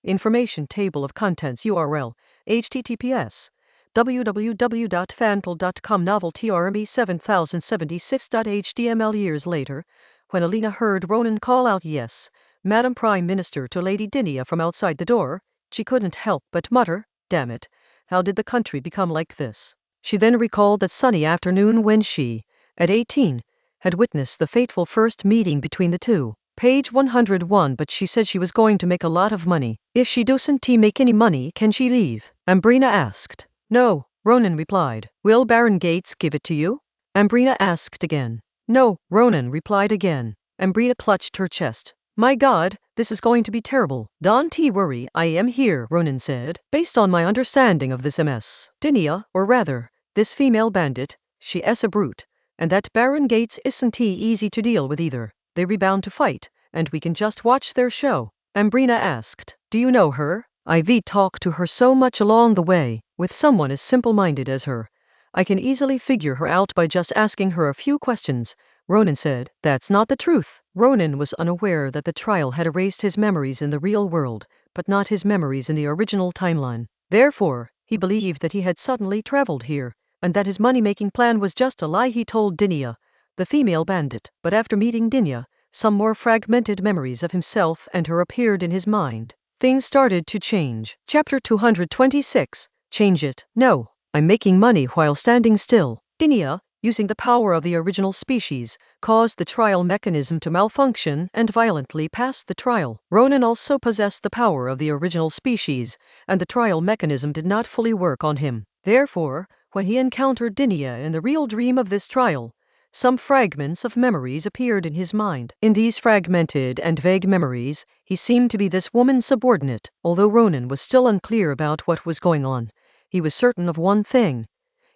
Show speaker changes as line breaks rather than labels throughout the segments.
Information table of contents URL https www.fanpal.com novelty RMB 7076.html. Years later, when Alina heard Ronan call out "Yes, Madam Prime Minister" to Lady Dinia from outside the door, she couldn't help but mutter, "Damn it, how did the country become like this?" She then recalled that sunny afternoon when she, at 18, had witnessed the fateful first meeting between the two. Page 101. But she said she was going to make a lot of money. If she doesn't make any money, can she leave? Ambrina asked. No, Ronan replied. Will Baron Gates give it to you? Ambrina asked again. No, Ronan replied again. Ambrina clutched her chest. My God, this is going to be terrible. Don't worry, I am here, Ronan said. Based on my understanding of this MS Dinia, or rather, this female bandit, she is a brute, and that Baron Gates isn't easy to deal with either. They rebound to fight, and we can just watch their show. Ambrina asked. Do you know her? I've talked to her so much along the way. With someone as simple-minded as her, I can easily figure her out by just asking her a few questions, Ronan said. That's not the truth. Ronan was unaware that the trial had erased his memories in the real world, but not his memories in the original timeline. Therefore, he believed that he had suddenly traveled here, and that his money-making plan was just a lie he told Dinia, the female bandit. But after meeting Dinia, some more fragmented memories of himself and her appeared in his mind. Things started to change. Chapter 226. Change it. No, I'm making money while standing still. Dinia, using the power of the original species, caused the trial mechanism to malfunction and violently passed the trial. Ronan also possessed the power of the original species, and the trial mechanism did not fully work on him. Therefore, when he encountered Dinia in the real dream of this trial, some fragments of memories appeared in his mind. In these fragmented and vague memories, he seemed to be this woman's subordinate. Although Ronan was still unclear about what was going on, he was certain of one thing.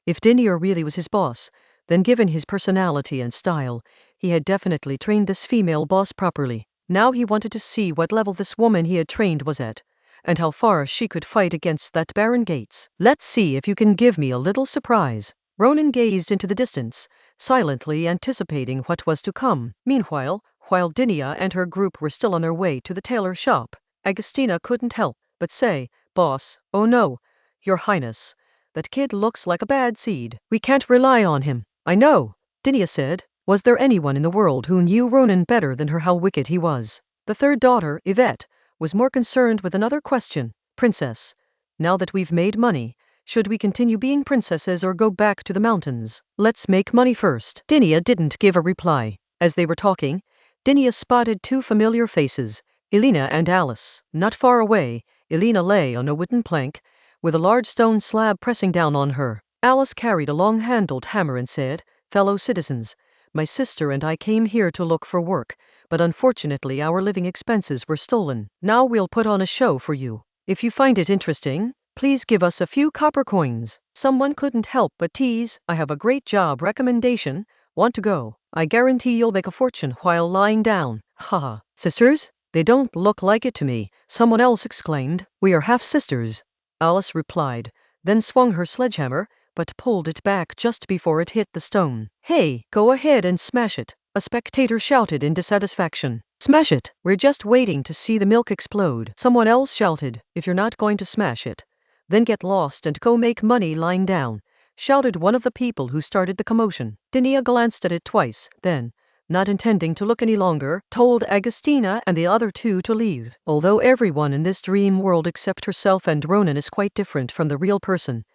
If Dinia really was his boss, then given his personality and style, he had definitely trained this female boss properly. Now he wanted to see what level this woman he had trained was at, and how far she could fight against that Baron Gates. Let's see if you can give me a little surprise. Ronan gazed into the distance, silently anticipating what was to come. Meanwhile, while Dinia and her group were still on their way to the tailor shop, Agustina couldn't help but say, Boss, oh no, Your Highness, that kid looks like a bad seed. We can't rely on him. I know, Dinia said. Was there anyone in the world who knew Ronan better than her how wicked he was? The third daughter, Yvette, was more concerned with another question. Princess, now that we've made money, should we continue being princesses or go back to the mountains? Let's make money first. Dinia didn't give a reply. As they were talking, Dinia spotted two familiar faces, Elena and Alice. Not far away, Elena lay on a wooden plank, with a large stone slab pressing down on her. Alice carried a long-handled hammer and said, Fellow citizens, my sister and I came here to look for work, but unfortunately our living expenses were stolen. Now we'll put on a show for you. If you find it interesting, please give us a few copper coins. Someone couldn't help but tease, I have a great job recommendation. Want to go? I guarantee you'll make a fortune while lying down. Haha. Sisters? They don't look like it to me, someone else exclaimed. We are half-sisters, Alice replied, then swung her sledgehammer, but pulled it back just before it hit the stone. Hey, go ahead and smash it, a spectator shouted in dissatisfaction. Smash it, we're just waiting to see the milk explode. Someone else shouted, if you're not going to smash it, then get lost and go make money lying down, shouted one of the people who started the commotion. Dinia glanced at it twice, then, not intending to look any longer, told Agustina and the other two to leave. Although everyone in this dream world except herself and Ronan is quite different from the real person,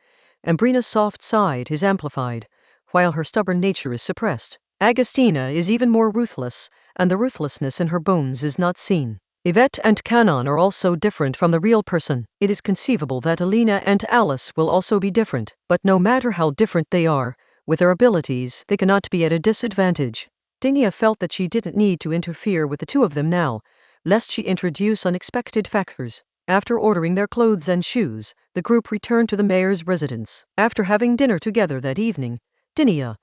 Ambrina's soft side is amplified, while her stubborn nature is suppressed. Agustina is even more ruthless, and the ruthlessness in her bones is not seen. Yvette and Canon are also different from the real person. It is conceivable that Elena and Alice will also be different, but no matter how different they are, with their abilities, they cannot be at a disadvantage. Dinia felt that she didn't need to interfere with the two of them now, lest she introduce unexpected factors. After ordering their clothes and shoes, the group returned to the mayor's residence. After having dinner together that evening, Dinia,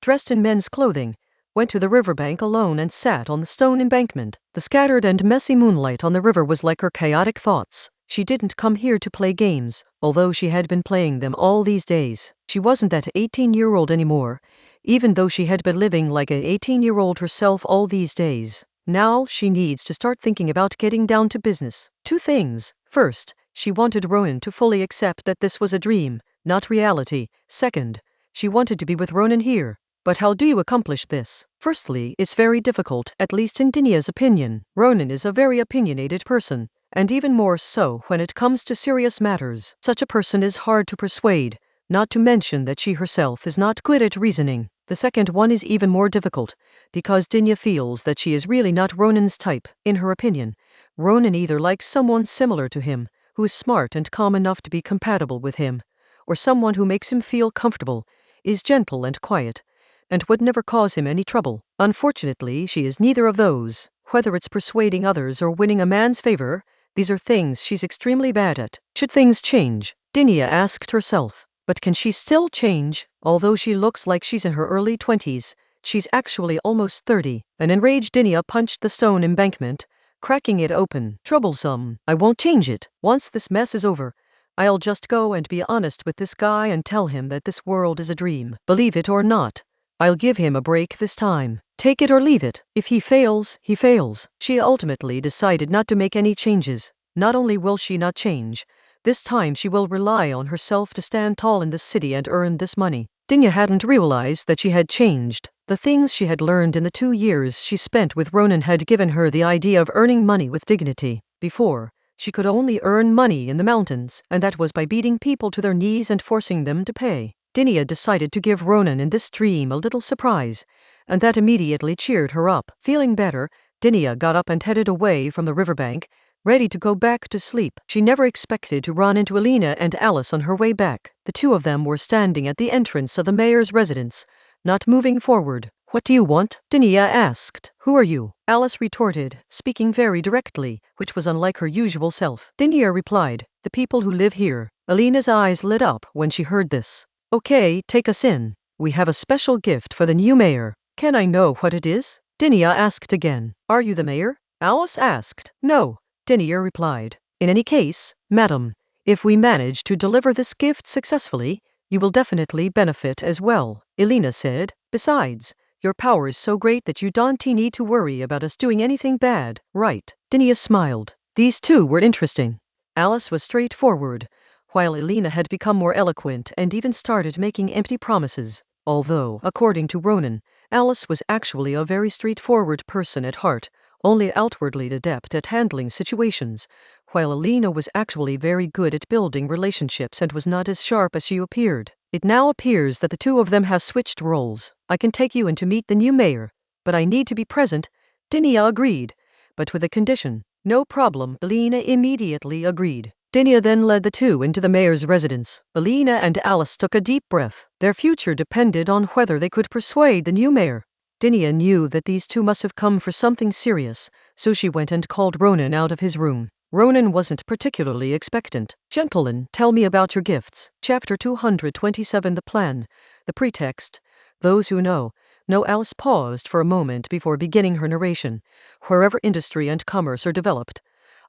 dressed in men's clothing, went to the riverbank alone and sat on the stone embankment. The scattered and messy moonlight on the river was like her chaotic thoughts. She didn't come here to play games, although she had been playing them all these days. She wasn't that 18-year-old anymore, even though she had been living like an 18-year-old herself all these days. Now she needs to start thinking about getting down to business. Two things. First, she wanted Ronan to fully accept that this was a dream, not reality. Second, she wanted to be with Ronan here. But how do you accomplish this? Firstly, it's very difficult, at least in Dinia's opinion. Ronan is a very opinionated person, and even more so when it comes to serious matters. Such a person is hard to persuade, not to mention that she herself is not good at reasoning. The second one is even more difficult, because Dinya feels that she is really not Ronan's type. In her opinion, Ronan either likes someone similar to him, who is smart and calm enough to be compatible with him, or someone who makes him feel comfortable, is gentle and quiet, and would never cause him any trouble. Unfortunately, she is neither of those. Whether it's persuading others or winning a man's favor, these are things she's extremely bad at. Should things change? Dinya asked herself. But can she still change? Although she looks like she's in her early 20s, she's actually almost 30. An enraged Dinya punched the stone embankment, cracking it open. Troublesome. I won't change it. Once this mess is over, I'll just go and be honest with this guy and tell him that this world is a dream. Believe it or not, I'll give him a break this time. Take it or leave it. If he fails, he fails. She ultimately decided not to make any changes. Not only will she not change, this time she will rely on herself to stand tall in this city and earn this money. Dinya hadn't realized that she had changed. The things she had learned in the 2 years she spent with Ronan had given her the idea of earning money with dignity. Before, she could only earn money in the mountains, and that was by beating people to their knees and forcing them to pay. Dinya decided to give Ronan in this dream a little surprise, and that immediately cheered her up. Feeling better, Dinya got up and headed away from the riverbank, ready to go back to sleep. She never expected to run into Alina and Alice on her way back. The two of them were standing at the entrance of the mayor's residence, not moving forward. What do you want? Dinya asked. Who are you? Alice retorted, speaking very directly, which was unlike her usual self. Dinya replied, the people who live here. Alina's eyes lit up when she heard this. Okay, take us in. We have a special gift for the new mayor. Can I know what it is? Dinya asked again. Are you the mayor? Alice asked. No, Dinya replied. In any case, madam, if we manage to deliver this gift successfully, you will definitely benefit as well, Elena said. Besides, your power is so great that you don't need to worry about us doing anything bad, right? Dinya smiled. These two were interesting. Alice was straightforward, while Elena had become more eloquent and even started making empty promises. Although, according to Ronan, Alice was actually a very straightforward person at heart, only outwardly adept at handling situations, while Elena was actually very good at building relationships and was not as sharp as she appeared. It now appears that the two of them have switched roles. I can take you in to meet the new mayor, but I need to be present. Dinya agreed, but with a condition. No problem, Elena immediately agreed. Dinya then led the two into the mayor's residence. Elena and Alice took a deep breath. Their future depended on whether they could persuade the new mayor. Dinya knew that these two must have come for something serious, so she went and called Ronan out of his room. Ronan wasn't particularly expectant. Gentleman, tell me about your gifts. Chapter 227. The plan. The pretext. Those who know. Alice paused for a moment before beginning her narration. Wherever industry and commerce are developed,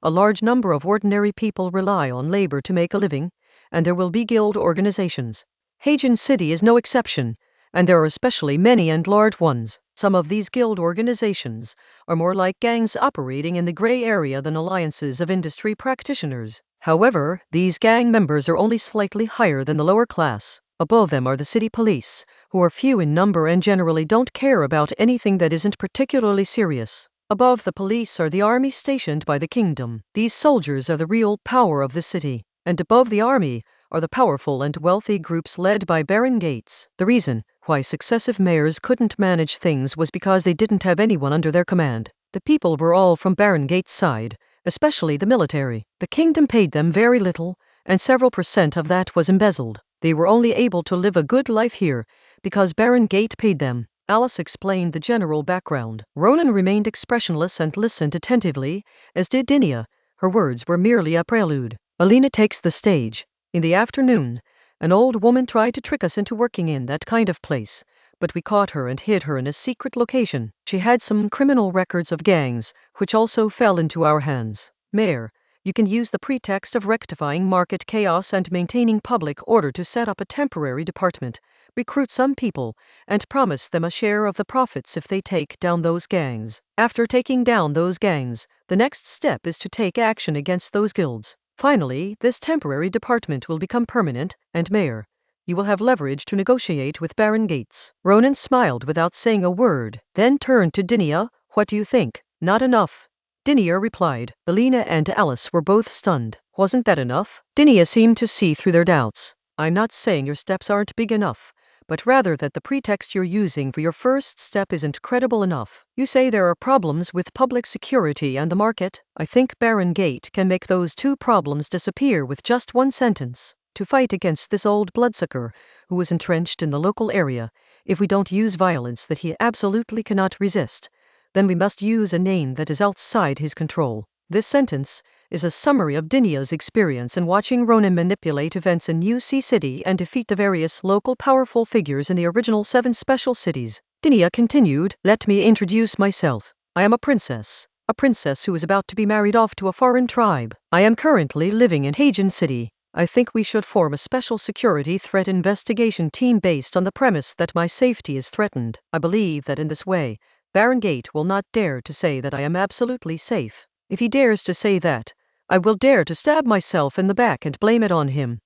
a large number of ordinary people rely on labor to make a living, and there will be guild organizations. Hagen City is no exception, and there are especially many and large ones. Some of these guild organizations are more like gangs operating in the gray area than alliances of industry practitioners. However, these gang members are only slightly higher than the lower class. Above them are the city police, who are few in number and generally don't care about anything that isn't particularly serious. Above the police are the army stationed by the kingdom. These soldiers are the real power of the city. And above the army are the powerful and wealthy groups led by Baron Gates. The reason why successive mayors couldn't manage things was because they didn't have anyone under their command. The people were all from Baron Gates' side, especially the military. The kingdom paid them very little, and several % of that was embezzled. They were only able to live a good life here because Baron Gate paid them. Alice explained the general background. Ronan remained expressionless and listened attentively, as did Dinya. Her words were merely a prelude. Alina takes the stage. In the afternoon, an old woman tried to trick us into working in that kind of place, but we caught her and hid her in a secret location. She had some criminal records of gangs, which also fell into our hands. Mayor, You can use the pretext of rectifying market chaos and maintaining public order to set up a temporary department, recruit some people, and promise them a share of the profits if they take down those gangs. After taking down those gangs, the next step is to take action against those guilds. Finally, this temporary department will become permanent, and Mayor, you will have leverage to negotiate with Baron Gates. Ronan smiled without saying a word, then turned to Dinia. What do you think? Not enough. Dinia replied. Alina and Alice were both stunned. Wasn't that enough? Dinia seemed to see through their doubts. I'm not saying your steps aren't big enough, but rather that the pretext you're using for your first step isn't credible enough. You say there are problems with public security and the market. I think Baron Gate can make those two problems disappear with just one sentence. To fight against this old bloodsucker, who is entrenched in the local area, if we don't use violence that he absolutely cannot resist, then we must use a name that is outside his control. This sentence is a summary of Dinia's experience in watching Ronan manipulate events in UC City and defeat the various local powerful figures in the original 7 special cities. Dinia continued, let me introduce myself. I am a princess who is about to be married off to a foreign tribe. I am currently living in Hagen City. I think we should form a special security threat investigation team based on the premise that my safety is threatened. I believe that in this way, Baron Gate will not dare to say that I am absolutely safe. If he dares to say that, I will dare to stab myself in the back and blame it on him.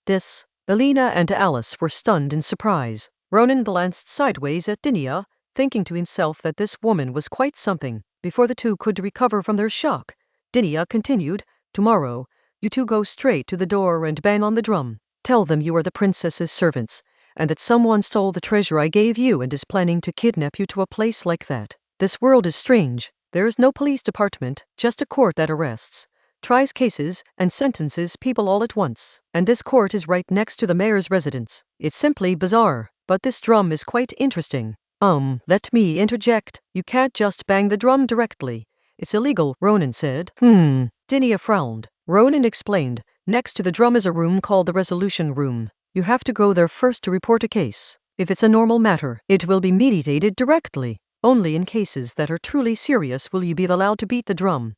This. Alina and Alice were stunned in surprise. Ronan glanced sideways at Dinia, thinking to himself that this woman was quite something. Before the two could recover from their shock, Dinia continued, tomorrow, you two go straight to the door and bang on the drum. Tell them you are the princess's servants, and that someone stole the treasure I gave you and is planning to kidnap you to a place like that. This world is strange. There is no police department, just a court that arrests, tries cases, and sentences people all at once. And this court is right next to the mayor's residence. It's simply bizarre, but this drum is quite interesting. Let me interject. You can't just bang the drum directly. It's illegal, Ronan said. Dinia frowned. Ronan explained, next to the drum is a room called the resolution room. You have to go there first to report a case. If it's a normal matter, it will be mediated directly. Only in cases that are truly serious will you be allowed to beat the drum.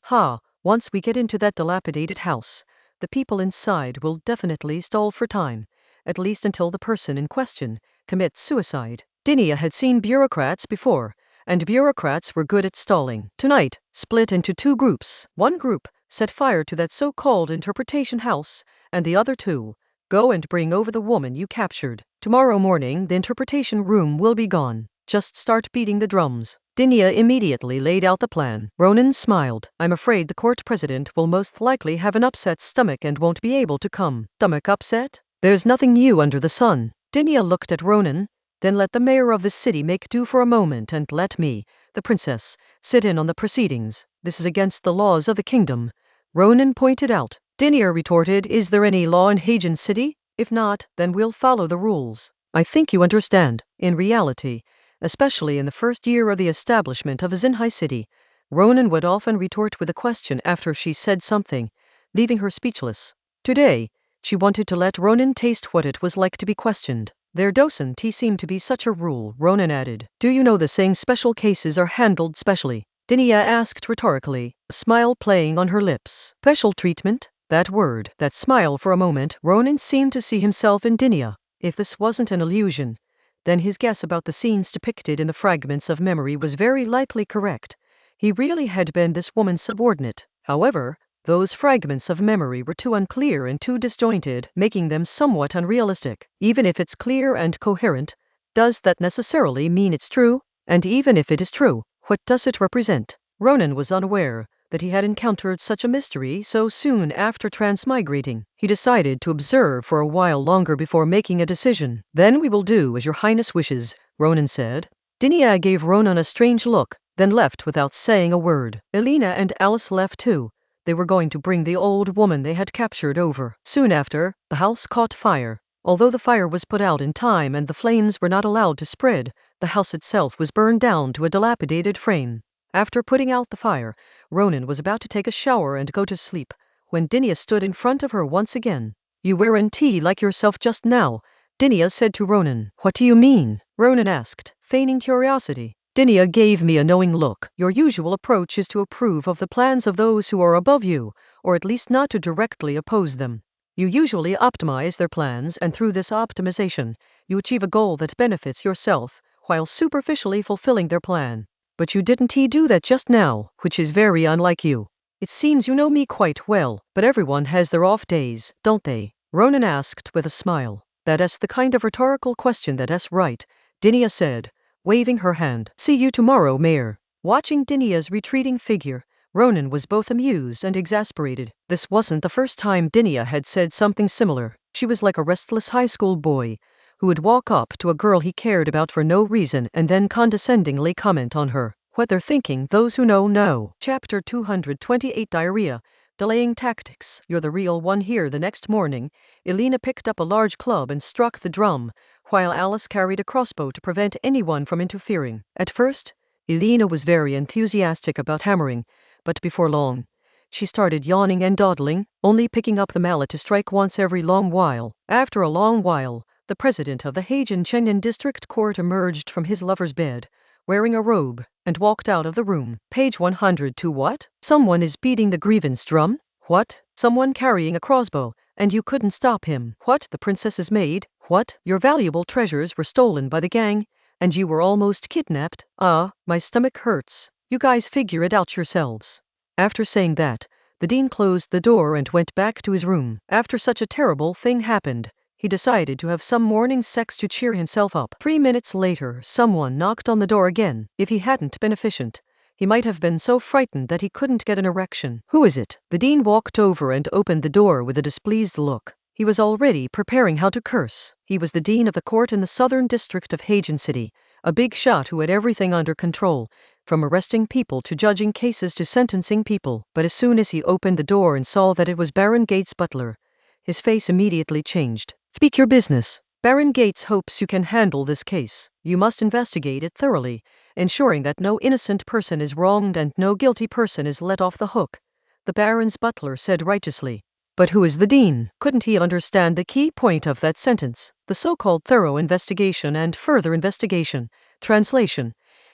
Once we get into that dilapidated house, the people inside will definitely stall for time, at least until the person in question commits suicide. Dinia had seen bureaucrats before, and bureaucrats were good at stalling. Tonight, split into 2 groups. One group, set fire to that so-called interpretation house, and the other 2, go and bring over the woman you captured. Tomorrow morning the interpretation room will be gone. Just start beating the drums. Dinia immediately laid out the plan. Ronan smiled. I'm afraid the court president will most likely have an upset stomach and won't be able to come. Stomach upset? There's nothing new under the sun. Dinia looked at Ronan, then let the mayor of the city make do for a moment and let me, the princess, sit in on the proceedings. This is against the laws of the kingdom, Ronan pointed out. Dinia retorted, is there any law in Hagen City? If not, then we'll follow the rules. I think you understand. In reality, especially in the first year of the establishment of Xinhai City, Ronan would often retort with a question after she said something, leaving her speechless. Today, she wanted to let Ronan taste what it was like to be questioned. There doesn't seem to be such a rule, Ronan added. Do you know the saying special cases are handled specially? Dinia asked rhetorically, a smile playing on her lips. Special treatment? That word, that smile for a moment, Ronan seemed to see himself in Dinia. If this wasn't an illusion, then his guess about the scenes depicted in the fragments of memory was very likely correct. He really had been this woman's subordinate. However, those fragments of memory were too unclear and too disjointed, making them somewhat unrealistic. Even if it's clear and coherent, does that necessarily mean it's true? And even if it is true, what does it represent? Ronan was unaware that he had encountered such a mystery so soon after transmigrating. He decided to observe for a while longer before making a decision. Then we will do as your highness wishes, Ronan said. Dinia gave Ronan a strange look, then left without saying a word. Alina and Alice left too. They were going to bring the old woman they had captured over. Soon after, the house caught fire. Although the fire was put out in time and the flames were not allowed to spread, the house itself was burned down to a dilapidated frame. After putting out the fire, Ronan was about to take a shower and go to sleep, when Dinia stood in front of her once again. You weren't like yourself just now, Dinia said to Ronan. What do you mean? Ronan asked, feigning curiosity. Dinia gave me a knowing look. Your usual approach is to approve of the plans of those who are above you, or at least not to directly oppose them. You usually optimize their plans, and through this optimization, you achieve a goal that benefits yourself, while superficially fulfilling their plan. But you didn't do that just now, which is very unlike you. It seems you know me quite well, but everyone has their off days, don't they? Ronan asked with a smile. That's the kind of rhetorical question that's right, Dinia said, waving her hand. See you tomorrow, Mayor. Watching Dinia's retreating figure, Ronan was both amused and exasperated. This wasn't the first time Dinia had said something similar. She was like a restless high school boy who would walk up to a girl he cared about for no reason and then condescendingly comment on her. What they're thinking, those who know. Chapter 228 Diarrhea, Delaying Tactics. You're the real one here. The next morning, Elena picked up a large club and struck the drum, while Alice carried a crossbow to prevent anyone from interfering. At first, Elena was very enthusiastic about hammering, but before long, she started yawning and dawdling, only picking up the mallet to strike once every long while. After a long while, the president of the Heijin Chenyan District Court emerged from his lover's bed, wearing a robe, and walked out of the room. Page 102. What? Someone is beating the grievance drum? What? Someone carrying a crossbow, and you couldn't stop him? What? The princess's maid? What? Your valuable treasures were stolen by the gang, and you were almost kidnapped? Ah, my stomach hurts. You guys figure it out yourselves. After saying that, the dean closed the door and went back to his room. After such a terrible thing happened, he decided to have some morning sex to cheer himself up. 3 minutes later, someone knocked on the door again. If he hadn't been efficient, he might have been so frightened that he couldn't get an erection. Who is it? The dean walked over and opened the door with a displeased look. He was already preparing how to curse. He was the dean of the court in the southern district of Heijin City, a big shot who had everything under control, from arresting people to judging cases to sentencing people. But as soon as he opened the door and saw that it was Baron Gates' butler, his face immediately changed. Speak your business. Baron Gates hopes you can handle this case. You must investigate it thoroughly, ensuring that no innocent person is wronged and no guilty person is let off the hook, the Baron's butler said righteously. But who is the dean? Couldn't he understand the key point of that sentence? The so-called thorough investigation and further investigation, translation,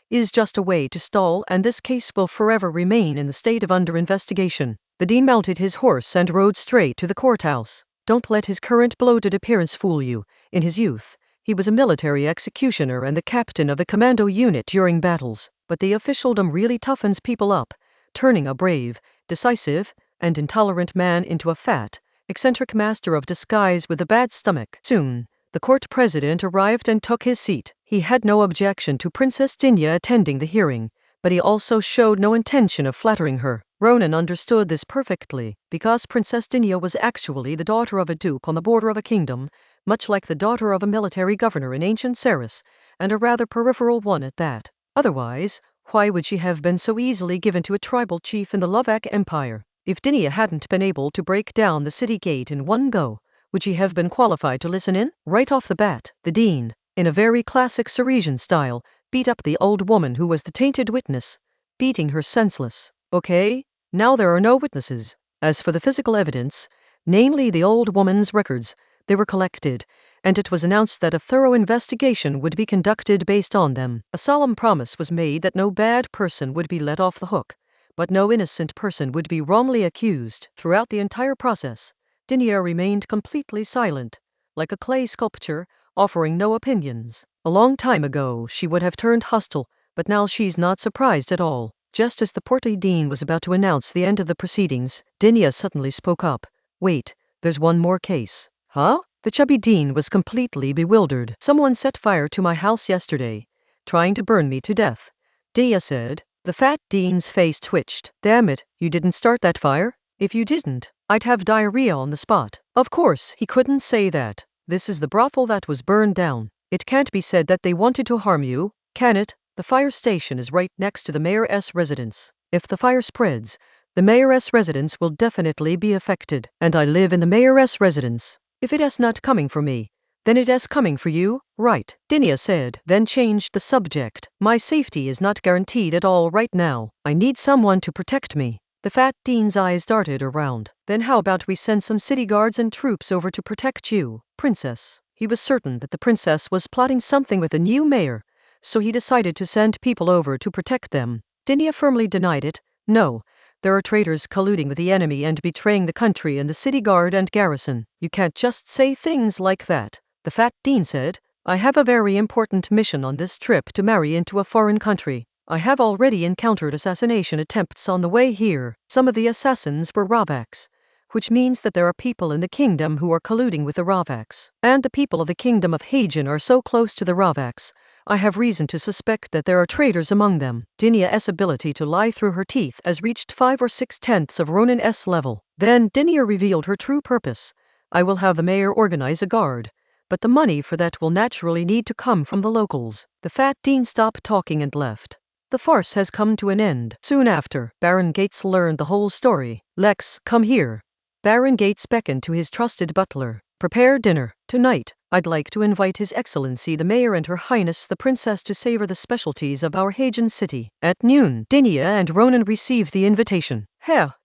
is just a way to stall, and this case will forever remain in the state of under investigation. The dean mounted his horse and rode straight to the courthouse. Don't let his current bloated appearance fool you. In his youth, he was a military executioner and the captain of the commando unit during battles, but the officialdom really toughens people up, turning a brave, decisive, and intolerant man into a fat, eccentric master of disguise with a bad stomach. Soon, the court president arrived and took his seat. He had no objection to Princess Dinia attending the hearing, but he also showed no intention of flattering her. Ronan understood this perfectly, because Princess Dinia was actually the daughter of a duke on the border of a kingdom, much like the daughter of a military governor in ancient Saris, and a rather peripheral one at that. Otherwise, why would she have been so easily given to a tribal chief in the Lovak Empire? If Dinia hadn't been able to break down the city gate in one go, would she have been qualified to listen in? Right off the bat, the dean, in a very classic Saresian style, beat up the old woman who was the tainted witness, beating her senseless. Okay, now there are no witnesses. As for the physical evidence, namely the old woman's records, they were collected, and it was announced that a thorough investigation would be conducted based on them. A solemn promise was made that no bad person would be let off the hook, but no innocent person would be wrongly accused. Throughout the entire process, Dinia remained completely silent, like a clay sculpture, offering no opinions. A long time ago she would have turned hostile, but now she's not surprised at all. Just as the portly dean was about to announce the end of the proceedings, Dinia suddenly spoke up. Wait, there's one more case. Huh? The chubby dean was completely bewildered. Someone set fire to my house yesterday, trying to burn me to death, Dinia said. The fat dean's face twitched. Damn it, you didn't start that fire? If you didn't, I'd have diarrhea on the spot. Of course, he couldn't say that. This is the brothel that was burned down. It can't be said that they wanted to harm you, can it? The fire station is right next to the mayor's residence. If the fire spreads, the mayor's residence will definitely be affected. And I live in the mayor's residence. If it is not coming for me, then it is coming for you, right? Dinia said, then changed the subject. My safety is not guaranteed at all right now. I need someone to protect me. The fat dean's eyes darted around. Then how about we send some city guards and troops over to protect you, princess? He was certain that the princess was plotting something with the new mayor, so he decided to send people over to protect them. Dinia firmly denied it. No, there are traitors colluding with the enemy and betraying the country and the city guard and garrison. You can't just say things like that. The fat dean said, I have a very important mission on this trip to marry into a foreign country. I have already encountered assassination attempts on the way here. Some of the assassins were Ravaks, which means that there are people in the kingdom who are colluding with the Ravaks. And the people of the kingdom of Hagen are so close to the Ravaks, I have reason to suspect that there are traitors among them. Dinia's ability to lie through her teeth has reached 5 or 6/10 of Ronin's level. Then Dinia revealed her true purpose. I will have the mayor organize a guard, but the money for that will naturally need to come from the locals. The fat dean stopped talking and left. The farce has come to an end. Soon after, Baron Gates learned the whole story. Lex, come here. Baron Gates beckoned to his trusted butler. Prepare dinner. Tonight, I'd like to invite His Excellency the Mayor and Her Highness the Princess to savor the specialties of our Hagen city. At noon, Dinia and Ronan received the invitation.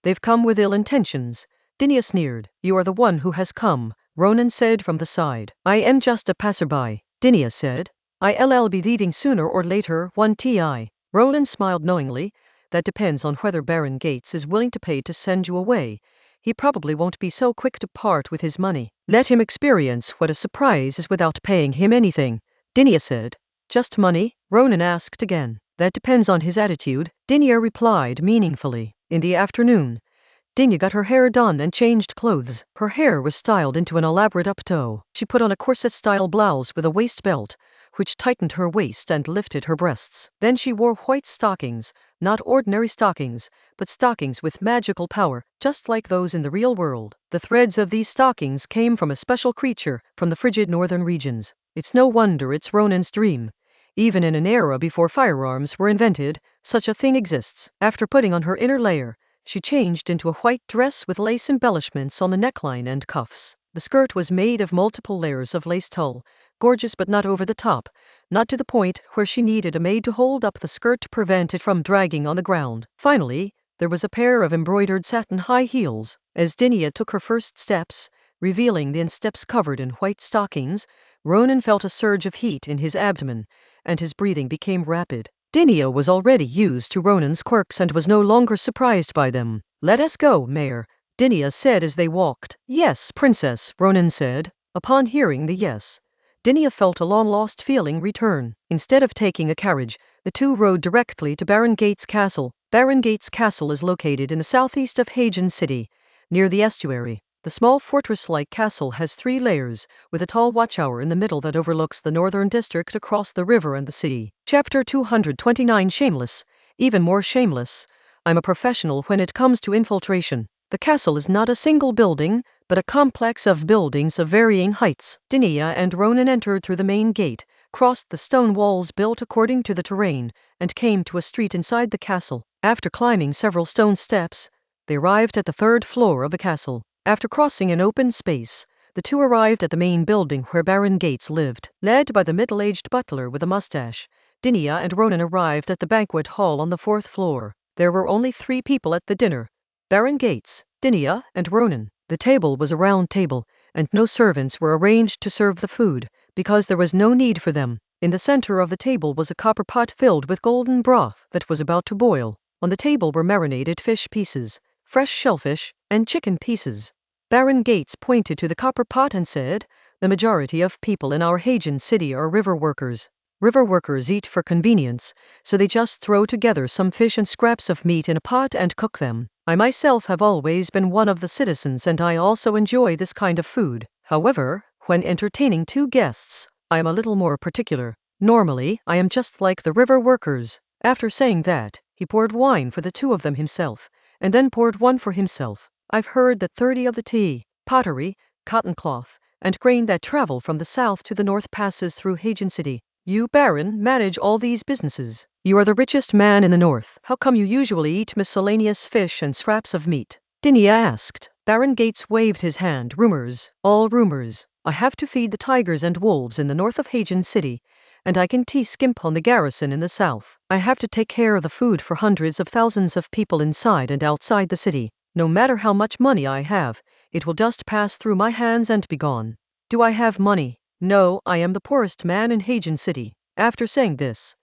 They've come with ill intentions. Dinia sneered. You are the one who has come, Ronan said from the side. I am just a passerby, Dinia said. I'll be leaving sooner or later, 1ti. Ronan smiled knowingly. That depends on whether Baron Gates is willing to pay to send you away. He probably won't be so quick to part with his money. Let him experience what a surprise is without paying him anything, Dinia said. Just money? Ronan asked again. That depends on his attitude, Dinia replied meaningfully. In the afternoon, Dinia got her hair done and changed clothes. Her hair was styled into an elaborate uptoe. She put on a corset-style blouse with a waist belt, which tightened her waist and lifted her breasts. Then she wore white stockings, not ordinary stockings, but stockings with magical power, just like those in the real world. The threads of these stockings came from a special creature from the frigid northern regions. It's no wonder it's Ronan's dream. Even in an era before firearms were invented, such a thing exists. After putting on her inner layer, she changed into a white dress with lace embellishments on the neckline and cuffs. The skirt was made of multiple layers of lace tulle, gorgeous but not over the top, not to the point where she needed a maid to hold up the skirt to prevent it from dragging on the ground. Finally, there was a pair of embroidered satin high heels. As Dinia took her first steps, revealing the insteps covered in white stockings, Ronan felt a surge of heat in his abdomen, and his breathing became rapid. Dinia was already used to Ronan's quirks and was no longer surprised by them. Let us go, Mayor, Dinia said as they walked. Yes, Princess, Ronan said. Upon hearing the yes, Dinia felt a long-lost feeling return. Instead of taking a carriage, the two rode directly to Baron Gates Castle. Baron Gates Castle is located in the southeast of Hagen City, near the estuary. The small fortress-like castle has 3 layers, with a tall watchtower in the middle that overlooks the northern district across the river and the city. Chapter 229 Shameless. Even more shameless. I'm a professional when it comes to infiltration. The castle is not a single building, but a complex of buildings of varying heights. Dinia and Ronan entered through the main gate, crossed the stone walls built according to the terrain, and came to a street inside the castle. After climbing several stone steps, they arrived at the 3rd floor of the castle. After crossing an open space, the two arrived at the main building where Baron Gates lived. Led by the middle-aged butler with a mustache, Dinia and Ronan arrived at the banquet hall on the 4th floor. There were only 3 people at the dinner: Baron Gates, Dinia, and Ronan. The table was a round table, and no servants were arranged to serve the food, because there was no need for them. In the center of the table was a copper pot filled with golden broth that was about to boil. On the table were marinated fish pieces, fresh shellfish, and chicken pieces. Baron Gates pointed to the copper pot and said, the majority of people in our Hagen city are river workers. River workers eat for convenience, so they just throw together some fish and scraps of meat in a pot and cook them. I myself have always been one of the citizens and I also enjoy this kind of food. However, when entertaining 2 guests, I am a little more particular. Normally, I am just like the river workers. After saying that, he poured wine for the 2 of them himself, and then poured one for himself. I've heard that 30 of the tea, pottery, cotton cloth, and grain that travel from the south to the north passes through Hagen City. You, Baron, manage all these businesses. You are the richest man in the north. How come you usually eat miscellaneous fish and scraps of meat? Dinia asked. Baron Gates waved his hand. Rumors, all rumors. I have to feed the tigers and wolves in the north of Hagen City, and I can skimp on the garrison in the south. I have to take care of the food for hundreds of thousands of people inside and outside the city. No matter how much money I have, it will just pass through my hands and be gone. Do I have money? No, I am the poorest man in Hagen City. After saying this,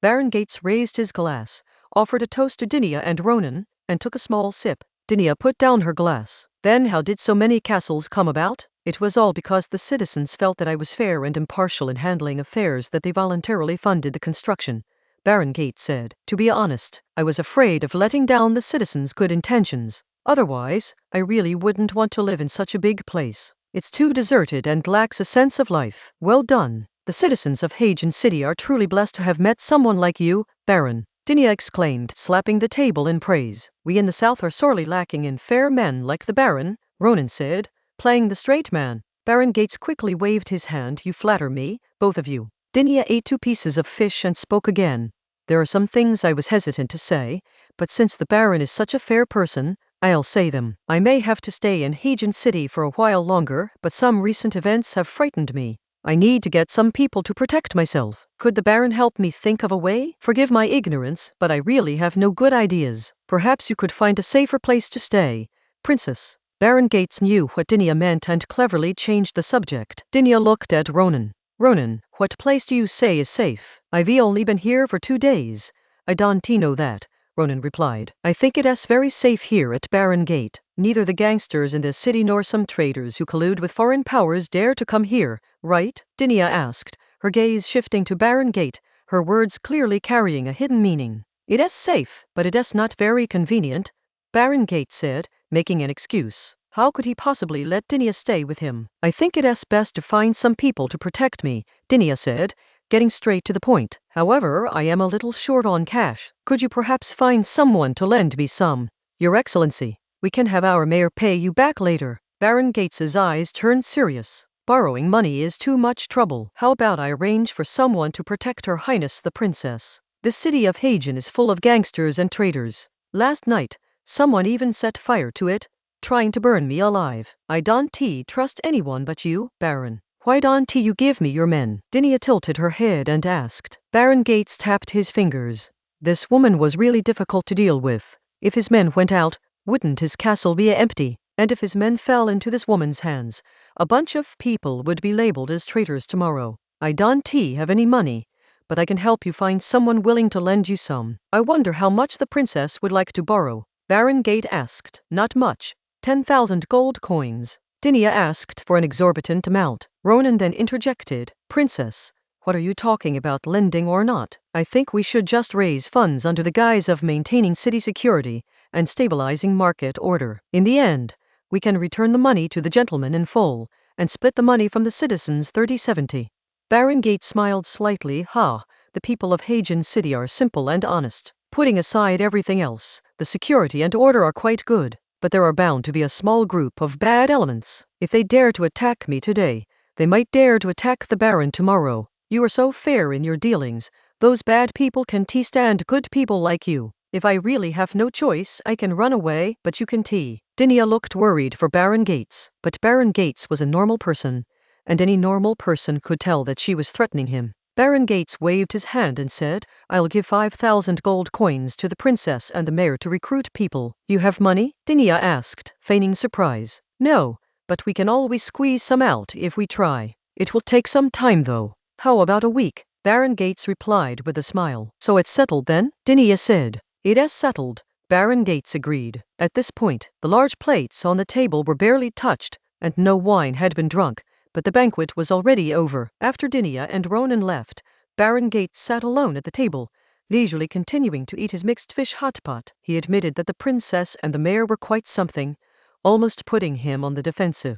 Baron Gates raised his glass, offered a toast to Dinia and Ronan, and took a small sip. Dinia put down her glass. Then how did so many castles come about? It was all because the citizens felt that I was fair and impartial in handling affairs that they voluntarily funded the construction, Baron Gates said. To be honest, I was afraid of letting down the citizens' good intentions. Otherwise, I really wouldn't want to live in such a big place. It's too deserted and lacks a sense of life. Well done. The citizens of Hagen City are truly blessed to have met someone like you, Baron, Dinia exclaimed, slapping the table in praise. We in the south are sorely lacking in fair men like the Baron, Ronan said, playing the straight man. Baron Gates quickly waved his hand. You flatter me, both of you. Dinia ate 2 pieces of fish and spoke again. There are some things I was hesitant to say, but since the Baron is such a fair person, I'll say them. I may have to stay in Hagen City for a while longer, but some recent events have frightened me. I need to get some people to protect myself. Could the Baron help me think of a way? Forgive my ignorance, but I really have no good ideas. Perhaps you could find a safer place to stay, Princess. Baron Gates knew what Dinia meant and cleverly changed the subject. Dinia looked at Ronan. Ronan, what place do you say is safe? I've only been here for 2 days. I don't know that, Ronan replied. I think it's very safe here at Baron Gate. Neither the gangsters in this city nor some traders who collude with foreign powers dare to come here, right? Dinia asked, her gaze shifting to Baron Gate, her words clearly carrying a hidden meaning. It is safe, but it is not very convenient, Baron Gate said, making an excuse. How could he possibly let Dinia stay with him? I think it is best to find some people to protect me, Dinia said, getting straight to the point. However, I am a little short on cash. Could you perhaps find someone to lend me some? Your Excellency, we can have our mayor pay you back later. Baron Gates's eyes turned serious. Borrowing money is too much trouble. How about I arrange for someone to protect Her Highness the Princess? The city of Hagen is full of gangsters and traders. Last night, someone even set fire to it, trying to burn me alive. I don't trust anyone but you, Baron. Why don't you give me your men? Dinia tilted her head and asked. Baron Gates tapped his fingers. This woman was really difficult to deal with. If his men went out, wouldn't his castle be empty? And if his men fell into this woman's hands, a bunch of people would be labeled as traitors tomorrow. I don't have any money, but I can help you find someone willing to lend you some. I wonder how much the princess would like to borrow. Baron Gate asked. Not much. 10,000 gold coins. Dinia asked for an exorbitant amount. Ronan then interjected. Princess, what are you talking about, lending or not? I think we should just raise funds under the guise of maintaining city security and stabilizing market order. In the end, we can return the money to the gentleman in full and split the money from the citizens 30-70. Baron Gate smiled slightly. The people of Hagen City are simple and honest. Putting aside everything else, the security and order are quite good. But there are bound to be a small group of bad elements. If they dare to attack me today, they might dare to attack the Baron tomorrow. You are so fair in your dealings. Those bad people can stand good people like you. If I really have no choice, I can run away, but you can Dinia looked worried for Baron Gates. But Baron Gates was a normal person, and any normal person could tell that she was threatening him. Baron Gates waved his hand and said, I'll give 5,000 gold coins to the princess and the mayor to recruit people. You have money? Dinia asked, feigning surprise. No, but we can always squeeze some out if we try. It will take some time though. How about a week? Baron Gates replied with a smile. So it's settled then? Dinia said. It is settled, Baron Gates agreed. At this point, the large plates on the table were barely touched, and no wine had been drunk. But the banquet was already over. After Dinia and Ronan left, Baron Gates sat alone at the table, leisurely continuing to eat his mixed fish hot pot. He admitted that the princess and the mayor were quite something, almost putting him on the defensive.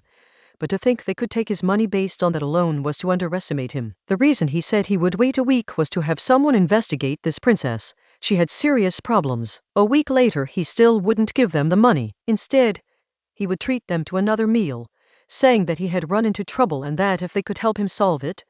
But to think they could take his money based on that alone was to underestimate him. The reason he said he would wait a week was to have someone investigate this princess. She had serious problems. A week later he still wouldn't give them the money. Instead, he would treat them to another meal, saying that he had run into trouble and that if they could help him solve it,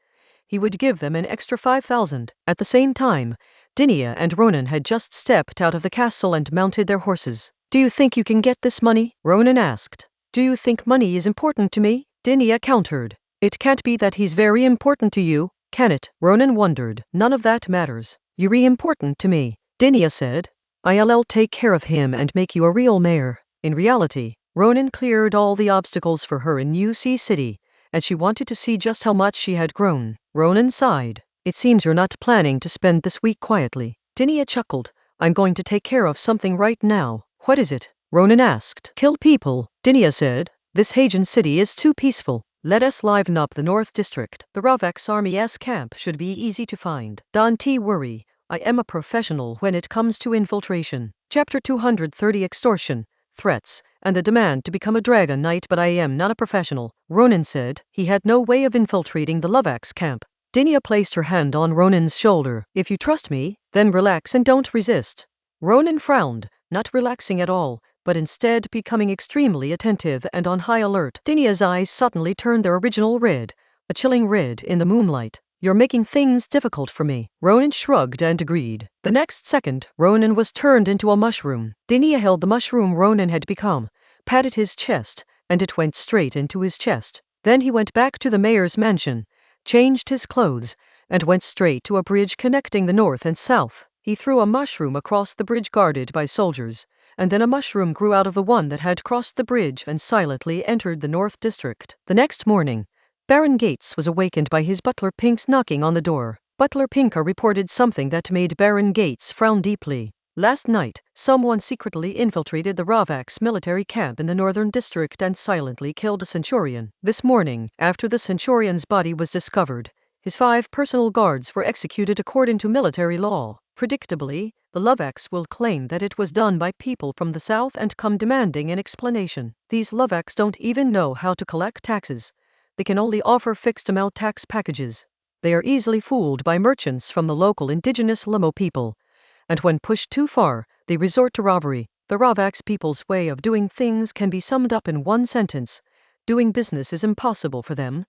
he would give them an extra 5,000. At the same time, Dinia and Ronan had just stepped out of the castle and mounted their horses. Do you think you can get this money? Ronan asked. Do you think money is important to me? Dinia countered. It can't be that he's very important to you, can it? Ronan wondered. None of that matters. You're important to me, Dinia said. I'll take care of him and make you a real mayor. In reality, Ronan cleared all the obstacles for her in UC City, and she wanted to see just how much she had grown. Ronan sighed. It seems you're not planning to spend this week quietly. Dinia chuckled. I'm going to take care of something right now. What is it? Ronan asked. Kill people, Dinia said. This Hagen city is too peaceful. Let us liven up the North District. The Ravak's army's camp should be easy to find. Don't worry. I am a professional when it comes to infiltration. Chapter 230 Extortion, Threats, and the demand to become a Dragon Knight, but I am not a professional, Ronan said. He had no way of infiltrating the Ravak's camp. Dinia placed her hand on Ronan's shoulder. If you trust me, then relax and don't resist. Ronan frowned, not relaxing at all, but instead becoming extremely attentive and on high alert. Dinia's eyes suddenly turned their original red, a chilling red in the moonlight. You're making things difficult for me. Ronan shrugged and agreed. The next second, Ronan was turned into a mushroom. Dinia held the mushroom Ronan had become, patted his chest, and it went straight into his chest. Then he went back to the mayor's mansion, changed his clothes, and went straight to a bridge connecting the north and south. He threw a mushroom across the bridge guarded by soldiers, and then a mushroom grew out of the one that had crossed the bridge and silently entered the North District. The next morning, Baron Gates was awakened by his butler Pink's knocking on the door. Butler Pinka reported something that made Baron Gates frown deeply. Last night, someone secretly infiltrated the Ravak's military camp in the Northern District and silently killed a Centurion. This morning, after the Centurion's body was discovered, his 5 personal guards were executed according to military law. Predictably, the Ravaks will claim that it was done by people from the south and come demanding an explanation. These Ravaks don't even know how to collect taxes. They can only offer fixed amount tax packages. They are easily fooled by merchants from the local indigenous Limo people, and when pushed too far, they resort to robbery. The Ravaks people's way of doing things can be summed up in one sentence: doing business is impossible for them.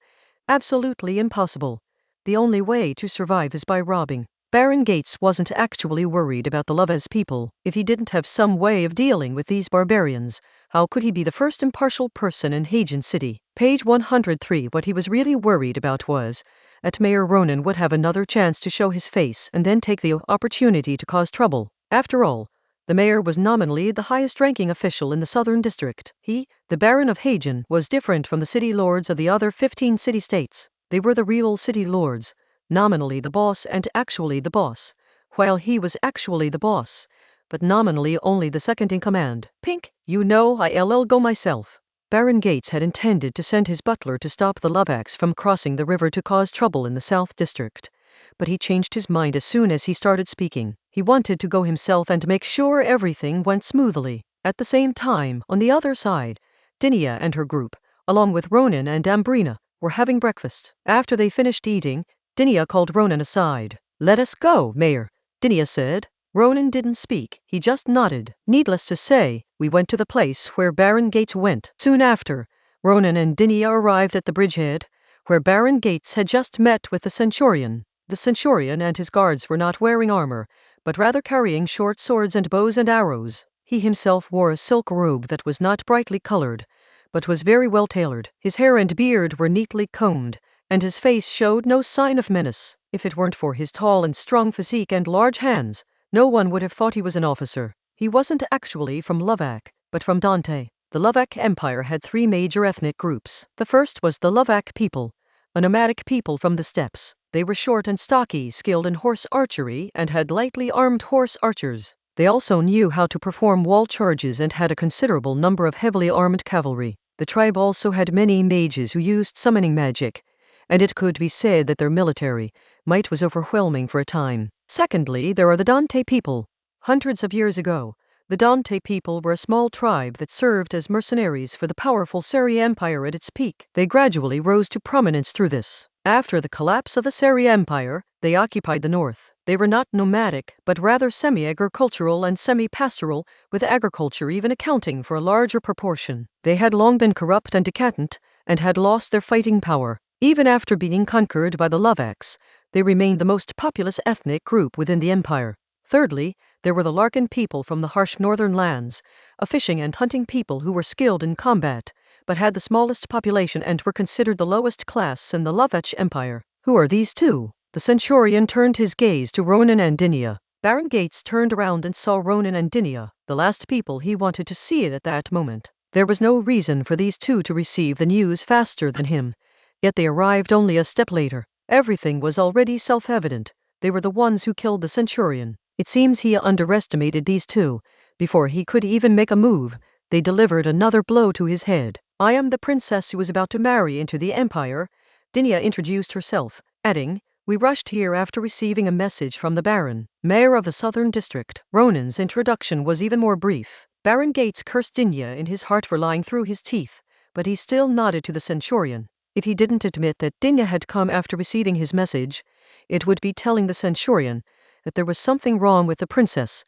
Absolutely impossible. The only way to survive is by robbing. Baron Gates wasn't actually worried about the Lavas people. If he didn't have some way of dealing with these barbarians, how could he be the first impartial person in Hagen City? Page 103. What he was really worried about was that Mayor Ronan would have another chance to show his face and then take the opportunity to cause trouble. After all, the mayor was nominally the highest-ranking official in the Southern District. He, the Baron of Hagen, was different from the city lords of the other 15 city-states. They were the real city lords, nominally the boss and actually the boss, while he was actually the boss, but nominally only the second in command. Pink, you know I'll go myself. Baron Gates had intended to send his butler to stop the Lavaks from crossing the river to cause trouble in the South District, but he changed his mind as soon as he started speaking. He wanted to go himself and make sure everything went smoothly. At the same time, on the other side, Dinia and her group, along with Ronan and Ambrina, were having breakfast. After they finished eating, Dinia called Ronan aside. Let us go, Mayor, Dinia said. Ronan didn't speak, he just nodded. Needless to say, we went to the place where Baron Gates went. Soon after, Ronan and Dinia arrived at the bridgehead, where Baron Gates had just met with the Centurion. The Centurion and his guards were not wearing armor, but rather carrying short swords and bows and arrows. He himself wore a silk robe that was not brightly colored, but was very well tailored. His hair and beard were neatly combed, and his face showed no sign of menace. If it weren't for his tall and strong physique and large hands, no one would have thought he was an officer. He wasn't actually from Lavak, but from Dante. The Lavak Empire had 3 major ethnic groups. The first was the Lavak people, a nomadic people from the steppes. They were short and stocky, skilled in horse archery, and had lightly armed horse archers. They also knew how to perform wall charges and had a considerable number of heavily armed cavalry. The tribe also had many mages who used summoning magic, and it could be said that their military might was overwhelming for a time. Secondly, there are the Dante people. Hundreds of years ago, the Dante people were a small tribe that served as mercenaries for the powerful Seri Empire at its peak. They gradually rose to prominence through this. After the collapse of the Seri Empire, they occupied the north. They were not nomadic, but rather semi-agricultural and semi-pastoral, with agriculture even accounting for a larger proportion. They had long been corrupt and decadent, and had lost their fighting power. Even after being conquered by the Lavaks, they remained the most populous ethnic group within the empire. Thirdly, there were the Larkin people from the harsh northern lands, a fishing and hunting people who were skilled in combat, but had the smallest population and were considered the lowest class in the Lavach Empire. Who are these two? The Centurion turned his gaze to Ronan and Dinia. Baron Gates turned around and saw Ronan and Dinia, the last people he wanted to see at that moment. There was no reason for these two to receive the news faster than him, yet they arrived only a step later. Everything was already self-evident. They were the ones who killed the centurion. It seems he underestimated these two. Before he could even make a move, they delivered another blow to his head. I am the princess who was about to marry into the empire, Dinia introduced herself, adding, we rushed here after receiving a message from the Baron, mayor of the southern district. Ronan's introduction was even more brief. Baron Gates cursed Dinia in his heart for lying through his teeth, but he still nodded to the centurion. If he didn't admit that Dinia had come after receiving his message, it would be telling the centurion that there was something wrong with the princess,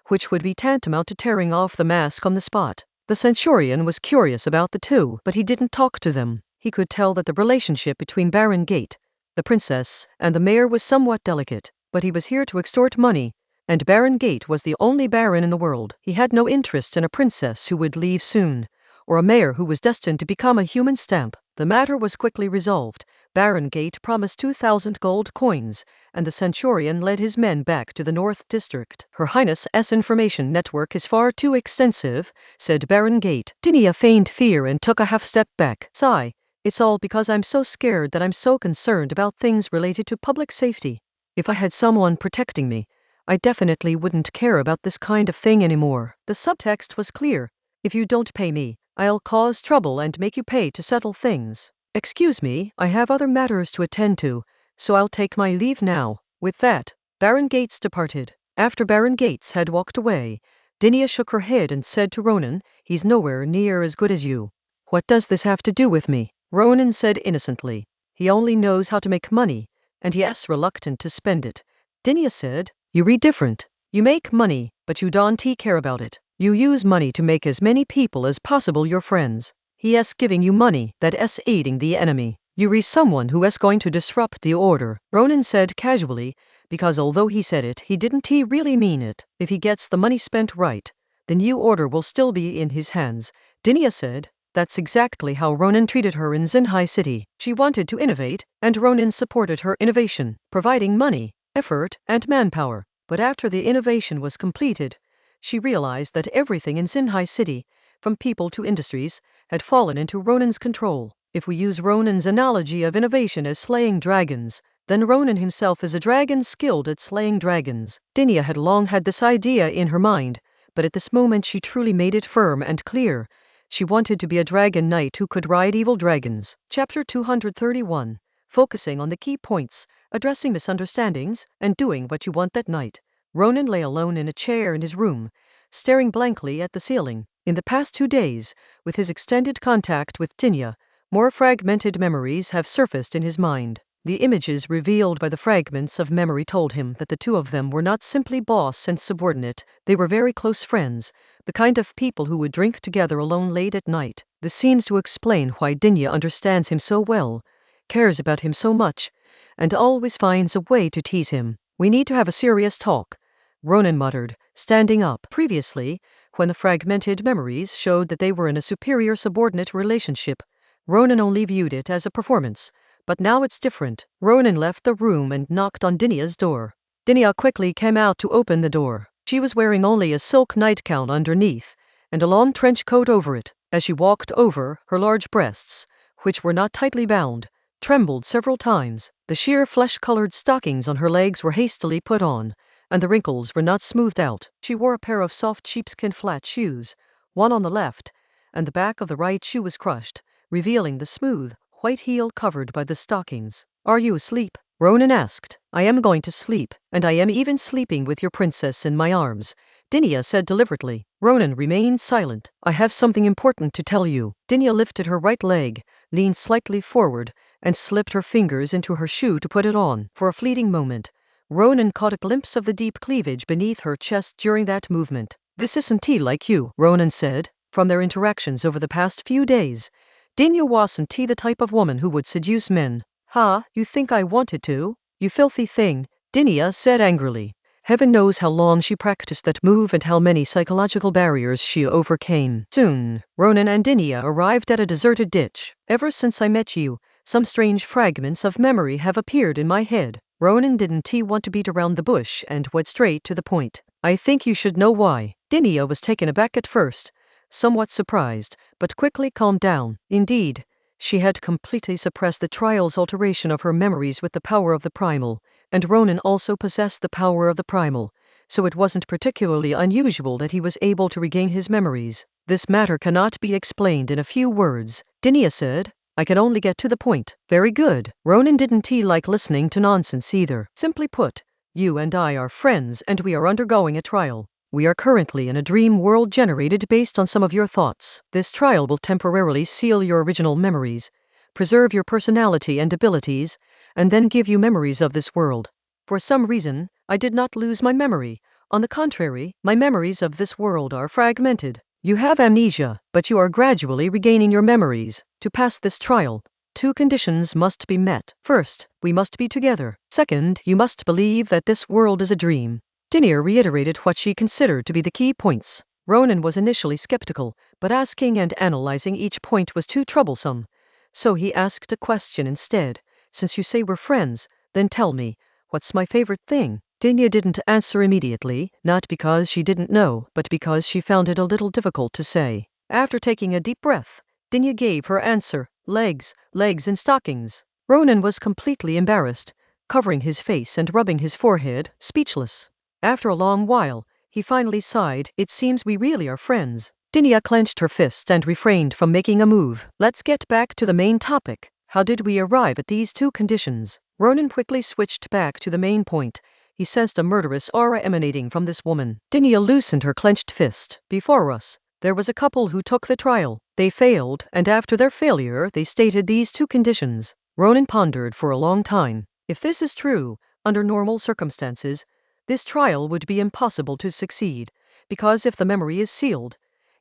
which would be tantamount to tearing off the mask on the spot. The centurion was curious about the two, but he didn't talk to them. He could tell that the relationship between Baron Gate, the princess, and the mayor was somewhat delicate, but he was here to extort money, and Baron Gate was the only baron in the world. He had no interest in a princess who would leave soon, or a mayor who was destined to become a human stamp. The matter was quickly resolved. Baron Gate promised 2,000 gold coins, and the centurion led his men back to the North District. Her Highness's information network is far too extensive, said Baron Gate. Dinia feigned fear and took a half-step back. Sigh, it's all because I'm so scared that I'm so concerned about things related to public safety. If I had someone protecting me, I definitely wouldn't care about this kind of thing anymore. The subtext was clear. If you don't pay me, I'll cause trouble and make you pay to settle things. Excuse me, I have other matters to attend to, so I'll take my leave now. With that, Baron Gates departed. After Baron Gates had walked away, Dinia shook her head and said to Ronan, he's nowhere near as good as you. What does this have to do with me? Ronan said innocently. He only knows how to make money, and he's reluctant to spend it. Dinia said, you read different. You make money, but you don't care about it. You use money to make as many people as possible your friends. He's giving you money that's aiding the enemy. You re someone who is going to disrupt the order, Ronan said casually, because although he said it, he didn't really mean it. If he gets the money spent right, the new order will still be in his hands. Dinia said, that's exactly how Ronan treated her in Xinhai City. She wanted to innovate, and Ronan supported her innovation, providing money, effort, and manpower. But after the innovation was completed, she realized that everything in Xinhai City, from people to industries, had fallen into Ronan's control. If we use Ronan's analogy of innovation as slaying dragons, then Ronan himself is a dragon skilled at slaying dragons. Dinia had long had this idea in her mind, but at this moment she truly made it firm and clear. She wanted to be a dragon knight who could ride evil dragons. Chapter 231. Focusing on the key points, addressing misunderstandings, and doing what you want that night. Ronan lay alone in a chair in his room, staring blankly at the ceiling. In the past 2 days, with his extended contact with Dinia, more fragmented memories have surfaced in his mind. The images revealed by the fragments of memory told him that the two of them were not simply boss and subordinate, they were very close friends, the kind of people who would drink together alone late at night. This seems to explain why Dinia understands him so well, cares about him so much, and always finds a way to tease him. We need to have a serious talk, Ronan muttered, standing up. Previously, when the fragmented memories showed that they were in a superior-subordinate relationship, Ronan only viewed it as a performance, but now it's different. Ronan left the room and knocked on Dinia's door. Dinia quickly came out to open the door. She was wearing only a silk nightgown underneath, and a long trench coat over it. As she walked over, her large breasts, which were not tightly bound, trembled several times. The sheer flesh-colored stockings on her legs were hastily put on, and the wrinkles were not smoothed out. She wore a pair of soft sheepskin flat shoes, one on the left, and the back of the right shoe was crushed, revealing the smooth, white heel covered by the stockings. Are you asleep? Ronan asked. I am going to sleep, and I am even sleeping with your princess in my arms, Dinia said deliberately. Ronan remained silent. I have something important to tell you. Dinia lifted her right leg, leaned slightly forward, and slipped her fingers into her shoe to put it on. For a fleeting moment, Ronan caught a glimpse of the deep cleavage beneath her chest during that movement. This isn't like you, Ronan said. From their interactions over the past few days, Dinia wasn't the type of woman who would seduce men. Ha, you think I wanted to? You filthy thing, Dinia said angrily. Heaven knows how long she practiced that move and how many psychological barriers she overcame. Soon, Ronan and Dinia arrived at a deserted ditch. Ever since I met you, some strange fragments of memory have appeared in my head. Ronan didn't want to beat around the bush and went straight to the point. I think you should know why. Dinia was taken aback at first, somewhat surprised, but quickly calmed down. Indeed, She had completely suppressed the trial's alteration of her memories with the power of the primal, and Ronan also possessed the power of the primal, so it wasn't particularly unusual that he was able to regain his memories. This matter cannot be explained in a few words, Dinia said. I can only get to the point. Very good. Ronan didn't like listening to nonsense either. Simply put, you and I are friends and we are undergoing a trial. We are currently in a dream world generated based on some of your thoughts. This trial will temporarily seal your original memories, preserve your personality and abilities, and then give you memories of this world. For some reason, I did not lose my memory. On the contrary, my memories of this world are fragmented. You have amnesia, but you are gradually regaining your memories. To pass this trial, 2 conditions must be met. First, we must be together. Second, you must believe that this world is a dream. Dinia reiterated what she considered to be the key points. Ronan was initially skeptical, but asking and analyzing each point was too troublesome. So he asked a question instead. Since you say we're friends, then tell me, what's my favorite thing? Dinia didn't answer immediately, not because she didn't know, but because she found it a little difficult to say. After taking a deep breath, Dinia gave her answer, legs in stockings. Ronan was completely embarrassed, covering his face and rubbing his forehead, speechless. After a long while, he finally sighed, it seems we really are friends. Dinia clenched her fist and refrained from making a move. Let's get back to the main topic. How did we arrive at these 2 conditions? Ronan quickly switched back to the main point. He sensed a murderous aura emanating from this woman. Dinia loosened her clenched fist. Before us, there was a couple who took the trial. They failed, and after their failure, they stated these 2 conditions. Ronan pondered for a long time. If this is true, under normal circumstances, this trial would be impossible to succeed, because if the memory is sealed,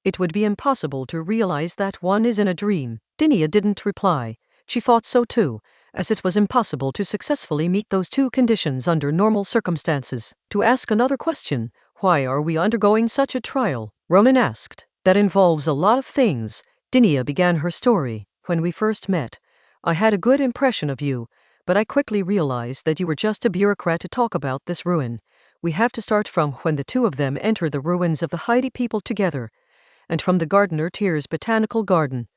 it would be impossible to realize that one is in a dream. Dinia didn't reply. She thought so too, as it was impossible to successfully meet those 2 conditions under normal circumstances. To ask another question, why are we undergoing such a trial? Ronan asked. That involves a lot of things. Dinia began her story. When we first met, I had a good impression of you, but I quickly realized that you were just a bureaucrat to talk about this ruin. We have to start from when the 2 of them entered the ruins of the Heidi people together, and from the gardener Tyr's botanical garden,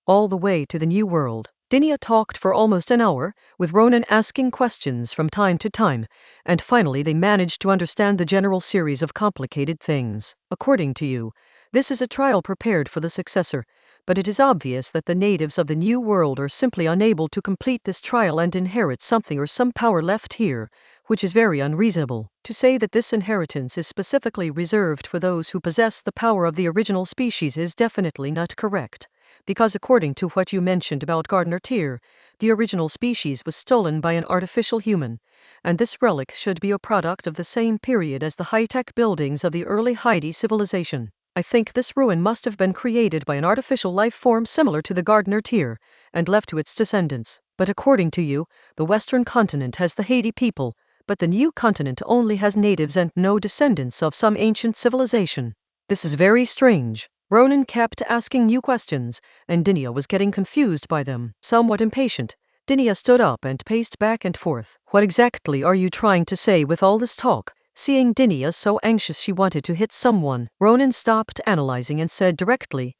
all the way to the New World. Dinia talked for almost an hour, with Ronan asking questions from time to time, and finally they managed to understand the general series of complicated things. According to you, this is a trial prepared for the successor, but it is obvious that the natives of the New World are simply unable to complete this trial and inherit something or some power left here, which is very unreasonable. To say that this inheritance is specifically reserved for those who possess the power of the original species is definitely not correct, because according to what you mentioned about Gardener Tyr, the original species was stolen by an artificial human, and this relic should be a product of the same period as the high-tech buildings of the early Heidi civilization. I think this ruin must have been created by an artificial life form similar to the Gardener Tyr, and left to its descendants. But according to you, the Western continent has the Haiti people, but the new continent only has natives and no descendants of some ancient civilization. This is very strange. Ronan kept asking new questions, and Dinia was getting confused by them. Somewhat impatient, Dinia stood up and paced back and forth. What exactly are you trying to say with all this talk? Seeing Dinia so anxious she wanted to hit someone, Ronan stopped analyzing and said directly,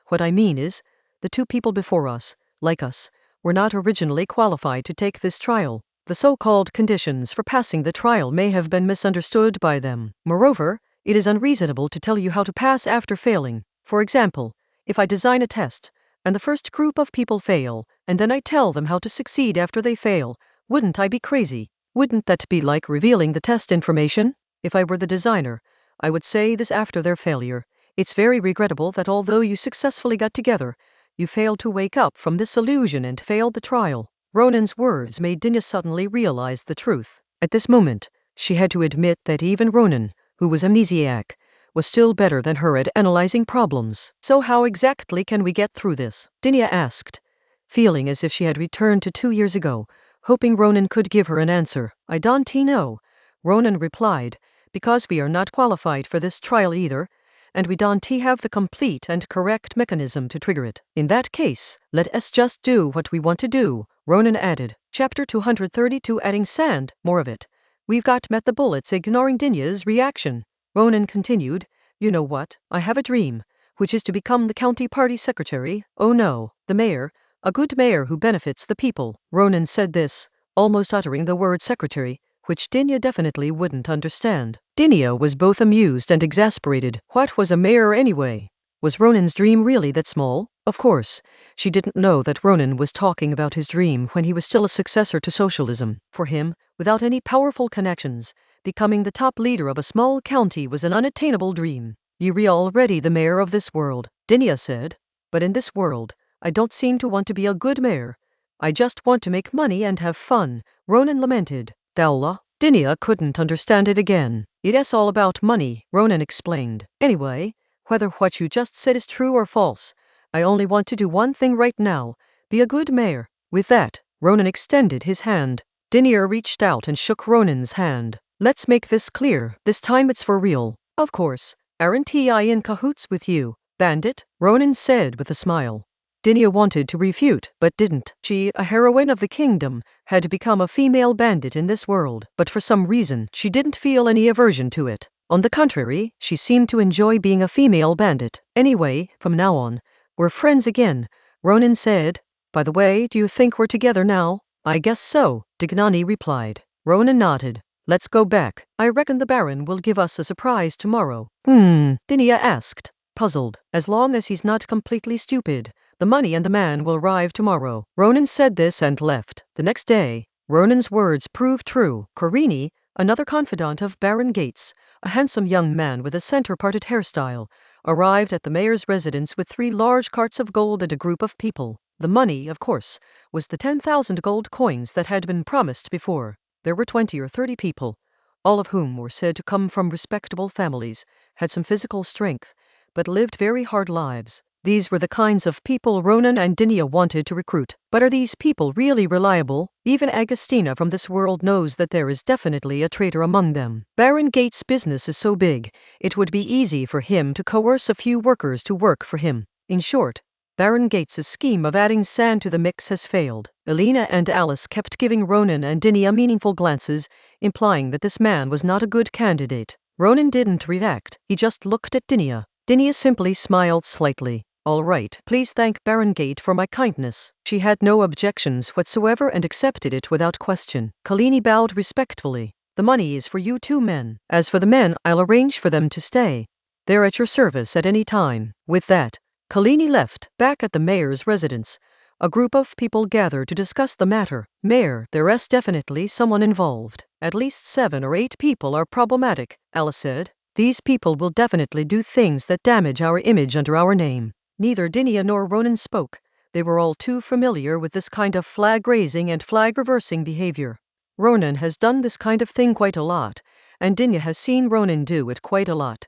what I mean is, the 2 people before us, like us, were not originally qualified to take this trial. The so-called conditions for passing the trial may have been misunderstood by them. Moreover, it is unreasonable to tell you how to pass after failing. For example, if I design a test, and the first group of people fail, and then I tell them how to succeed after they fail, wouldn't I be crazy? Wouldn't that be like revealing the test information? If I were the designer, I would say this after their failure. It's very regrettable that although you successfully got together, you failed to wake up from this illusion and failed the trial. Ronan's words made Dinia suddenly realize the truth. At this moment, she had to admit that even Ronan, who was amnesiac, was still better than her at analyzing problems. So how exactly can we get through this? Dinia asked, feeling as if she had returned to 2 years ago, hoping Ronan could give her an answer. I don't know, Ronan replied, because we are not qualified for this trial either, and we don't have the complete and correct mechanism to trigger it. In that case, let us just do what we want to do, Ronan added. Chapter 232 Adding sand, more of it. We've got met the bullets ignoring Dinia's reaction. Ronan continued, you know what, I have a dream, which is to become the county party secretary. Oh no, the mayor, A good mayor who benefits the people. Ronan said this, almost uttering the word secretary, which Dinya definitely wouldn't understand. Dinya was both amused and exasperated. What was a mayor anyway? Was Ronan's dream really that small? Of course, she didn't know that Ronan was talking about his dream when he was still a successor to socialism. For him, without any powerful connections, becoming the top leader of a small county was an unattainable dream. You're already the mayor of this world, Dinya said. But in this world, I don't seem to want to be a good mayor. I just want to make money and have fun, Ronan lamented. Dowla, Dinya couldn't understand it again. It's all about money, Ronan explained. Anyway, whether what you just said is true or false, I only want to do one thing right now, be a good mayor. With that, Ronan extended his hand. Dinya reached out and shook Ronan's hand. Let's make this clear, this time it's for real. Of course, aren't I in cahoots with you, bandit? Ronan said with a smile. Dinya wanted to refute, but didn't. She, a heroine of the kingdom, had become a female bandit in this world, but for some reason, she didn't feel any aversion to it. On the contrary, she seemed to enjoy being a female bandit. Anyway, from now on, we're friends again, Ronan said. By the way, do you think we're together now? I guess so, Dignani replied. Ronan nodded. Let's go back. I reckon the Baron will give us a surprise tomorrow. Dinya asked, puzzled. As long as he's not completely stupid, the money and the man will arrive tomorrow. Ronan said this and left. The next day, Ronan's words proved true. Korini, another confidant of Baron Gates, a handsome young man with a center-parted hairstyle, arrived at the mayor's residence with 3 large carts of gold and a group of people. The money, of course, was the 10,000 gold coins that had been promised before. There were 20 or 30 people, all of whom were said to come from respectable families, had some physical strength, but lived very hard lives. These were the kinds of people Ronan and Dinya wanted to recruit. But are these people really reliable? Even Agostina from this world knows that there is definitely a traitor among them. Baron Gates' business is so big, it would be easy for him to coerce a few workers to work for him. In short, Baron Gates' scheme of adding sand to the mix has failed. Elena and Alice kept giving Ronan and Dinya meaningful glances, implying that this man was not a good candidate. Ronan didn't react, he just looked at Dinya. Dinya simply smiled slightly. All right, please thank Baron Gate for my kindness. She had no objections whatsoever and accepted it without question. Kalini bowed respectfully. The money is for you 2 men. As for the men, I'll arrange for them to stay. They're at your service at any time. With that, Kalini left. Back at the mayor's residence, a group of people gathered to discuss the matter. Mayor, there's definitely someone involved. At least 7 or 8 people are problematic, Alice said. These people will definitely do things that damage our image under our name. Neither Dinya nor Ronan spoke. They were all too familiar with this kind of flag-raising and flag-reversing behavior. Ronan has done this kind of thing quite a lot, and Dinya has seen Ronan do it quite a lot.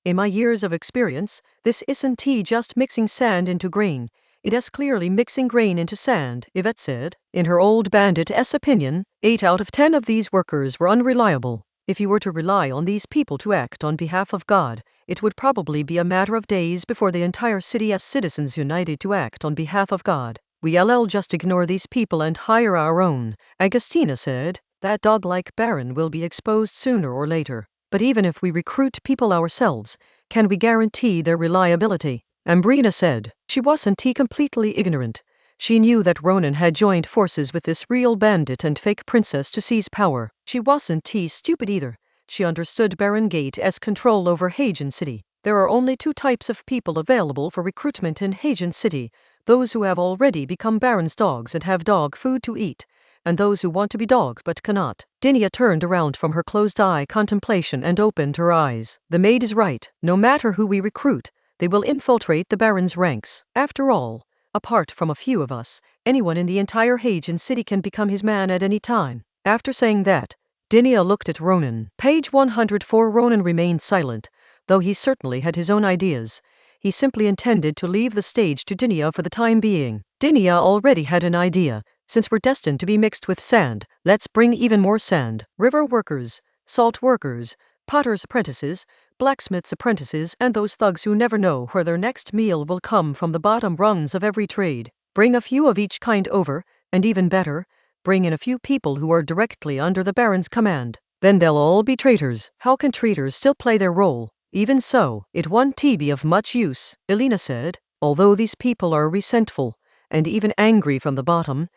In my years of experience, this isn't just mixing sand into grain. It is clearly mixing grain into sand, Yvette said. In her old bandit's opinion, 8 out of 10 of these workers were unreliable. If you were to rely on these people to act on behalf of God, it would probably be a matter of days before the entire city's citizens united to act on behalf of God. We'll just ignore these people and hire our own, Agostina said. That dog-like Baron will be exposed sooner or later. But even if we recruit people ourselves, can we guarantee their reliability? Ambrina said. She wasn't completely ignorant. She knew that Ronan had joined forces with this real bandit and fake princess to seize power. She wasn't stupid either. She understood Baron Gate as control over Hagen City. There are only 2 types of people available for recruitment in Hagen City: those who have already become Baron's dogs and have dog food to eat, and those who want to be dog but cannot. Dinya turned around from her closed-eye contemplation and opened her eyes. The maid is right. No matter who we recruit, they will infiltrate the Baron's ranks. After all, apart from a few of us, anyone in the entire Hagen City can become his man at any time. After saying that, Dinya looked at Ronan. Page 104. Ronan remained silent, though he certainly had his own ideas. He simply intended to leave the stage to Dinya for the time being. Dinya already had an idea. Since we're destined to be mixed with sand, let's bring even more sand. River workers, salt workers, potters' apprentices, blacksmiths' apprentices, and those thugs who never know where their next meal will come from the bottom rungs of every trade. Bring a few of each kind over, and even better, bring in a few people who are directly under the Baron's command. Then they'll all be traitors. How can traitors still play their role? Even so, it won't be of much use, Elena said. Although these people are resentful, and even angry from the bottom.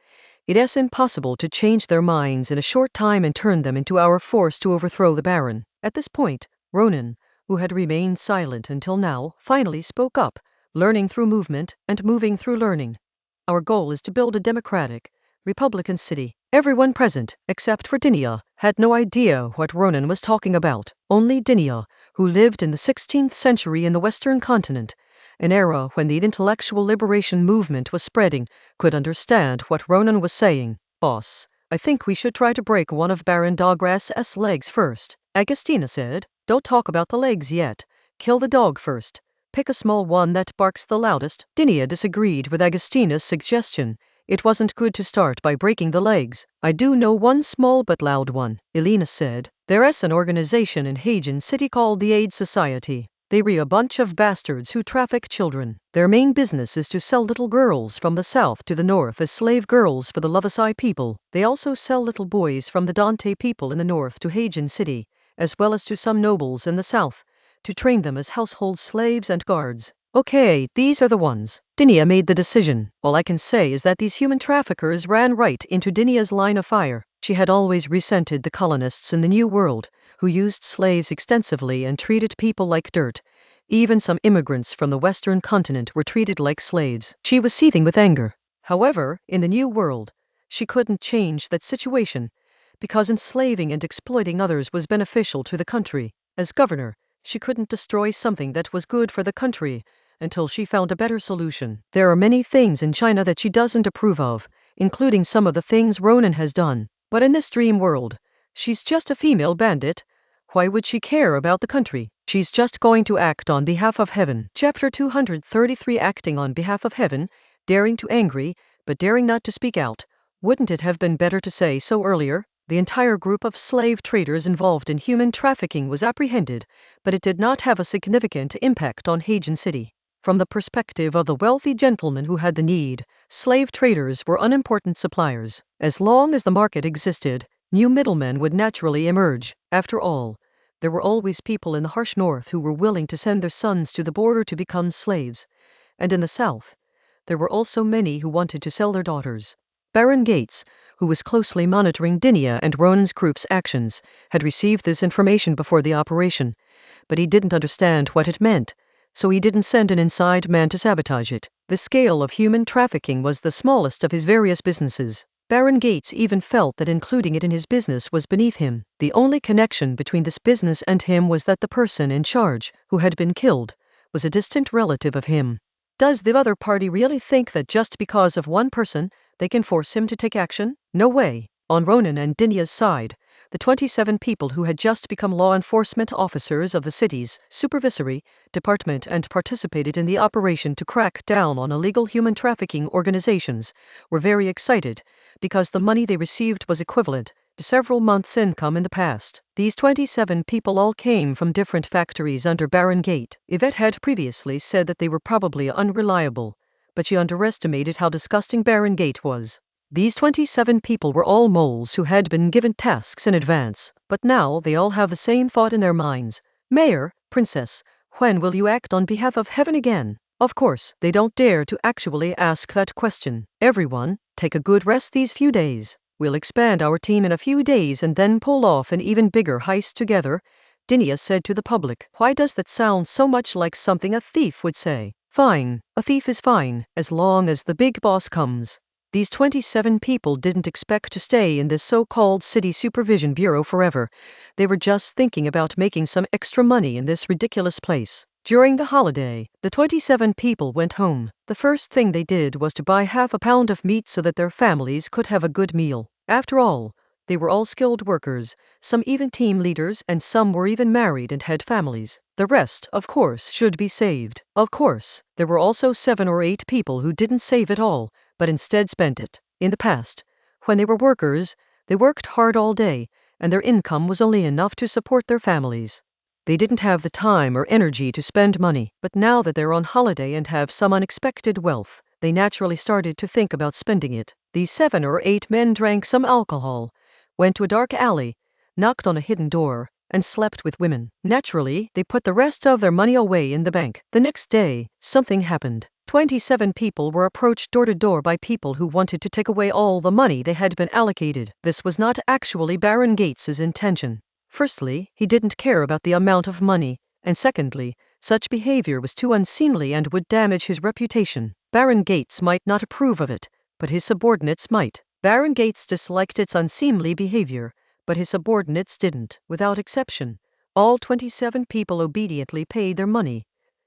It is impossible to change their minds in a short time and turn them into our force to overthrow the Baron. At this point, Ronan, who had remained silent until now, finally spoke up, learning through movement and moving through learning. Our goal is to build a democratic, Republican city. Everyone present, except for Dinia, had no idea what Ronan was talking about. Only Dinia, who lived in the 16th century in the Western continent, an era when the intellectual liberation movement was spreading, could understand what Ronan was saying. Boss, I think we should try to break one of Baron Doggrass's legs first. Agostina said, don't talk about the legs yet. Kill the dog first. Pick a small one that barks the loudest. Dinia disagreed with Agostina's suggestion. It wasn't good to start by breaking the legs. I do know one small but loud one, Elena said. There is an organization in Hagen City called the Aid Society. They are a bunch of bastards who traffic children. Their main business is to sell little girls from the south to the north as slave girls for the Lovasai people. They also sell little boys from the Dante people in the north to Hagen City, as well as to some nobles in the south, to train them as household slaves and guards. Okay, these are the ones. Dinia made the decision. All I can say is that these human traffickers ran right into Dinia's line of fire. She had always resented the colonists in the New World, who used slaves extensively and treated people like dirt. Even some immigrants from the Western continent were treated like slaves. She was seething with anger. However, in the New World, she couldn't change that situation, because enslaving and exploiting others was beneficial to the country. As governor, she couldn't destroy something that was good for the country until she found a better solution. There are many things in China that she doesn't approve of, including some of the things Ronan has done. But in this dream world, she's just a female bandit. Why would she care about the country? She's just going to act on behalf of heaven. Chapter 233 Acting on behalf of heaven, daring to angry, but daring not to speak out. Wouldn't it have been better to say so earlier? The entire group of slave traders involved in human trafficking was apprehended, but it did not have a significant impact on Hagen City. From the perspective of the wealthy gentleman who had the need, slave traders were unimportant suppliers. As long as the market existed, new middlemen would naturally emerge. After all, there were always people in the harsh north who were willing to send their sons to the border to become slaves. And in the south, there were also many who wanted to sell their daughters. Baron Gates, who was closely monitoring Dinia and Ronan's group's actions, had received this information before the operation, but he didn't understand what it meant, so he didn't send an inside man to sabotage it. The scale of human trafficking was the smallest of his various businesses. Baron Gates even felt that including it in his business was beneath him. The only connection between this business and him was that the person in charge, who had been killed, was a distant relative of him. Does the other party really think that just because of one person, they can force him to take action? No way. On Ronan and Dinia's side, the 27 people who had just become law enforcement officers of the city's supervisory department and participated in the operation to crack down on illegal human trafficking organizations were very excited, because the money they received was equivalent to several months' income in the past. These 27 people all came from different factories under Baron Gate. Yvette had previously said that they were probably unreliable, but she underestimated how disgusting Baron Gate was. These 27 people were all moles who had been given tasks in advance, but now they all have the same thought in their minds. Mayor, Princess, when will you act on behalf of heaven again? Of course, they don't dare to actually ask that question. Everyone, take a good rest these few days. We'll expand our team in a few days and then pull off an even bigger heist together, Dinia said to the public. Why does that sound so much like something a thief would say? Fine, a thief is fine, as long as the big boss comes. These 27 people didn't expect to stay in this so-called city supervision bureau forever. They were just thinking about making some extra money in this ridiculous place. During the holiday, the 27 people went home. The first thing they did was to buy half a pound of meat so that their families could have a good meal. After all, they were all skilled workers, some even team leaders, and some were even married and had families. The rest, of course, should be saved. Of course, there were also 7 or 8 people who didn't save at all, but instead spent it. In the past, when they were workers, they worked hard all day, and their income was only enough to support their families. They didn't have the time or energy to spend money, but now that they're on holiday and have some unexpected wealth, they naturally started to think about spending it. These 7 or 8 men drank some alcohol, went to a dark alley, knocked on a hidden door, and slept with women. Naturally, they put the rest of their money away in the bank. The next day, something happened. 27 people were approached door to door by people who wanted to take away all the money they had been allocated. This was not actually Baron Gates's intention. Firstly, he didn't care about the amount of money, and secondly, such behavior was too unseemly and would damage his reputation. Baron Gates might not approve of it, but his subordinates might. Baron Gates disliked its unseemly behavior, but his subordinates didn't. Without exception, all 27 people obediently paid their money,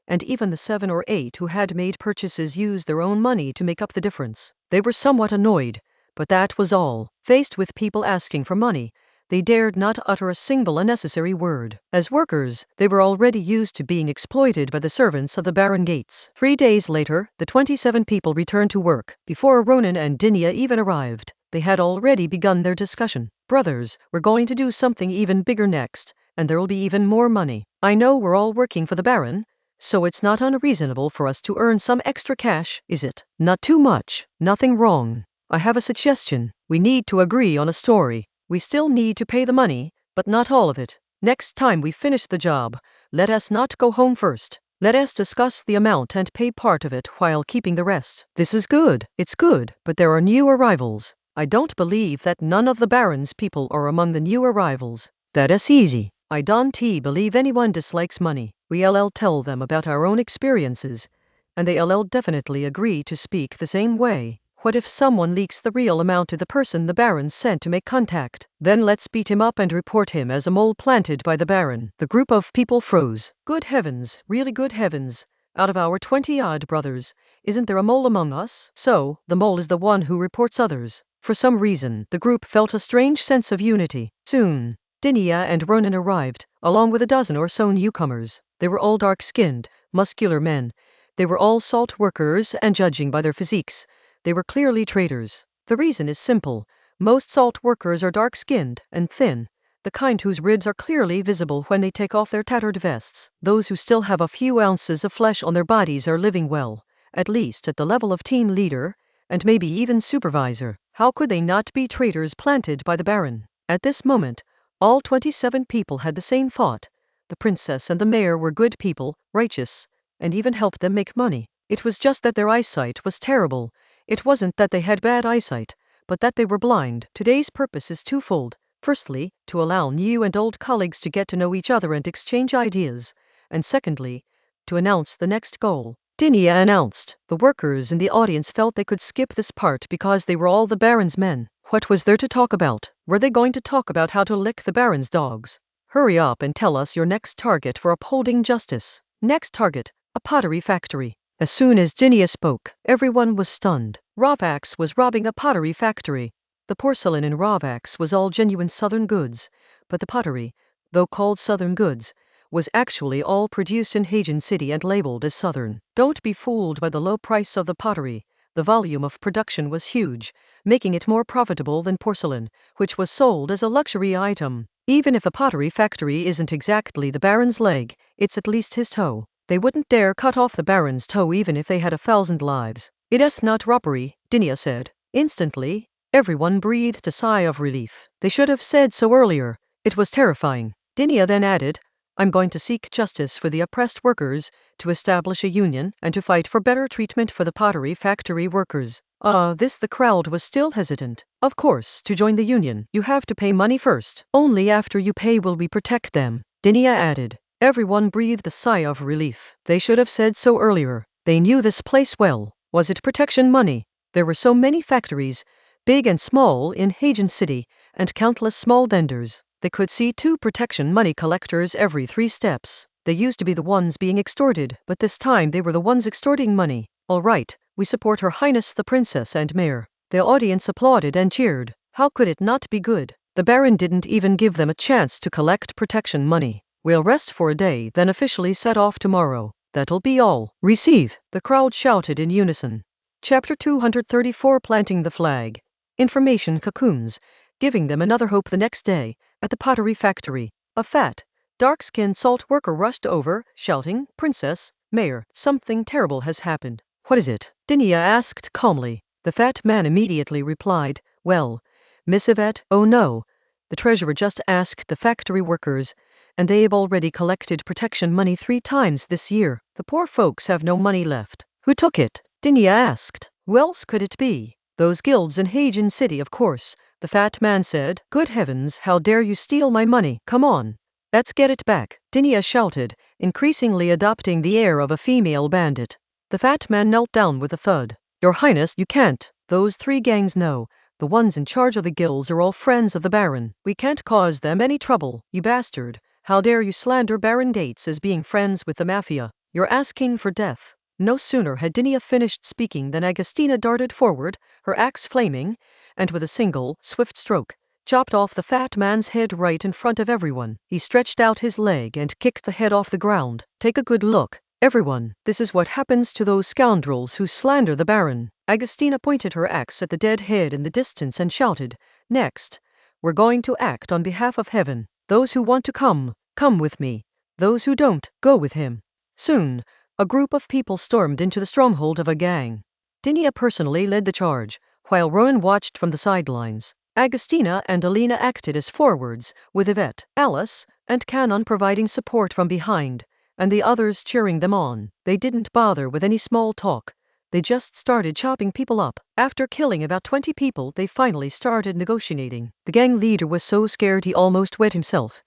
and even the 7 or 8 who had made purchases used their own money to make up the difference. They were somewhat annoyed, but that was all. Faced with people asking for money, they dared not utter a single unnecessary word. As workers, they were already used to being exploited by the servants of the Baron Gates. 3 days later, the 27 people returned to work. Before Ronan and Dinia even arrived, they had already begun their discussion. Brothers, we're going to do something even bigger next, and there'll be even more money. I know we're all working for the Baron, so it's not unreasonable for us to earn some extra cash, is it? Not too much. Nothing wrong. I have a suggestion. We need to agree on a story. We still need to pay the money, but not all of it. Next time we finish the job, let us not go home first. Let us discuss the amount and pay part of it while keeping the rest. This is good. It's good, but there are new arrivals. I don't believe that none of the Baron's people are among the new arrivals. That is easy. I don't believe anyone dislikes money. We'll tell them about our own experiences, and they'll definitely agree to speak the same way. What if someone leaks the real amount to the person the Baron sent to make contact? Then let's beat him up and report him as a mole planted by the Baron. The group of people froze. Good heavens, really good heavens. Out of our 20-odd brothers, isn't there a mole among us? So, the mole is the one who reports others. For some reason, the group felt a strange sense of unity. Soon, Dinia and Ronan arrived, along with a dozen or so newcomers. They were all dark-skinned, muscular men. They were all salt workers, and judging by their physiques, they were clearly traders. The reason is simple. Most salt workers are dark-skinned and thin, the kind whose ribs are clearly visible when they take off their tattered vests. Those who still have a few ounces of flesh on their bodies are living well, at least at the level of team leader, and maybe even supervisor. How could they not be traders planted by the Baron? At this moment, all 27 people had the same thought. The princess and the mayor were good people, righteous, and even helped them make money. It was just that their eyesight was terrible. It wasn't that they had bad eyesight, but that they were blind. Today's purpose is twofold. Firstly, to allow new and old colleagues to get to know each other and exchange ideas, and secondly, to announce the next goal. Dinia announced. The workers in the audience felt they could skip this part because they were all the Baron's men. What was there to talk about? Were they going to talk about how to lick the Baron's dogs? Hurry up and tell us your next target for upholding justice. Next target, a pottery factory. As soon as Dinia spoke, everyone was stunned. Ravax was robbing a pottery factory. The porcelain in Ravax was all genuine southern goods, but the pottery, though called southern goods, was actually all produced in Hagen City and labeled as southern. Don't be fooled by the low price of the pottery. The volume of production was huge, making it more profitable than porcelain, which was sold as a luxury item. Even if a pottery factory isn't exactly the Baron's leg, it's at least his toe. They wouldn't dare cut off the Baron's toe even if they had 1,000 lives. It is not robbery, Dinia said. Instantly, everyone breathed a sigh of relief. They should have said so earlier. It was terrifying. Dinia then added, I'm going to seek justice for the oppressed workers, to establish a union, and to fight for better treatment for the pottery factory workers. The crowd was still hesitant. Of course, to join the union, you have to pay money first. Only after you pay will we protect them, Dinia added. Everyone breathed a sigh of relief. They should have said so earlier. They knew this place well. Was it protection money? There were so many factories, big and small, in Hagen City, and countless small vendors. They could see 2 protection money collectors every 3 steps. They used to be the ones being extorted, but this time they were the ones extorting money. All right, we support Her Highness the Princess and Mayor. The audience applauded and cheered. How could it not be good? The Baron didn't even give them a chance to collect protection money. We'll rest for a day, then officially set off tomorrow. That'll be all. Receive, the crowd shouted in unison. Chapter 234, Planting the Flag. Information cocoons, giving them another hope. The next day, at the pottery factory, a fat, dark-skinned salt worker rushed over, shouting, Princess, Mayor, something terrible has happened. What is it? Dinia asked calmly. The fat man immediately replied, Well, Miss Yvette, oh no. The treasurer just asked the factory workers, and they've already collected protection money 3 times this year. The poor folks have no money left. Who took it? Dinia asked. Who else could it be? Those guilds in Hagen City, of course, the fat man said. Good heavens, how dare you steal my money? Come on. Let's get it back, Dinia shouted, increasingly adopting the air of a female bandit. The fat man knelt down with a thud. Your Highness, you can't. Those 3 gangs know. The ones in charge of the guilds are all friends of the Baron. We can't cause them any trouble, you bastard. How dare you slander Baron Gates as being friends with the Mafia? You're asking for death. No sooner had Dinia finished speaking than Agostina darted forward, her axe flaming, and with a single, swift stroke, chopped off the fat man's head right in front of everyone. He stretched out his leg and kicked the head off the ground. Take a good look, everyone. This is what happens to those scoundrels who slander the Baron. Agostina pointed her axe at the dead head in the distance and shouted, Next, we're going to act on behalf of heaven. Those who want to come with me. Those who don't, go with him. Soon, a group of people stormed into the stronghold of a gang. Dinia personally led the charge, while Rowan watched from the sidelines. Agostina and Alina acted as forwards, with Yvette, Alice, and Canon providing support from behind, and the others cheering them on. They didn't bother with any small talk. They just started chopping people up. After killing about 20 people, they finally started negotiating. The gang leader was so scared he almost wet himself.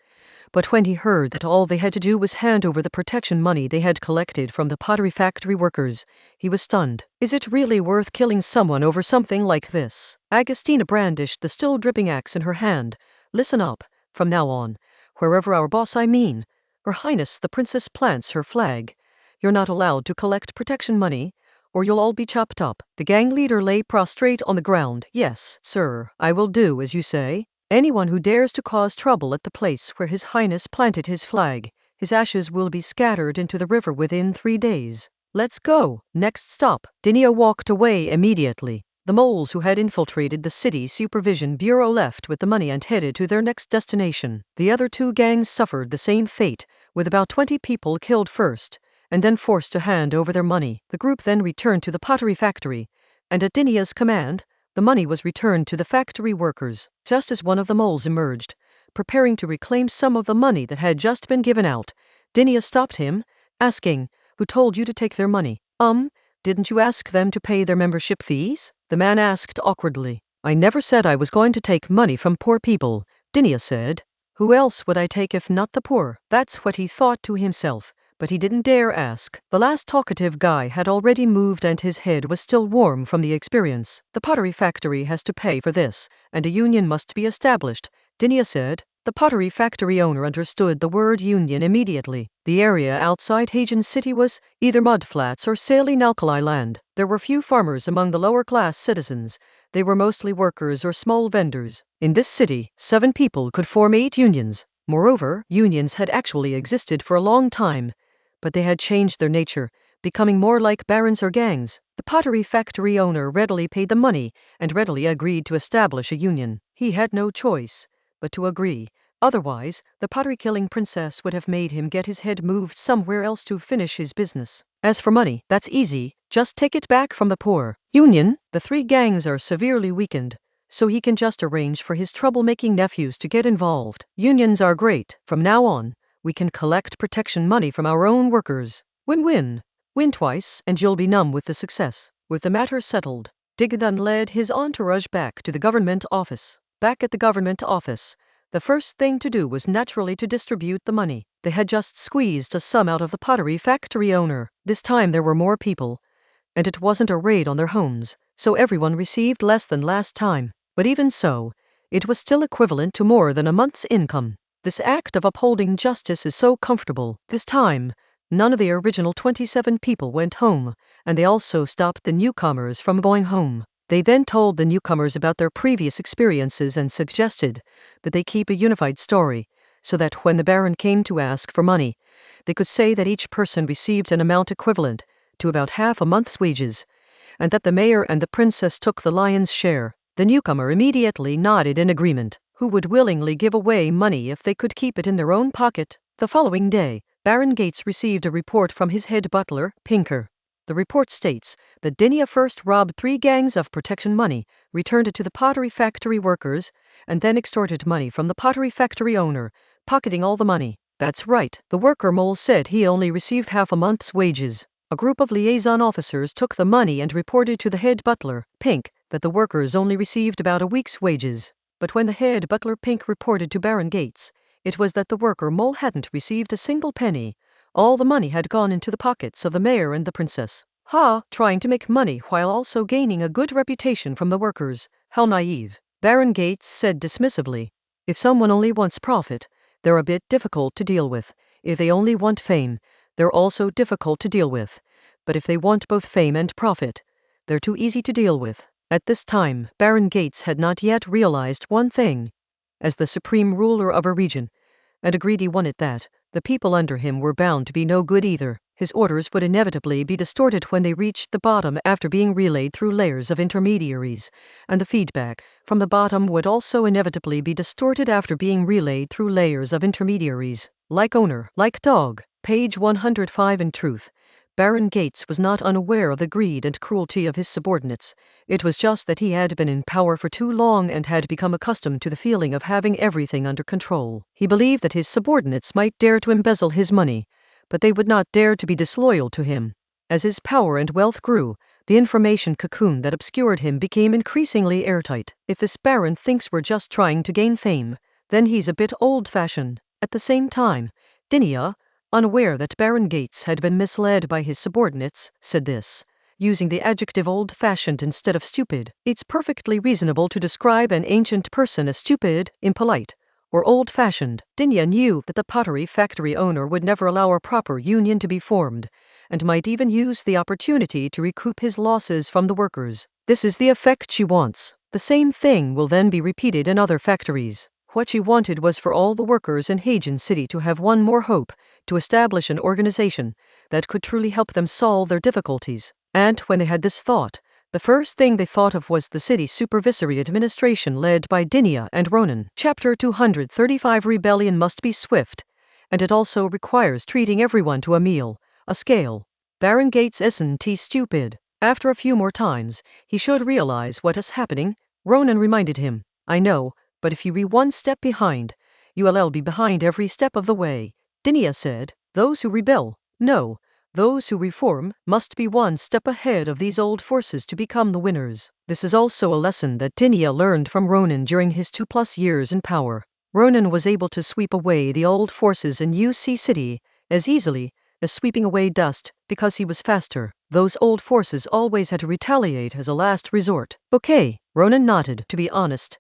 But when he heard that all they had to do was hand over the protection money they had collected from the pottery factory workers, he was stunned. Is it really worth killing someone over something like this? Agostina brandished the still dripping axe in her hand. Listen up, from now on, wherever our boss, Her Highness the Princess plants her flag, you're not allowed to collect protection money, or you'll all be chopped up. The gang leader lay prostrate on the ground. Yes, sir, I will do as you say. Anyone who dares to cause trouble at the place where His Highness planted his flag, his ashes will be scattered into the river within 3 days. Let's go. Next stop. Dinia walked away immediately. The moles who had infiltrated the city supervision bureau left with the money and headed to their next destination. The other 2 gangs suffered the same fate, with about 20 people killed first, and then forced to hand over their money. The group then returned to the pottery factory, and at Dinia's command, the money was returned to the factory workers. Just as one of the moles emerged, preparing to reclaim some of the money that had just been given out, Dinia stopped him, asking, Who told you to take their money? Didn't you ask them to pay their membership fees? The man asked awkwardly. I never said I was going to take money from poor people, Dinia said. Who else would I take if not the poor? That's what he thought to himself. But he didn't dare ask. The last talkative guy had already moved and his head was still warm from the experience. The pottery factory has to pay for this, and a union must be established, Dinia said. The pottery factory owner understood the word union immediately. The area outside Hagen City was either mudflats or saline alkali land. There were few farmers among the lower-class citizens. They were mostly workers or small vendors. In this city, 7 people could form 8 unions. Moreover, unions had actually existed for a long time, but they had changed their nature, becoming more like barons or gangs. The pottery factory owner readily paid the money and readily agreed to establish a union. He had no choice but to agree. Otherwise, the pottery-killing princess would have made him get his head moved somewhere else to finish his business. As for money, that's easy. Just take it back from the poor. Union, the 3 gangs are severely weakened, so he can just arrange for his troublemaking nephews to get involved. Unions are great. From now on, we can collect protection money from our own workers. Win-win. Win twice, and you'll be numb with the success. With the matter settled, Digadun led his entourage back to the government office. Back at the government office, the first thing to do was naturally to distribute the money. They had just squeezed a sum out of the pottery factory owner. This time there were more people, and it wasn't a raid on their homes, so everyone received less than last time. But even so, it was still equivalent to more than a month's income. This act of upholding justice is so comfortable. This time, none of the original 27 people went home, and they also stopped the newcomers from going home. They then told the newcomers about their previous experiences and suggested that they keep a unified story, so that when the Baron came to ask for money, they could say that each person received an amount equivalent to about half a month's wages, and that the mayor and the princess took the lion's share. The newcomer immediately nodded in agreement. Who would willingly give away money if they could keep it in their own pocket? The following day, Baron Gates received a report from his head butler, Pinker. The report states that Dinia first robbed 3 gangs of protection money, returned it to the pottery factory workers, and then extorted money from the pottery factory owner, pocketing all the money. That's right, the worker mole said he only received half a month's wages. A group of liaison officers took the money and reported to the head butler, Pink, that the workers only received about a week's wages. But when the head butler, Pink, reported to Baron Gates, it was that the worker Mole hadn't received a single penny. All the money had gone into the pockets of the mayor and the princess. Ha! Trying to make money while also gaining a good reputation from the workers. How naive. Baron Gates said dismissively. If someone only wants profit, they're a bit difficult to deal with. If they only want fame, they're also difficult to deal with. But if they want both fame and profit, they're too easy to deal with. At this time, Baron Gates had not yet realized one thing. As the supreme ruler of a region, and a greedy one at that, the people under him were bound to be no good either. His orders would inevitably be distorted when they reached the bottom after being relayed through layers of intermediaries, and the feedback from the bottom would also inevitably be distorted after being relayed through layers of intermediaries. Like owner, like dog. Page 105. In truth, Baron Gates was not unaware of the greed and cruelty of his subordinates. It was just that he had been in power for too long and had become accustomed to the feeling of having everything under control. He believed that his subordinates might dare to embezzle his money, but they would not dare to be disloyal to him. As his power and wealth grew, the information cocoon that obscured him became increasingly airtight. If this baron thinks we're just trying to gain fame, then he's a bit old-fashioned. At the same time, Dinia, unaware that Baron Gates had been misled by his subordinates, said this, using the adjective old-fashioned instead of stupid. It's perfectly reasonable to describe an ancient person as stupid, impolite, or old-fashioned. Dinia knew that the pottery factory owner would never allow a proper union to be formed, and might even use the opportunity to recoup his losses from the workers. This is the effect she wants. The same thing will then be repeated in other factories. What she wanted was for all the workers in Hagen City to have one more hope, to establish an organization that could truly help them solve their difficulties. And when they had this thought, the first thing they thought of was the city supervisory administration led by Dinia and Ronan. Chapter 235. Rebellion must be swift, and it also requires treating everyone to a meal, a scale. Baron Gates isn't stupid. After a few more times, he should realize what is happening. Ronan reminded him. I know, but if you be one step behind, you'll be behind every step of the way. Dinia said, those who rebel, no, those who reform, must be one step ahead of these old forces to become the winners. This is also a lesson that Dinia learned from Ronan during his 2+ years in power. Ronan was able to sweep away the old forces in UC City as easily as sweeping away dust because he was faster. Those old forces always had to retaliate as a last resort. Okay, Ronan nodded. To be honest,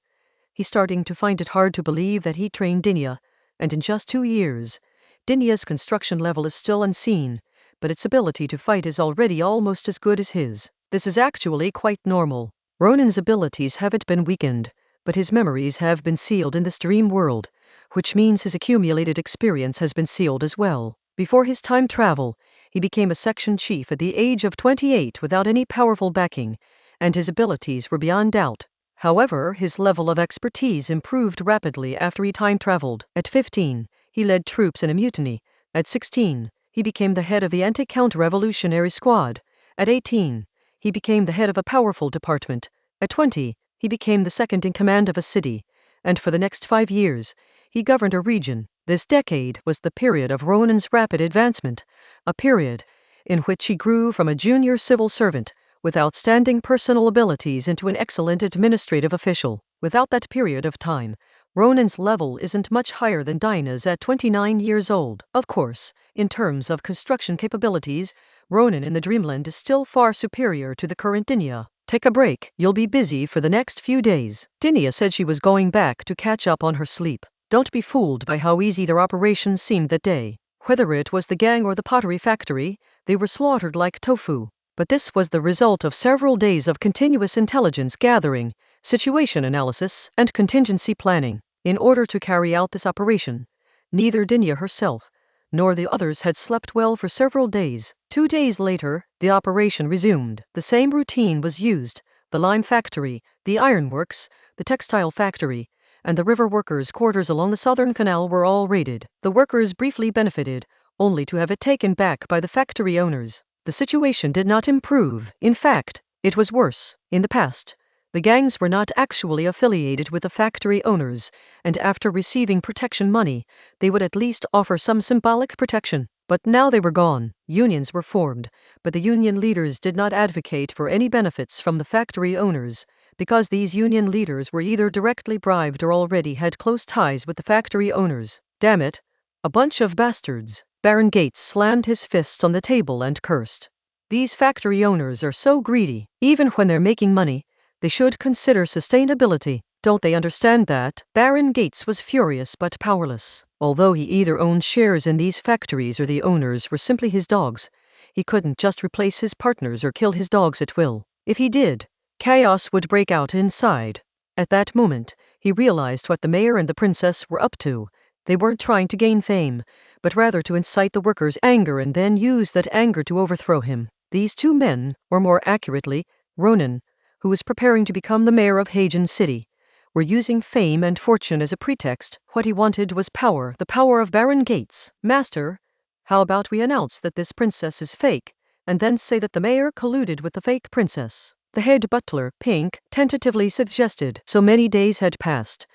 he's starting to find it hard to believe that he trained Dinia, and in just 2 years, Dinia's construction level is still unseen, but its ability to fight is already almost as good as his. This is actually quite normal. Ronan's abilities haven't been weakened, but his memories have been sealed in this dream world, which means his accumulated experience has been sealed as well. Before his time travel, he became a section chief at the age of 28 without any powerful backing, and his abilities were beyond doubt. However, his level of expertise improved rapidly after he time traveled. At 15, he led troops in a mutiny. At 16, he became the head of the anti-counter-revolutionary squad. At 18, he became the head of a powerful department. At 20, he became the second in command of a city. And for the next 5 years, he governed a region. This decade was the period of Ronan's rapid advancement, a period in which he grew from a junior civil servant with outstanding personal abilities into an excellent administrative official. Without that period of time, Ronan's level isn't much higher than Dinah's at 29 years old. Of course, in terms of construction capabilities, Ronan in the Dreamland is still far superior to the current Dinia. Take a break, you'll be busy for the next few days. Dinia said she was going back to catch up on her sleep. Don't be fooled by how easy their operations seemed that day. Whether it was the gang or the pottery factory, they were slaughtered like tofu. But this was the result of several days of continuous intelligence gathering, situation analysis, and contingency planning. In order to carry out this operation, neither Dinia herself nor the others had slept well for several days. 2 days later, the operation resumed. The same routine was used. The lime factory, the ironworks, the textile factory, and the river workers' quarters along the southern canal were all raided. The workers briefly benefited, only to have it taken back by the factory owners. The situation did not improve. In fact, it was worse. In the past, The gangs were not actually affiliated with the factory owners, and after receiving protection money, they would at least offer some symbolic protection. But now they were gone. Unions were formed, but the union leaders did not advocate for any benefits from the factory owners, because these union leaders were either directly bribed or already had close ties with the factory owners. Damn it! A bunch of bastards. Baron Gates slammed his fist on the table and cursed. These factory owners are so greedy. Even when they're making money, they should consider sustainability. Don't they understand that? Baron Gates was furious but powerless. Although he either owned shares in these factories or the owners were simply his dogs, he couldn't just replace his partners or kill his dogs at will. If he did, chaos would break out inside. At that moment, he realized what the mayor and the princess were up to. They weren't trying to gain fame, but rather to incite the workers' anger and then use that anger to overthrow him. These two men, or more accurately, Ronan, who was preparing to become the mayor of Hagen City, were using fame and fortune as a pretext. What he wanted was power, the power of Baron Gates. Master, how about we announce that this princess is fake, and then say that the mayor colluded with the fake princess? The head butler, Pink, tentatively suggested. So many days had passed,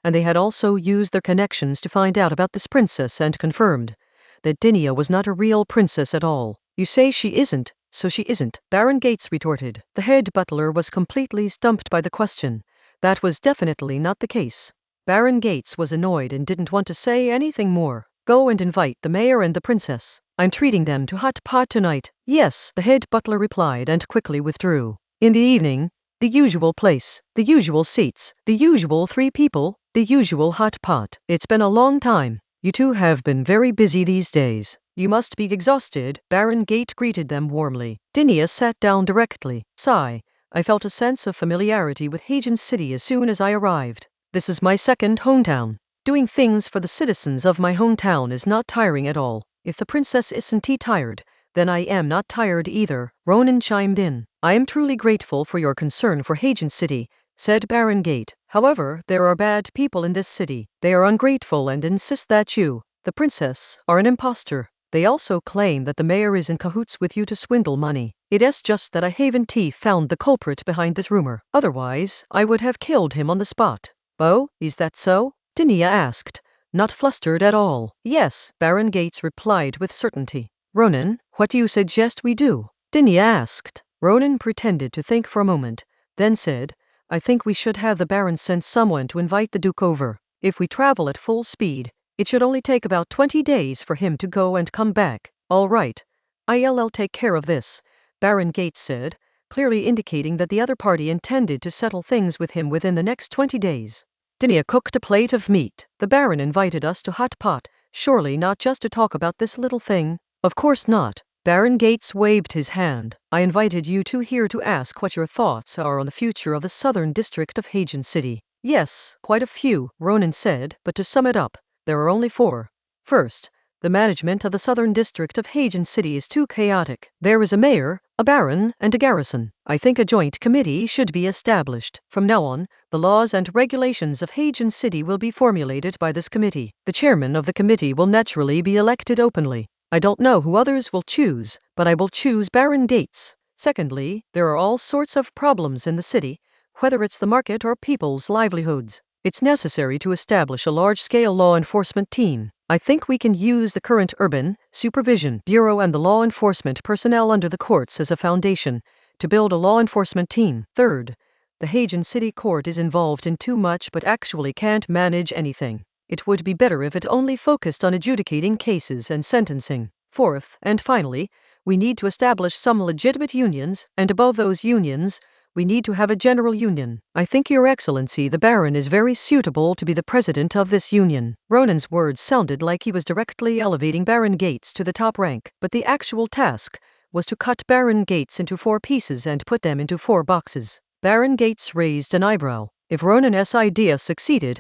and they had also used their connections to find out about this princess and confirmed that Dinia was not a real princess at all. You say she isn't, so she isn't, Baron Gates retorted. The head butler was completely stumped by the question. That was definitely not the case. Baron Gates was annoyed and didn't want to say anything more. Go and invite the mayor and the princess. I'm treating them to hot pot tonight. Yes, the head butler replied and quickly withdrew. In the evening, the usual place, the usual seats, the usual 3 people, the usual hot pot. It's been a long time. You two have been very busy these days. You must be exhausted. Baron Gate greeted them warmly. Dinia sat down directly. Sigh. I felt a sense of familiarity with Hagen City as soon as I arrived. This is my second hometown. Doing things for the citizens of my hometown is not tiring at all. If the princess isn't tired, then I am not tired either, Ronan chimed in. I am truly grateful for your concern for Hagen City, said Baron Gate. However, there are bad people in this city. They are ungrateful and insist that you, the princess, are an imposter. They also claim that the mayor is in cahoots with you to swindle money. It's just that I haven't found the culprit behind this rumor. Otherwise, I would have killed him on the spot. Oh, is that so? Dinia asked, not flustered at all. Yes, Baron Gates replied with certainty. Ronan, what do you suggest we do? Dinia asked. Ronan pretended to think for a moment, then said, I think we should have the Baron send someone to invite the Duke over. If we travel at full speed, it should only take about 20 days for him to go and come back. All right. I'll take care of this, Baron Gates said, clearly indicating that the other party intended to settle things with him within the next 20 days. Dinia cooked a plate of meat. The Baron invited us to hot pot, surely not just to talk about this little thing. Of course not. Baron Gates waved his hand. I invited you two here to ask what your thoughts are on the future of the southern district of Hagen City. Yes, quite a few, Ronan said, but to sum it up, there are only 4. First, the management of the southern district of Hagen City is too chaotic. There is a mayor, a baron, and a garrison. I think a joint committee should be established. From now on, the laws and regulations of Hagen City will be formulated by this committee. The chairman of the committee will naturally be elected openly. I don't know who others will choose, but I will choose Baron Gates. Secondly, there are all sorts of problems in the city, whether it's the market or people's livelihoods. It's necessary to establish a large-scale law enforcement team. I think we can use the current Urban Supervision Bureau and the law enforcement personnel under the courts as a foundation to build a law enforcement team. Third, the Hagen City Court is involved in too much but actually can't manage anything. It would be better if it only focused on adjudicating cases and sentencing. Fourth, and finally, we need to establish some legitimate unions, and above those unions, we need to have a general union. I think Your Excellency the Baron is very suitable to be the president of this union. Ronan's words sounded like he was directly elevating Baron Gates to the top rank, but the actual task was to cut Baron Gates into 4 pieces and put them into 4 boxes. Baron Gates raised an eyebrow. If Ronan's idea succeeded,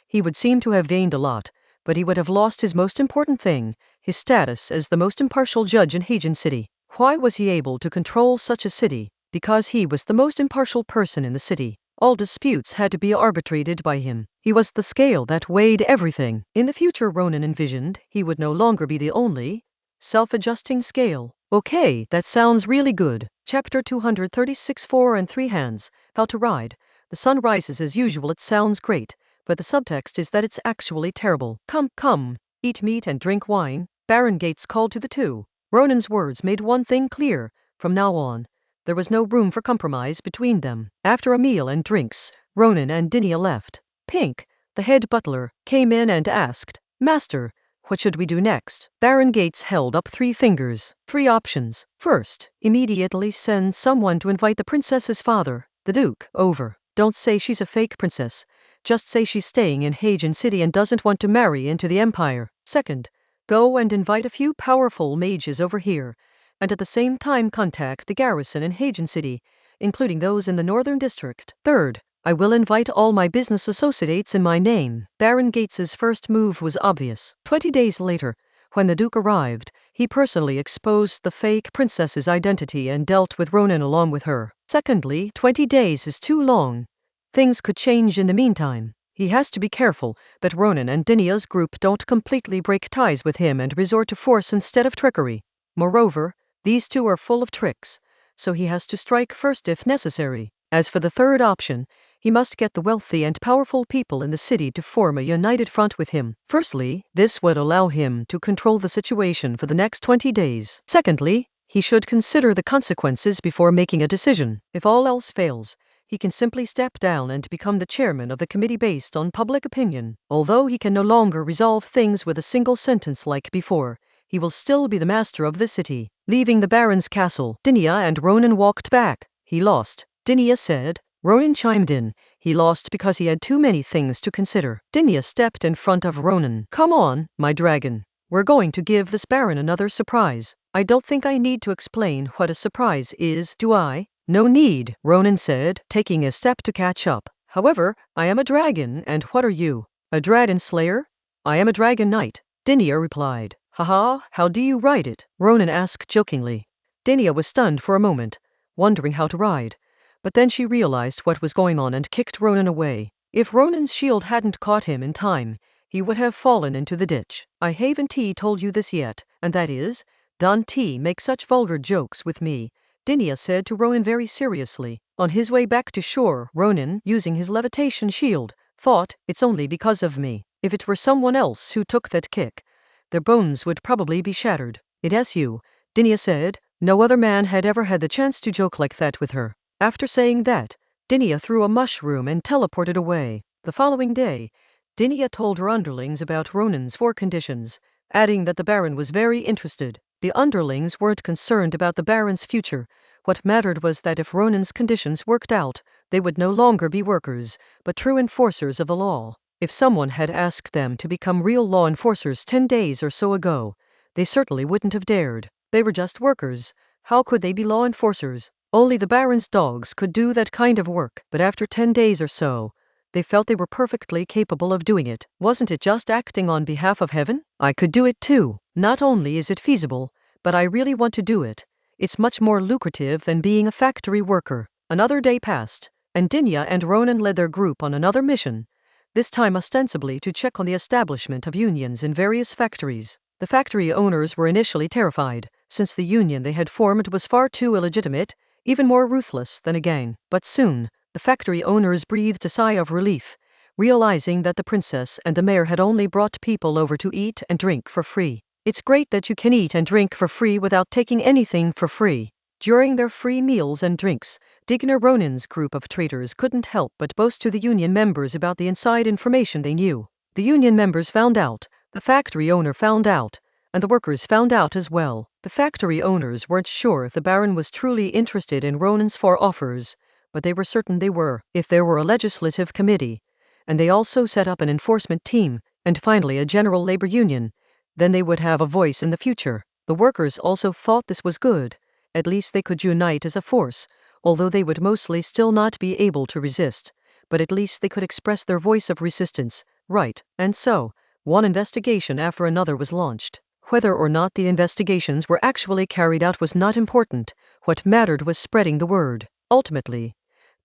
he would seem to have gained a lot, but he would have lost his most important thing, his status as the most impartial judge in Hagen City. Why was he able to control such a city? Because he was the most impartial person in the city. All disputes had to be arbitrated by him. He was the scale that weighed everything. In the future, Ronan envisioned, he would no longer be the only self-adjusting scale. Okay, that sounds really good. Chapter 236 4 and 3 Hands, How to Ride. The sun rises as usual. It sounds great, but the subtext is that it's actually terrible. Come, come, eat meat and drink wine, Baron Gates called to the two. Ronan's words made one thing clear. From now on, there was no room for compromise between them. After a meal and drinks, Ronan and Dinia left. Pink, the head butler, came in and asked, "Master, what should we do next?" Baron Gates held up 3 fingers. 3 options. First, immediately send someone to invite the princess's father, the Duke, over. Don't say she's a fake princess. Just say she's staying in Hagen City and doesn't want to marry into the Empire. Second, go and invite a few powerful mages over here, and at the same time contact the garrison in Hagen City, including those in the northern district. Third, I will invite all my business associates in my name. Baron Gates's first move was obvious. 20 days later, when the Duke arrived, he personally exposed the fake princess's identity and dealt with Ronan along with her. Secondly, 20 days is too long. Things could change in the meantime. He has to be careful that Ronan and Dinia's group don't completely break ties with him and resort to force instead of trickery. Moreover, these two are full of tricks, so he has to strike first if necessary. As for the third option, he must get the wealthy and powerful people in the city to form a united front with him. Firstly, this would allow him to control the situation for the next 20 days. Secondly, he should consider the consequences before making a decision. If all else fails, he can simply step down and become the chairman of the committee based on public opinion. Although he can no longer resolve things with a single sentence like before, he will still be the master of the city. Leaving the Baron's castle, Dinia and Ronan walked back. He lost, Dinia said. Ronan chimed in. He lost because he had too many things to consider. Dinia stepped in front of Ronan. Come on, my dragon. We're going to give this Baron another surprise. I don't think I need to explain what a surprise is, do I? No need, Ronan said, taking a step to catch up. However, I am a dragon, and what are you? A dragon slayer? I am a dragon knight, Dinia replied. Haha, how do you ride it? Ronan asked jokingly. Dinia was stunned for a moment, wondering how to ride. But then she realized what was going on and kicked Ronan away. If Ronan's shield hadn't caught him in time, he would have fallen into the ditch. I haven't told you this yet, and that is, don't make such vulgar jokes with me, Dinia said to Ronan very seriously. On his way back to shore, Ronan, using his levitation shield, thought, it's only because of me. If it were someone else who took that kick, their bones would probably be shattered. It's you, Dinia said. No other man had ever had the chance to joke like that with her. After saying that, Dinia threw a mushroom and teleported away. The following day, Dinia told her underlings about Ronan's 4 conditions, adding that the Baron was very interested. The underlings weren't concerned about the Baron's future. What mattered was that if Ronan's conditions worked out, they would no longer be workers, but true enforcers of the law. If someone had asked them to become real law enforcers 10 days or so ago, they certainly wouldn't have dared. They were just workers. How could they be law enforcers? Only the Baron's dogs could do that kind of work, but after 10 days or so, they felt they were perfectly capable of doing it. Wasn't it just acting on behalf of heaven? I could do it too. Not only is it feasible, but I really want to do it. It's much more lucrative than being a factory worker. Another day passed, and Dinia and Ronan led their group on another mission, this time ostensibly to check on the establishment of unions in various factories. The factory owners were initially terrified, since the union they had formed was far too illegitimate, even more ruthless than a gang. But soon, the factory owners breathed a sigh of relief, realizing that the princess and the mayor had only brought people over to eat and drink for free. It's great that you can eat and drink for free without taking anything for free. During their free meals and drinks, Digner Ronan's group of traitors couldn't help but boast to the union members about the inside information they knew. The union members found out, the factory owner found out, and the workers found out as well. The factory owners weren't sure if the Baron was truly interested in Ronan's 4 offers, but they were certain they were. If there were a legislative committee, and they also set up an enforcement team, and finally a general labor union, then they would have a voice in the future. The workers also thought this was good. At least they could unite as a force, although they would mostly still not be able to resist, but at least they could express their voice of resistance, right? And so, one investigation after another was launched. Whether or not the investigations were actually carried out was not important. What mattered was spreading the word. Ultimately,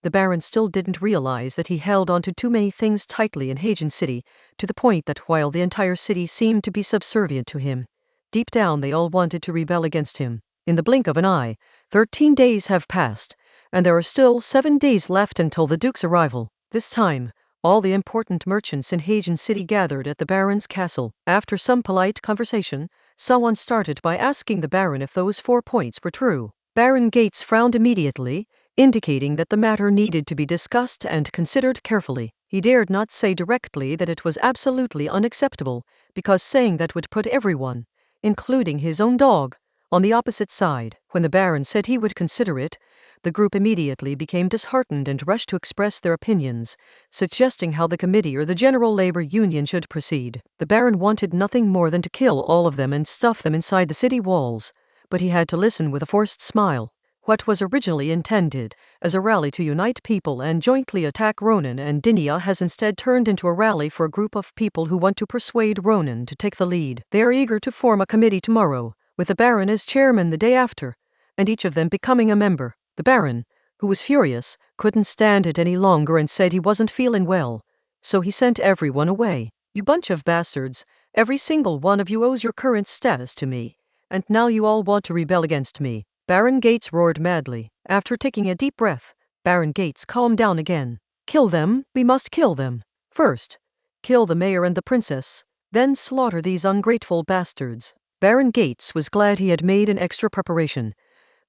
the Baron still didn't realize that he held on to too many things tightly in Hagen City, to the point that while the entire city seemed to be subservient to him, deep down they all wanted to rebel against him. In the blink of an eye, 13 days have passed, and there are still 7 days left until the Duke's arrival. This time, all the important merchants in Hagen City gathered at the Baron's castle. After some polite conversation, someone started by asking the Baron if those 4 points were true. Baron Gates frowned immediately, indicating that the matter needed to be discussed and considered carefully. He dared not say directly that it was absolutely unacceptable, because saying that would put everyone, including his own dog, on the opposite side. When the Baron said he would consider it, the group immediately became disheartened and rushed to express their opinions, suggesting how the committee or the General Labor Union should proceed. The Baron wanted nothing more than to kill all of them and stuff them inside the city walls, but he had to listen with a forced smile. What was originally intended as a rally to unite people and jointly attack Ronan and Dinia has instead turned into a rally for a group of people who want to persuade Ronan to take the lead. They are eager to form a committee tomorrow, with the Baron as chairman the day after, and each of them becoming a member. The Baron, who was furious, couldn't stand it any longer and said he wasn't feeling well, so he sent everyone away. You bunch of bastards, every single one of you owes your current status to me, and now you all want to rebel against me. Baron Gates roared madly. After taking a deep breath, Baron Gates calmed down again. Kill them, we must kill them. First, kill the mayor and the princess, then slaughter these ungrateful bastards. Baron Gates was glad he had made an extra preparation.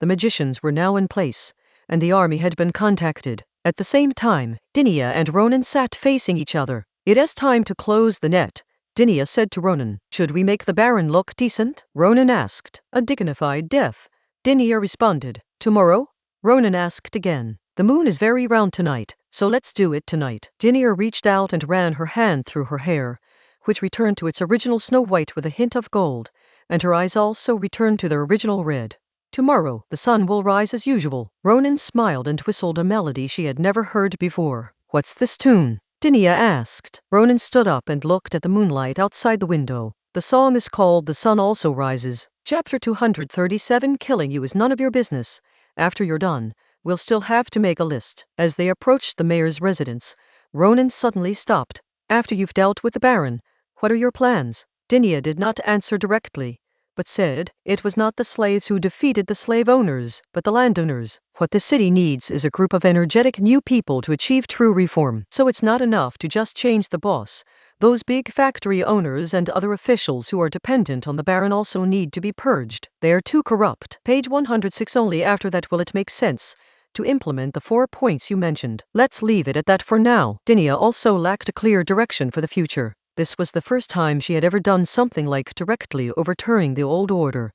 The magicians were now in place, and the army had been contacted. At the same time, Dinia and Ronan sat facing each other. It is time to close the net, Dinia said to Ronan. Should we make the Baron look decent? Ronan asked. A dignified death, Dinia responded. Tomorrow? Ronan asked again. The moon is very round tonight, so let's do it tonight. Dinia reached out and ran her hand through her hair, which returned to its original snow white with a hint of gold, and her eyes also returned to their original red. Tomorrow, the sun will rise as usual. Ronan smiled and whistled a melody she had never heard before. What's this tune? Dinia asked. Ronan stood up and looked at the moonlight outside the window. The song is called The Sun Also Rises. Chapter 237. Killing you is none of your business. After you're done, we'll still have to make a list. As they approached the mayor's residence, Ronan suddenly stopped. After you've dealt with the Baron, what are your plans? Dinia did not answer directly, but said, it was not the slaves who defeated the slave owners, but the landowners. What the city needs is a group of energetic new people to achieve true reform. So it's not enough to just change the boss. Those big factory owners and other officials who are dependent on the Baron also need to be purged. They are too corrupt. Page 106. Only after that will it make sense to implement the 4 points you mentioned. Let's leave it at that for now. Dinia also lacked a clear direction for the future. This was the first time she had ever done something like directly overturning the old order,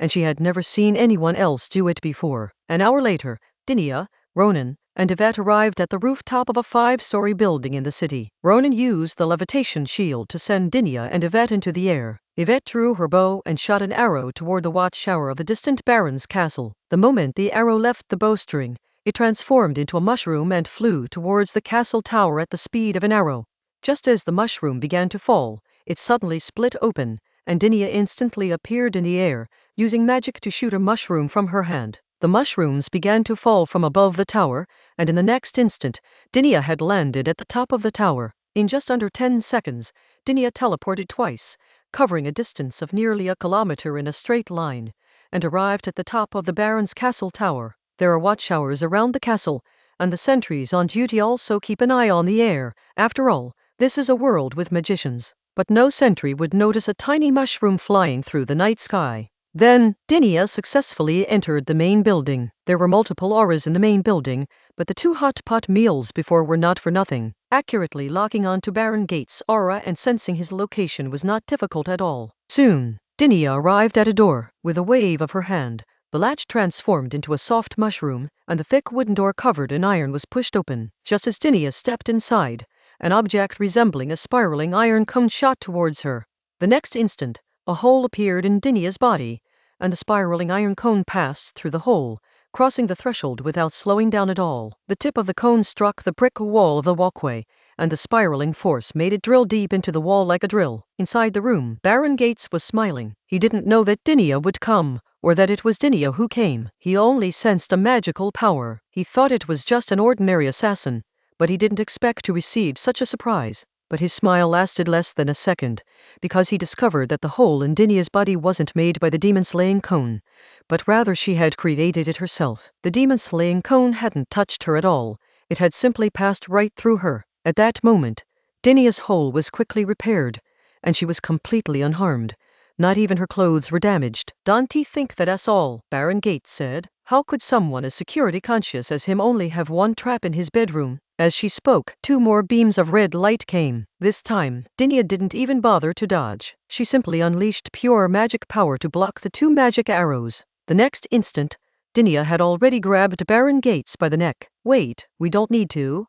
and she had never seen anyone else do it before. An hour later, Dinia, Ronan, and Yvette arrived at the rooftop of a 5-story building in the city. Ronan used the levitation shield to send Dinia and Yvette into the air. Yvette drew her bow and shot an arrow toward the watchtower of the distant Baron's castle. The moment the arrow left the bowstring, it transformed into a mushroom and flew towards the castle tower at the speed of an arrow. Just as the mushroom began to fall, it suddenly split open, and Dinia instantly appeared in the air, using magic to shoot a mushroom from her hand. The mushrooms began to fall from above the tower, and in the next instant, Dinia had landed at the top of the tower. In just under 10 seconds, Dinia teleported twice, covering a distance of nearly a kilometer in a straight line, and arrived at the top of the Baron's castle tower. There are watchtowers around the castle, and the sentries on duty also keep an eye on the air. After all, this is a world with magicians. But no sentry would notice a tiny mushroom flying through the night sky. Then, Dinia successfully entered the main building. There were multiple auras in the main building, but the 2 hot pot meals before were not for nothing. Accurately locking onto Baron Gates' aura and sensing his location was not difficult at all. Soon, Dinia arrived at a door. With a wave of her hand, the latch transformed into a soft mushroom, and the thick wooden door covered in iron was pushed open. Just as Dinia stepped inside, an object resembling a spiraling iron cone shot towards her. The next instant, a hole appeared in Dinia's body, and the spiraling iron cone passed through the hole, crossing the threshold without slowing down at all. The tip of the cone struck the brick wall of the walkway, and the spiraling force made it drill deep into the wall like a drill. Inside the room, Baron Gates was smiling. He didn't know that Dinia would come, or that it was Dinia who came. He only sensed a magical power. He thought it was just an ordinary assassin, but he didn't expect to receive such a surprise. But his smile lasted less than a second, because he discovered that the hole in Dinia's body wasn't made by the demon-slaying cone, but rather she had created it herself. The demon-slaying cone hadn't touched her at all, it had simply passed right through her. At that moment, Dinia's hole was quickly repaired, and she was completely unharmed. Not even her clothes were damaged. "Don't you think that's all?" Baron Gates said. "How could someone as security conscious as him only have one trap in his bedroom?" As she spoke, 2 more beams of red light came. This time, Dinia didn't even bother to dodge. She simply unleashed pure magic power to block the 2 magic arrows. The next instant, Dinia had already grabbed Baron Gates by the neck. "Wait, we don't need to."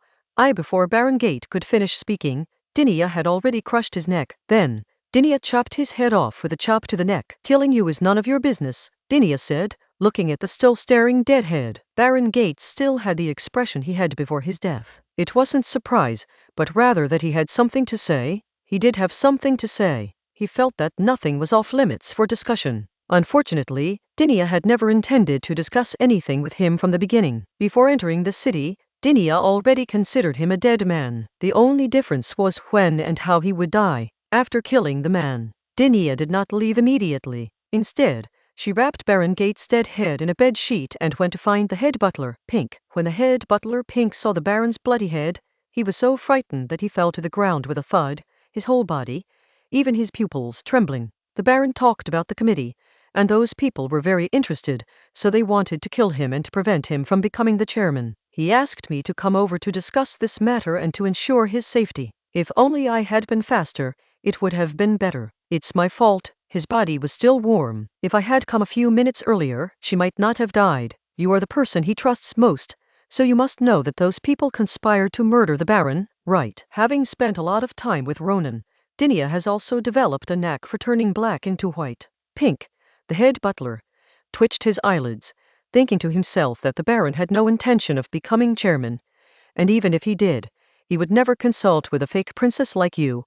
Before Baron Gate could finish speaking, Dinia had already crushed his neck. Then, Dinia chopped his head off with a chop to the neck. "Killing you is none of your business," Dinia said, looking at the still staring dead head. Baron Gates still had the expression he had before his death. It wasn't surprise, but rather that he had something to say. He did have something to say. He felt that nothing was off limits for discussion. Unfortunately, Dinia had never intended to discuss anything with him from the beginning. Before entering the city, Dinia already considered him a dead man. The only difference was when and how he would die. After killing the man, Dinia did not leave immediately. Instead, she wrapped Baron Gates' dead head in a bed sheet and went to find the head butler, Pink. When the head butler, Pink, saw the Baron's bloody head, he was so frightened that he fell to the ground with a thud, his whole body, even his pupils, trembling. The Baron talked about the committee, and those people were very interested, so they wanted to kill him and to prevent him from becoming the chairman. He asked me to come over to discuss this matter and to ensure his safety. If only I had been faster, it would have been better. It's my fault. His body was still warm. If I had come a few minutes earlier, she might not have died. You are the person he trusts most, so you must know that those people conspired to murder the Baron, right? Having spent a lot of time with Ronan, Dinia has also developed a knack for turning black into white. Pink, the head butler, twitched his eyelids, thinking to himself that the Baron had no intention of becoming chairman, and even if he did, he would never consult with a fake princess like you,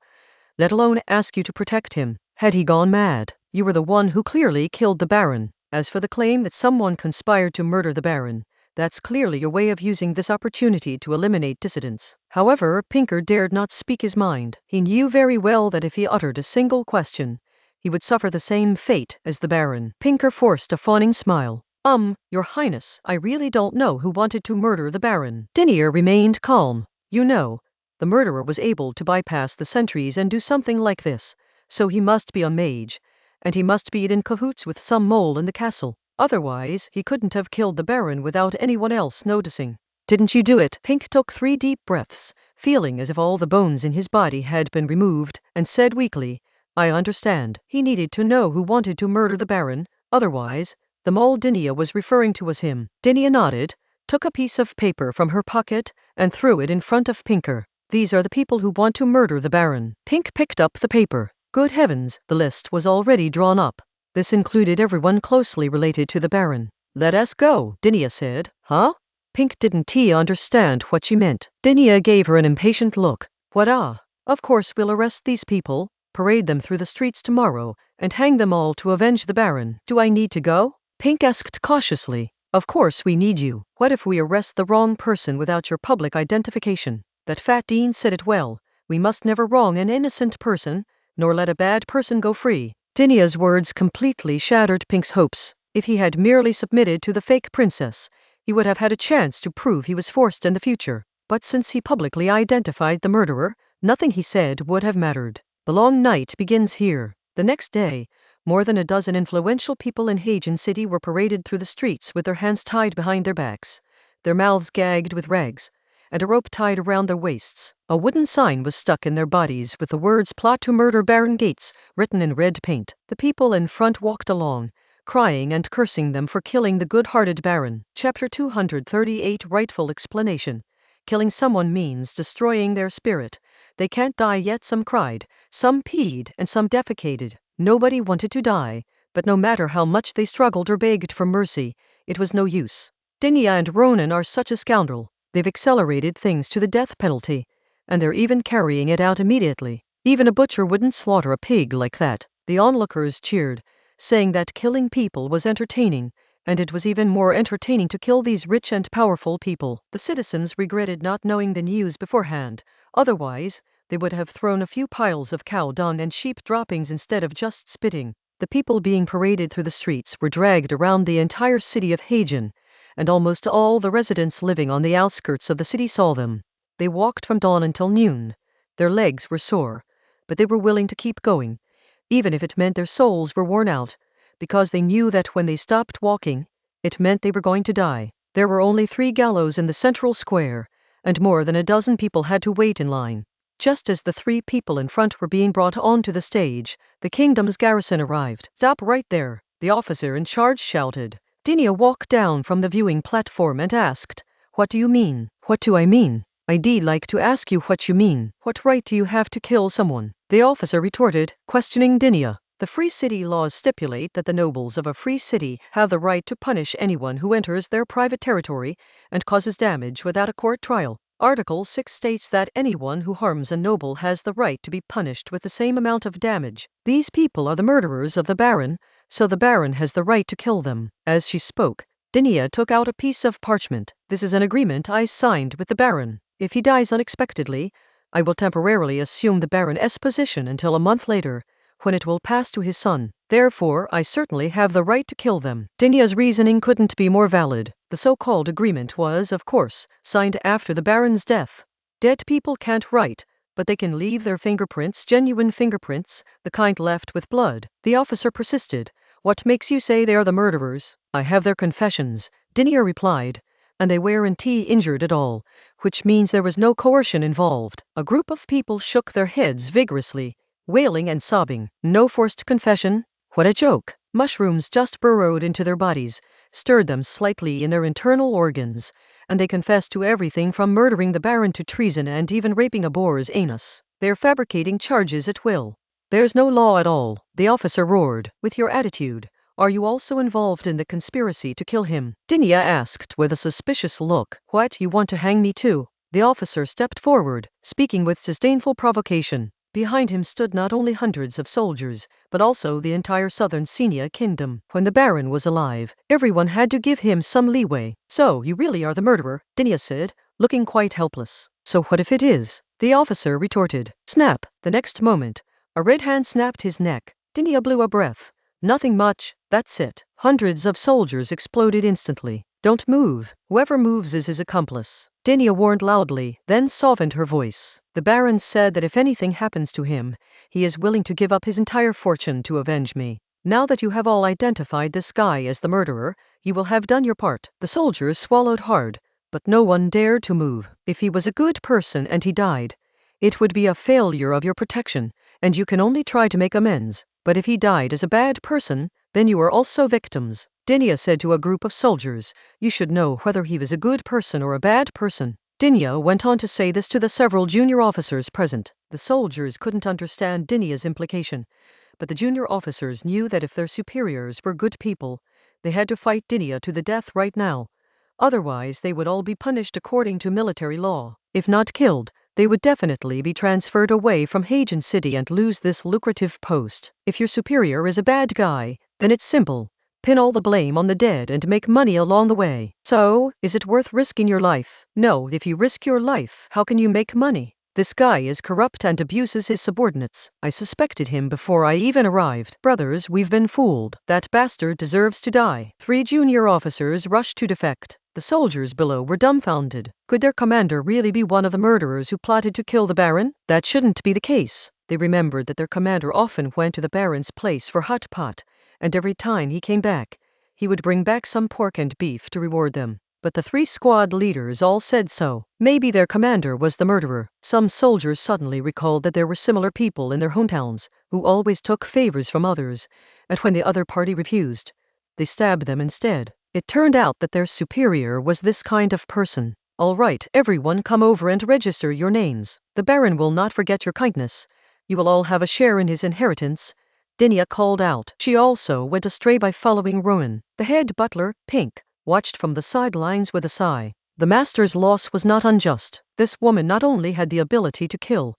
let alone ask you to protect him. Had he gone mad? You were the one who clearly killed the Baron. As for the claim that someone conspired to murder the Baron, that's clearly your way of using this opportunity to eliminate dissidents. However, Pinker dared not speak his mind. He knew very well that if he uttered a single question, he would suffer the same fate as the Baron. Pinker forced a fawning smile. Your Highness, I really don't know who wanted to murder the Baron." Dinia remained calm. "You know, the murderer was able to bypass the sentries and do something like this, so he must be a mage, and he must be in cahoots with some mole in the castle. Otherwise, he couldn't have killed the Baron without anyone else noticing." "Didn't you do it?" Pink took 3 deep breaths, feeling as if all the bones in his body had been removed, and said weakly, "I understand. He needed to know who wanted to murder the Baron, otherwise, the mole Dinia was referring to was him." Dinia nodded, took a piece of paper from her pocket, and threw it in front of Pinker. "These are the people who want to murder the Baron." Pink picked up the paper. Good heavens, the list was already drawn up. This included everyone closely related to the Baron. "Let us go," Dinia said. "Huh?" Pink didn't understand what she meant. Dinia gave her an impatient look. "What Of course we'll arrest these people, parade them through the streets tomorrow, and hang them all to avenge the Baron. Do I need to go?" Pink asked cautiously. "Of course we need you. What if we arrest the wrong person without your public identification?" That fat Dean said it well. We must never wrong an innocent person, nor let a bad person go free. Dinia's words completely shattered Pink's hopes. If he had merely submitted to the fake princess, he would have had a chance to prove he was forced in the future. But since he publicly identified the murderer, nothing he said would have mattered. The long night begins here. The next day, more than a dozen influential people in Hagen City were paraded through the streets with their hands tied behind their backs, their mouths gagged with rags, and a rope tied around their waists. A wooden sign was stuck in their bodies with the words "Plot to Murder Baron Gates" written in red paint. The people in front walked along, crying and cursing them for killing the good-hearted Baron. Chapter 238 Rightful Explanation. Killing someone means destroying their spirit. They can't die yet, some cried, some peed, and some defecated. Nobody wanted to die, but no matter how much they struggled or begged for mercy, it was no use. Dinia and Ronan are such a scoundrel. They've accelerated things to the death penalty, and they're even carrying it out immediately. Even a butcher wouldn't slaughter a pig like that. The onlookers cheered, saying that killing people was entertaining, and it was even more entertaining to kill these rich and powerful people. The citizens regretted not knowing the news beforehand. Otherwise, they would have thrown a few piles of cow dung and sheep droppings instead of just spitting. The people being paraded through the streets were dragged around the entire city of Hagen, and almost all the residents living on the outskirts of the city saw them. They walked from dawn until noon. Their legs were sore, but they were willing to keep going, even if it meant their souls were worn out, because they knew that when they stopped walking, it meant they were going to die. There were only 3 gallows in the central square, and more than a dozen people had to wait in line. Just as the 3 people in front were being brought onto the stage, the kingdom's garrison arrived. "Stop right there," the officer in charge shouted. Dinia walked down from the viewing platform and asked, "What do you mean?" "What do I mean? I'd like to ask you what you mean. What right do you have to kill someone?" The officer retorted, questioning Dinia. The free city laws stipulate that the nobles of a free city have the right to punish anyone who enters their private territory and causes damage without a court trial. Article 6 states that anyone who harms a noble has the right to be punished with the same amount of damage. These people are the murderers of the Baron, so the Baron has the right to kill them. As she spoke, Dinia took out a piece of parchment. "This is an agreement I signed with the Baron. If he dies unexpectedly, I will temporarily assume the Baron's position until a month later, when it will pass to his son. Therefore, I certainly have the right to kill them." Dinia's reasoning couldn't be more valid. The so-called agreement was, of course, signed after the Baron's death. Dead people can't write, but they can leave their fingerprints, genuine fingerprints, the kind left with blood. The officer persisted. "What makes you say they are the murderers?" "I have their confessions," Dinia replied, "and they weren't injured at all, which means there was no coercion involved." A group of people shook their heads vigorously, wailing and sobbing. "No forced confession? What a joke!" Mushrooms just burrowed into their bodies, stirred them slightly in their internal organs, and they confessed to everything from murdering the Baron to treason and even raping a boar's anus. "They're fabricating charges at will. There's no law at all," the officer roared. "With your attitude, are you also involved in the conspiracy to kill him?" Dinia asked with a suspicious look. "What, you want to hang me too?" The officer stepped forward, speaking with disdainful provocation. Behind him stood not only hundreds of soldiers, but also the entire southern Senia kingdom. When the Baron was alive, everyone had to give him some leeway. "So, you really are the murderer," Dinia said, looking quite helpless. "So what if it is?" the officer retorted. Snap! The next moment, a red hand snapped his neck. Dinia blew a breath. "Nothing much, that's it." Hundreds of soldiers exploded instantly. "Don't move. Whoever moves is his accomplice," Dinia warned loudly, then softened her voice. "The Baron said that if anything happens to him, he is willing to give up his entire fortune to avenge me. Now that you have all identified this guy as the murderer, you will have done your part." The soldiers swallowed hard, but no one dared to move. "If he was a good person and he died, it would be a failure of your protection, and you can only try to make amends. But if he died as a bad person, then you are also victims," Dinia said to a group of soldiers. "You should know whether he was a good person or a bad person." Dinia went on to say this to the several junior officers present. The soldiers couldn't understand Dinia's implication, but the junior officers knew that if their superiors were good people, they had to fight Dinia to the death right now. Otherwise, they would all be punished according to military law. If not killed, they would definitely be transferred away from Hagen City and lose this lucrative post. If your superior is a bad guy, then it's simple. Pin all the blame on the dead and make money along the way. So, is it worth risking your life? No, if you risk your life, how can you make money? This guy is corrupt and abuses his subordinates. I suspected him before I even arrived. Brothers, we've been fooled. That bastard deserves to die. 3 junior officers rushed to defect. The soldiers below were dumbfounded. Could their commander really be one of the murderers who plotted to kill the Baron? That shouldn't be the case. They remembered that their commander often went to the Baron's place for hot pot, and every time he came back, he would bring back some pork and beef to reward them. But the 3 squad leaders all said so. Maybe their commander was the murderer. Some soldiers suddenly recalled that there were similar people in their hometowns who always took favors from others, and when the other party refused, they stabbed them instead. It turned out that their superior was this kind of person. "All right, everyone come over and register your names. The Baron will not forget your kindness. You will all have a share in his inheritance," Dinia called out. She also went astray by following Rowan. The head butler, Pink, watched from the sidelines with a sigh. The master's loss was not unjust. This woman not only had the ability to kill,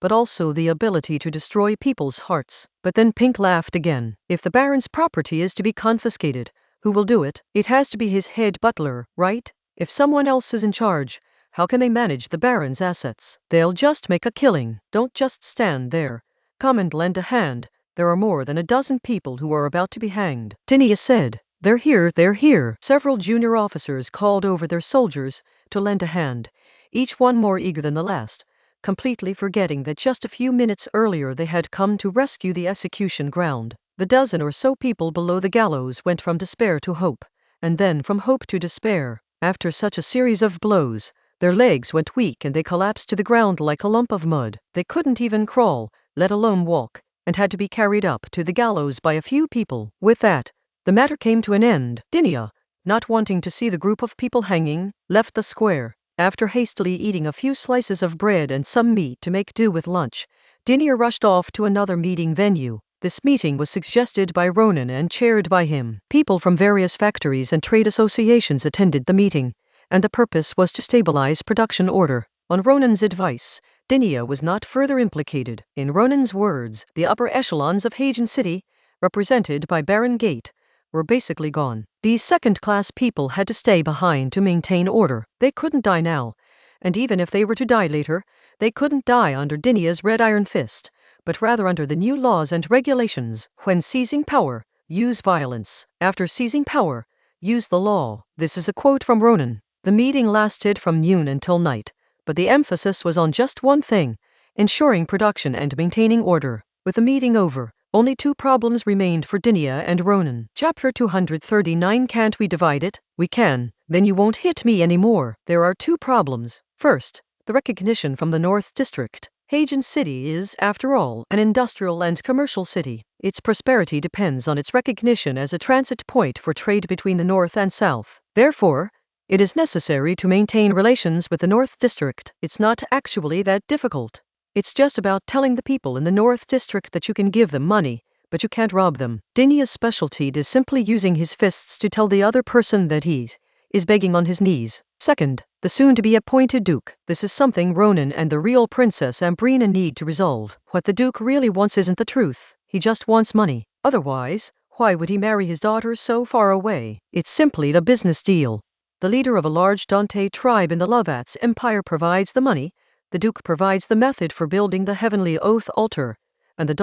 but also the ability to destroy people's hearts. But then Pink laughed again. "If the Baron's property is to be confiscated, who will do it? It has to be his head butler, right? If someone else is in charge, How can they manage the Baron's assets? They'll just make a killing. Don't just stand there. Come and lend a hand. There are more than a dozen people who are about to be hanged. Dinia said, they're here, they're here. Several junior officers called over their soldiers to lend a hand, each one more eager than the last, completely forgetting that just a few minutes earlier they had come to rescue the execution ground. The dozen or so people below the gallows went from despair to hope, and then from hope to despair. After such a series of blows, their legs went weak and they collapsed to the ground like a lump of mud. They couldn't even crawl, let alone walk, and had to be carried up to the gallows by a few people. With that, the matter came to an end. Dinia, not wanting to see the group of people hanging, left the square. After hastily eating a few slices of bread and some meat to make do with lunch, Dinia rushed off to another meeting venue. This meeting was suggested by Ronan and chaired by him. People from various factories and trade associations attended the meeting, and the purpose was to stabilize production order. On Ronan's advice, Dinia was not further implicated. In Ronan's words, the upper echelons of Hagen City, represented by Baron Gate, were basically gone. These second-class people had to stay behind to maintain order. They couldn't die now, and even if they were to die later, they couldn't die under Dinia's red iron fist, but rather under the new laws and regulations. When seizing power, use violence. After seizing power, use the law. This is a quote from Ronan. The meeting lasted from noon until night, but the emphasis was on just one thing: ensuring production and maintaining order. With the meeting over, only two problems remained for Dinia and Ronan. Chapter 239. Can't we divide it? We can. Then you won't hit me anymore. There are two problems. First, the recognition from the North District. Hagen City is, after all, an industrial and commercial city. Its prosperity depends on its recognition as a transit point for trade between the North and South. Therefore, it is necessary to maintain relations with the North District. It's not actually that difficult. It's just about telling the people in the North District that you can give them money, but you can't rob them. Dinia's specialty is simply using his fists to tell the other person that he is begging on his knees. Second, the soon-to-be-appointed Duke. This is something Ronan and the real Princess Ambrina need to resolve. What the Duke really wants isn't the truth. He just wants money. Otherwise, why would he marry his daughter so far away? It's simply the business deal. The leader of a large Dante tribe in the Lovat's Empire provides the money, the Duke provides the method for building the Heavenly Oath altar, and the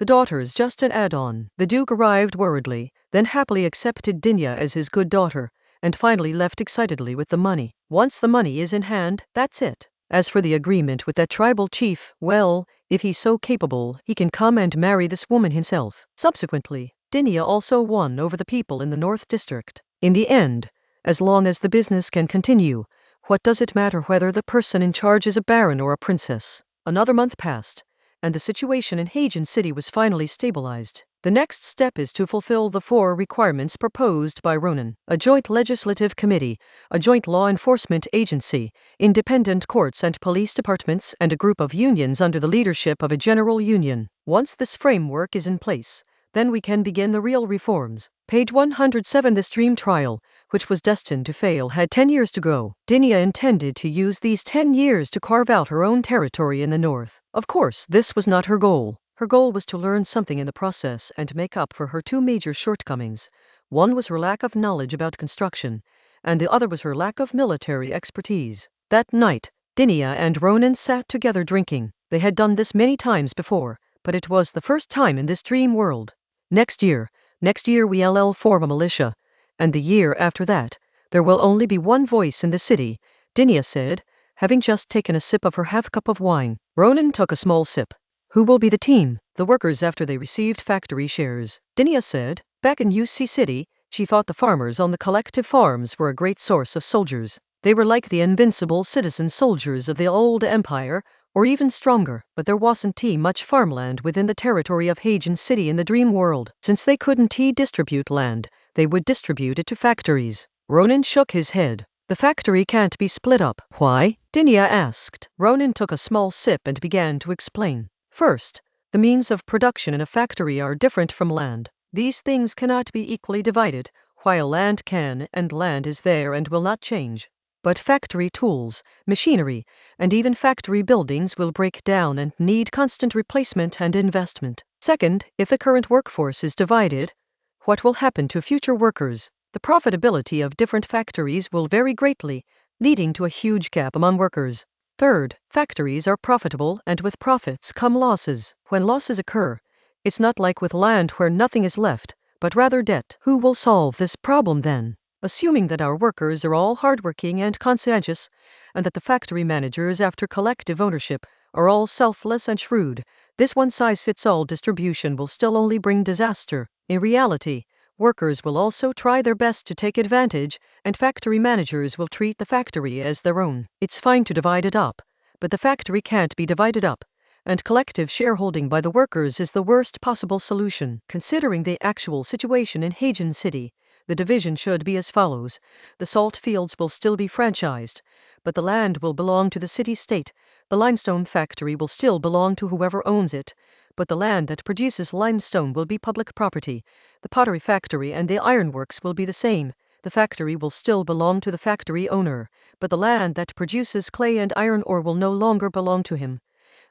daughter's just an add-on. The Duke arrived worriedly, then happily accepted Dinia as his good daughter, and finally left excitedly with the money. Once the money is in hand, that's it. As for the agreement with that tribal chief, well, if he's so capable, he can come and marry this woman himself. Subsequently, Dinia also won over the people in the North District. In the end, as long as the business can continue, what does it matter whether the person in charge is a baron or a princess? Another month passed, and the situation in Hagen City was finally stabilized. The next step is to fulfill the 4 requirements proposed by Ronan: a joint legislative committee, a joint law enforcement agency, independent courts and police departments, and a group of unions under the leadership of a general union. Once this framework is in place, then we can begin the real reforms. Page 107. This dream trial, which was destined to fail, had 10 years to go. Dinia intended to use these 10 years to carve out her own territory in the north. Of course, this was not her goal. Her goal was to learn something in the process and make up for her 2 major shortcomings. One was her lack of knowledge about construction, and the other was her lack of military expertise. That night, Dinia and Ronan sat together drinking. They had done this many times before, but it was the first time in this dream world. Next year we'll form a militia, and the year after that, there will only be one voice in the city, Dinia said, having just taken a sip of her half-cup of wine. Ronan took a small sip. Who will be the team? The workers after they received factory shares. Dinia said, back in UC City, she thought the farmers on the collective farms were a great source of soldiers. They were like the invincible citizen soldiers of the old empire, or even stronger, but there wasn't much farmland within the territory of Hagen City in the dream world. Since they couldn't distribute land, they would distribute it to factories. Ronan shook his head. The factory can't be split up. Why? Dinia asked. Ronan took a small sip and began to explain. First, the means of production in a factory are different from land. These things cannot be equally divided, while land can, and land is there and will not change. But factory tools, machinery, and even factory buildings will break down and need constant replacement and investment. Second, if the current workforce is divided, what will happen to future workers? The profitability of different factories will vary greatly. leading to a huge gap among workers. Third, factories are profitable, and with profits come losses. When losses occur, it's not like with land where nothing is left, but rather debt. Who will solve this problem then? Assuming that our workers are all hardworking and conscientious, and that the factory managers, after collective ownership, are all selfless and shrewd, this one-size-fits-all distribution will still only bring disaster. In reality, workers will also try their best to take advantage, and factory managers will treat the factory as their own. It's fine to divide it up, but the factory can't be divided up, and collective shareholding by the workers is the worst possible solution. Considering the actual situation in Hagen City, the division should be as follows. The salt fields will still be franchised, but the land will belong to the city-state. The limestone factory will still belong to whoever owns it, but the land that produces limestone will be public property. The pottery factory and the ironworks will be the same. The factory will still belong to the factory owner, but the land that produces clay and iron ore will no longer belong to him,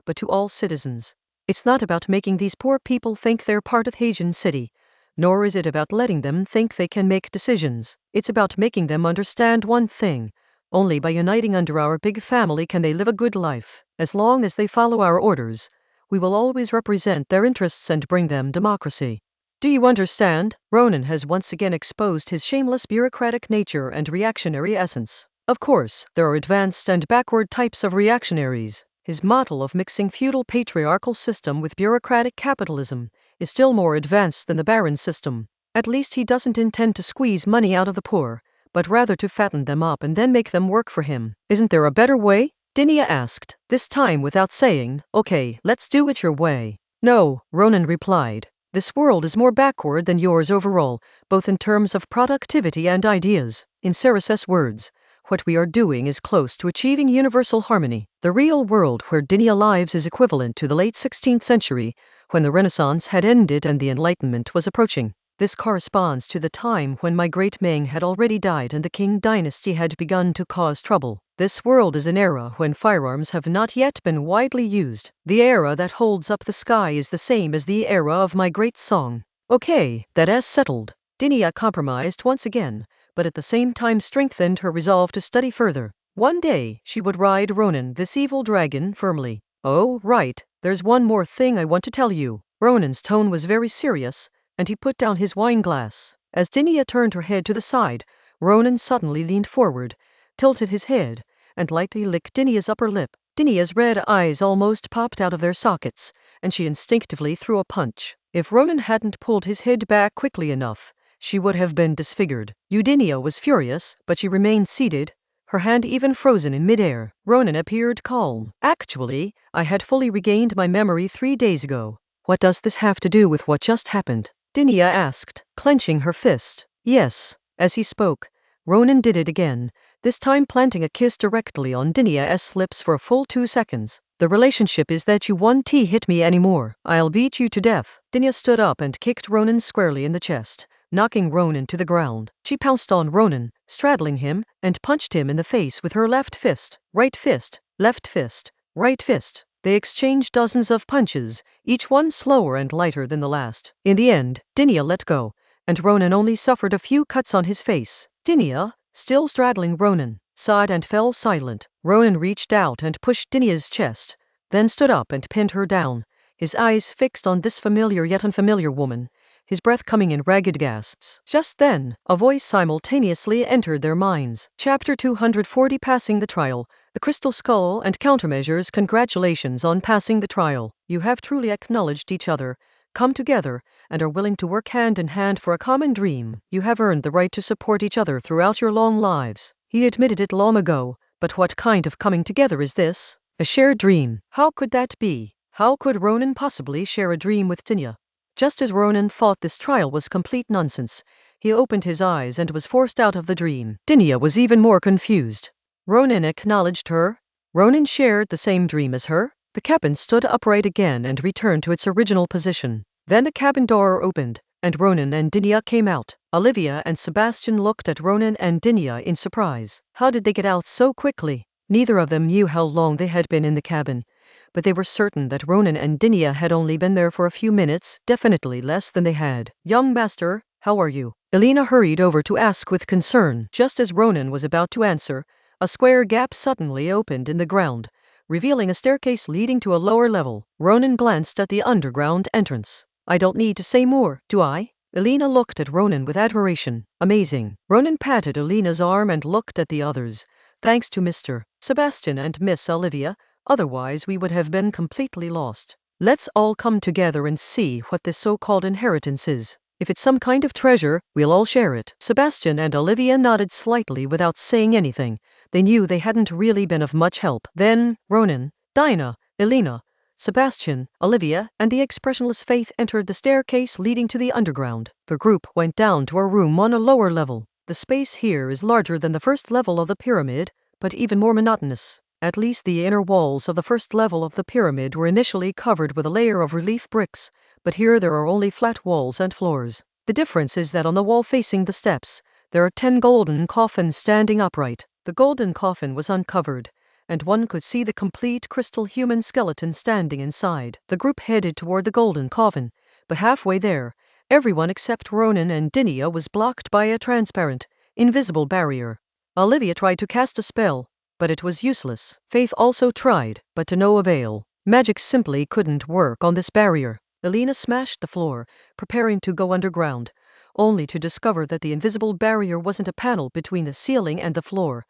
but to all citizens. It's not about making these poor people think they're part of Hagen City, nor is it about letting them think they can make decisions. It's about making them understand one thing. Only by uniting under our big family can they live a good life. As long as they follow our orders, we will always represent their interests and bring them democracy. Do you understand? Ronan has once again exposed his shameless bureaucratic nature and reactionary essence. Of course, there are advanced and backward types of reactionaries. His model of mixing feudal patriarchal system with bureaucratic capitalism is still more advanced than the baron system. At least he doesn't intend to squeeze money out of the poor, but rather to fatten them up and then make them work for him. Isn't there a better way? Dinia asked, this time without saying, okay, let's do it your way. No, Ronan replied. This world is more backward than yours overall, both in terms of productivity and ideas. In Ceres's words, what we are doing is close to achieving universal harmony. The real world where Dinia lives is equivalent to the late 16th century, when the Renaissance had ended and the Enlightenment was approaching. This corresponds to the time when my great Ming had already died and the Qing dynasty had begun to cause trouble. This world is an era when firearms have not yet been widely used. The era that holds up the sky is the same as the era of my great song. Okay, that is settled. Dinia compromised once again, but at the same time strengthened her resolve to study further. One day, she would ride Ronan, this evil dragon, firmly. Oh, right, there's one more thing I want to tell you. Ronan's tone was very serious, and he put down his wine glass. As Dinia turned her head to the side, Ronan suddenly leaned forward, tilted his head, and lightly licked Dinia's upper lip. Dinia's red eyes almost popped out of their sockets, and she instinctively threw a punch. If Ronan hadn't pulled his head back quickly enough, she would have been disfigured. Dinia was furious, but she remained seated, her hand even frozen in midair. Ronan appeared calm. Actually, I had fully regained my memory 3 days ago. What does this have to do with what just happened? Dinia asked, clenching her fist. Yes. As he spoke, Ronan did it again, this time planting a kiss directly on Dinia's lips for a full 2 seconds. The relationship is that you won't hit me anymore. I'll beat you to death. Dinia stood up and kicked Ronan squarely in the chest, knocking Ronan to the ground. She pounced on Ronan, straddling him, and punched him in the face with her left fist. Right fist, left fist, right fist. They exchanged dozens of punches, each one slower and lighter than the last. In the end, Dinia let go, and Ronan only suffered a few cuts on his face. Dinia, still straddling Ronan, sighed and fell silent. Ronan reached out and pushed Dinia's chest, then stood up and pinned her down, his eyes fixed on this familiar yet unfamiliar woman, his breath coming in ragged gasps. Just then, a voice simultaneously entered their minds. Chapter 240, Passing the Trial. The Crystal Skull and Countermeasures. Congratulations on passing the trial. You have truly acknowledged each other, come together, and are willing to work hand in hand for a common dream. You have earned the right to support each other throughout your long lives. He admitted it long ago, but what kind of coming together is this? A shared dream. How could that be? How could Ronan possibly share a dream with Dinia? Just as Ronan thought this trial was complete nonsense, he opened his eyes and was forced out of the dream. Dinia was even more confused. Ronan acknowledged her? Ronan shared the same dream as her? The cabin stood upright again and returned to its original position. Then the cabin door opened, and Ronan and Dinia came out. Olivia and Sebastian looked at Ronan and Dinia in surprise. How did they get out so quickly? Neither of them knew how long they had been in the cabin, but they were certain that Ronan and Dinia had only been there for a few minutes, definitely less than they had. Young master, how are you? Elena hurried over to ask with concern. Just as Ronan was about to answer, A square gap suddenly opened in the ground, revealing a staircase leading to a lower level. Ronan glanced at the underground entrance. I don't need to say more, do I? Elena looked at Ronan with admiration. Amazing. Ronan patted Elena's arm and looked at the others. Thanks to Mr. Sebastian and Miss Olivia, otherwise we would have been completely lost. Let's all come together and see what this so-called inheritance is. If it's some kind of treasure, we'll all share it. Sebastian and Olivia nodded slightly without saying anything. They knew they hadn't really been of much help. Then, Ronan, Dinah, Elena, Sebastian, Olivia, and the expressionless Faith entered the staircase leading to the underground. The group went down to a room on a lower level. The space here is larger than the first level of the pyramid, but even more monotonous. At least the inner walls of the first level of the pyramid were initially covered with a layer of relief bricks, but here there are only flat walls and floors. The difference is that on the wall facing the steps, there are 10 golden coffins standing upright. The golden coffin was uncovered, and one could see the complete crystal human skeleton standing inside. The group headed toward the golden coffin, but halfway there, everyone except Ronan and Dinia was blocked by a transparent, invisible barrier. Olivia tried to cast a spell, but it was useless. Faith also tried, but to no avail. Magic simply couldn't work on this barrier. Elena smashed the floor, preparing to go underground, only to discover that the invisible barrier wasn't a panel between the ceiling and the floor,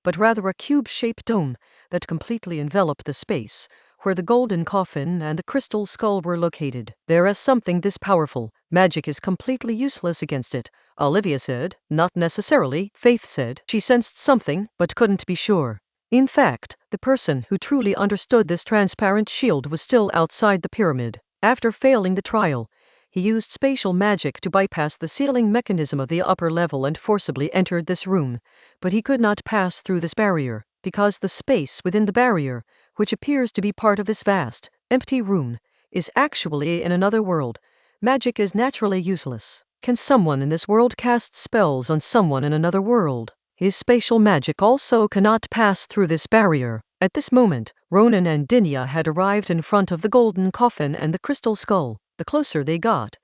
but rather a cube-shaped dome that completely enveloped the space where the golden coffin and the crystal skull were located. There is something this powerful. Magic is completely useless against it, Olivia said. Not necessarily, Faith said. She sensed something, but couldn't be sure. In fact, the person who truly understood this transparent shield was still outside the pyramid. After failing the trial, he used spatial magic to bypass the sealing mechanism of the upper level and forcibly entered this room, but he could not pass through this barrier, because the space within the barrier, which appears to be part of this vast, empty room, is actually in another world. Magic is naturally useless. Can someone in this world cast spells on someone in another world? His spatial magic also cannot pass through this barrier. At this moment, Ronan and Dinia had arrived in front of the golden coffin and the crystal skull. The closer they got,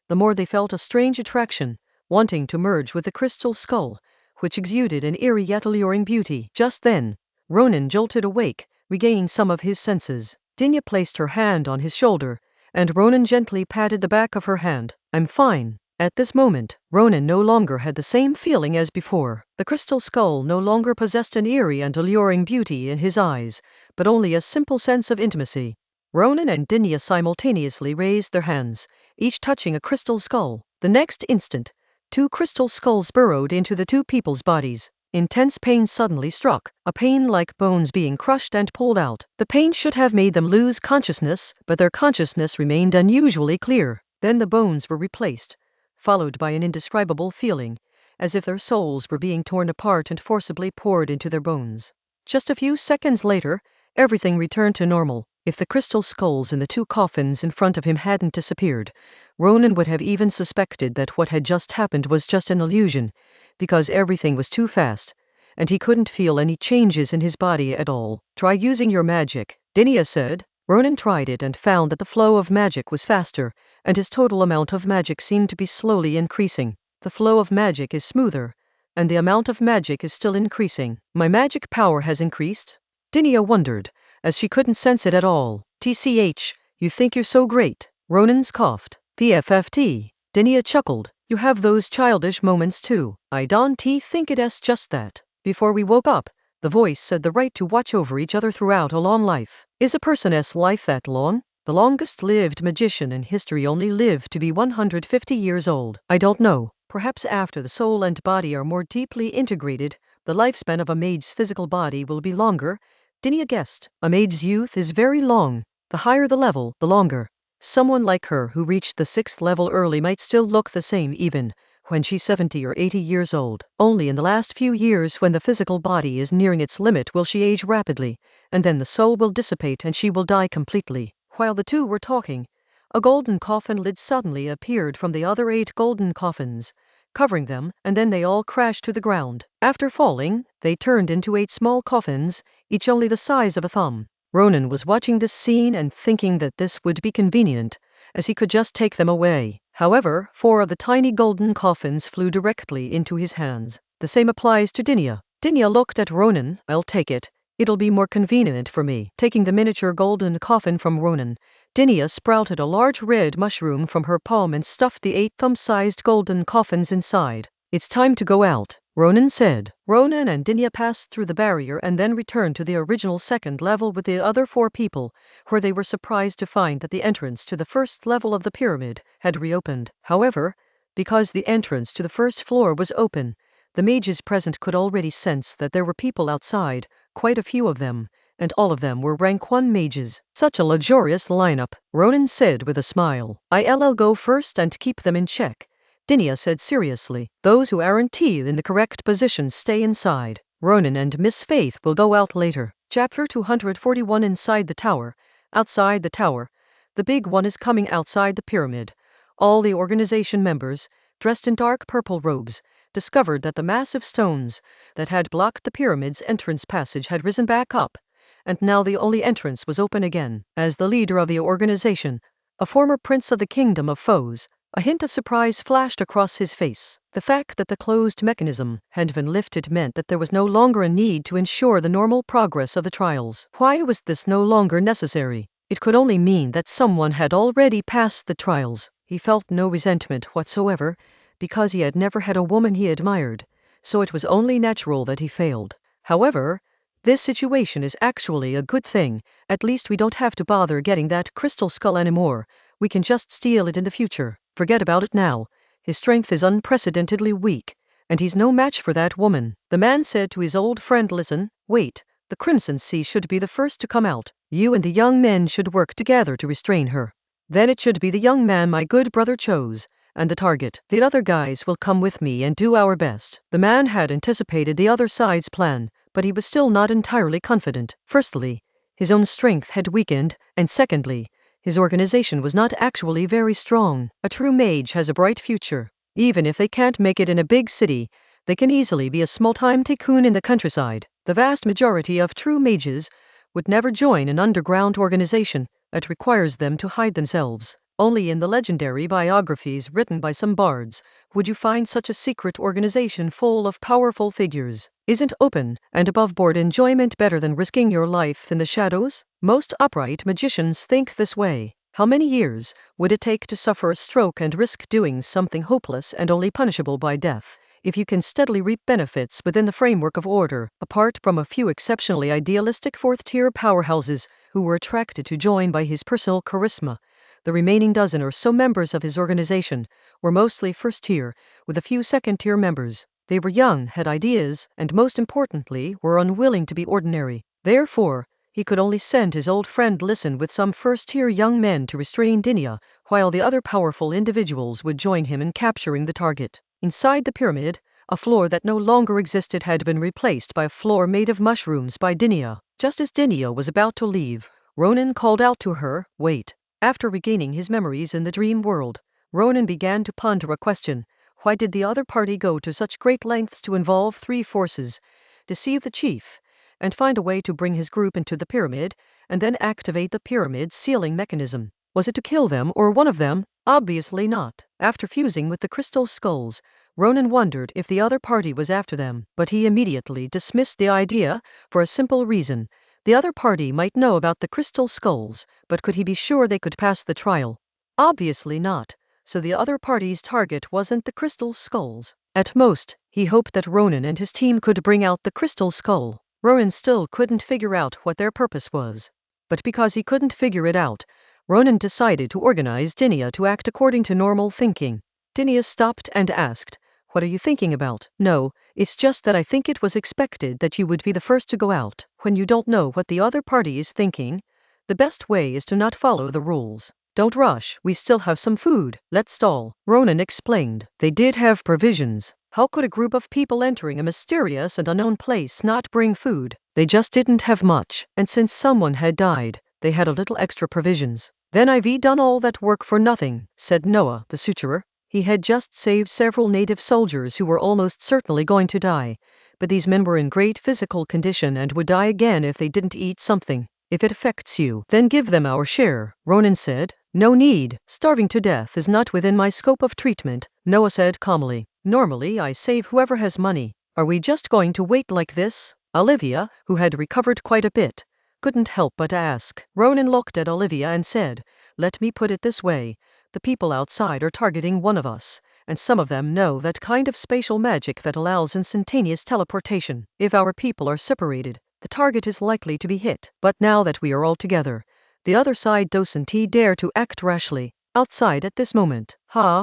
the more they felt a strange attraction, wanting to merge with the crystal skull, which exuded an eerie yet alluring beauty. Just then, Ronan jolted awake, regaining some of his senses. Dinia placed her hand on his shoulder, and Ronan gently patted the back of her hand. I'm fine. At this moment, Ronan no longer had the same feeling as before. The crystal skull no longer possessed an eerie and alluring beauty in his eyes, but only a simple sense of intimacy. Ronan and Dinia simultaneously raised their hands, each touching a crystal skull. The next instant, 2 crystal skulls burrowed into the 2 people's bodies. Intense pain suddenly struck, a pain like bones being crushed and pulled out. The pain should have made them lose consciousness, but their consciousness remained unusually clear. Then the bones were replaced, followed by an indescribable feeling, as if their souls were being torn apart and forcibly poured into their bones. Just a few seconds later, everything returned to normal. If the crystal skulls in the 2 coffins in front of him hadn't disappeared, Ronan would have even suspected that what had just happened was just an illusion, because everything was too fast, and he couldn't feel any changes in his body at all. Try using your magic, Dinia said. Ronan tried it and found that the flow of magic was faster, and his total amount of magic seemed to be slowly increasing. The flow of magic is smoother, and the amount of magic is still increasing. My magic power has increased? Dinia wondered, as she couldn't sense it at all. TCH, you think you're so great? Ronan coughed. PFFT. Dinia chuckled. You have those childish moments too. I don't think it's just that. Before we woke up, the voice said the right to watch over each other throughout a long life. Is a person's life that long? The longest-lived magician in history only lived to be 150 years old. I don't know. Perhaps after the soul and body are more deeply integrated, the lifespan of a mage's physical body will be longer, Dinia guessed. A mage's youth is very long. The higher the level, the longer. Someone like her who reached the 6th level early might still look the same even when she's 70 or 80 years old. Only in the last few years, when the physical body is nearing its limit, will she age rapidly, and then the soul will dissipate and she will die completely. While the 2 were talking, a golden coffin lid suddenly appeared from the other 8 golden coffins, covering them, and then they all crashed to the ground. After falling, they turned into 8 small coffins, each only the size of a thumb. Ronan was watching this scene and thinking that this would be convenient, as he could just take them away. However, 4 of the tiny golden coffins flew directly into his hands. The same applies to Dinia. Dinya looked at Ronan. I'll take it. It'll be more convenient for me. Taking the miniature golden coffin from Ronan, Dinya sprouted a large red mushroom from her palm and stuffed the 8 thumb-sized golden coffins inside. It's time to go out, Ronan said. Ronan and Dinya passed through the barrier and then returned to the original second level with the other 4 people, where they were surprised to find that the entrance to the first level of the pyramid had reopened. However, because the entrance to the first floor was open, the mages present could already sense that there were people outside, quite a few of them, and all of them were rank 1 mages. Such a luxurious lineup, Ronan said with a smile. I'll go first and keep them in check, Dinya said seriously. Those who aren't in the correct positions stay inside. Ronan and Miss Faith will go out later. Chapter 241. Inside the tower. Outside the tower. The big one is coming outside the pyramid. All the organization members, dressed in dark purple robes, discovered that the massive stones that had blocked the pyramid's entrance passage had risen back up, and now the only entrance was open again. As the leader of the organization, a former prince of the Kingdom of Foes, a hint of surprise flashed across his face. The fact that the closed mechanism had been lifted meant that there was no longer a need to ensure the normal progress of the trials. Why was this no longer necessary? It could only mean that someone had already passed the trials. He felt no resentment whatsoever, because he had never had a woman he admired, so it was only natural that he failed. However, this situation is actually a good thing. At least we don't have to bother getting that crystal skull anymore. We can just steal it in the future. Forget about it now. His strength is unprecedentedly weak, and he's no match for that woman. The man said to his old friend, listen, wait, the Crimson Sea should be the first to come out. You and the young men should work together to restrain her. Then it should be the young man my good brother chose, and the target. The other guys will come with me and do our best. The man had anticipated the other side's plan, but he was still not entirely confident. Firstly, his own strength had weakened, and secondly, his organization was not actually very strong. A true mage has a bright future. Even if they can't make it in a big city, they can easily be a small-time tycoon in the countryside. The vast majority of true mages would never join an underground organization that requires them to hide themselves. Only in the legendary biographies written by some bards would you find such a secret organization full of powerful figures. Isn't open and above-board enjoyment better than risking your life in the shadows? Most upright magicians think this way. How many years would it take to suffer a stroke and risk doing something hopeless and only punishable by death, if you can steadily reap benefits within the framework of order? Apart from a few exceptionally idealistic 4th-tier powerhouses who were attracted to join by his personal charisma, the remaining dozen or so members of his organization were mostly 1st-tier, with a few 2nd-tier members. They were young, had ideas, and most importantly, were unwilling to be ordinary. Therefore, he could only send his old friend Listen with some 1st-tier young men to restrain Dinya, while the other powerful individuals would join him in capturing the target. Inside the pyramid, a floor that no longer existed had been replaced by a floor made of mushrooms by Dinya. Just as Dinya was about to leave, Ronan called out to her, wait. After regaining his memories in the dream world, Ronan began to ponder a question. Why did the other party go to such great lengths to involve 3 forces, deceive the chief, and find a way to bring his group into the pyramid, and then activate the pyramid's sealing mechanism? Was it to kill them or one of them? Obviously not. After fusing with the crystal skulls, Ronan wondered if the other party was after them, but he immediately dismissed the idea for a simple reason. The other party might know about the crystal skulls, but could he be sure they could pass the trial? Obviously not, so the other party's target wasn't the crystal skulls. At most, he hoped that Ronan and his team could bring out the crystal skull. Ronan still couldn't figure out what their purpose was. But because he couldn't figure it out, Ronan decided to organize Dinya to act according to normal thinking. Dinya stopped and asked, what are you thinking about? No, it's just that I think it was expected that you would be the first to go out. When you don't know what the other party is thinking, the best way is to not follow the rules. Don't rush, we still have some food. Let's stall. Ronan explained. They did have provisions. How could a group of people entering a mysterious and unknown place not bring food? They just didn't have much, and since someone had died, they had a little extra provisions. Then I've done all that work for nothing, said Noah, the suturer. He had just saved several native soldiers who were almost certainly going to die, but these men were in great physical condition and would die again if they didn't eat something. If it affects you, then give them our share, Ronan said. No need, starving to death is not within my scope of treatment, Noah said calmly. Normally I save whoever has money. Are we just going to wait like this? Olivia, who had recovered quite a bit, couldn't help but ask. Ronan looked at Olivia and said, "Let me put it this way. The people outside are targeting one of us, and some of them know that kind of spatial magic that allows instantaneous teleportation. If our people are separated, the target is likely to be hit. But now that we are all together, the other side doesn't dare to act rashly outside at this moment."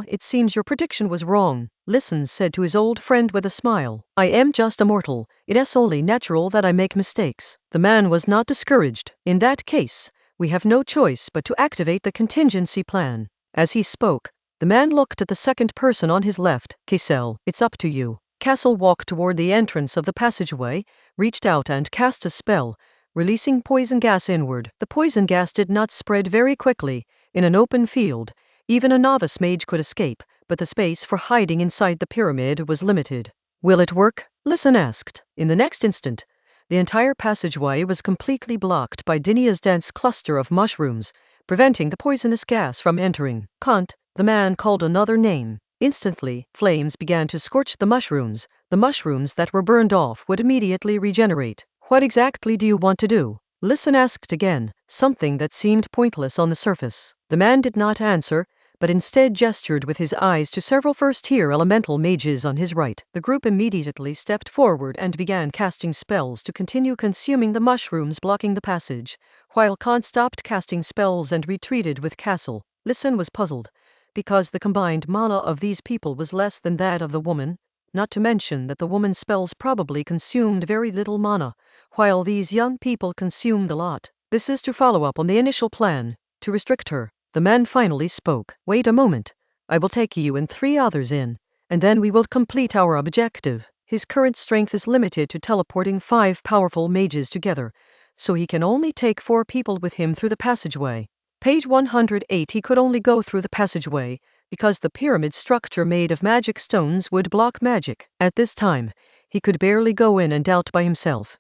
It seems your prediction was wrong, Listen said to his old friend with a smile. "I am just a mortal. It is only natural that I make mistakes." The man was not discouraged. "In that case, we have no choice but to activate the contingency plan." As he spoke, the man looked at the second person on his left. "Cassel, it's up to you." Cassel walked toward the entrance of the passageway, reached out and cast a spell, releasing poison gas inward. The poison gas did not spread very quickly. In an open field, even a novice mage could escape, but the space for hiding inside the pyramid was limited. "Will it work?" Listen asked. In the next instant, the entire passageway was completely blocked by Dinia's dense cluster of mushrooms, preventing the poisonous gas from entering. "Can't," the man called another name. Instantly, flames began to scorch the mushrooms. The mushrooms that were burned off would immediately regenerate. "What exactly do you want to do?" Listen asked again, something that seemed pointless on the surface. The man did not answer, but instead gestured with his eyes to several first-tier elemental mages on his right. The group immediately stepped forward and began casting spells to continue consuming the mushrooms blocking the passage, while Khan stopped casting spells and retreated with Castle. Listen was puzzled, because the combined mana of these people was less than that of the woman, not to mention that the woman's spells probably consumed very little mana, while these young people consumed a lot. "This is to follow up on the initial plan, to restrict her." The man finally spoke. "Wait a moment. I will take you and 3 others in, and then we will complete our objective." His current strength is limited to teleporting 5 powerful mages together, so he can only take 4 people with him through the passageway. Page 108. He could only go through the passageway, because the pyramid structure made of magic stones would block magic. At this time, he could barely go in and out by himself.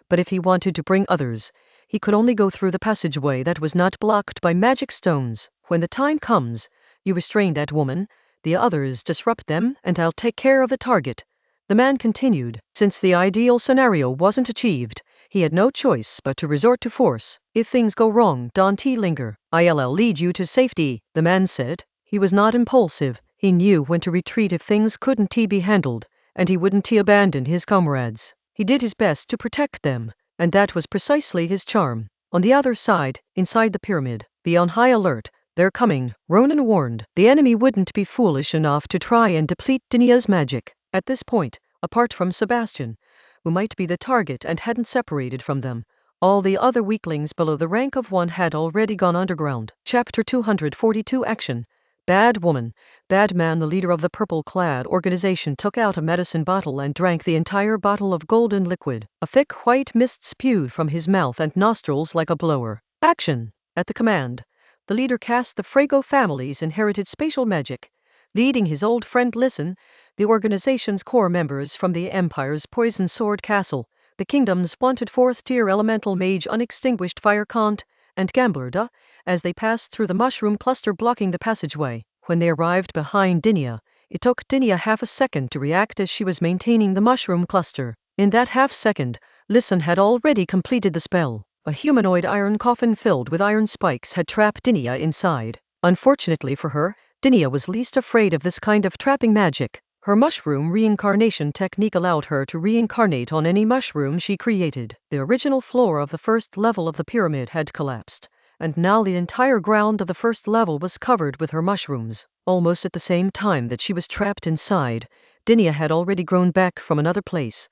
But if he wanted to bring others, he could only go through the passageway that was not blocked by magic stones. "When the time comes, you restrain that woman, the others disrupt them, and I'll take care of the target," the man continued. Since the ideal scenario wasn't achieved, he had no choice but to resort to force. "If things go wrong, don't linger. I'll lead you to safety," the man said. He was not impulsive. He knew when to retreat if things couldn't be handled, and he wouldn't abandon his comrades. He did his best to protect them, and that was precisely his charm. On the other side, inside the pyramid, be on high alert. "They're coming," Ronan warned. The enemy wouldn't be foolish enough to try and deplete Dinia's magic. At this point, apart from Sebastian, who might be the target and hadn't separated from them, all the other weaklings below the rank of 1 had already gone underground. Chapter 242 Action. Bad woman, bad man. The leader of the purple-clad organization took out a medicine bottle and drank the entire bottle of golden liquid. A thick white mist spewed from his mouth and nostrils like a blower. "Action!" At the command, the leader cast the Frago family's inherited spatial magic. Leading his old friend Listen, the organization's core members from the Empire's Poison Sword Castle, the kingdom's wanted 4th-tier elemental mage Unextinguished Fire Count, and Gamblerda, as they passed through the mushroom cluster blocking the passageway. When they arrived behind Dinia, it took Dinia half a second to react as she was maintaining the mushroom cluster. In that half second, Listen had already completed the spell. A humanoid iron coffin filled with iron spikes had trapped Dinia inside. Unfortunately for her, Dinia was least afraid of this kind of trapping magic. Her mushroom reincarnation technique allowed her to reincarnate on any mushroom she created. The original floor of the first level of the pyramid had collapsed, and now the entire ground of the first level was covered with her mushrooms. Almost at the same time that she was trapped inside, Dinia had already grown back from another place.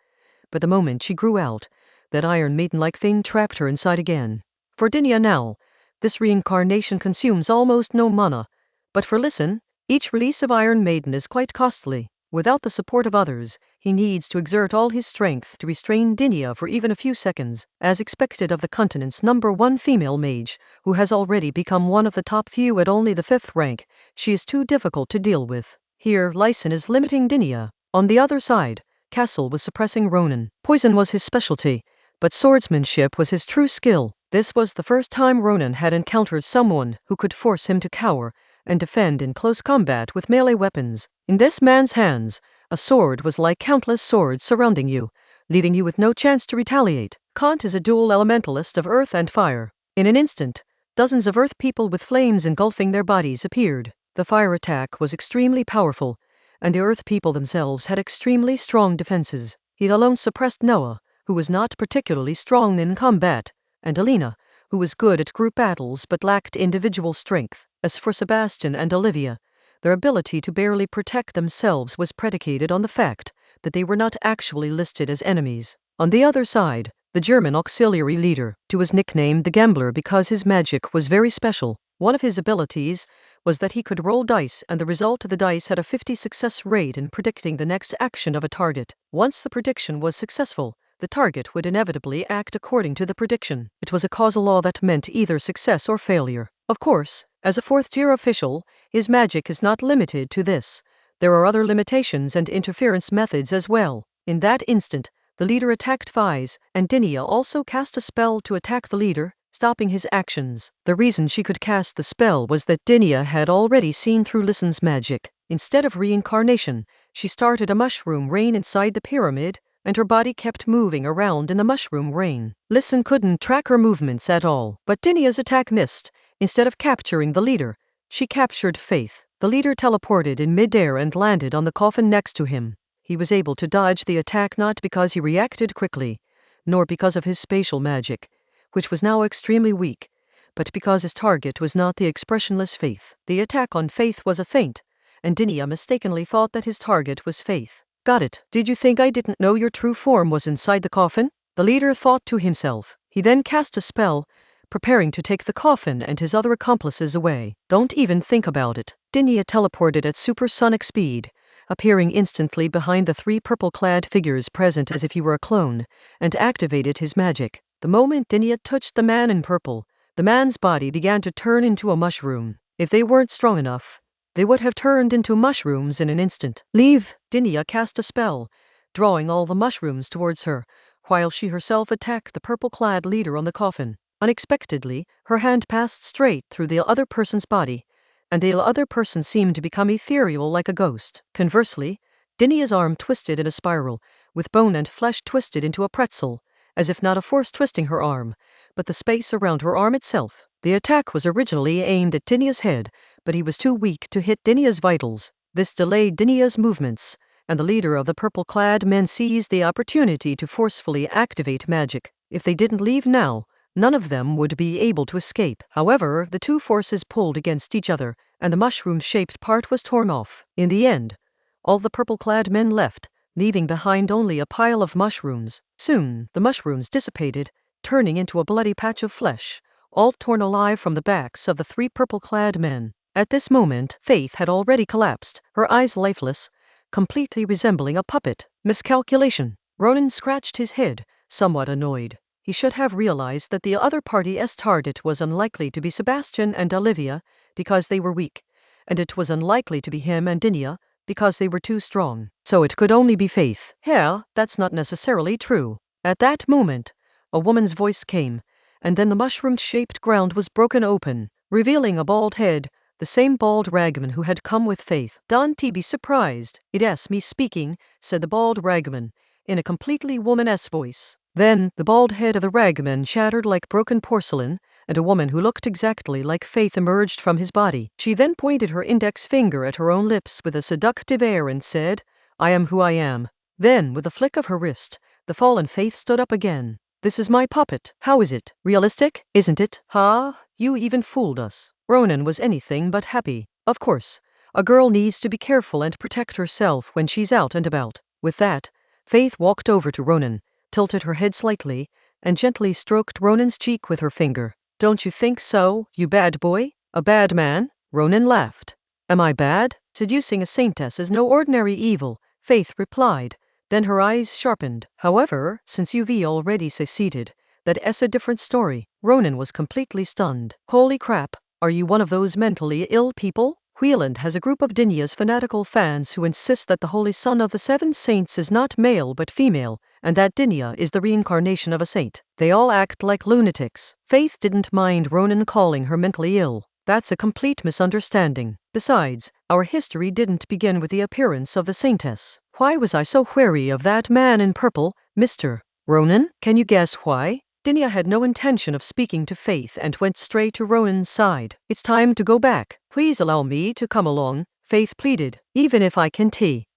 But the moment she grew out, that Iron Maiden-like thing trapped her inside again. For Dinia now, this reincarnation consumes almost no mana. But for Listen, each release of Iron Maiden is quite costly. Without the support of others, he needs to exert all his strength to restrain Dinia for even a few seconds. As expected of the continent's #1 female mage, who has already become one of the top few at only the 5th rank, she is too difficult to deal with. Here, Lyson is limiting Dinia. On the other side, Castle was suppressing Ronan. Poison was his specialty, but swordsmanship was his true skill. This was the first time Ronan had encountered someone who could force him to cower and defend in close combat with melee weapons. In this man's hands, A sword was like countless swords surrounding you, leaving you with no chance to retaliate. Kant is a dual elementalist of earth and fire. In an instant, dozens of earth people with flames engulfing their bodies appeared. The fire attack was extremely powerful, and the earth people themselves had extremely strong defenses. He alone suppressed Noah, who was not particularly strong in combat, and Alina, who was good at group battles but lacked individual strength. As for Sebastian and Olivia, their ability to barely protect themselves was predicated on the fact that they were not actually listed as enemies. On the other side, the German auxiliary leader, who was nicknamed the Gambler because his magic was very special. One of his abilities was that he could roll dice, and the result of the dice had a 50 success rate in predicting the next action of a target. Once the prediction was successful, the target would inevitably act according to the prediction. It was a causal law that meant either success or failure. Of course, as a fourth-tier official, his magic is not limited to this. There are other limitations and interference methods as well. In that instant, the leader attacked Fies, and Dinia also cast a spell to attack the leader, stopping his actions. The reason she could cast the spell was that Dinia had already seen through Lisan's magic. Instead of reincarnation, she started a mushroom rain inside the pyramid, and her body kept moving around in the mushroom rain. Lisan couldn't track her movements at all, but Dinia's attack missed. Instead of capturing the leader, she captured Faith. The leader teleported in midair and landed on the coffin next to him. He was able to dodge the attack not because he reacted quickly, nor because of his spatial magic, which was now extremely weak, but because his target was not the expressionless Faith. The attack on Faith was a feint, and Dinia mistakenly thought that his target was Faith. Got it. Did you think I didn't know your true form was inside the coffin? The leader thought to himself. He then cast a spell, preparing to take the coffin and his other accomplices away. Don't even think about it. Dinia teleported at supersonic speed, appearing instantly behind the three purple-clad figures present as if he were a clone, and activated his magic. The moment Dinia touched the man in purple, the man's body began to turn into a mushroom. If they weren't strong enough, they would have turned into mushrooms in an instant. Leave! Dinia cast a spell, drawing all the mushrooms towards her, while she herself attacked the purple-clad leader on the coffin. Unexpectedly, her hand passed straight through the other person's body, and the other person seemed to become ethereal like a ghost. Conversely, Dinia's arm twisted in a spiral, with bone and flesh twisted into a pretzel, as if not a force twisting her arm, but the space around her arm itself. The attack was originally aimed at Dinia's head, but he was too weak to hit Dinia's vitals. This delayed Dinia's movements, and the leader of the purple-clad men seized the opportunity to forcefully activate magic. If they didn't leave now, none of them would be able to escape. However, the two forces pulled against each other, and the mushroom-shaped part was torn off. In the end, all the purple-clad men left, leaving behind only a pile of mushrooms. Soon, the mushrooms dissipated, turning into a bloody patch of flesh, all torn alive from the backs of the three purple-clad men. At this moment, Faith had already collapsed, her eyes lifeless, completely resembling a puppet. Miscalculation. Ronan scratched his head, somewhat annoyed. He should have realized that the other party's target was unlikely to be Sebastian and Olivia, because they were weak, and it was unlikely to be him and Dinia, because they were too strong. So it could only be Faith. Yeah, that's not necessarily true. At that moment, a woman's voice came, and then the mushroom-shaped ground was broken open, revealing a bald head, the same bald ragman who had come with Faith. Don't be surprised. It's me speaking, said the bald ragman, in a completely woman-esque voice. Then, the bald head of the ragman shattered like broken porcelain, and a woman who looked exactly like Faith emerged from his body. She then pointed her index finger at her own lips with a seductive air and said, "I am who I am." Then, with a flick of her wrist, the fallen Faith stood up again. "This is my puppet. How is it? Realistic, isn't it? Ha, you even fooled us." Ronan was anything but happy. Of course, a girl needs to be careful and protect herself when she's out and about. With that, Faith walked over to Ronan, tilted her head slightly, and gently stroked Ronan's cheek with her finger. "Don't you think so, you bad boy? A bad man?" Ronan laughed. "Am I bad? Seducing a saintess is no ordinary evil," Faith replied. Then her eyes sharpened. "However, since you've already succeeded, that's a different story." Ronan was completely stunned. "Holy crap, are you one of those mentally ill people?" Wheeland has a group of Dinia's fanatical fans who insist that the Holy Son of the Seven Saints is not male but female, and that Dinia is the reincarnation of a saint. They all act like lunatics. Faith didn't mind Ronan calling her mentally ill. That's a complete misunderstanding. Besides, our history didn't begin with the appearance of the saintess. Why was I so wary of that man in purple, Mr. Ronan? Can you guess why? Dinia had no intention of speaking to Faith and went straight to Ronan's side. It's time to go back. Please allow me to come along, Faith pleaded. Even if I can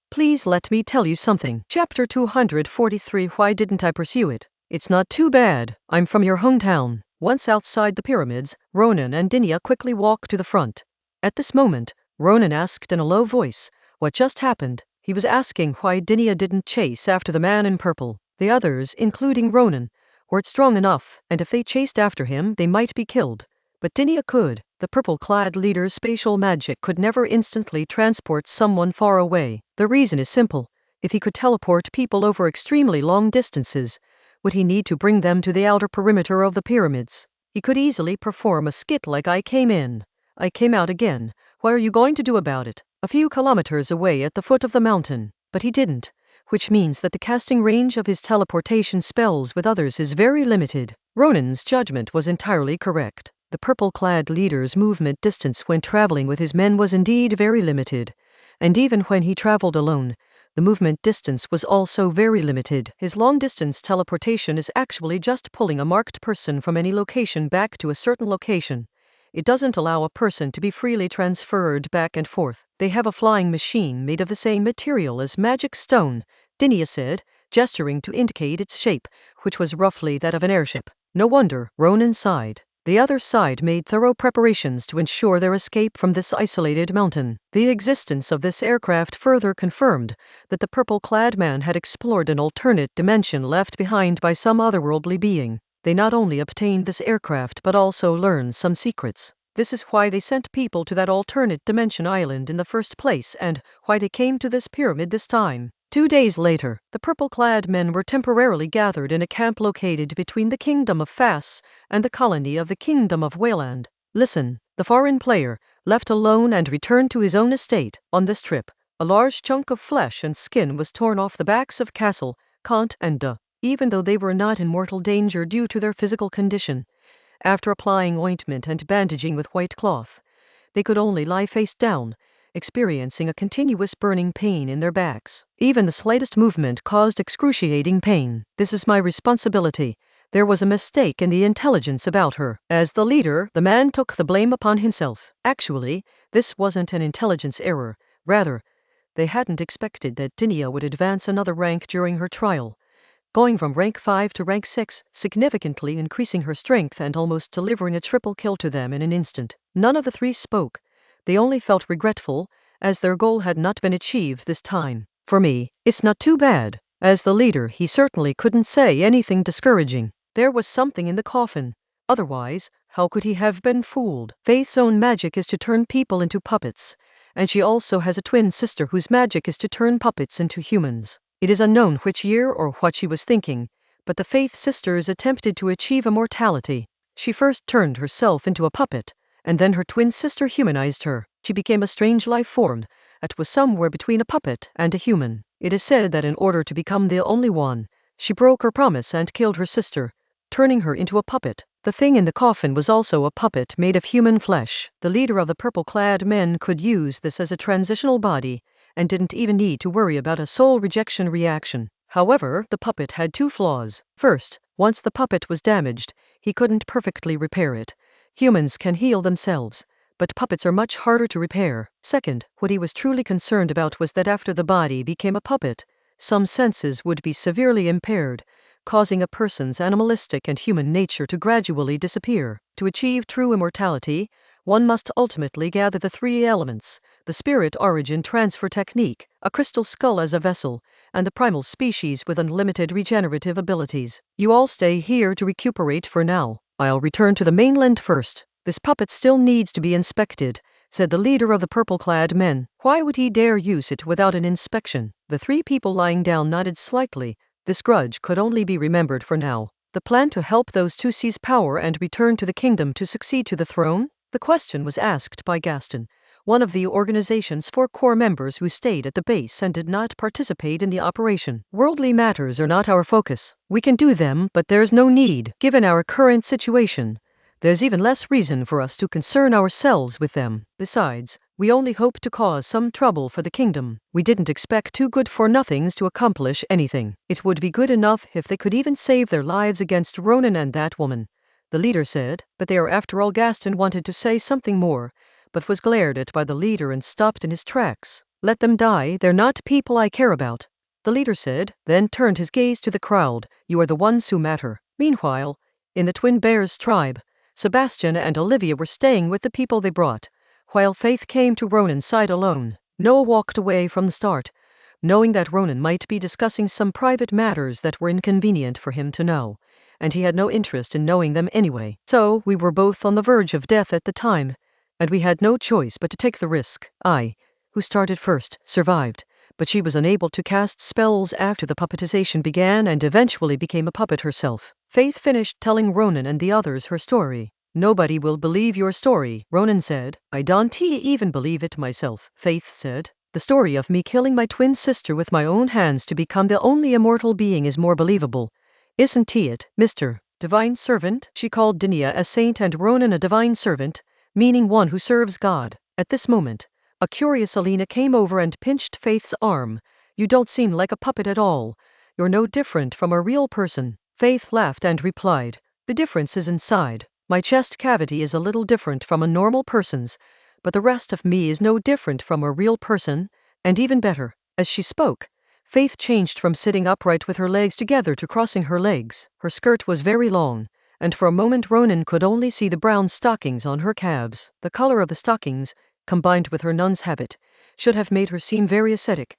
please let me tell you something. Chapter 243. Why didn't I pursue it? It's not too bad. I'm from your hometown. Once outside the pyramids, Ronan and Dinia quickly walked to the front. At this moment, Ronan asked in a low voice, what just happened? He was asking why Dinia didn't chase after the man in purple. The others, including Ronan, weren't strong enough, and if they chased after him, they might be killed. But Dinia could. The purple-clad leader's spatial magic could never instantly transport someone far away. The reason is simple. If he could teleport people over extremely long distances, would he need to bring them to the outer perimeter of the pyramids? He could easily perform a skit like I came in, I came out again. What are you going to do about it? A few kilometers away at the foot of the mountain. But he didn't, which means that the casting range of his teleportation spells with others is very limited. Ronan's judgment was entirely correct. The purple-clad leader's movement distance when traveling with his men was indeed very limited, and even when he traveled alone, the movement distance was also very limited. His long-distance teleportation is actually just pulling a marked person from any location back to a certain location. It doesn't allow a person to be freely transferred back and forth. They have a flying machine made of the same material as magic stone, Dinia said, gesturing to indicate its shape, which was roughly that of an airship. No wonder, Ronan sighed. The other side made thorough preparations to ensure their escape from this isolated mountain. The existence of this aircraft further confirmed that the purple-clad man had explored an alternate dimension left behind by some otherworldly being. They not only obtained this aircraft but also learned some secrets. This is why they sent people to that alternate dimension island in the first place and why they came to this pyramid this time. 2 days later, the purple-clad men were temporarily gathered in a camp located between the Kingdom of Fas and the colony of the Kingdom of Wayland. Listen, the foreign player, left alone and returned to his own estate. On this trip, a large chunk of flesh and skin was torn off the backs of Castle, Kant and Duh. Even though they were not in mortal danger due to their physical condition, after applying ointment and bandaging with white cloth, they could only lie face down, experiencing a continuous burning pain in their backs. Even the slightest movement caused excruciating pain. This is my responsibility. There was a mistake in the intelligence about her. As the leader, the man took the blame upon himself. Actually, this wasn't an intelligence error. Rather, they hadn't expected that Dinia would advance another rank during her trial, going from rank 5 to rank 6, significantly increasing her strength and almost delivering a triple kill to them in an instant. None of the three spoke. They only felt regretful, as their goal had not been achieved this time. For me, it's not too bad. As the leader, he certainly couldn't say anything discouraging. There was something in the coffin. Otherwise, how could he have been fooled? Faith's own magic is to turn people into puppets, and she also has a twin sister whose magic is to turn puppets into humans. It is unknown which year or what she was thinking, but the Faith sisters attempted to achieve immortality. She first turned herself into a puppet, and then her twin sister humanized her. She became a strange life form that was somewhere between a puppet and a human. It is said that in order to become the only one, she broke her promise and killed her sister, turning her into a puppet. The thing in the coffin was also a puppet made of human flesh. The leader of the purple-clad men could use this as a transitional body, and didn't even need to worry about a soul rejection reaction. However, the puppet had two flaws. First, once the puppet was damaged, he couldn't perfectly repair it. Humans can heal themselves, but puppets are much harder to repair. Second, what he was truly concerned about was that after the body became a puppet, some senses would be severely impaired, causing a person's animalistic and human nature to gradually disappear. To achieve true immortality, one must ultimately gather the three elements: the spirit origin transfer technique, a crystal skull as a vessel, and the primal species with unlimited regenerative abilities. You all stay here to recuperate for now. I'll return to the mainland first. This puppet still needs to be inspected, said the leader of the purple-clad men. Why would he dare use it without an inspection? The three people lying down nodded slightly. This grudge could only be remembered for now. The plan to help those two seize power and return to the kingdom to succeed to the throne? The question was asked by Gaston, one of the organization's 4 core members who stayed at the base and did not participate in the operation. Worldly matters are not our focus. We can do them, but there's no need. Given our current situation, There's even less reason for us to concern ourselves with them. Besides, we only hope to cause some trouble for the kingdom. We didn't expect two good-for-nothings to accomplish anything. It would be good enough if they could even save their lives against Ronan and that woman," the leader said. But they are after all. Gaston wanted to say something more, but was glared at by the leader and stopped in his tracks. "Let them die, they're not people I care about," the leader said, then turned his gaze to the crowd. "You are the ones who matter." Meanwhile, in the Twin Bears tribe, Sebastian and Olivia were staying with the people they brought, while Faith came to Ronan's side alone. Noah walked away from the start, knowing that Ronan might be discussing some private matters that were inconvenient for him to know, and he had no interest in knowing them anyway. "So, we were both on the verge of death at the time, and we had no choice but to take the risk. I, who started first, survived, but she was unable to cast spells after the puppetization began and eventually became a puppet herself." Faith finished telling Ronan and the others her story. "Nobody will believe your story," Ronan said. "I don't even believe it myself," Faith said. "The story of me killing my twin sister with my own hands to become the only immortal being is more believable. Isn't it, Mr. Divine Servant?" She called Dinia a saint and Ronan a divine servant, meaning one who serves God. At this moment, a curious Alina came over and pinched Faith's arm. "You don't seem like a puppet at all. You're no different from a real person." Faith laughed and replied, "The difference is inside. My chest cavity is a little different from a normal person's, but the rest of me is no different from a real person, and even better." As she spoke, Faith changed from sitting upright with her legs together to crossing her legs. Her skirt was very long, and for a moment Ronan could only see the brown stockings on her calves. The color of the stockings, combined with her nun's habit, should have made her seem very ascetic,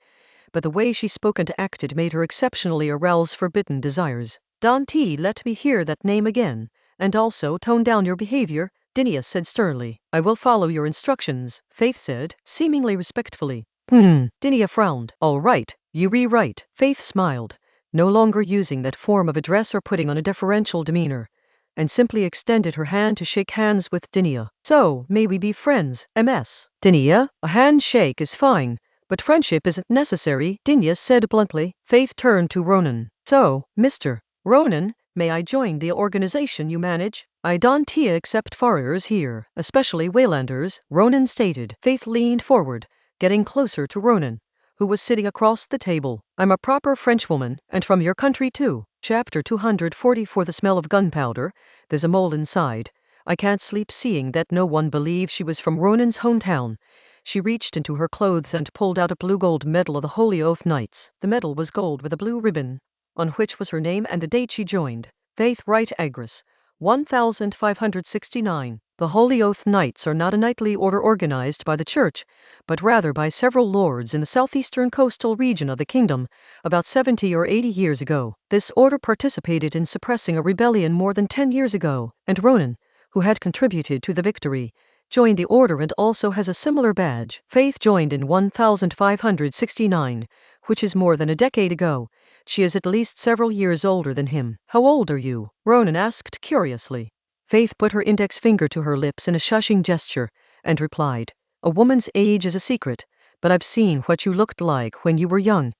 but the way she spoke and acted made her exceptionally arouse forbidden desires. "Don't let me hear that name again, and also tone down your behavior," Dinia said sternly. "I will follow your instructions," Faith said, seemingly respectfully. Dinia frowned. "All right, you rewrite." Faith smiled, no longer using that form of address or putting on a deferential demeanor, and simply extended her hand to shake hands with Dinia. "So, may we be friends, Ms. Dinia? A handshake is fine, but friendship isn't necessary," Dinia said bluntly. Faith turned to Ronan. "So, Mr. Ronan, may I join the organization you manage? I don't accept foreigners here, especially Waylanders," Ronan stated. Faith leaned forward, getting closer to Ronan, who was sitting across the table. "I'm a proper Frenchwoman, and from your country too." Chapter 244. The smell of gunpowder. There's a mole inside. I can't sleep seeing that no one believed she was from Ronan's hometown. She reached into her clothes and pulled out a blue-gold medal of the Holy Oath Knights. The medal was gold with a blue ribbon, on which was her name and the date she joined. Faith Wright Agris, 1569. The Holy Oath Knights are not a knightly order organized by the church, but rather by several lords in the southeastern coastal region of the kingdom. About 70 or 80 years ago, this order participated in suppressing a rebellion more than 10 years ago, and Ronan, who had contributed to the victory, joined the order and also has a similar badge. Faith joined in 1569, which is more than a decade ago. She is at least several years older than him. "How old are you?" Ronan asked curiously. Faith put her index finger to her lips in a shushing gesture, and replied, "A woman's age is a secret, but I've seen what you looked like when you were young.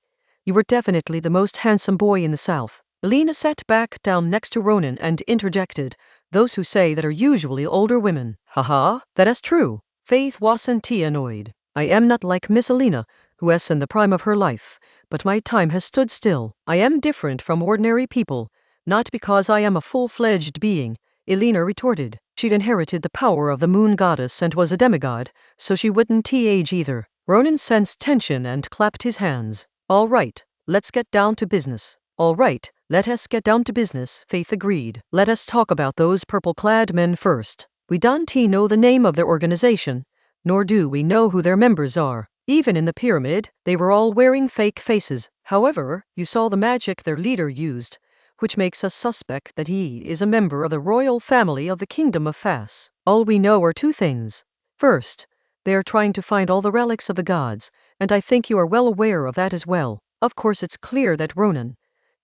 You were definitely the most handsome boy in the South." Alina sat back down next to Ronan and interjected, "Those who say that are usually older women." "Haha, that is true." Faith wasn't annoyed. "I am not like Miss Alina, who is in the prime of her life, but my time has stood still. I am different from ordinary people, not because I am a full-fledged being," Elena retorted. She'd inherited the power of the moon goddess and was a demigod, so she wouldn't age either. Ronan sensed tension and clapped his hands. "All right, let's get down to business." "All right, let us get down to business," Faith agreed. "Let us talk about those purple-clad men first. We don't know the name of their organization, nor do we know who their members are. Even in the pyramid, they were all wearing fake faces. However, you saw the magic their leader used, which makes us suspect that he is a member of the royal family of the Kingdom of Fas. All we know are two things. First, they are trying to find all the relics of the gods, and I think you are well aware of that as well. Of course it's clear that Ronan,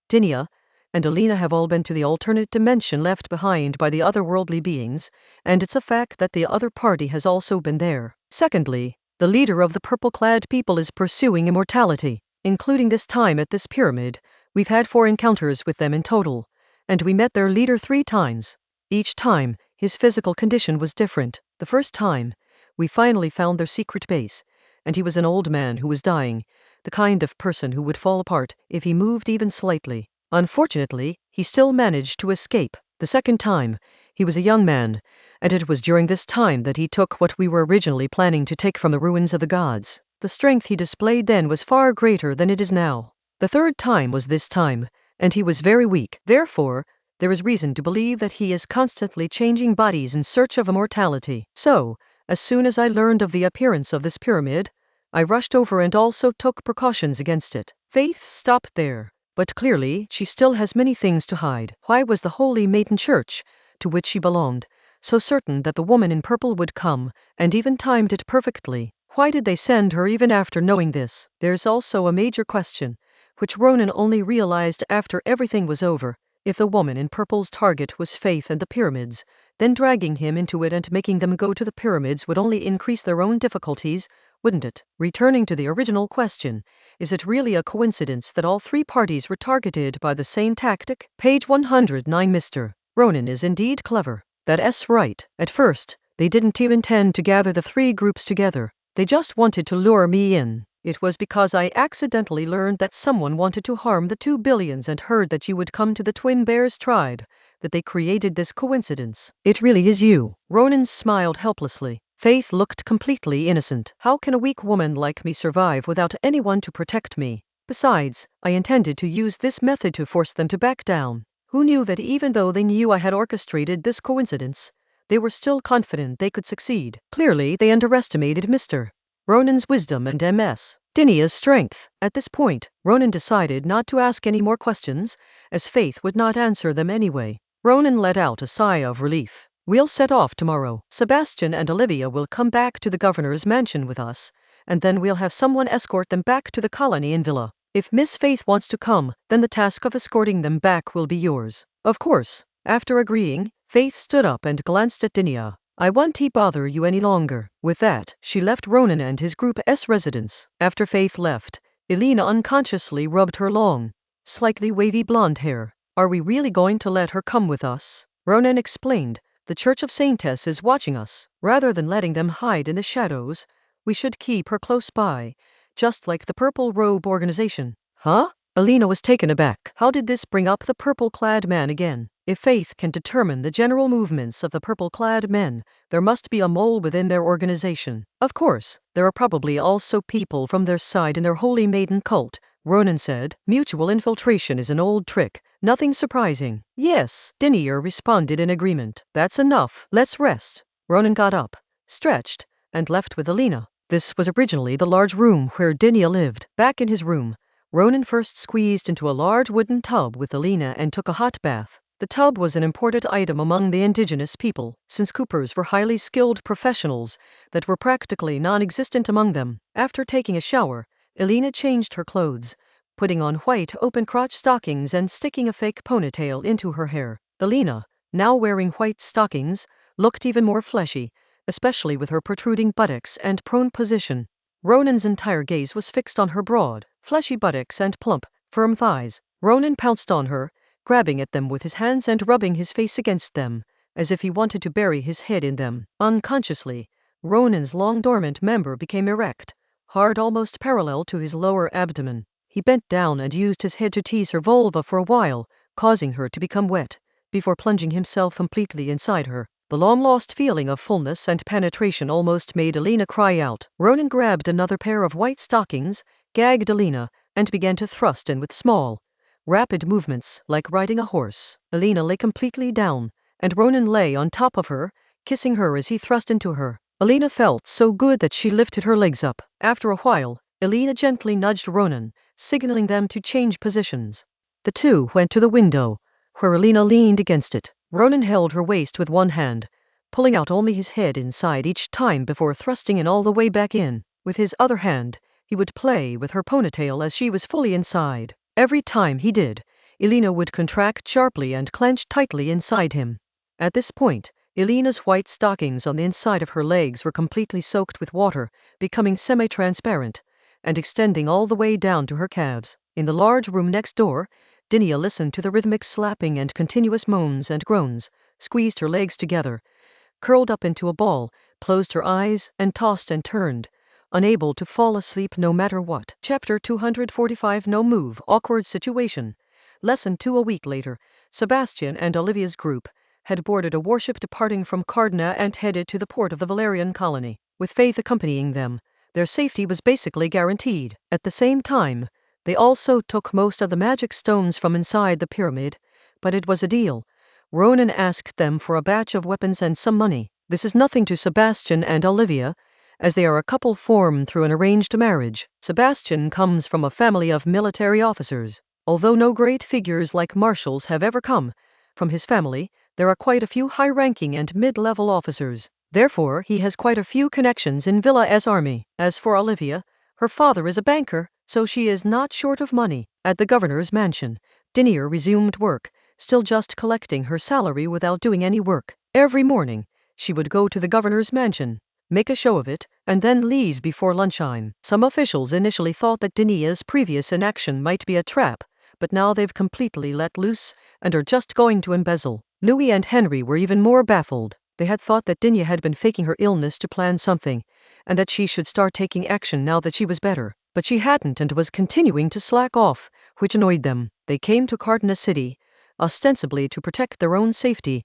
Dinia, and Alina have all been to the alternate dimension left behind by the otherworldly beings, and it's a fact that the other party has also been there. Secondly, the leader of the purple-clad people is pursuing immortality, including this time at this pyramid. We've had 4 encounters with them in total, and we met their leader 3 times. Each time, His physical condition was different. The first time, we finally found their secret base, and he was an old man who was dying, the kind of person who would fall apart if he moved even slightly. Unfortunately, he still managed to escape. The second time, he was a young man, and it was during this time that he took what we were originally planning to take from the ruins of the gods. The strength he displayed then was far greater than it is now. The third time was this time, and he was very weak. Therefore, there is reason to believe that he is constantly changing bodies in search of immortality. So, as soon as I learned of the appearance of this pyramid, I rushed over and also took precautions against it. Faith stopped there, but clearly she still has many things to hide. Why was the Holy Maiden Church, to which she belonged, so certain that the woman in purple would come, and even timed it perfectly? Why did they send her even after knowing this? There's also a major question, which Ronan only realized after everything was over. If the woman in purple's target was Faith and the pyramids, then dragging him into it and making them go to the pyramids would only increase their own difficulties, wouldn't it? Returning to the original question, is it really a coincidence that all three parties were targeted by the same tactic? Page 109. Mr. Ronan is indeed clever. That's right. At first, they didn't even intend to gather the three groups together. They just wanted to lure me in. It was because I accidentally learned that someone wanted to harm the 2 billions and heard that you would come to the Twin Bears tribe, that they created this coincidence. It really is you. Ronan smiled helplessly. Faith looked completely innocent. How can a weak woman like me survive without anyone to protect me? Besides, I intended to use this method to force them to back down. Who knew that even though they knew I had orchestrated this coincidence, they were still confident they could succeed? Clearly, they underestimated Mr. Ronan's wisdom and Ms. Dinia's strength. At this point, Ronan decided not to ask any more questions, as Faith would not answer them anyway. Ronan let out a sigh of relief. We'll set off tomorrow. Sebastian and Olivia will come back to the governor's mansion with us, and then we'll have someone escort them back to the colony in Villa. If Miss Faith wants to come, then the task of escorting them back will be yours. Of course. After agreeing, Faith stood up and glanced at Dinia. I won't bother you any longer. With that, she left Ronan and his group's residence. After Faith left, Elena unconsciously rubbed her long, slightly wavy blonde hair. Are we really going to let her come with us? Ronan explained. The Church of Saintess is watching us. Rather than letting them hide in the shadows, we should keep her close by, just like the Purple Robe organization. Huh? Elena was taken aback. How did this bring up the purple-clad man again? If Faith can determine the general movements of the purple-clad men, there must be a mole within their organization. Of course, there are probably also people from their side in their Holy Maiden cult, Ronan said. Mutual infiltration is an old trick, nothing surprising. Yes, Dinia responded in agreement. That's enough, let's rest. Ronan got up, stretched, and left with Elena. This was originally the large room where Dinia lived. Back in his room, Ronan first squeezed into a large wooden tub with Elena and took a hot bath. The tub was an imported item among the indigenous people, since Coopers were highly skilled professionals that were practically non-existent among them. After taking a shower, Elena changed her clothes, putting on white open-crotch stockings and sticking a fake ponytail into her hair. Elena, now wearing white stockings, looked even more fleshy, especially with her protruding buttocks and prone position. Ronan's entire gaze was fixed on her broad, fleshy buttocks and plump, firm thighs. Ronan pounced on her, grabbing at them with his hands and rubbing his face against them, as if he wanted to bury his head in them. Unconsciously, Ronan's long dormant member became erect, hard almost parallel to his lower abdomen. He bent down and used his head to tease her vulva for a while, causing her to become wet, before plunging himself completely inside her. The long-lost feeling of fullness and penetration almost made Elena cry out. Ronan grabbed another pair of white stockings, gagged Elena, and began to thrust in with small, rapid movements, like riding a horse. Elena lay completely down, and Ronan lay on top of her, kissing her as he thrust into her. Elena felt so good that she lifted her legs up. After a while, Elena gently nudged Ronan, signaling them to change positions. The two went to the window, where Elena leaned against it. Ronan held her waist with one hand, pulling out only his head inside each time before thrusting in all the way back in. With his other hand, he would play with her ponytail as she was fully inside. Every time he did, Elena would contract sharply and clench tightly inside him. At this point, Elena's white stockings on the inside of her legs were completely soaked with water, becoming semi-transparent, and extending all the way down to her calves. In the large room next door, Dinia listened to the rhythmic slapping and continuous moans and groans, squeezed her legs together, curled up into a ball, closed her eyes, and tossed and turned, unable to fall asleep no matter what. Chapter 245 No Move, Awkward Situation. Lesson 2 A week later, Sebastian and Olivia's group had boarded a warship departing from Cardena and headed to the port of the Valerian colony. With Faith accompanying them, their safety was basically guaranteed. At the same time, they also took most of the magic stones from inside the pyramid, but it was a deal. Ronan asked them for a batch of weapons and some money. This is nothing to Sebastian and Olivia, as they are a couple formed through an arranged marriage. Sebastian comes from a family of military officers. Although no great figures like marshals have ever come from his family, there are quite a few high-ranking and mid-level officers. Therefore, he has quite a few connections in Villa's army. As for Olivia, her father is a banker, so she is not short of money. At the governor's mansion, Dinier resumed work, still just collecting her salary without doing any work. Every morning, she would go to the governor's mansion, make a show of it, and then leave before lunchtime. Some officials initially thought that Dinier's previous inaction might be a trap, but now they've completely let loose and are just going to embezzle. Louis and Henry were even more baffled. They had thought that Dinia had been faking her illness to plan something, and that she should start taking action now that she was better. But she hadn't and was continuing to slack off, which annoyed them. They came to Cardena City, ostensibly to protect their own safety,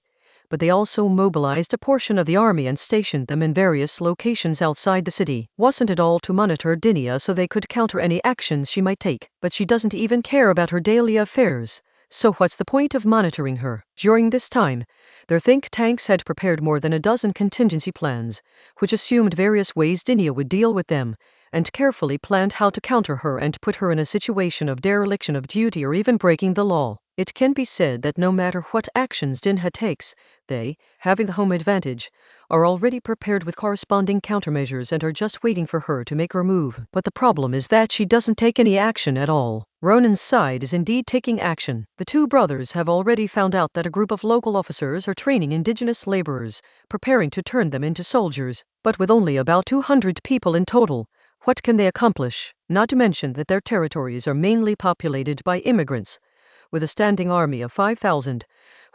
but they also mobilized a portion of the army and stationed them in various locations outside the city. Wasn't it all to monitor Dinia so they could counter any actions she might take? But she doesn't even care about her daily affairs, so what's the point of monitoring her? During this time, their think tanks had prepared more than a dozen contingency plans, which assumed various ways Dinia would deal with them, and carefully planned how to counter her and put her in a situation of dereliction of duty or even breaking the law. It can be said that no matter what actions Dinha takes, they, having the home advantage, are already prepared with corresponding countermeasures and are just waiting for her to make her move. But the problem is that she doesn't take any action at all. Ronan's side is indeed taking action. The two brothers have already found out that a group of local officers are training indigenous laborers, preparing to turn them into soldiers. But with only about 200 people in total, what can they accomplish? Not to mention that their territories are mainly populated by immigrants, with a standing army of 5,000,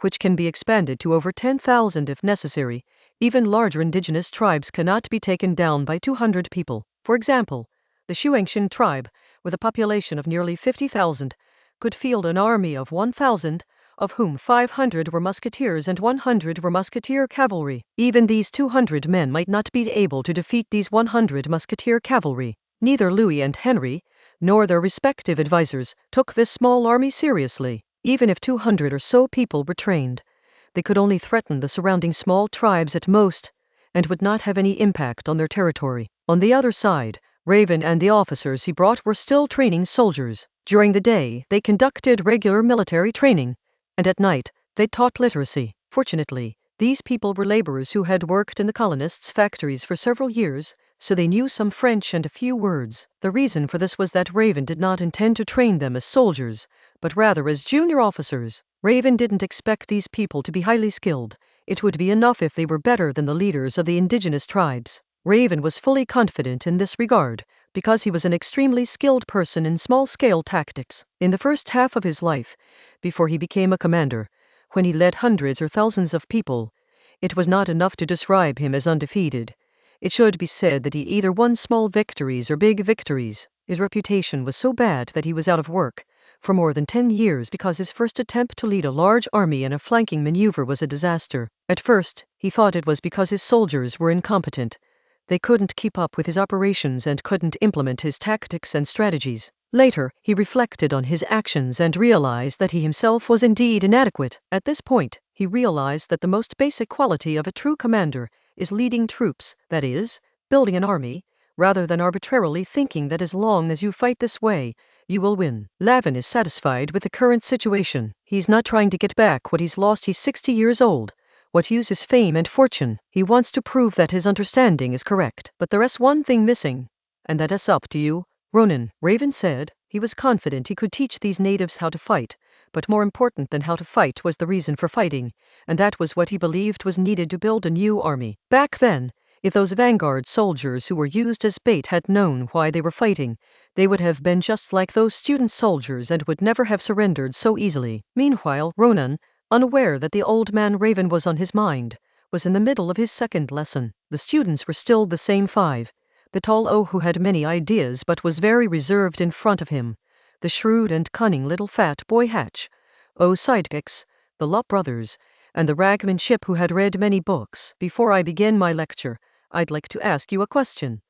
which can be expanded to over 10,000 if necessary. Even larger indigenous tribes cannot be taken down by 200 people. For example, the Shuangshan tribe, with a population of nearly 50,000, could field an army of 1,000, of whom 500 were musketeers and 100 were musketeer cavalry. Even these 200 men might not be able to defeat these 100 musketeer cavalry. Neither Louis and Henry, nor their respective advisors, took this small army seriously. Even if 200 or so people were trained, they could only threaten the surrounding small tribes at most, and would not have any impact on their territory. On the other side, Raven and the officers he brought were still training soldiers. During the day, they conducted regular military training, and at night, they taught literacy. Fortunately, these people were laborers who had worked in the colonists' factories for several years, so they knew some French and a few words. The reason for this was that Raven did not intend to train them as soldiers, but rather as junior officers. Raven didn't expect these people to be highly skilled. It would be enough if they were better than the leaders of the indigenous tribes. Raven was fully confident in this regard, because he was an extremely skilled person in small-scale tactics. In the first half of his life, before he became a commander, when he led hundreds or thousands of people, it was not enough to describe him as undefeated. It should be said that he either won small victories or big victories. His reputation was so bad that he was out of work for more than 10 years because his first attempt to lead a large army in a flanking maneuver was a disaster. At first, he thought it was because his soldiers were incompetent. They couldn't keep up with his operations and couldn't implement his tactics and strategies. Later, he reflected on his actions and realized that he himself was indeed inadequate. At this point, he realized that the most basic quality of a true commander is leading troops, that is, building an army, rather than arbitrarily thinking that as long as you fight this way, you will win. Lavin is satisfied with the current situation. He's not trying to get back what he's lost. He's 60 years old. What use is fame and fortune? He wants to prove that his understanding is correct. But there's one thing missing, and that is up to you, Ronan. Raven said. He was confident he could teach these natives how to fight, but more important than how to fight was the reason for fighting, and that was what he believed was needed to build a new army. Back then, if those vanguard soldiers who were used as bait had known why they were fighting, they would have been just like those student soldiers and would never have surrendered so easily. Meanwhile, Ronan, unaware that the old man Raven was on his mind, was in the middle of his second lesson. The students were still the same 5. The tall O who had many ideas but was very reserved in front of him. The shrewd and cunning little fat boy Hatch. O's sidekicks, the Lop brothers, and the ragman Chip who had read many books. Before I begin my lecture, I'd like to ask you a question.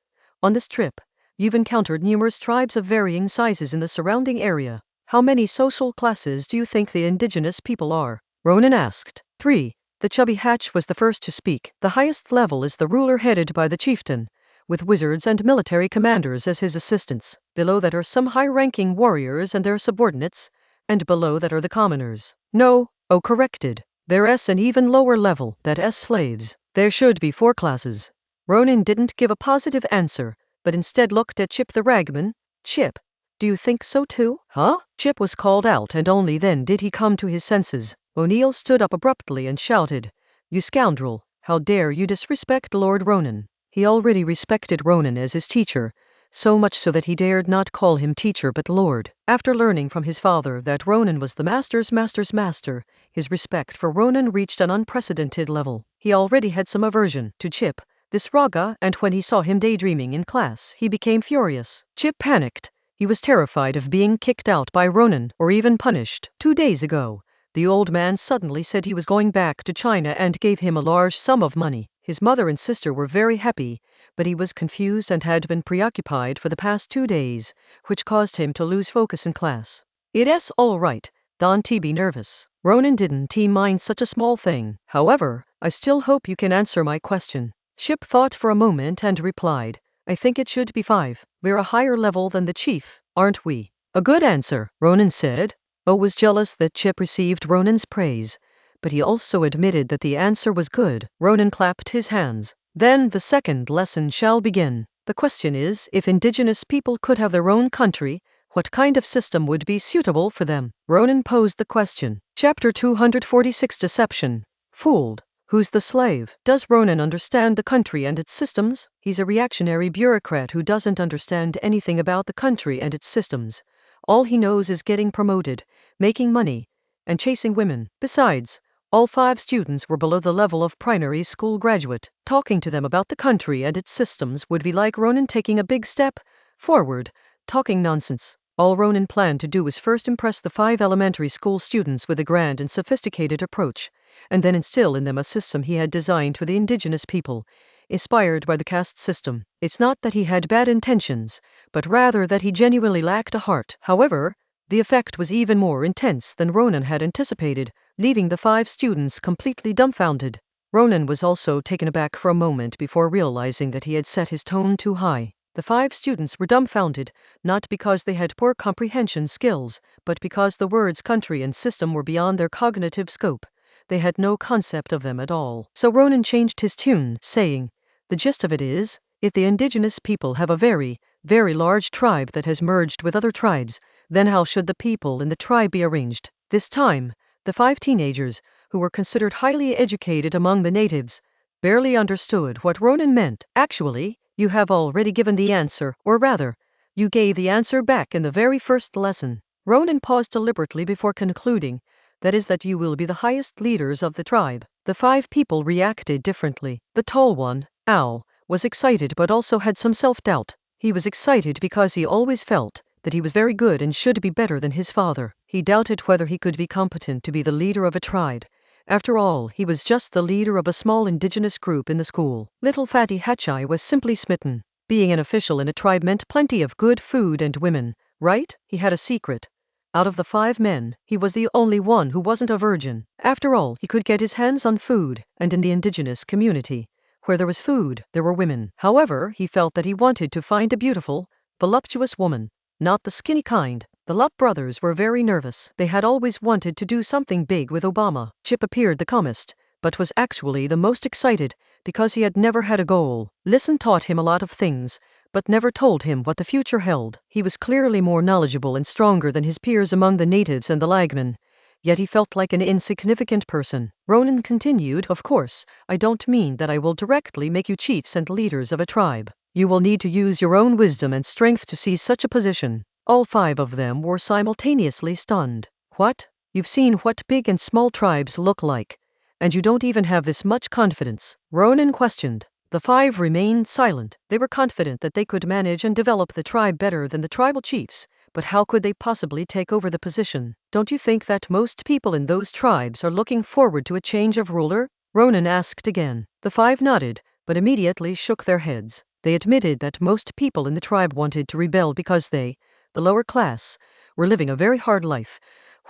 On this trip, you've encountered numerous tribes of varying sizes in the surrounding area. How many social classes do you think the indigenous people are? Ronan asked. 3. The chubby Hatch was the first to speak. The highest level is the ruler headed by the chieftain, with wizards and military commanders as his assistants. Below that are some high-ranking warriors and their subordinates, and below that are the commoners. No, O corrected. There's an even lower level, that S slaves. There should be 4 classes. Ronan didn't give a positive answer, but instead looked at Chip the ragman. Chip, do you think so too? Huh? Chip was called out and only then did he come to his senses. O'Neill stood up abruptly and shouted, "You scoundrel, how dare you disrespect Lord Ronan?" He already respected Ronan as his teacher, so much so that he dared not call him teacher but lord. After learning from his father that Ronan was the master's master, his respect for Ronan reached an unprecedented level. He already had some aversion to Chip, this Raga, and when he saw him daydreaming in class, he became furious. Chip panicked. He was terrified of being kicked out by Ronan or even punished. 2 days ago, the old man suddenly said he was going back to China and gave him a large sum of money. His mother and sister were very happy, but he was confused and had been preoccupied for the past 2 days, which caused him to lose focus in class. It's all right, don't be nervous. Ronan didn't mind such a small thing. However, I still hope you can answer my question. Chip thought for a moment and replied, I think it should be 5. We're a higher level than the chief, aren't we? A good answer, Ronan said. O was jealous that Chip received Ronan's praise, but he also admitted that the answer was good. Ronan clapped his hands. Then the second lesson shall begin. The question is, if indigenous people could have their own country, what kind of system would be suitable for them? Ronan posed the question. Chapter 246 Deception. Fooled. Who's the slave? Does Ronan understand the country and its systems? He's a reactionary bureaucrat who doesn't understand anything about the country and its systems. All he knows is getting promoted, making money, and chasing women. Besides, all 5 students were below the level of primary school graduate. Talking to them about the country and its systems would be like Ronan taking a big step forward, talking nonsense. All Ronan planned to do was first impress the 5 elementary school students with a grand and sophisticated approach, and then instill in them a system he had designed for the indigenous people, inspired by the caste system. It's not that he had bad intentions, but rather that he genuinely lacked a heart. However, the effect was even more intense than Ronan had anticipated, leaving the 5 students completely dumbfounded. Ronan was also taken aback for a moment before realizing that he had set his tone too high. The 5 students were dumbfounded, not because they had poor comprehension skills, but because the words country and system were beyond their cognitive scope. They had no concept of them at all. So Ronan changed his tune, saying, the gist of it is, if the indigenous people have a very, very large tribe that has merged with other tribes, then how should the people in the tribe be arranged? This time, the 5 teenagers, who were considered highly educated among the natives, barely understood what Ronan meant. Actually, you have already given the answer, or rather, you gave the answer back in the very first lesson. Ronan paused deliberately before concluding, that is that you will be the highest leaders of the tribe. The 5 people reacted differently. The tall one, Ao, was excited but also had some self-doubt. He was excited because he always felt that he was very good and should be better than his father. He doubted whether he could be competent to be the leader of a tribe. After all, he was just the leader of a small indigenous group in the school. Little Fatty Hatchai was simply smitten. Being an official in a tribe meant plenty of good food and women, right? He had a secret. Out of the 5 men, he was the only one who wasn't a virgin. After all, he could get his hands on food, and in the indigenous community, where there was food, there were women. However, he felt that he wanted to find a beautiful, voluptuous woman, not the skinny kind. The Lot brothers were very nervous. They had always wanted to do something big with Obama. Chip appeared the calmest, but was actually the most excited, because he had never had a goal. Listen taught him a lot of things, but never told him what the future held. He was clearly more knowledgeable and stronger than his peers among the natives and the Lagman, yet he felt like an insignificant person. Ronan continued, of course, I don't mean that I will directly make you chiefs and leaders of a tribe. You will need to use your own wisdom and strength to seize such a position. All 5 of them were simultaneously stunned. What? You've seen what big and small tribes look like, And you don't even have this much confidence?" Ronan questioned. The 5 remained silent. They were confident that they could manage and develop the tribe better than the tribal chiefs, but how could they possibly take over the position? "Don't you think that most people in those tribes are looking forward to a change of ruler?" Ronan asked again. The 5 nodded, but immediately shook their heads. They admitted that most people in the tribe wanted to rebel because they, the lower class, were living a very hard life,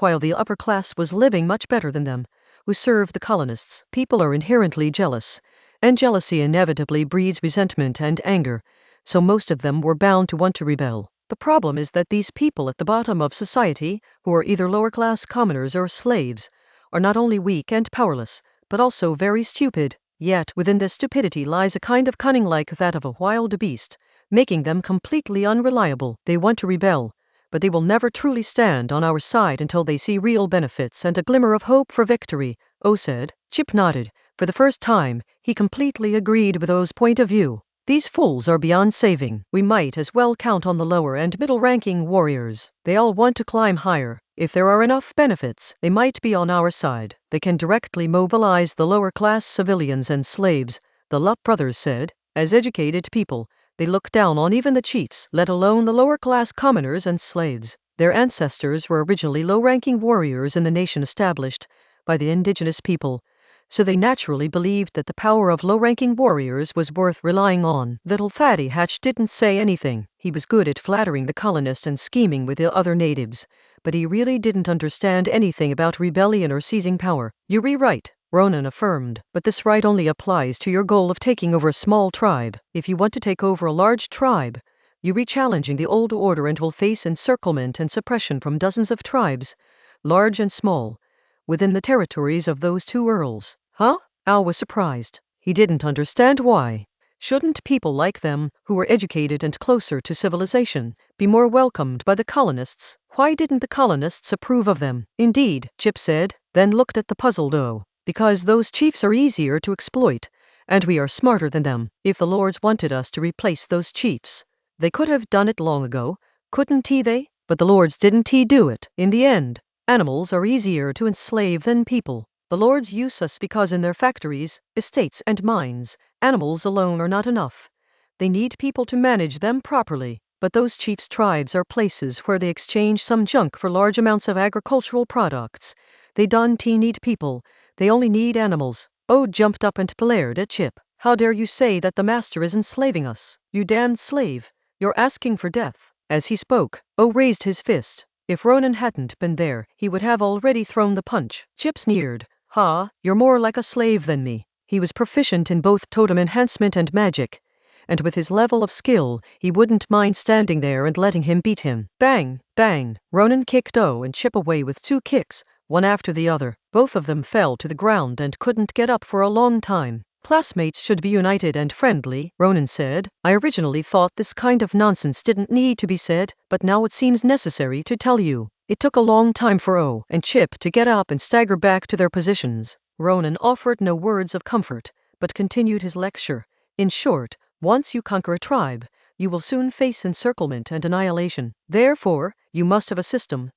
while the upper class was living much better than them, who served the colonists. People are inherently jealous, and jealousy inevitably breeds resentment and anger, so most of them were bound to want to rebel. The problem is that these people at the bottom of society, who are either lower-class commoners or slaves, are not only weak and powerless, but also very stupid. Yet within this stupidity lies a kind of cunning like that of a wild beast, making them completely unreliable. They want to rebel, but they will never truly stand on our side until they see real benefits and a glimmer of hope for victory, O said. Chip nodded. For the first time, he completely agreed with O's point of view. These fools are beyond saving. We might as well count on the lower and middle-ranking warriors. They all want to climb higher. If there are enough benefits, they might be on our side. They can directly mobilize the lower-class civilians and slaves, the Lup brothers said. As educated people, they look down on even the chiefs, let alone the lower-class commoners and slaves. Their ancestors were originally low-ranking warriors in the nation established by the indigenous people, so they naturally believed that the power of low-ranking warriors was worth relying on. Little Fatty Hatch didn't say anything. He was good at flattering the colonists and scheming with the other natives, but he really didn't understand anything about rebellion or seizing power. "You're right," Ronan affirmed, "but this right only applies to your goal of taking over a small tribe. If you want to take over a large tribe, you're re-challenging the old order and will face encirclement and suppression from dozens of tribes, large and small, within the territories of those 2 earls." Huh? Al was surprised. He didn't understand why. Shouldn't people like them, who were educated and closer to civilization, be more welcomed by the colonists? Why didn't the colonists approve of them? "Indeed," Chip said, then looked at the puzzled O. "Because those chiefs are easier to exploit, and we are smarter than them. If the lords wanted us to replace those chiefs, they could have done it long ago, couldn't they? But the lords didn't do it. In the end, animals are easier to enslave than people. The lords use us because in their factories, estates and mines, animals alone are not enough. They need people to manage them properly. But those chiefs' tribes are places where they exchange some junk for large amounts of agricultural products. They don't need people, they only need animals." O jumped up and glared at Chip. "How dare you say that the master is enslaving us? You damned slave. You're asking for death." As he spoke, O raised his fist. If Ronan hadn't been there, he would have already thrown the punch. Chip sneered. "Ha, you're more like a slave than me." He was proficient in both totem enhancement and magic, and with his level of skill, he wouldn't mind standing there and letting him beat him. Bang, bang, Ronan kicked O and Chip away with 2 kicks, one after the other. Both of them fell to the ground and couldn't get up for a long time. "Classmates should be united and friendly," Ronan said. "I originally thought this kind of nonsense didn't need to be said, but now it seems necessary to tell you." It took a long time for O and Chip to get up and stagger back to their positions. Ronan offered no words of comfort, but continued his lecture. "In short, once you conquer a tribe, you will soon face encirclement and annihilation. Therefore, you must have a system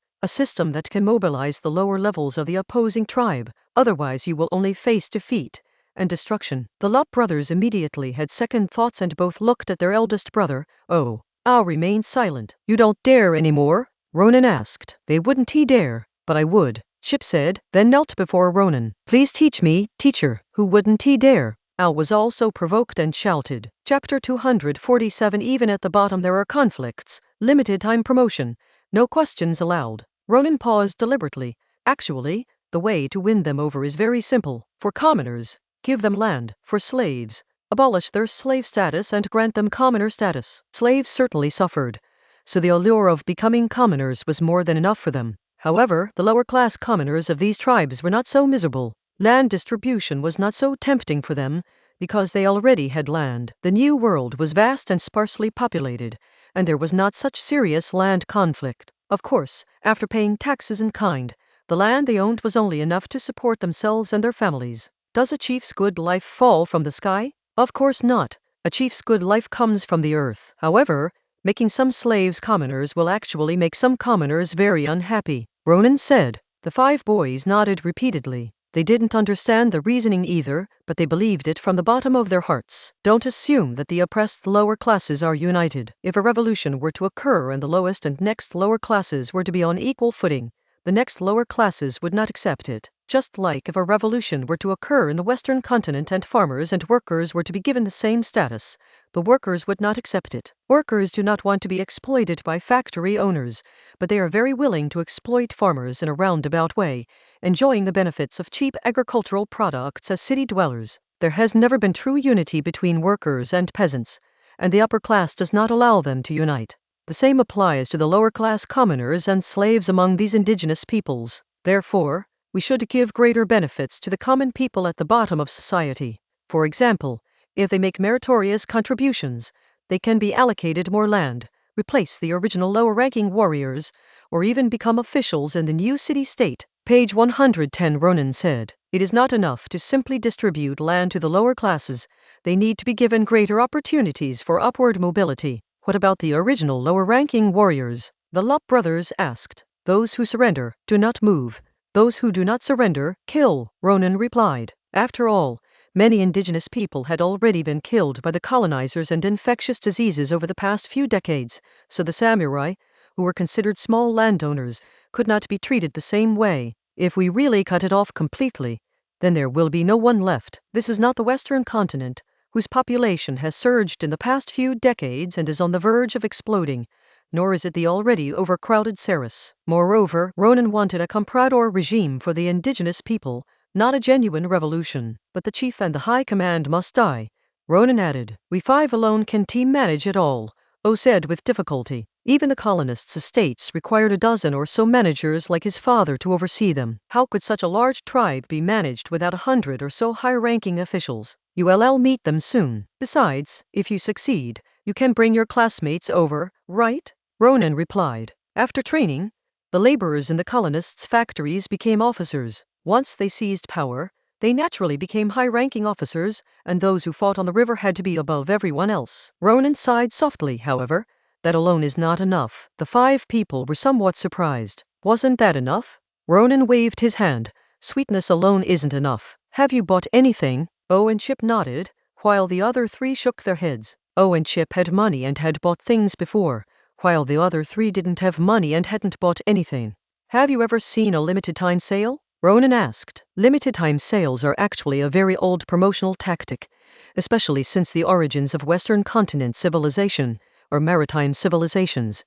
that can mobilize the lower levels of the opposing tribe, otherwise you will only face defeat and destruction." The Lup brothers immediately had second thoughts and both looked at their eldest brother. "Oh." Al remained silent. "You don't dare anymore?" Ronan asked. "They wouldn't dare, but I would," Chip said, then knelt before Ronan. "Please teach me, teacher." "Who wouldn't dare?" Al was also provoked and shouted. Chapter 247. Even at the bottom there are conflicts. Limited time promotion. No questions allowed. Ronan paused deliberately. "Actually, the way to win them over is very simple. For commoners, give them land. For slaves, abolish their slave status and grant them commoner status." Slaves certainly suffered, so the allure of becoming commoners was more than enough for them. However, the lower-class commoners of these tribes were not so miserable. Land distribution was not so tempting for them, because they already had land. The New World was vast and sparsely populated, and there was not such serious land conflict. Of course, after paying taxes in kind, the land they owned was only enough to support themselves and their families. Does a chief's good life fall from the sky? Of course not. A chief's good life comes from the earth. However, making some slaves commoners will actually make some commoners very unhappy, Ronan said. The 5 boys nodded repeatedly. They didn't understand the reasoning either, but they believed it from the bottom of their hearts. Don't assume that the oppressed lower classes are united. If a revolution were to occur and the lowest and next lower classes were to be on equal footing, the next lower classes would not accept it. Just like if a revolution were to occur in the Western continent and farmers and workers were to be given the same status, the workers would not accept it. Workers do not want to be exploited by factory owners, but they are very willing to exploit farmers in a roundabout way, enjoying the benefits of cheap agricultural products as city dwellers. There has never been true unity between workers and peasants, and the upper class does not allow them to unite. The same applies to the lower class commoners and slaves among these indigenous peoples. Therefore, we should give greater benefits to the common people at the bottom of society. For example, if they make meritorious contributions, they can be allocated more land, replace the original lower-ranking warriors, or even become officials in the new city-state. Page 110. Ronan said, "It is not enough to simply distribute land to the lower classes. They need to be given greater opportunities for upward mobility." What about the original lower-ranking warriors? The Lup brothers asked. "Those who surrender, do not move. Those who do not surrender, kill," Ronan replied. After all, many indigenous people had already been killed by the colonizers and infectious diseases over the past few decades, so the samurai, who were considered small landowners, could not be treated the same way. If we really cut it off completely, then there will be no one left. This is not the Western continent, whose population has surged in the past few decades and is on the verge of exploding, nor is it the already overcrowded Ceres. Moreover, Ronan wanted a comprador regime for the indigenous people, not a genuine revolution. But the chief and the high command must die. Ronan added, "We five alone can team manage it all," O said with difficulty. Even the colonists' estates required a dozen or so managers like his father to oversee them. How could such a large tribe be managed without 100 or so high-ranking officials? You'll meet them soon. Besides, if you succeed, you can bring your classmates over, right? Ronan replied. After training, the laborers in the colonists' factories became officers. Once they seized power, they naturally became high-ranking officers, and those who fought on the river had to be above everyone else. Ronan sighed softly, however. That alone is not enough. The five people were somewhat surprised. Wasn't that enough? Ronan waved his hand. Sweetness alone isn't enough. Have you bought anything? O and Chip nodded, while the other three shook their heads. O and Chip had money and had bought things before, while the other three didn't have money and hadn't bought anything. Have you ever seen a limited-time sale? Ronan asked. Limited-time sales are actually a very old promotional tactic, especially since the origins of Western continent civilization, or maritime civilizations.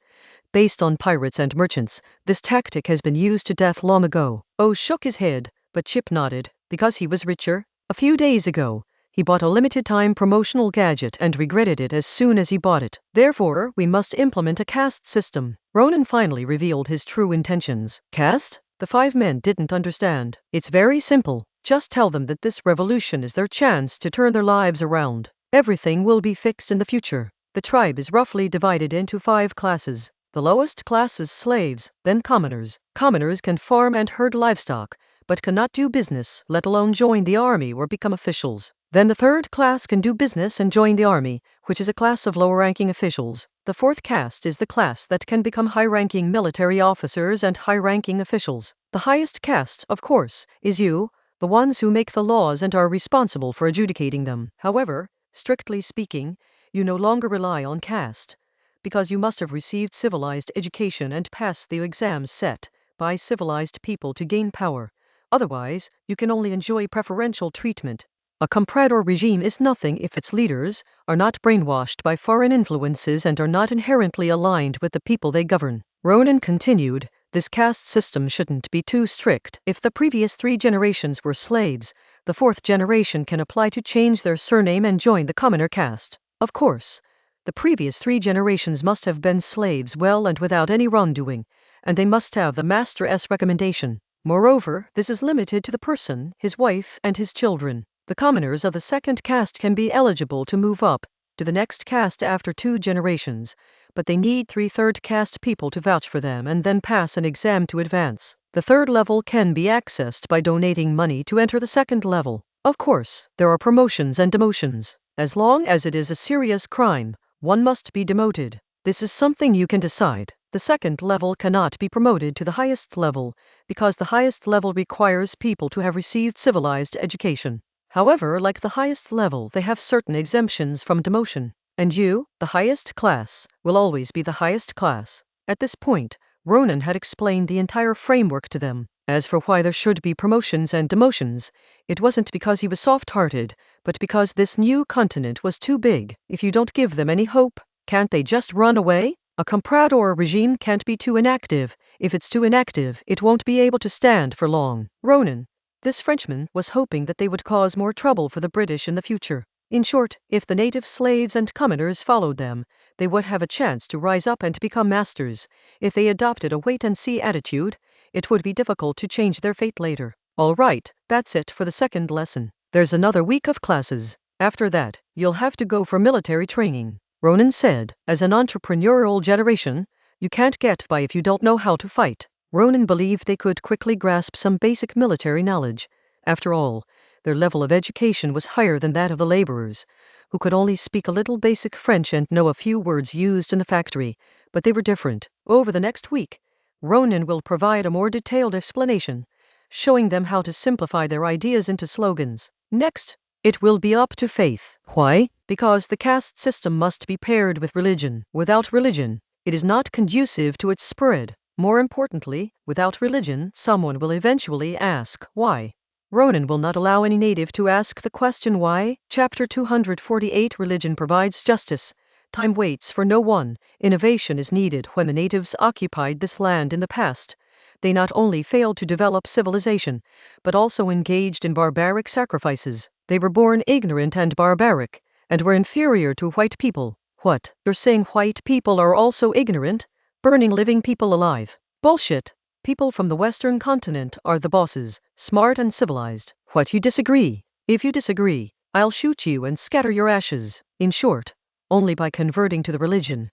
Based on pirates and merchants, this tactic has been used to death long ago. O shook his head, but Chip nodded. Because he was richer, a few days ago, he bought a limited-time promotional gadget and regretted it as soon as he bought it. Therefore, we must implement a caste system. Ronan finally revealed his true intentions. Caste? The five men didn't understand. It's very simple. Just tell them that this revolution is their chance to turn their lives around. Everything will be fixed in the future. The tribe is roughly divided into 5 classes. The lowest class is slaves, then commoners. Commoners can farm and herd livestock, but cannot do business, let alone join the army or become officials. Then the third class can do business and join the army, which is a class of lower-ranking officials. The fourth caste is the class that can become high-ranking military officers and high-ranking officials. The highest caste, of course, is you, the ones who make the laws and are responsible for adjudicating them. However, strictly speaking, you no longer rely on caste, because you must have received civilized education and passed the exams set by civilized people to gain power. Otherwise, you can only enjoy preferential treatment. A comprador regime is nothing if its leaders are not brainwashed by foreign influences and are not inherently aligned with the people they govern. Ronan continued, this caste system shouldn't be too strict. If the previous 3 generations were slaves, the 4th generation can apply to change their surname and join the commoner caste. Of course, the previous 3 generations must have been slaves well and without any wrongdoing, and they must have the master's recommendation. Moreover, this is limited to the person, his wife, and his children. The commoners of the 2nd caste can be eligible to move up to the next caste after 2 generations, but they need 3 third caste people to vouch for them and then pass an exam to advance. The 3rd level can be accessed by donating money to enter the 2nd level. Of course, there are promotions and demotions. As long as it is a serious crime, one must be demoted. This is something you can decide. The second level cannot be promoted to the highest level, because the highest level requires people to have received civilized education. However, like the highest level, they have certain exemptions from demotion. And you, the highest class, will always be the highest class. At this point, Ronan had explained the entire framework to them. As for why there should be promotions and demotions, it wasn't because he was soft-hearted, but because this new continent was too big. If you don't give them any hope, can't they just run away? A comprador regime can't be too inactive. If it's too inactive, it won't be able to stand for long. Ronan, this Frenchman, was hoping that they would cause more trouble for the British in the future. In short, if the native slaves and commoners followed them, they would have a chance to rise up and become masters. If they adopted a wait-and-see attitude, it would be difficult to change their fate later. All right, that's it for the second lesson. There's another week of classes. After that, you'll have to go for military training. Ronan said, as an entrepreneurial generation, you can't get by if you don't know how to fight. Ronan believed they could quickly grasp some basic military knowledge. After all, their level of education was higher than that of the laborers, who could only speak a little basic French and know a few words used in the factory, but they were different. Over the next week, Ronan will provide a more detailed explanation, showing them how to simplify their ideas into slogans. Next, it will be up to faith. Why? Because the caste system must be paired with religion. Without religion, it is not conducive to its spread. More importantly, without religion, someone will eventually ask, why? Ronan will not allow any native to ask the question why. Chapter 248 Religion provides justice. Time waits for no one. Innovation is needed. When the natives occupied this land in the past, they not only failed to develop civilization, but also engaged in barbaric sacrifices. They were born ignorant and barbaric, and were inferior to white people. What? You're saying white people are also ignorant? Burning living people alive? Bullshit. People from the Western continent are the bosses, smart and civilized. What, you disagree? If you disagree, I'll shoot you and scatter your ashes. In short, only by converting to the religion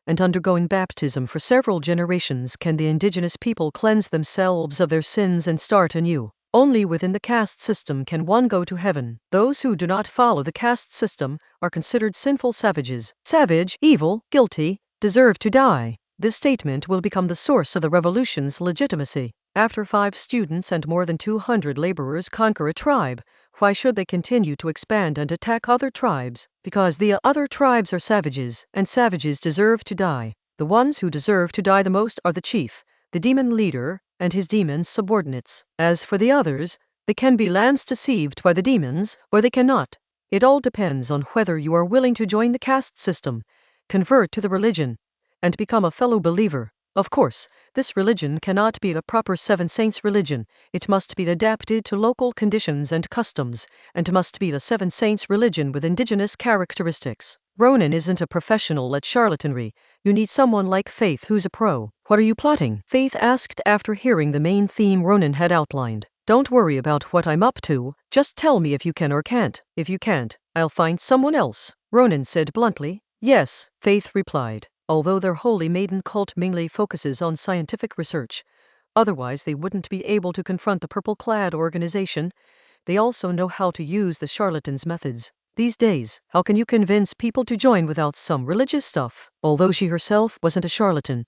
and undergoing baptism for several generations can the indigenous people cleanse themselves of their sins and start anew. Only within the caste system can one go to heaven. Those who do not follow the caste system are considered sinful savages. Savage, evil, guilty, deserve to die. This statement will become the source of the revolution's legitimacy. After 5 students and more than 200 laborers conquer a tribe, why should they continue to expand and attack other tribes? Because the other tribes are savages, and savages deserve to die. The ones who deserve to die the most are the chief, the demon leader, and his demon's subordinates. As for the others, they can be lands deceived by the demons, or they cannot. It all depends on whether you are willing to join the caste system, convert to the religion, and become a fellow believer. Of course, this religion cannot be a proper Seven Saints religion. It must be adapted to local conditions and customs, and must be the Seven Saints religion with indigenous characteristics. Ronan isn't a professional at charlatanry. You need someone like Faith who's a pro. What are you plotting? Faith asked after hearing the main theme Ronan had outlined. Don't worry about what I'm up to, just tell me if you can or can't. If you can't, I'll find someone else, Ronan said bluntly. Yes, Faith replied. Although their holy maiden cult mainly focuses on scientific research, otherwise they wouldn't be able to confront the purple-clad organization, they also know how to use the charlatans' methods. These days, how can you convince people to join without some religious stuff? Although she herself wasn't a charlatan,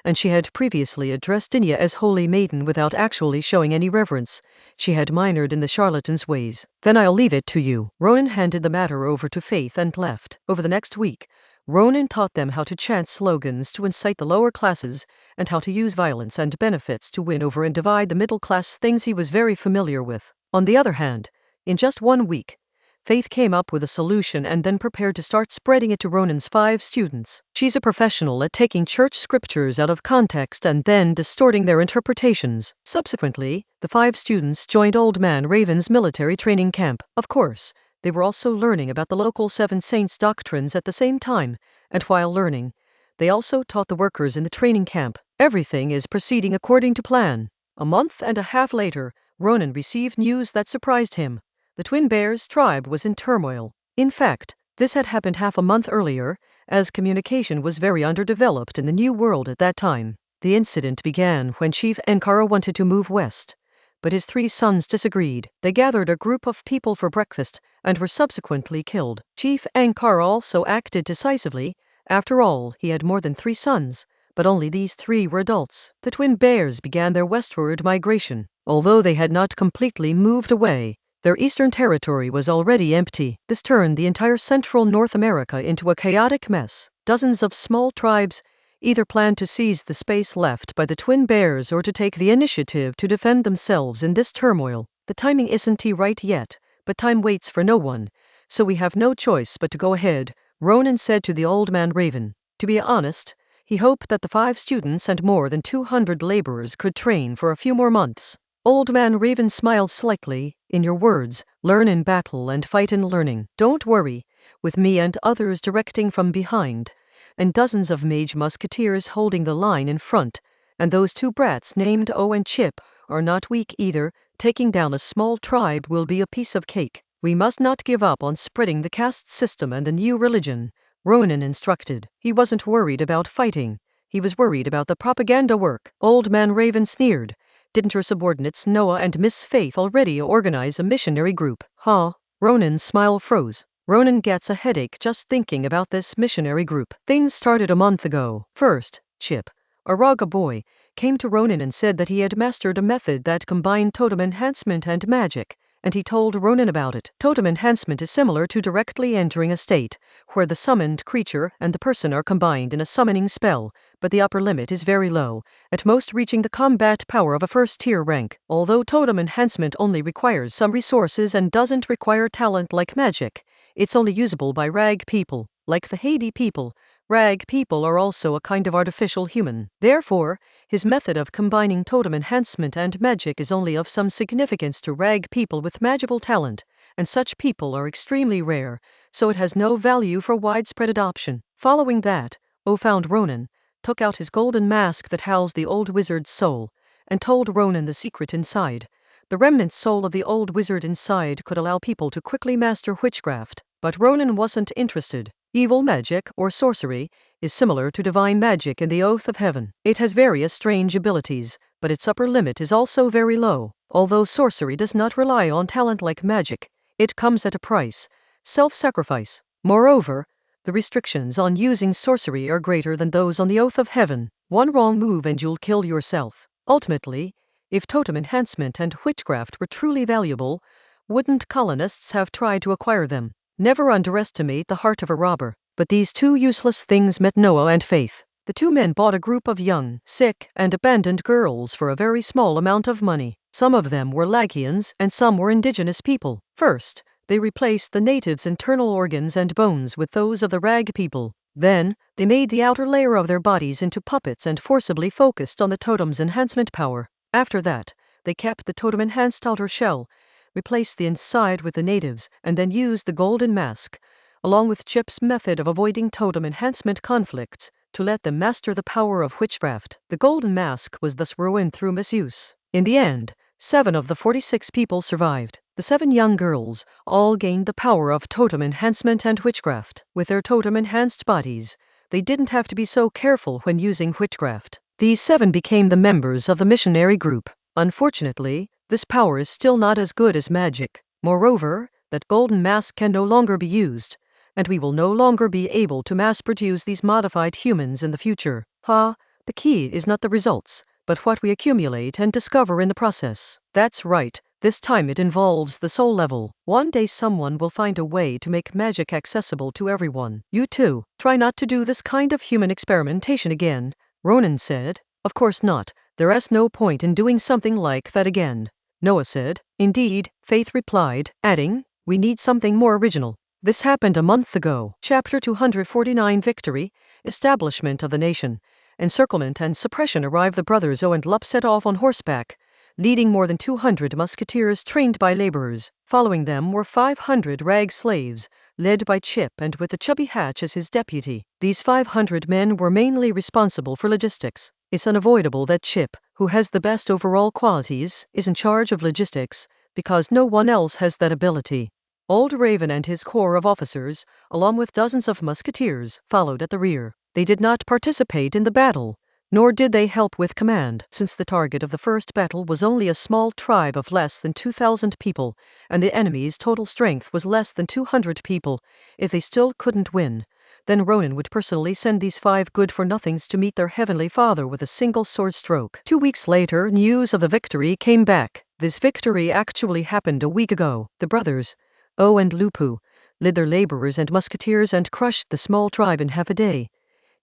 and she had previously addressed Dinia as holy maiden without actually showing any reverence, she had minored in the charlatan's ways. Then I'll leave it to you. Ronan handed the matter over to Faith and left. Over the next week, Ronan taught them how to chant slogans to incite the lower classes, and how to use violence and benefits to win over and divide the middle class, things he was very familiar with. On the other hand, in just 1 week, Faith came up with a solution and then prepared to start spreading it to Ronan's 5 students. She's a professional at taking church scriptures out of context and then distorting their interpretations. Subsequently, the 5 students joined Old Man Raven's military training camp. Of course, they were also learning about the local Seven Saints doctrines at the same time, and while learning, they also taught the workers in the training camp. Everything is proceeding according to plan. A month and a half later, Ronan received news that surprised him. The Twin Bears tribe was in turmoil. In fact, this had happened half a month earlier, as communication was very underdeveloped in the New World at that time. The incident began when Chief Ankara wanted to move west, but his 3 sons disagreed. They gathered a group of people for breakfast and were subsequently killed. Chief Ankara also acted decisively. After all, he had more than 3 sons, but only these 3 were adults. The twin bears began their westward migration. Although they had not completely moved away, their eastern territory was already empty. This turned the entire central North America into a chaotic mess. Dozens of small tribes either planned to seize the space left by the twin bears or to take the initiative to defend themselves in this turmoil. The timing isn't right yet, but time waits for no one, so we have no choice but to go ahead, Ronan said to the old man Raven. To be honest, he hoped that the 5 students and more than 200 laborers could train for a few more months. Old man Raven smiled slightly. In your words, learn in battle and fight in learning. Don't worry, with me and others directing from behind, and dozens of mage musketeers holding the line in front, and those 2 brats named O and Chip are not weak either. Taking down a small tribe will be a piece of cake. We must not give up on spreading the caste system and the new religion, Ronan instructed. He wasn't worried about fighting. He was worried about the propaganda work. Old man Raven sneered. Didn't your subordinates Noah and Miss Faith already organize a missionary group? Huh? Ronan's smile froze. Ronan gets a headache just thinking about this missionary group. Things started a month ago. First, Chip, a Raga boy, came to Ronan and said that he had mastered a method that combined totem enhancement and magic, and he told Ronan about it. Totem enhancement is similar to directly entering a state where the summoned creature and the person are combined in a summoning spell, but the upper limit is very low, at most reaching the combat power of a first-tier rank. Although totem enhancement only requires some resources and doesn't require talent like magic, it's only usable by rag people. Like the Haiti people, rag people are also a kind of artificial human. Therefore, his method of combining totem enhancement and magic is only of some significance to rag people with magical talent, and such people are extremely rare, so it has no value for widespread adoption. Following that, O found Ronan, took out his golden mask that housed the old wizard's soul, and told Ronan the secret inside. The remnant soul of the old wizard inside could allow people to quickly master witchcraft, but Ronan wasn't interested. Evil magic, or sorcery, is similar to divine magic in the Oath of Heaven. It has various strange abilities, but its upper limit is also very low. Although sorcery does not rely on talent like magic, it comes at a price, self-sacrifice. Moreover, the restrictions on using sorcery are greater than those on the Oath of Heaven. One wrong move and you'll kill yourself. Ultimately, if totem enhancement and witchcraft were truly valuable, wouldn't colonists have tried to acquire them? Never underestimate the heart of a robber. But these 2 useless things met Noah and Faith. The 2 men bought a group of young, sick, and abandoned girls for a very small amount of money. Some of them were Lagians and some were indigenous people. First, they replaced the natives' internal organs and bones with those of the rag people. Then, they made the outer layer of their bodies into puppets and forcibly focused on the totem's enhancement power. After that, they kept the totem-enhanced outer shell, replaced the inside with the natives, and then used the golden mask, along with Chip's method of avoiding totem enhancement conflicts, to let them master the power of witchcraft. The golden mask was thus ruined through misuse. In the end, 7 of the 46 people survived. The 7 young girls all gained the power of totem enhancement and witchcraft. With their totem-enhanced bodies, they didn't have to be so careful when using witchcraft. These 7 became the members of the missionary group. Unfortunately, this power is still not as good as magic. Moreover, that golden mask can no longer be used, and we will no longer be able to mass-produce these modified humans in the future. The key is not the results, but what we accumulate and discover in the process. That's right, this time it involves the soul level. One day someone will find a way to make magic accessible to everyone. You too, try not to do this kind of human experimentation again, Ronan said. Of course not, there is no point in doing something like that again, Noah said. Indeed, Faith replied, adding, we need something more original. This happened a month ago. Chapter 249 Victory, Establishment of the Nation, Encirclement and Suppression. Arrived. The brothers O and Lup set off on horseback, leading more than 200 musketeers trained by laborers. Following them were 500 rag slaves, led by Chip and with the chubby Hatch as his deputy. These 500 men were mainly responsible for logistics. It's unavoidable that Chip, who has the best overall qualities, is in charge of logistics, because no one else has that ability. Old Raven and his corps of officers, along with dozens of musketeers, followed at the rear. They did not participate in the battle, nor did they help with command, since the target of the first battle was only a small tribe of less than 2,000 people, and the enemy's total strength was less than 200 people. If they still couldn't win, Then Ronan would personally send these 5 good-for-nothings to meet their heavenly father with a single sword stroke. 2 weeks later, news of the victory came back. This victory actually happened a week ago. The brothers, O and Lupu, led their laborers and musketeers and crushed the small tribe in half a day,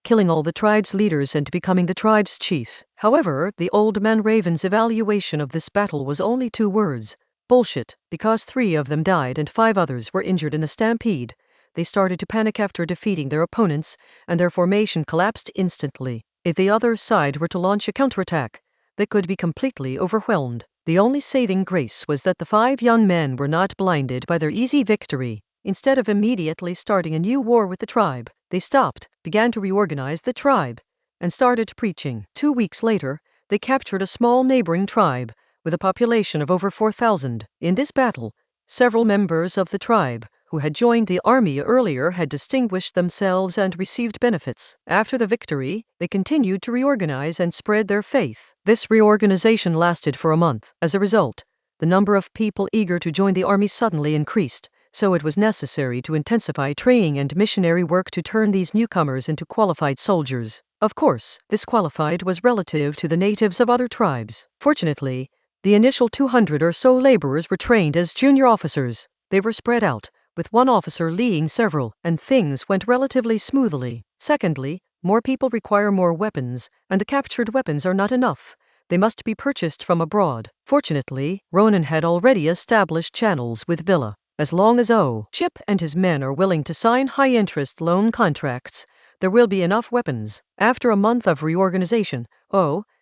killing all the tribe's leaders and becoming the tribe's chief. However, the old man Raven's evaluation of this battle was only 2 words: bullshit, because 3 of them died and 5 others were injured in the stampede. They started to panic after defeating their opponents, and their formation collapsed instantly. If the other side were to launch a counterattack, they could be completely overwhelmed. The only saving grace was that the 5 young men were not blinded by their easy victory. Instead of immediately starting a new war with the tribe, they stopped, began to reorganize the tribe, and started preaching. 2 weeks later, they captured a small neighboring tribe, with a population of over 4,000. In this battle, several members of the tribe, who had joined the army earlier, had distinguished themselves and received benefits. After the victory, they continued to reorganize and spread their faith. This reorganization lasted for a month. As a result, the number of people eager to join the army suddenly increased, so it was necessary to intensify training and missionary work to turn these newcomers into qualified soldiers. Of course, this qualified was relative to the natives of other tribes. Fortunately, the initial 200 or so laborers were trained as junior officers. They were spread out, with one officer leading several, and things went relatively smoothly. Secondly, more people require more weapons, and the captured weapons are not enough. They must be purchased from abroad. Fortunately, Ronan had already established channels with Villa. As long as Chip and his men are willing to sign high-interest loan contracts, there will be enough weapons. After a month of reorganization,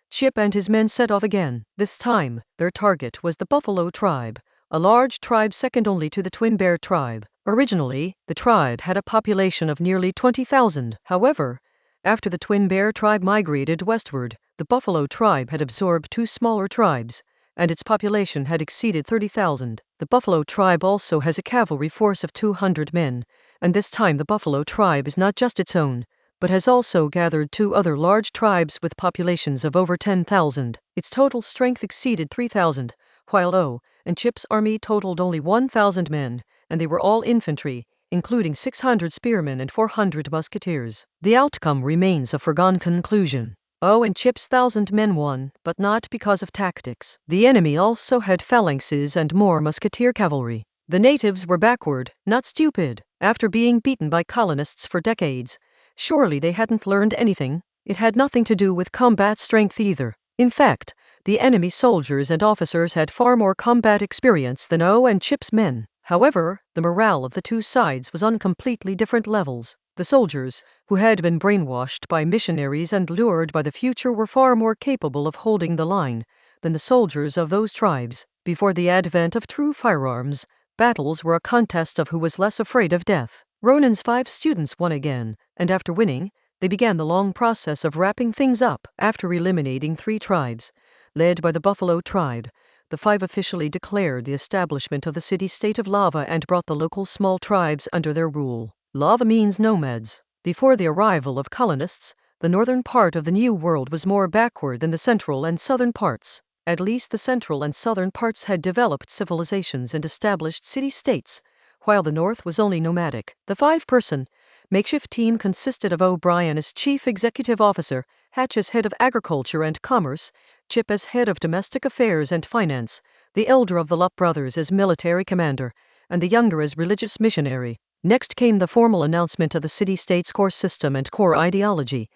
Chip and his men set off again. This time, their target was the Buffalo tribe, a large tribe second only to the Twin Bear tribe. Originally, the tribe had a population of nearly 20,000. However, after the Twin Bear tribe migrated westward, the Buffalo tribe had absorbed 2 smaller tribes, and its population had exceeded 30,000. The Buffalo tribe also has a cavalry force of 200 men, and this time the Buffalo tribe is not just its own, but has also gathered 2 other large tribes with populations of over 10,000. Its total strength exceeded 3,000, while and Chip's army totaled only 1,000 men, and they were all infantry, including 600 spearmen and 400 musketeers. The outcome remains a foregone conclusion. And Chip's 1,000 men won, but not because of tactics. The enemy also had phalanxes and more musketeer cavalry. The natives were backward, not stupid. After being beaten by colonists for decades, surely they hadn't learned anything. It had nothing to do with combat strength either. In fact, the enemy soldiers and officers had far more combat experience than and Chip's men. However, the morale of the 2 sides was on completely different levels. The soldiers, who had been brainwashed by missionaries and lured by the future, were far more capable of holding the line than the soldiers of those tribes. Before the advent of true firearms, battles were a contest of who was less afraid of death. Ronan's 5 students won again, and after winning, they began the long process of wrapping things up. After eliminating 3 tribes, led by the Buffalo tribe, the 5 officially declared the establishment of the city-state of Lava and brought the local small tribes under their rule. Lava means nomads. Before the arrival of colonists, the northern part of the New World was more backward than the central and southern parts. At least the central and southern parts had developed civilizations and established city-states, while the north was only nomadic. The 5-person makeshift team consisted of O'Brien as chief executive officer, Hatch as head of agriculture and commerce, Chip as head of domestic affairs and finance, the elder of the Lupp brothers as military commander, and the younger as religious missionary. Next came the formal announcement of the city-state's core system and core ideology,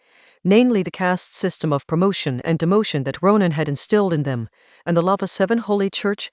namely the caste system of promotion and demotion that Ronan had instilled in them, and the Lava 7 Holy Church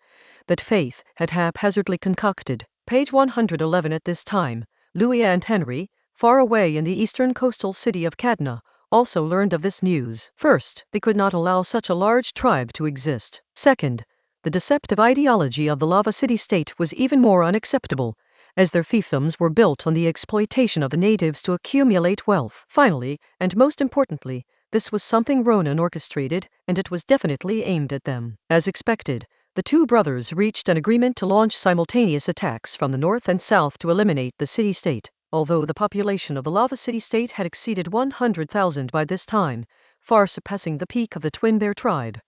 that Faith had haphazardly concocted. Page 111. At this time, Louis and Henry, far away in the eastern coastal city of Cadna, also learned of this news. First, they could not allow such a large tribe to exist. Second, the deceptive ideology of the Lava city-state was even more unacceptable, as their fiefdoms were built on the exploitation of the natives to accumulate wealth. Finally, and most importantly, this was something Ronan orchestrated, and it was definitely aimed at them. As expected, the 2 brothers reached an agreement to launch simultaneous attacks from the north and south to eliminate the city-state. Although the population of the Lava city-state had exceeded 100,000 by this time, far surpassing the peak of the Twin Bear tribe,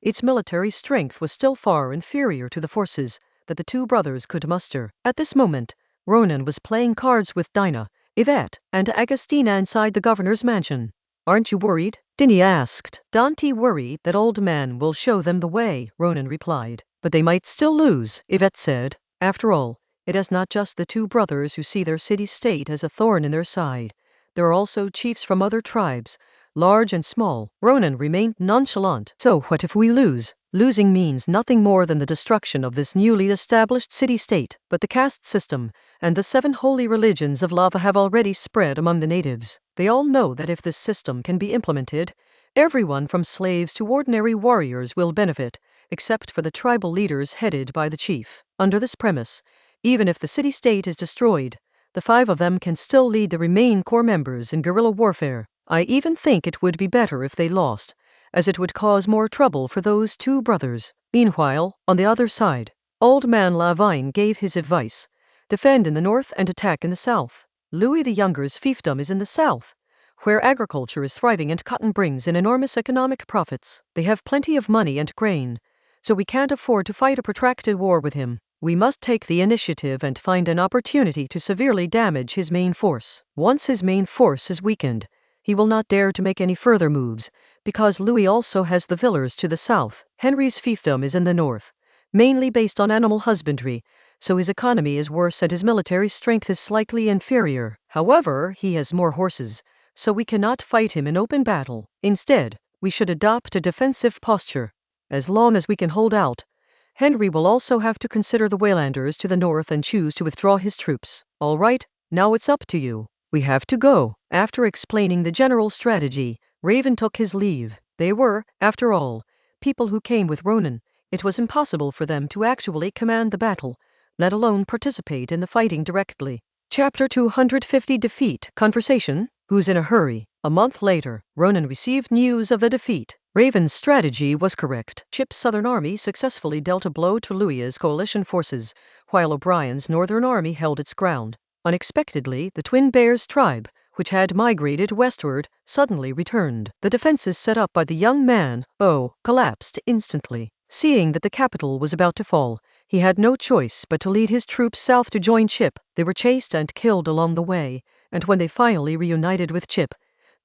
its military strength was still far inferior to the forces that the 2 brothers could muster. At this moment, Ronan was playing cards with Dinah, Yvette and Agostina inside the governor's mansion. Aren't you worried? Dinny asked. Don't worry, that old man will show them the way, Ronan replied. But they might still lose, Yvette said. After all, it is not just the two brothers who see their city-state as a thorn in their side. There are also chiefs from other tribes, large and small. Ronan remained nonchalant. So what if we lose? Losing means nothing more than the destruction of this newly established city-state. But the caste system and the 7 holy religions of lava have already spread among the natives. They all know that if this system can be implemented, everyone from slaves to ordinary warriors will benefit, except for the tribal leaders headed by the chief. Under this premise, even if the city-state is destroyed, the 5 of them can still lead the remaining core members in guerrilla warfare. I even think it would be better if they lost, as it would cause more trouble for those 2 brothers. Meanwhile, on the other side, Old Man Lavine gave his advice: defend in the north and attack in the south. Louis the Younger's fiefdom is in the south, where agriculture is thriving and cotton brings in enormous economic profits. They have plenty of money and grain, so we can't afford to fight a protracted war with him. We must take the initiative and find an opportunity to severely damage his main force. Once his main force is weakened, he will not dare to make any further moves, because Louis also has the Villars to the south. Henry's fiefdom is in the north, mainly based on animal husbandry, so his economy is worse and his military strength is slightly inferior. However, he has more horses, so we cannot fight him in open battle. Instead, we should adopt a defensive posture. As long as we can hold out, Henry will also have to consider the Waylanders to the north and choose to withdraw his troops. All right, now it's up to you. We have to go. After explaining the general strategy, Raven took his leave. They were, after all, people who came with Ronan. It was impossible for them to actually command the battle, let alone participate in the fighting directly. Chapter 250 Defeat Conversation. Who's in a hurry? A month later, Ronan received news of the defeat. Raven's strategy was correct. Chip's southern army successfully dealt a blow to Louis's coalition forces, while O'Brien's northern army held its ground. Unexpectedly, the Twin Bears tribe, which had migrated westward, suddenly returned. The defenses set up by the young man, collapsed instantly. Seeing that the capital was about to fall, he had no choice but to lead his troops south to join Chip. They were chased and killed along the way, and when they finally reunited with Chip,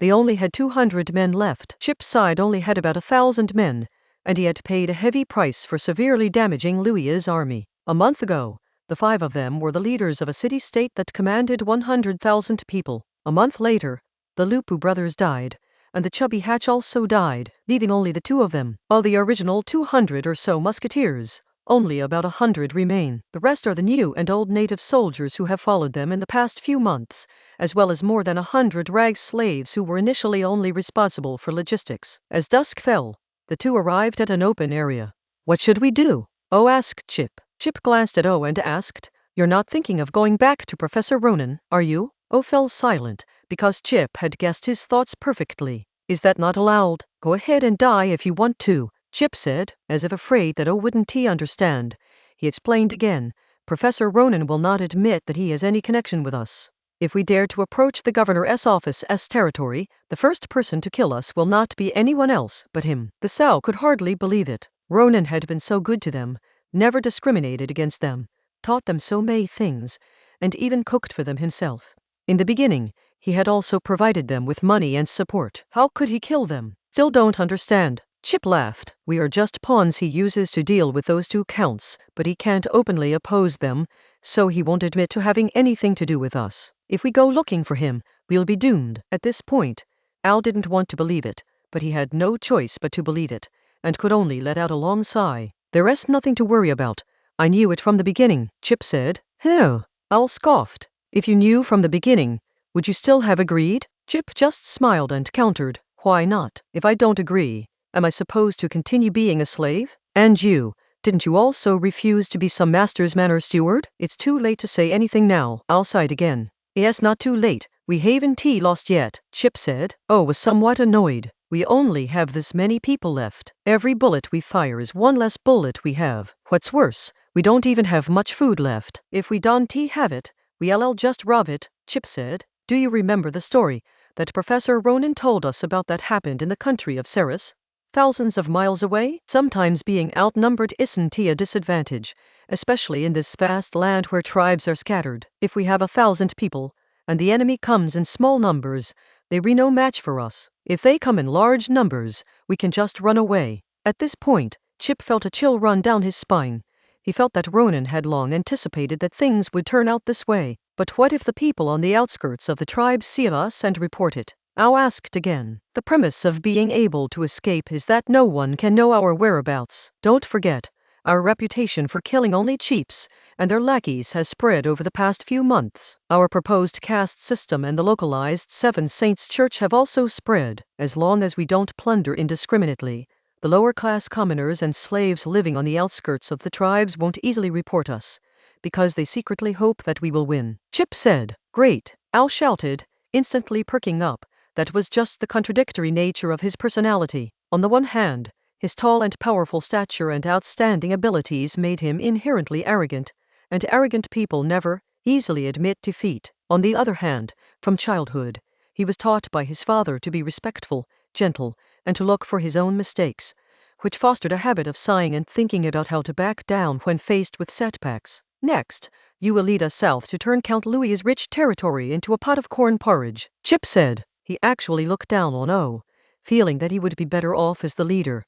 they only had 200 men left. Chip's side only had about 1,000 men, and he had paid a heavy price for severely damaging Louis's army. A month ago, the 5 of them were the leaders of a city-state that commanded 100,000 people. A month later, the Lupu brothers died, and the chubby Hatch also died, leaving only the 2 of them. Of the original 200 or so musketeers, only about 100 remain. The rest are the new and old native soldiers who have followed them in the past few months, as well as more than 100 rag slaves who were initially only responsible for logistics. As dusk fell, the 2 arrived at an open area. What should we do? O asked Chip. Chip glanced at O and asked, You're not thinking of going back to Professor Ronan, are you? O fell silent, because Chip had guessed his thoughts perfectly. Is that not allowed? Go ahead and die if you want to, Chip said, as if afraid that O wouldn't understand. He explained again, Professor Ronan will not admit that he has any connection with us. If we dare to approach the governor's office's territory, the first person to kill us will not be anyone else but him. The Sow could hardly believe it. Ronan had been so good to them, never discriminated against them, taught them so many things, and even cooked for them himself. In the beginning, he had also provided them with money and support. How could he kill them? Still don't understand. Chip laughed. We are just pawns he uses to deal with those 2 counts, but he can't openly oppose them, so he won't admit to having anything to do with us. If we go looking for him, we'll be doomed. At this point, Al didn't want to believe it, but he had no choice but to believe it, and could only let out a long sigh. There is nothing to worry about. I knew it from the beginning, Chip said. Al scoffed. If you knew from the beginning, would you still have agreed? Chip just smiled and countered, Why not? If I don't agree, am I supposed to continue being a slave? And you, didn't you also refuse to be some master's man or steward? It's too late to say anything now. Al sighed again. Yes, not too late. We haven't lost yet, Chip said. O was somewhat annoyed. We only have this many people left. Every bullet we fire is one less bullet we have. What's worse, we don't even have much food left. If we don't have it, we'll just rob it, Chip said. Do you remember the story that Professor Ronan told us about that happened in the country of Ceres? Thousands of miles away? Sometimes being outnumbered isn't a disadvantage, especially in this vast land where tribes are scattered. If we have 1,000 people, and the enemy comes in small numbers, they be no match for us. If they come in large numbers, we can just run away. At this point, Chip felt a chill run down his spine. He felt that Ronan had long anticipated that things would turn out this way. But what if the people on the outskirts of the tribe see us and report it? Ao asked again. The premise of being able to escape is that no one can know our whereabouts. Don't forget, our reputation for killing only chiefs and their lackeys has spread over the past few months. Our proposed caste system and the localized Seven Saints Church have also spread. As long as we don't plunder indiscriminately, the lower-class commoners and slaves living on the outskirts of the tribes won't easily report us, because they secretly hope that we will win. Chip said. Great, Al shouted, instantly perking up. That was just the contradictory nature of his personality. On the one hand, his tall and powerful stature and outstanding abilities made him inherently arrogant, and arrogant people never easily admit defeat. On the other hand, from childhood, he was taught by his father to be respectful, gentle, and to look for his own mistakes, which fostered a habit of sighing and thinking about how to back down when faced with setbacks. Next, you will lead us south to turn Count Louis's rich territory into a pot of corn porridge, Chip said. He actually looked down on O, feeling that he would be better off as the leader,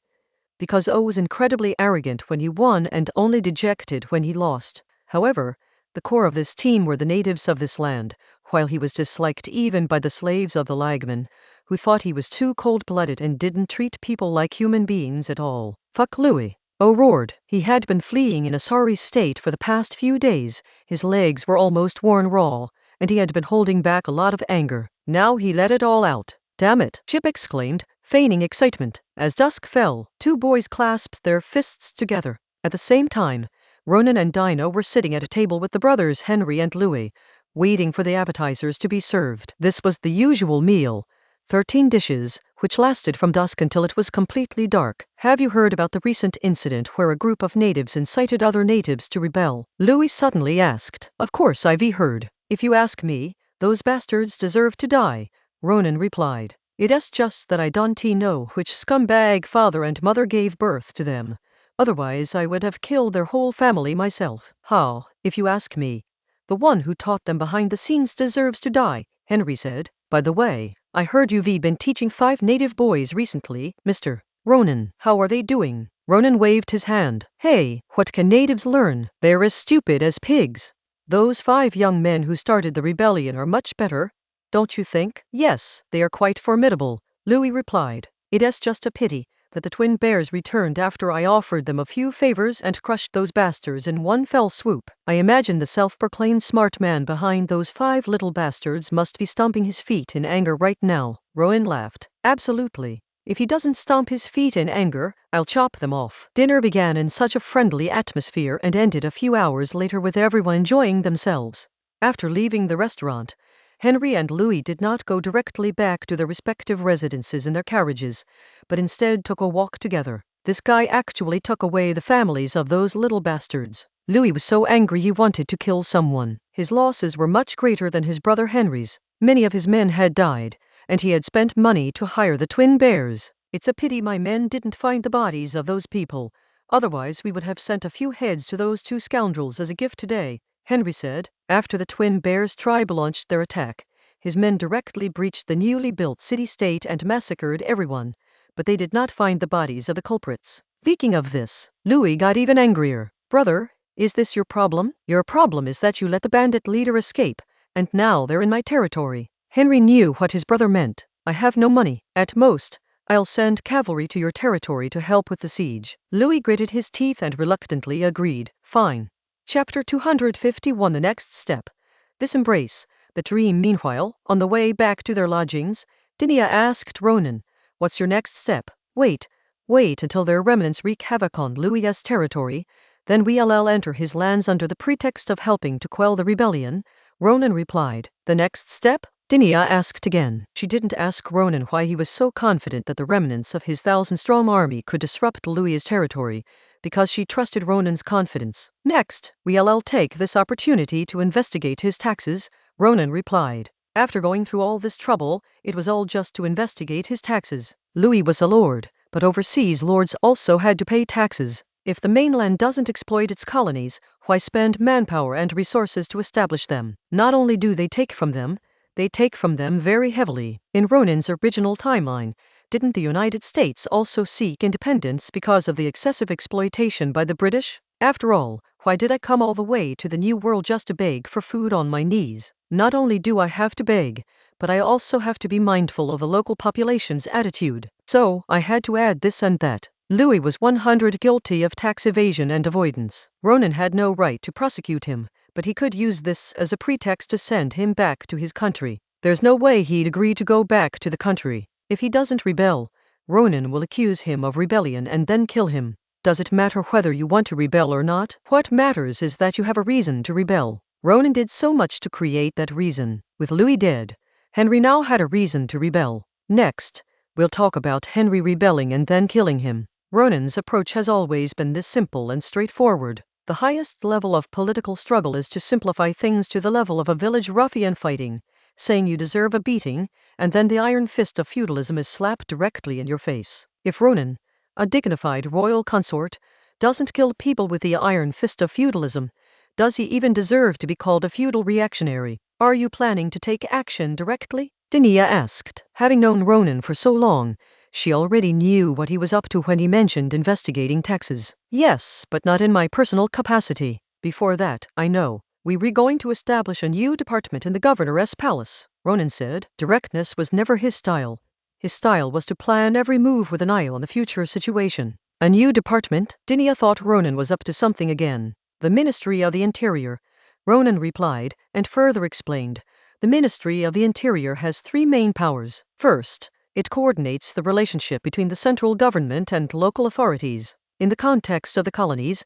because O was incredibly arrogant when he won and only dejected when he lost. However, the core of this team were the natives of this land, while he was disliked even by the slaves of the Lagman, who thought he was too cold-blooded and didn't treat people like human beings at all. Fuck Louis, O roared. He had been fleeing in a sorry state for the past few days. His legs were almost worn raw, and he had been holding back a lot of anger. Now he let it all out. Damn it, Chip exclaimed, feigning excitement. As dusk fell, two boys clasped their fists together. At the same time, Ronan and Dinah were sitting at a table with the brothers Henry and Louis, waiting for the appetizers to be served. This was the usual meal, 13 dishes, which lasted from dusk until it was completely dark. Have you heard about the recent incident where a group of natives incited other natives to rebel? Louis suddenly asked. Of course I've heard. If you ask me, those bastards deserve to die, Ronan replied. It's just that I don't know which scumbag father and mother gave birth to them. Otherwise I would have killed their whole family myself. How, if you ask me? The one who taught them behind the scenes deserves to die, Henry said. By the way, I heard you've been teaching 5 native boys recently, Mr. Ronan. How are they doing? Ronan waved his hand. Hey, what can natives learn? They're as stupid as pigs. Those 5 young men who started the rebellion are much better, don't you think? Yes, they are quite formidable, Louis replied. It's just a pity that the twin bears returned after I offered them a few favors and crushed those bastards in one fell swoop. I imagine the self-proclaimed smart man behind those 5 little bastards must be stomping his feet in anger right now. Rowan laughed. Absolutely. If he doesn't stomp his feet in anger, I'll chop them off. Dinner began in such a friendly atmosphere and ended a few hours later with everyone enjoying themselves. After leaving the restaurant, Henry and Louis did not go directly back to their respective residences in their carriages, but instead took a walk together. This guy actually took away the families of those little bastards. Louis was so angry he wanted to kill someone. His losses were much greater than his brother Henry's. Many of his men had died, and he had spent money to hire the twin bears. It's a pity my men didn't find the bodies of those people. Otherwise we would have sent a few heads to those 2 scoundrels as a gift today, Henry said. After the twin bears tribe launched their attack, his men directly breached the newly built city-state and massacred everyone, but they did not find the bodies of the culprits. Speaking of this, Louis got even angrier. Brother, is this your problem? Your problem is that you let the bandit leader escape, and now they're in my territory. Henry knew what his brother meant. I have no money. At most, I'll send cavalry to your territory to help with the siege. Louis gritted his teeth and reluctantly agreed. Fine. Chapter 251. The next step. This embrace. The dream. Meanwhile, on the way back to their lodgings, Dinia asked Ronan, what's your next step? Wait until their remnants wreak havoc on Louis's territory, then we'll enter his lands under the pretext of helping to quell the rebellion, Ronan replied. The next step? Dinia asked again. She didn't ask Ronan why he was so confident that the remnants of his 1,000-strong army could disrupt Louis's territory, because she trusted Ronan's confidence. Next, we'll take this opportunity to investigate his taxes, Ronan replied. After going through all this trouble, it was all just to investigate his taxes. Louis was a lord, but overseas lords also had to pay taxes. If the mainland doesn't exploit its colonies, why spend manpower and resources to establish them? Not only do they take from them, they take from them very heavily. In Ronan's original timeline, didn't the United States also seek independence because of the excessive exploitation by the British? After all, why did I come all the way to the New World just to beg for food on my knees? Not only do I have to beg, but I also have to be mindful of the local population's attitude. So, I had to add this and that. Louis was 100 guilty of tax evasion and avoidance. Ronan had no right to prosecute him, but he could use this as a pretext to send him back to his country. There's no way he'd agree to go back to the country. If he doesn't rebel, Ronan will accuse him of rebellion and then kill him. Does it matter whether you want to rebel or not? What matters is that you have a reason to rebel. Ronan did so much to create that reason. With Louis dead, Henry now had a reason to rebel. Next, we'll talk about Henry rebelling and then killing him. Ronan's approach has always been this simple and straightforward. The highest level of political struggle is to simplify things to the level of a village ruffian fighting, saying you deserve a beating, and then the iron fist of feudalism is slapped directly in your face. If Ronan, a dignified royal consort, doesn't kill people with the iron fist of feudalism, does he even deserve to be called a feudal reactionary? Are you planning to take action directly? Dinia asked. Having known Ronan for so long, she already knew what he was up to when he mentioned investigating taxes. Yes, but not in my personal capacity. Before that, I know. We were going to establish a new department in the governor's palace, Ronan said. Directness was never his style. His style was to plan every move with an eye on the future situation. A new department? Dinia thought Ronan was up to something again. The Ministry of the Interior, Ronan replied, and further explained. The Ministry of the Interior has three main powers. First, it coordinates the relationship between the central government and local authorities. In the context of the colonies,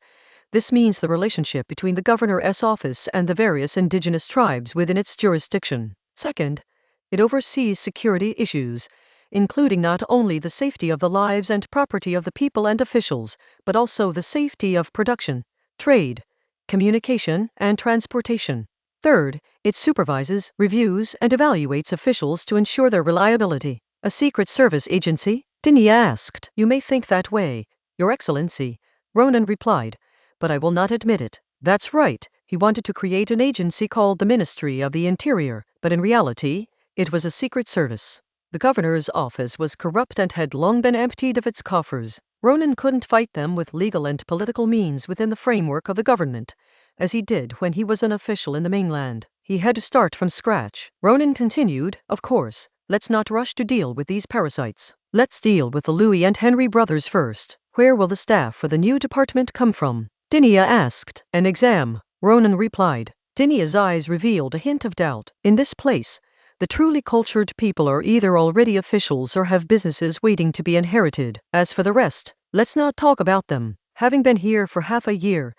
this means the relationship between the governor's office and the various indigenous tribes within its jurisdiction. Second, it oversees security issues, including not only the safety of the lives and property of the people and officials, but also the safety of production, trade, communication, and transportation. Third, it supervises, reviews, and evaluates officials to ensure their reliability. A secret service agency? Dinia asked. You may think that way, Your Excellency, Ronan replied, but I will not admit it. That's right, he wanted to create an agency called the Ministry of the Interior, but in reality, it was a secret service. The governor's office was corrupt and had long been emptied of its coffers. Ronan couldn't fight them with legal and political means within the framework of the government, as he did when he was an official in the mainland. He had to start from scratch. Ronan continued, of course, let's not rush to deal with these parasites. Let's deal with the Louis and Henry brothers first. Where will the staff for the new department come from? Dinia asked. An exam, Ronan replied. Dinia's eyes revealed a hint of doubt. In this place, the truly cultured people are either already officials or have businesses waiting to be inherited. As for the rest, let's not talk about them. Having been here for half a year,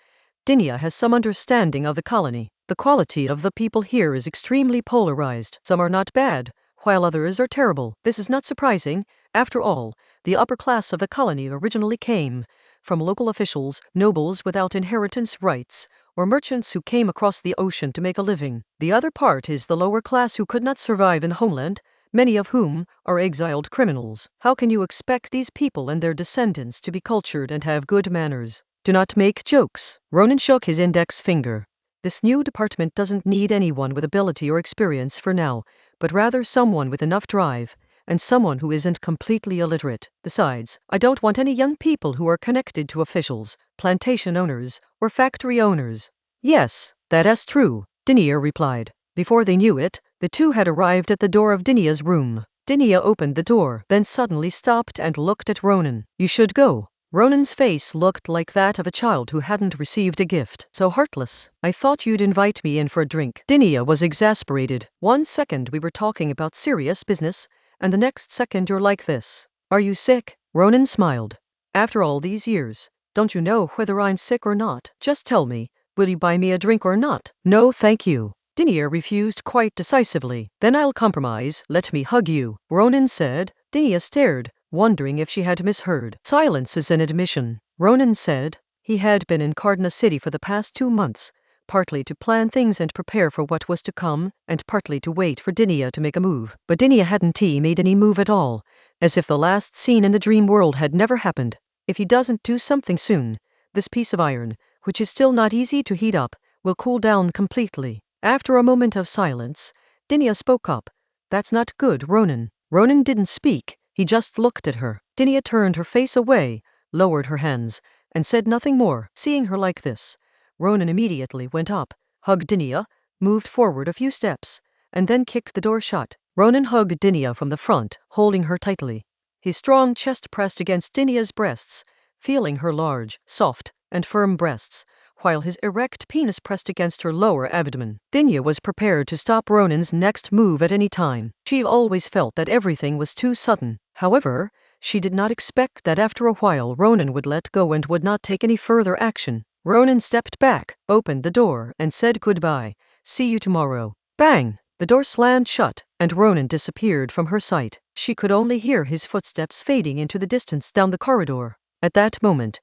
Dinia has some understanding of the colony. The quality of the people here is extremely polarized. Some are not bad, while others are terrible. This is not surprising. After all, the upper class of the colony originally came from local officials, nobles without inheritance rights, or merchants who came across the ocean to make a living. The other part is the lower class who could not survive in homeland, many of whom are exiled criminals. How can you expect these people and their descendants to be cultured and have good manners? Do not make jokes. Ronan shook his index finger. This new department doesn't need anyone with ability or experience for now, but rather someone with enough drive, and someone who isn't completely illiterate. Besides, I don't want any young people who are connected to officials, plantation owners, or factory owners. Yes, that is true, Dinia replied. Before they knew it, the two had arrived at the door of Dinia's room. Dinia opened the door, then suddenly stopped and looked at Ronan. You should go. Ronan's face looked like that of a child who hadn't received a gift. So heartless. I thought you'd invite me in for a drink. Dinia was exasperated. 1 second we were talking about serious business, and the next second you're like this. Are you sick? Ronan smiled. After all these years, don't you know whether I'm sick or not? Just tell me, will you buy me a drink or not? No, thank you. Dinia refused quite decisively. Then I'll compromise. Let me hug you, Ronan said. Dinia stared, wondering if she had misheard. Silence is an admission, Ronan said. He had been in Cardona City for the past 2 months, partly to plan things and prepare for what was to come, and partly to wait for Dinia to make a move. But Dinia hadn't made any move at all, as if the last scene in the dream world had never happened. If he doesn't do something soon, This piece of iron, which is still not easy to heat up, will cool down completely. After a moment of silence, Dinia spoke up. That's not good, Ronan. Ronan didn't speak, he just looked at her. Dinia turned her face away, lowered her hands, and said nothing more. Seeing her like this, Ronan immediately went up, hugged Dinia, moved forward a few steps, and then kicked the door shut. Ronan hugged Dinia from the front, holding her tightly. His strong chest pressed against Dinia's breasts, feeling her large, soft, and firm breasts, while his erect penis pressed against her lower abdomen. Dinia was prepared to stop Ronan's next move at any time. She always felt that everything was too sudden. However, she did not expect that after a while Ronan would let go and would not take any further action. Ronan stepped back, opened the door, and said goodbye. See you tomorrow. Bang! The door slammed shut, and Ronan disappeared from her sight. She could only hear his footsteps fading into the distance down the corridor. At that moment,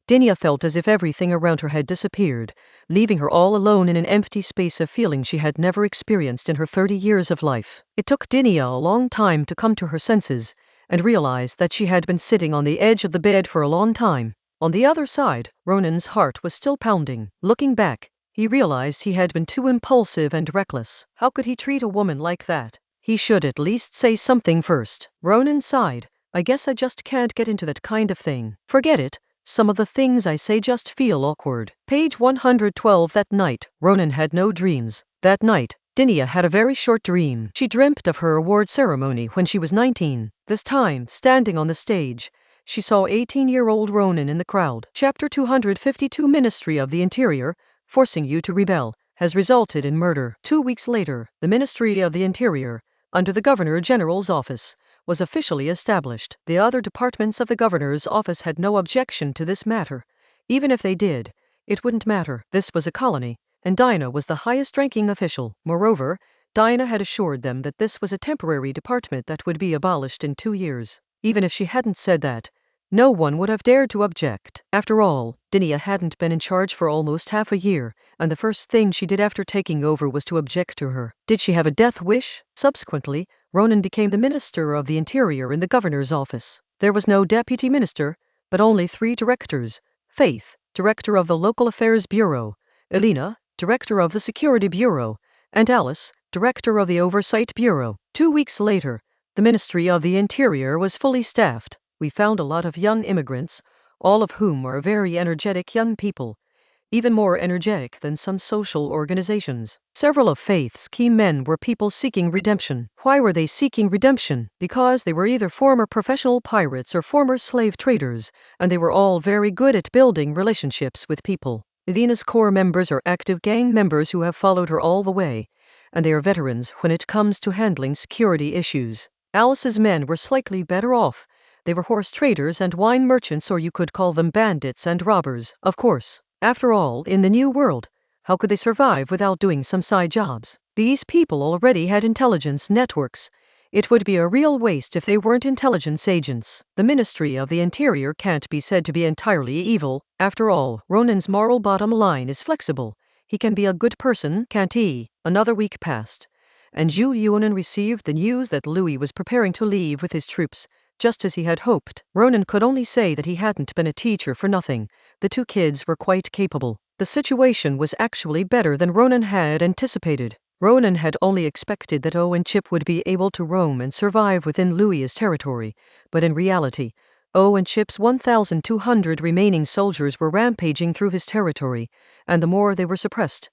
Dinia felt as if everything around her had disappeared, leaving her all alone in an empty space of feeling she had never experienced in her 30 years of life. It took Dinia a long time to come to her senses, and realize that she had been sitting on the edge of the bed for a long time. On the other side, Ronan's heart was still pounding. Looking back, he realized he had been too impulsive and reckless. How could he treat a woman like that? He should at least say something first. Ronan sighed. I guess I just can't get into that kind of thing. Forget it. Some of the things I say just feel awkward. Page 112. That night, Ronan had no dreams. That night, Dinia had a very short dream. She dreamt of her award ceremony when she was 19. This time, standing on the stage, she saw 18-year-old Ronan in the crowd. Chapter 252. Ministry of the Interior, forcing you to rebel, has resulted in murder. 2 weeks later, the Ministry of the Interior, under the Governor General's office, was officially established. The other departments of the governor's office had no objection to this matter. Even if they did, it wouldn't matter. This was a colony, and Dinah was the highest-ranking official. Moreover, Dinah had assured them that this was a temporary department that would be abolished in 2 years. Even if she hadn't said that, no one would have dared to object. After all, Dinia hadn't been in charge for almost half a year, and the first thing she did after taking over was to object to her. Did she have a death wish? Subsequently, Ronan became the Minister of the Interior in the governor's office. There was no deputy minister, but only 3 directors: Faith, director of the Local Affairs Bureau; Elena, director of the Security Bureau; and Alice, director of the Oversight Bureau. 2 weeks later, the Ministry of the Interior was fully staffed. We found a lot of young immigrants, all of whom are very energetic young people, even more energetic than some social organizations. Several of Faith's key men were people seeking redemption. Why were they seeking redemption? Because they were either former professional pirates or former slave traders, and they were all very good at building relationships with people. Elena's core members are active gang members who have followed her all the way, and they are veterans when it comes to handling security issues. Alice's men were slightly better off. They were horse traders and wine merchants, or you could call them bandits and robbers, of course. After all, in the New World, how could they survive without doing some side jobs? These people already had intelligence networks. It would be a real waste if they weren't intelligence agents. The Ministry of the Interior can't be said to be entirely evil. After all, Ronan's moral bottom line is flexible. He can be a good person, can't he? Another week passed, and Zhu Yuan received the news that Louis was preparing to leave with his troops, just as he had hoped. Ronan could only say that he hadn't been a teacher for nothing. The 2 kids were quite capable. The situation was actually better than Ronan had anticipated. Ronan had only expected that O and Chip would be able to roam and survive within Louis's territory, but in reality, O and Chip's 1,200 remaining soldiers were rampaging through his territory, and the more they were suppressed,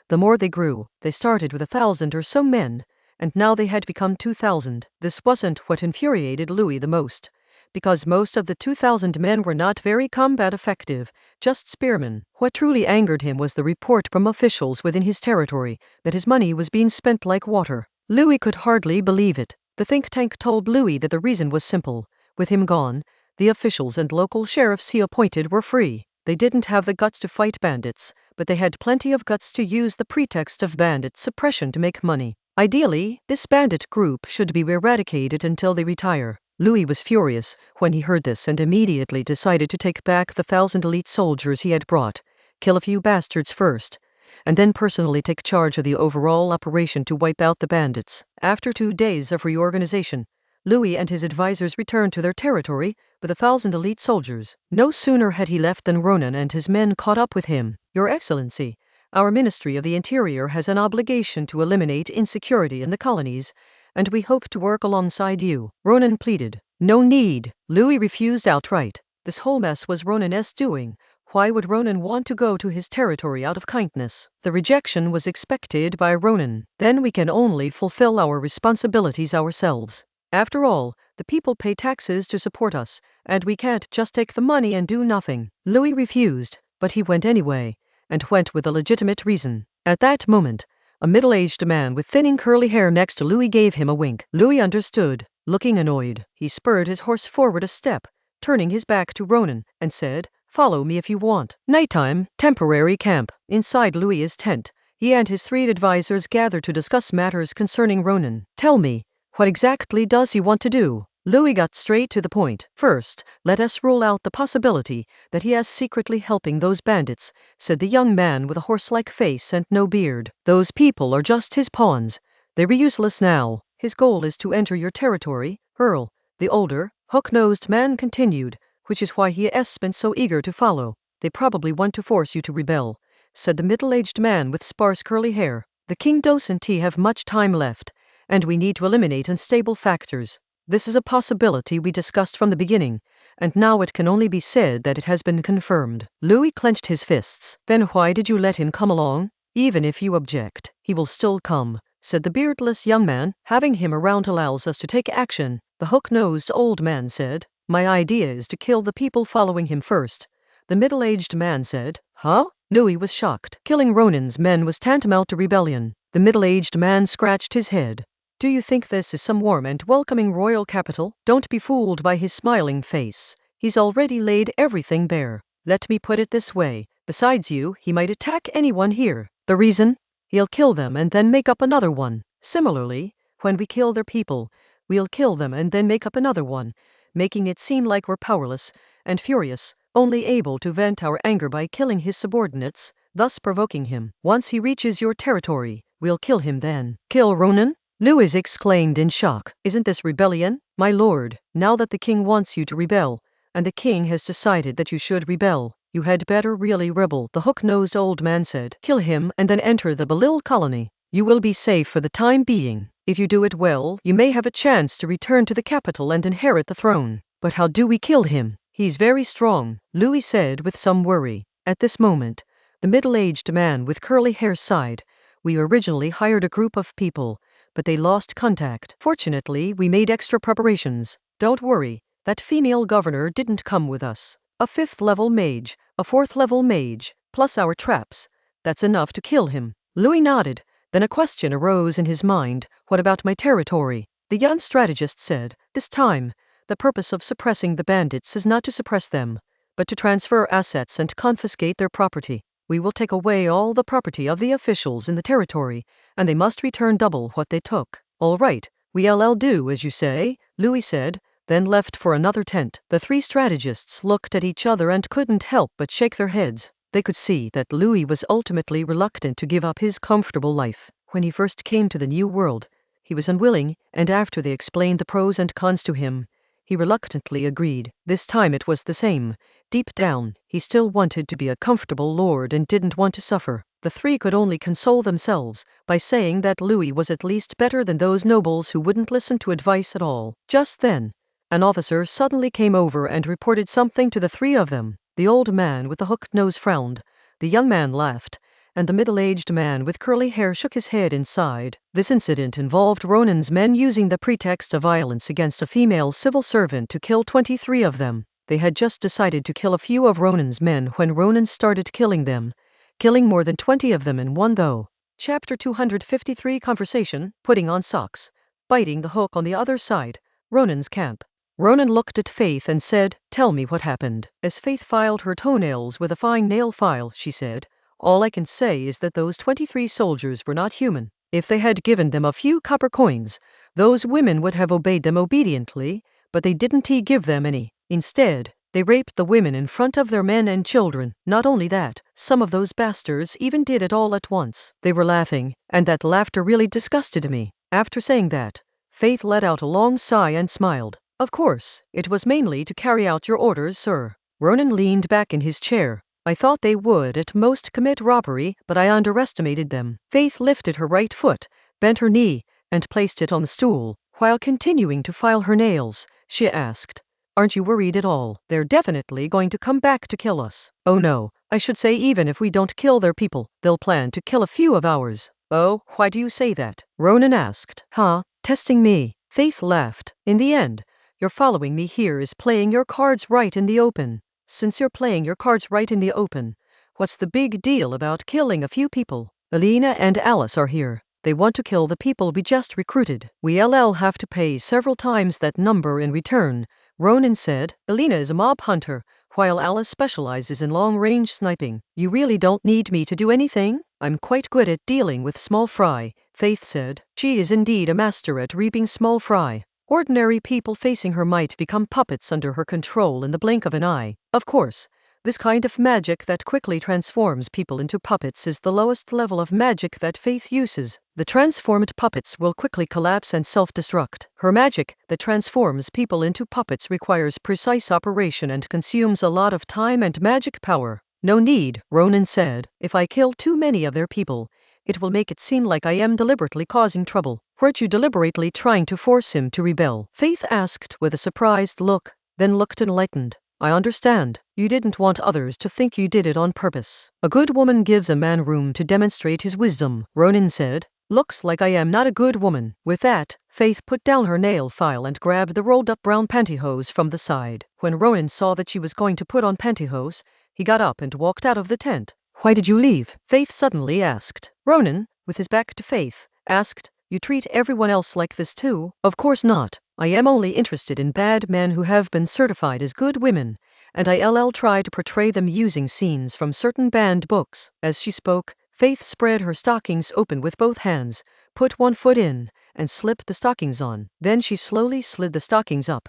the more they grew. They started with 1,000 or so men, and now they had become 2,000. This wasn't what infuriated Louis the most, because most of the 2,000 men were not very combat effective, just spearmen. What truly angered him was the report from officials within his territory that his money was being spent like water. Louis could hardly believe it. The think tank told Louis that the reason was simple. With him gone, the officials and local sheriffs he appointed were free. They didn't have the guts to fight bandits, but they had plenty of guts to use the pretext of bandit suppression to make money. Ideally, this bandit group should be eradicated until they retire. Louis was furious when he heard this and immediately decided to take back the 1,000 elite soldiers he had brought, kill a few bastards first, and then personally take charge of the overall operation to wipe out the bandits. After 2 days of reorganization, Louis and his advisors returned to their territory with 1,000 elite soldiers. No sooner had he left than Ronan and his men caught up with him. Your Excellency, our Ministry of the Interior has an obligation to eliminate insecurity in the colonies, and we hope to work alongside you. Ronan pleaded. No need. Louis refused outright. This whole mess was Ronan's doing. Why would Ronan want to go to his territory out of kindness? The rejection was expected by Ronan. Then we can only fulfill our responsibilities ourselves. After all, the people pay taxes to support us, and we can't just take the money and do nothing. Louis refused, but he went anyway, and went with a legitimate reason. At that moment, a middle-aged man with thinning curly hair next to Louis gave him a wink. Louis understood. Looking annoyed, he spurred his horse forward a step, turning his back to Ronan, and said, "Follow me if you want." Nighttime, temporary camp. Inside Louis's tent, he and his 3 advisors gathered to discuss matters concerning Ronan. Tell me, what exactly does he want to do? Louis got straight to the point. First, let us rule out the possibility that he is secretly helping those bandits, said the young man with a horse-like face and no beard. Those people are just his pawns. They were useless now. His goal is to enter your territory, Earl. The older, hook-nosed man continued, which is why he has been so eager to follow. They probably want to force you to rebel, said the middle-aged man with sparse curly hair. The king doesn't have much time left, and we need to eliminate unstable factors. This is a possibility we discussed from the beginning, and now it can only be said that it has been confirmed. Louis clenched his fists. Then why did you let him come along? Even if you object, he will still come, said the beardless young man. Having him around allows us to take action, the hook-nosed old man said. My idea is to kill the people following him first, the middle-aged man said. Huh? Louis was shocked. Killing Ronan's men was tantamount to rebellion. The middle-aged man scratched his head. Do you think this is some warm and welcoming royal capital? Don't be fooled by his smiling face. He's already laid everything bare. Let me put it this way. Besides you, he might attack anyone here. The reason? He'll kill them and then make up another one. Similarly, when we kill their people, we'll kill them and then make up another one, making it seem like we're powerless and furious, only able to vent our anger by killing his subordinates, thus provoking him. Once he reaches your territory, we'll kill him then. Kill Ronan? Louis exclaimed in shock. Isn't this rebellion? My lord, now that the king wants you to rebel, and the king has decided that you should rebel, you had better really rebel, the hook-nosed old man said. Kill him and then enter the Belil colony. You will be safe for the time being. If you do it well, you may have a chance to return to the capital and inherit the throne. But how do we kill him? He's very strong, Louis said with some worry. At this moment, the middle-aged man with curly hair sighed. We originally hired a group of people, but they lost contact. Fortunately, we made extra preparations. Don't worry, that female governor didn't come with us. A 5th-level mage, a 4th-level mage, plus our traps. That's enough to kill him. Louis nodded. Then a question arose in his mind. What about my territory? The young strategist said. This time, the purpose of suppressing the bandits is not to suppress them, but to transfer assets and confiscate their property. We will take away all the property of the officials in the territory, and they must return double what they took. All right, we'll do as you say, Louis said, then left for another tent. The 3 strategists looked at each other and couldn't help but shake their heads. They could see that Louis was ultimately reluctant to give up his comfortable life. When he first came to the new world, he was unwilling, and after they explained the pros and cons to him, he reluctantly agreed. This time it was the same. Deep down, he still wanted to be a comfortable lord and didn't want to suffer. The 3 could only console themselves by saying that Louis was at least better than those nobles who wouldn't listen to advice at all. Just then, an officer suddenly came over and reported something to the 3 of them. The old man with the hooked nose frowned, the young man laughed, and the middle-aged man with curly hair shook his head and sighed. This incident involved Ronan's men using the pretext of violence against a female civil servant to kill 23 of them. They had just decided to kill a few of Ronan's men when Ronan started killing them, killing more than 20 of them in one go. Chapter 253 Conversation, Putting on Socks. Biting the hook on the other side, Ronan's camp. Ronan looked at Faith and said, Tell me what happened. As Faith filed her toenails with a fine nail file, she said, All I can say is that those 23 soldiers were not human. If they had given them a few copper coins, those women would have obeyed them obediently, but they didn't give them any. Instead, they raped the women in front of their men and children. Not only that, some of those bastards even did it all at once. They were laughing, and that laughter really disgusted me. After saying that, Faith let out a long sigh and smiled. Of course, it was mainly to carry out your orders, sir. Ronan leaned back in his chair. I thought they would at most commit robbery, but I underestimated them. Faith lifted her right foot, bent her knee, and placed it on the stool. While continuing to file her nails, she asked, "Aren't you worried at all? They're definitely going to come back to kill us." "Oh no, I should say even if we don't kill their people, they'll plan to kill a few of ours." "Oh, why do you say that?" Ronan asked. "Huh? Testing me?" Faith laughed. "In the end, your following me here is playing your cards right in the open. Since you're playing your cards right in the open, what's the big deal about killing a few people? Alina and Alice are here. They want to kill the people we just recruited. We'll have to pay several times that number in return," Ronan said. "Alina is a mob hunter, while Alice specializes in long-range sniping. You really don't need me to do anything? I'm quite good at dealing with small fry," Faith said. She is indeed a master at reaping small fry. Ordinary people facing her might become puppets under her control in the blink of an eye. Of course, this kind of magic that quickly transforms people into puppets is the lowest level of magic that Faith uses. The transformed puppets will quickly collapse and self-destruct. Her magic that transforms people into puppets requires precise operation and consumes a lot of time and magic power. "No need," Ronan said. "If I kill too many of their people, it will make it seem like I am deliberately causing trouble." "Weren't you deliberately trying to force him to rebel?" Faith asked with a surprised look, then looked enlightened. "I understand. You didn't want others to think you did it on purpose." "A good woman gives a man room to demonstrate his wisdom," Ronan said. "Looks like I am not a good woman." With that, Faith put down her nail file and grabbed the rolled-up brown pantyhose from the side. When Ronan saw that she was going to put on pantyhose, he got up and walked out of the tent. "Why did you leave?" Faith suddenly asked. Ronan, with his back to Faith, asked, "You treat everyone else like this too?" "Of course not. I am only interested in bad men who have been certified as good women, and I'll try to portray them using scenes from certain banned books." As she spoke, Faith spread her stockings open with both hands, put one foot in, and slipped the stockings on. Then she slowly slid the stockings up,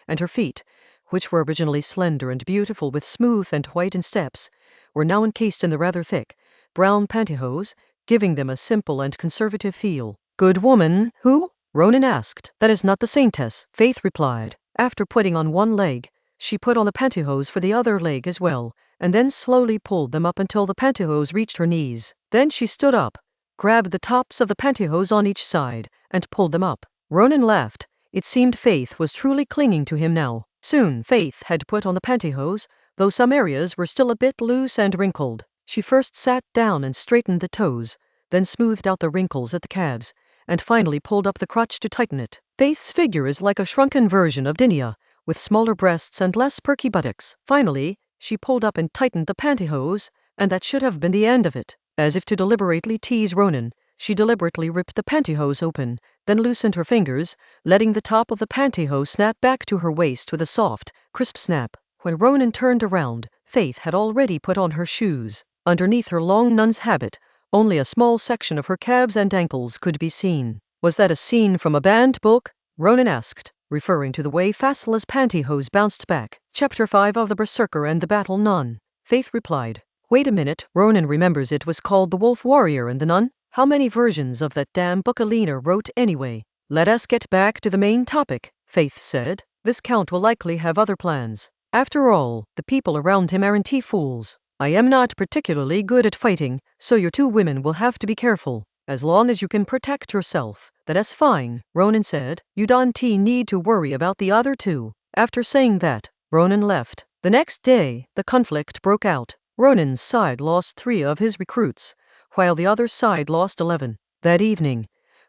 and her feet, which were originally slender and beautiful with smooth and white insteps, were now encased in the rather thick, brown pantyhose, giving them a simple and conservative feel. "Good woman, who?" Ronan asked. "That is not the saintess," Faith replied. After putting on one leg, she put on the pantyhose for the other leg as well, and then slowly pulled them up until the pantyhose reached her knees. Then she stood up, grabbed the tops of the pantyhose on each side, and pulled them up. Ronan laughed. It seemed Faith was truly clinging to him now. Soon Faith had put on the pantyhose, though some areas were still a bit loose and wrinkled. She first sat down and straightened the toes, then smoothed out the wrinkles at the calves, and finally pulled up the crotch to tighten it. Faith's figure is like a shrunken version of Dinia, with smaller breasts and less perky buttocks. Finally, she pulled up and tightened the pantyhose, and that should have been the end of it. As if to deliberately tease Ronan, she deliberately ripped the pantyhose open, then loosened her fingers, letting the top of the pantyhose snap back to her waist with a soft, crisp snap. When Ronan turned around, Faith had already put on her shoes. Underneath her long nun's habit, only a small section of her calves and ankles could be seen. "Was that a scene from a banned book?" Ronan asked, referring to the way Fasola's pantyhose bounced back. "Chapter 5 of The Berserker and the Battle Nun," Faith replied. "Wait a minute, Ronan remembers it was called The Wolf Warrior and the Nun? How many versions of that damn book Alina wrote anyway?" "Let us get back to the main topic," Faith said. "This count will likely have other plans. After all, the people around him aren't fools. I am not particularly good at fighting, so your two women will have to be careful. As long as you can protect yourself, that's fine," Ronan said. "You don't need to worry about the other two." After saying that, Ronan left. The next day, the conflict broke out. Ronan's side lost 3 of his recruits, while the other side lost 11. That evening,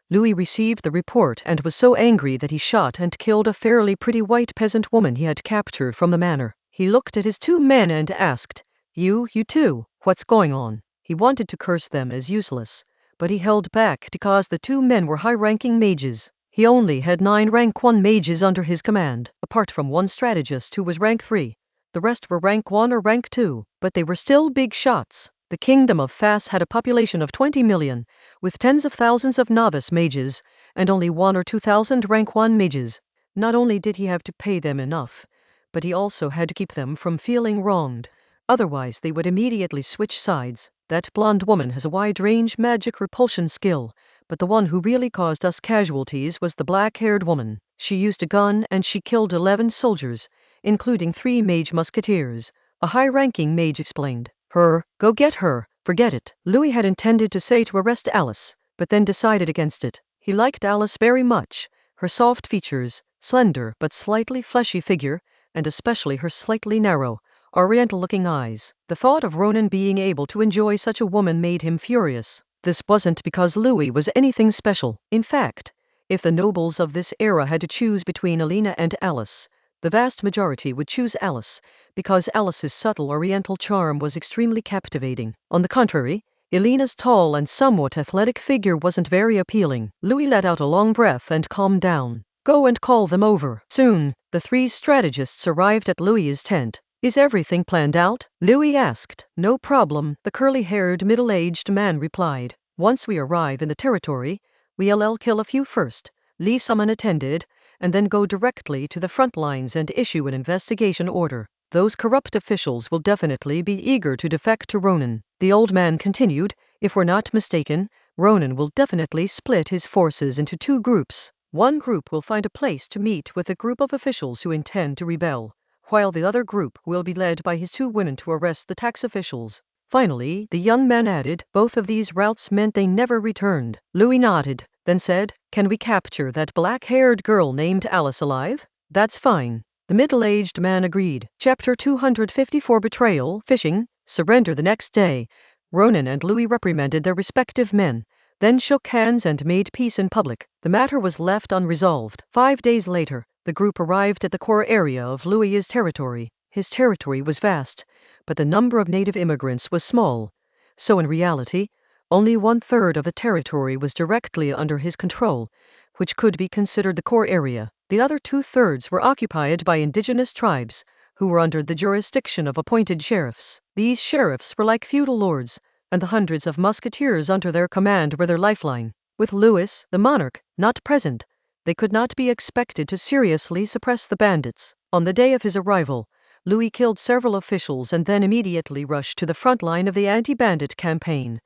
Louis received the report and was so angry that he shot and killed a fairly pretty white peasant woman he had captured from the manor. He looked at his 2 men and asked, You two, what's going on?" He wanted to curse them as useless, but he held back because the 2 men were high-ranking mages. He only had 9 rank 1 mages under his command, apart from 1 strategist who was rank 3. The rest were rank 1 or rank 2, but they were still big shots. The kingdom of Fas had a population of 20 million, with tens of thousands of novice mages, and only 1 or 2,000 rank 1 mages. Not only did he have to pay them enough, but he also had to keep them from feeling wronged. Otherwise they would immediately switch sides. That blonde woman has a wide-range magic repulsion skill, but the one who really caused us casualties was the black-haired woman. She used a gun and she killed 11 soldiers, including 3 mage musketeers. A high-ranking mage explained. Go get her, forget it. Louis had intended to say to arrest Alice, but then decided against it. He liked Alice very much, her soft features, slender but slightly fleshy figure, and especially her slightly narrow, oriental-looking eyes. The thought of Ronan being able to enjoy such a woman made him furious. This wasn't because Louis was anything special. In fact, if the nobles of this era had to choose between Alina and Alice, the vast majority would choose Alice, because Alice's subtle oriental charm was extremely captivating. On the contrary, Alina's tall and somewhat athletic figure wasn't very appealing. Louis let out a long breath and calmed down. Go and call them over. Soon, the 3 strategists arrived at Louis's tent. Is everything planned out? Louis asked. No problem, the curly-haired middle-aged man replied. Once we arrive in the territory, we'll kill a few first, leave some unattended, and then go directly to the front lines and issue an investigation order. Those corrupt officials will definitely be eager to defect to Ronan. The old man continued. If we're not mistaken, Ronan will definitely split his forces into 2 groups. One group will find a place to meet with a group of officials who intend to rebel, while the other group will be led by his 2 women to arrest the tax officials. Finally, the young man added, both of these routes meant they never returned. Louis nodded, then said, can we capture that black-haired girl named Alice alive? That's fine. The middle-aged man agreed. Chapter 254 Betrayal, Fishing, Surrender. The next day, Ronan and Louis reprimanded their respective men, then shook hands and made peace in public. The matter was left unresolved. 5 days later, the group arrived at the core area of Louis's territory. His territory was vast, but the number of native immigrants was small, so in reality, only 1/3 of the territory was directly under his control, which could be considered the core area. The other 2/3 were occupied by indigenous tribes, who were under the jurisdiction of appointed sheriffs. These sheriffs were like feudal lords, and the hundreds of musketeers under their command were their lifeline. With Louis, the monarch, not present, they could not be expected to seriously suppress the bandits. On the day of his arrival, Louis killed several officials and then immediately rushed to the front line of the anti-bandit campaign,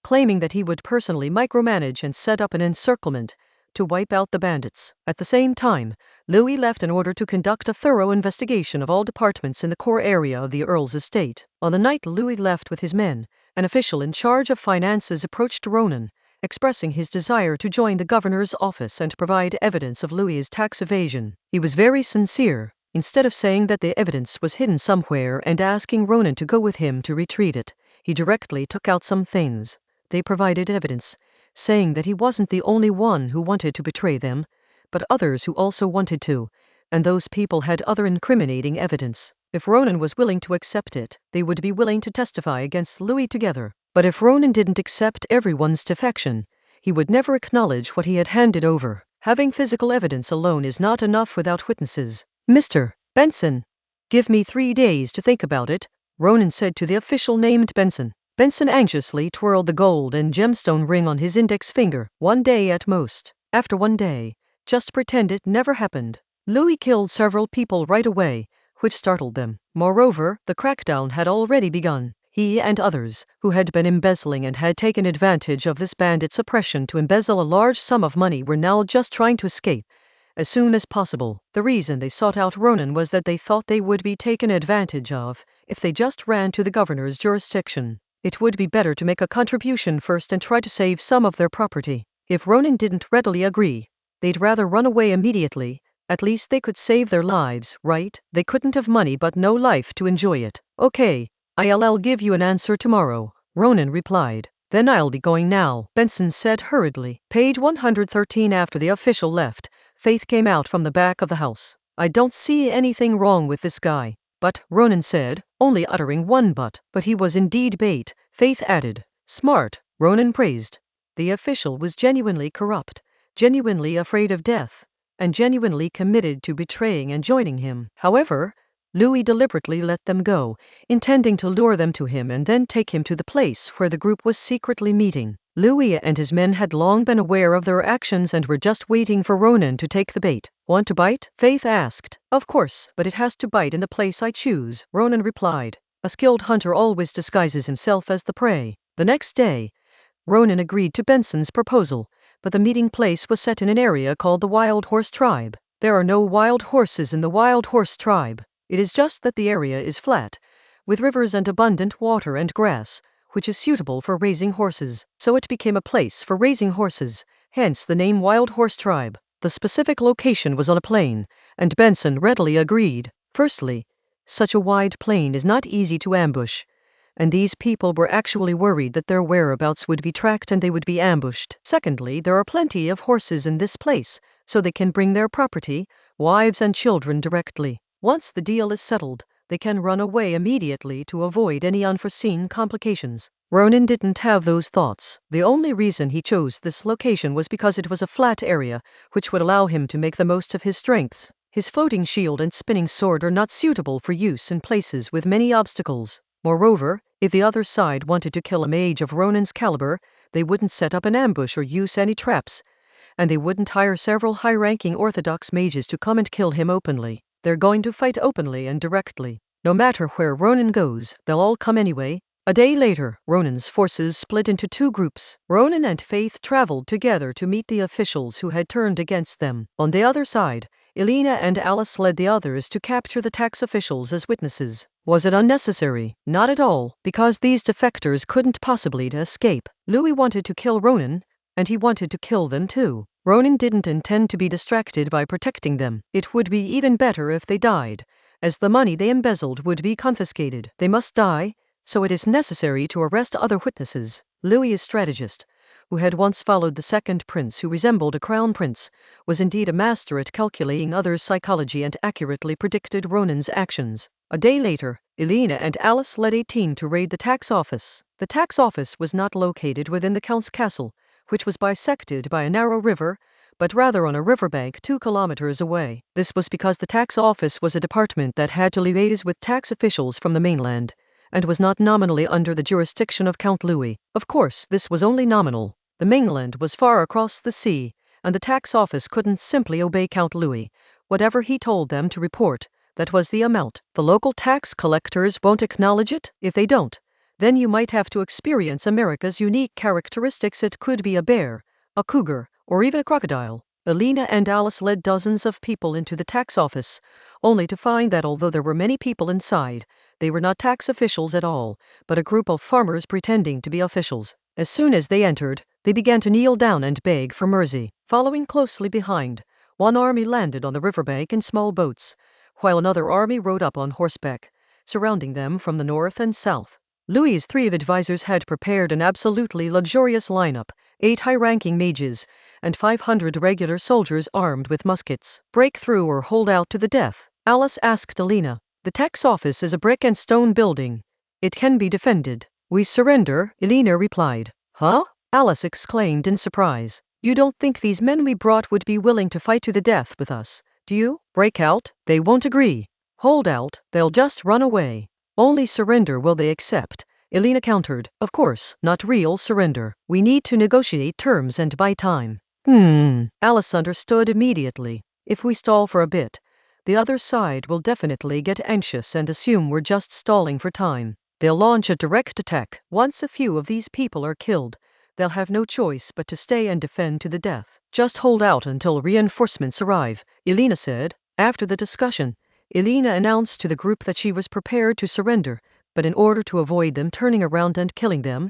claiming that he would personally micromanage and set up an encirclement to wipe out the bandits. At the same time, Louis left in order to conduct a thorough investigation of all departments in the core area of the Earl's estate. On the night Louis left with his men, an official in charge of finances approached Ronan, expressing his desire to join the governor's office and provide evidence of Louis's tax evasion. He was very sincere. Instead of saying that the evidence was hidden somewhere and asking Ronan to go with him to retrieve it, he directly took out some things. They provided evidence, saying that he wasn't the only one who wanted to betray them, but others who also wanted to, and those people had other incriminating evidence. If Ronan was willing to accept it, they would be willing to testify against Louis together. But if Ronan didn't accept everyone's defection, he would never acknowledge what he had handed over. Having physical evidence alone is not enough without witnesses. Mr. Benson, give me 3 days to think about it, Ronan said to the official named Benson. Benson anxiously twirled the gold and gemstone ring on his index finger. 1 day at most. After 1 day, just pretend it never happened. Louis killed several people right away, which startled them. Moreover, the crackdown had already begun. He and others, who had been embezzling and had taken advantage of this bandit suppression to embezzle a large sum of money, were now just trying to escape as soon as possible. The reason they sought out Ronan was that they thought they would be taken advantage of if they just ran to the governor's jurisdiction. It would be better to make a contribution first and try to save some of their property. If Ronan didn't readily agree, they'd rather run away immediately. At least they could save their lives, right? They couldn't have money but no life to enjoy it. Okay, I'll give you an answer tomorrow, Ronan replied. Then I'll be going now, Benson said hurriedly. Page 113. After the official left, Faith came out from the back of the house. I don't see anything wrong with this guy. But, Ronan said, only uttering one but he was indeed bait. Faith added. Smart, Ronan praised. The official was genuinely corrupt, genuinely afraid of death, and genuinely committed to betraying and joining him. However, Louis deliberately let them go, intending to lure them to him and then take him to the place where the group was secretly meeting. Louis and his men had long been aware of their actions and were just waiting for Ronan to take the bait. Want to bite? Faith asked. Of course, but it has to bite in the place I choose, Ronan replied. A skilled hunter always disguises himself as the prey. The next day, Ronan agreed to Benson's proposal, but the meeting place was set in an area called the Wild Horse Tribe. There are no wild horses in the Wild Horse Tribe. It is just that the area is flat, with rivers and abundant water and grass, which is suitable for raising horses. So it became a place for raising horses, hence the name Wild Horse Tribe. The specific location was on a plain, and Benson readily agreed. Firstly, such a wide plain is not easy to ambush, and these people were actually worried that their whereabouts would be tracked and they would be ambushed. Secondly, there are plenty of horses in this place, so they can bring their property, wives and children directly. Once the deal is settled, they can run away immediately to avoid any unforeseen complications. Ronan didn't have those thoughts. The only reason he chose this location was because it was a flat area, which would allow him to make the most of his strengths. His floating shield and spinning sword are not suitable for use in places with many obstacles. Moreover, if the other side wanted to kill a mage of Ronan's caliber, they wouldn't set up an ambush or use any traps, and they wouldn't hire several high-ranking orthodox mages to come and kill him openly. They're going to fight openly and directly. No matter where Ronan goes, they'll all come anyway. A day later, Ronan's forces split into two groups. Ronan and Faith traveled together to meet the officials who had turned against them. On the other side, Elena and Alice led the others to capture the tax officials as witnesses. Was it unnecessary? Not at all, because these defectors couldn't possibly escape. Louis wanted to kill Ronan, and he wanted to kill them too. Ronan didn't intend to be distracted by protecting them. It would be even better if they died, as the money they embezzled would be confiscated. They must die, so it is necessary to arrest other witnesses. Louis, a strategist, who had once followed the second prince who resembled a crown prince, was indeed a master at calculating others' psychology and accurately predicted Ronan's actions. A day later, Elena and Alice led a team to raid the tax office. The tax office was not located within the Count's castle, which was bisected by a narrow river, but rather on a riverbank 2 kilometers away. This was because the tax office was a department that had to liaise with tax officials from the mainland, and was not nominally under the jurisdiction of Count Louis. Of course, this was only nominal. The mainland was far across the sea, and the tax office couldn't simply obey Count Louis. Whatever he told them to report, that was the amount. The local tax collectors won't acknowledge it. If they don't, then you might have to experience America's unique characteristics. It could be a bear, a cougar, or even a crocodile. Elena and Alice led dozens of people into the tax office, only to find that although there were many people inside, they were not tax officials at all, but a group of farmers pretending to be officials. As soon as they entered, they began to kneel down and beg for mercy. Following closely behind, one army landed on the riverbank in small boats, while another army rode up on horseback, surrounding them from the north and south. Louis's 3 advisors had prepared an absolutely luxurious lineup, 8 high-ranking mages, and 500 regular soldiers armed with muskets. Break through or hold out to the death? Alice asked Elena. The tax office is a brick and stone building. It can be defended. We surrender, Elena replied. Huh? Alice exclaimed in surprise. You don't think these men we brought would be willing to fight to the death with us, do you? Break out? They won't agree. Hold out? They'll just run away. Only surrender will they accept, Elena countered. Of course, not real surrender. We need to negotiate terms and buy time. Alice understood immediately. If we stall for a bit, the other side will definitely get anxious and assume we're just stalling for time. They'll launch a direct attack. Once a few of these people are killed, they'll have no choice but to stay and defend to the death. Just hold out until reinforcements arrive, Elena said. After the discussion, Elena announced to the group that she was prepared to surrender, but in order to avoid them turning around and killing them,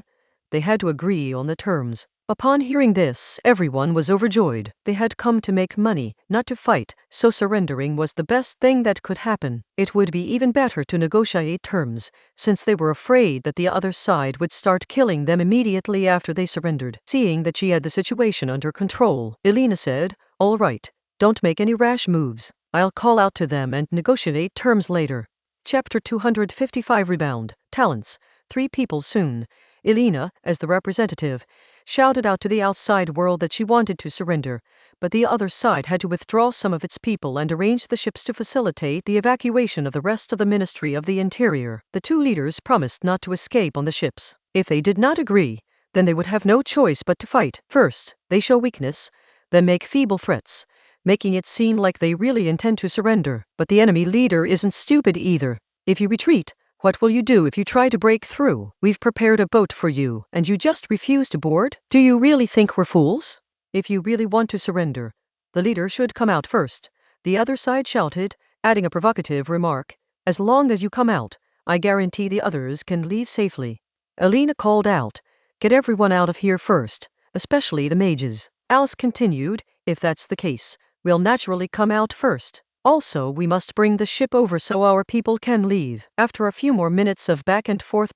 they had to agree on the terms. Upon hearing this, everyone was overjoyed. They had come to make money, not to fight, so surrendering was the best thing that could happen. It would be even better to negotiate terms, since they were afraid that the other side would start killing them immediately after they surrendered. Seeing that she had the situation under control, Elena said, "All right, don't make any rash moves. I'll call out to them and negotiate terms later." Chapter 255 Rebound. Talents. 3 people soon. Elena, as the representative, shouted out to the outside world that she wanted to surrender, but the other side had to withdraw some of its people and arrange the ships to facilitate the evacuation of the rest of the Ministry of the Interior. The 2 leaders promised not to escape on the ships. If they did not agree, then they would have no choice but to fight. First, they show weakness, then make feeble threats, making it seem like they really intend to surrender. But the enemy leader isn't stupid either. If you retreat, what will you do if you try to break through? We've prepared a boat for you, and you just refuse to board? Do you really think we're fools? If you really want to surrender, the leader should come out first. The other side shouted, adding a provocative remark. As long as you come out, I guarantee the others can leave safely. Alina called out, get everyone out of here first, especially the mages. Alice continued, if that's the case, we'll naturally come out first. Also, we must bring the ship over so our people can leave. After a few more minutes of back and forth,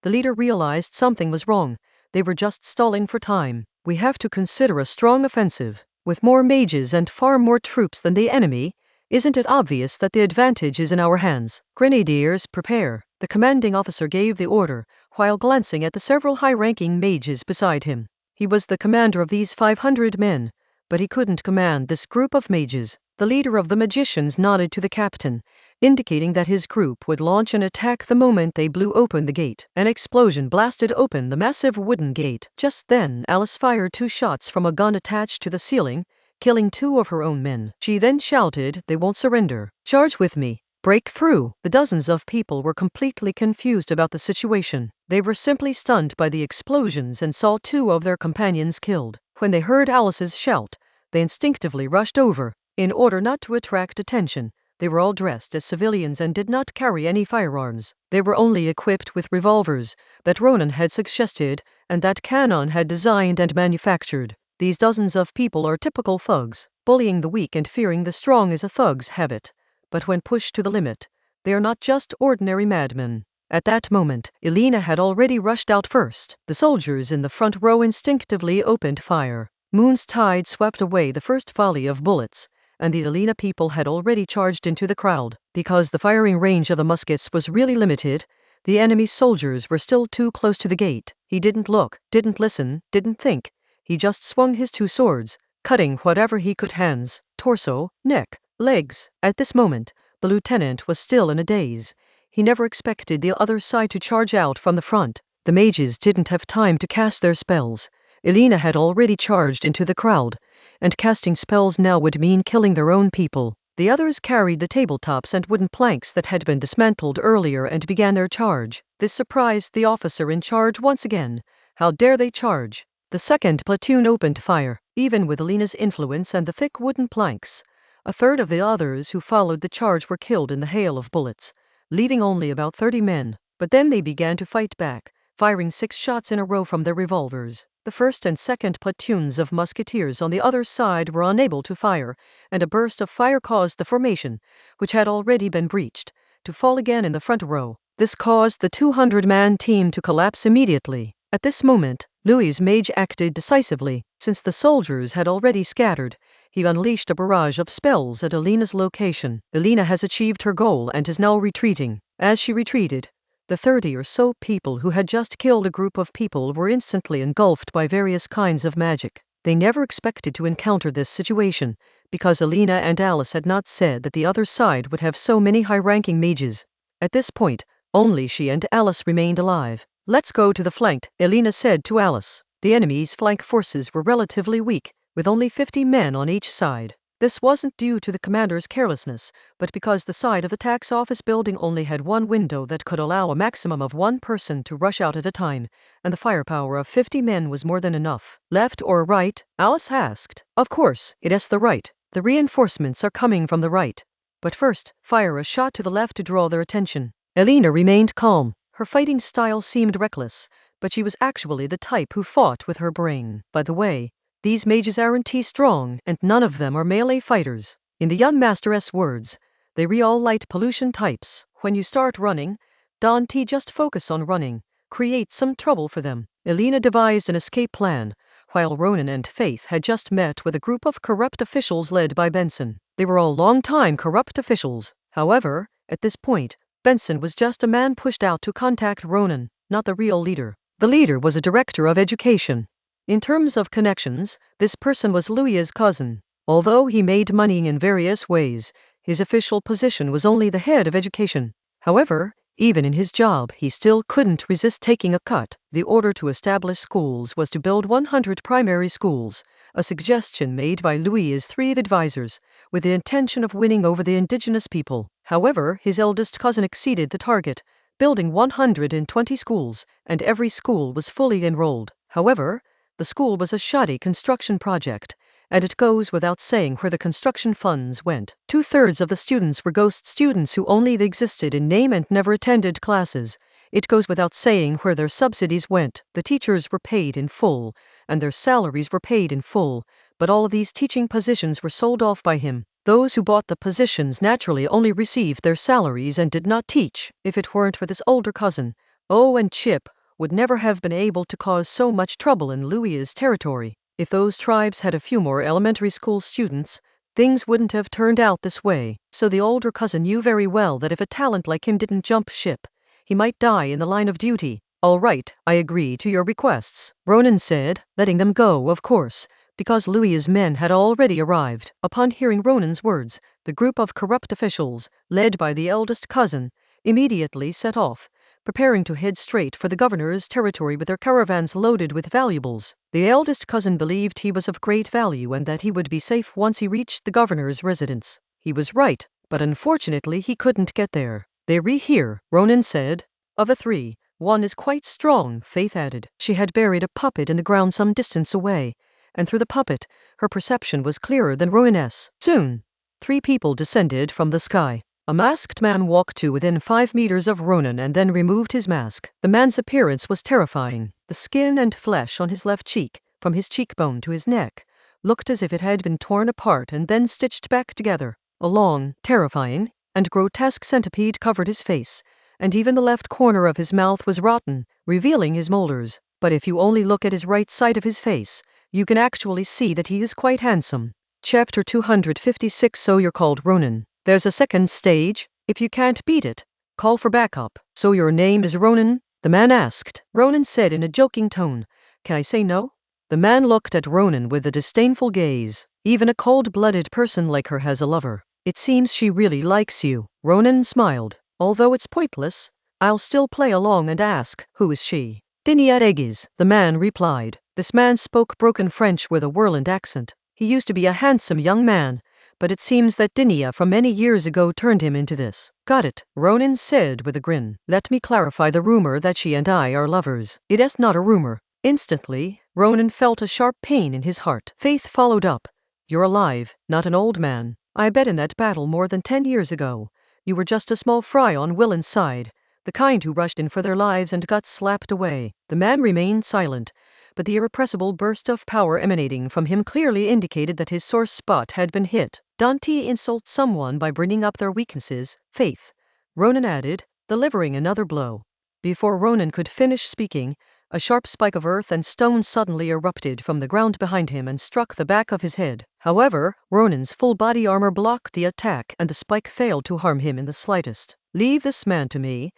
the leader realized something was wrong. They were just stalling for time. We have to consider a strong offensive. With more mages and far more troops than the enemy, isn't it obvious that the advantage is in our hands? Grenadiers, prepare. The commanding officer gave the order, while glancing at the several high-ranking mages beside him. He was the commander of these 500 men, but he couldn't command this group of mages. The leader of the magicians nodded to the captain, indicating that his group would launch an attack the moment they blew open the gate. An explosion blasted open the massive wooden gate. Just then, Alice fired 2 shots from a gun attached to the ceiling, killing 2 of her own men. She then shouted, they won't surrender. Charge with me. Break through. The dozens of people were completely confused about the situation. They were simply stunned by the explosions and saw 2 of their companions killed. When they heard Alice's shout, they instinctively rushed over. In order not to attract attention, they were all dressed as civilians and did not carry any firearms. They were only equipped with revolvers that Ronan had suggested and that Canon had designed and manufactured. These dozens of people are typical thugs. Bullying the weak and fearing the strong is a thug's habit. But when pushed to the limit, they are not just ordinary madmen. At that moment, Alina had already rushed out first. The soldiers in the front row instinctively opened fire. Moon's tide swept away the first volley of bullets, and the Alina people had already charged into the crowd. Because the firing range of the muskets was really limited, the enemy soldiers were still too close to the gate. He didn't look, didn't listen, didn't think. He just swung his 2 swords, cutting whatever he could, hands, torso, neck, legs. At this moment, the lieutenant was still in a daze. He never expected the other side to charge out from the front. The mages didn't have time to cast their spells. Alina had already charged into the crowd, and casting spells now would mean killing their own people. The others carried the tabletops and wooden planks that had been dismantled earlier and began their charge. This surprised the officer in charge once again. How dare they charge? The second platoon opened fire. Even with Alina's influence and the thick wooden planks, a third of the others who followed the charge were killed in the hail of bullets, leaving only about 30 men. But then they began to fight back, firing 6 shots in a row from their revolvers. The first and second platoons of musketeers on the other side were unable to fire, and a burst of fire caused the formation, which had already been breached, to fall again in the front row. This caused the 200-man team to collapse immediately. At this moment, Louis' mage acted decisively. Since the soldiers had already scattered, he unleashed a barrage of spells at Alina's location. Alina has achieved her goal and is now retreating. As she retreated, the 30 or so people who had just killed a group of people were instantly engulfed by various kinds of magic. They never expected to encounter this situation, because Alina and Alice had not said that the other side would have so many high-ranking mages. At this point, only she and Alice remained alive. Let's go to the flank, Alina said to Alice. The enemy's flank forces were relatively weak, with only 50 men on each side. This wasn't due to the commander's carelessness, but because the side of the tax office building only had 1 window that could allow a maximum of 1 person to rush out at a time, and the firepower of 50 men was more than enough. Left or right? Alice asked. Of course, it's the right. The reinforcements are coming from the right. But first, fire a shot to the left to draw their attention. Alina remained calm. Her fighting style seemed reckless, but she was actually the type who fought with her brain. By the way, these mages aren't strong, and none of them are melee fighters. In the young master's words, they are all light pollution types. When you start running, don't just focus on running. Create some trouble for them. Alina devised an escape plan, while Ronan and Faith had just met with a group of corrupt officials led by Benson. They were all long-time corrupt officials. However, at this point, Benson was just a man pushed out to contact Ronan, not the real leader. The leader was a director of education. In terms of connections, this person was Louis's cousin. Although he made money in various ways, his official position was only the head of education. However, even in his job, he still couldn't resist taking a cut. The order to establish schools was to build 100 primary schools, a suggestion made by Louis's 3 advisors, with the intention of winning over the indigenous people. However, his eldest cousin exceeded the target, building 120 schools, and every school was fully enrolled. However, The school was a shoddy construction project, and it goes without saying where the construction funds went. 2/3 of the students were ghost students who only existed in name and never attended classes. It goes without saying where their subsidies went. The teachers were paid in full, and their salaries were paid in full, but all of these teaching positions were sold off by him. Those who bought the positions naturally only received their salaries and did not teach. If it weren't for this older cousin, and Chip would never have been able to cause so much trouble in Louis's territory. If those tribes had a few more elementary school students, things wouldn't have turned out this way. So the older cousin knew very well that if a talent like him didn't jump ship, he might die in the line of duty. All right, I agree to your requests, Ronan said, letting them go, of course, because Louis's men had already arrived. Upon hearing Ronan's words, the group of corrupt officials, led by the eldest cousin, immediately set off, preparing to head straight for the governor's territory with their caravans loaded with valuables. The eldest cousin believed he was of great value and that he would be safe once he reached the governor's residence. He was right, but unfortunately he couldn't get there. They're here, Ronan said. Of the three, one is quite strong, Faith added. She had buried a puppet in the ground some distance away, and through the puppet, her perception was clearer than Ronan's. Soon, 3 people descended from the sky. A masked man walked to within 5 meters of Ronan and then removed his mask. The man's appearance was terrifying. The skin and flesh on his left cheek, from his cheekbone to his neck, looked as if it had been torn apart and then stitched back together. A long, terrifying, and grotesque centipede covered his face, and even the left corner of his mouth was rotten, revealing his molars. But if you only look at his right side of his face, you can actually see that he is quite handsome. Chapter 256. So you're called Ronan. There's a second stage. If you can't beat it, call for backup. So your name is Ronan? The man asked. Ronan said in a joking tone, Can I say no? The man looked at Ronan with a disdainful gaze. Even a cold-blooded person like her has a lover. It seems she really likes you. Ronan smiled. Although it's pointless, I'll still play along and ask, who is she? Dinia Egis, the man replied. This man spoke broken French with a whirland accent. He used to be a handsome young man, but it seems that Dinia from many years ago turned him into this. Got it, Ronan said with a grin. Let me clarify the rumor that she and I are lovers. It is not a rumor. Instantly, Ronan felt a sharp pain in his heart. Faith followed up. You're alive, not an old man. I bet in that battle more than 10 years ago, you were just a small fry on Willen's side, the kind who rushed in for their lives and got slapped away. The man remained silent, but the irrepressible burst of power emanating from him clearly indicated that his sore spot had been hit. Don't insult someone by bringing up their weaknesses, Faith, Ronan added, delivering another blow. Before Ronan could finish speaking, a sharp spike of earth and stone suddenly erupted from the ground behind him and struck the back of his head. However, Ronan's full body armor blocked the attack and the spike failed to harm him in the slightest. Leave this man to me,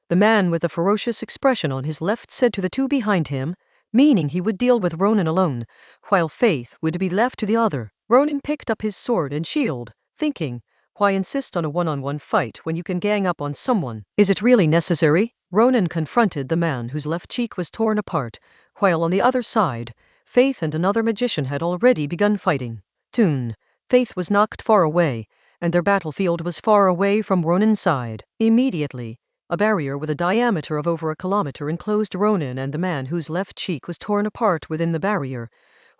the man with a ferocious expression on his left said to the 2 behind him, meaning he would deal with Ronan alone, while Faith would be left to the other. Ronan picked up his sword and shield, thinking, why insist on a one-on-one fight when you can gang up on someone? Is it really necessary? Ronan confronted the man whose left cheek was torn apart, while on the other side, Faith and another magician had already begun fighting. Soon, Faith was knocked far away, and their battlefield was far away from Ronan's side. Immediately, a barrier with a diameter of over a kilometer enclosed Ronan and the man whose left cheek was torn apart within the barrier,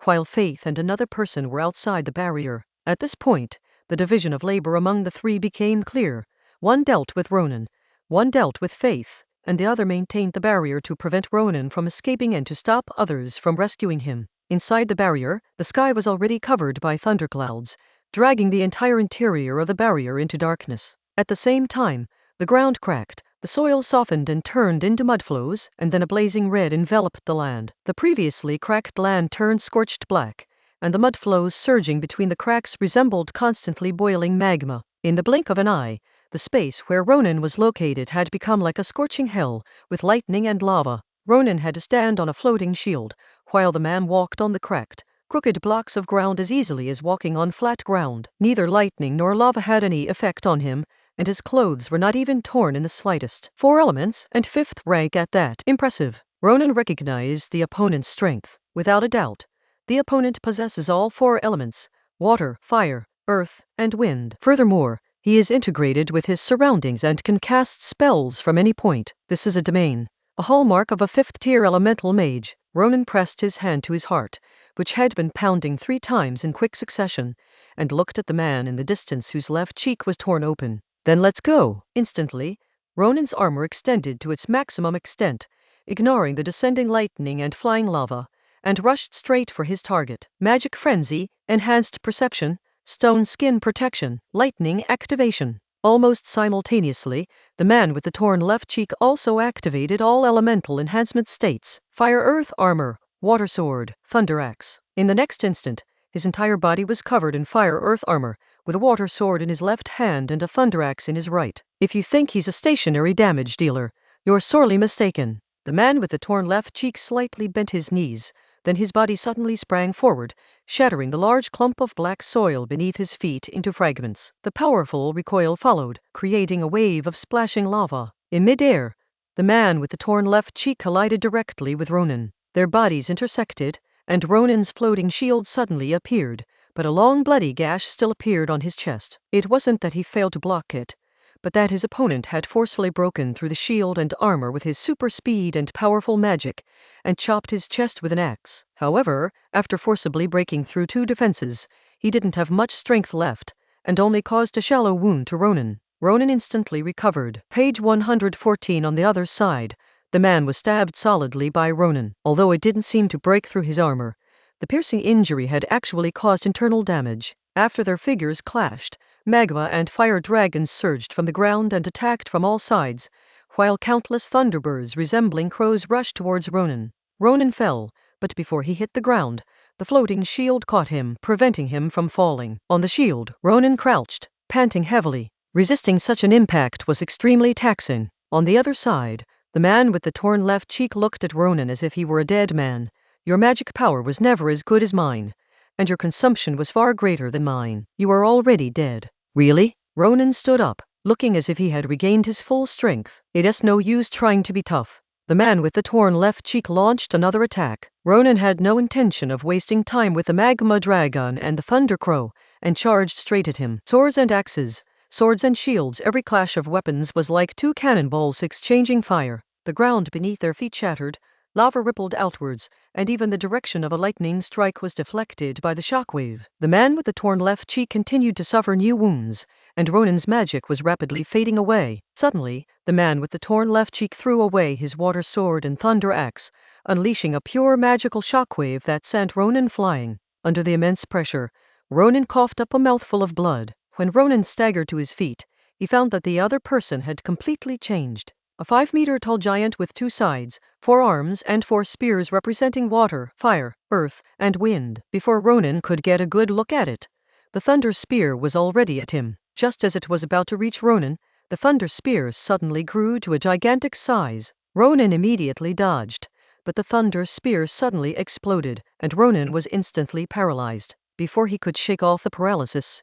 while Faith and another person were outside the barrier. At this point, the division of labor among the 3 became clear. One dealt with Ronan, one dealt with Faith, and the other maintained the barrier to prevent Ronan from escaping and to stop others from rescuing him. Inside the barrier, the sky was already covered by thunderclouds, dragging the entire interior of the barrier into darkness. At the same time, the ground cracked, the soil softened and turned into mudflows, and then a blazing red enveloped the land. The previously cracked land turned scorched black, and the mudflows surging between the cracks resembled constantly boiling magma. In the blink of an eye, the space where Ronan was located had become like a scorching hell, with lightning and lava. Ronan had to stand on a floating shield, while the man walked on the cracked, crooked blocks of ground as easily as walking on flat ground. Neither lightning nor lava had any effect on him, and his clothes were not even torn in the slightest. 4 elements, and 5th rank at that. Impressive. Ronan recognized the opponent's strength. Without a doubt, the opponent possesses all 4 elements: water, fire, earth, and wind. Furthermore, he is integrated with his surroundings and can cast spells from any point. This is a domain A hallmark of a fifth-tier elemental mage. Ronan pressed his hand to his heart, which had been pounding 3 times in quick succession, and looked at the man in the distance whose left cheek was torn open. Then let's go. Instantly, Ronan's armor extended to its maximum extent, ignoring the descending lightning and flying lava, and rushed straight for his target. Magic frenzy, enhanced perception, stone skin protection, lightning activation. Almost simultaneously, the man with the torn left cheek also activated all elemental enhancement states: fire, earth, armor, water sword, thunder axe. In the next instant, his entire body was covered in fire earth armor, with a water sword in his left hand and a thunder axe in his right. If you think he's a stationary damage dealer, you're sorely mistaken. The man with the torn left cheek slightly bent his knees, then his body suddenly sprang forward, shattering the large clump of black soil beneath his feet into fragments. The powerful recoil followed, creating a wave of splashing lava. In midair, the man with the torn left cheek collided directly with Ronan. Their bodies intersected, and Ronan's floating shield suddenly appeared, but a long bloody gash still appeared on his chest. It wasn't that he failed to block it, but that his opponent had forcefully broken through the shield and armor with his super speed and powerful magic, and chopped his chest with an axe. However, after forcibly breaking through 2 defenses, he didn't have much strength left, and only caused a shallow wound to Ronan. Ronan instantly recovered. Page 114. On the other side, the man was stabbed solidly by Ronan. Although it didn't seem to break through his armor, the piercing injury had actually caused internal damage. After their figures clashed, magma and fire dragons surged from the ground and attacked from all sides, while countless thunderbirds resembling crows rushed towards Ronan. Ronan fell, but before he hit the ground, the floating shield caught him, preventing him from falling. On the shield, Ronan crouched, panting heavily. Resisting such an impact was extremely taxing. On the other side, the man with the torn left cheek looked at Ronan as if he were a dead man. Your magic power was never as good as mine, and your consumption was far greater than mine. You are already dead. Really? Ronan stood up, looking as if he had regained his full strength. It's no use trying to be tough. The man with the torn left cheek launched another attack. Ronan had no intention of wasting time with the magma dragon and the thunder crow, and charged straight at him. Swords and axes, swords and shields, every clash of weapons was like 2 cannonballs exchanging fire. The ground beneath their feet shattered, lava rippled outwards, and even the direction of a lightning strike was deflected by the shockwave. The man with the torn left cheek continued to suffer new wounds, and Ronan's magic was rapidly fading away. Suddenly, the man with the torn left cheek threw away his water sword and thunder axe, unleashing a pure magical shockwave that sent Ronan flying. Under the immense pressure, Ronan coughed up a mouthful of blood. When Ronan staggered to his feet, he found that the other person had completely changed. A 5-meter-tall giant with 2 sides, 4 arms and 4 spears representing water, fire, earth, and wind. Before Ronan could get a good look at it, the thunder spear was already at him. Just as it was about to reach Ronan, the thunder spear suddenly grew to a gigantic size. Ronan immediately dodged, but the thunder spear suddenly exploded, and Ronan was instantly paralyzed. Before he could shake off the paralysis,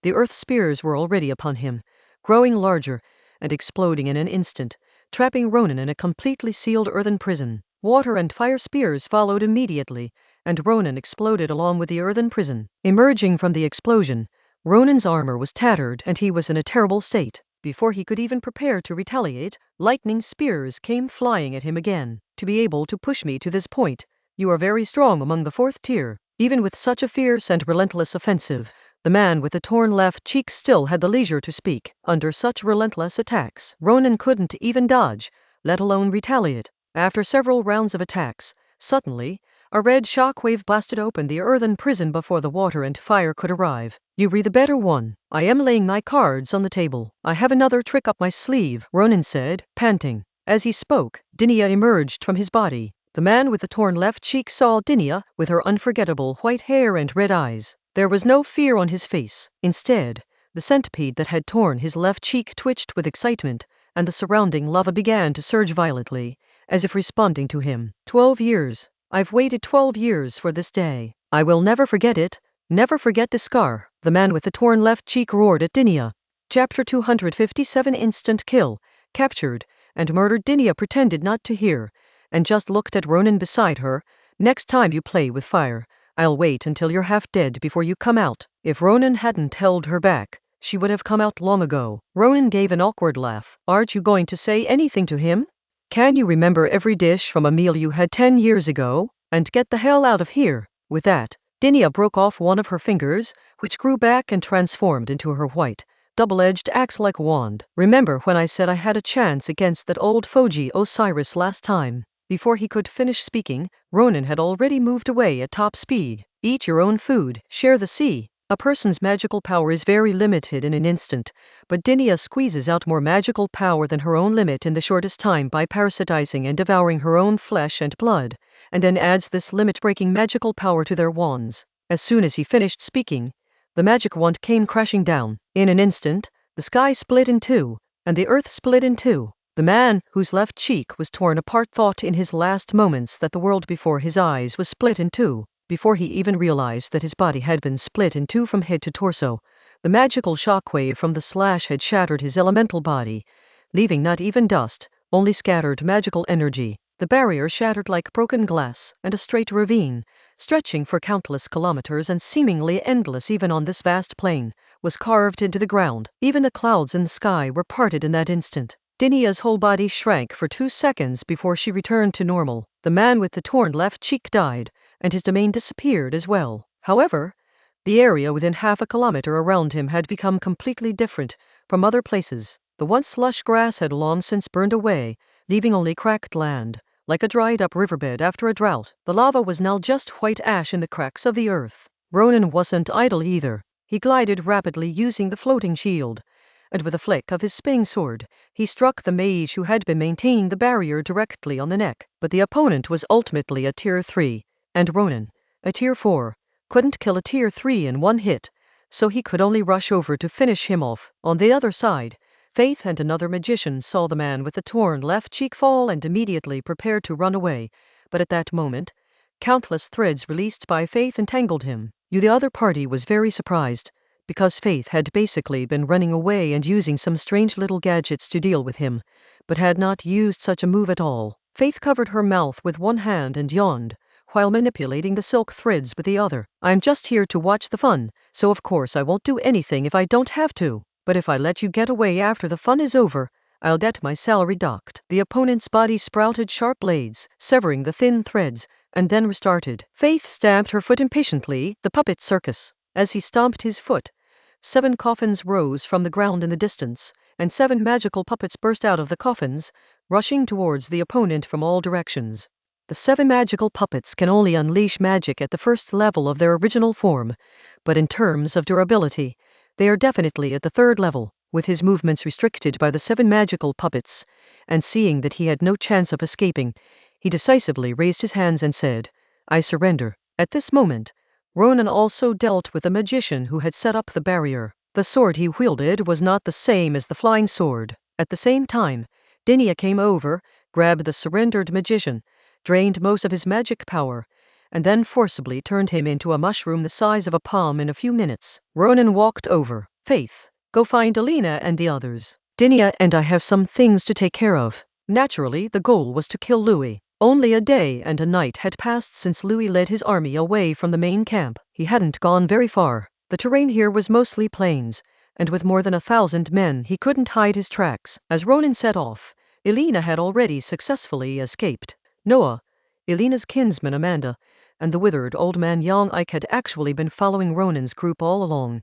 the earth spears were already upon him, growing larger and exploding in an instant, trapping Ronan in a completely sealed earthen prison. Water and fire spears followed immediately, and Ronan exploded along with the earthen prison. Emerging from the explosion, Ronan's armor was tattered and he was in a terrible state. Before he could even prepare to retaliate, lightning spears came flying at him again. To be able to push me to this point, you are very strong among the 4th tier. Even with such a fierce and relentless offensive, the man with the torn left cheek still had the leisure to speak. Under such relentless attacks, Ronan couldn't even dodge, let alone retaliate. After several rounds of attacks, suddenly, a red shockwave blasted open the earthen prison before the water and fire could arrive. You were the better one. I am laying my cards on the table. I have another trick up my sleeve, Ronan said, panting. As he spoke, Dinia emerged from his body. The man with the torn left cheek saw Dinia, with her unforgettable white hair and red eyes. There was no fear on his face. Instead, the centipede that had torn his left cheek twitched with excitement, and the surrounding lava began to surge violently, as if responding to him. 12 years. I've waited 12 years for this day. I will never forget it, never forget the scar, the man with the torn left cheek roared at Dinia. Chapter 257. Instant kill. Captured and murdered. Dinia pretended not to hear, and just looked at Ronan beside her. Next time you play with fire, I'll wait until you're half dead before you come out. If Ronan hadn't held her back, she would have come out long ago. Ronan gave an awkward laugh. Aren't you going to say anything to him? Can you remember every dish from a meal you had 10 years ago? And get the hell out of here. With that, Dinia broke off one of her fingers, which grew back and transformed into her white, double-edged axe-like wand. Remember when I said I had a chance against that old fogey Osiris last time? Before he could finish speaking, Ronan had already moved away at top speed. Eat your own food, share the sea. A person's magical power is very limited in an instant, but Dinia squeezes out more magical power than her own limit in the shortest time by parasitizing and devouring her own flesh and blood, and then adds this limit-breaking magical power to their wands. As soon as he finished speaking, the magic wand came crashing down. In an instant, the sky split in two, and the earth split in two. The man, whose left cheek was torn apart, thought in his last moments that the world before his eyes was split in two. Before he even realized that his body had been split in two from head to torso, the magical shockwave from the slash had shattered his elemental body, leaving not even dust, only scattered magical energy. The barrier shattered like broken glass, and a straight ravine, stretching for countless kilometers and seemingly endless even on this vast plain, was carved into the ground. Even the clouds in the sky were parted in that instant. Dinia's whole body shrank for 2 seconds before she returned to normal. The man with the torn left cheek died, and his domain disappeared as well. However, the area within half a kilometer around him had become completely different from other places. The once lush grass had long since burned away, leaving only cracked land, like a dried-up riverbed after a drought. The lava was now just white ash in the cracks of the earth. Ronan wasn't idle either. He glided rapidly using the floating shield, and with a flick of his spinning sword, he struck the mage who had been maintaining the barrier directly on the neck. But the opponent was ultimately a tier 3, and Ronan, a tier 4, couldn't kill a tier 3 in one hit, so he could only rush over to finish him off. On the other side, Faith and another magician saw the man with the torn left cheek fall and immediately prepared to run away, but at that moment, countless threads released by Faith entangled him. The other party was very surprised, because Faith had basically been running away and using some strange little gadgets to deal with him, but had not used such a move at all. Faith covered her mouth with one hand and yawned, while manipulating the silk threads with the other. I'm just here to watch the fun, so of course I won't do anything if I don't have to. But if I let you get away after the fun is over, I'll get my salary docked. The opponent's body sprouted sharp blades, severing the thin threads, and then restarted. Faith stamped her foot impatiently, the puppet circus. As he stomped his foot, 7 coffins rose from the ground in the distance, and 7 magical puppets burst out of the coffins, rushing towards the opponent from all directions. The 7 magical puppets can only unleash magic at the first level of their original form, but in terms of durability, they are definitely at the 3rd level. With his movements restricted by the 7 magical puppets, and seeing that he had no chance of escaping, he decisively raised his hands and said, "I surrender." At this moment, Ronan also dealt with the magician who had set up the barrier. The sword he wielded was not the same as the flying sword. At the same time, Dinia came over, grabbed the surrendered magician, drained most of his magic power, and then forcibly turned him into a mushroom the size of a palm in a few minutes. Ronan walked over. "Faith, go find Alina and the others. Dinia and I have some things to take care of." Naturally, the goal was to kill Louis. Only a day and a night had passed since Louis led his army away from the main camp. He hadn't gone very far. The terrain here was mostly plains, and with more than 1,000 men he couldn't hide his tracks. As Ronan set off, Elena had already successfully escaped. Noah, Elena's kinsman Amanda, and the withered old man young Ike had actually been following Ronan's group all along,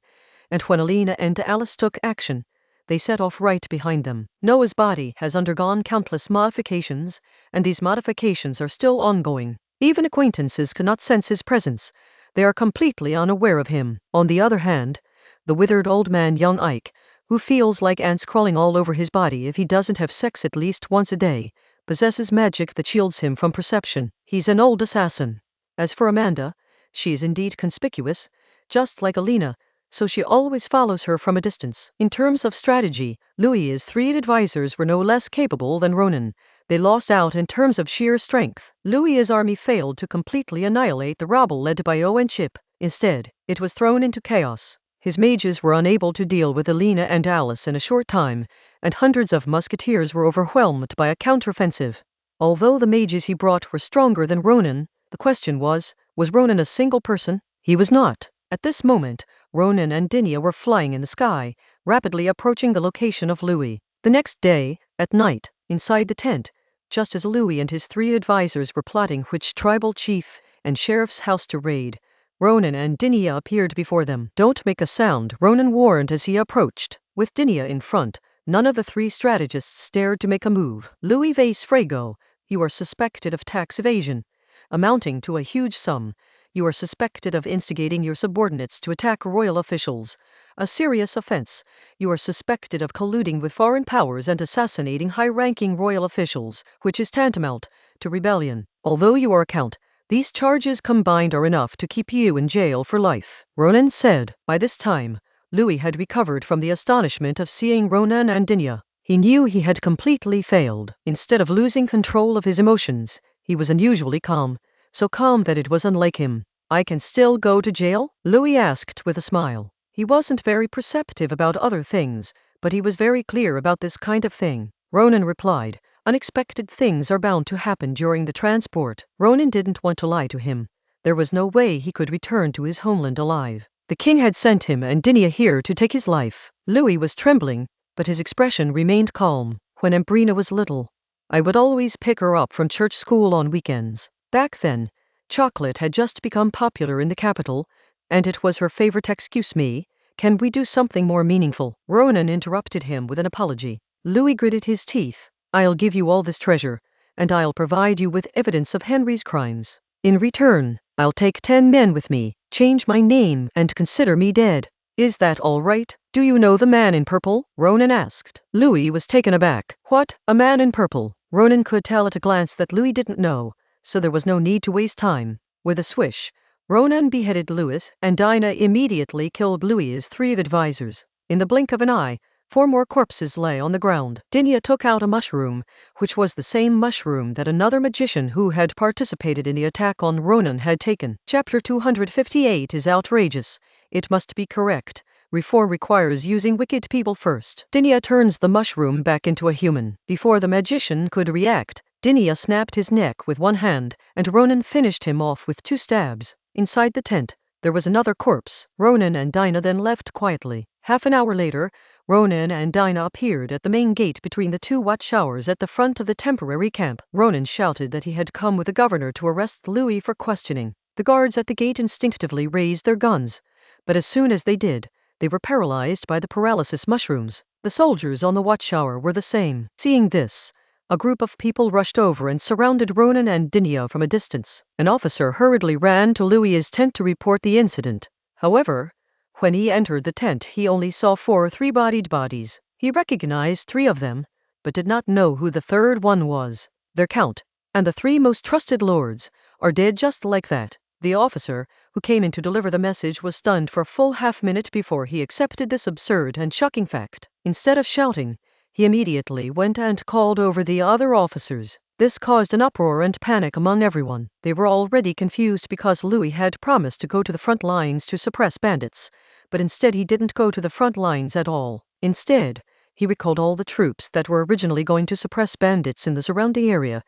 and when Elena and Alice took action, they set off right behind them. Noah's body has undergone countless modifications, and these modifications are still ongoing. Even acquaintances cannot sense his presence. They are completely unaware of him. On the other hand, the withered old man young Ike, who feels like ants crawling all over his body if he doesn't have sex at least once a day, possesses magic that shields him from perception. He's an old assassin. As for Amanda, she is indeed conspicuous, just like Elena, so she always follows her from a distance. In terms of strategy, Louis's 3 advisors were no less capable than Ronan. They lost out in terms of sheer strength. Louis's army failed to completely annihilate the rabble led by Owen and Chip. Instead, it was thrown into chaos. His mages were unable to deal with Elena and Alice in a short time, and hundreds of musketeers were overwhelmed by a counteroffensive. Although the mages he brought were stronger than Ronan, the question was Ronan a single person? He was not. At this moment, Ronan and Dinia were flying in the sky, rapidly approaching the location of Louis. The next day, at night, inside the tent, just as Louis and his 3 advisors were plotting which tribal chief and sheriff's house to raid. Ronan and Dinia appeared before them. "Don't make a sound," Ronan warned as he approached. With Dinia in front, none of the 3 strategists dared to make a move. "Louis Vase Frago, you are suspected of tax evasion, amounting to a huge sum. You are suspected of instigating your subordinates to attack royal officials. A serious offense. You are suspected of colluding with foreign powers and assassinating high-ranking royal officials, which is tantamount to rebellion. Although you are a count, these charges combined are enough to keep you in jail for life," Ronan said. By this time, Louis had recovered from the astonishment of seeing Ronan and Dinia. He knew he had completely failed. Instead of losing control of his emotions, he was unusually calm, so calm that it was unlike him. "I can still go to jail?" Louis asked with a smile. He wasn't very perceptive about other things, but he was very clear about this kind of thing. Ronan replied, "Unexpected things are bound to happen during the transport." Ronan didn't want to lie to him. There was no way he could return to his homeland alive. The king had sent him and Dinia here to take his life. Louis was trembling, but his expression remained calm. "When Ambrina was little, I would always pick her up from church school on weekends. Back then, chocolate had just become popular in the capital, and it was her favorite. Excuse me, can we do something more meaningful?" Ronan interrupted him with an apology. Louis gritted his teeth. "I'll give you all this treasure, and I'll provide you with evidence of Henry's crimes. In return, I'll take 10 men with me, change my name, and consider me dead. Is that all right?" "Do you know the man in purple?" Ronan asked. Louis was taken aback. "What, a man in purple?" Ronan could tell at a glance that Louis didn't know, so there was no need to waste time. With a swish, Ronan beheaded Louis, and Dinah immediately killed Louis's 3 advisors. In the blink of an eye, 4 more corpses lay on the ground. Dinia took out a mushroom, which was the same mushroom that another magician who had participated in the attack on Ronan had taken. Chapter 258 is outrageous. It must be correct. Reform requires using wicked people first. Dinia turns the mushroom back into a human. Before the magician could react, Dinia snapped his neck with one hand, and Ronan finished him off with 2 stabs. Inside the tent, there was another corpse. Ronan and Dinah then left quietly. Half an hour later, Ronan and Dinah appeared at the main gate between the 2 watchtowers at the front of the temporary camp. Ronan shouted that he had come with the governor to arrest Louis for questioning. The guards at the gate instinctively raised their guns, but as soon as they did, they were paralyzed by the paralysis mushrooms. The soldiers on the watchtower were the same. Seeing this, a group of people rushed over and surrounded Ronan and Dinia from a distance. An officer hurriedly ran to Louis's tent to report the incident. However, when he entered the tent, he only saw 4 3-bodied bodies. He recognized 3 of them, but did not know who the 3rd one was. Their count, and the 3 most trusted lords, are dead just like that. The officer, who came in to deliver the message, was stunned for a full half-minute before he accepted this absurd and shocking fact. Instead of shouting, he immediately went and called over the other officers. This caused an uproar and panic among everyone. They were already confused because Louis had promised to go to the front lines to suppress bandits, but instead he didn't go to the front lines at all. Instead, he recalled all the troops that were originally going to suppress bandits in the surrounding area,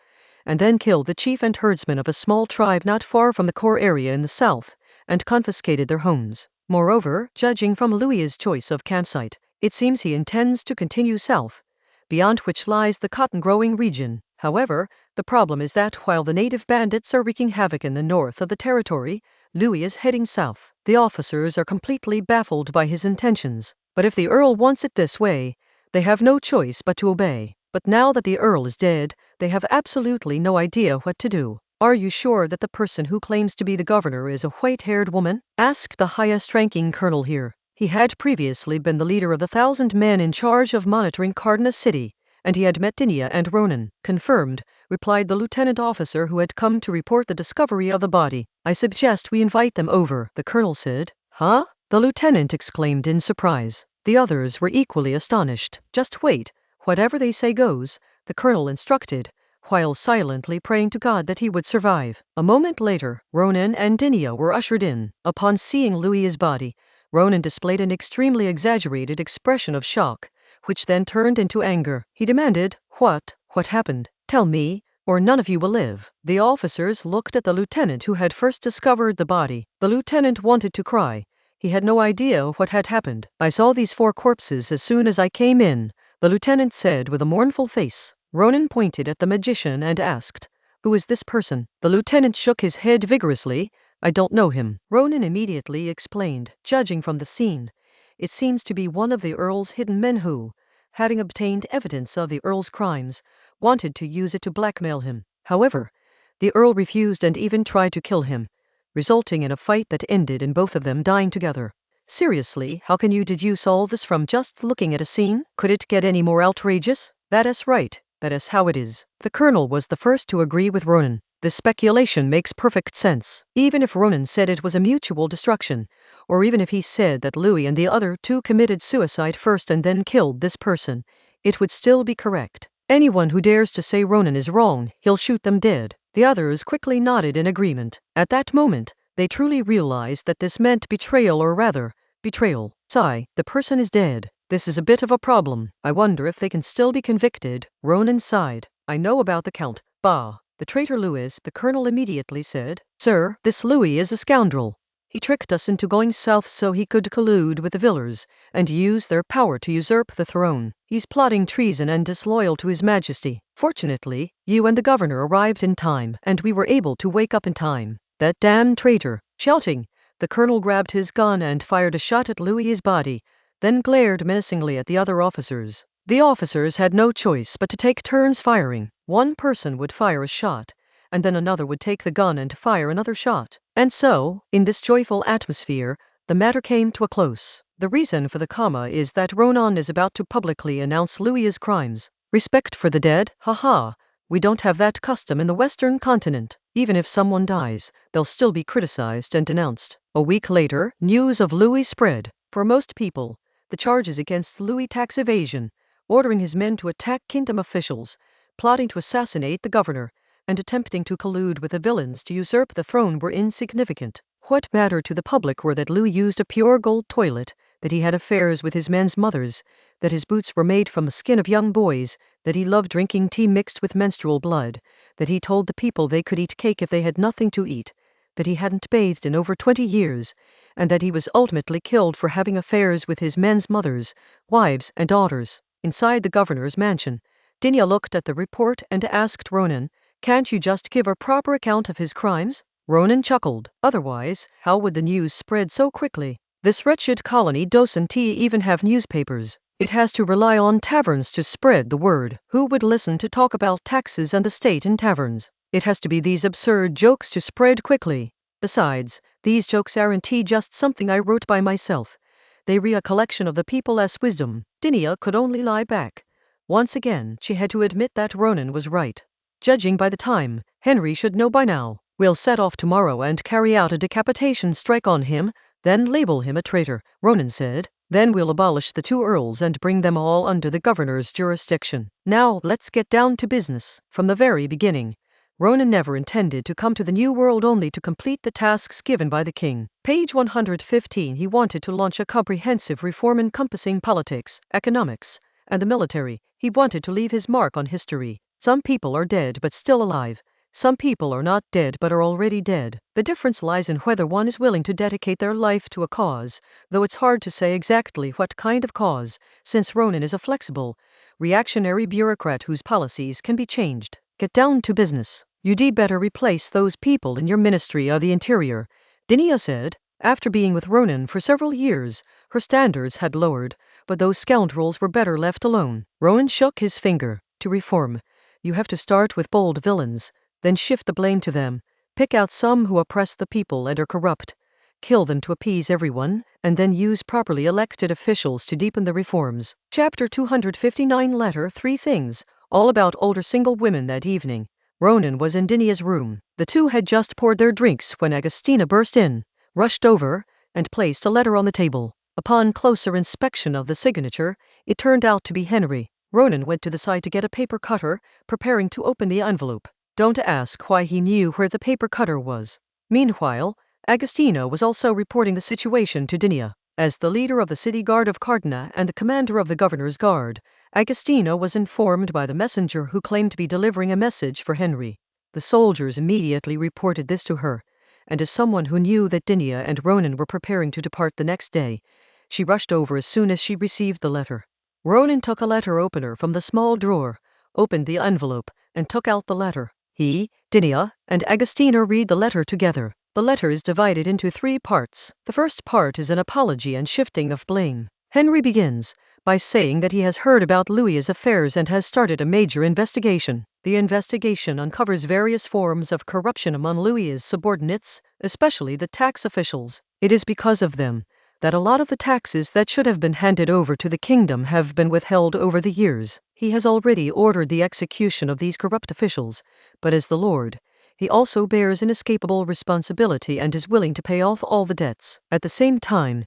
and then killed the chief and herdsman of a small tribe not far from the core area in the south, and confiscated their homes. Moreover, judging from Louis's choice of campsite, it seems he intends to continue south, beyond which lies the cotton-growing region. However, the problem is that while the native bandits are wreaking havoc in the north of the territory, Louis is heading south. The officers are completely baffled by his intentions, but if the Earl wants it this way, they have no choice but to obey. But now that the Earl is dead, they have absolutely no idea what to do. "Are you sure that the person who claims to be the governor is a white-haired woman?" asked the highest-ranking colonel here. He had previously been the leader of the 1,000 men in charge of monitoring Cardinal City, and he had met Dinia and Ronan. "Confirmed," replied the lieutenant officer who had come to report the discovery of the body. "I suggest we invite them over," the colonel said. "Huh?" the lieutenant exclaimed in surprise. The others were equally astonished. "Just wait, whatever they say goes," the colonel instructed, while silently praying to God that he would survive. A moment later, Ronan and Dinia were ushered in. Upon seeing Louis's body, Ronan displayed an extremely exaggerated expression of shock, which then turned into anger. He demanded, What happened? Tell me, or none of you will live." The officers looked at the lieutenant who had first discovered the body. The lieutenant wanted to cry. He had no idea what had happened. "I saw these 4 corpses as soon as I came in," the lieutenant said with a mournful face. Ronan pointed at the magician and asked, "Who is this person?" The lieutenant shook his head vigorously. "I don't know him." Ronan immediately explained, "Judging from the scene, it seems to be one of the Earl's hidden men who, having obtained evidence of the Earl's crimes, wanted to use it to blackmail him. However, the Earl refused and even tried to kill him, resulting in a fight that ended in both of them dying together." Seriously, how can you deduce all this from just looking at a scene? Could it get any more outrageous? That is right. That is how it is. The colonel was the first to agree with Ronan. This speculation makes perfect sense. Even if Ronan said it was a mutual destruction, or even if he said that Louis and the other two committed suicide first and then killed this person, it would still be correct. Anyone who dares to say Ronan is wrong, he'll shoot them dead. The others quickly nodded in agreement. At that moment, they truly realized that this meant betrayal, or rather, betrayal. Sigh, the person is dead. This is a bit of a problem. I wonder if they can still be convicted. Ronan sighed. "I know about the Count. Bah, the traitor Louis," the colonel immediately said. "Sir, this Louis is a scoundrel. He tricked us into going south so he could collude with the Villars and use their power to usurp the throne. He's plotting treason and disloyal to His Majesty. Fortunately, you and the governor arrived in time, and we were able to wake up in time. That damn traitor." Shouting, the colonel grabbed his gun and fired a shot at Louis's body, then glared menacingly at the other officers. The officers had no choice but to take turns firing. One person would fire a shot, and then another would take the gun and fire another shot. And so, in this joyful atmosphere, the matter came to a close. The reason for the comma is that Ronan is about to publicly announce Louis's crimes. Respect for the dead? Haha. We don't have that custom in the Western continent. Even if someone dies, they'll still be criticized and denounced. A week later, news of Louis spread. For most people, the charges against Louis: tax evasion, ordering his men to attack kingdom officials, plotting to assassinate the governor, and attempting to collude with the villains to usurp the throne were insignificant. What mattered to the public were that Louis used a pure gold toilet, that he had affairs with his men's mothers, that his boots were made from the skin of young boys, that he loved drinking tea mixed with menstrual blood, that he told the people they could eat cake if they had nothing to eat, that he hadn't bathed in over 20 years, and that he was ultimately killed for having affairs with his men's mothers, wives, and daughters. Inside the governor's mansion, Dinia looked at the report and asked Ronan, "Can't you just give a proper account of his crimes?" Ronan chuckled. "Otherwise, how would the news spread so quickly? This wretched colony doesn't even have newspapers. It has to rely on taverns to spread the word. Who would listen to talk about taxes and the state in taverns? It has to be these absurd jokes to spread quickly. Besides, these jokes aren't just something I wrote by myself. They re a collection of the people's wisdom." Dinia could only lie back. Once again, she had to admit that Ronan was right. Judging by the time, Henry should know by now. "We'll set off tomorrow and carry out a decapitation strike on him, then label him a traitor," Ronan said. "Then we'll abolish the two earls and bring them all under the governor's jurisdiction. Now, let's get down to business." From the very beginning, Ronan never intended to come to the New World only to complete the tasks given by the king. Page 115. He wanted to launch a comprehensive reform encompassing politics, economics, and the military. He wanted to leave his mark on history. Some people are dead but still alive. Some people are not dead but are already dead. The difference lies in whether one is willing to dedicate their life to a cause, though it's hard to say exactly what kind of cause, since Ronan is a flexible, reactionary bureaucrat whose policies can be changed. "Get down to business. You'd better replace those people in your Ministry of the Interior," Dinia said. After being with Ronan for several years, her standards had lowered, but those scoundrels were better left alone. Ronan shook his finger. "To reform, you have to start with bold villains, then shift the blame to them. Pick out some who oppress the people and are corrupt, kill them to appease everyone, and then use properly elected officials to deepen the reforms." Chapter 259. Letter 3 Things, all about older single women. That evening, Ronan was in Dinia's room. The two had just poured their drinks when Agostina burst in, rushed over, and placed a letter on the table. Upon closer inspection of the signature, it turned out to be Henry. Ronan went to the side to get a paper cutter, preparing to open the envelope. Don't ask why he knew where the paper cutter was. Meanwhile, Agostina was also reporting the situation to Dinia. As the leader of the city guard of Cardona and the commander of the governor's guard, Agostina was informed by the messenger who claimed to be delivering a message for Henry. The soldiers immediately reported this to her, and as someone who knew that Dinia and Ronan were preparing to depart the next day, she rushed over as soon as she received the letter. Ronan took a letter opener from the small drawer, opened the envelope, and took out the letter. He, Dinia, and Agostina read the letter together. The letter is divided into 3 parts. The first part is an apology and shifting of blame. Henry begins by saying that he has heard about Louis's affairs and has started a major investigation. The investigation uncovers various forms of corruption among Louis's subordinates, especially the tax officials. It is because of them that a lot of the taxes that should have been handed over to the kingdom have been withheld over the years. He has already ordered the execution of these corrupt officials, but as the Lord, he also bears inescapable responsibility and is willing to pay off all the debts. At the same time,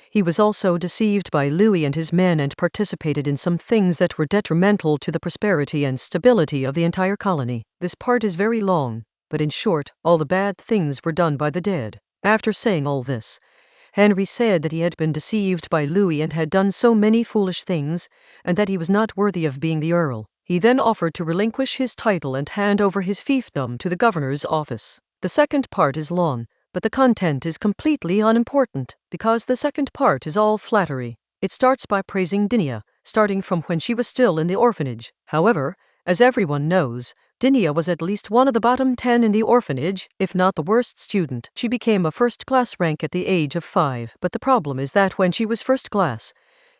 he was also deceived by Louis and his men and participated in some things that were detrimental to the prosperity and stability of the entire colony. This part is very long, but in short, all the bad things were done by the dead. After saying all this, Henry said that he had been deceived by Louis and had done so many foolish things, and that he was not worthy of being the earl. He then offered to relinquish his title and hand over his fiefdom to the governor's office. The second part is long, but the content is completely unimportant, because the second part is all flattery. It starts by praising Dinia, starting from when she was still in the orphanage. However, as everyone knows, Dinia was at least one of the bottom 10 in the orphanage, if not the worst student. She became a first-class rank at the age of 5, but the problem is that when she was first class,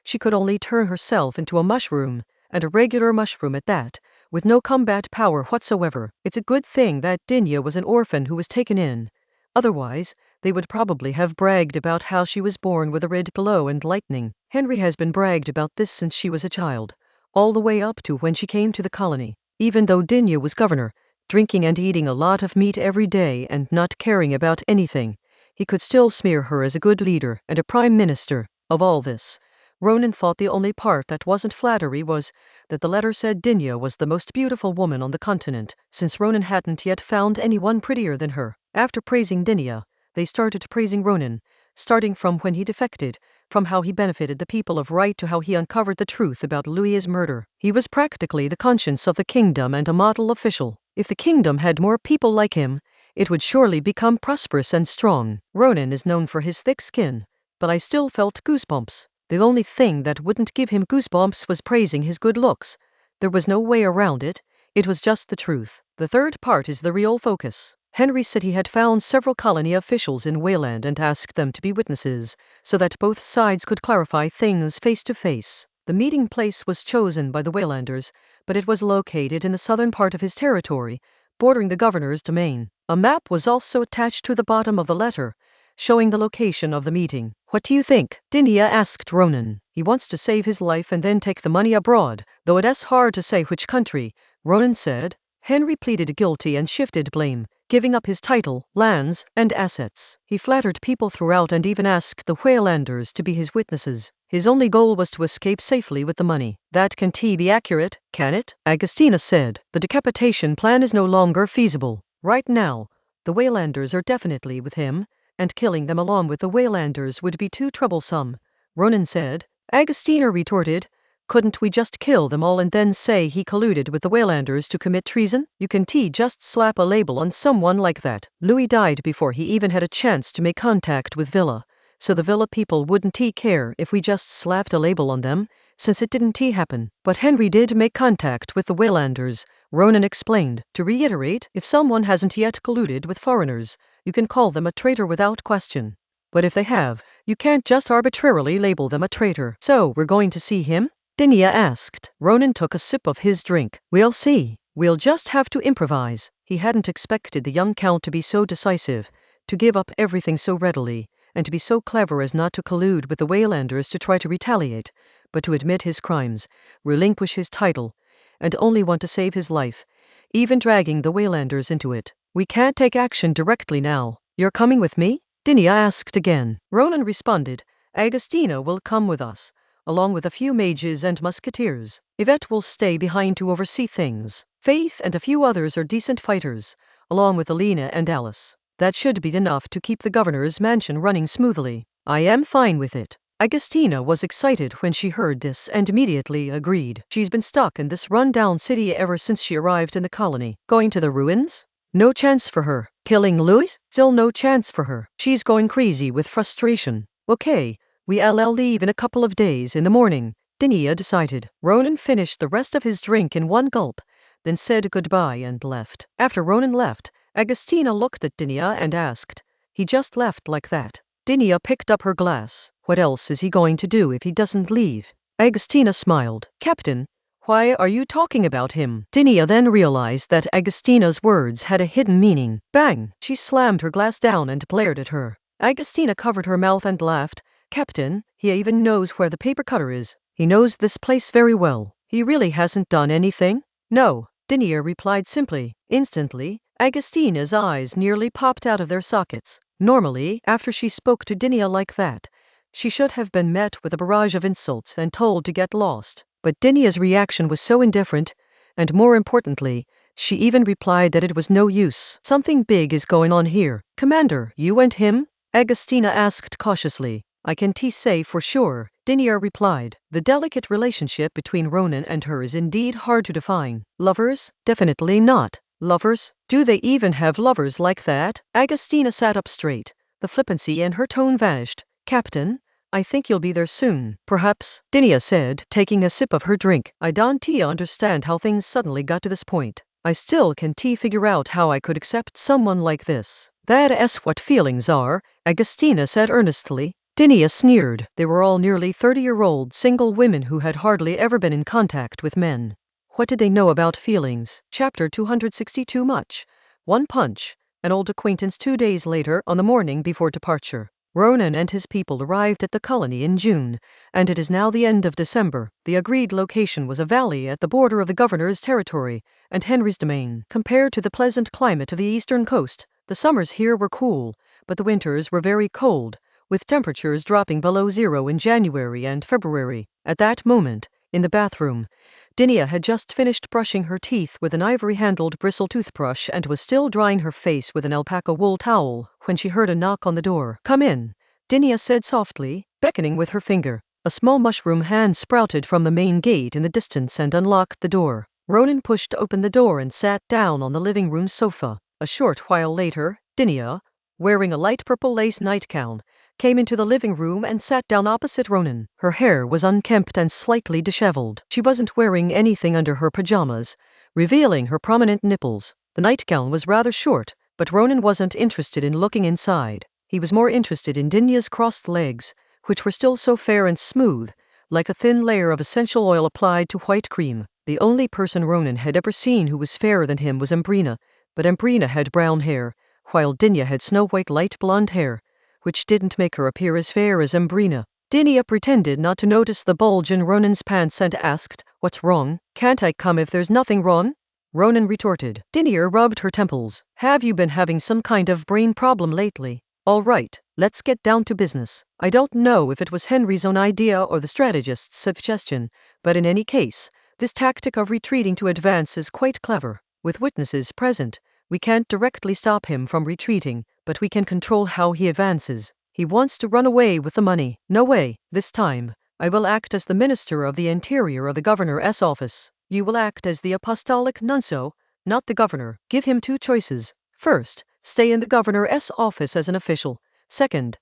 she could only turn herself into a mushroom, and a regular mushroom at that, with no combat power whatsoever. It's a good thing that Dinia was an orphan who was taken in. Otherwise, they would probably have bragged about how she was born with a red glow and lightning. Henry has been bragged about this since she was a child, all the way up to when she came to the colony. Even though Dinia was governor, drinking and eating a lot of meat every day and not caring about anything, he could still smear her as a good leader and a prime minister. Of all this, Ronan thought the only part that wasn't flattery was that the letter said Dinia was the most beautiful woman on the continent, since Ronan hadn't yet found anyone prettier than her. After praising Dinia, they started praising Ronan, starting from when he defected, from how he benefited the people of Right to how he uncovered the truth about Louis's murder. He was practically the conscience of the kingdom and a model official. If the kingdom had more people like him, it would surely become prosperous and strong. Ronan is known for his thick skin, but I still felt goosebumps. The only thing that wouldn't give him goosebumps was praising his good looks. There was no way around it. It was just the truth. The third part is the real focus. Henry said he had found several colony officials in Wayland and asked them to be witnesses, so that both sides could clarify things face to face. The meeting place was chosen by the Waylanders, but it was located in the southern part of his territory, bordering the governor's domain. A map was also attached to the bottom of the letter, showing the location of the meeting. What do you think? Dinia asked Ronan. He wants to save his life and then take the money abroad, though it is hard to say which country, Ronan said. Henry pleaded guilty and shifted blame, giving up his title, lands, and assets. He flattered people throughout and even asked the Waylanders to be his witnesses. His only goal was to escape safely with the money. That can't be accurate, can it? Agostina said. The decapitation plan is no longer feasible. Right now, the Waylanders are definitely with him, and killing them along with the Waylanders would be too troublesome, Ronan said. Agostina retorted, couldn't we just kill them all and then say he colluded with the Waylanders to commit treason? You can just slap a label on someone like that. Louis died before he even had a chance to make contact with Villa, so the Villa people wouldn't care if we just slapped a label on them, since it didn't happen. But Henry did make contact with the Waylanders, Ronan explained. To reiterate, if someone hasn't yet colluded with foreigners, you can call them a traitor without question. But if they have, you can't just arbitrarily label them a traitor. So, we're going to see him? Dinia asked. Ronan took a sip of his drink. We'll see. We'll just have to improvise. He hadn't expected the young count to be so decisive, to give up everything so readily, and to be so clever as not to collude with the Waylanders to try to retaliate, but to admit his crimes, relinquish his title, and only want to save his life, even dragging the Waylanders into it. We can't take action directly now. You're coming with me? Dinia asked again. Ronan responded, Agostina will come with us, along with a few mages and musketeers. Yvette will stay behind to oversee things. Faith and a few others are decent fighters, along with Alina and Alice. That should be enough to keep the governor's mansion running smoothly. I am fine with it. Agostina was excited when she heard this and immediately agreed. She's been stuck in this run-down city ever since she arrived in the colony. Going to the ruins? No chance for her. Killing Louis? Still no chance for her. She's going crazy with frustration. Okay, we'll leave in a couple of days in the morning, Dinia decided. Ronan finished the rest of his drink in one gulp, then said goodbye and left. After Ronan left, Agostina looked at Dinia and asked, "He just left like that?" Dinia picked up her glass. "What else is he going to do if he doesn't leave?" Agostina smiled. "Captain, why are you talking about him?" Dinia then realized that Agostina's words had a hidden meaning. Bang! She slammed her glass down and glared at her. Agostina covered her mouth and laughed. "Captain, he even knows where the paper cutter is. He knows this place very well. He really hasn't done anything?" "No," Dinia replied simply. Instantly, Agostina's eyes nearly popped out of their sockets. Normally, after she spoke to Dinia like that, she should have been met with a barrage of insults and told to get lost. But Dinia's reaction was so indifferent, and more importantly, she even replied that it was no use. "Something big is going on here." "Commander, you and him?" Agostina asked cautiously. "I can't say for sure," Dinia replied. The delicate relationship between Ronan and her is indeed hard to define. Lovers? Definitely not. Lovers? Do they even have lovers like that? Agostina sat up straight. The flippancy in her tone vanished. "Captain, I think you'll be there soon." "Perhaps," Dinia said, taking a sip of her drink. "I don't understand how things suddenly got to this point. I still can't figure out how I could accept someone like this." "That's what feelings are," Agostina said earnestly. Dinia sneered. They were all nearly 30-year-old single women who had hardly ever been in contact with men. What did they know about feelings? Chapter 262. Much. One punch. An old acquaintance 2 days later, on the morning before departure. Ronan and his people arrived at the colony in June, and it is now the end of December. The agreed location was a valley at the border of the governor's territory and Henry's domain. Compared to the pleasant climate of the eastern coast, the summers here were cool, but the winters were very cold, with temperatures dropping below zero in January and February. At that moment, in the bathroom, Dinia had just finished brushing her teeth with an ivory-handled bristle toothbrush and was still drying her face with an alpaca wool towel when she heard a knock on the door. "Come in," Dinia said softly, beckoning with her finger. A small mushroom hand sprouted from the main gate in the distance and unlocked the door. Ronan pushed open the door and sat down on the living room sofa. A short while later, Dinia, wearing a light purple lace nightgown, came into the living room and sat down opposite Ronan. Her hair was unkempt and slightly disheveled. She wasn't wearing anything under her pajamas, revealing her prominent nipples. The nightgown was rather short, but Ronan wasn't interested in looking inside. He was more interested in Dinia's crossed legs, which were still so fair and smooth, like a thin layer of essential oil applied to white cream. The only person Ronan had ever seen who was fairer than him was Ambrina, but Ambrina had brown hair, while Dinia had snow-white light blonde hair, which didn't make her appear as fair as Ambrina. Dinia pretended not to notice the bulge in Ronan's pants and asked, "What's wrong? Can't I come if there's nothing wrong?" Ronan retorted. Dinia rubbed her temples. "Have you been having some kind of brain problem lately? All right, let's get down to business." I don't know if it was Henry's own idea or the strategist's suggestion, but in any case, this tactic of retreating to advance is quite clever. With witnesses present, we can't directly stop him from retreating, but we can control how he advances. He wants to run away with the money. No way. This time, I will act as the Minister of the Interior of the Governor's office. You will act as the Apostolic Nuncio, not the Governor. Give him 2 choices. First, stay in the Governor's office as an official. Second,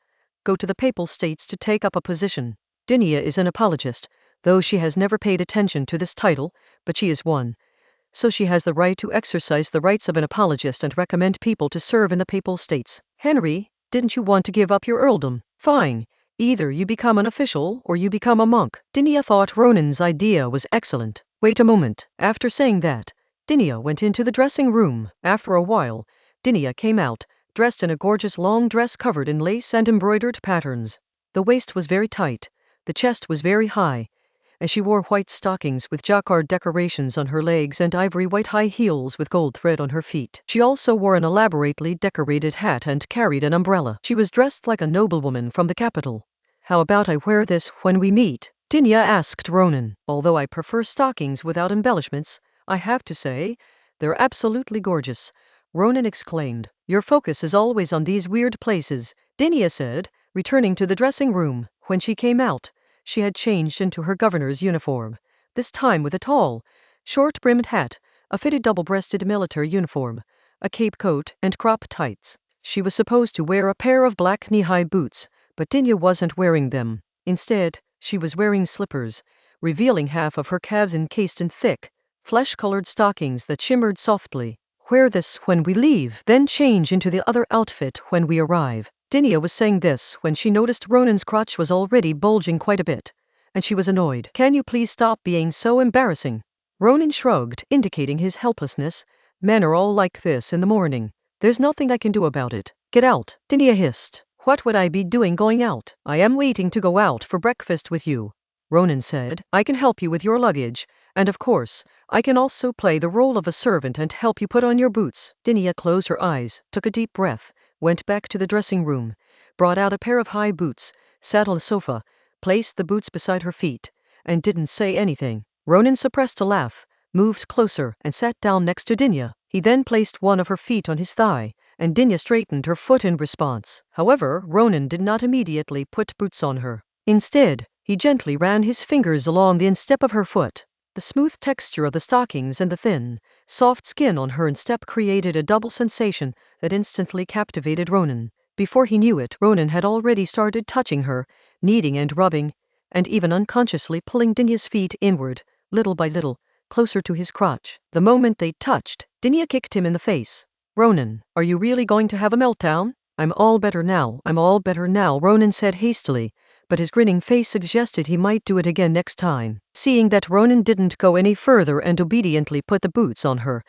go to the Papal States to take up a position. Dinia is an apologist, though she has never paid attention to this title, but she is one. So she has the right to exercise the rights of an apologist and recommend people to serve in the Papal States. Henry, didn't you want to give up your earldom? Fine. Either you become an official or you become a monk. Dinia thought Ronan's idea was excellent. Wait a moment. After saying that, Dinia went into the dressing room. After a while, Dinia came out, dressed in a gorgeous long dress covered in lace and embroidered patterns. The waist was very tight, the chest was very high, and she wore white stockings with jacquard decorations on her legs and ivory white high heels with gold thread on her feet. She also wore an elaborately decorated hat and carried an umbrella. She was dressed like a noblewoman from the capital. "How about I wear this when we meet?" Dinia asked Ronan. "Although I prefer stockings without embellishments, I have to say, they're absolutely gorgeous," Ronan exclaimed. "Your focus is always on these weird places," Dinia said, returning to the dressing room. When she came out, she had changed into her governor's uniform, this time with a tall, short-brimmed hat, a fitted double-breasted military uniform, a cape coat, and crop tights. She was supposed to wear a pair of black knee-high boots, but Dinia wasn't wearing them. Instead, she was wearing slippers, revealing half of her calves encased in thick, flesh-colored stockings that shimmered softly. Wear this when we leave, then change into the other outfit when we arrive. Dinia was saying this when she noticed Ronan's crotch was already bulging quite a bit, and she was annoyed. Can you please stop being so embarrassing? Ronan shrugged, indicating his helplessness. Men are all like this in the morning. There's nothing I can do about it. Get out, Dinia hissed. What would I be doing going out? I am waiting to go out for breakfast with you, Ronan said. I can help you with your luggage, and of course, I can also play the role of a servant and help you put on your boots. Dinia closed her eyes, took a deep breath, went back to the dressing room, brought out a pair of high boots, sat on the sofa, placed the boots beside her feet, and didn't say anything. Ronan suppressed a laugh, moved closer, and sat down next to Dinia. He then placed one of her feet on his thigh, and Dinia straightened her foot in response. However, Ronan did not immediately put boots on her. Instead, he gently ran his fingers along the instep of her foot. The smooth texture of the stockings and the thin, soft skin on her instep created a double sensation that instantly captivated Ronan. Before he knew it, Ronan had already started touching her, kneading and rubbing, and even unconsciously pulling Dinia's feet inward, little by little, closer to his crotch. The moment they touched, Dinia kicked him in the face. Ronan, are you really going to have a meltdown? I'm all better now, Ronan said hastily, but his grinning face suggested he might do it again next time. Seeing that Ronan didn't go any further and obediently put the boots on her,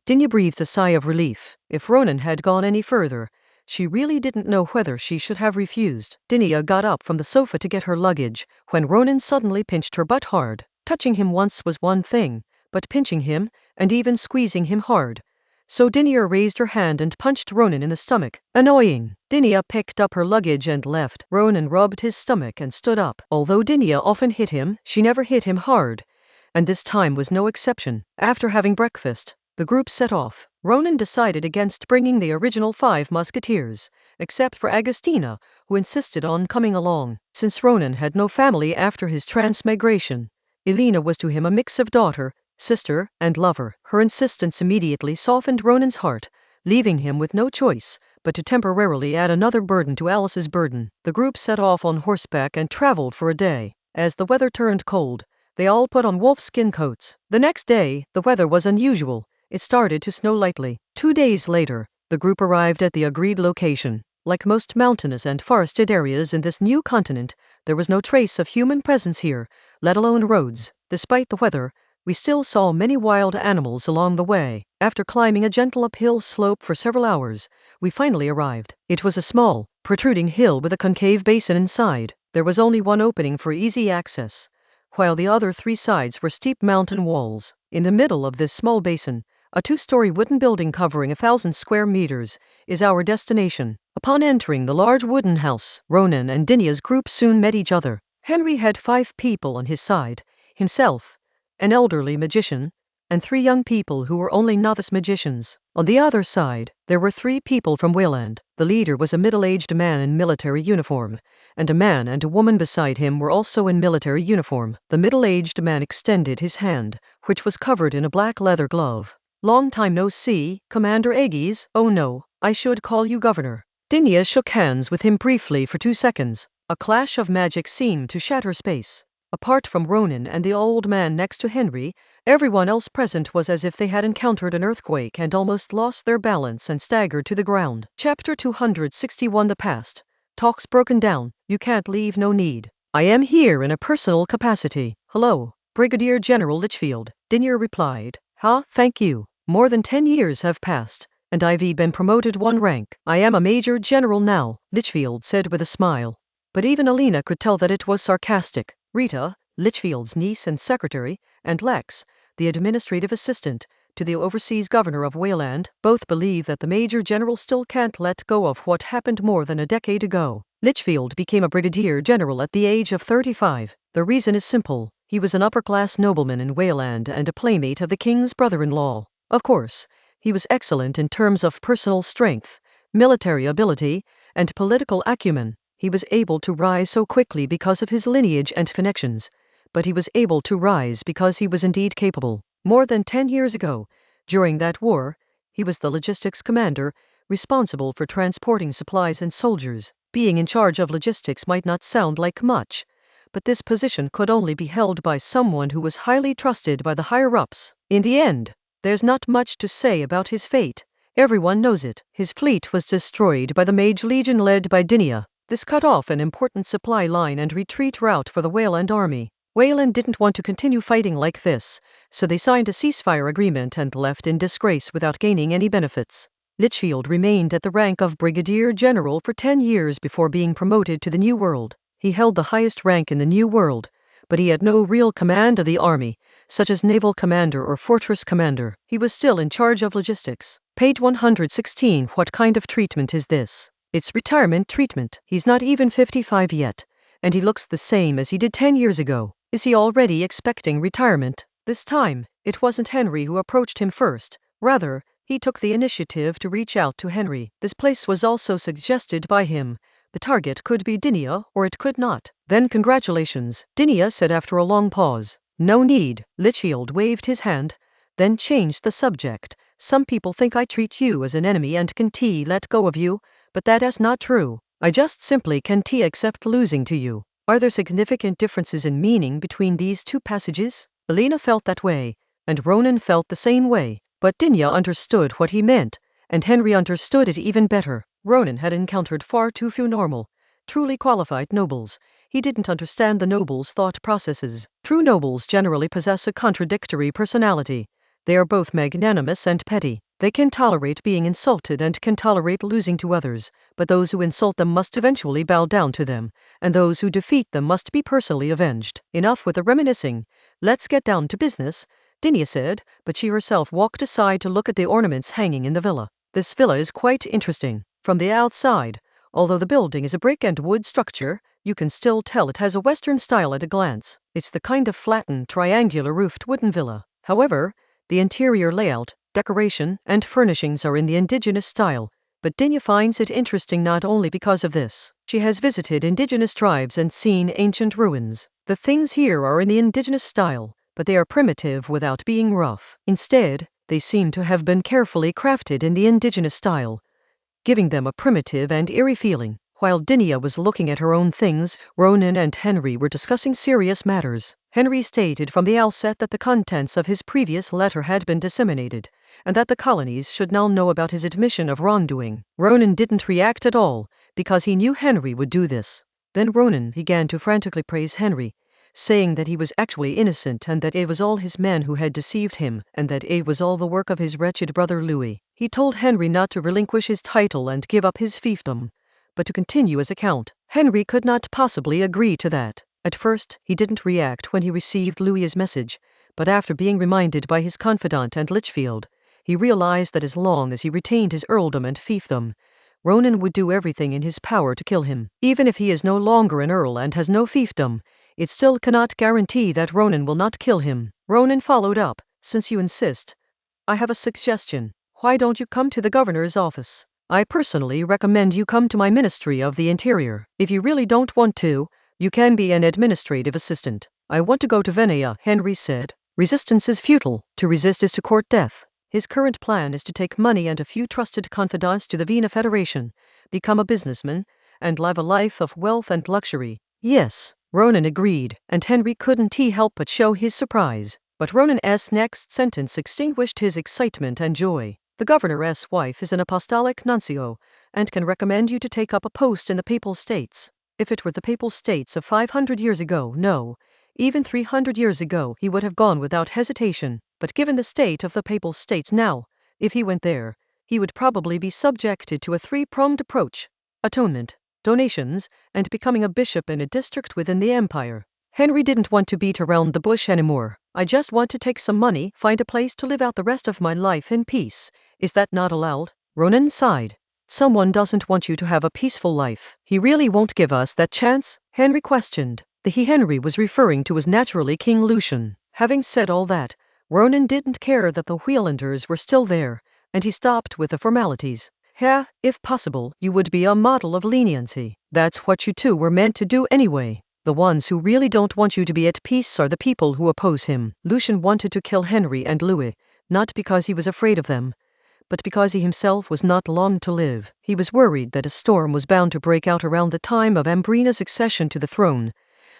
Dinia breathed a sigh of relief. If Ronan had gone any further, she really didn't know whether she should have refused. Dinia got up from the sofa to get her luggage, when Ronan suddenly pinched her butt hard. Touching him once was one thing, but pinching him, and even squeezing him hard. So Dinia raised her hand and punched Ronan in the stomach. Annoying. Dinia picked up her luggage and left. Ronan rubbed his stomach and stood up. Although Dinia often hit him, she never hit him hard, and this time was no exception. After having breakfast, the group set off. Ronan decided against bringing the original 5 musketeers, except for Agustina, who insisted on coming along. Since Ronan had no family after his transmigration, Elena was to him a mix of daughter, sister, and lover. Her insistence immediately softened Ronan's heart, leaving him with no choice but to temporarily add another burden to Alice's burden. The group set off on horseback and traveled for a day. As the weather turned cold, they all put on wolfskin coats. The next day, the weather was unusual. It started to snow lightly. 2 days later, the group arrived at the agreed location. Like most mountainous and forested areas in this new continent, there was no trace of human presence here, let alone roads. Despite the weather, we still saw many wild animals along the way. After climbing a gentle uphill slope for several hours, we finally arrived. It was a small, protruding hill with a concave basin inside. There was only one opening for easy access, while the other 3 sides were steep mountain walls. In the middle of this small basin, a 2-story wooden building covering 1,000 square meters is our destination. Upon entering the large wooden house, Ronan and Dinia's group soon met each other. Henry had 5 people on his side, himself, an elderly magician, and 3 young people who were only novice magicians. On the other side, there were 3 people from Wayland. The leader was a middle-aged man in military uniform, and a man and a woman beside him were also in military uniform. The middle-aged man extended his hand, which was covered in a black leather glove. Long time no see, Commander Aegis. Oh no, I should call you Governor. Dinia shook hands with him briefly for 2 seconds. A clash of magic seemed to shatter space. Apart from Ronan and the old man next to Henry, everyone else present was as if they had encountered an earthquake and almost lost their balance and staggered to the ground. Chapter 261. The past. Talks broken down. You can't leave, no need. I am here in a personal capacity. Hello, Brigadier General Litchfield. Dinia replied. Thank you. More than 10 years have passed, and I've been promoted 1 rank. I am a Major General now, Litchfield said with a smile. But even Elena could tell that it was sarcastic. Rita, Litchfield's niece and secretary, and Lex, the administrative assistant to the overseas governor of Wayland, both believe that the Major General still can't let go of what happened more than a decade ago. Litchfield became a brigadier general at the age of 35. The reason is simple. He was an upper-class nobleman in Wayland and a playmate of the king's brother-in-law. Of course, he was excellent in terms of personal strength, military ability, and political acumen. He was able to rise so quickly because of his lineage and connections, but he was able to rise because he was indeed capable. More than 10 years ago, during that war, he was the logistics commander, responsible for transporting supplies and soldiers. Being in charge of logistics might not sound like much, but this position could only be held by someone who was highly trusted by the higher-ups. In the end, there's not much to say about his fate. Everyone knows it. His fleet was destroyed by the Mage Legion led by Dinia. This cut off an important supply line and retreat route for the Wayland army. Wayland didn't want to continue fighting like this, so they signed a ceasefire agreement and left in disgrace without gaining any benefits. Litchfield remained at the rank of Brigadier General for 10 years before being promoted to the New World. He held the highest rank in the New World, but he had no real command of the army, such as naval commander or fortress commander. He was still in charge of logistics. Page 116. What kind of treatment is this? It's retirement treatment. He's not even 55 yet, and he looks the same as he did 10 years ago. Is he already expecting retirement? This time, it wasn't Henry who approached him first. Rather, he took the initiative to reach out to Henry. This place was also suggested by him. The target could be Dinia, or it could not. Then congratulations, Dinia said after a long pause. No need. Litchfield waved his hand, then changed the subject. Some people think I treat you as an enemy and can't let go of you, but that is not true. I just simply can't accept losing to you. Are there significant differences in meaning between these two passages? Alina felt that way, and Ronan felt the same way, but Dinia understood what he meant, and Henry understood it even better. Ronan had encountered far too few normal, truly qualified nobles. He didn't understand the nobles' thought processes. True nobles generally possess a contradictory personality. They are both magnanimous and petty. They can tolerate being insulted and can tolerate losing to others, but those who insult them must eventually bow down to them, and those who defeat them must be personally avenged. Enough with the reminiscing. Let's get down to business, Dinia said, but she herself walked aside to look at the ornaments hanging in the villa. This villa is quite interesting. From the outside, although the building is a brick and wood structure, you can still tell it has a Western style at a glance. It's the kind of flattened, triangular-roofed wooden villa. However, the interior layout, decoration, and furnishings are in the indigenous style, but Dinia finds it interesting not only because of this. She has visited indigenous tribes and seen ancient ruins. The things here are in the indigenous style, but they are primitive without being rough. Instead, they seem to have been carefully crafted in the indigenous style, giving them a primitive and eerie feeling. While Dinia was looking at her own things, Ronan and Henry were discussing serious matters. Henry stated from the outset that the contents of his previous letter had been disseminated, and that the colonies should now know about his admission of wrongdoing. Ronan didn't react at all, because he knew Henry would do this. Then Ronan began to frantically praise Henry, saying that he was actually innocent and that it was all his men who had deceived him, and that it was all the work of his wretched brother Louis. He told Henry not to relinquish his title and give up his fiefdom, but to continue as a count. Henry could not possibly agree to that. At first, he didn't react when he received Louis's message, but after being reminded by his confidant and Litchfield, he realized that as long as he retained his earldom and fiefdom, Ronan would do everything in his power to kill him. Even if he is no longer an earl and has no fiefdom, it still cannot guarantee that Ronan will not kill him. Ronan followed up, since you insist, I have a suggestion. Why don't you come to the governor's office? I personally recommend you come to my Ministry of the Interior. If you really don't want to, you can be an administrative assistant. I want to go to Venia, Henry said. Resistance is futile. To resist is to court death. His current plan is to take money and a few trusted confidants to the Vena Federation, become a businessman, and live a life of wealth and luxury. Yes, Ronan agreed, and Henry couldn't help but show his surprise. But Ronan's next sentence extinguished his excitement and joy. The governor's wife is an apostolic nuncio, and can recommend you to take up a post in the Papal States. If it were the Papal States of 500 years ago, no, even 300 years ago, he would have gone without hesitation. But given the state of the Papal States now, if he went there, he would probably be subjected to a three-pronged approach: atonement, donations, and becoming a bishop in a district within the empire. Henry didn't want to beat around the bush anymore. I just want to take some money, find a place to live out the rest of my life in peace. Is that not allowed? Ronan sighed. Someone doesn't want you to have a peaceful life. He really won't give us that chance? Henry questioned. The he Henry was referring to was naturally King Lucian. Having said all that, Ronan didn't care that the Wheelanders were still there, and he stopped with the formalities. If possible, you would be a model of leniency. That's what you two were meant to do anyway. The ones who really don't want you to be at peace are the people who oppose him. Lucian wanted to kill Henry and Louis, not because he was afraid of them, but because he himself was not long to live. He was worried that a storm was bound to break out around the time of Ambrina's accession to the throne,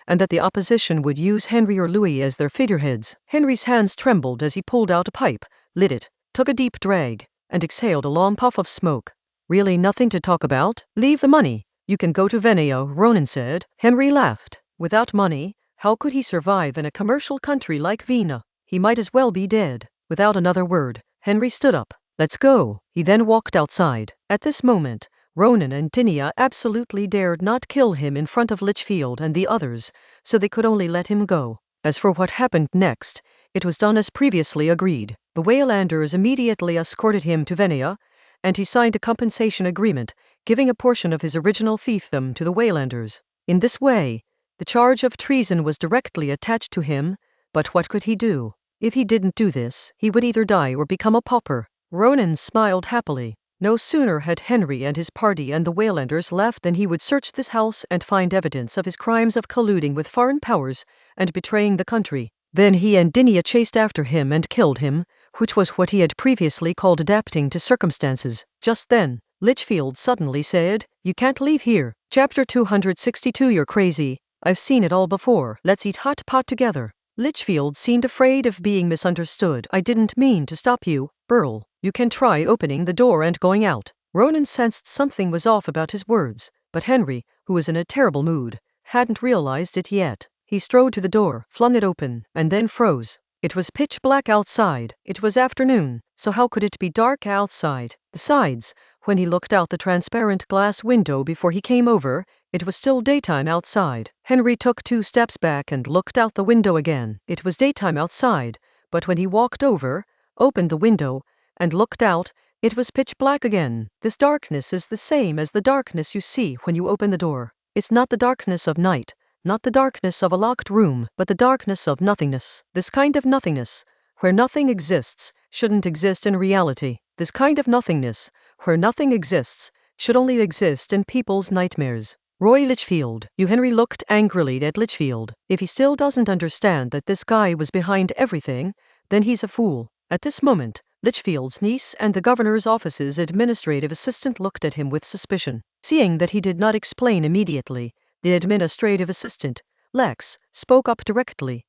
and that the opposition would use Henry or Louis as their figureheads. Henry's hands trembled as he pulled out a pipe, lit it, took a deep drag, and exhaled a long puff of smoke. Really nothing to talk about? Leave the money. You can go to Veneo, Ronan said. Henry laughed. Without money, how could he survive in a commercial country like Vienna? He might as well be dead. Without another word, Henry stood up. Let's go. He then walked outside. At this moment, Ronan and Dinia absolutely dared not kill him in front of Lichfield and the others, so they could only let him go. As for what happened next, it was done as previously agreed. The Waylanders immediately escorted him to Venea, and he signed a compensation agreement, giving a portion of his original fiefdom to the Waylanders. In this way, the charge of treason was directly attached to him, but what could he do? If he didn't do this, he would either die or become a pauper. Ronan smiled happily. No sooner had Henry and his party and the Waylanders left than he would search this house and find evidence of his crimes of colluding with foreign powers and betraying the country. Then he and Dinia chased after him and killed him, which was what he had previously called adapting to circumstances. Just then, Lichfield suddenly said, "You can't leave here." Chapter 262. You're crazy. I've seen it all before. Let's eat hot pot together. Lichfield seemed afraid of being misunderstood. I didn't mean to stop you, Burl. You can try opening the door and going out. Ronan sensed something was off about his words, but Henry, who was in a terrible mood, hadn't realized it yet. He strode to the door, flung it open, and then froze. It was pitch black outside. It was afternoon, so how could it be dark outside? Besides, when he looked out the transparent glass window before he came over, it was still daytime outside. Henry took 2 steps back and looked out the window again. It was daytime outside, but when he walked over, opened the window, and looked out, it was pitch black again. This darkness is the same as the darkness you see when you open the door. It's not the darkness of night, not the darkness of a locked room, but the darkness of nothingness. This kind of nothingness, where nothing exists, shouldn't exist in reality. This kind of nothingness, where nothing exists, should only exist in people's nightmares. Roy Lichfield. Henry looked angrily at Lichfield. If he still doesn't understand that this guy was behind everything, then he's a fool. At this moment, Lichfield's niece and the governor's office's administrative assistant looked at him with suspicion. Seeing that he did not explain immediately, the administrative assistant, Lex, spoke up directly.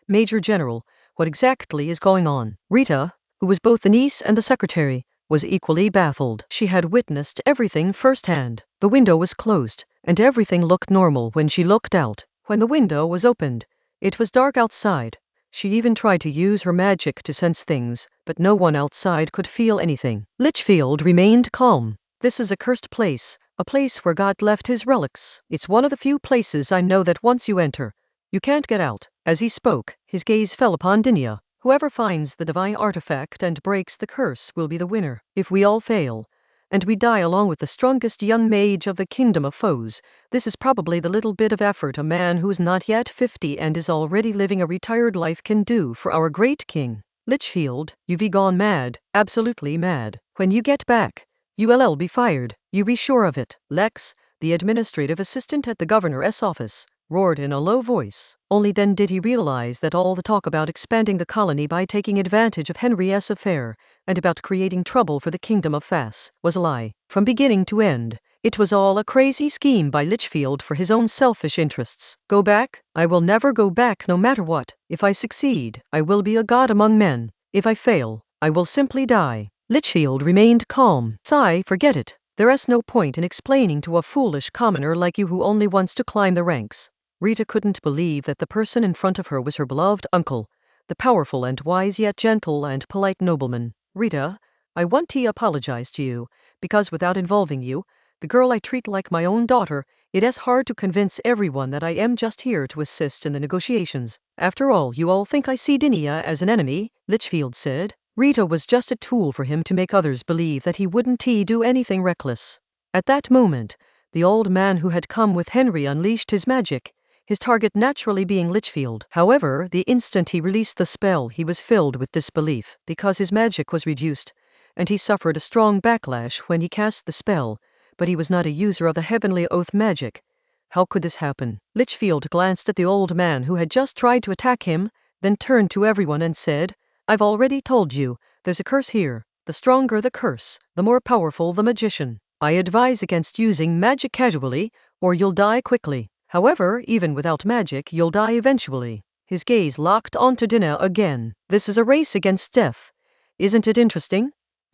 Major General, what exactly is going on? Rita, who was both the niece and the secretary, was equally baffled. She had witnessed everything firsthand. The window was closed, and everything looked normal when she looked out. When the window was opened, it was dark outside. She even tried to use her magic to sense things, but no one outside could feel anything. Lichfield remained calm. This is a cursed place, a place where God left his relics. It's one of the few places I know that once you enter, you can't get out. As he spoke, his gaze fell upon Dinia. Whoever finds the divine artifact and breaks the curse will be the winner. If we all fail, and we die along with the strongest young mage of the kingdom of foes, this is probably the little bit of effort a man who's not yet 50 and is already living a retired life can do for our great king. Lichfield, you've gone mad, absolutely mad. When you get back, you'll be fired. You be sure of it. Lex, the administrative assistant at the governor's office, roared in a low voice. Only then did he realize that all the talk about expanding the colony by taking advantage of Henry's affair, and about creating trouble for the kingdom of Fass, was a lie. From beginning to end, it was all a crazy scheme by Lichfield for his own selfish interests. Go back? I will never go back no matter what. If I succeed, I will be a god among men. If I fail, I will simply die. Lichfield remained calm. Sigh, forget it. There is no point in explaining to a foolish commoner like you who only wants to climb the ranks. Rita couldn't believe that the person in front of her was her beloved uncle, the powerful and wise yet gentle and polite nobleman. Rita, I want to apologize to you, because without involving you, the girl I treat like my own daughter, it is hard to convince everyone that I am just here to assist in the negotiations. After all, you all think I see Dinia as an enemy, Lichfield said. Rita was just a tool for him to make others believe that he wouldn't do anything reckless. At that moment, the old man who had come with Henry unleashed his magic, his target naturally being Lichfield. However, the instant he released the spell, he was filled with disbelief, because his magic was reduced, and he suffered a strong backlash when he cast the spell, but he was not a user of the heavenly oath magic. How could this happen? Lichfield glanced at the old man who had just tried to attack him, then turned to everyone and said, I've already told you, there's a curse here. The stronger the curse, the more powerful the magician. I advise against using magic casually, or you'll die quickly. However, even without magic, you'll die eventually. His gaze locked onto Dinah again. This is a race against death. Isn't it interesting?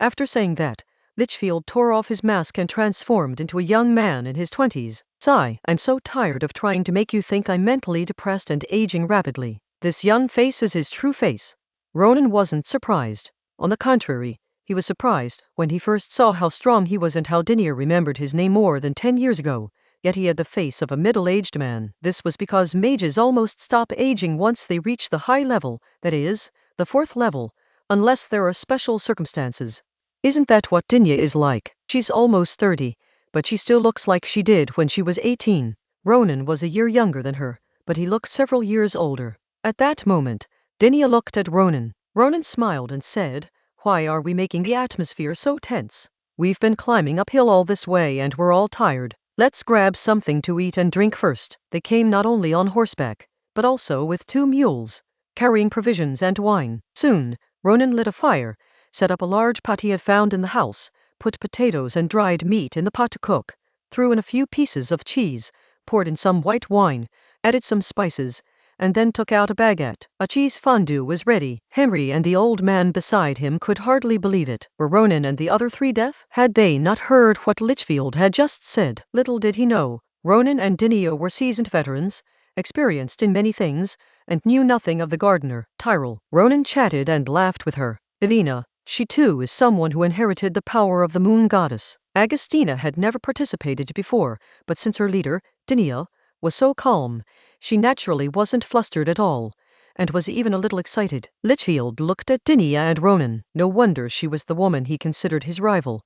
After saying that, Litchfield tore off his mask and transformed into a young man in his 20s. Sigh, I'm so tired of trying to make you think I'm mentally depressed and aging rapidly. This young face is his true face. Ronan wasn't surprised. On the contrary, he was surprised when he first saw how strong he was and how Dinah remembered his name more than 10 years ago. Yet he had the face of a middle-aged man. This was because mages almost stop aging once they reach the high level, that is, the 4th level, unless there are special circumstances. Isn't that what Dinah is like? She's almost 30, but she still looks like she did when she was 18. Ronan was a year younger than her, but he looked several years older. At that moment, Dinah looked at Ronan. Ronan smiled and said, "Why are we making the atmosphere so tense? We've been climbing uphill all this way and we're all tired. Let's grab something to eat and drink first." They came not only on horseback, but also with 2 mules, carrying provisions and wine. Soon, Ronan lit a fire, set up a large pot he had found in the house, put potatoes and dried meat in the pot to cook, threw in a few pieces of cheese, poured in some white wine, added some spices, and then took out a baguette. A cheese fondue was ready. Henry and the old man beside him could hardly believe it. Were Ronan and the other 3 deaf? Had they not heard what Litchfield had just said? Little did he know, Ronan and Dinah were seasoned veterans, experienced in many things, and knew nothing of the gardener, Tyrrell. Ronan chatted and laughed with her. Elena, she too is someone who inherited the power of the moon goddess. Agustina had never participated before, but since her leader, Dinah, was so calm, she naturally wasn't flustered at all, and was even a little excited. Litchfield looked at Dinah and Ronan. No wonder she was the woman he considered his rival.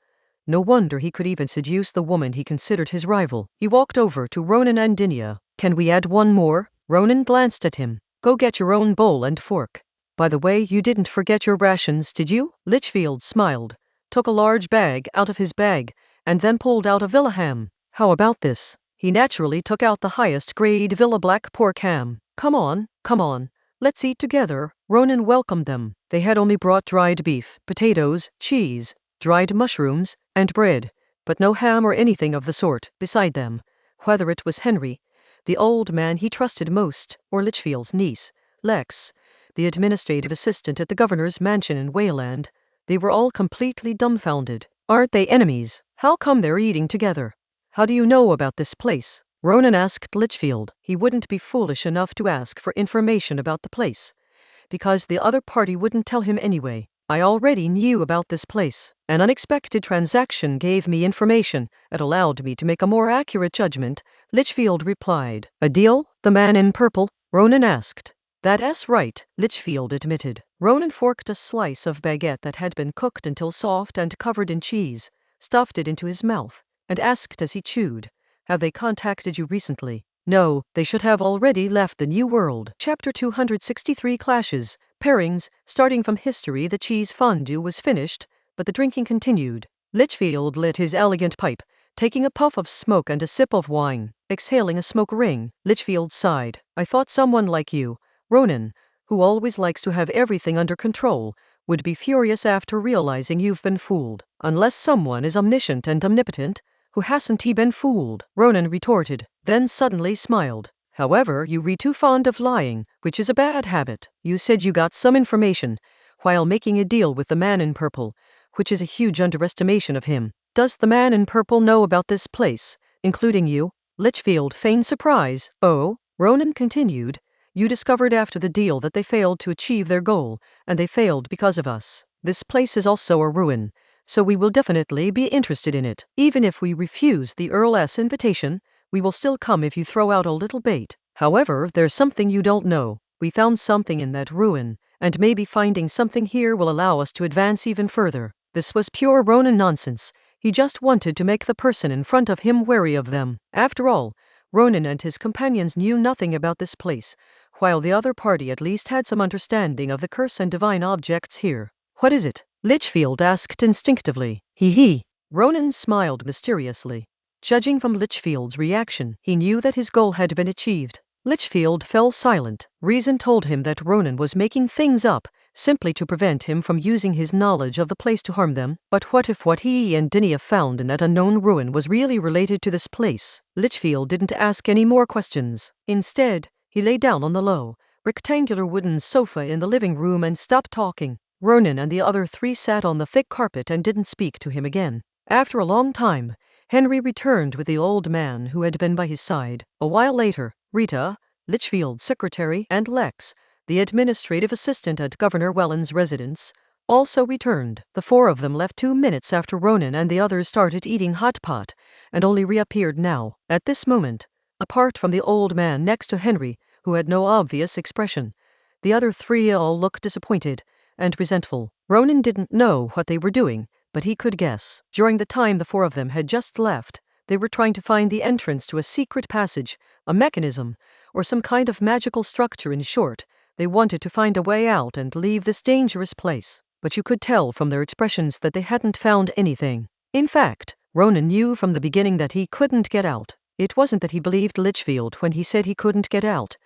No wonder he could even seduce the woman he considered his rival. He walked over to Ronan and Dinah. "Can we add one more?" Ronan glanced at him. "Go get your own bowl and fork. By the way, you didn't forget your rations, did you?" Litchfield smiled, took a large bag out of his bag, and then pulled out a villa ham. "How about this?" He naturally took out the highest grade Villa black pork ham. Come on, let's eat together." Ronan welcomed them. They had only brought dried beef, potatoes, cheese, dried mushrooms, and bread, but no ham or anything of the sort. Beside them, whether it was Henry, the old man he trusted most, or Litchfield's niece, Lex, the administrative assistant at the governor's mansion in Wayland, they were all completely dumbfounded. "Aren't they enemies? How come they're eating together? How do you know about this place?" Ronan asked Litchfield. He wouldn't be foolish enough to ask for information about the place, because the other party wouldn't tell him anyway. "I already knew about this place. An unexpected transaction gave me information. It allowed me to make a more accurate judgment," Litchfield replied. "A deal?" the man in purple, Ronan asked. "That's right," Litchfield admitted. Ronan forked a slice of baguette that had been cooked until soft and covered in cheese, stuffed it into his mouth, and asked as he chewed, "Have they contacted you recently?" "No, they should have already left the New World." Chapter 263 Clashes, Pairings. Starting from history, the cheese fondue was finished, but the drinking continued. Litchfield lit his elegant pipe, taking a puff of smoke and a sip of wine. Exhaling a smoke ring, Litchfield sighed. "I thought someone like you, Ronan, who always likes to have everything under control, would be furious after realizing you've been fooled. Unless someone is omniscient and omnipotent, who hasn't he been fooled?" Ronan retorted, then suddenly smiled. "However, you were too fond of lying, which is a bad habit. You said you got some information while making a deal with the man in purple, which is a huge underestimation of him. Does the man in purple know about this place, including you?" Litchfield feigned surprise. "Oh," Ronan continued, "you discovered after the deal that they failed to achieve their goal, and they failed because of us. This place is also a ruin, so we will definitely be interested in it. Even if we refuse the Earl's invitation, we will still come if you throw out a little bait. However, there's something you don't know. We found something in that ruin, and maybe finding something here will allow us to advance even further." This was pure Ronan nonsense. He just wanted to make the person in front of him wary of them. After all, Ronan and his companions knew nothing about this place, while the other party at least had some understanding of the curse and divine objects here. "What is it?" Litchfield asked instinctively. He. Ronan smiled mysteriously. Judging from Litchfield's reaction, he knew that his goal had been achieved. Litchfield fell silent. Reason told him that Ronan was making things up, simply to prevent him from using his knowledge of the place to harm them. But what if what he and Dinia found in that unknown ruin was really related to this place? Litchfield didn't ask any more questions. Instead, he lay down on the low, rectangular wooden sofa in the living room and stopped talking. Ronan and the other three sat on the thick carpet and didn't speak to him again. After a long time, Henry returned with the old man who had been by his side. A while later, Rita, Litchfield's secretary, and Lex, the administrative assistant at Governor Welland's residence, also returned. The four of them left 2 minutes after Ronan and the others started eating hot pot, and only reappeared now. At this moment, apart from the old man next to Henry, who had no obvious expression, the other three all looked disappointed and resentful. Ronan didn't know what they were doing, but he could guess. During the time the four of them had just left, they were trying to find the entrance to a secret passage, a mechanism, or some kind of magical structure. In short, they wanted to find a way out and leave this dangerous place. But you could tell from their expressions that they hadn't found anything. In fact, Ronan knew from the beginning that he couldn't get out. It wasn't that he believed Litchfield when he said he couldn't get out,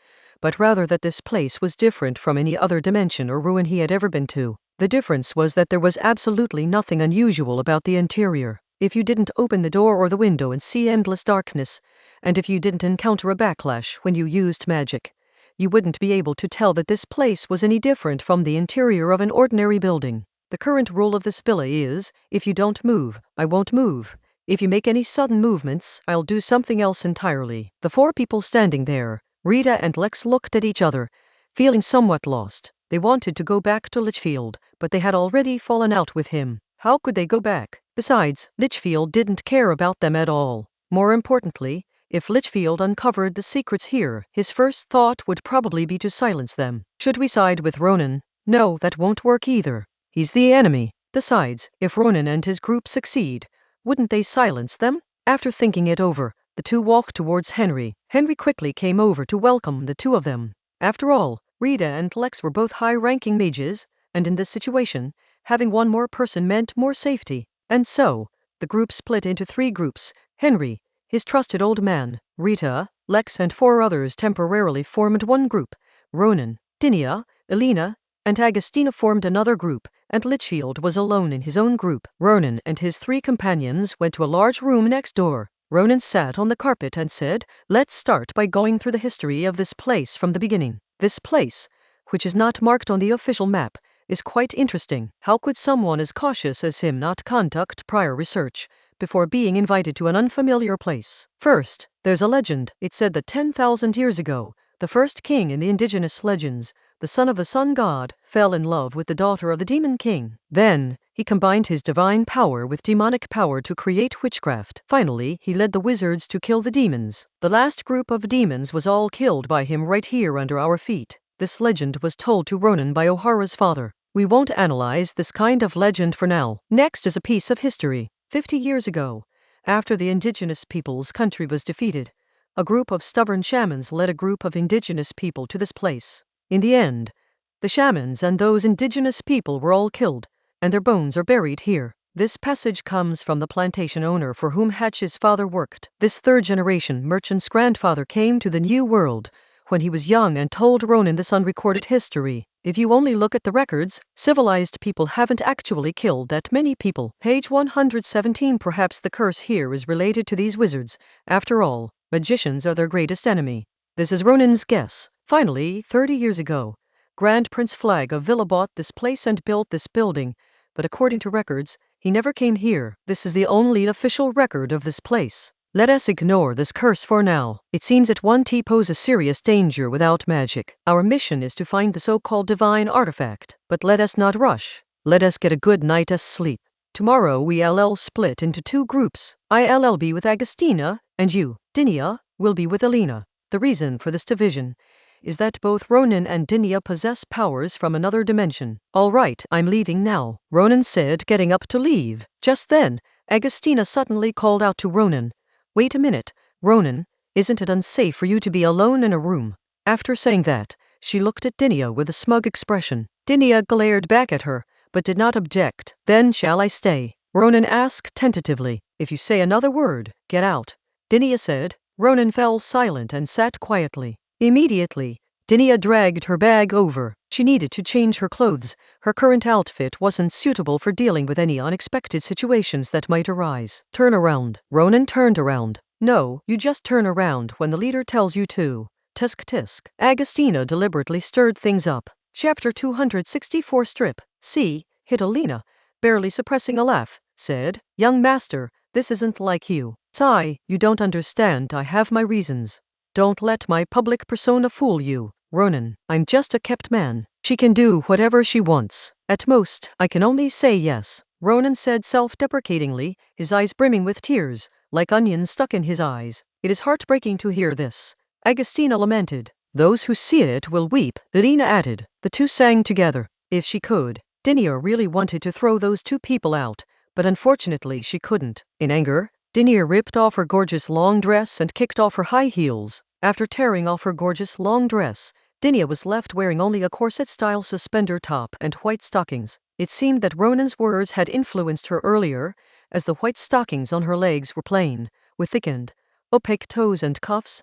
but rather that this place was different from any other dimension or ruin he had ever been to. The difference was that there was absolutely nothing unusual about the interior. If you didn't open the door or the window and see endless darkness, and if you didn't encounter a backlash when you used magic, you wouldn't be able to tell that this place was any different from the interior of an ordinary building. The current rule of this villa is, if you don't move, I won't move. If you make any sudden movements, I'll do something else entirely. The four people standing there, Rita and Lex, looked at each other, feeling somewhat lost. They wanted to go back to Litchfield, but they had already fallen out with him. How could they go back? Besides, Litchfield didn't care about them at all. More importantly, if Litchfield uncovered the secrets here, his first thought would probably be to silence them. Should we side with Ronan? No, that won't work either. He's the enemy. Besides, if Ronan and his group succeed, wouldn't they silence them? After thinking it over, the two walked towards Henry. Henry quickly came over to welcome the two of them. After all, Rita and Lex were both high-ranking mages, and in this situation, having one more person meant more safety. And so, the group split into 3 groups. Henry, his trusted old man, Rita, Lex and 4 others temporarily formed one group. Ronan, Dinia, Elena, and Agostina formed another group, and Litchfield was alone in his own group. Ronan and his 3 companions went to a large room next door. Ronan sat on the carpet and said, "Let's start by going through the history of this place from the beginning. This place, which is not marked on the official map, is quite interesting. How could someone as cautious as him not conduct prior research before being invited to an unfamiliar place? First, there's a legend. It said that 10,000 years ago, the first king in the indigenous legends, the son of the sun god, fell in love with the daughter of the demon king. Then, he combined his divine power with demonic power to create witchcraft. Finally, he led the wizards to kill the demons. The last group of demons was all killed by him right here under our feet. This legend was told to Ronan by O'Hara's father. We won't analyze this kind of legend for now. Next is a piece of history. 50 years ago, after the indigenous people's country was defeated, a group of stubborn shamans led a group of indigenous people to this place. In the end, the shamans and those indigenous people were all killed, and their bones are buried here. This passage comes from the plantation owner for whom Hatch's father worked. This 3rd-generation merchant's grandfather came to the New World when he was young and told Ronan this unrecorded history. If you only look at the records, civilized people haven't actually killed that many people. Page 117. Perhaps the curse here is related to these wizards. After all, magicians are their greatest enemy. This is Ronan's guess. Finally, 30 years ago, Grand Prince Flag of Villa bought this place and built this building, but according to records, he never came here. This is the only official record of this place. Let us ignore this curse for now. It seems it won't pose a serious danger without magic. Our mission is to find the so-called divine artifact. But let us not rush. Let us get a good night's sleep. Tomorrow we'll split into 2 groups. I'll be with Agostina, and you, Dinia, will be with Elena. The reason for this division is that both Ronan and Dinia possess powers from another dimension. All right, I'm leaving now, Ronan said, getting up to leave. Just then, Agostina suddenly called out to Ronan, "Wait a minute, Ronan, isn't it unsafe for you to be alone in a room?" After saying that, she looked at Dinia with a smug expression. Dinia glared back at her, but did not object. "Then shall I stay?" Ronan asked tentatively. "If you say another word, get out," Dinia said. Ronan fell silent and sat quietly. Immediately, Dinia dragged her bag over. She needed to change her clothes. Her current outfit wasn't suitable for dealing with any unexpected situations that might arise. Turn around. Ronan turned around. No, you just turn around when the leader tells you to. Tisk tisk. Agostina deliberately stirred things up. Chapter 264 Strip C. Hit Alina, barely suppressing a laugh, said, "Young master, this isn't like you. Sigh, you don't understand, I have my reasons. Don't let my public persona fool you, Ronan. I'm just a kept man. She can do whatever she wants. At most, I can only say yes," Ronan said self-deprecatingly, his eyes brimming with tears, like onions stuck in his eyes. "It is heartbreaking to hear this," Agostina lamented. "Those who see it will weep," Lina added. The two sang together. If she could, Dinia really wanted to throw those two people out, but unfortunately she couldn't. In anger, Dinia ripped off her gorgeous long dress and kicked off her high heels. After tearing off her gorgeous long dress, Dinia was left wearing only a corset-style suspender top and white stockings. It seemed that Ronan's words had influenced her earlier, as the white stockings on her legs were plain, with thickened, opaque toes and cuffs,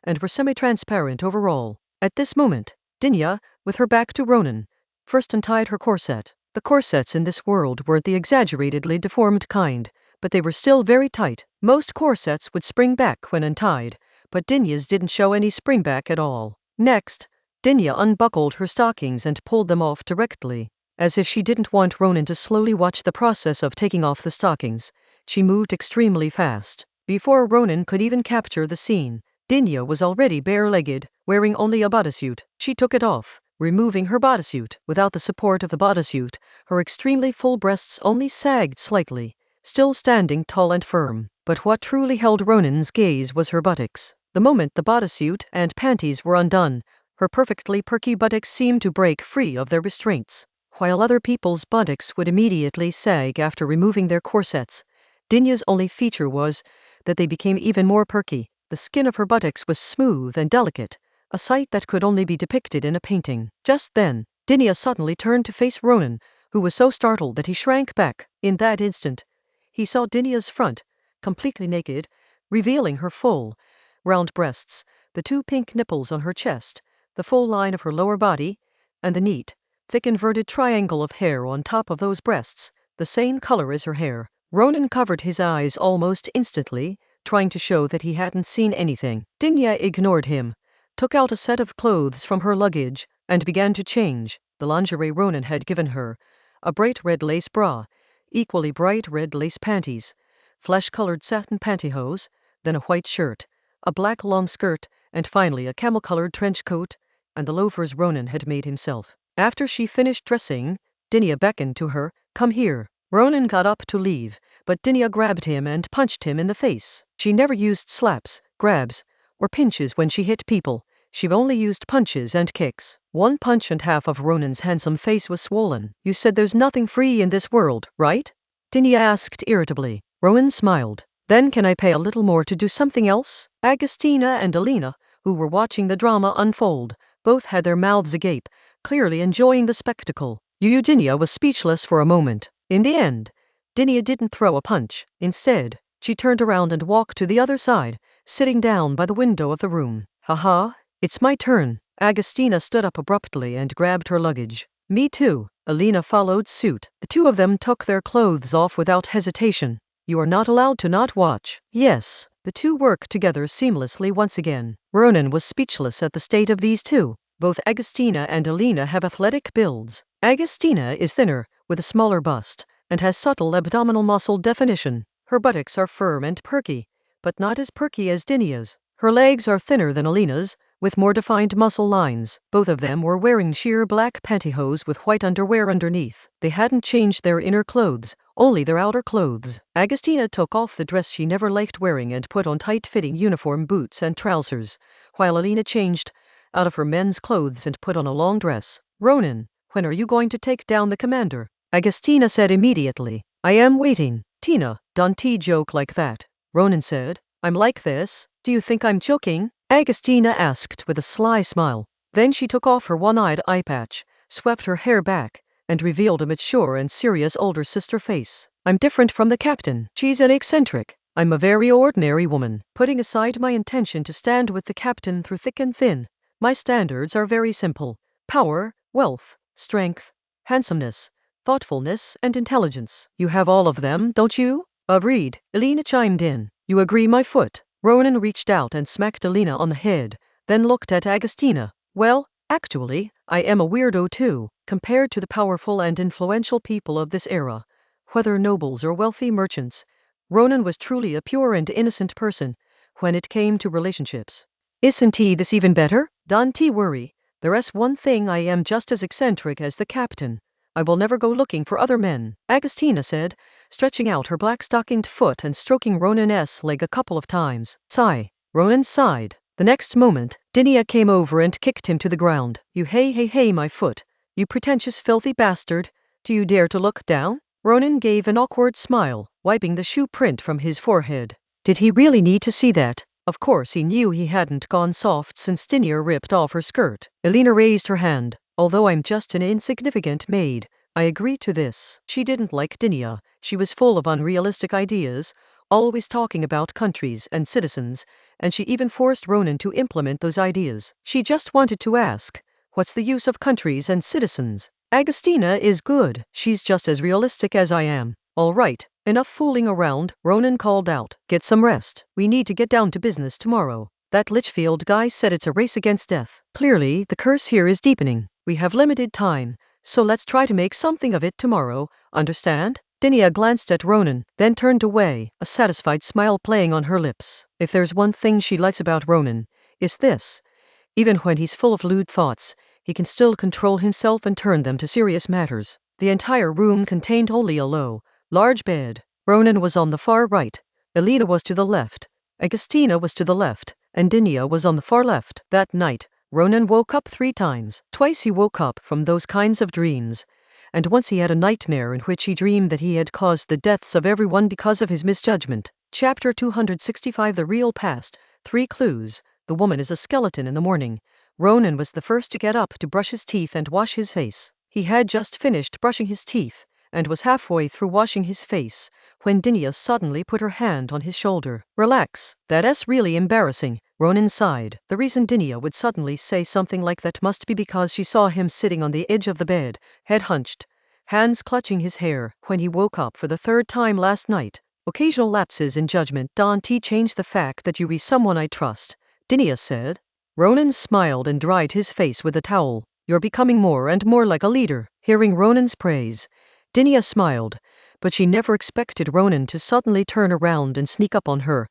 and were semi-transparent overall. At this moment, Dinia, with her back to Ronan, first untied her corset. The corsets in this world weren't the exaggeratedly deformed kind, but they were still very tight. Most corsets would spring back when untied, but Dinia's didn't show any springback at all. Next, Dinia unbuckled her stockings and pulled them off directly. As if she didn't want Ronan to slowly watch the process of taking off the stockings, she moved extremely fast. Before Ronan could even capture the scene, Dinia was already bare-legged, wearing only a bodysuit. She took it off, removing her bodysuit. Without the support of the bodysuit, her extremely full breasts only sagged slightly, still standing tall and firm. But what truly held Ronan's gaze was her buttocks. The moment the bodysuit and panties were undone, her perfectly perky buttocks seemed to break free of their restraints. While other people's buttocks would immediately sag after removing their corsets, Dinia's only feature was that they became even more perky. The skin of her buttocks was smooth and delicate, a sight that could only be depicted in a painting. Just then, Dinia suddenly turned to face Ronan, who was so startled that he shrank back. In that instant, he saw Dinia's front, completely naked, revealing her full, round breasts, the two pink nipples on her chest, the full line of her lower body, and the neat, thick inverted triangle of hair on top of those breasts, the same color as her hair. Ronan covered his eyes almost instantly, trying to show that he hadn't seen anything. Dinia ignored him, took out a set of clothes from her luggage, and began to change. The lingerie Ronan had given her, a bright red lace bra, equally bright red lace panties, flesh-colored satin pantyhose, then a white shirt, a black long skirt, and finally a camel-colored trench coat, and the loafers Ronan had made himself. After she finished dressing, Dinia beckoned to her, "Come here." Ronan got up to leave, but Dinia grabbed him and punched him in the face. She never used slaps, grabs, or pinches when she hit people. She only used punches and kicks. One punch and half of Ronan's handsome face was swollen. "You said there's nothing free in this world, right?" Dinia asked irritably. Ronan smiled. "Then can I pay a little more to do something else?" Agostina and Alina, who were watching the drama unfold, both had their mouths agape, clearly enjoying the spectacle. Dinia was speechless for a moment. In the end, Dinia didn't throw a punch. Instead, she turned around and walked to the other side, sitting down by the window of the room. "Haha, it's my turn." Agostina stood up abruptly and grabbed her luggage. "Me too." Alina followed suit. The two of them took their clothes off without hesitation. "You are not allowed to not watch." Yes, the two worked together seamlessly once again. Ronan was speechless at the state of these two. Both Agostina and Alina have athletic builds. Agostina is thinner, with a smaller bust, and has subtle abdominal muscle definition. Her buttocks are firm and perky, but not as perky as Dinia's. Her legs are thinner than Alina's, with more defined muscle lines. Both of them were wearing sheer black pantyhose with white underwear underneath. They hadn't changed their inner clothes, only their outer clothes. Agostina took off the dress she never liked wearing and put on tight-fitting uniform boots and trousers, while Alina changed out of her men's clothes and put on a long dress. "Ronan, when are you going to take down the commander?" Agostina said immediately. "I am waiting." "Tina, don't joke like that," Ronan said. "I'm like this. Do you think I'm joking?" Agostina asked with a sly smile. Then she took off her one-eyed eye patch, swept her hair back, and revealed a mature and serious older sister face. "I'm different from the captain. She's an eccentric. I'm a very ordinary woman. Putting aside my intention to stand with the captain through thick and thin, My standards are very simple: power, wealth, strength, handsomeness, thoughtfulness, and intelligence. You have all of them, don't you? Agreed, Elena chimed in. You agree, my foot? Ronan reached out and smacked Elena on the head, then looked at Agostina. Well, actually, I am a weirdo too, compared to the powerful and influential people of this era. Whether nobles or wealthy merchants, Ronan was truly a pure and innocent person when it came to relationships. Isn't he this even better? Don't worry. There's one thing: I am just as eccentric as the captain. I will never go looking for other men, Agostina said, stretching out her black-stockinged foot and stroking Ronan's leg a couple of times. Sigh. Ronan sighed. The next moment, Dinia came over and kicked him to the ground. You hey, my foot. You pretentious filthy bastard. Do you dare to look down? Ronan gave an awkward smile, wiping the shoe print from his forehead. Did he really need to see that? Of course he knew he hadn't gone soft since Dinia ripped off her skirt. Elena raised her hand. Although I'm just an insignificant maid, I agree to this. She didn't like Dinia. She was full of unrealistic ideas, always talking about countries and citizens, and she even forced Ronan to implement those ideas. She just wanted to ask, what's the use of countries and citizens? Agostina is good. She's just as realistic as I am. All right, enough fooling around, Ronan called out. Get some rest. We need to get down to business tomorrow. That Litchfield guy said it's a race against death. Clearly, the curse here is deepening. We have limited time, so let's try to make something of it tomorrow, understand? Dinia glanced at Ronan, then turned away, a satisfied smile playing on her lips. If there's one thing she likes about Ronan, it's this. Even when he's full of lewd thoughts, he can still control himself and turn them to serious matters. The entire room contained only a low, large bed. Ronan was on the far right, Elena was to the left, Agostina was to the left, and Dinia was on the far left. That night, Ronan woke up 3 times. Twice he woke up from those kinds of dreams, and once he had a nightmare in which he dreamed that he had caused the deaths of everyone because of his misjudgment. Chapter 265: The Real Past. 3 clues. The woman is a skeleton. In the morning, Ronan was the first to get up to brush his teeth and wash his face. He had just finished brushing his teeth and was halfway through washing his face when Dinia suddenly put her hand on his shoulder. Relax, that's really embarrassing, Ronan sighed. The reason Dinia would suddenly say something like that must be because she saw him sitting on the edge of the bed, head hunched, hands clutching his hair, when he woke up for the 3rd time last night. Occasional lapses in judgment don't change the fact that you are someone I trust, Dinia said. Ronan smiled and dried his face with a towel. You're becoming more and more like a leader. Hearing Ronan's praise, Dinia smiled, but she never expected Ronan to suddenly turn around and sneak up on her,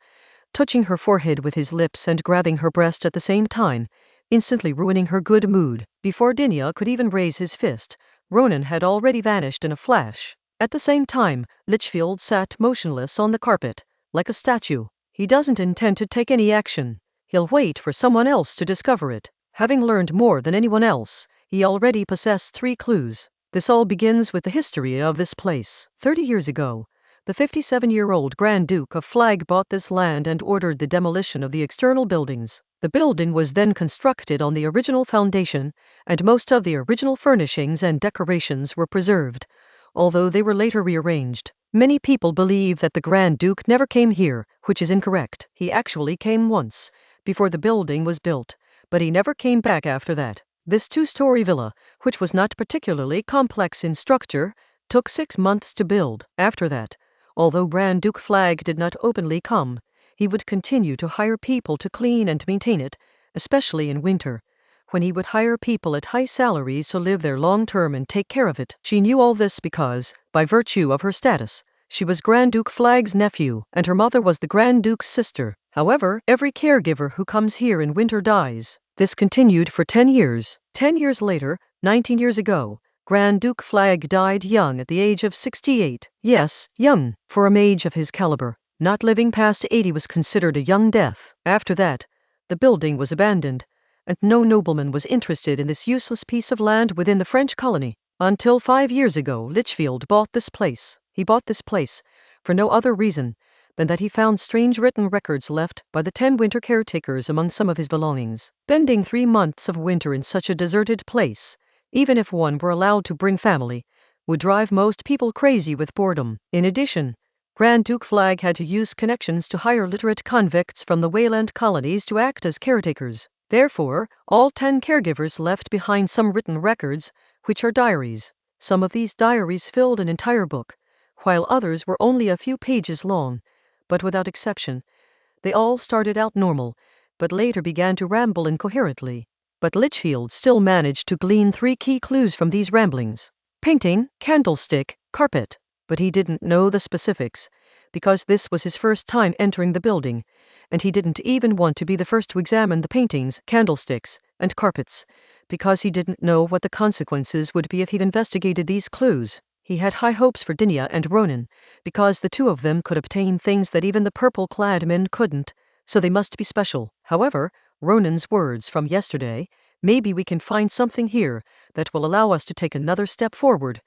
touching her forehead with his lips and grabbing her breast at the same time, instantly ruining her good mood. Before Dinia could even raise his fist, Ronan had already vanished in a flash. At the same time, Litchfield sat motionless on the carpet, like a statue. He doesn't intend to take any action. He'll wait for someone else to discover it. Having learned more than anyone else, he already possessed 3 clues. This all begins with the history of this place. 30 years ago, the 57-year-old Grand Duke of Flag bought this land and ordered the demolition of the external buildings. The building was then constructed on the original foundation, and most of the original furnishings and decorations were preserved, although they were later rearranged. Many people believe that the Grand Duke never came here, which is incorrect. He actually came once, before the building was built, but he never came back after that. This 2-story villa, which was not particularly complex in structure, took 6 months to build. After that, although Grand Duke Flag did not openly come, he would continue to hire people to clean and maintain it, especially in winter, when he would hire people at high salaries to live there long-term and take care of it. She knew all this because, by virtue of her status, she was Grand Duke Flag's nephew, and her mother was the Grand Duke's sister. However, every caregiver who comes here in winter dies. This continued for 10 years. 10 years later, 19 years ago, Grand Duke Flag died young at the age of 68. Yes, young, for a mage of his caliber. Not living past 80 was considered a young death. After that, the building was abandoned, and no nobleman was interested in this useless piece of land within the French colony. Until 5 years ago, Litchfield bought this place. He bought this place for no other reason than that he found strange written records left by the 10 winter caretakers among some of his belongings. Spending 3 months of winter in such a deserted place, even if one were allowed to bring family, would drive most people crazy with boredom. In addition, Grand Duke Flag had to use connections to hire literate convicts from the Wayland colonies to act as caretakers. Therefore, all 10 caregivers left behind some written records, which are diaries. Some of these diaries filled an entire book, while others were only a few pages long, but without exception, they all started out normal, but later began to ramble incoherently. But Litchfield still managed to glean 3 key clues from these ramblings: painting, candlestick, carpet. But he didn't know the specifics, because this was his first time entering the building, and he didn't even want to be the first to examine the paintings, candlesticks, and carpets, because he didn't know what the consequences would be if he'd investigated these clues. He had high hopes for Dinia and Ronan, because the two of them could obtain things that even the purple-clad men couldn't, so they must be special. However, Ronan's words from yesterday, "Maybe we can find something here that will allow us to take another step forward,"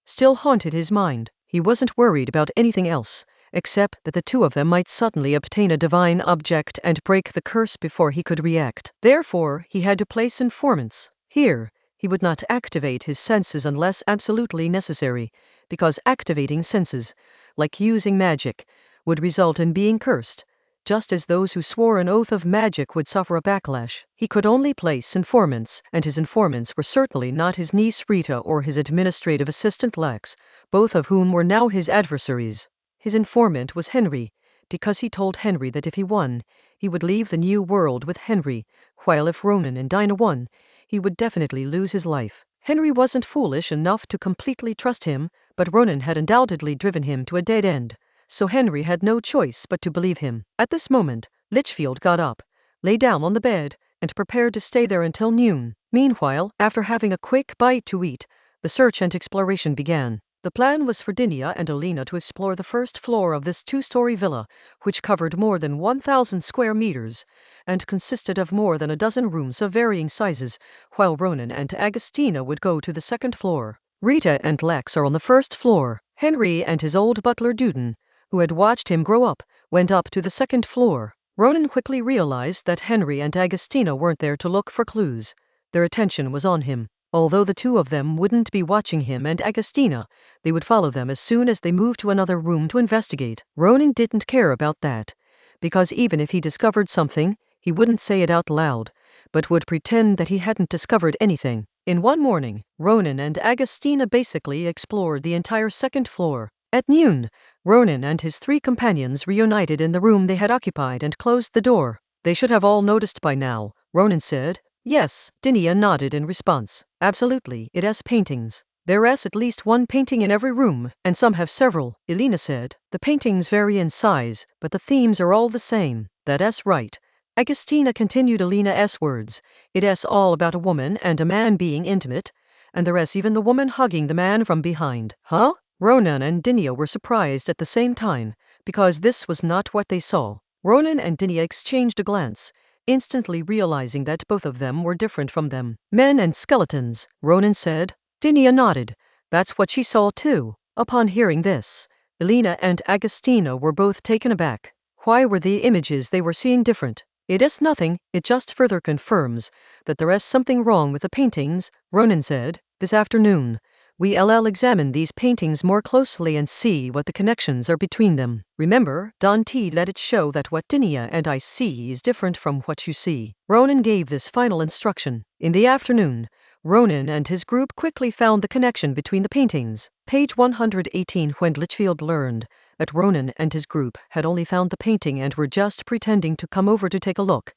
still haunted his mind. He wasn't worried about anything else, except that the two of them might suddenly obtain a divine object and break the curse before he could react. Therefore, he had to place informants. Here, he would not activate his senses unless absolutely necessary, because activating senses, like using magic, would result in being cursed, just as those who swore an oath of magic would suffer a backlash. He could only place informants, and his informants were certainly not his niece Rita or his administrative assistant Lex, both of whom were now his adversaries. His informant was Henry, because he told Henry that if he won, he would leave the new world with Henry, while if Ronan and Dinah won, he would definitely lose his life. Henry wasn't foolish enough to completely trust him, but Ronan had undoubtedly driven him to a dead end, so Henry had no choice but to believe him. At this moment, Litchfield got up, lay down on the bed, and prepared to stay there until noon. Meanwhile, after having a quick bite to eat, the search and exploration began. The plan was for Dinia and Alina to explore the first floor of this 2-story villa, which covered more than 1,000 square meters, and consisted of more than a dozen rooms of varying sizes, while Ronan and Agostina would go to the second floor. Rita and Lex are on the first floor. Henry and his old butler Duden, who had watched him grow up, went up to the second floor. Ronan quickly realized that Henry and Agostina weren't there to look for clues. Their attention was on him. Although the two of them wouldn't be watching him and Agostina, they would follow them as soon as they moved to another room to investigate. Ronan didn't care about that, because even if he discovered something, he wouldn't say it out loud, but would pretend that he hadn't discovered anything. In one morning, Ronan and Agostina basically explored the entire second floor. At noon, Ronan and his 3 companions reunited in the room they had occupied and closed the door. "They should have all noticed by now," Ronan said. "Yes," Dinia nodded in response. "Absolutely, it has paintings. There is at least one painting in every room, and some have several," Elena said. "The paintings vary in size, but the themes are all the same." "That is right," Agostina continued Elena's words. "It is all about a woman and a man being intimate, and there is even the woman hugging the man from behind." "Huh?" Ronan and Dinia were surprised at the same time, because this was not what they saw. Ronan and Dinia exchanged a glance, instantly realizing that both of them were different from them. "Men and skeletons," Ronan said. Dinia nodded. That's what she saw too. Upon hearing this, Elena and Agostina were both taken aback. Why were the images they were seeing different? "It is nothing, it just further confirms that there is something wrong with the paintings," Ronan said. "This afternoon, we'll examine these paintings more closely and see what the connections are between them. Remember, don't let it show that what Dinia and I see is different from what you see." Ronan gave this final instruction. In the afternoon, Ronan and his group quickly found the connection between the paintings. Page 118. When Litchfield learned that Ronan and his group had only found the painting and were just pretending to come over to take a look,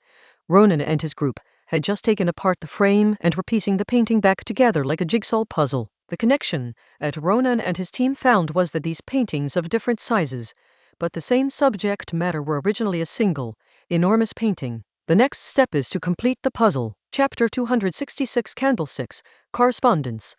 Ronan and his group had just taken apart the frame and were piecing the painting back together like a jigsaw puzzle. The connection that Ronan and his team found was that these paintings of different sizes, but the same subject matter, were originally a single, enormous painting. The next step is to complete the puzzle. Chapter 266. Candlesticks. Correspondence.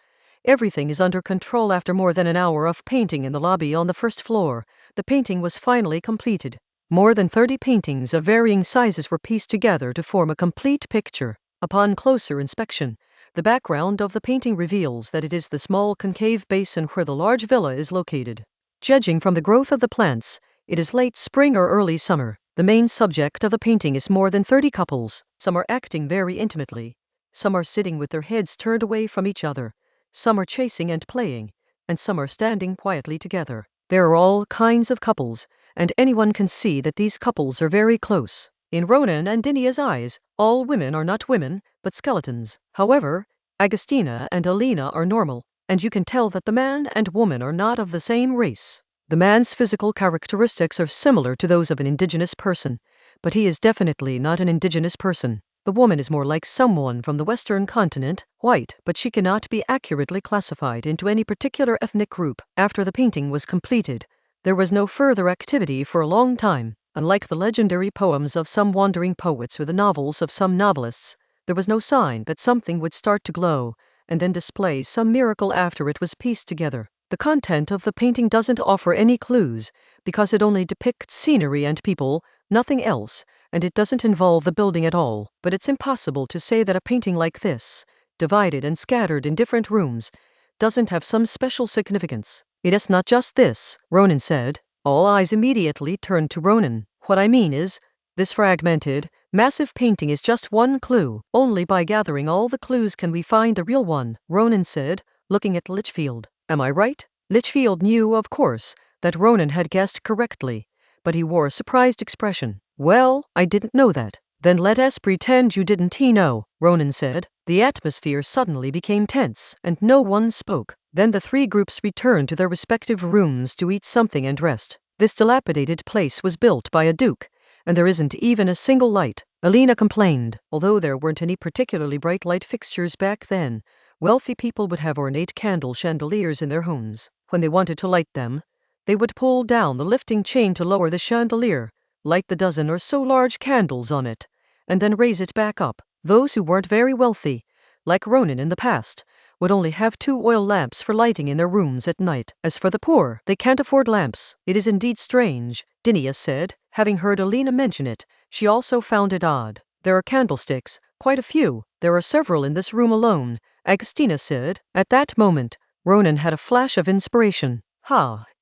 Everything is under control. After more than an hour of painting in the lobby on the first floor, the painting was finally completed. More than 30 paintings of varying sizes were pieced together to form a complete picture. Upon closer inspection, the background of the painting reveals that it is the small concave basin where the large villa is located. Judging from the growth of the plants, it is late spring or early summer. The main subject of the painting is more than 30 couples. Some are acting very intimately. Some are sitting with their heads turned away from each other. Some are chasing and playing, and some are standing quietly together. There are all kinds of couples, and anyone can see that these couples are very close. In Ronan and Dinia's eyes, all women are not women, but skeletons. However, Agostina and Alina are normal, and you can tell that the man and woman are not of the same race. The man's physical characteristics are similar to those of an indigenous person, but he is definitely not an indigenous person. The woman is more like someone from the Western continent, white, but she cannot be accurately classified into any particular ethnic group. After the painting was completed, there was no further activity for a long time. Unlike the legendary poems of some wandering poets or the novels of some novelists, there was no sign that something would start to glow and then display some miracle after it was pieced together. The content of the painting doesn't offer any clues, because it only depicts scenery and people, nothing else, and it doesn't involve the building at all. But it's impossible to say that a painting like this, divided and scattered in different rooms, doesn't have some special significance. It is not just this, Ronan said. All eyes immediately turned to Ronan. What I mean is, this fragmented, massive painting is just one clue. Only by gathering all the clues can we find the real one, Ronan said, looking at Litchfield. Am I right? Litchfield knew, of course, that Ronan had guessed correctly, but he wore a surprised expression. Well, I didn't know that. Then let us pretend you didn't know, Ronan said. The atmosphere suddenly became tense, and no one spoke. Then the three groups returned to their respective rooms to eat something and rest. This dilapidated place was built by a duke, and there isn't even a single light, Alina complained. Although there weren't any particularly bright light fixtures back then, wealthy people would have ornate candle chandeliers in their homes. When they wanted to light them, they would pull down the lifting chain to lower the chandelier, light the dozen or so large candles on it, and then raise it back up. Those who weren't very wealthy, like Ronan in the past, would only have 2 oil lamps for lighting in their rooms at night. As for the poor, they can't afford lamps. It is indeed strange, Dinia said. Having heard Alina mention it, she also found it odd. There are candlesticks, quite a few. There are several in this room alone, Agostina said. At that moment, Ronan had a flash of inspiration.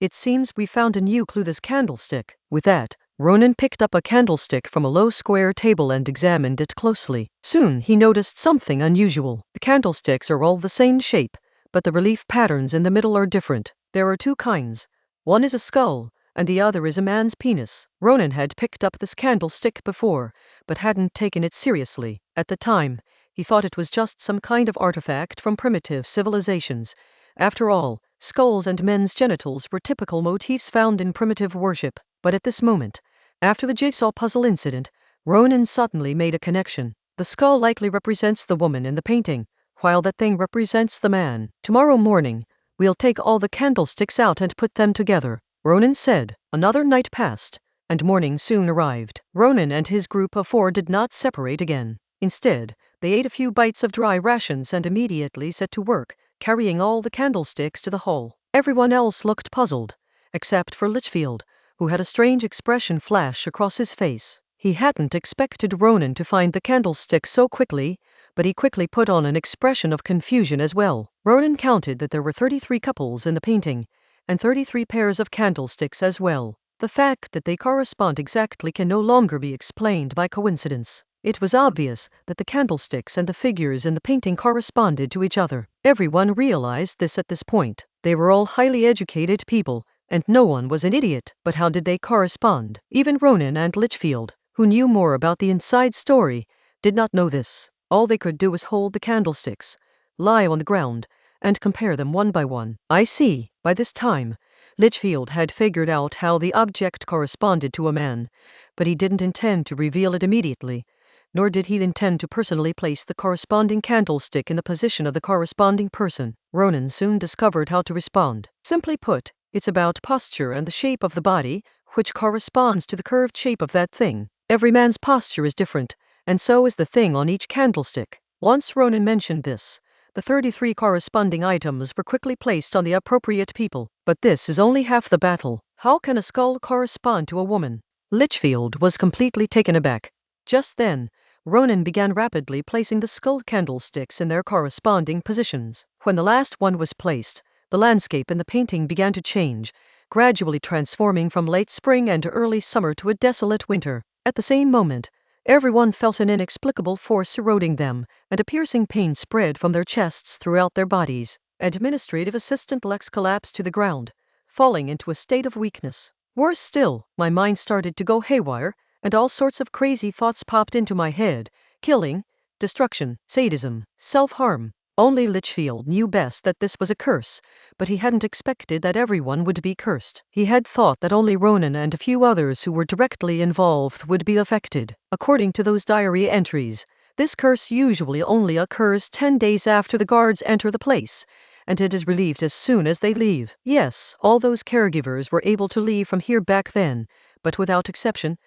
It seems we found a new clue, this candlestick. With that, Ronan picked up a candlestick from a low square table and examined it closely. Soon he noticed something unusual. The candlesticks are all the same shape, but the relief patterns in the middle are different. There are 2 kinds. One is a skull, and the other is a man's penis. Ronan had picked up this candlestick before, but hadn't taken it seriously. At the time, he thought it was just some kind of artifact from primitive civilizations. After all, skulls and men's genitals were typical motifs found in primitive worship. But at this moment, after the jigsaw puzzle incident, Ronan suddenly made a connection. The skull likely represents the woman in the painting, while that thing represents the man. Tomorrow morning, we'll take all the candlesticks out and put them together, Ronan said. Another night passed, and morning soon arrived. Ronan and his group of 4 did not separate again. Instead, they ate a few bites of dry rations and immediately set to work, carrying all the candlesticks to the hall. Everyone else looked puzzled, except for Litchfield, who had a strange expression flash across his face. He hadn't expected Ronan to find the candlestick so quickly, but he quickly put on an expression of confusion as well. Ronan counted that there were 33 couples in the painting, and 33 pairs of candlesticks as well. The fact that they correspond exactly can no longer be explained by coincidence. It was obvious that the candlesticks and the figures in the painting corresponded to each other. Everyone realized this at this point. They were all highly educated people, and no one was an idiot. But how did they correspond? Even Ronan and Litchfield, who knew more about the inside story, did not know this. All they could do was hold the candlesticks, lie on the ground, and compare them one by one. I see. By this time, Litchfield had figured out how the object corresponded to a man, but he didn't intend to reveal it immediately, nor did he intend to personally place the corresponding candlestick in the position of the corresponding person. Ronan soon discovered how to respond. Simply put, it's about posture and the shape of the body, which corresponds to the curved shape of that thing. Every man's posture is different, and so is the thing on each candlestick. Once Ronan mentioned this, the 33 corresponding items were quickly placed on the appropriate people. But this is only half the battle. How can a skull correspond to a woman? Litchfield was completely taken aback. Just then, Ronan began rapidly placing the skull candlesticks in their corresponding positions. When the last one was placed, the landscape in the painting began to change, gradually transforming from late spring and early summer to a desolate winter. At the same moment, everyone felt an inexplicable force eroding them, and a piercing pain spread from their chests throughout their bodies. Administrative assistant Lex collapsed to the ground, falling into a state of weakness. Worse still, my mind started to go haywire, and all sorts of crazy thoughts popped into my head. Killing, destruction, sadism, self-harm. Only Litchfield knew best that this was a curse, but he hadn't expected that everyone would be cursed. He had thought that only Ronan and a few others who were directly involved would be affected. According to those diary entries, this curse usually only occurs 10 days after the guards enter the place, and it is relieved as soon as they leave. Yes, all those caregivers were able to leave from here back then, but without exception,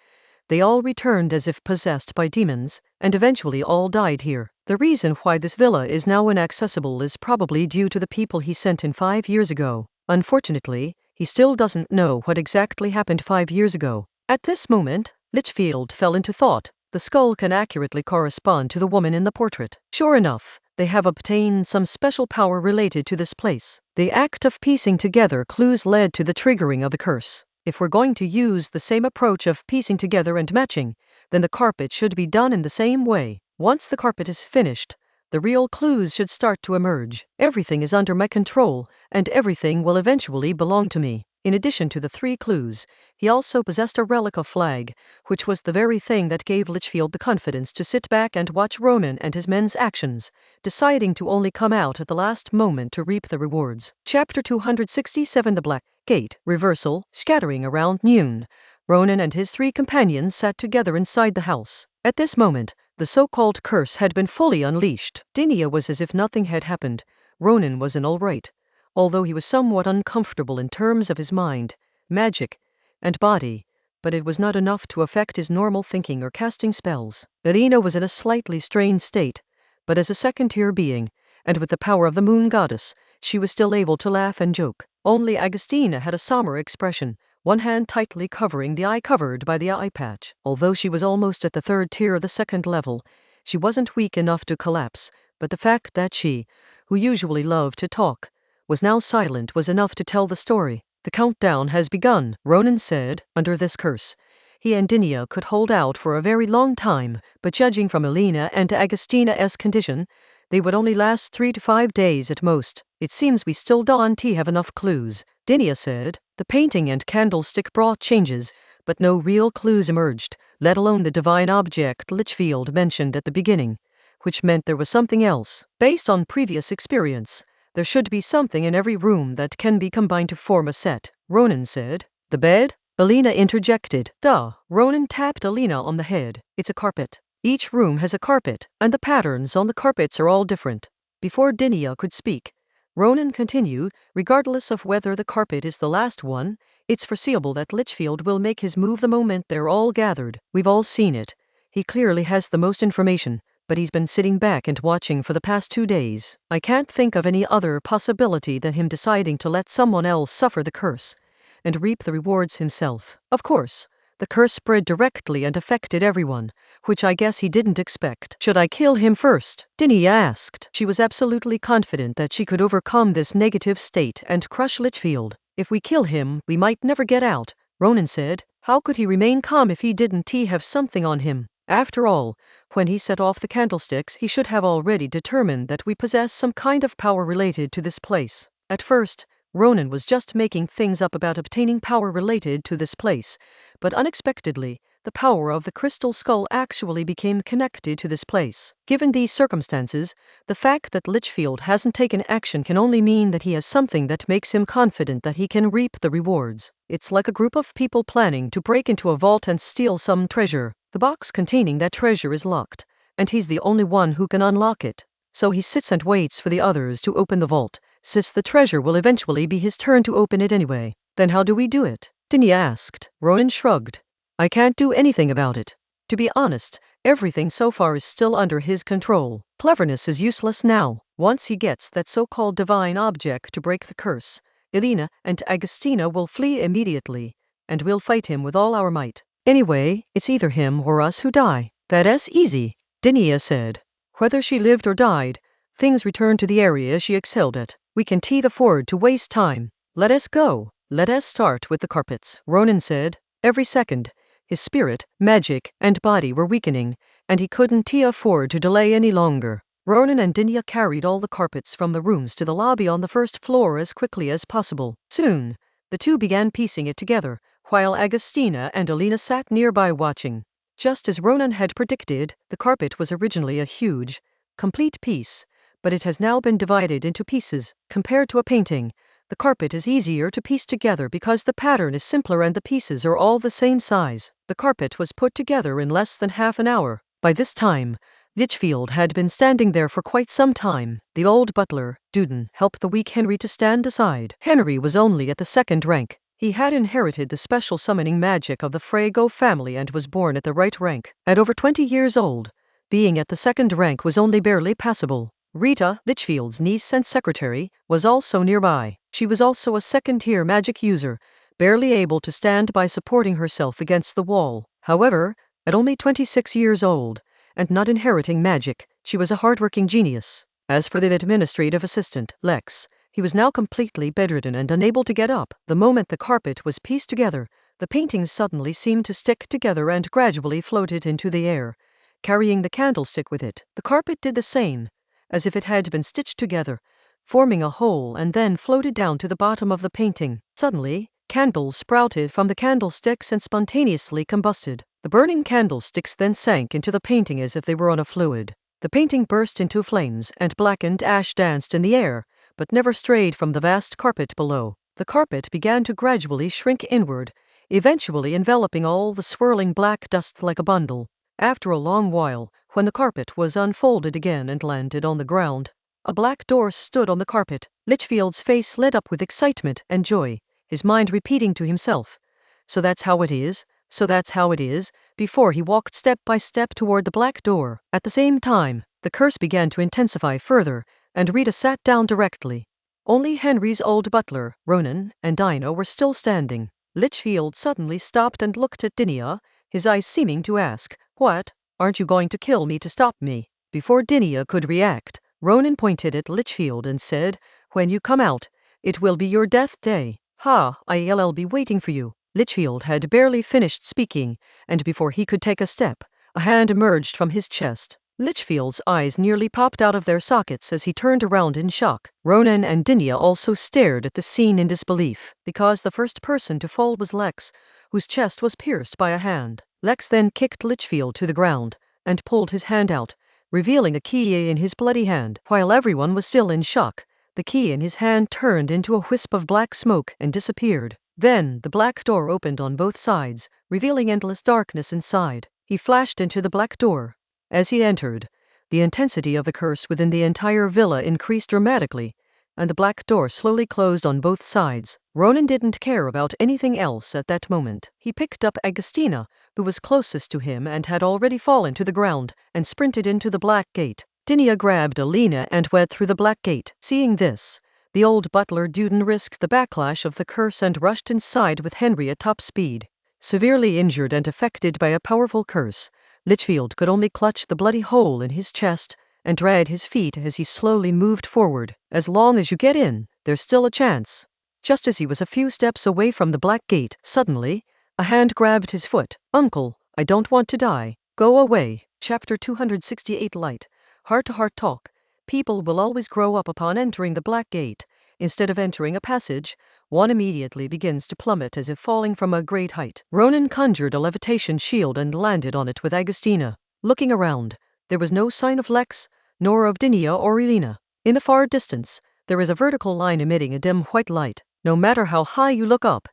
they all returned as if possessed by demons, and eventually all died here. The reason why this villa is now inaccessible is probably due to the people he sent in 5 years ago. Unfortunately, he still doesn't know what exactly happened 5 years ago. At this moment, Litchfield fell into thought. The skull can accurately correspond to the woman in the portrait. Sure enough, they have obtained some special power related to this place. The act of piecing together clues led to the triggering of the curse. If we're going to use the same approach of piecing together and matching, then the carpet should be done in the same way. Once the carpet is finished, the real clues should start to emerge. Everything is under my control, and everything will eventually belong to me. In addition to the 3 clues, he also possessed a relic of flag, which was the very thing that gave Litchfield the confidence to sit back and watch Ronan and his men's actions, deciding to only come out at the last moment to reap the rewards. Chapter 267 The Black Gate Reversal. Scattering around noon, Ronan and his 3 companions sat together inside the house. At this moment, the so-called curse had been fully unleashed. Dinia was as if nothing had happened. Ronan was all right, although he was somewhat uncomfortable in terms of his mind, magic, and body, but it was not enough to affect his normal thinking or casting spells. Irina was in a slightly strained state, but as a second-tier being, and with the power of the moon goddess, she was still able to laugh and joke. Only Agustina had a somber expression, one hand tightly covering the eye covered by the eye patch. Although she was almost at the 3rd tier of the 2nd level, she wasn't weak enough to collapse, but the fact that she, who usually loved to talk, was now silent was enough to tell the story. The countdown has begun, Ronan said. Under this curse, he and Dinia could hold out for a very long time, but judging from Elena and Agustina's condition, they would only last 3 to 5 days at most. It seems we still don't have enough clues, Dinia said. The painting and candlestick brought changes, but no real clues emerged, let alone the divine object Litchfield mentioned at the beginning, which meant there was something else. Based on previous experience, there should be something in every room that can be combined to form a set, Ronan said. The bed? Elena interjected. Duh. Ronan tapped Elena on the head. It's a carpet. Each room has a carpet, and the patterns on the carpets are all different. Before Dinia could speak, Ronan continued, regardless of whether the carpet is the last one, it's foreseeable that Litchfield will make his move the moment they're all gathered. We've all seen it. He clearly has the most information, but he's been sitting back and watching for the past 2 days. I can't think of any other possibility than him deciding to let someone else suffer the curse and reap the rewards himself. Of course, the curse spread directly and affected everyone, which I guess he didn't expect. Should I kill him first? Dinia asked. She was absolutely confident that she could overcome this negative state and crush Litchfield. If we kill him, we might never get out, Ronan said. How could he remain calm if he didn't have something on him? After all, when he set off the candlesticks, he should have already determined that we possess some kind of power related to this place. At first, Ronan was just making things up about obtaining power related to this place, but unexpectedly, the power of the crystal skull actually became connected to this place. Given these circumstances, the fact that Litchfield hasn't taken action can only mean that he has something that makes him confident that he can reap the rewards. It's like a group of people planning to break into a vault and steal some treasure. The box containing that treasure is locked, and he's the only one who can unlock it. So he sits and waits for the others to open the vault, since the treasure will eventually be his turn to open it anyway. Then how do we do it? Dinia asked. Ronan shrugged. I can't do anything about it. To be honest, everything so far is still under his control. Cleverness is useless now. Once he gets that so-called divine object to break the curse, Elena and Agustina will flee immediately, and we'll fight him with all our might. Anyway, it's either him or us who die. That's easy, Dinia said. Whether she lived or died, things returned to the area she excelled at. We can't afford to waste time. Let us go. Let us start with the carpets, Ronan said. Every second, his spirit, magic, and body were weakening, and he couldn't afford to delay any longer. Ronan and Dinia carried all the carpets from the rooms to the lobby on the 1st floor as quickly as possible. Soon, the two began piecing it together, while Agustina and Elena sat nearby watching. Just as Ronan had predicted, the carpet was originally a huge, complete piece, but it has now been divided into pieces. Compared to a painting, the carpet is easier to piece together because the pattern is simpler and the pieces are all the same size. The carpet was put together in less than half an hour. By this time, Litchfield had been standing there for quite some time. The old butler, Duden, helped the weak Henry to stand aside. Henry was only at the second rank. He had inherited the special summoning magic of the Frago family and was born at the right rank. At over 20 years old, being at the second rank was only barely passable. Rita, Litchfield's niece and secretary, was also nearby. She was also a second-tier magic user, barely able to stand by supporting herself against the wall. However, at only 26 years old, and not inheriting magic, she was a hard-working genius. As for the administrative assistant, Lex, he was now completely bedridden and unable to get up. The moment the carpet was pieced together, the paintings suddenly seemed to stick together and gradually floated into the air, carrying the candlestick with it. The carpet did the same, as if it had been stitched together, forming a hole and then floated down to the bottom of the painting. Suddenly, candles sprouted from the candlesticks and spontaneously combusted. The burning candlesticks then sank into the painting as if they were on a fluid. The painting burst into flames and blackened ash danced in the air, but never strayed from the vast carpet below. The carpet began to gradually shrink inward, eventually enveloping all the swirling black dust like a bundle. After a long while, when the carpet was unfolded again and landed on the ground, a black door stood on the carpet. Litchfield's face lit up with excitement and joy, his mind repeating to himself, "So that's how it is, so that's how it is," before he walked step by step toward the black door. At the same time, the curse began to intensify further, and Rita sat down directly. Only Henry's old butler, Ronan, and Dinah were still standing. Litchfield suddenly stopped and looked at Dinia, his eyes seeming to ask, "What? Aren't you going to kill me to stop me?" Before Dinia could react, Ronan pointed at Litchfield and said, "When you come out, it will be your death day. Ha, I'll be waiting for you." Litchfield had barely finished speaking, and before he could take a step, a hand emerged from his chest. Litchfield's eyes nearly popped out of their sockets as he turned around in shock. Ronan and Dinia also stared at the scene in disbelief, because the first person to fall was Lex, whose chest was pierced by a hand. Lex then kicked Litchfield to the ground, and pulled his hand out, revealing a key in his bloody hand. While everyone was still in shock, the key in his hand turned into a wisp of black smoke and disappeared. Then the black door opened on both sides, revealing endless darkness inside. He flashed into the black door. As he entered, the intensity of the curse within the entire villa increased dramatically, and the black door slowly closed on both sides. Ronan didn't care about anything else at that moment. He picked up Agustina, who was closest to him and had already fallen to the ground, and sprinted into the black gate. Dinia grabbed Alina and went through the black gate. Seeing this, the old butler Duden risked the backlash of the curse and rushed inside with Henry at top speed. Severely injured and affected by a powerful curse, Litchfield could only clutch the bloody hole in his chest and drag his feet as he slowly moved forward. "As long as you get in, there's still a chance." Just as he was a few steps away from the black gate, suddenly, a hand grabbed his foot. "Uncle, I don't want to die. Go away." Chapter 268 Light. Heart-to-heart talk. People will always grow up upon entering the black gate. Instead of entering a passage, one immediately begins to plummet as if falling from a great height. Ronan conjured a levitation shield and landed on it with Agustina. Looking around, there was no sign of Lex, nor of Dinia or Elena. In the far distance, there is a vertical line emitting a dim white light. No matter how high you look up,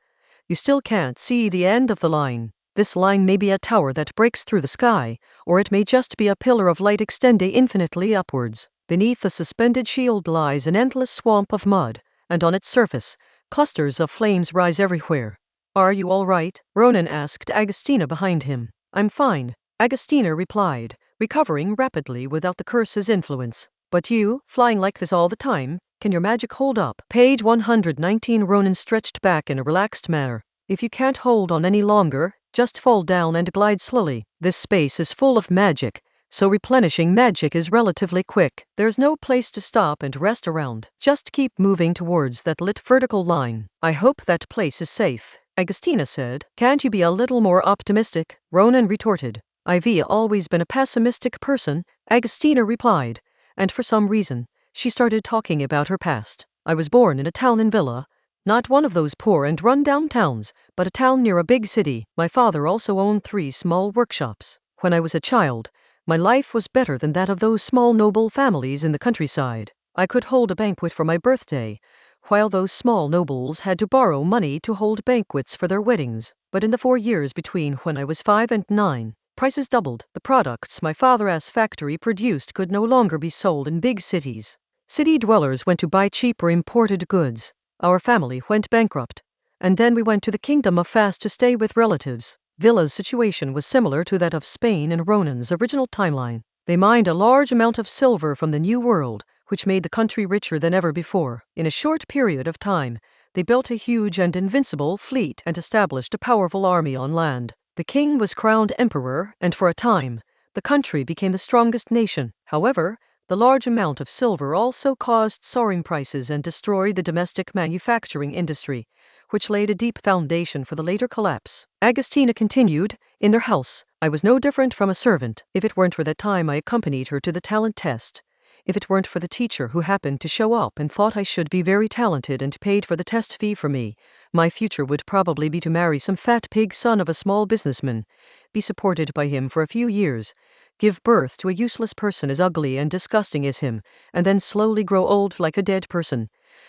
you still can't see the end of the line. This line may be a tower that breaks through the sky, or it may just be a pillar of light extending infinitely upwards. Beneath the suspended shield lies an endless swamp of mud, and on its surface, clusters of flames rise everywhere. "Are you all right?" Ronan asked Agustina behind him. "I'm fine," Agustina replied, recovering rapidly without the curse's influence. "But you, flying like this all the time, can your magic hold up?" Page 119. Ronan stretched back in a relaxed manner. "If you can't hold on any longer, just fall down and glide slowly. This space is full of magic, so replenishing magic is relatively quick. There's no place to stop and rest around. Just keep moving towards that lit vertical line." "I hope that place is safe," Agustina said. "Can't you be a little more optimistic?" Ronan retorted. "I've always been a pessimistic person," Agustina replied, and for some reason, she started talking about her past. "I was born in a town in Villa, Not one of those poor and run-down towns, but a town near a big city. My father also owned 3 small workshops. When I was a child, my life was better than that of those small noble families in the countryside. I could hold a banquet for my birthday, while those small nobles had to borrow money to hold banquets for their weddings. But in the 4 years between when I was 5 and 9, prices doubled. The products my father's factory produced could no longer be sold in big cities. City dwellers went to buy cheaper imported goods. Our family went bankrupt, and then we went to the Kingdom of Fast to stay with relatives. Villa's situation was similar to that of Spain in Ronan's original timeline. They mined a large amount of silver from the New World, which made the country richer than ever before. In a short period of time, they built a huge and invincible fleet and established a powerful army on land. The king was crowned emperor, and for a time, the country became the strongest nation. However, the large amount of silver also caused soaring prices and destroyed the domestic manufacturing industry, which laid a deep foundation for the later collapse. Agustina continued, in their house, I was no different from a servant. If it weren't for that time I accompanied her to the talent test, if it weren't for the teacher who happened to show up and thought I should be very talented and paid for the test fee for me, my future would probably be to marry some fat pig son of a small businessman, be supported by him for a few years, give birth to a useless person as ugly and disgusting as him, and then slowly grow old like a dead person,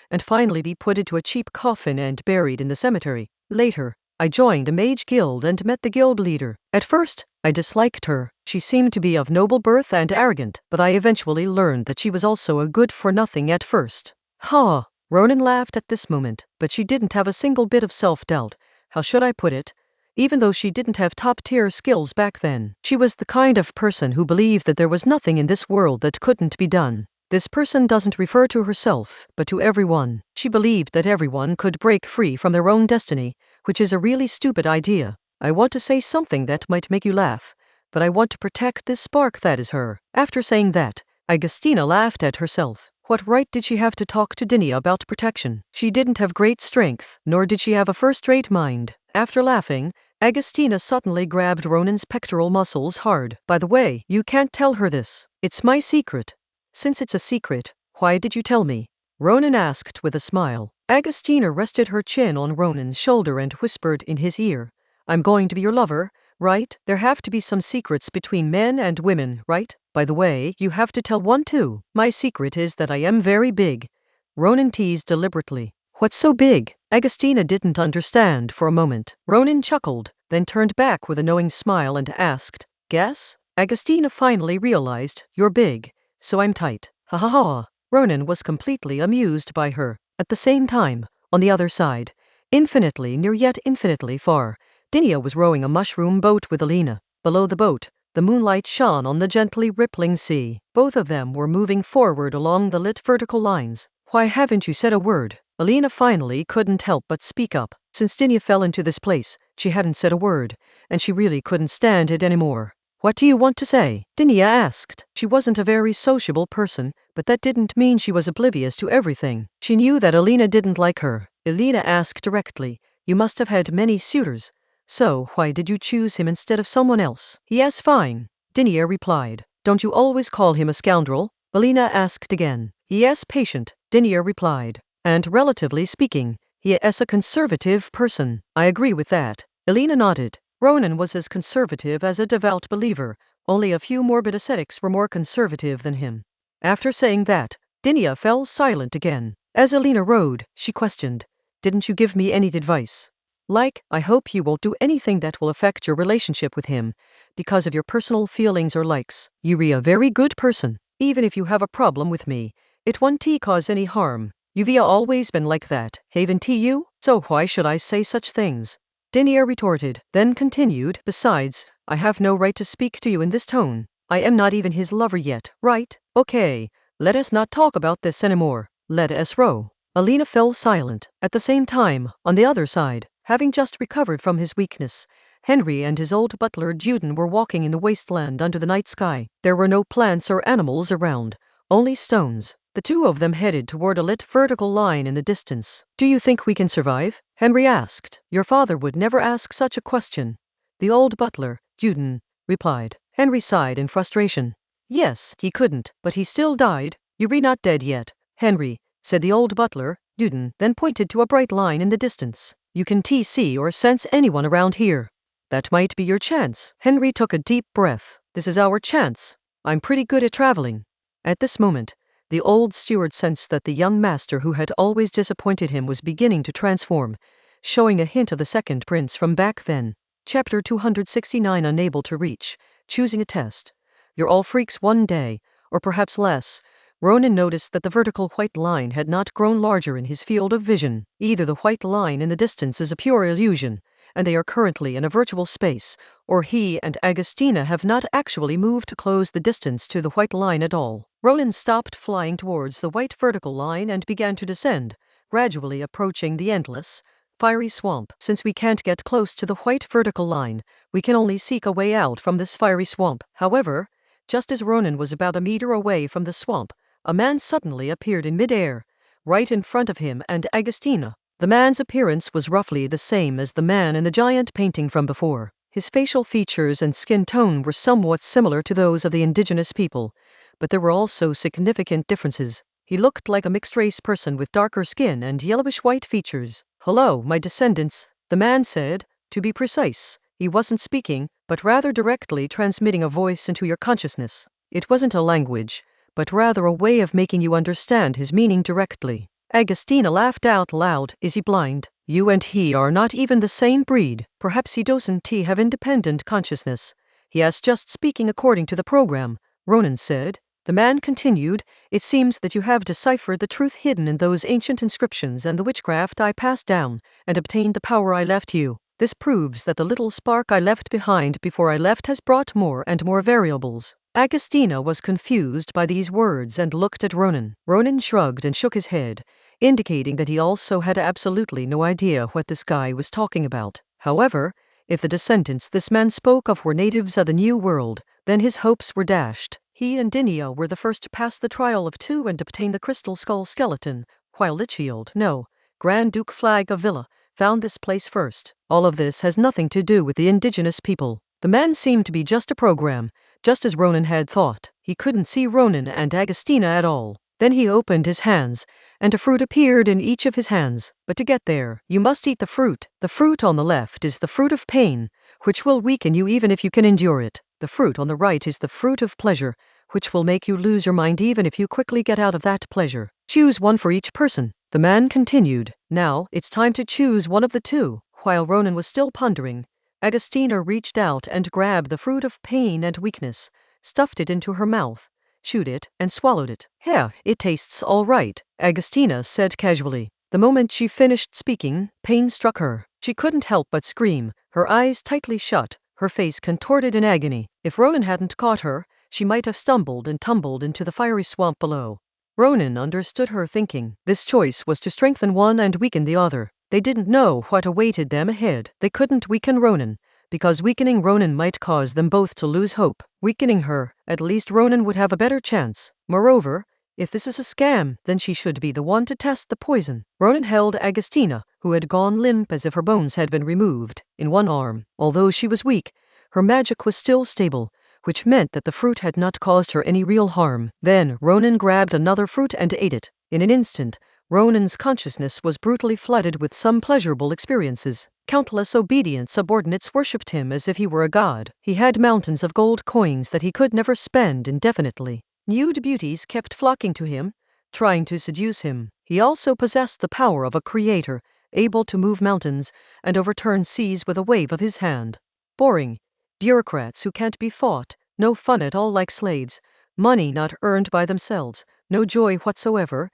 and finally be put into a cheap coffin and buried in the cemetery. Later, I joined a mage guild and met the guild leader. At first, I disliked her. She seemed to be of noble birth and arrogant, but I eventually learned that she was also a good-for-nothing at first. Ha! Ronan laughed at this moment, but she didn't have a single bit of self-doubt. How should I put it? Even though she didn't have top-tier skills back then, she was the kind of person who believed that there was nothing in this world that couldn't be done. This person doesn't refer to herself, but to everyone. She believed that everyone could break free from their own destiny, which is a really stupid idea. I want to say something that might make you laugh, but I want to protect this spark that is her. After saying that, Agustina laughed at herself. What right did she have to talk to Dinia about protection? She didn't have great strength, nor did she have a first-rate mind. After laughing, Agustina suddenly grabbed Ronan's pectoral muscles hard. By the way, you can't tell her this. It's my secret. Since it's a secret, why did you tell me? Ronan asked with a smile. Agustina rested her chin on Ronan's shoulder and whispered in his ear, I'm going to be your lover, right? There have to be some secrets between men and women, right? By the way, you have to tell one too. My secret is that I am very big. Ronan teased deliberately. What's so big? Agustina didn't understand for a moment. Ronan chuckled, then turned back with a knowing smile and asked, guess? Agustina finally realized, you're big, so I'm tight. Ha ha ha. Ronan was completely amused by her. At the same time, on the other side, infinitely near yet infinitely far, Dinia was rowing a mushroom boat with Alina. Below the boat, the moonlight shone on the gently rippling sea. Both of them were moving forward along the lit vertical lines. Why haven't you said a word? Alina finally couldn't help but speak up. Since Dinia fell into this place, she hadn't said a word, and she really couldn't stand it anymore. What do you want to say? Dinia asked. She wasn't a very sociable person, but that didn't mean she was oblivious to everything. She knew that Alina didn't like her. Alina asked directly, you must have had many suitors. So why did you choose him instead of someone else? Yes, fine. Dinia replied. Don't you always call him a scoundrel? Alina asked again. Yes, patient. Dinia replied. And relatively speaking, he is a conservative person. I agree with that. Alina nodded. Ronan was as conservative as a devout believer, only a few morbid ascetics were more conservative than him. After saying that, Dinia fell silent again. As Alina rowed, she questioned, didn't you give me any advice? Like, I hope you won't do anything that will affect your relationship with him, because of your personal feelings or likes. You're a very good person. Even if you have a problem with me, it won't cause any harm. You've always been like that, haven't you? So why should I say such things? Dinia retorted, then continued, besides, I have no right to speak to you in this tone. I am not even his lover yet, right? Okay, let us not talk about this anymore. Let us row. Alina fell silent. At the same time, on the other side, having just recovered from his weakness, Henry and his old butler Juden were walking in the wasteland under the night sky. There were no plants or animals around, only stones. The two of them headed toward a lit vertical line in the distance. Do you think we can survive? Henry asked. Your father would never ask such a question. The old butler, Juden, replied. Henry sighed in frustration. Yes, he couldn't, but he still died. You're not dead yet, Henry, said the old butler, Duden then pointed to a bright line in the distance. You can see or sense anyone around here. That might be your chance. Henry took a deep breath. This is our chance. I'm pretty good at traveling. At this moment, the old steward sensed that the young master who had always disappointed him was beginning to transform, showing a hint of the second prince from back then. Chapter 269. Unable to reach. Choosing a test. You're all freaks one day, or perhaps less. Ronan noticed that the vertical white line had not grown larger in his field of vision. Either the white line in the distance is a pure illusion, and they are currently in a virtual space, or he and Agostina have not actually moved to close the distance to the white line at all. Ronan stopped flying towards the white vertical line and began to descend, gradually approaching the endless, fiery swamp. Since we can't get close to the white vertical line, we can only seek a way out from this fiery swamp. However, just as Ronan was about a meter away from the swamp, a man suddenly appeared in midair, right in front of him and Agostina. The man's appearance was roughly the same as the man in the giant painting from before. His facial features and skin tone were somewhat similar to those of the indigenous people, but there were also significant differences. He looked like a mixed-race person with darker skin and yellowish-white features. "Hello, my descendants," the man said. To be precise, he wasn't speaking, but rather directly transmitting a voice into your consciousness. It wasn't a language, but rather a way of making you understand his meaning directly. Agostina laughed out loud. Is he blind? You and he are not even the same breed. Perhaps he doesn't have independent consciousness. He is just speaking according to the program, Ronan said. The man continued, it seems that you have deciphered the truth hidden in those ancient inscriptions and the witchcraft I passed down, and obtained the power I left you. This proves that the little spark I left behind before I left has brought more and more variables. Agostina was confused by these words and looked at Ronan. Ronan shrugged and shook his head, indicating that he also had absolutely no idea what this guy was talking about. However, if the descendants this man spoke of were natives of the New World, then his hopes were dashed. He and Dinia were the first to pass the trial of 2 and obtain the crystal skull skeleton, while Lichfield, no, Grand Duke Flag of Villa, found this place first. All of this has nothing to do with the indigenous people. The man seemed to be just a program, just as Ronan had thought. He couldn't see Ronan and Agostina at all. Then he opened his hands, and a fruit appeared in each of his hands. But to get there, you must eat the fruit. The fruit on the left is the fruit of pain, which will weaken you even if you can endure it. The fruit on the right is the fruit of pleasure, which will make you lose your mind even if you quickly get out of that pleasure. Choose one for each person. The man continued. Now, it's time to choose one of the two. While Ronan was still pondering, Agostina reached out and grabbed the fruit of pain and weakness, stuffed it into her mouth, chewed it, and swallowed it. "Yeah, it tastes all right," Agostina said casually. The moment she finished speaking, pain struck her. She couldn't help but scream, her eyes tightly shut, her face contorted in agony. If Ronan hadn't caught her, she might have stumbled and tumbled into the fiery swamp below. Ronan understood her thinking. This choice was to strengthen one and weaken the other. They didn't know what awaited them ahead. They couldn't weaken Ronan, because weakening Ronan might cause them both to lose hope. Weakening her, at least Ronan would have a better chance. Moreover, if this is a scam, then she should be the one to test the poison. Ronan held Agostina, who had gone limp as if her bones had been removed, in one arm. Although she was weak, her magic was still stable, which meant that the fruit had not caused her any real harm. Then Ronan grabbed another fruit and ate it. In an instant, Ronan's consciousness was brutally flooded with some pleasurable experiences. Countless obedient subordinates worshipped him as if he were a god. He had mountains of gold coins that he could never spend indefinitely. Nude beauties kept flocking to him, trying to seduce him. He also possessed the power of a creator, able to move mountains and overturn seas with a wave of his hand. Boring. Bureaucrats who can't be fought, no fun at all like slaves, money not earned by themselves, no joy whatsoever,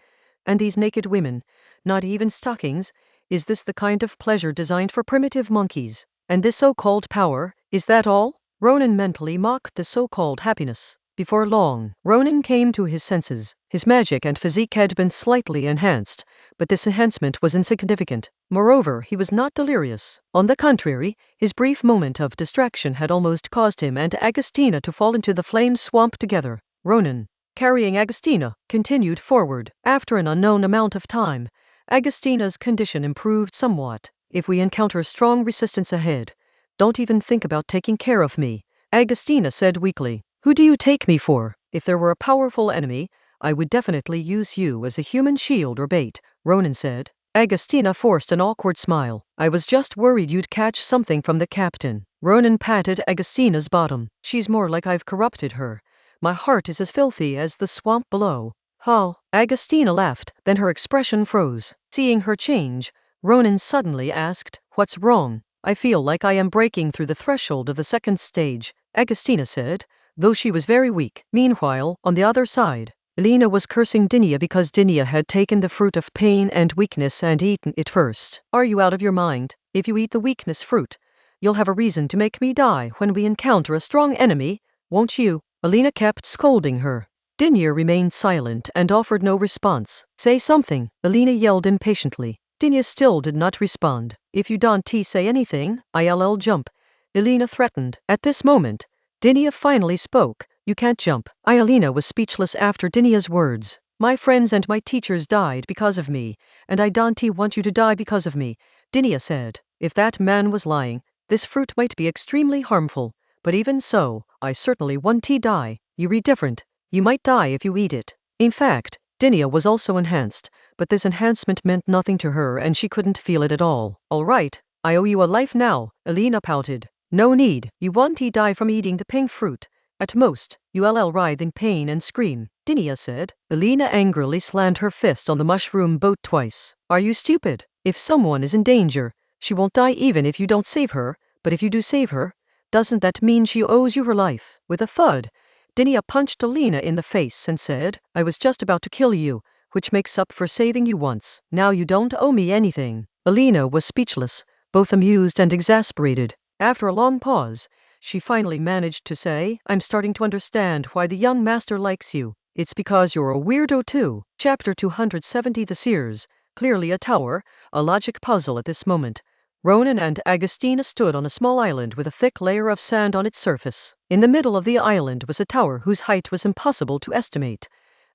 and these naked women, not even stockings. Is this the kind of pleasure designed for primitive monkeys? And this so-called power, is that all? Ronan mentally mocked the so-called happiness. Before long, Ronan came to his senses. His magic and physique had been slightly enhanced, but this enhancement was insignificant. Moreover, he was not delirious. On the contrary, his brief moment of distraction had almost caused him and Agostina to fall into the flame swamp together. Ronan, carrying Agostina, continued forward. After an unknown amount of time, Agostina's condition improved somewhat. If we encounter strong resistance ahead, don't even think about taking care of me, Agostina said weakly. Who do you take me for? If there were a powerful enemy, I would definitely use you as a human shield or bait, Ronan said. Agostina forced an awkward smile. I was just worried you'd catch something from the captain. Ronan patted Agostina's bottom. She's more like I've corrupted her. My heart is as filthy as the swamp below. Huh? Agostina laughed, then her expression froze. Seeing her change, Ronan suddenly asked, what's wrong? I feel like I am breaking through the threshold of the second stage, Agostina said, though she was very weak. Meanwhile, on the other side, Elena was cursing Dinia because Dinia had taken the fruit of pain and weakness and eaten it first. Are you out of your mind? If you eat the weakness fruit, you'll have a reason to make me die when we encounter a strong enemy, won't you? Elena kept scolding her. Dinia remained silent and offered no response. Say something, Elena yelled impatiently. Dinia still did not respond. If you don't say anything, I'll jump, Elena threatened. At this moment, Dinia finally spoke. You can't jump. Elena was speechless after Dinia's words. My friends and my teachers died because of me, and I don't want you to die because of me, Dinia said. If that man was lying, this fruit might be extremely harmful, but even so, I certainly want to die. You're different. You might die if you eat it. In fact, Dinia was also enhanced, but this enhancement meant nothing to her and she couldn't feel it at all. All right, I owe you a life now, Elena pouted. No need. You want to die from eating the pink fruit. At most, you'll writhe in pain and scream, Dinia said. Elena angrily slammed her fist on the mushroom boat twice. Are you stupid? If someone is in danger, she won't die even if you don't save her, but if you do save her, doesn't that mean she owes you her life? With a thud, Dinia punched Elena in the face and said, I was just about to kill you, which makes up for saving you once. Now you don't owe me anything. Elena was speechless, both amused and exasperated. After a long pause, she finally managed to say, I'm starting to understand why the young master likes you. It's because you're a weirdo too. Chapter 270 The Seers. Clearly a tower, a logic puzzle at this moment. Ronan and Agostina stood on a small island with a thick layer of sand on its surface. In the middle of the island was a tower whose height was impossible to estimate,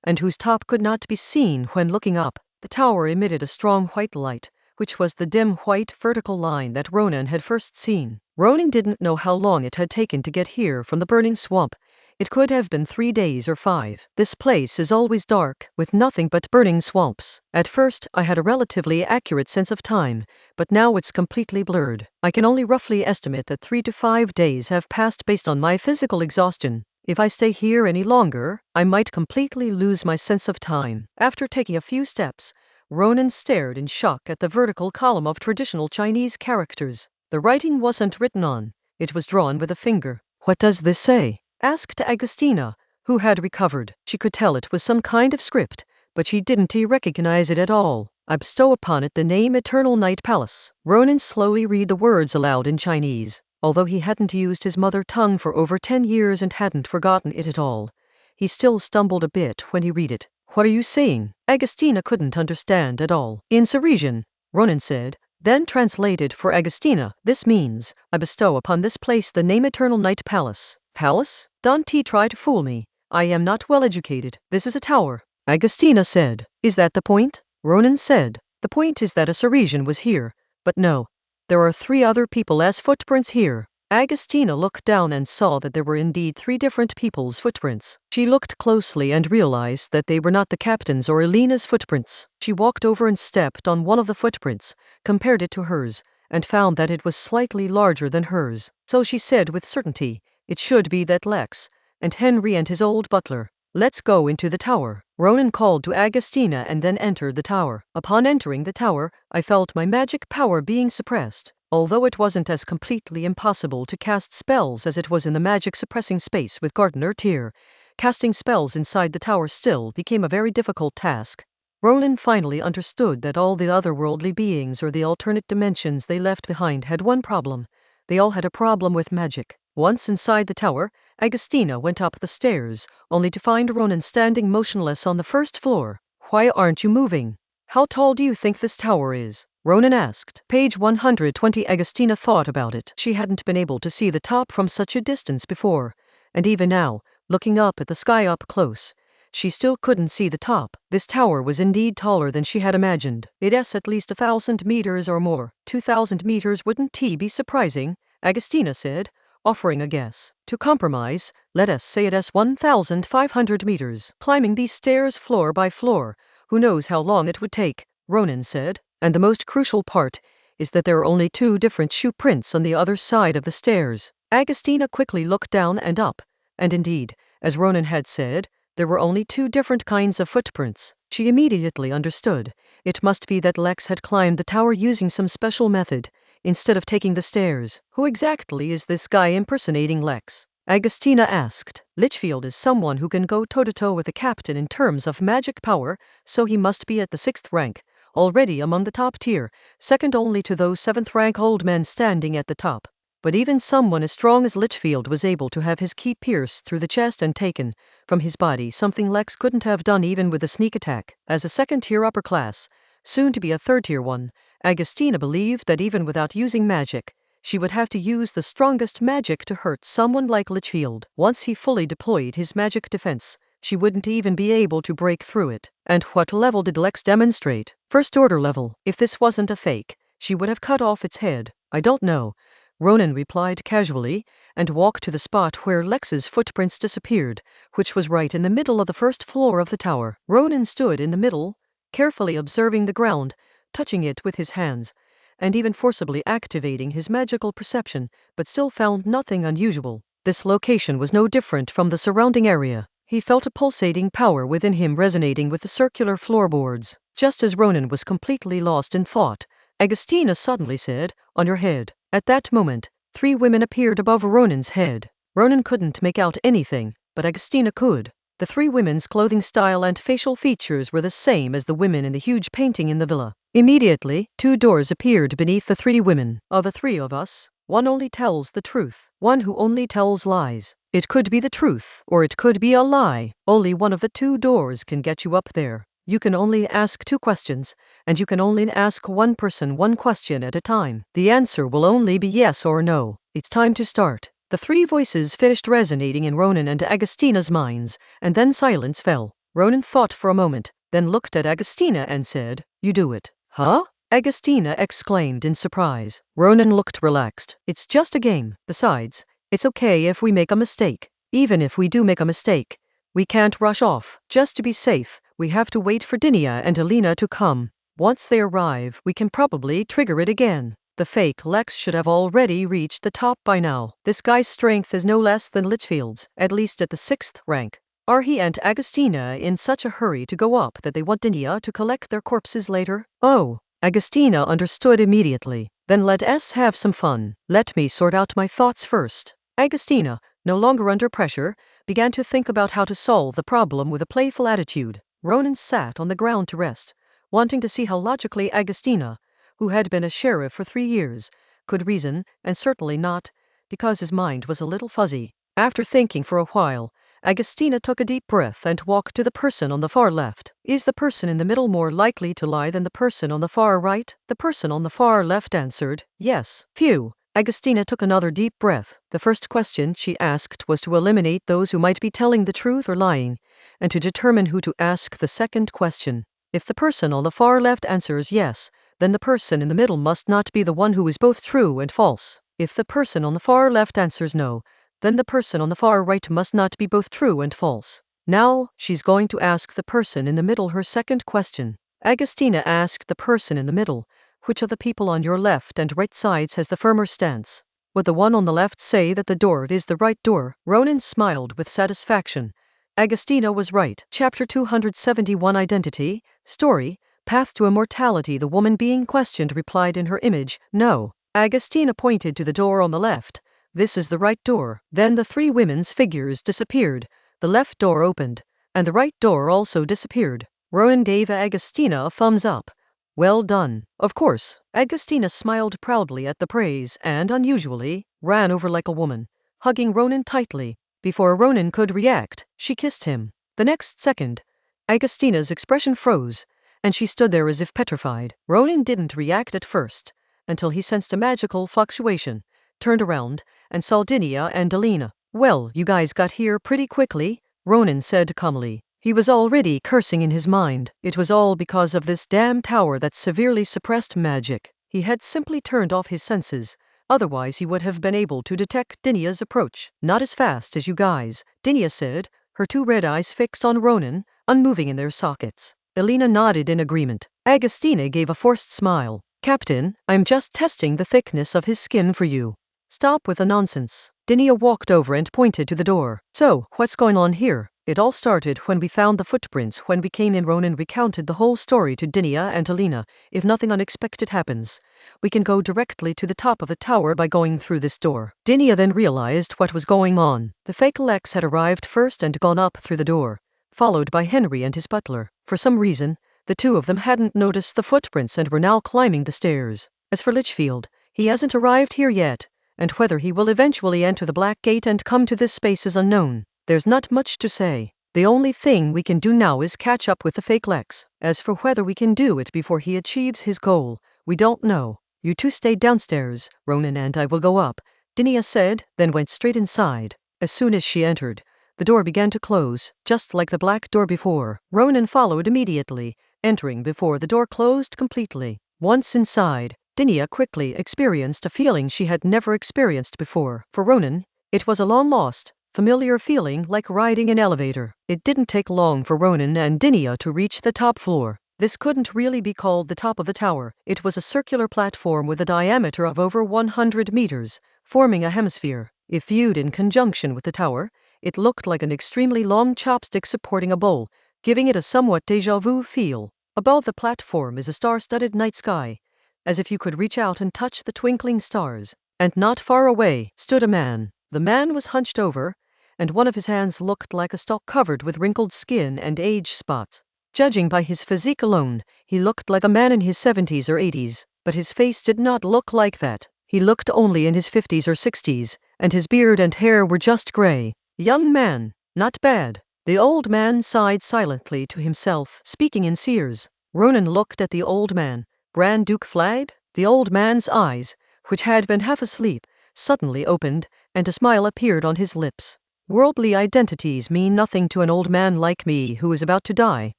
and whose top could not be seen when looking up. The tower emitted a strong white light, which was the dim white vertical line that Ronan had first seen. Ronan didn't know how long it had taken to get here from the burning swamp. It could have been 3 days or 5. This place is always dark, with nothing but burning swamps. At first, I had a relatively accurate sense of time, but now it's completely blurred. I can only roughly estimate that 3 to 5 days have passed based on my physical exhaustion. If I stay here any longer, I might completely lose my sense of time. After taking a few steps, Ronan stared in shock at the vertical column of traditional Chinese characters. The writing wasn't written on, it was drawn with a finger. What does this say? Asked Agostina, who had recovered. She could tell it was some kind of script, but she didn't recognize it at all. I bestow upon it the name Eternal Night Palace. Ronan slowly read the words aloud in Chinese. Although he hadn't used his mother tongue for over 10 years and hadn't forgotten it at all, he still stumbled a bit when he read it. What are you saying? Agostina couldn't understand at all. In Saresian, Ronan said, then translated for Agostina, this means, I bestow upon this place the name Eternal Night Palace. Palace? Don't try to fool me. I am not well educated. This is a tower. Agostina said. Is that the point? Ronan said. The point is that a Saresian was here. But no. There are 3 other people as footprints here. Agostina looked down and saw that there were indeed 3 different people's footprints. She looked closely and realized that they were not the captain's or Elena's footprints. She walked over and stepped on one of the footprints, compared it to hers, and found that it was slightly larger than hers. So she said with certainty, it should be that Lex, and Henry and his old butler. Let's go into the tower. Ronan called to Agostina and then entered the tower. Upon entering the tower, I felt my magic power being suppressed. Although it wasn't as completely impossible to cast spells as it was in the magic suppressing space with Gardener Tyr, casting spells inside the tower still became a very difficult task. Ronan finally understood that all the otherworldly beings or the alternate dimensions they left behind had one problem. They all had a problem with magic. Once inside the tower, Agostina went up the stairs, only to find Ronan standing motionless on the first floor. Why aren't you moving? How tall do you think this tower is? Ronan asked. Page 120. Agostina thought about it. She hadn't been able to see the top from such a distance before, and even now, looking up at the sky up close, she still couldn't see the top. This tower was indeed taller than she had imagined. It's at least 1,000 meters or more. 2,000 meters wouldn't be surprising, Agostina said. offering a guess. To compromise, let us say it as 1,500 meters. Climbing these stairs floor by floor, who knows how long it would take, Ronan said, and the most crucial part is that there are only 2 different shoe prints on the other side of the stairs. Agostina quickly looked down and up, and indeed, as Ronan had said, there were only 2 different kinds of footprints. She immediately understood. It must be that Lex had climbed the tower using some special method, instead of taking the stairs. Who exactly is this guy impersonating Lex? Agostina asked. Litchfield is someone who can go toe-to-toe with the captain in terms of magic power, so he must be at the 6th rank, already among the top tier, second only to those 7th rank old men standing at the top. But even someone as strong as Litchfield was able to have his key pierced through the chest and taken from his body, something Lex couldn't have done even with a sneak attack. As a 2nd-tier upper class, soon to be a 3rd-tier one, Agostina believed that even without using magic, she would have to use the strongest magic to hurt someone like Litchfield. Once he fully deployed his magic defense, she wouldn't even be able to break through it. And what level did Lex demonstrate? 1st-order level. If this wasn't a fake, she would have cut off its head. I don't know, Ronan replied casually, and walked to the spot where Lex's footprints disappeared, which was right in the middle of the 1st floor of the tower. Ronan stood in the middle, carefully observing the ground, touching it with his hands, and even forcibly activating his magical perception, but still found nothing unusual. This location was no different from the surrounding area. He felt a pulsating power within him resonating with the circular floorboards. Just as Ronan was completely lost in thought, Agostina suddenly said, "On your head." At that moment, 3 women appeared above Ronan's head. Ronan couldn't make out anything, but Agostina could. The 3 women's clothing style and facial features were the same as the women in the huge painting in the villa. Immediately, 2 doors appeared beneath the 3 women. Of the 3 of us, one only tells the truth, one who only tells lies. It could be the truth, or it could be a lie. Only one of the 2 doors can get you up there. You can only ask 2 questions, and you can only ask one person 1 question at a time. The answer will only be yes or no. It's time to start. The 3 voices finished resonating in Ronan and Agostina's minds, and then silence fell. Ronan thought for a moment, then looked at Agostina and said, "You do it." "Huh?" Agostina exclaimed in surprise. Ronan looked relaxed. "It's just a game. Besides, it's okay if we make a mistake. Even if we do make a mistake, we can't rush off. Just to be safe, we have to wait for Dinia and Alina to come. Once they arrive, we can probably trigger it again." The fake Lex should have already reached the top by now. This guy's strength is no less than Litchfield's, at least at the 6th rank. Are he and Agostina in such a hurry to go up that they want Dinia to collect their corpses later? Oh, Agostina understood immediately. Then let us have some fun. Let me sort out my thoughts first. Agostina, no longer under pressure, began to think about how to solve the problem with a playful attitude. Ronan sat on the ground to rest, wanting to see how logically Agostina, who had been a sheriff for 3 years, could reason, and certainly not, because his mind was a little fuzzy. After thinking for a while, Agostina took a deep breath and walked to the person on the far left. Is the person in the middle more likely to lie than the person on the far right? The person on the far left answered, yes. Phew. Agostina took another deep breath. The first question she asked was to eliminate those who might be telling the truth or lying, and to determine who to ask the second question. If the person on the far left answers yes, then the person in the middle must not be the one who is both true and false. If the person on the far left answers no, then the person on the far right must not be both true and false. Now, she's going to ask the person in the middle her second question. Agostina asked the person in the middle, which of the people on your left and right sides has the firmer stance? Would the one on the left say that the door is the right door? Ronan smiled with satisfaction. Agostina was right. Chapter 271 Identity, Story, Path to Immortality. The woman being questioned replied in her image, no. Agostina pointed to the door on the left. This is the right door. Then the 3 women's figures disappeared. The left door opened, and the right door also disappeared. Ronan gave Agostina a thumbs up. Well done. Of course. Agostina smiled proudly at the praise and, unusually, ran over like a woman, hugging Ronan tightly. Before Ronan could react, she kissed him. The next second, Agostina's expression froze, and she stood there as if petrified. Ronan didn't react at first, until he sensed a magical fluctuation, turned around, and saw Dinia and Alina. Well, you guys got here pretty quickly, Ronan said calmly. He was already cursing in his mind. It was all because of this damn tower that severely suppressed magic. He had simply turned off his senses, Otherwise he would have been able to detect Dinia's approach. Not as fast as you guys, Dinia said, her two red eyes fixed on Ronan, unmoving in their sockets. Elena nodded in agreement. Agostina gave a forced smile. Captain, I'm just testing the thickness of his skin for you. Stop with the nonsense. Dinia walked over and pointed to the door. So, what's going on here? It all started when we found the footprints when we came in. Ronan recounted the whole story to Dinia and Elena. If nothing unexpected happens, we can go directly to the top of the tower by going through this door. Dinia then realized what was going on. The fake Lex had arrived first and gone up through the door, followed by Henry and his butler. For some reason, the two of them hadn't noticed the footprints and were now climbing the stairs. As for Litchfield, he hasn't arrived here yet, and whether he will eventually enter the Black Gate and come to this space is unknown. There's not much to say. The only thing we can do now is catch up with the fake Lex. As for whether we can do it before he achieves his goal, we don't know. You two stay downstairs, Ronan and I will go up, Dinia said, then went straight inside. As soon as she entered, the door began to close, just like the black door before. Ronan followed immediately, entering before the door closed completely. Once inside, Dinia quickly experienced a feeling she had never experienced before. For Ronan, it was a long-lost, familiar feeling like riding an elevator. It didn't take long for Ronan and Dinia to reach the top floor. This couldn't really be called the top of the tower. It was a circular platform with a diameter of over 100 meters, forming a hemisphere. If viewed in conjunction with the tower, it looked like an extremely long chopstick supporting a bowl, giving it a somewhat déjà vu feel. Above the platform is a star-studded night sky, as if you could reach out and touch the twinkling stars. And not far away stood a man. The man was hunched over, and one of his hands looked like a stalk covered with wrinkled skin and age spots. Judging by his physique alone, he looked like a man in his 70s or 80s, but his face did not look like that. He looked only in his 50s or 60s, and his beard and hair were just gray. Young man, not bad. The old man sighed silently to himself, speaking in Sears. Ronan looked at the old man. Grand Duke Flag? The old man's eyes, which had been half asleep, suddenly opened, and a smile appeared on his lips. Worldly identities mean nothing to an old man like me who is about to die.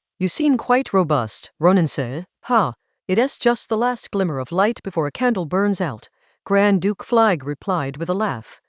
You seem quite robust, Ronan said. Ha, it is just the last glimmer of light before a candle burns out, Grand Duke Flag replied with a laugh,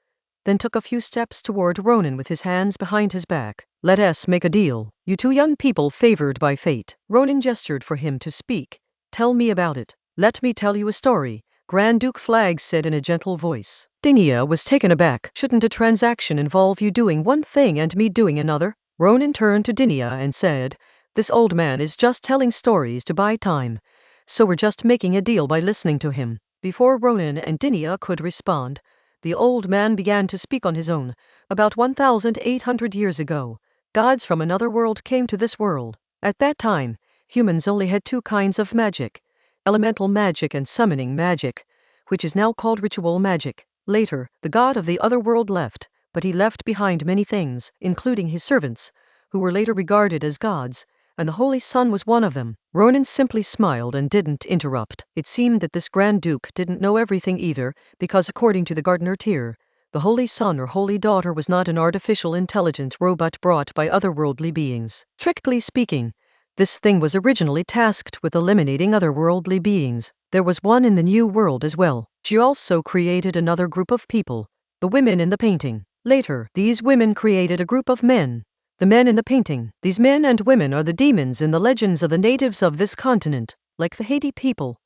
then took a few steps toward Ronan with his hands behind his back. Let us make a deal. You two young people favored by fate. Ronan gestured for him to speak. Tell me about it. Let me tell you a story, Grand Duke Flag said in a gentle voice. Dinia was taken aback. Shouldn't a transaction involve you doing one thing and me doing another? Ronan turned to Dinia and said, this old man is just telling stories to buy time, so we're just making a deal by listening to him. Before Ronan and Dinia could respond, the old man began to speak on his own. About 1,800 years ago, gods from another world came to this world. At that time, humans only had two kinds of magic, elemental magic and summoning magic, which is now called ritual magic. Later, the god of the other world left, but he left behind many things, including his servants, who were later regarded as gods, and the Holy Sun was one of them. Ronan simply smiled and didn't interrupt. It seemed that this Grand Duke didn't know everything either, because according to the Gardener Tyr, the Holy Son or Holy Daughter was not an artificial intelligent robot brought by otherworldly beings. Strictly speaking, this thing was originally tasked with eliminating otherworldly beings. There was one in the New World as well. She also created another group of people, the women in the painting. Later, these women created a group of men, the men in the painting. These men and women are the demons in the legends of the natives of this continent. Like the Haiti people,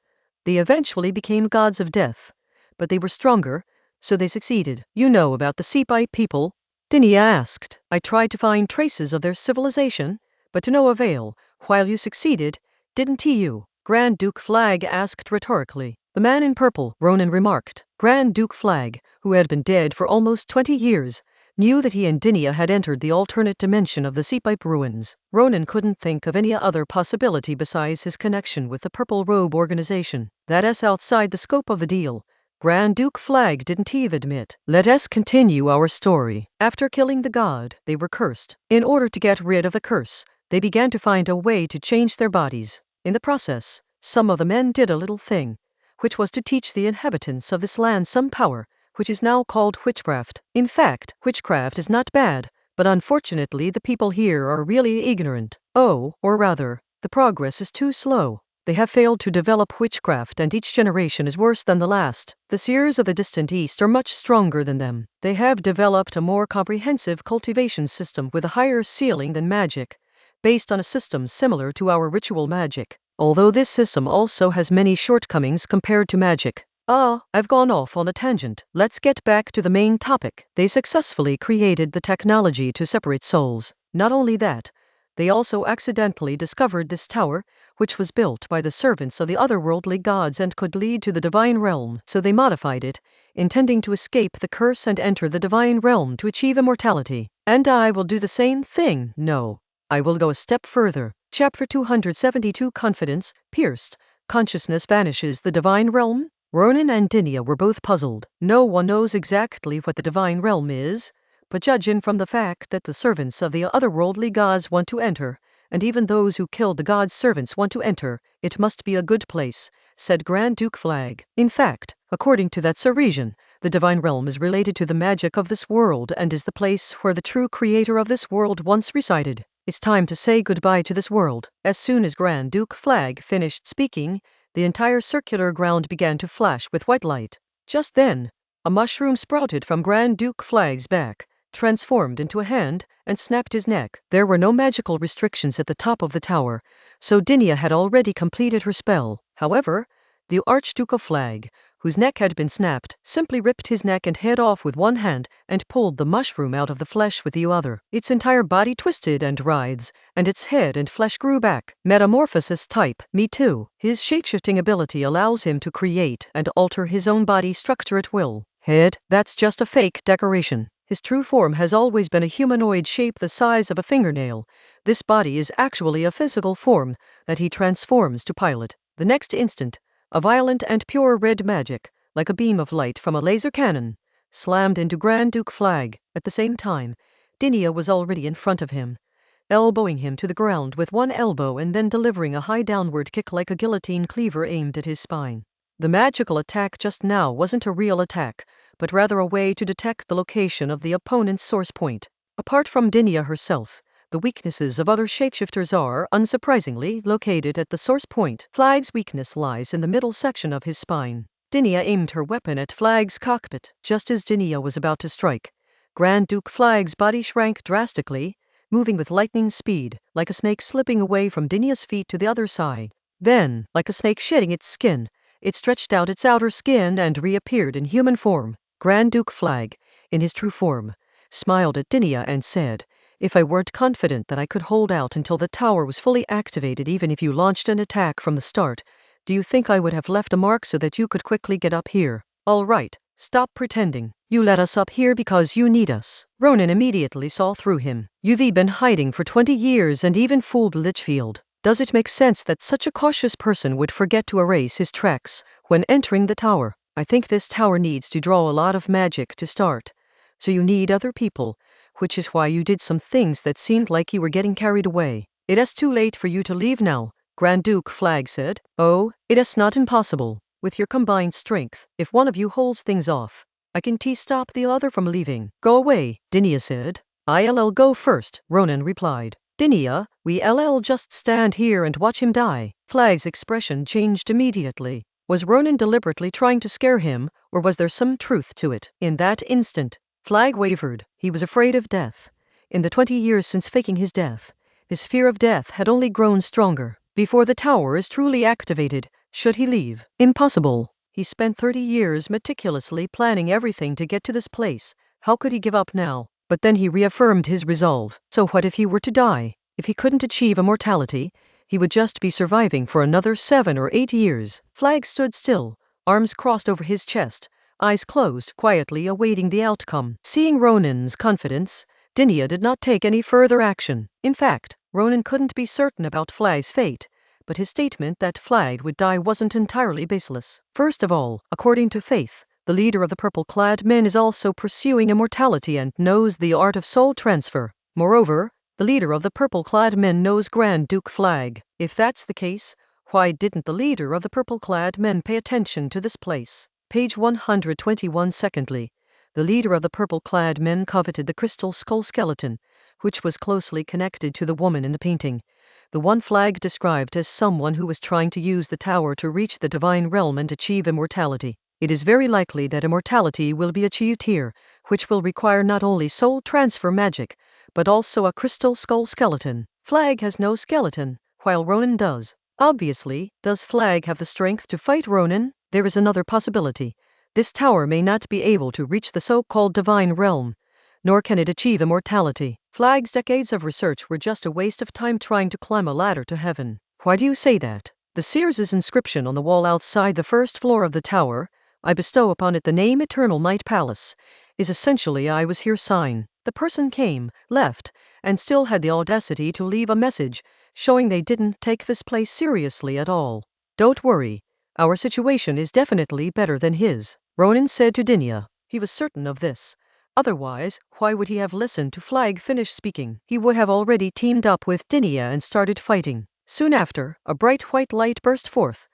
they eventually became gods of death, but they were stronger, so they succeeded. You know about the Sepai people? Dinia asked. I tried to find traces of their civilization, but to no avail. While you succeeded, didn't you? Grand Duke Flag asked rhetorically. The man in purple, Ronan remarked. Grand Duke Flag, who had been dead for almost 20 years, knew that he and Dinia had entered the alternate dimension of the Seapipe ruins. Ronan couldn't think of any other possibility besides his connection with the Purple Robe organization. That is outside the scope of the deal, Grand Duke Flag didn't even admit. Let us continue our story. After killing the god, they were cursed. In order to get rid of the curse, they began to find a way to change their bodies. In the process, some of the men did a little thing, which was to teach the inhabitants of this land some power, which is now called witchcraft. In fact, witchcraft is not bad, but unfortunately the people here are really ignorant. Oh, or rather, the progress is too slow. They have failed to develop witchcraft, and each generation is worse than the last. The seers of the distant east are much stronger than them. They have developed a more comprehensive cultivation system with a higher ceiling than magic, based on a system similar to our ritual magic, although this system also has many shortcomings compared to magic. I've gone off on a tangent. Let's get back to the main topic. They successfully created the technology to separate souls. Not only that, they also accidentally discovered this tower, which was built by the servants of the otherworldly gods and could lead to the divine realm. So they modified it, intending to escape the curse and enter the divine realm to achieve immortality. And I will do the same thing. No, I will go a step further. Chapter 272 Confidence Pierced. Consciousness vanishes. The divine realm? Ronan and Dinia were both puzzled. No one knows exactly what the divine realm is, but judging from the fact that the servants of the otherworldly gods want to enter, and even those who killed the gods' servants want to enter, it must be a good place, said Grand Duke Flag. In fact, according to that region, the divine realm is related to the magic of this world and is the place where the true creator of this world once resided. It's time to say goodbye to this world. As soon as Grand Duke Flag finished speaking, the entire circular ground began to flash with white light. Just then, a mushroom sprouted from Grand Duke Flag's back, transformed into a hand, and snapped his neck. There were no magical restrictions at the top of the tower, so Dinia had already completed her spell. However, the Archduke of Flag, whose neck had been snapped, simply ripped his neck and head off with one hand and pulled the mushroom out of the flesh with the other. Its entire body twisted and writhed, and its head and flesh grew back. Metamorphosis type. Me too. His shapeshifting ability allows him to create and alter his own body structure at will. Head, that's just a fake decoration. His true form has always been a humanoid shape the size of a fingernail. This body is actually a physical form that he transforms to pilot. The next instant, a violent and pure red magic, like a beam of light from a laser cannon, slammed into Grand Duke Flag. At the same time, Dinia was already in front of him, elbowing him to the ground with one elbow and then delivering a high downward kick like a guillotine cleaver aimed at his spine. The magical attack just now wasn't a real attack, but rather a way to detect the location of the opponent's source point. Apart from Dinia herself, the weaknesses of other shapeshifters are, unsurprisingly, located at the source point. Flag's weakness lies in the middle section of his spine. Dinia aimed her weapon at Flag's cockpit. Just as Dinia was about to strike, Grand Duke Flag's body shrank drastically, moving with lightning speed, like a snake slipping away from Dinia's feet to the other side. Then, like a snake shedding its skin, it stretched out its outer skin and reappeared in human form. Grand Duke Flag, in his true form, smiled at Dinia and said, "If I weren't confident that I could hold out until the tower was fully activated, even if you launched an attack from the start, do you think I would have left a mark so that you could quickly get up here? All right, stop pretending. You let us up here because you need us." Ronan immediately saw through him. "You've been hiding for 20 years and even fooled Litchfield. Does it make sense that such a cautious person would forget to erase his tracks when entering the tower? I think this tower needs to draw a lot of magic to start, so you need other people, which is why you did some things that seemed like you were getting carried away. It is too late for you to leave now," Grand Duke Flag said. "Oh, it is not impossible. With your combined strength, if one of you holds things off, I can stop the other from leaving." "Go away," Dinia said. "I'll go first," Ronan replied. "Dinia, we'll just stand here and watch him die." Flag's expression changed immediately. Was Ronan deliberately trying to scare him, or was there some truth to it? In that instant, Flag wavered. He was afraid of death. In the 20 years since faking his death, his fear of death had only grown stronger. Before the tower is truly activated, should he leave? Impossible. He spent 30 years meticulously planning everything to get to this place. How could he give up now? But then he reaffirmed his resolve. So what if he were to die? If he couldn't achieve immortality, he would just be surviving for another 7 or 8 years. Flag stood still, arms crossed over his chest, eyes closed, quietly awaiting the outcome. Seeing Ronan's confidence, Dinia did not take any further action. In fact, Ronan couldn't be certain about Flag's fate, but his statement that Flag would die wasn't entirely baseless. First of all, according to Faith, the leader of the purple-clad men is also pursuing immortality and knows the art of soul transfer. Moreover, the leader of the purple-clad men knows Grand Duke Flag. If that's the case, why didn't the leader of the purple-clad men pay attention to this place? Page 121. Secondly, the leader of the purple-clad men coveted the crystal skull skeleton, which was closely connected to the woman in the painting. the one Flag described as someone who was trying to use the tower to reach the divine realm and achieve immortality. It is very likely that immortality will be achieved here, which will require not only soul transfer magic, but also a crystal skull skeleton. Flag has no skeleton, while Ronan does. Obviously, does Flag have the strength to fight Ronan? There is another possibility. This tower may not be able to reach the so-called divine realm, nor can it achieve immortality. Flag's decades of research were just a waste of time trying to climb a ladder to heaven. Why do you say that? The Sears's inscription on the wall outside the first floor of the tower, I bestow upon it the name Eternal Night Palace, is essentially I was here sign. The person came, left, and still had the audacity to leave a message, showing they didn't take this place seriously at all. Don't worry, our situation is definitely better than his, Ronan said to Dinia. He was certain of this. Otherwise, why would he have listened to Flag finish speaking? He would have already teamed up with Dinia and started fighting. Soon after, a bright white light burst forth,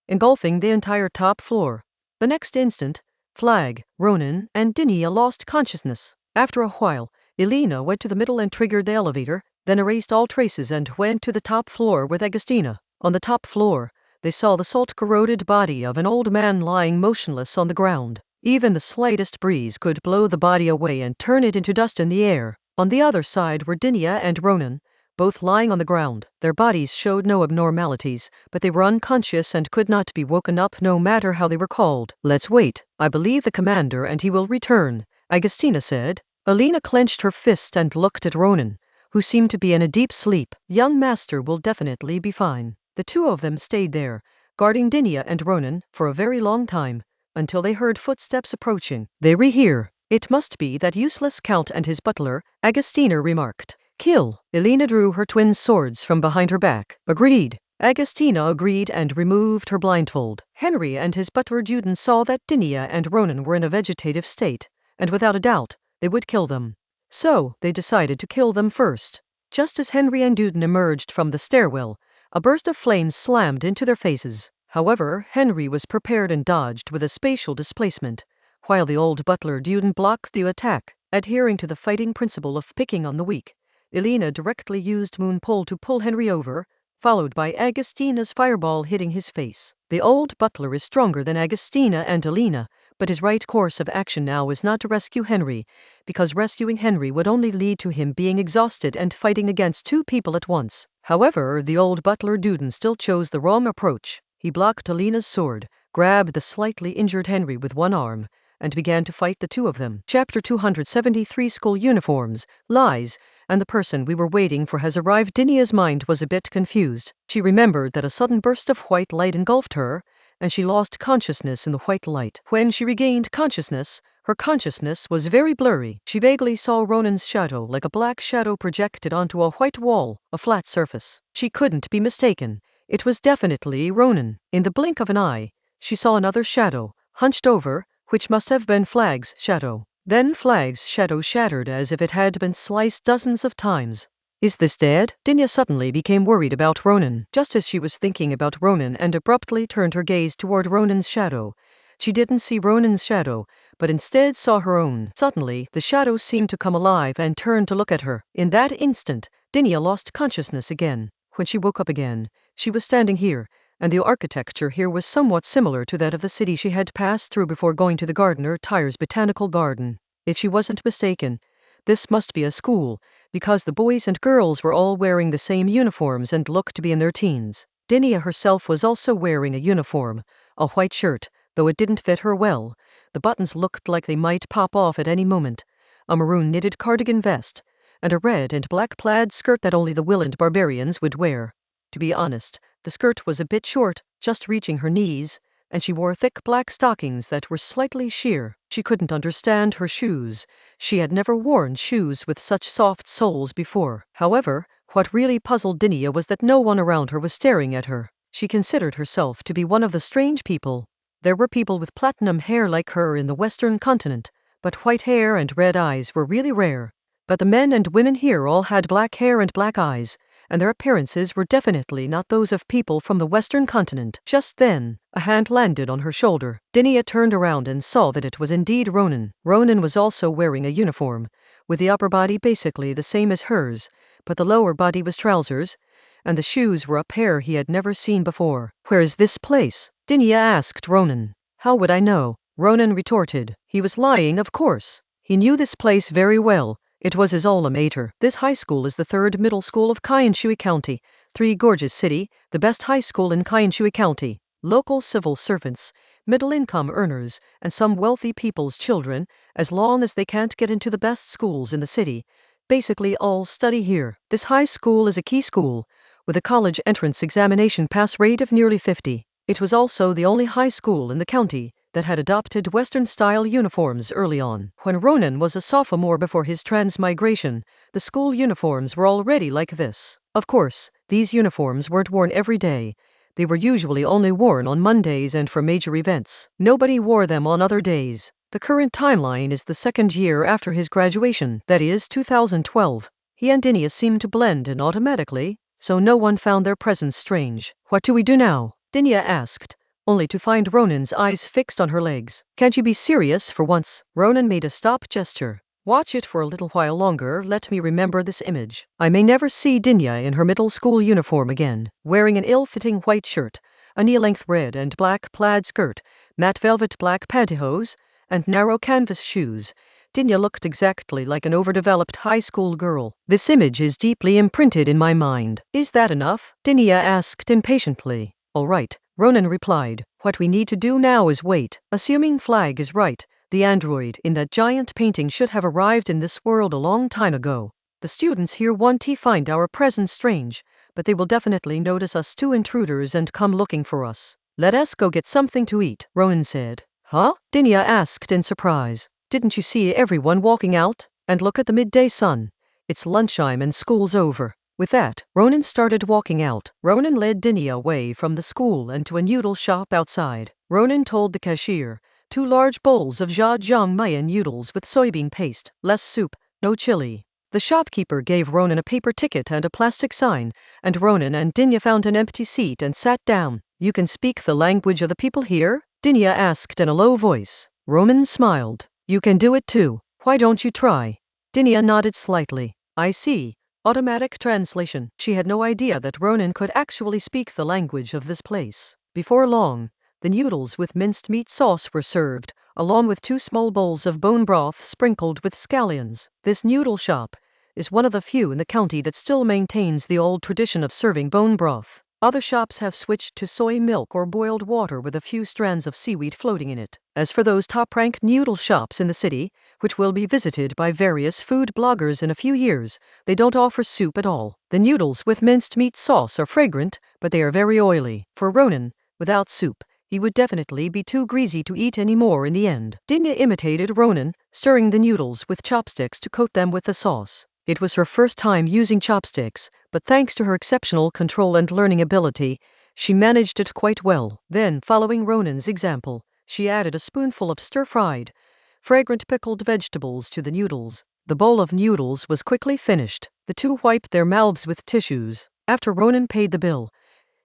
engulfing the entire top floor. The next instant, Flag, Ronan, and Dinia lost consciousness. After a while, Elena went to the middle and triggered the elevator, then erased all traces and went to the top floor with Agustina. On the top floor, they saw the salt-corroded body of an old man lying motionless on the ground. Even the slightest breeze could blow the body away and turn it into dust in the air. On the other side were Dinia and Ronan, both lying on the ground. Their bodies showed no abnormalities, but they were unconscious and could not be woken up no matter how they were called. Let's wait. I believe the commander and he will return, Agustina said. Elena clenched her fist and looked at Ronan, who seemed to be in a deep sleep. Young master will definitely be fine. The two of them stayed there, guarding Dinia and Ronan, for a very long time, until they heard footsteps approaching. They were here. It must be that useless count and his butler, Agustina remarked. Kill. Elena drew her twin swords from behind her back. Agreed. Agustina agreed and removed her blindfold. Henry and his butler Duden saw that Dinia and Ronan were in a vegetative state, and without a doubt, they would kill them. So, they decided to kill them first. Just as Henry and Duden emerged from the stairwell, a burst of flames slammed into their faces. However, Henry was prepared and dodged with a spatial displacement, while the old butler Duden blocked the attack. Adhering to the fighting principle of picking on the weak, Elena directly used Moon Pull to pull Henry over, followed by Agustina's fireball hitting his face. The old butler is stronger than Agustina and Elena, but his right course of action now is not to rescue Henry, because rescuing Henry would only lead to him being exhausted and fighting against two people at once. However, the old butler Duden still chose the wrong approach. He blocked Elena's sword, grabbed the slightly injured Henry with one arm, and began to fight the two of them. Chapter 273 School Uniforms, Lies, and the person we were waiting for has arrived. Dinia's mind was a bit confused. She remembered that a sudden burst of white light engulfed her, and she lost consciousness in the white light. When she regained consciousness, her consciousness was very blurry. She vaguely saw Ronan's shadow like a black shadow projected onto a white wall, a flat surface. She couldn't be mistaken. It was definitely Ronan. In the blink of an eye, she saw another shadow, hunched over, which must have been Flag's shadow. Then Flag's shadow shattered as if it had been sliced dozens of times. Is this dead? Dinia suddenly became worried about Ronan. Just as she was thinking about Ronan and abruptly turned her gaze toward Ronan's shadow, she didn't see Ronan's shadow, but instead saw her own. Suddenly, the shadow seemed to come alive and turn to look at her. In that instant, Dinia lost consciousness again. When she woke up again, she was standing here, and the architecture here was somewhat similar to that of the city she had passed through before going to the Gardener Tyre's botanical garden. If she wasn't mistaken, this must be a school, because the boys and girls were all wearing the same uniforms and looked to be in their teens. Dinia herself was also wearing a uniform, a white shirt, though it didn't fit her well. The buttons looked like they might pop off at any moment, a maroon knitted cardigan vest, and a red and black plaid skirt that only the Willand barbarians would wear. To be honest, the skirt was a bit short, just reaching her knees, and she wore thick black stockings that were slightly sheer. She couldn't understand her shoes. She had never worn shoes with such soft soles before. However, what really puzzled Dinia was that no one around her was staring at her. She considered herself to be one of the strange people. There were people with platinum hair like her in the Western continent, but white hair and red eyes were really rare. But the men and women here all had black hair and black eyes, and their appearances were definitely not those of people from the Western continent. Just then, a hand landed on her shoulder. Dinia turned around and saw that it was indeed Ronan. Ronan was also wearing a uniform, with the upper body basically the same as hers, but the lower body was trousers, and the shoes were a pair he had never seen before. Where's this place? Dinya asked Ronan. How would I know? Ronan retorted. He was lying, of course. He knew this place very well. It was his alma mater. This high school is the third middle school of Kyanshui County. Three Gorges City, the best high school in Kyanshui County. Local civil servants, middle-income earners, and some wealthy people's children, as long as they can't get into the best schools in the city, basically all study here. This high school is a key school, with a college entrance examination pass rate of nearly 50. It was also the only high school in the county that had adopted Western-style uniforms early on. When Ronan was a sophomore before his transmigration, the school uniforms were already like this. Of course, these uniforms weren't worn every day. They were usually only worn on Mondays and for major events. Nobody wore them on other days. The current timeline is the second year after his graduation, that is 2012. He and Dinya seemed to blend in automatically, so no one found their presence strange. What do we do now? Dinya asked, only to find Ronan's eyes fixed on her legs. Can't you be serious for once? Ronan made a stop gesture. Watch it for a little while longer, let me remember this image. I may never see Dinya in her middle school uniform again, wearing an ill-fitting white shirt, a knee-length red and black plaid skirt, matte velvet black pantyhose, and narrow canvas shoes. Dinya looked exactly like an overdeveloped high school girl. This image is deeply imprinted in my mind. Is that enough? Dinya asked impatiently. All right, Ronan replied. What we need to do now is wait. Assuming Flag is right, the android in that giant painting should have arrived in this world a long time ago. The students here won't find our presence strange, but they will definitely notice us two intruders and come looking for us. Let us go get something to eat, Ronan said. Huh? Dinya asked in surprise. Didn't you see everyone walking out? And look at the midday sun. It's lunchtime and school's over. With that, Ronan started walking out. Ronan led Dinya away from the school and to a noodle shop outside. Ronan told the cashier, 2 large bowls of jjajangmyeon noodles with soybean paste, less soup, no chili. The shopkeeper gave Ronan a paper ticket and a plastic sign, and Ronan and Dinya found an empty seat and sat down. You can speak the language of the people here? Dinya asked in a low voice. Ronan smiled. You can do it too. Why don't you try? Dinya nodded slightly. I see. Automatic translation. She had no idea that Ronan could actually speak the language of this place. Before long, the noodles with minced meat sauce were served, along with 2 small bowls of bone broth sprinkled with scallions. This noodle shop is one of the few in the county that still maintains the old tradition of serving bone broth. Other shops have switched to soy milk or boiled water with a few strands of seaweed floating in it. As for those top-ranked noodle shops in the city, which will be visited by various food bloggers in a few years, they don't offer soup at all. The noodles with minced meat sauce are fragrant, but they are very oily. For Ronan, without soup, he would definitely be too greasy to eat anymore in the end. Dinya imitated Ronan, stirring the noodles with chopsticks to coat them with the sauce. It was her first time using chopsticks, but thanks to her exceptional control and learning ability, she managed it quite well. Then, following Ronan's example, she added a spoonful of stir-fried, fragrant pickled vegetables to the noodles. The bowl of noodles was quickly finished. The two wiped their mouths with tissues. After Ronan paid the bill,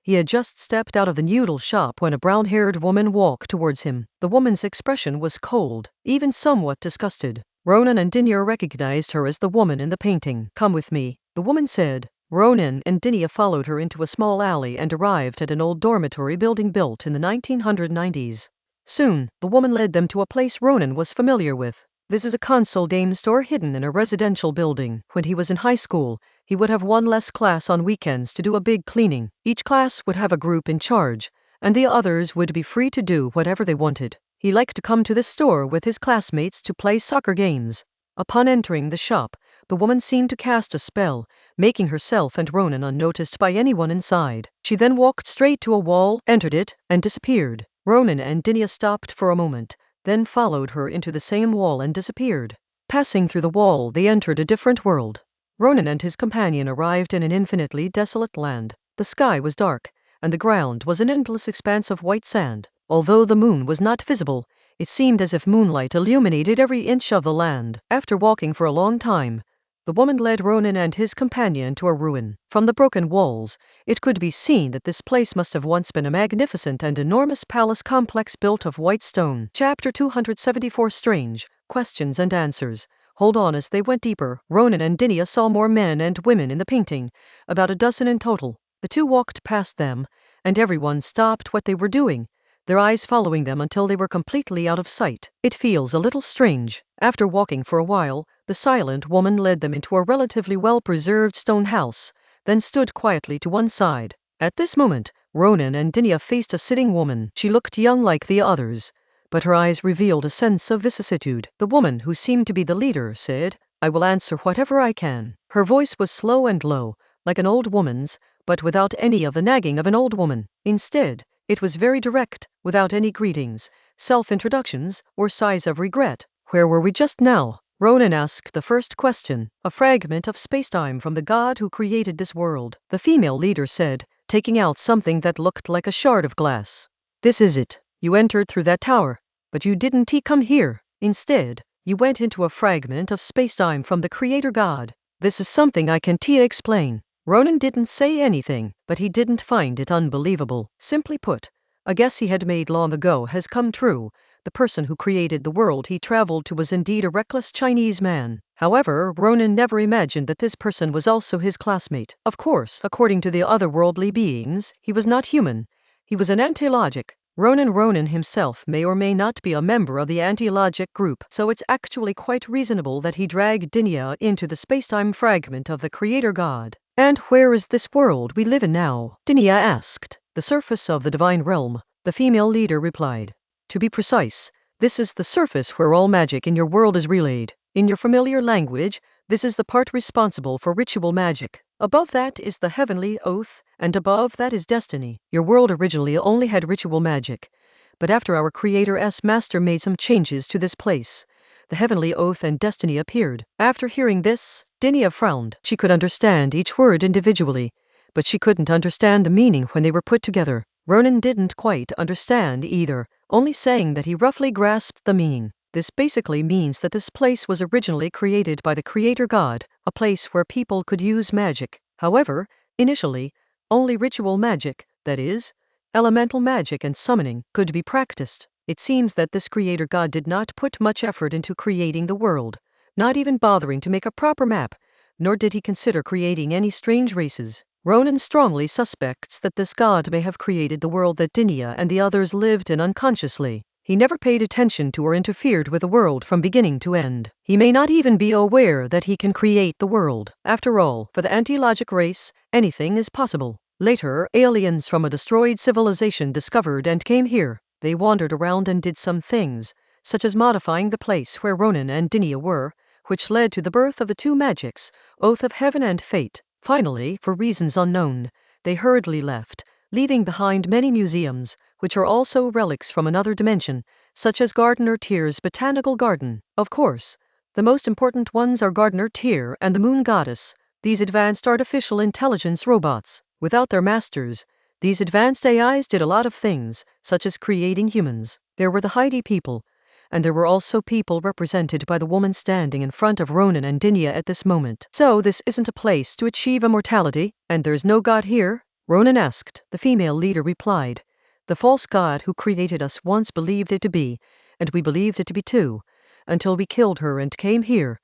he had just stepped out of the noodle shop when a brown-haired woman walked towards him. The woman's expression was cold, even somewhat disgusted. Ronan and Dinya recognized her as the woman in the painting. Come with me, the woman said. Ronan and Dinya followed her into a small alley and arrived at an old dormitory building built in the 1990s. Soon, the woman led them to a place Ronan was familiar with. This is a console game store hidden in a residential building. When he was in high school, he would have one less class on weekends to do a big cleaning. Each class would have a group in charge, and the others would be free to do whatever they wanted. He liked to come to this store with his classmates to play soccer games. Upon entering the shop, the woman seemed to cast a spell, making herself and Ronan unnoticed by anyone inside. She then walked straight to a wall, entered it, and disappeared. Ronan and Dinya stopped for a moment, then followed her into the same wall and disappeared. Passing through the wall, they entered a different world. Ronan and his companion arrived in an infinitely desolate land. The sky was dark, and the ground was an endless expanse of white sand. Although the moon was not visible, it seemed as if moonlight illuminated every inch of the land. After walking for a long time, the woman led Ronan and his companion to a ruin. From the broken walls, it could be seen that this place must have once been a magnificent and enormous palace complex built of white stone. Chapter 274 Strange Questions and Answers. Hold on. As they went deeper, Ronan and Dinya saw more men and women in the painting, about a dozen in total. The two walked past them, and everyone stopped what they were doing, their eyes following them until they were completely out of sight. It feels a little strange. After walking for a while, the silent woman led them into a relatively well-preserved stone house, then stood quietly to one side. At this moment, Ronan and Dinia faced a sitting woman. She looked young like the others, but her eyes revealed a sense of vicissitude. The woman, who seemed to be the leader, said, "I will answer whatever I can." Her voice was slow and low, like an old woman's, but without any of the nagging of an old woman. Instead, it was very direct, without any greetings, self-introductions, or sighs of regret. "Where were we just now?" Ronan asked the first question. "A fragment of spacetime from the god who created this world," the female leader said, taking out something that looked like a shard of glass. "This is it. You entered through that tower, but you didn't come here. Instead, you went into a fragment of spacetime from the creator god. This is something I can explain." Ronan didn't say anything, but he didn't find it unbelievable. Simply put, a guess he had made long ago has come true. The person who created the world he traveled to was indeed a reckless Chinese man. However, Ronan never imagined that this person was also his classmate. Of course, according to the otherworldly beings, he was not human. He was an anti-logic. Ronan himself may or may not be a member of the anti-logic group, so it's actually quite reasonable that he dragged Dinia into the spacetime fragment of the creator god. "And where is this world we live in now?" Dinia asked. "The surface of the divine realm," the female leader replied. "To be precise, this is the surface where all magic in your world is relayed. In your familiar language, this is the part responsible for ritual magic. Above that is the heavenly oath, and above that is destiny. Your world originally only had ritual magic, but after our Creator's master made some changes to this place, the heavenly oath and destiny appeared." After hearing this, Dinia frowned. She could understand each word individually, but she couldn't understand the meaning when they were put together. Ronan didn't quite understand either, only saying that he roughly grasped the meaning. "This basically means that this place was originally created by the creator god, a place where people could use magic. However, initially, only ritual magic, that is, elemental magic and summoning, could be practiced. It seems that this creator god did not put much effort into creating the world, not even bothering to make a proper map, nor did he consider creating any strange races. Ronan strongly suspects that this god may have created the world that Dinia and the others lived in unconsciously. He never paid attention to or interfered with the world from beginning to end. He may not even be aware that he can create the world. After all, for the anti-logic race, anything is possible. Later, aliens from a destroyed civilization discovered and came here. They wandered around and did some things, such as modifying the place where Ronan and Dinia were, which led to the birth of the two magics, Oath of Heaven and Fate. Finally, for reasons unknown, they hurriedly left, leaving behind many museums, which are also relics from another dimension, such as Gardener Tyr's Botanical Garden. Of course, the most important ones are Gardener Tyr and the Moon Goddess, these advanced artificial intelligence robots. Without their masters, these advanced AIs did a lot of things, such as creating humans. There were the Heidi people, and there were also people represented by the woman standing in front of Ronan and Dinia at this moment. "So this isn't a place to achieve immortality, and there's no god here?" Ronan asked. The female leader replied, "The false god who created us once believed it to be, and we believed it to be too, until we killed her and came here,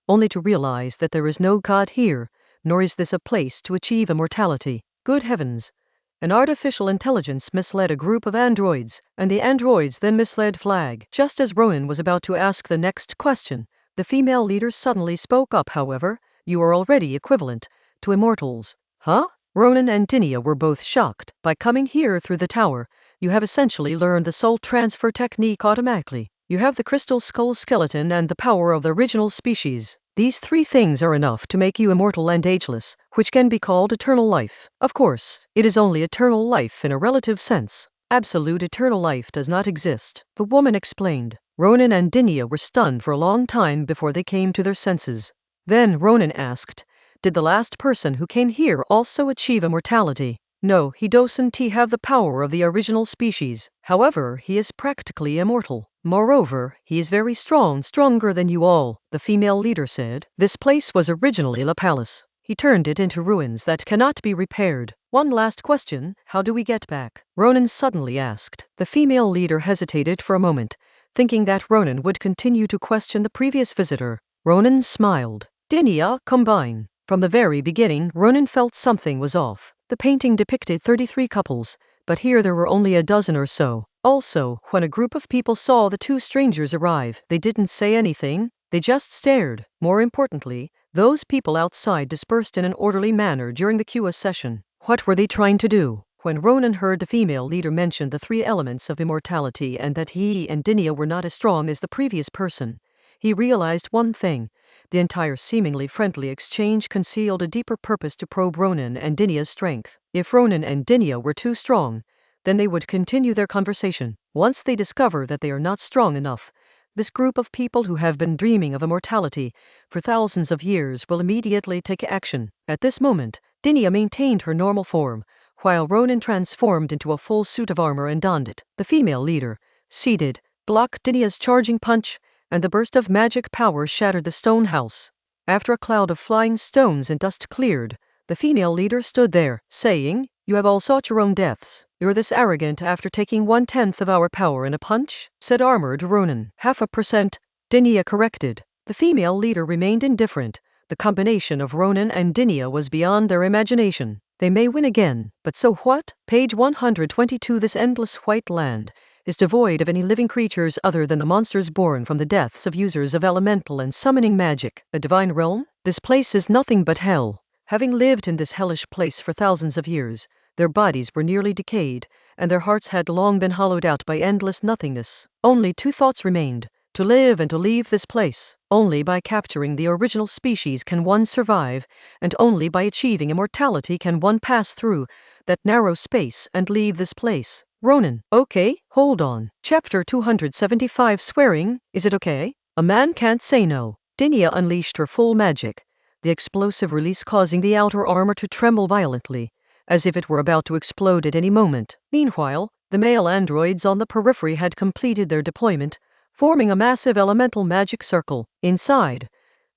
only to realize that there is no god here, nor is this a place to achieve immortality." Good heavens! An artificial intelligence misled a group of androids, and the androids then misled Flag. Just as Ronan was about to ask the next question, the female leader suddenly spoke up. "However, you are already equivalent to immortals." "Huh?" Ronan and Dinia were both shocked. "By coming here through the tower, you have essentially learned the soul transfer technique automatically. You have the crystal skull skeleton and the power of the original species. These three things are enough to make you immortal and ageless, which can be called eternal life. Of course, it is only eternal life in a relative sense. Absolute eternal life does not exist," the woman explained. Ronan and Dinia were stunned for a long time before they came to their senses. Then Ronan asked, "Did the last person who came here also achieve immortality?" "No, he doesn't have the power of the original species. However, he is practically immortal. Moreover, he is very strong, stronger than you all," the female leader said. "This place was originally a palace. He turned it into ruins that cannot be repaired." "One last question, how do we get back?" Ronan suddenly asked. The female leader hesitated for a moment, thinking that Ronan would continue to question the previous visitor. Ronan smiled. "Dinia, combine." From the very beginning, Ronan felt something was off. The painting depicted 33 couples, but here there were only a dozen or so. Also, when a group of people saw the two strangers arrive, they didn't say anything, they just stared. More importantly, those people outside dispersed in an orderly manner during the Q&A session. What were they trying to do? When Ronan heard the female leader mention the 3 elements of immortality and that he and Dinia were not as strong as the previous person, he realized one thing. The entire seemingly friendly exchange concealed a deeper purpose to probe Ronan and Dinia's strength. If Ronan and Dinia were too strong, then they would continue their conversation. Once they discover that they are not strong enough, this group of people who have been dreaming of immortality for thousands of years will immediately take action. At this moment, Dinia maintained her normal form, while Ronan transformed into a full suit of armor and donned it. The female leader, seated, blocked Dinia's charging punch, and the burst of magic power shattered the stone house. After a cloud of flying stones and dust cleared, the female leader stood there, saying, "You have all sought your own deaths. You're this arrogant after taking 1/10 of our power in a punch?" said armored Ronan. 0.5%, Dinia corrected. The female leader remained indifferent. The combination of Ronan and Dinia was beyond their imagination. They may win again, but so what? Page 122. This endless white land is devoid of any living creatures other than the monsters born from the deaths of users of elemental and summoning magic. A divine realm? This place is nothing but hell. Having lived in this hellish place for thousands of years, their bodies were nearly decayed, and their hearts had long been hollowed out by endless nothingness. Only 2 thoughts remained: to live and to leave this place. Only by capturing the original species can one survive, and only by achieving immortality can one pass through that narrow space and leave this place. Ronan: "Okay, hold on." Chapter 275. Swearing, is it okay? A man can't say no. Dinia unleashed her full magic, the explosive release causing the outer armor to tremble violently, as if it were about to explode at any moment. Meanwhile, the male androids on the periphery had completed their deployment, forming a massive elemental magic circle. Inside,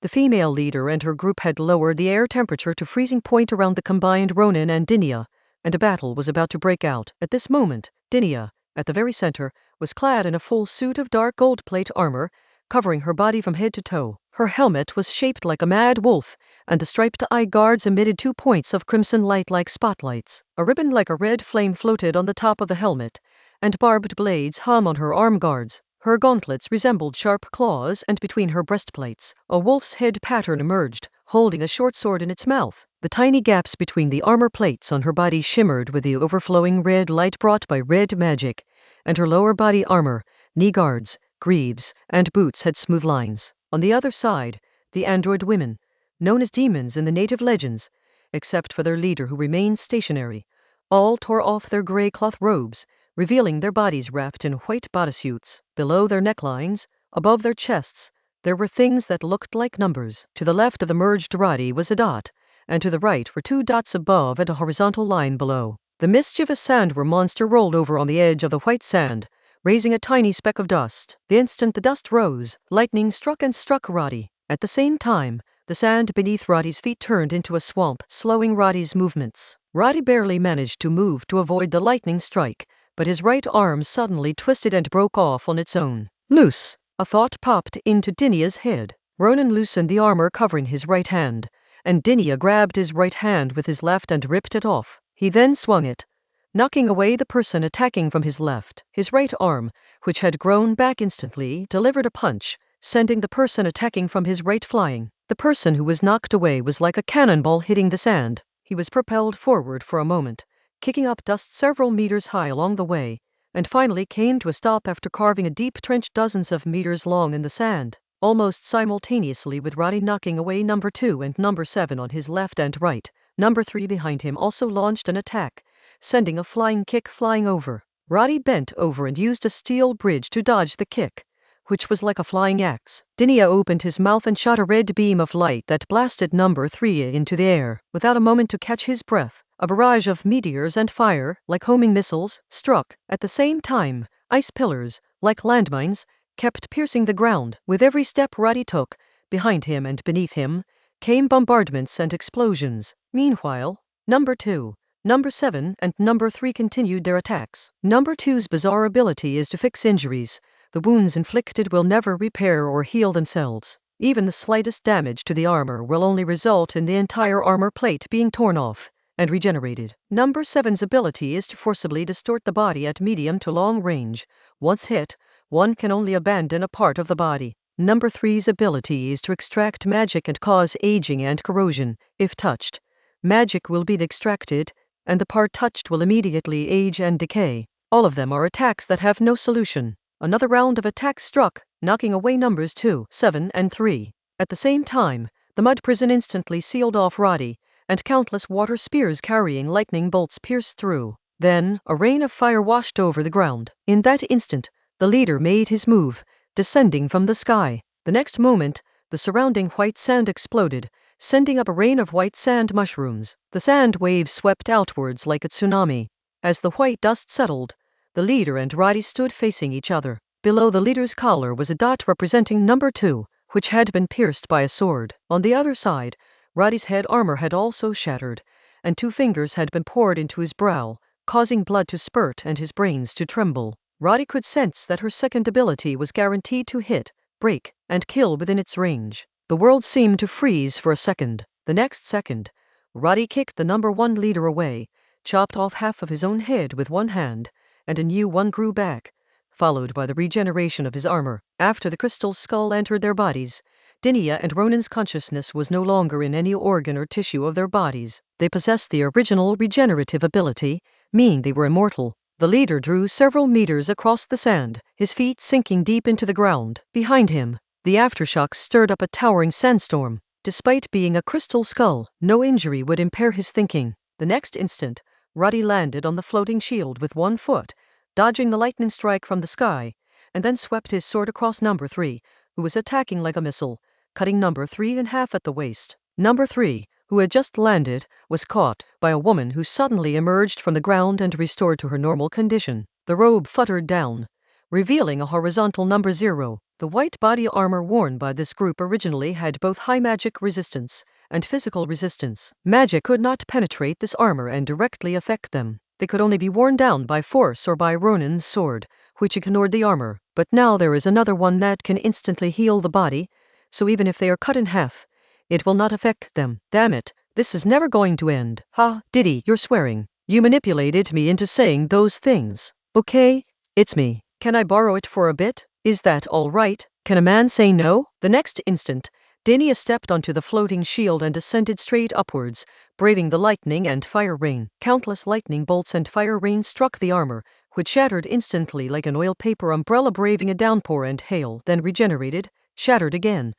the female leader and her group had lowered the air temperature to freezing point around the combined Ronan and Dinia, and a battle was about to break out. At this moment, Dinia, at the very center, was clad in a full suit of dark gold plate armor, covering her body from head to toe. Her helmet was shaped like a mad wolf, and the striped eye guards emitted 2 points of crimson light like spotlights. A ribbon like a red flame floated on the top of the helmet, and barbed blades hung on her arm guards. Her gauntlets resembled sharp claws, and between her breastplates, a wolf's head pattern emerged, holding a short sword in its mouth. The tiny gaps between the armor plates on her body shimmered with the overflowing red light brought by red magic, and her lower body armor, knee guards, greaves, and boots had smooth lines. On the other side, the android women, known as demons in the native legends, except for their leader who remained stationary, all tore off their gray cloth robes, revealing their bodies wrapped in white bodysuits. Below their necklines, above their chests, there were things that looked like numbers. To the left of the merged Roddy was a dot, and to the right were 2 dots above and a horizontal line below. The mischievous sandworm monster rolled over on the edge of the white sand, raising a tiny speck of dust. The instant the dust rose, lightning struck Roddy. At the same time, the sand beneath Roddy's feet turned into a swamp, slowing Roddy's movements. Roddy barely managed to move to avoid the lightning strike, but his right arm suddenly twisted and broke off on its own. Loose! A thought popped into Dinia's head. Ronan loosened the armor covering his right hand, and Dinia grabbed his right hand with his left and ripped it off. He then swung it, knocking away the person attacking from his left. His right arm, which had grown back instantly, delivered a punch, sending the person attacking from his right flying. The person who was knocked away was like a cannonball hitting the sand. He was propelled forward for a moment, kicking up dust several meters high along the way, and finally came to a stop after carving a deep trench dozens of meters long in the sand. Almost simultaneously with Roddy knocking away number 2 and number 7 on his left and right, number 3 behind him also launched an attack, sending a flying kick flying over. Roddy bent over and used a steel bridge to dodge the kick, which was like a flying axe. Dinia opened his mouth and shot a red beam of light that blasted number 3 into the air. Without a moment to catch his breath, a barrage of meteors and fire, like homing missiles, struck. At the same time, ice pillars, like landmines, kept piercing the ground. With every step Roddy took, behind him and beneath him, came bombardments and explosions. Meanwhile, number 2, number 7 and number 3 continued their attacks. Number 2's bizarre ability is to fix injuries. The wounds inflicted will never repair or heal themselves. Even the slightest damage to the armor will only result in the entire armor plate being torn off, and regenerated. Number 7's ability is to forcibly distort the body at medium to long range. Once hit, one can only abandon a part of the body. Number 3's ability is to extract magic and cause aging and corrosion. If touched, magic will be extracted, and the part touched will immediately age and decay. All of them are attacks that have no solution. Another round of attacks struck, knocking away numbers 2, 7, and 3. At the same time, the mud prison instantly sealed off Roddy, and countless water spears carrying lightning bolts pierced through. Then, a rain of fire washed over the ground. In that instant, the leader made his move, descending from the sky. The next moment, the surrounding white sand exploded, sending up a rain of white sand mushrooms. The sand waves swept outwards like a tsunami. As the white dust settled, the leader and Roddy stood facing each other. Below the leader's collar was a dot representing number 2, which had been pierced by a sword. On the other side, Roddy's head armor had also shattered, and 2 fingers had been poured into his brow, causing blood to spurt and his brains to tremble. Roddy could sense that her second ability was guaranteed to hit, break, and kill within its range. The world seemed to freeze for a second. The next second, Roddy kicked the number 1 leader away, chopped off half of his own head with one hand, and a new one grew back, followed by the regeneration of his armor. After the crystal skull entered their bodies, Dinia and Ronan's consciousness was no longer in any organ or tissue of their bodies. They possessed the original regenerative ability, meaning they were immortal. The leader drew several meters across the sand, his feet sinking deep into the ground. Behind him, the aftershocks stirred up a towering sandstorm. Despite being a crystal skull, no injury would impair his thinking. The next instant, Roddy landed on the floating shield with one foot, dodging the lightning strike from the sky, and then swept his sword across number 3, who was attacking like a missile, cutting number 3 in half at the waist. Number 3, who had just landed, was caught by a woman who suddenly emerged from the ground and restored to her normal condition. The robe fluttered down, revealing a horizontal number 0. The white body armor worn by this group originally had both high magic resistance and physical resistance. Magic could not penetrate this armor and directly affect them. They could only be worn down by force or by Ronan's sword, which ignored the armor. But now there is another one that can instantly heal the body, so even if they are cut in half, it will not affect them. Damn it, this is never going to end. Ha, Diddy, you're swearing. You manipulated me into saying those things. Okay, it's me. Can I borrow it for a bit? Is that all right? Can a man say no? The next instant, Dinia stepped onto the floating shield and descended straight upwards, braving the lightning and fire rain. Countless lightning bolts and fire rain struck the armor, which shattered instantly like an oil paper umbrella braving a downpour and hail, then regenerated, shattered again,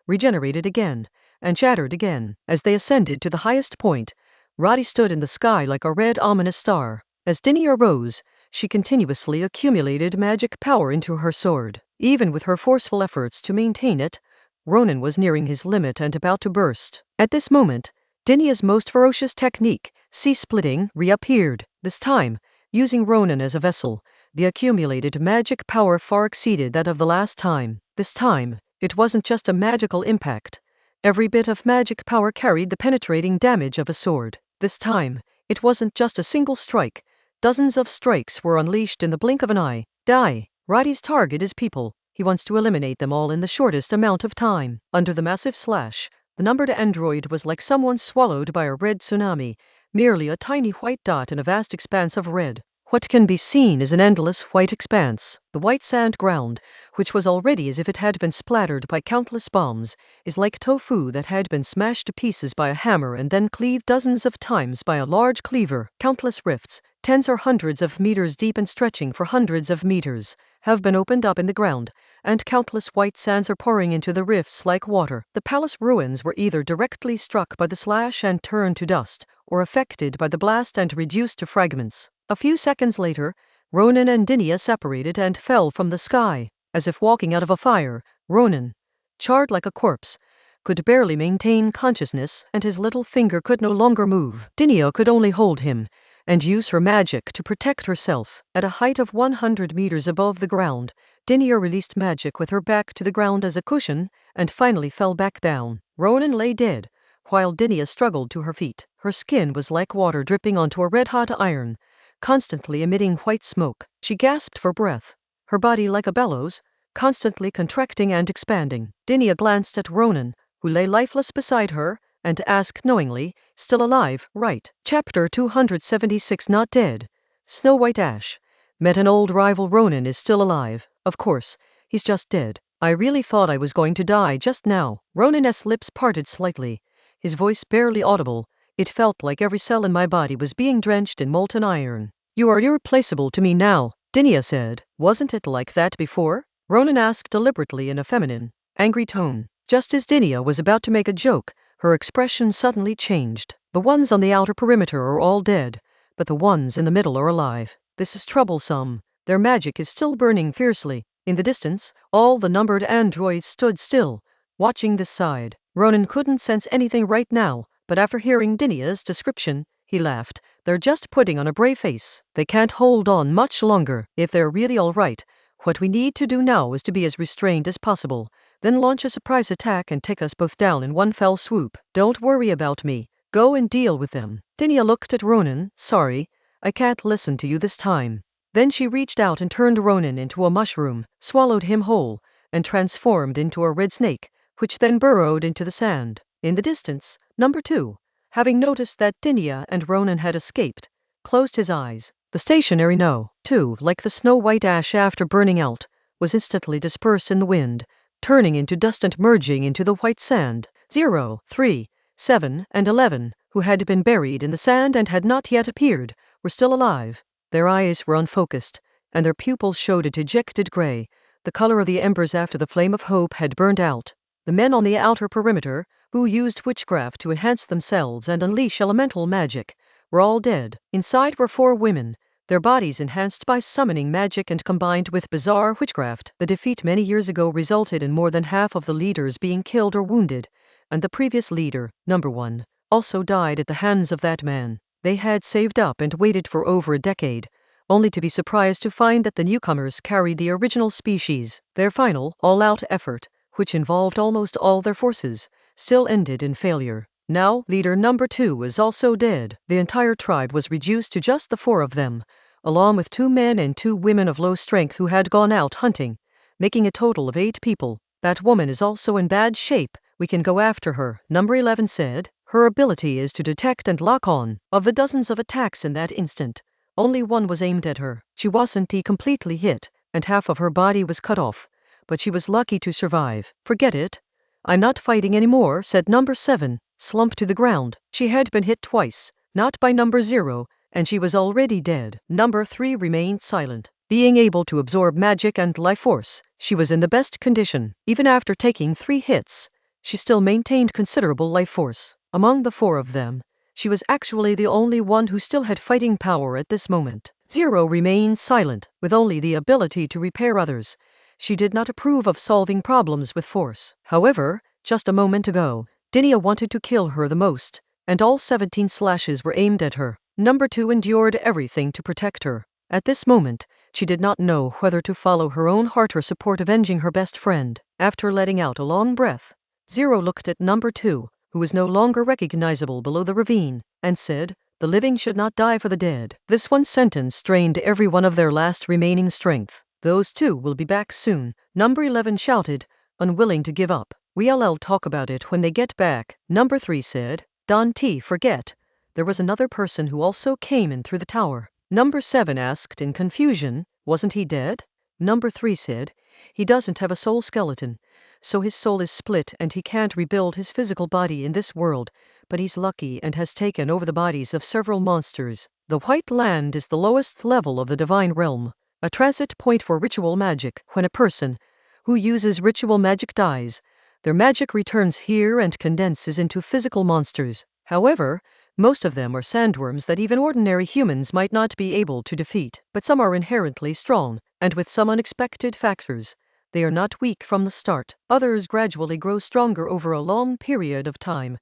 regenerated again, and shattered again. As they ascended to the highest point, Roddy stood in the sky like a red ominous star. As Dinia rose, she continuously accumulated magic power into her sword. Even with her forceful efforts to maintain it, Ronan was nearing his limit and about to burst. At this moment, Dinia's most ferocious technique, sea-splitting, reappeared. This time, using Ronan as a vessel, the accumulated magic power far exceeded that of the last time. This time, it wasn't just a magical impact. Every bit of magic power carried the penetrating damage of a sword. This time, it wasn't just a single strike. Dozens of strikes were unleashed in the blink of an eye. Die. Roddy's target is people. He wants to eliminate them all in the shortest amount of time. Under the massive slash, the numbered android was like someone swallowed by a red tsunami, merely a tiny white dot in a vast expanse of red. What can be seen is an endless white expanse. The white sand ground, which was already as if it had been splattered by countless bombs, is like tofu that had been smashed to pieces by a hammer and then cleaved dozens of times by a large cleaver. Countless rifts, tens or hundreds of meters deep and stretching for hundreds of meters, have been opened up in the ground, and countless white sands are pouring into the rifts like water. The palace ruins were either directly struck by the slash and turned to dust, or affected by the blast and reduced to fragments. A few seconds later, Ronan and Dinia separated and fell from the sky. As if walking out of a fire, Ronan, charred like a corpse, could barely maintain consciousness, and his little finger could no longer move. Dinia could only hold him, and use her magic to protect herself. At a height of 100 meters above the ground, Dinia released magic with her back to the ground as a cushion, and finally fell back down. Ronan lay dead, while Dinia struggled to her feet. Her skin was like water dripping onto a red-hot iron, constantly emitting white smoke. She gasped for breath, her body like a bellows, constantly contracting and expanding. Dinia glanced at Ronan, who lay lifeless beside her, and asked knowingly, "Still alive, right?" Chapter 276. Not dead. Snow White Ash. Met an old rival. Ronan is still alive. Of course, he's just dead. I really thought I was going to die just now. Ronan's lips parted slightly, his voice barely audible. It felt like every cell in my body was being drenched in molten iron. "You are irreplaceable to me now," Dinia said. "Wasn't it like that before?" Ronan asked deliberately in a feminine, angry tone. Just as Dinia was about to make a joke, her expression suddenly changed. "The ones on the outer perimeter are all dead, but the ones in the middle are alive. This is troublesome. Their magic is still burning fiercely." In the distance, all the numbered androids stood still, watching this side. Ronan couldn't sense anything right now, but after hearing Dinia's description, he laughed. "They're just putting on a brave face. They can't hold on much longer. If they're really all right, what we need to do now is to be as restrained as possible, then launch a surprise attack and take us both down in one fell swoop. Don't worry about me. Go and deal with them." Dinia looked at Ronan. "Sorry, I can't listen to you this time." Then she reached out and turned Ronan into a mushroom, swallowed him whole, and transformed into a red snake, which then burrowed into the sand. In the distance, number 2, having noticed that Dinia and Ronan had escaped, closed his eyes. The stationary No. 2, like the snow white ash after burning out, was instantly dispersed in the wind, turning into dust and merging into the white sand. 0, 3, 7, and 11, who had been buried in the sand and had not yet appeared, were still alive. Their eyes were unfocused, and their pupils showed a dejected gray, the color of the embers after the flame of hope had burned out. The men on the outer perimeter, who used witchcraft to enhance themselves and unleash elemental magic, were all dead. Inside were 4 women, their bodies enhanced by summoning magic and combined with bizarre witchcraft. The defeat many years ago resulted in more than half of the leaders being killed or wounded, and the previous leader, number 1, also died at the hands of that man. They had saved up and waited for over a decade, only to be surprised to find that the newcomers carried the original species. Their final, all-out effort, which involved almost all their forces, still ended in failure. Now, leader number 2 was also dead. The entire tribe was reduced to just the 4 of them, along with 2 men and 2 women of low strength who had gone out hunting, making a total of 8 people. "That woman is also in bad shape. We can go after her," number 11 said. "Her ability is to detect and lock on. Of the dozens of attacks in that instant, only 1 was aimed at her. She wasn't completely hit, and half of her body was cut off, but she was lucky to survive." "Forget it. I'm not fighting anymore," said number 7, slumped to the ground. She had been hit twice, not by number 0, and she was already dead. Number 3 remained silent. Being able to absorb magic and life force, she was in the best condition. Even after taking 3 hits, she still maintained considerable life force. Among the 4 of them, she was actually the only one who still had fighting power at this moment. 0 remained silent, with only the ability to repair others. She did not approve of solving problems with force. However, just a moment ago, Dinia wanted to kill her the most, and all 17 slashes were aimed at her. Number 2 endured everything to protect her. At this moment, she did not know whether to follow her own heart or support avenging her best friend. After letting out a long breath, 0 looked at number 2, who was no longer recognizable below the ravine, and said, "The living should not die for the dead." This one sentence drained every one of their last remaining strength. "Those 2 will be back soon," number 11 shouted, unwilling to give up. "We'll talk about it when they get back," number 3 said. "Don't forget, there was another person who also came in through the tower." Number 7 asked in confusion, "Wasn't he dead?" Number 3 said, "He doesn't have a soul skeleton, so his soul is split and he can't rebuild his physical body in this world, but he's lucky and has taken over the bodies of several monsters. The White Land is the lowest level of the divine realm, a transit point for ritual magic. When a person who uses ritual magic dies, their magic returns here and condenses into physical monsters. However, most of them are sandworms that even ordinary humans might not be able to defeat, but some are inherently strong, and with some unexpected factors, they are not weak from the start. Others gradually grow stronger over a long period of time,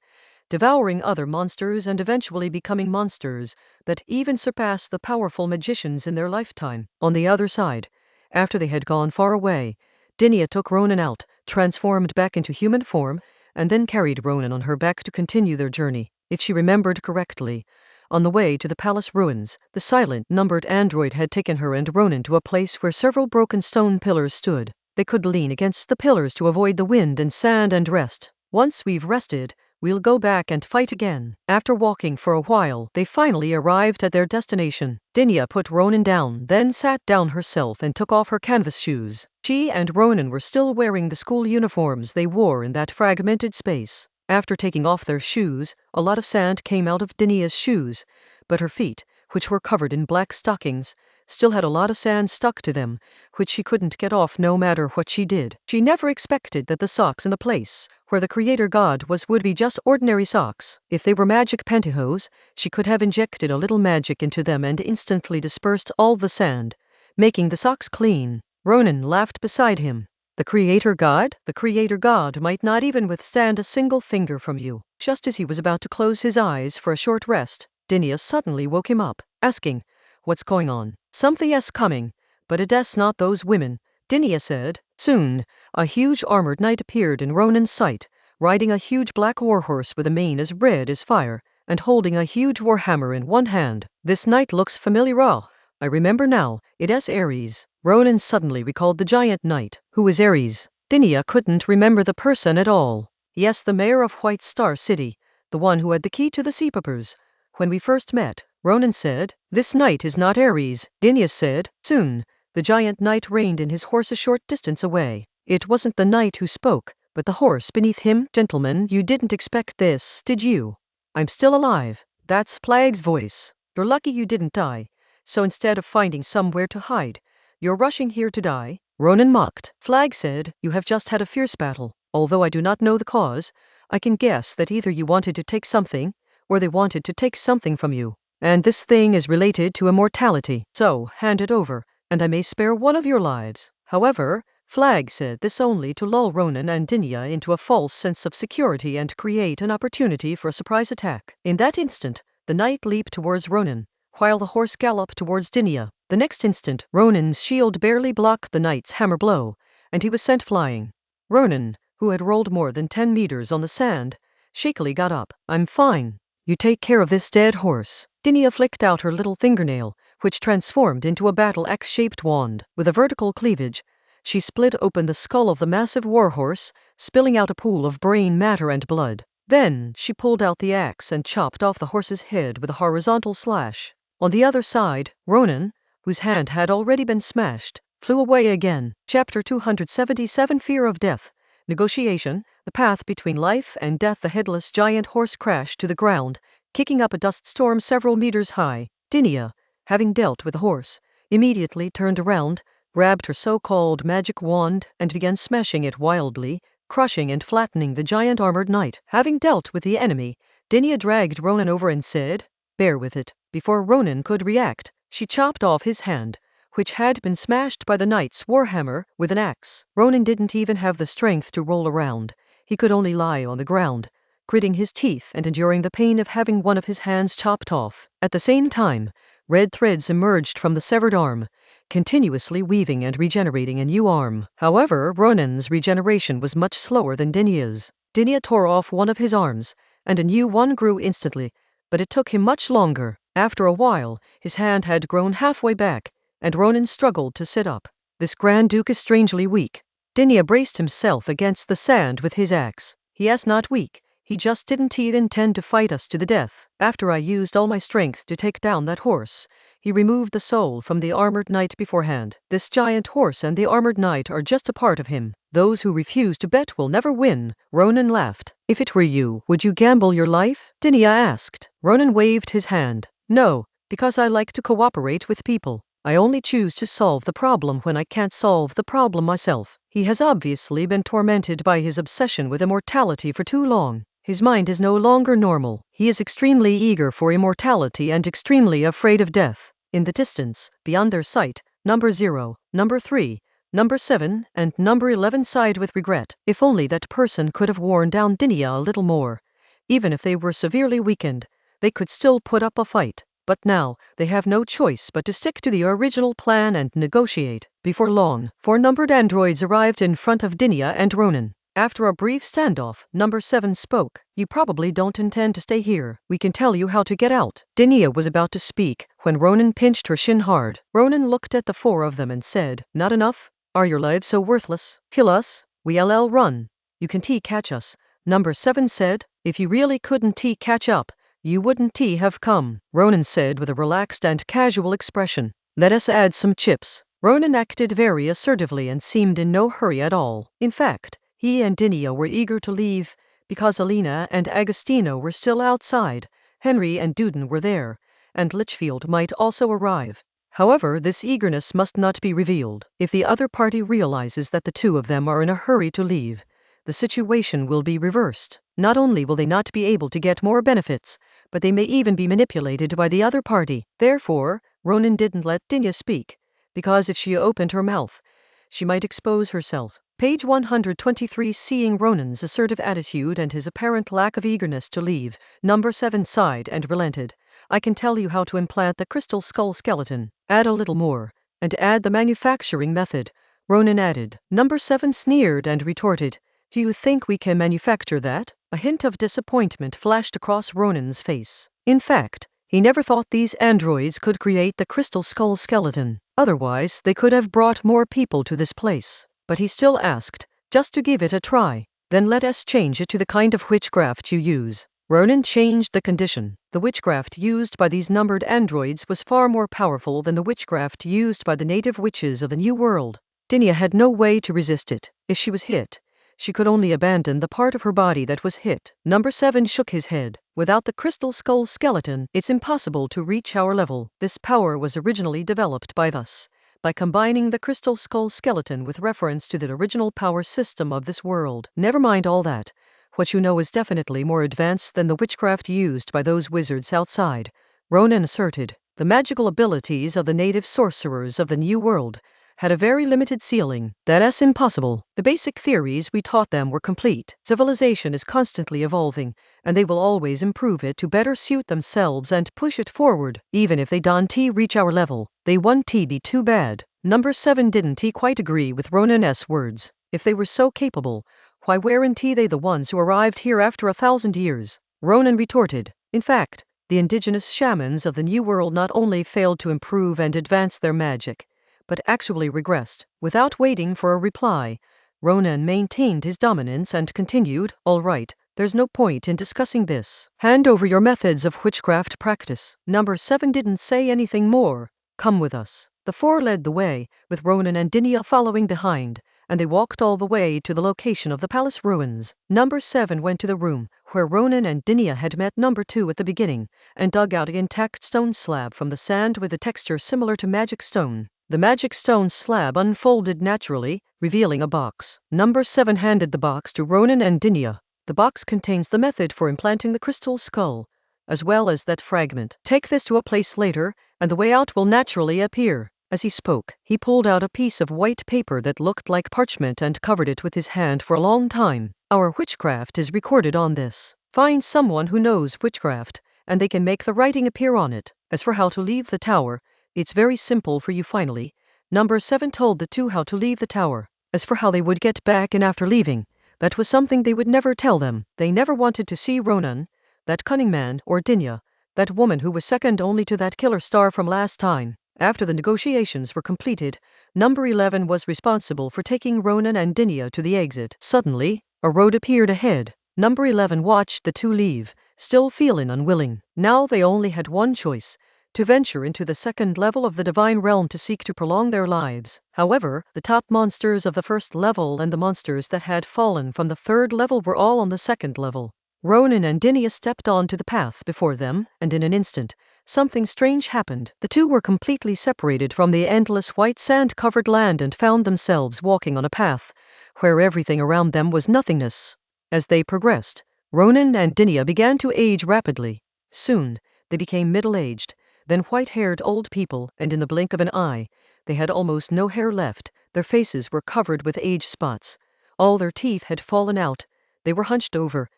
devouring other monsters and eventually becoming monsters that even surpass the powerful magicians in their lifetime. On the other side, after they had gone far away, Dinia took Ronan out, transformed back into human form, and then carried Ronan on her back to continue their journey. If she remembered correctly, on the way to the palace ruins, the silent, numbered android had taken her and Ronan to a place where several broken stone pillars stood. They could lean against the pillars to avoid the wind and sand and rest. "Once we've rested, We'll go back and fight again. After walking for a while, they finally arrived at their destination. Dinia put Ronan down, then sat down herself and took off her canvas shoes. She and Ronan were still wearing the school uniforms they wore in that fragmented space. After taking off their shoes, a lot of sand came out of Dinia's shoes, but her feet, which were covered in black stockings, still had a lot of sand stuck to them, which she couldn't get off no matter what she did. She never expected that the socks in the place where the creator god was would be just ordinary socks. If they were magic pantyhose, she could have injected a little magic into them and instantly dispersed all the sand, making the socks clean. Ronan laughed beside him. The creator god? The creator god might not even withstand a single finger from you. Just as he was about to close his eyes for a short rest, Dinia suddenly woke him up, asking, "What's going on?" "Something is coming, but it's not those women," Dinia said. Soon, a huge armored knight appeared in Ronan's sight, riding a huge black warhorse with a mane as red as fire, and holding a huge warhammer in one hand. "This knight looks familiar. Oh, I remember now, it's Ares." Ronan suddenly recalled the giant knight. Who was Ares? Dinia couldn't remember the person at all. Yes, the mayor of White Star City, the one who had the key to the sea poppers. When we first met, Ronan said, "This knight is not Ares," Dinia said. Soon, the giant knight reined in his horse a short distance away. It wasn't the knight who spoke, but the horse beneath him. "Gentlemen, you didn't expect this, did you?" "I'm still alive." That's Flag's voice. "You're lucky you didn't die. So instead of finding somewhere to hide, you're rushing here to die?" Ronan mocked. Flag said, "You have just had a fierce battle. Although I do not know the cause, I can guess that either you wanted to take something, or they wanted to take something from you. And this thing is related to immortality. So, hand it over, and I may spare one of your lives." However, Flag said this only to lull Ronan and Dinia into a false sense of security and create an opportunity for a surprise attack. In that instant, the knight leaped towards Ronan, while the horse galloped towards Dinia. The next instant, Ronan's shield barely blocked the knight's hammer blow, and he was sent flying. Ronan, who had rolled more than 10 meters on the sand, shakily got up. "I'm fine. You take care of this dead horse." Dinia flicked out her little fingernail, which transformed into a battle axe-shaped wand. With a vertical cleavage, she split open the skull of the massive warhorse, spilling out a pool of brain matter and blood. Then, she pulled out the axe and chopped off the horse's head with a horizontal slash. On the other side, Ronan, whose hand had already been smashed, flew away again. Chapter 277 Fear of Death. Negotiation. The path between life and death. The headless giant horse crashed to the ground, kicking up a dust storm several meters high. Dinia, having dealt with the horse, immediately turned around, grabbed her so-called magic wand, and began smashing it wildly, crushing and flattening the giant armored knight. Having dealt with the enemy, Dinia dragged Ronan over and said, "Bear with it." Before Ronan could react, she chopped off his hand, which had been smashed by the knight's warhammer, with an axe. Ronan didn't even have the strength to roll around. He could only lie on the ground, gritting his teeth and enduring the pain of having one of his hands chopped off. At the same time, red threads emerged from the severed arm, continuously weaving and regenerating a new arm. However, Ronan's regeneration was much slower than Dinia's. Dinia tore off one of his arms, and a new one grew instantly, but it took him much longer. After a while, his hand had grown halfway back, and Ronan struggled to sit up. "This Grand Duke is strangely weak." Dinia braced himself against the sand with his axe. "He is not weak, he just didn't intend to fight us to the death. After I used all my strength to take down that horse, he removed the soul from the armored knight beforehand. This giant horse and the armored knight are just a part of him. Those who refuse to bet will never win." Ronan laughed. "If it were you, would you gamble your life?" Dinia asked. Ronan waved his hand. "No, because I like to cooperate with people. I only choose to solve the problem when I can't solve the problem myself." He has obviously been tormented by his obsession with immortality for too long. His mind is no longer normal. He is extremely eager for immortality and extremely afraid of death. In the distance, beyond their sight, number 0, number 3, number 7, and number 11 sighed with regret. If only that person could have worn down Dinia a little more. Even if they were severely weakened, they could still put up a fight. But now, they have no choice but to stick to the original plan and negotiate. Before long, 4 numbered androids arrived in front of Dinia and Ronan. After a brief standoff, number 7 spoke. "You probably don't intend to stay here. We can tell you how to get out." Dinia was about to speak, when Ronan pinched her shin hard. Ronan looked at the 4 of them and said, "Not enough? Are your lives so worthless? Kill us, we'll run. You can't catch us," number 7 said. If you really couldn't catch up, you wouldn't have come, Ronan said with a relaxed and casual expression. Let us add some chips. Ronan acted very assertively and seemed in no hurry at all. In fact, he and Dinia were eager to leave, because Alina and Agostino were still outside, Henry and Duden were there, and Litchfield might also arrive. However, this eagerness must not be revealed. If the other party realizes that the two of them are in a hurry to leave, the situation will be reversed. Not only will they not be able to get more benefits, but they may even be manipulated by the other party. Therefore, Ronan didn't let Dinia speak, because if she opened her mouth, she might expose herself. Page 123. Seeing Ronan's assertive attitude and his apparent lack of eagerness to leave, Number 7 sighed and relented. I can tell you how to implant the crystal skull skeleton. Add a little more, and add the manufacturing method, Ronan added. Number 7 sneered and retorted. Do you think we can manufacture that? A hint of disappointment flashed across Ronan's face. In fact, he never thought these androids could create the crystal skull skeleton. Otherwise, they could have brought more people to this place. But he still asked, just to give it a try. Then let us change it to the kind of witchcraft you use. Ronan changed the condition. The witchcraft used by these numbered androids was far more powerful than the witchcraft used by the native witches of the New World. Dinia had no way to resist it. If she was hit, she could only abandon the part of her body that was hit. Number 7 shook his head. Without the crystal skull skeleton, it's impossible to reach our level. This power was originally developed by us, by combining the crystal skull skeleton with reference to the original power system of this world. Never mind all that. What you know is definitely more advanced than the witchcraft used by those wizards outside, Ronan asserted. The magical abilities of the native sorcerers of the New World had a very limited ceiling. That's impossible. The basic theories we taught them were complete. Civilization is constantly evolving, and they will always improve it to better suit themselves and push it forward. Even if they don't reach our level, they won't be too bad. Number 7 didn't quite agree with Ronan's words. If they were so capable, why weren't they the ones who arrived here after 1,000 years? Ronan retorted. In fact, the indigenous shamans of the New World not only failed to improve and advance their magic, but actually regressed. Without waiting for a reply, Ronan maintained his dominance and continued, all right, there's no point in discussing this. Hand over your methods of witchcraft practice. Number 7 didn't say anything more. Come with us. The four led the way, with Ronan and Dinia following behind, and they walked all the way to the location of the palace ruins. Number 7 went to the room where Ronan and Dinia had met Number 2 at the beginning, and dug out an intact stone slab from the sand with a texture similar to magic stone. The magic stone slab unfolded naturally, revealing a box. Number 7 handed the box to Ronan and Dinia. The box contains the method for implanting the crystal skull, as well as that fragment. Take this to a place later, and the way out will naturally appear. As he spoke, he pulled out a piece of white paper that looked like parchment and covered it with his hand for a long time. Our witchcraft is recorded on this. Find someone who knows witchcraft, and they can make the writing appear on it. As for how to leave the tower, it's very simple for you finally. Number 7 told the two how to leave the tower. As for how they would get back in after leaving, that was something they would never tell them. They never wanted to see Ronan, that cunning man, or Dinia, that woman who was second only to that killer star from last time. After the negotiations were completed, Number 11 was responsible for taking Ronan and Dinia to the exit. Suddenly, a road appeared ahead. Number 11 watched the two leave, still feeling unwilling. Now they only had one choice: to venture into the second level of the divine realm to seek to prolong their lives. However, the top monsters of the first level and the monsters that had fallen from the third level were all on the second level. Ronan and Dinia stepped onto the path before them, and in an instant, something strange happened. The two were completely separated from the endless white sand-covered land and found themselves walking on a path where everything around them was nothingness. As they progressed, Ronan and Dinia began to age rapidly. Soon, they became middle-aged, then white-haired old people, and in the blink of an eye, they had almost no hair left. Their faces were covered with age spots. All their teeth had fallen out. They were hunched over,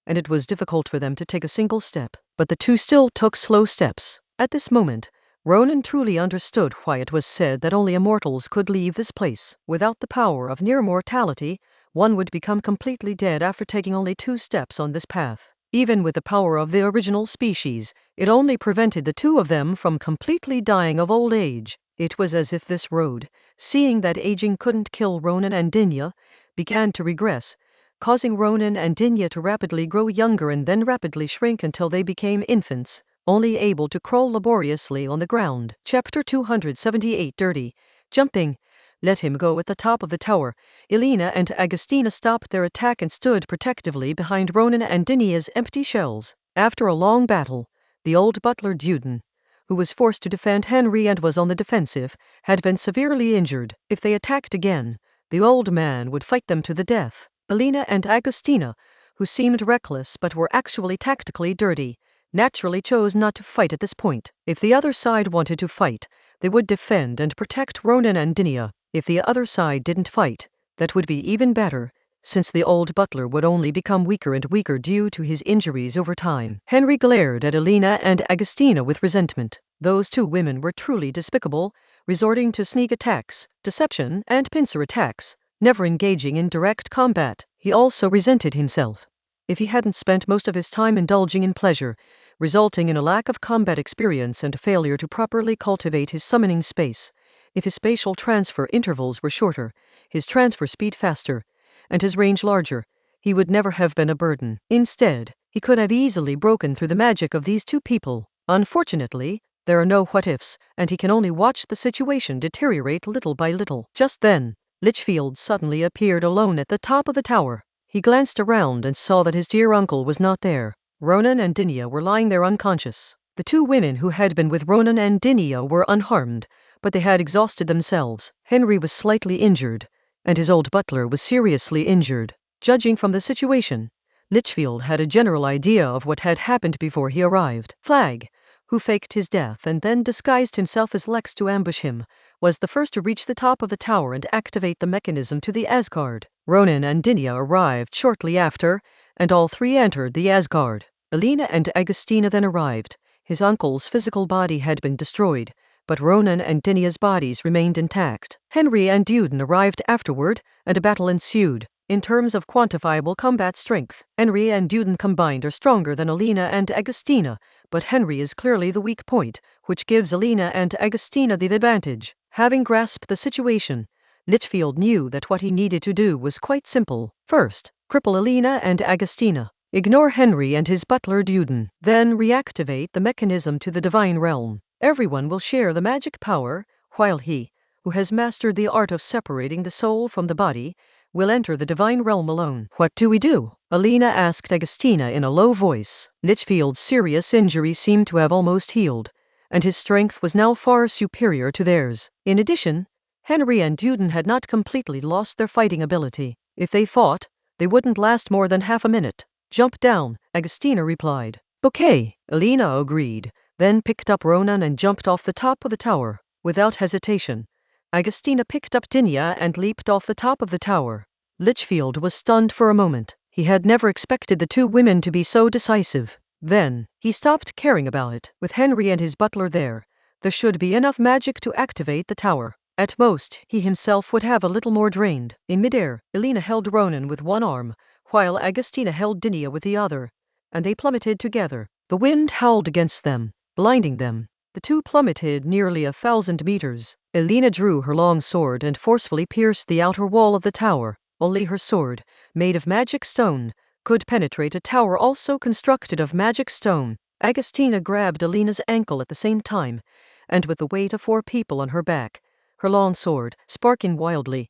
and it was difficult for them to take a single step. But the two still took slow steps. At this moment, Ronan truly understood why it was said that only immortals could leave this place. Without the power of near mortality, one would become completely dead after taking only 2 steps on this path. Even with the power of the original species, it only prevented the two of them from completely dying of old age. It was as if this road, seeing that aging couldn't kill Ronan and Dinia, began to regress, causing Ronan and Dinya to rapidly grow younger and then rapidly shrink until they became infants, only able to crawl laboriously on the ground. Chapter 278 Dirty. Jumping. Let him go at the top of the tower. Elena and Agostina stopped their attack and stood protectively behind Ronan and Dinya's empty shells. After a long battle, the old butler Duden, who was forced to defend Henry and was on the defensive, had been severely injured. If they attacked again, the old man would fight them to the death. Elena and Agostina, who seemed reckless but were actually tactically dirty, naturally chose not to fight at this point. If the other side wanted to fight, they would defend and protect Ronan and Dinya. If the other side didn't fight, that would be even better, since the old butler would only become weaker and weaker due to his injuries over time. Henry glared at Elena and Agostina with resentment. Those two women were truly despicable, resorting to sneak attacks, deception, and pincer attacks, never engaging in direct combat. He also resented himself. If he hadn't spent most of his time indulging in pleasure, resulting in a lack of combat experience and a failure to properly cultivate his summoning space, if his spatial transfer intervals were shorter, his transfer speed faster, and his range larger, he would never have been a burden. Instead, he could have easily broken through the magic of these two people. Unfortunately, there are no what-ifs, and he can only watch the situation deteriorate little by little. Just then, Litchfield suddenly appeared alone at the top of the tower. He glanced around and saw that his dear uncle was not there. Ronan and Dinya were lying there unconscious. The two women who had been with Ronan and Dinya were unharmed, but they had exhausted themselves. Henry was slightly injured, and his old butler was seriously injured. Judging from the situation, Litchfield had a general idea of what had happened before he arrived. Flagg, who faked his death and then disguised himself as Lex to ambush him, was the first to reach the top of the tower and activate the mechanism to the Asgard. Ronan and Dinya arrived shortly after, and all three entered the Asgard. Elena and Agostina then arrived. His uncle's physical body had been destroyed, but Ronan and Dinya's bodies remained intact. Henry and Duden arrived afterward, and a battle ensued. In terms of quantifiable combat strength, Henry and Duden combined are stronger than Elena and Agostina, but Henry is clearly the weak point, which gives Elena and Agostina the advantage. Having grasped the situation, Litchfield knew that what he needed to do was quite simple. First, cripple Elena and Agostina. Ignore Henry and his butler Duden. Then reactivate the mechanism to the divine realm. Everyone will share the magic power, while he, who has mastered the art of separating the soul from the body, will enter the divine realm alone. What do we do? Elena asked Agostina in a low voice. Litchfield's serious injury seemed to have almost healed, and his strength was now far superior to theirs. In addition, Henry and Duden had not completely lost their fighting ability. If they fought, they wouldn't last more than half a minute. Jump down, Agostina replied. Okay, Elena agreed, then picked up Ronan and jumped off the top of the tower. Without hesitation, Agostina picked up Dinya and leaped off the top of the tower. Litchfield was stunned for a moment. He had never expected the two women to be so decisive. Then, he stopped caring about it. With Henry and his butler there should be enough magic to activate the tower. At most, he himself would have a little more drained. In midair, Elena held Ronan with one arm, while Agostina held Dinya with the other, and they plummeted together. The wind howled against them, blinding them. The two plummeted nearly 1,000 meters. Elena drew her long sword and forcefully pierced the outer wall of the tower. Only her sword, made of magic stone, could penetrate a tower also constructed of magic stone. Agostina grabbed Elena's ankle at the same time, and with the weight of 4 people on her back, her long sword, sparking wildly,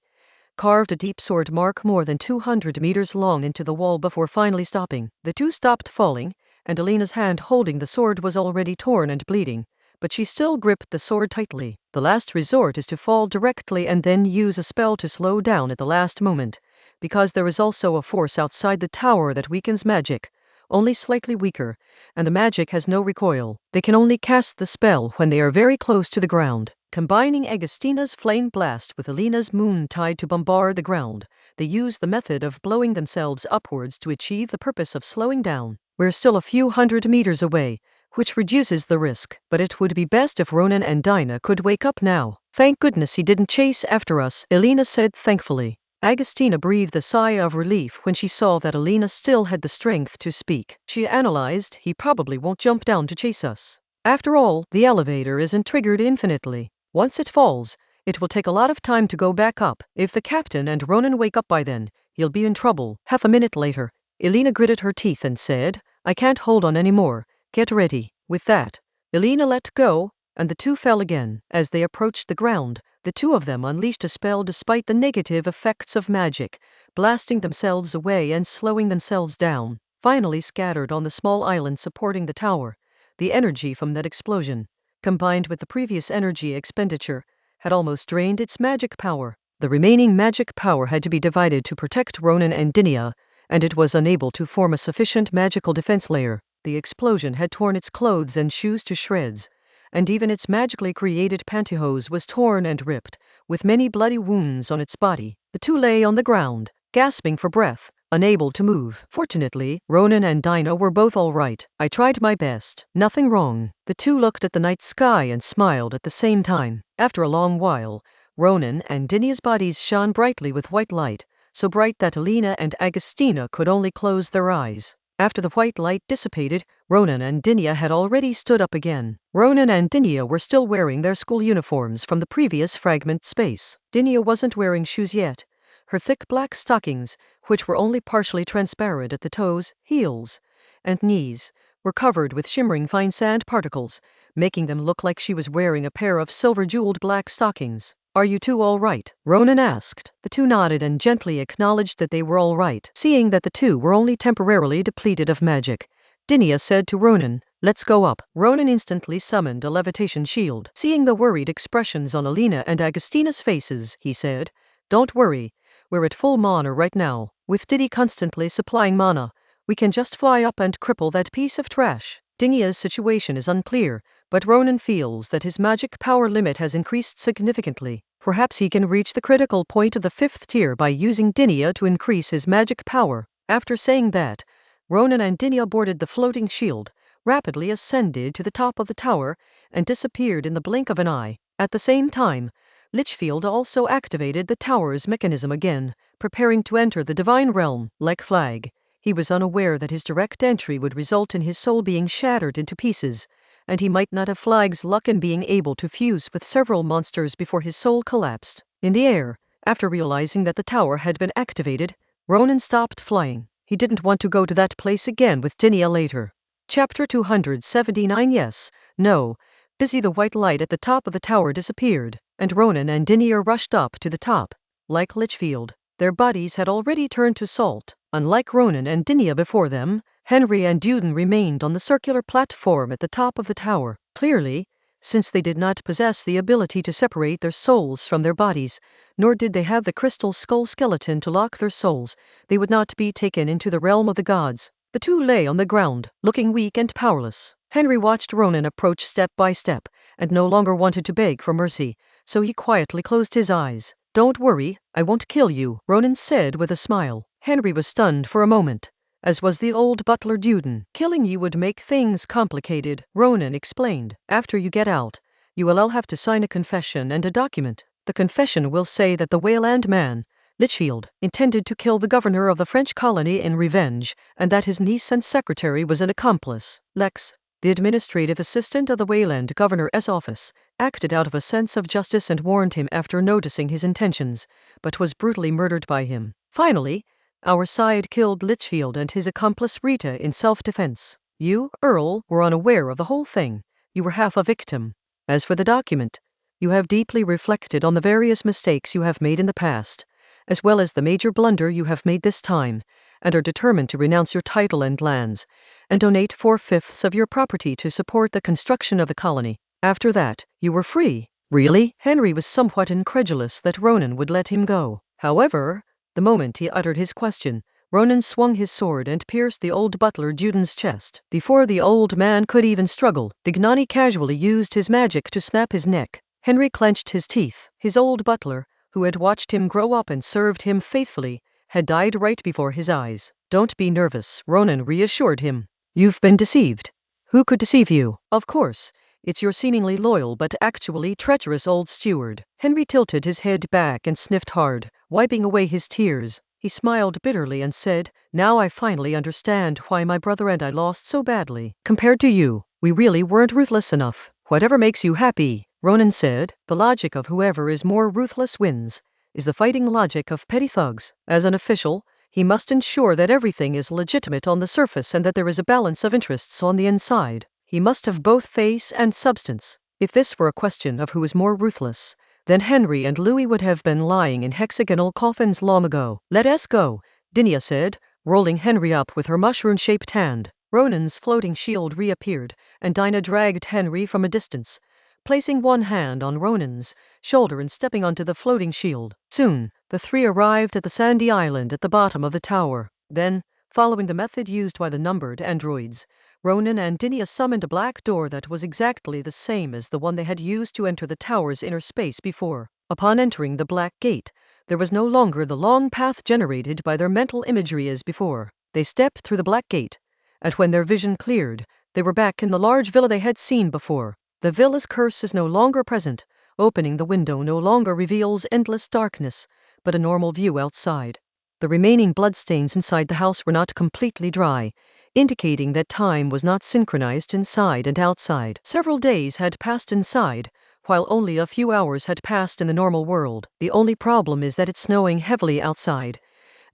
carved a deep sword mark more than 200 meters long into the wall before finally stopping. The two stopped falling, and Elena's hand holding the sword was already torn and bleeding, but she still gripped the sword tightly. The last resort is to fall directly and then use a spell to slow down at the last moment, because there is also a force outside the tower that weakens magic, only slightly weaker, and the magic has no recoil. They can only cast the spell when they are very close to the ground. Combining Agostina's flame blast with Elena's moon tide to bombard the ground, they use the method of blowing themselves upwards to achieve the purpose of slowing down. We're still a few hundred meters away, which reduces the risk, but it would be best if Ronan and Dinah could wake up now. Thank goodness he didn't chase after us, Elena said thankfully. Agostina breathed a sigh of relief when she saw that Elena still had the strength to speak. She analyzed, he probably won't jump down to chase us. After all, the elevator isn't triggered infinitely. Once it falls, it will take a lot of time to go back up. If the captain and Ronan wake up by then, He'll be in trouble. Half a minute later, Elena gritted her teeth and said, I can't hold on anymore. Get ready. With that, Elena let go, and the two fell again. As they approached the ground, the two of them unleashed a spell despite the negative effects of magic, blasting themselves away and slowing themselves down, finally scattered on the small island supporting the tower. The energy from that explosion, combined with the previous energy expenditure, had almost drained its magic power. The remaining magic power had to be divided to protect Ronan and Dinia, and it was unable to form a sufficient magical defense layer. The explosion had torn its clothes and shoes to shreds, and even its magically created pantyhose was torn and ripped, with many bloody wounds on its body. The two lay on the ground, gasping for breath, unable to move. Fortunately, Ronan and Dinah were both all right. I tried my best. Nothing wrong. The two looked at the night sky and smiled at the same time. After a long while, Ronan and Dinia's bodies shone brightly with white light, so bright that Elena and Agustina could only close their eyes. After the white light dissipated, Ronan and Dinia had already stood up again. Ronan and Dinia were still wearing their school uniforms from the previous fragment space. Dinia wasn't wearing shoes yet. Her thick black stockings, which were only partially transparent at the toes, heels, and knees, were covered with shimmering fine sand particles, making them look like she was wearing a pair of silver-jeweled black stockings. Are you two all right? Ronan asked. The two nodded and gently acknowledged that they were all right. Seeing that the two were only temporarily depleted of magic, Dinia said to Ronan, let's go up. Ronan instantly summoned a levitation shield. Seeing the worried expressions on Elena and Agustina's faces, he said, don't worry, we're at full mana right now. With Diddy constantly supplying mana, we can just fly up and cripple that piece of trash. Dinia's situation is unclear, but Ronan feels that his magic power limit has increased significantly. Perhaps he can reach the critical point of the 5th tier by using Dinia to increase his magic power. After saying that, Ronan and Dinia boarded the floating shield, rapidly ascended to the top of the tower, and disappeared in the blink of an eye. At the same time, Litchfield also activated the tower's mechanism again, preparing to enter the divine realm. Like Flag, he was unaware that his direct entry would result in his soul being shattered into pieces, and he might not have Flag's luck in being able to fuse with several monsters before his soul collapsed. In the air, after realizing that the tower had been activated, Ronan stopped flying. He didn't want to go to that place again with Dinia later. Chapter 279. Yes, no. Busy, the white light at the top of the tower disappeared, and Ronan and Dinia rushed up to the top. Like Litchfield, their bodies had already turned to salt. Unlike Ronan and Dinia before them, Henry and Duden remained on the circular platform at the top of the tower. Clearly, since they did not possess the ability to separate their souls from their bodies, nor did they have the crystal skull skeleton to lock their souls, they would not be taken into the realm of the gods. The two lay on the ground, looking weak and powerless. Henry watched Ronan approach step by step, and no longer wanted to beg for mercy, so he quietly closed his eyes. Don't worry, I won't kill you, Ronan said with a smile. Henry was stunned for a moment, as was the old butler Duden. Killing you would make things complicated, Ronan explained. After you get out, you will all have to sign a confession and a document. The confession will say that the Wayland man, Litchfield, intended to kill the governor of the French colony in revenge, and that his niece and secretary was an accomplice. Lex, the administrative assistant of the Wayland governor's office, acted out of a sense of justice and warned him after noticing his intentions, but was brutally murdered by him. Finally, our side killed Litchfield and his accomplice Rita in self-defense. You, Earl, were unaware of the whole thing. You were half a victim. As for the document, you have deeply reflected on the various mistakes you have made in the past, as well as the major blunder you have made this time, and are determined to renounce your title and lands, and donate 4/5 of your property to support the construction of the colony. After that, you were free. Really? Henry was somewhat incredulous that Ronan would let him go. However, the moment he uttered his question, Ronan swung his sword and pierced the old butler Duden's chest. Before the old man could even struggle, Dignani casually used his magic to snap his neck. Henry clenched his teeth. His old butler, who had watched him grow up and served him faithfully, had died right before his eyes. Don't be nervous, Ronan reassured him. You've been deceived. Who could deceive you? Of course, it's your seemingly loyal but actually treacherous old steward. Henry tilted his head back and sniffed hard, wiping away his tears. He smiled bitterly and said, now I finally understand why my brother and I lost so badly. Compared to you, we really weren't ruthless enough. Whatever makes you happy, Ronan said. The logic of whoever is more ruthless wins, is the fighting logic of petty thugs. As an official, he must ensure that everything is legitimate on the surface and that there is a balance of interests on the inside. He must have both face and substance. If this were a question of who is more ruthless, then Henry and Louis would have been lying in hexagonal coffins long ago. Let us go, Dinia said, rolling Henry up with her mushroom-shaped hand. Ronan's floating shield reappeared, and Dinah dragged Henry from a distance, placing one hand on Ronan's shoulder and stepping onto the floating shield. Soon, the three arrived at the sandy island at the bottom of the tower. Then, following the method used by the numbered androids, Ronan and Dinia summoned a black door that was exactly the same as the one they had used to enter the tower's inner space before. Upon entering the black gate, there was no longer the long path generated by their mental imagery as before. They stepped through the black gate, and when their vision cleared, they were back in the large villa they had seen before. The villa's curse is no longer present. Opening the window no longer reveals endless darkness, but a normal view outside. The remaining bloodstains inside the house were not completely dry, indicating that time was not synchronized inside and outside. Several days had passed inside, while only a few hours had passed in the normal world. The only problem is that it's snowing heavily outside,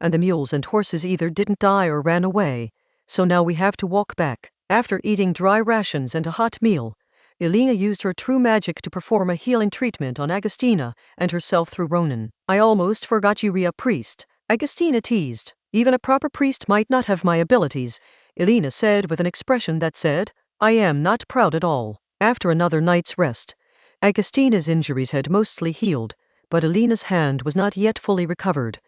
and the mules and horses either didn't die or ran away, so now we have to walk back. After eating dry rations and a hot meal, Elena used her true magic to perform a healing treatment on Agostina and herself through Ronan. I almost forgot you, Rhea priest, Agostina teased. Even a proper priest might not have my abilities, Elena said with an expression that said, I am not proud at all. After another night's rest, Agostina's injuries had mostly healed, but Elena's hand was not yet fully recovered,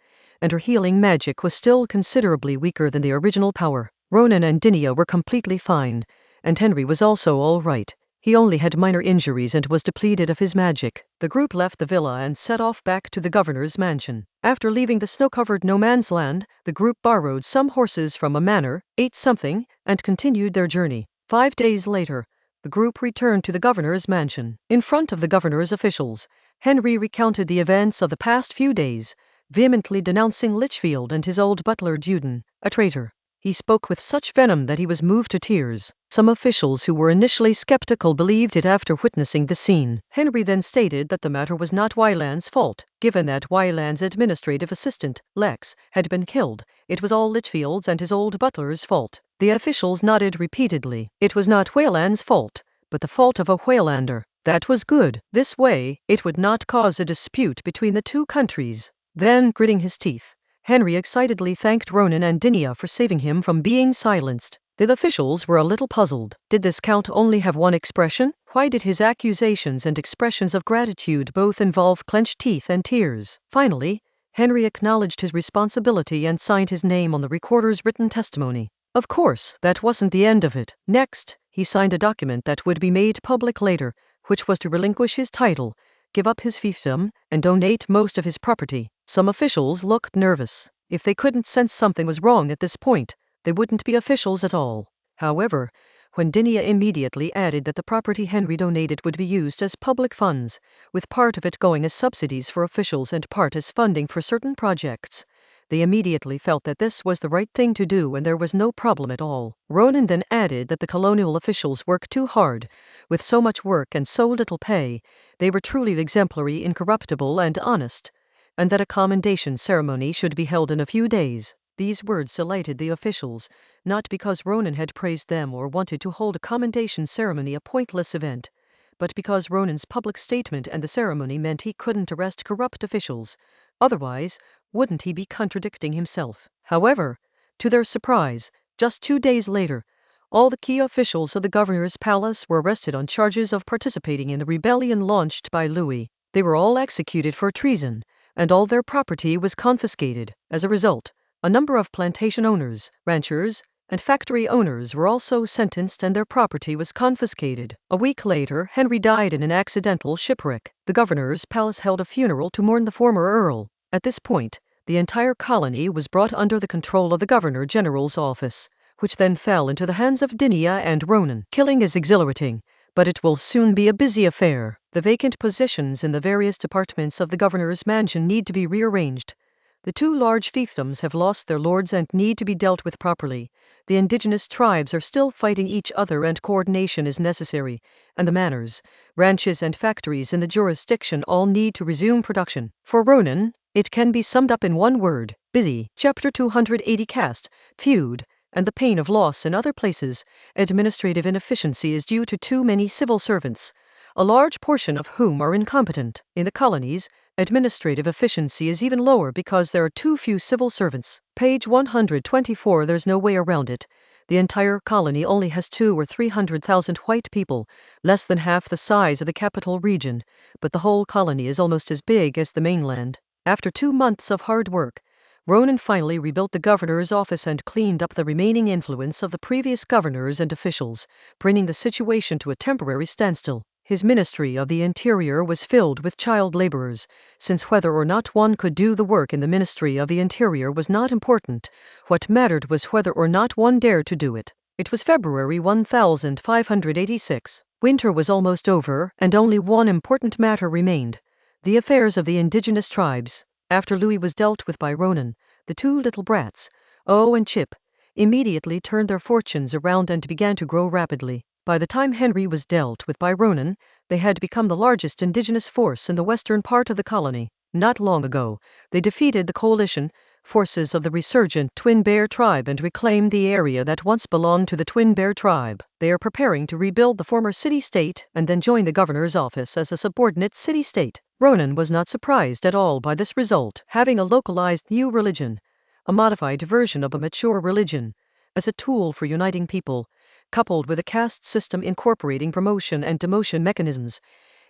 and her healing magic was still considerably weaker than the original power. Ronan and Dinia were completely fine, and Henry was also all right. He only had minor injuries and was depleted of his magic. The group left the villa and set off back to the governor's mansion. After leaving the snow-covered no-man's land, the group borrowed some horses from a manor, ate something, and continued their journey. 5 days later, the group returned to the governor's mansion. In front of the governor's officials, Henry recounted the events of the past few days, vehemently denouncing Litchfield and his old butler Duden, a traitor. He spoke with such venom that he was moved to tears. Some officials who were initially skeptical believed it after witnessing the scene. Henry then stated that the matter was not Wyland's fault. Given that Wyland's administrative assistant, Lex, had been killed, it was all Litchfield's and his old butler's fault. The officials nodded repeatedly. It was not Wayland's fault, but the fault of a Waylander. That was good. This way, it would not cause a dispute between the two countries. Then, gritting his teeth, Henry excitedly thanked Ronan and Dinia for saving him from being silenced. The officials were a little puzzled. Did this count only have one expression? Why did his accusations and expressions of gratitude both involve clenched teeth and tears? Finally, Henry acknowledged his responsibility and signed his name on the recorder's written testimony. Of course, that wasn't the end of it. Next, he signed a document that would be made public later, which was to relinquish his title, give up his fiefdom, and donate most of his property. Some officials looked nervous. If they couldn't sense something was wrong at this point, they wouldn't be officials at all. However, when Dinia immediately added that the property Henry donated would be used as public funds, with part of it going as subsidies for officials and part as funding for certain projects, they immediately felt that this was the right thing to do and there was no problem at all. Ronan then added that the colonial officials work too hard, with so much work and so little pay. They were truly exemplary, incorruptible, and honest, and that a commendation ceremony should be held in a few days. These words delighted the officials, not because Ronan had praised them or wanted to hold a commendation ceremony a pointless event, but because Ronan's public statement and the ceremony meant he couldn't arrest corrupt officials. Otherwise, wouldn't he be contradicting himself? However, to their surprise, just 2 days later, all the key officials of the governor's palace were arrested on charges of participating in the rebellion launched by Louis. They were all executed for treason, and all their property was confiscated. As a result, a number of plantation owners, ranchers, and factory owners were also sentenced and their property was confiscated. A week later, Henry died in an accidental shipwreck. The governor's palace held a funeral to mourn the former earl. At this point, the entire colony was brought under the control of the governor-general's office, which then fell into the hands of Dinia and Ronan. Killing is exhilarating, but it will soon be a busy affair. The vacant positions in the various departments of the governor's mansion need to be rearranged. The two large fiefdoms have lost their lords and need to be dealt with properly. The indigenous tribes are still fighting each other and coordination is necessary, and the manors, ranches and factories in the jurisdiction all need to resume production. For Ronan, it can be summed up in one word: busy. Chapter 280 Caste, feud, and the pain of loss in other places. Administrative inefficiency is due to too many civil servants, a large portion of whom are incompetent. In the colonies, administrative efficiency is even lower because there are too few civil servants. Page 124. There's no way around it. The entire colony only has 200,000 or 300,000 white people, less than half the size of the capital region, but the whole colony is almost as big as the mainland. After 2 months of hard work, Ronan finally rebuilt the governor's office and cleaned up the remaining influence of the previous governors and officials, bringing the situation to a temporary standstill. His Ministry of the Interior was filled with child laborers, since whether or not one could do the work in the Ministry of the Interior was not important. What mattered was whether or not one dared to do it. It was February 1586. Winter was almost over, and only one important matter remained: the affairs of the indigenous tribes. After Louis was dealt with by Ronan, the two little brats, O and Chip, immediately turned their fortunes around and began to grow rapidly. By the time Henry was dealt with by Ronan, they had become the largest indigenous force in the western part of the colony. Not long ago, they defeated the coalition forces of the resurgent Twin Bear tribe and reclaimed the area that once belonged to the Twin Bear tribe. They are preparing to rebuild the former city-state and then join the governor's office as a subordinate city-state. Ronan was not surprised at all by this result. Having a localized new religion, a modified version of a mature religion, as a tool for uniting people, coupled with a caste system incorporating promotion and demotion mechanisms,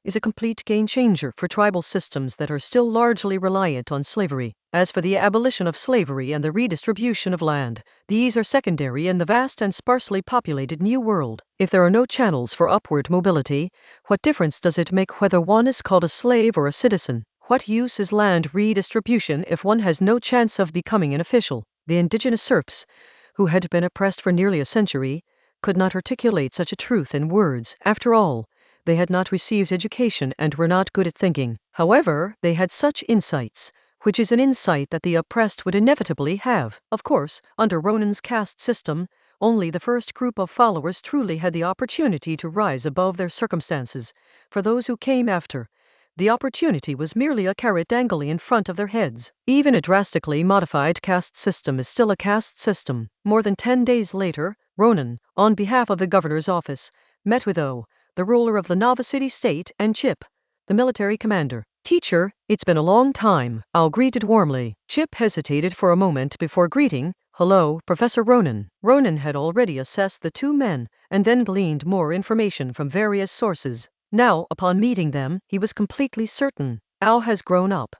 is a complete game-changer for tribal systems that are still largely reliant on slavery. As for the abolition of slavery and the redistribution of land, these are secondary in the vast and sparsely populated New World. If there are no channels for upward mobility, what difference does it make whether one is called a slave or a citizen? What use is land redistribution if one has no chance of becoming an official? The indigenous serfs, who had been oppressed for nearly a century, could not articulate such a truth in words. After all, they had not received education and were not good at thinking. However, they had such insights, which is an insight that the oppressed would inevitably have. Of course, under Ronan's caste system, only the first group of followers truly had the opportunity to rise above their circumstances. For those who came after, the opportunity was merely a carrot dangling in front of their heads. Even a drastically modified caste system is still a caste system. More than 10 days later, Ronan, on behalf of the governor's office, met with O, the ruler of the Nava city-state, and Chip, the military commander. "Teacher, it's been a long time," Al greeted warmly. Chip hesitated for a moment before greeting, "Hello, Professor Ronan." Ronan had already assessed the two men, and then gleaned more information from various sources. Now, upon meeting them, he was completely certain. Al has grown up,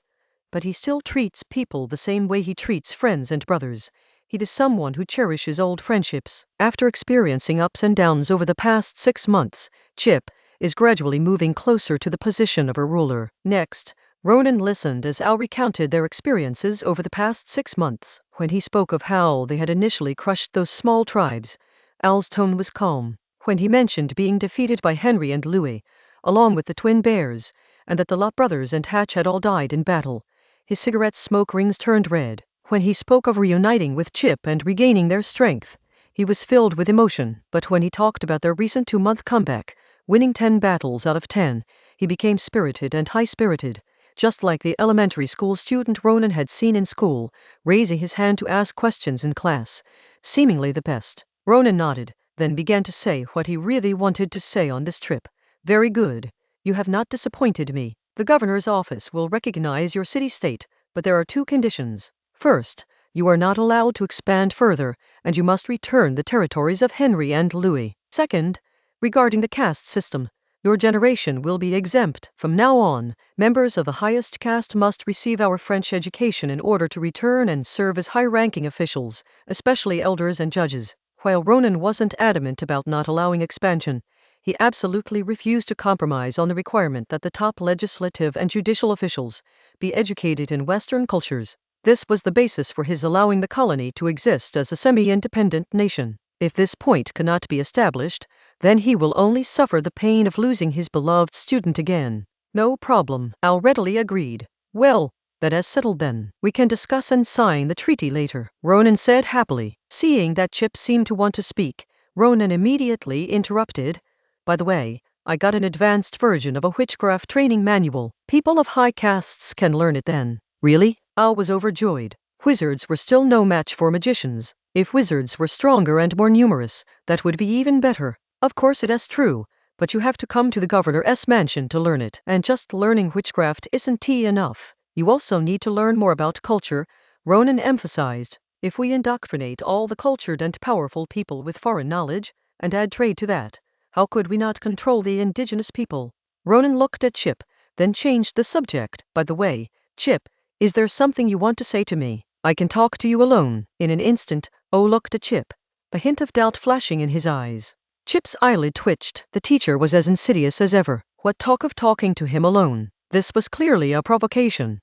but he still treats people the same way he treats friends and brothers. He is someone who cherishes old friendships. After experiencing ups and downs over the past 6 months, Chip is gradually moving closer to the position of a ruler. Next, Ronan listened as Al recounted their experiences over the past 6 months. When he spoke of how they had initially crushed those small tribes, Al's tone was calm. When he mentioned being defeated by Henry and Louis, along with the Twin Bears, and that the Lot brothers and Hatch had all died in battle, his cigarette smoke rings turned red. When he spoke of reuniting with Chip and regaining their strength, he was filled with emotion. But when he talked about their recent 2-month comeback, winning 10 battles out of 10, he became spirited and high-spirited, just like the elementary school student Ronan had seen in school, raising his hand to ask questions in class, seemingly the best. Ronan nodded, then began to say what he really wanted to say on this trip. "Very good. You have not disappointed me. The governor's office will recognize your city-state, but there are 2 conditions. First, you are not allowed to expand further, and you must return the territories of Henry and Louis. Second, regarding the caste system, your generation will be exempt. From now on, members of the highest caste must receive our French education in order to return and serve as high-ranking officials, especially elders and judges." While Ronan wasn't adamant about not allowing expansion, he absolutely refused to compromise on the requirement that the top legislative and judicial officials be educated in Western cultures. This was the basis for his allowing the colony to exist as a semi-independent nation. If this point cannot be established, then he will only suffer the pain of losing his beloved student again. "No problem," Al readily agreed. "Well, That is settled then. We can discuss and sign the treaty later, Ronan said happily. Seeing that Chip seemed to want to speak, Ronan immediately interrupted. By the way, I got an advanced version of a witchcraft training manual. People of high castes can learn it then. Really? Al was overjoyed. Wizards were still no match for magicians. If wizards were stronger and more numerous, that would be even better. Of course it is true, but you have to come to the governor's mansion to learn it. And just learning witchcraft isn't enough. You also need to learn more about culture, Ronan emphasized. If we indoctrinate all the cultured and powerful people with foreign knowledge, and add trade to that, how could we not control the indigenous people? Ronan looked at Chip, then changed the subject. By the way, Chip, is there something you want to say to me? I can talk to you alone. In an instant, O looked at Chip, a hint of doubt flashing in his eyes. Chip's eyelid twitched. The teacher was as insidious as ever. What talk of talking to him alone? This was clearly a provocation.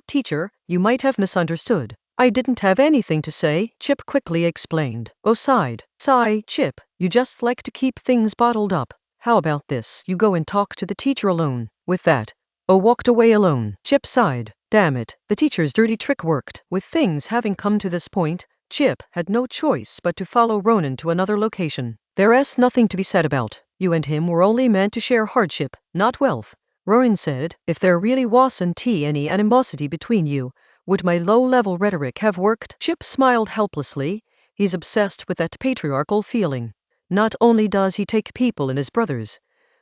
Teacher, you might have misunderstood. I didn't have anything to say, Chip quickly explained. Oh sighed. Sigh, Chip, you just like to keep things bottled up. How about this? You go and talk to the teacher alone. With that, O walked away alone. Chip sighed. Damn it, the teacher's dirty trick worked. With things having come to this point, Chip had no choice but to follow Ronan to another location. There's nothing to be said about. You and him were only meant to share hardship, not wealth, Ronan said. If there really wasn't any animosity between you, would my low-level rhetoric have worked? Chip smiled helplessly. He's obsessed with that patriarchal feeling. Not only does he take people in as brothers,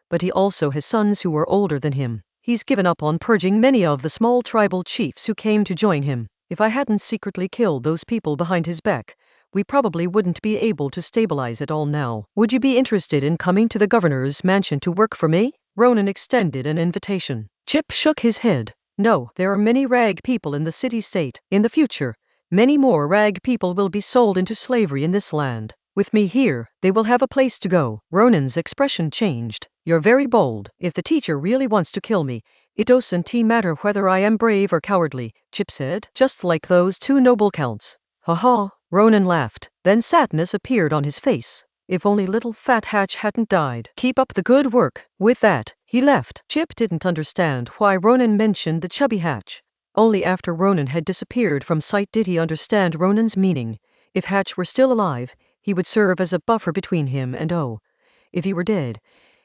but he also has sons who are older than him. He's given up on purging many of the small tribal chiefs who came to join him. If I hadn't secretly killed those people behind his back, we probably wouldn't be able to stabilize it all now. Would you be interested in coming to the governor's mansion to work for me? Ronan extended an invitation. Chip shook his head. No, there are many rag people in the city-state. In the future, many more rag people will be sold into slavery in this land. With me here, they will have a place to go. Ronan's expression changed. You're very bold. If the teacher really wants to kill me, it doesn't matter whether I am brave or cowardly, Chip said. Just like those two noble counts. Ha ha, Ronan laughed. Then sadness appeared on his face. If only little fat Hatch hadn't died. Keep up the good work. With that, he left. Chip didn't understand why Ronan mentioned the chubby Hatch. Only after Ronan had disappeared from sight did he understand Ronan's meaning. If Hatch were still alive, he would serve as a buffer between him and O. If he were dead,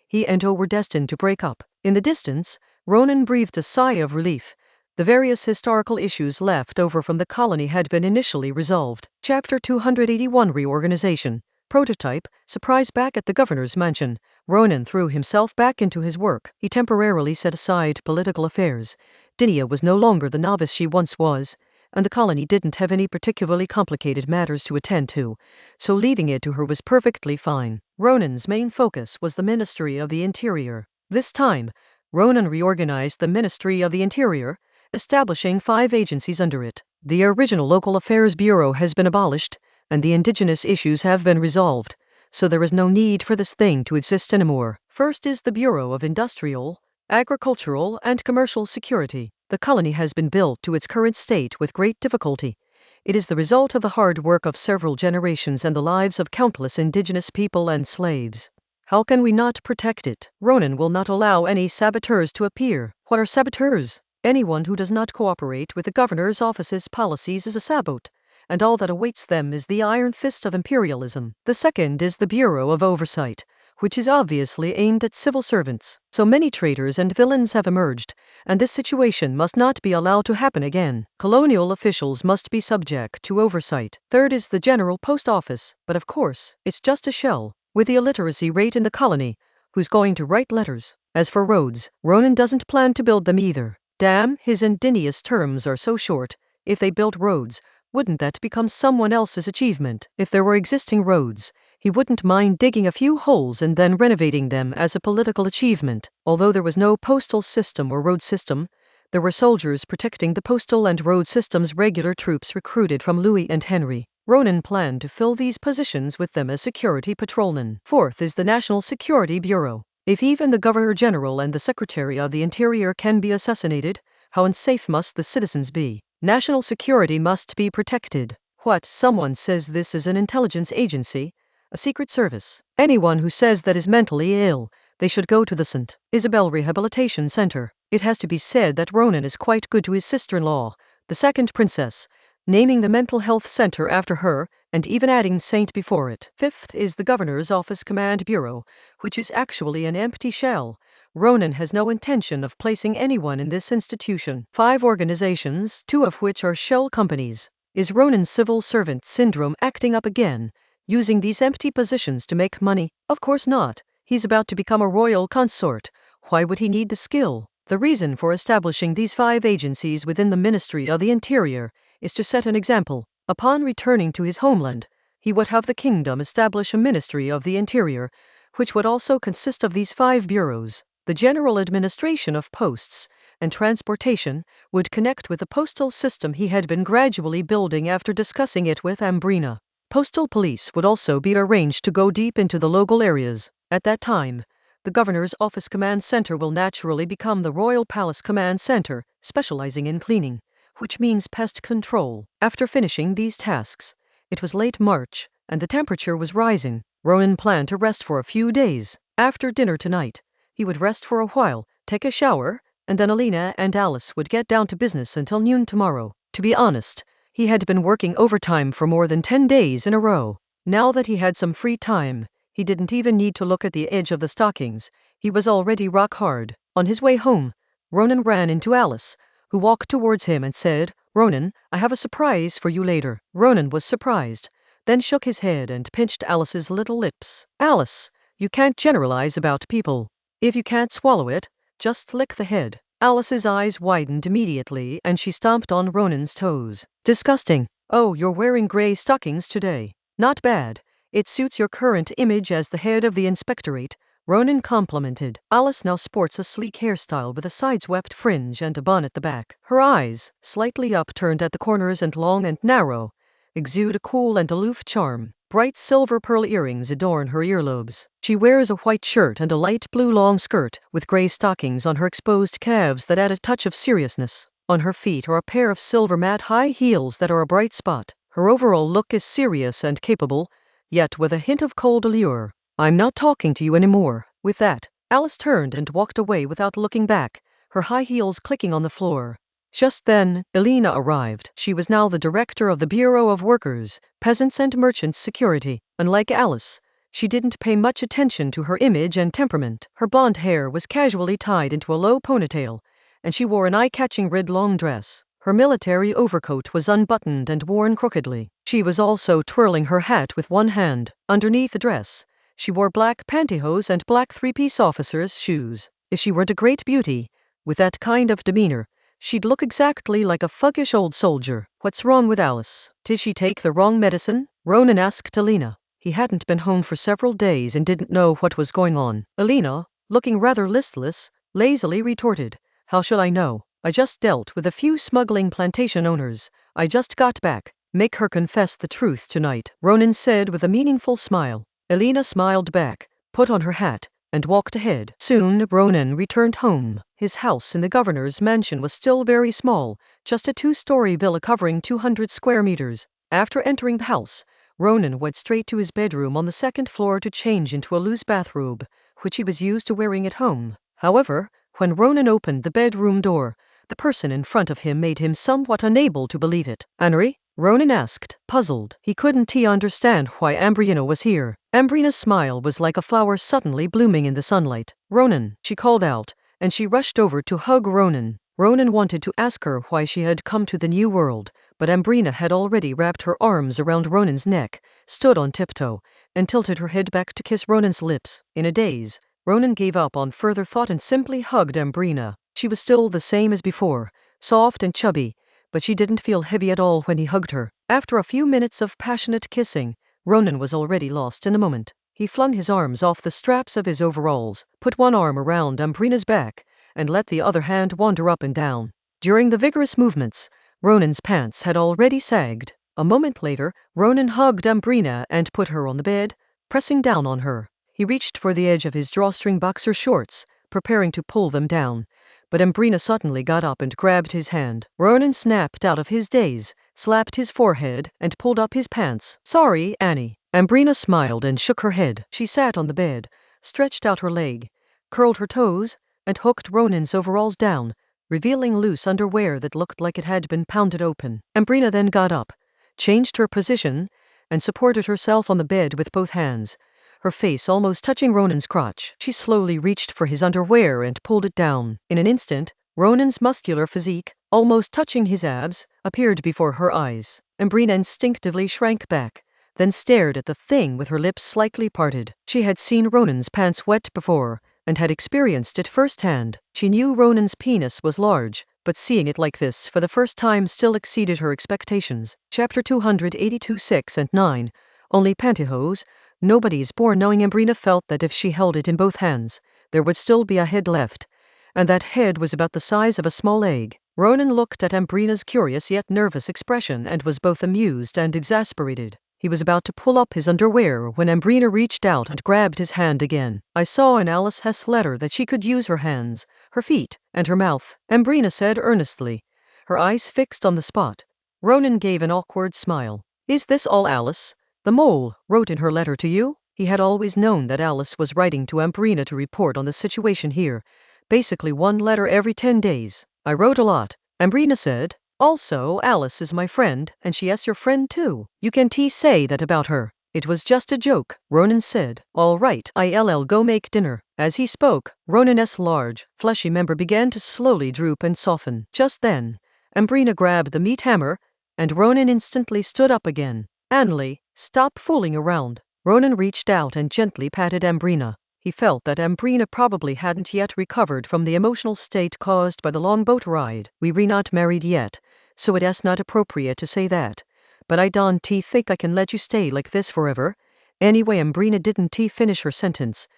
he and O were destined to break up. In the distance, Ronan breathed a sigh of relief. The various historical issues left over from the colony had been initially resolved. Chapter 281 Reorganization. Prototype, surprise back at the governor's mansion. Ronan threw himself back into his work. He temporarily set aside political affairs. Dinia was no longer the novice she once was, and the colony didn't have any particularly complicated matters to attend to, so leaving it to her was perfectly fine. Ronan's main focus was the Ministry of the Interior. This time, Ronan reorganized the Ministry of the Interior, establishing 5 agencies under it. The original Local Affairs Bureau has been abolished, and the indigenous issues have been resolved, so there is no need for this thing to exist anymore. First is the Bureau of Industrial, Agricultural, and Commercial Security. The colony has been built to its current state with great difficulty. It is the result of the hard work of several generations and the lives of countless indigenous people and slaves. How can we not protect it? Ronan will not allow any saboteurs to appear. What are saboteurs? Anyone who does not cooperate with the governor's office's policies is a sabot, and all that awaits them is the iron fist of imperialism. The second is the Bureau of Oversight, which is obviously aimed at civil servants. So many traitors and villains have emerged, and this situation must not be allowed to happen again. Colonial officials must be subject to oversight. Third is the General Post Office, but of course, it's just a shell. With the illiteracy rate in the colony, who's going to write letters? As for roads, Ronan doesn't plan to build them either. Damn, his and Dinia's terms are so short. If they built roads, wouldn't that become someone else's achievement? If there were existing roads, he wouldn't mind digging a few holes and then renovating them as a political achievement. Although there was no postal system or road system, there were soldiers protecting the postal and road systems, regular troops recruited from Louis and Henry. Ronan planned to fill these positions with them as security patrolmen. Fourth is the National Security Bureau. If even the Governor General and the Secretary of the Interior can be assassinated, how unsafe must the citizens be? National security must be protected. What? Someone says this is an intelligence agency, a secret service. Anyone who says that is mentally ill. They should go to the St. Isabel Rehabilitation Center. It has to be said that Ronan is quite good to his sister-in-law, the second princess, naming the mental health center after her, and even adding Saint before it. Fifth is the Governor's Office Command Bureau, which is actually an empty shell. Ronan has no intention of placing anyone in this institution. 5 organizations, 2 of which are shell companies. Is Ronan's civil servant syndrome acting up again, using these empty positions to make money? Of course not. He's about to become a royal consort. Why would he need the skill? The reason for establishing these 5 agencies within the Ministry of the Interior is to set an example. Upon returning to his homeland, he would have the kingdom establish a Ministry of the Interior, which would also consist of these 5 bureaus. The general administration of posts and transportation would connect with the postal system he had been gradually building after discussing it with Ambrina. Postal police would also be arranged to go deep into the local areas. At that time, the Governor's Office Command Center will naturally become the Royal Palace Command Center, specializing in cleaning, which means pest control. After finishing these tasks, it was late March, and the temperature was rising. Ronan planned to rest for a few days. After dinner tonight, he would rest for a while, take a shower, and then Alina and Alice would get down to business until noon tomorrow. To be honest, he had been working overtime for more than 10 days in a row. Now that he had some free time, he didn't even need to look at the edge of the stockings. He was already rock hard. On his way home, Ronan ran into Alice, who walked towards him and said, "Ronan, I have a surprise for you later." Ronan was surprised, then shook his head and pinched Alice's little lips. "Alice, you can't generalize about people. If you can't swallow it, just lick the head." Alice's eyes widened immediately and she stomped on Ronan's toes. "Disgusting. Oh, you're wearing gray stockings today. Not bad. It suits your current image as the head of the inspectorate," Ronan complimented. Alice now sports a sleek hairstyle with a side-swept fringe and a bun at the back. Her eyes, slightly upturned at the corners and long and narrow, exude a cool and aloof charm. Bright silver pearl earrings adorn her earlobes. She wears a white shirt and a light blue long skirt, with gray stockings on her exposed calves that add a touch of seriousness. On her feet are a pair of silver matte high heels that are a bright spot. Her overall look is serious and capable, yet with a hint of cold allure. "I'm not talking to you anymore." With that, Alice turned and walked away without looking back, her high heels clicking on the floor. Just then, Elena arrived. She was now the director of the Bureau of Workers, Peasants and Merchants Security. Unlike Alice, she didn't pay much attention to her image and temperament. Her blonde hair was casually tied into a low ponytail, and she wore an eye-catching red long dress. Her military overcoat was unbuttoned and worn crookedly. She was also twirling her hat with one hand. Underneath the dress, she wore black pantyhose and black three-piece officer's shoes. If she weren't a great beauty, with that kind of demeanor, she'd look exactly like a thuggish old soldier. "What's wrong with Alice? Did she take the wrong medicine?" Ronan asked Alina. He hadn't been home for several days and didn't know what was going on. Alina, looking rather listless, lazily retorted, "How should I know? I just dealt with a few smuggling plantation owners. I just got back." "Make her confess the truth tonight," Ronan said with a meaningful smile. Alina smiled back, put on her hat, and walked ahead. Soon Ronan returned home. His house in the governor's mansion was still very small, just a 2-story villa covering 200 square meters. After entering the house, Ronan went straight to his bedroom on the 2nd floor to change into a loose bathrobe, which he was used to wearing at home. However, when Ronan opened the bedroom door, the person in front of him made him somewhat unable to believe it. "Henry?" Ronan asked, puzzled. He couldn't understand why Ambrina was here. Ambrina's smile was like a flower suddenly blooming in the sunlight. "Ronan," she called out, and she rushed over to hug Ronan. Ronan wanted to ask her why she had come to the new world, but Ambrina had already wrapped her arms around Ronan's neck, stood on tiptoe, and tilted her head back to kiss Ronan's lips. In a daze, Ronan gave up on further thought and simply hugged Ambrina. She was still the same as before, soft and chubby, but she didn't feel heavy at all when he hugged her. After a few minutes of passionate kissing, Ronan was already lost in the moment. He flung his arms off the straps of his overalls, put one arm around Ambrina's back, and let the other hand wander up and down. During the vigorous movements, Ronan's pants had already sagged. A moment later, Ronan hugged Ambrina and put her on the bed, pressing down on her. He reached for the edge of his drawstring boxer shorts, preparing to pull them down, but Ambrina suddenly got up and grabbed his hand. Ronan snapped out of his daze, slapped his forehead, and pulled up his pants. "Sorry, Annie." Ambrina smiled and shook her head. She sat on the bed, stretched out her leg, curled her toes, and hooked Ronan's overalls down, revealing loose underwear that looked like it had been pounded open. Ambrina then got up, changed her position, and supported herself on the bed with both hands, her face almost touching Ronan's crotch. She slowly reached for his underwear and pulled it down. In an instant, Ronan's muscular physique, almost touching his abs, appeared before her eyes. Ambrina instinctively shrank back, then stared at the thing with her lips slightly parted. She had seen Ronan's pants wet before, and had experienced it firsthand. She knew Ronan's penis was large, but seeing it like this for the first time still exceeded her expectations. Chapter 282 6 and 9. Only pantyhose. Nobody's born knowing. Ambrina felt that if she held it in both hands, there would still be a head left, and that head was about the size of a small egg. Ronan looked at Ambrina's curious yet nervous expression and was both amused and exasperated. He was about to pull up his underwear when Ambrina reached out and grabbed his hand again. I saw in Alice Hess' letter that she could use her hands, her feet, and her mouth, Ambrina said earnestly, her eyes fixed on the spot. Ronan gave an awkward smile. Is this all Alice, the mole, wrote in her letter to you? He had always known that Alice was writing to Ambrina to report on the situation here, basically one letter every 10 days. I wrote a lot, Ambrina said. Also, Alice is my friend, and she's your friend too. You can't say that about her. It was just a joke, Ronan said. All right, I'll go make dinner. As he spoke, Ronan's large, fleshy member began to slowly droop and soften. Just then, Ambrina grabbed the meat hammer, and Ronan instantly stood up again. Anley, stop fooling around. Ronan reached out and gently patted Ambrina. He felt that Ambrina probably hadn't yet recovered from the emotional state caused by the long boat ride. We're not married yet, so it's not appropriate to say that. But I don't think I can let you stay like this forever. Anyway, Ambrina didn't finish her sentence.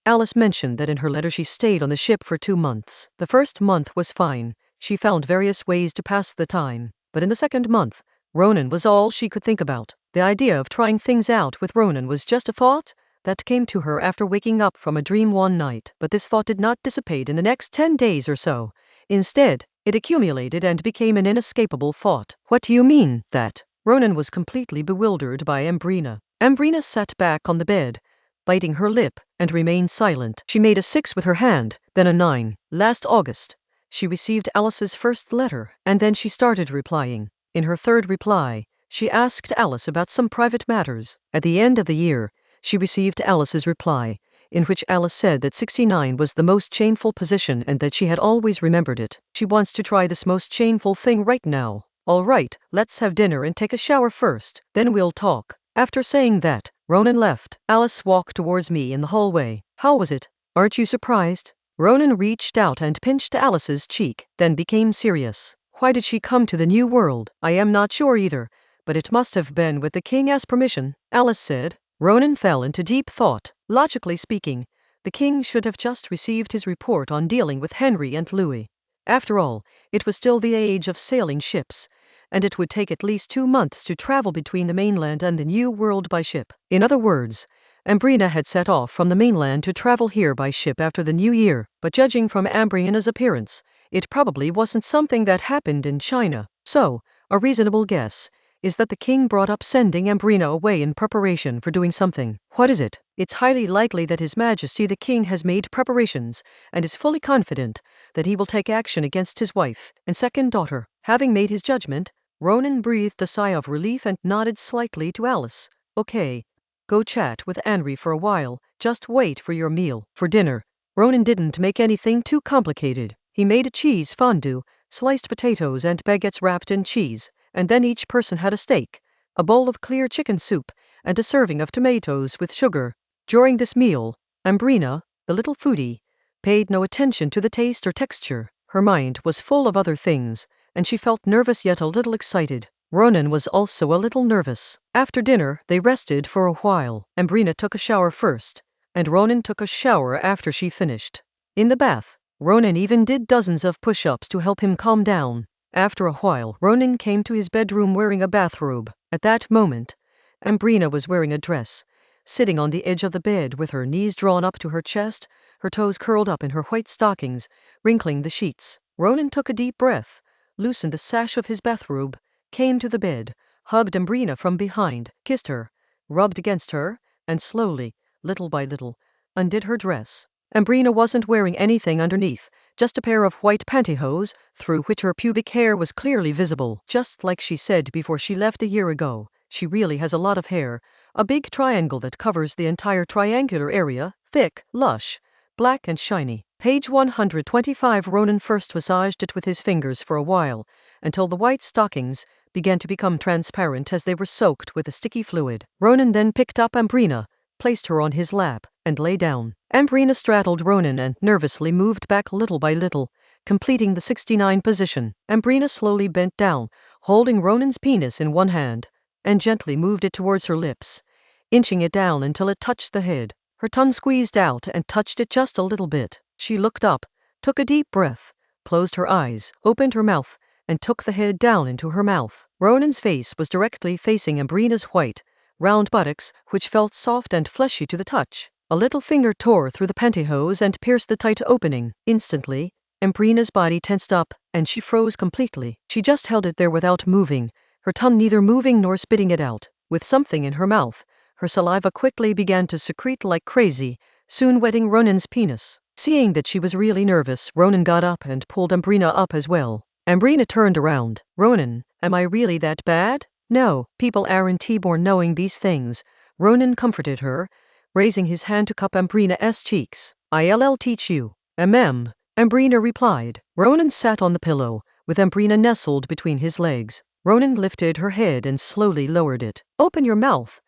Alice mentioned that in her letter she stayed on the ship for 2 months. The first month was fine. She found various ways to pass the time. But in the second month, Ronan was all she could think about. The idea of trying things out with Ronan was just a thought that came to her after waking up from a dream one night. But this thought did not dissipate in the next 10 days or so. Instead, it accumulated and became an inescapable thought. What do you mean, that? Ronan was completely bewildered by Ambrina. Ambrina sat back on the bed, biting her lip, and remained silent. She made a 6 with her hand, then a 9. Last August, she received Alice's first letter, and then she started replying. In her third reply, she asked Alice about some private matters. At the end of the year, she received Alice's reply, in which Alice said that 69 was the most shameful position and that she had always remembered it. She wants to try this most shameful thing right now. All right, let's have dinner and take a shower first, then we'll talk. After saying that, Ronan left. Alice walked towards me in the hallway. How was it? Aren't you surprised? Ronan reached out and pinched Alice's cheek, then became serious. Why did she come to the new world? I am not sure either, but it must have been with the king's permission, Alice said. Ronan fell into deep thought. Logically speaking, the king should have just received his report on dealing with Henry and Louis. After all, it was still the age of sailing ships, and it would take at least 2 months to travel between the mainland and the New World by ship. In other words, Ambrina had set off from the mainland to travel here by ship after the new year, but judging from Ambrina's appearance, it probably wasn't something that happened in China. So, a reasonable guess is that the king brought up sending Ambrina away in preparation for doing something. What is it? It's highly likely that His Majesty the King has made preparations and is fully confident that he will take action against his wife and second daughter. Having made his judgment, Ronan breathed a sigh of relief and nodded slightly to Alice. Okay, go chat with Henry for a while, just wait for your meal. For dinner, Ronan didn't make anything too complicated. He made a cheese fondue, sliced potatoes and baguettes wrapped in cheese, and then each person had a steak, a bowl of clear chicken soup, and a serving of tomatoes with sugar. During this meal, Ambrina, the little foodie, paid no attention to the taste or texture. Her mind was full of other things, and she felt nervous yet a little excited. Ronan was also a little nervous. After dinner, they rested for a while. Ambrina took a shower first, and Ronan took a shower after she finished. In the bath, Ronan even did dozens of push-ups to help him calm down. After a while, Ronan came to his bedroom wearing a bathrobe. At that moment, Ambrina was wearing a dress, sitting on the edge of the bed with her knees drawn up to her chest, her toes curled up in her white stockings, wrinkling the sheets. Ronan took a deep breath, loosened the sash of his bathrobe, came to the bed, hugged Ambrina from behind, kissed her, rubbed against her, and slowly, little by little, undid her dress. Ambrina wasn't wearing anything underneath, just a pair of white pantyhose, through which her pubic hair was clearly visible. Just like she said before she left a year ago, she really has a lot of hair, a big triangle that covers the entire triangular area, thick, lush, black and shiny. Page 125. Ronan first massaged it with his fingers for a while, until the white stockings began to become transparent as they were soaked with a sticky fluid. Ronan then picked up Ambrina, placed her on his lap, and lay down. Ambrina straddled Ronan and nervously moved back little by little, completing the 69 position. Ambrina slowly bent down, holding Ronan's penis in one hand, and gently moved it towards her lips, inching it down until it touched the head. Her tongue squeezed out and touched it just a little bit. She looked up, took a deep breath, closed her eyes, opened her mouth, and took the head down into her mouth. Ronan's face was directly facing Ambrina's white, round buttocks, which felt soft and fleshy to the touch. A little finger tore through the pantyhose and pierced the tight opening. Instantly, Ambrina's body tensed up, and she froze completely. She just held it there without moving, her tongue neither moving nor spitting it out. With something in her mouth, her saliva quickly began to secrete like crazy, soon wetting Ronan's penis. Seeing that she was really nervous, Ronan got up and pulled Ambrina up as well. Ambrina turned around. Ronan, am I really that bad? No, people aren't born knowing these things. Ronan comforted her, raising his hand to cup Ambrina's cheeks. I'll teach you. Ambrina replied. Ronan sat on the pillow, with Ambrina nestled between his legs. Ronan lifted her head and slowly lowered it. Open your mouth.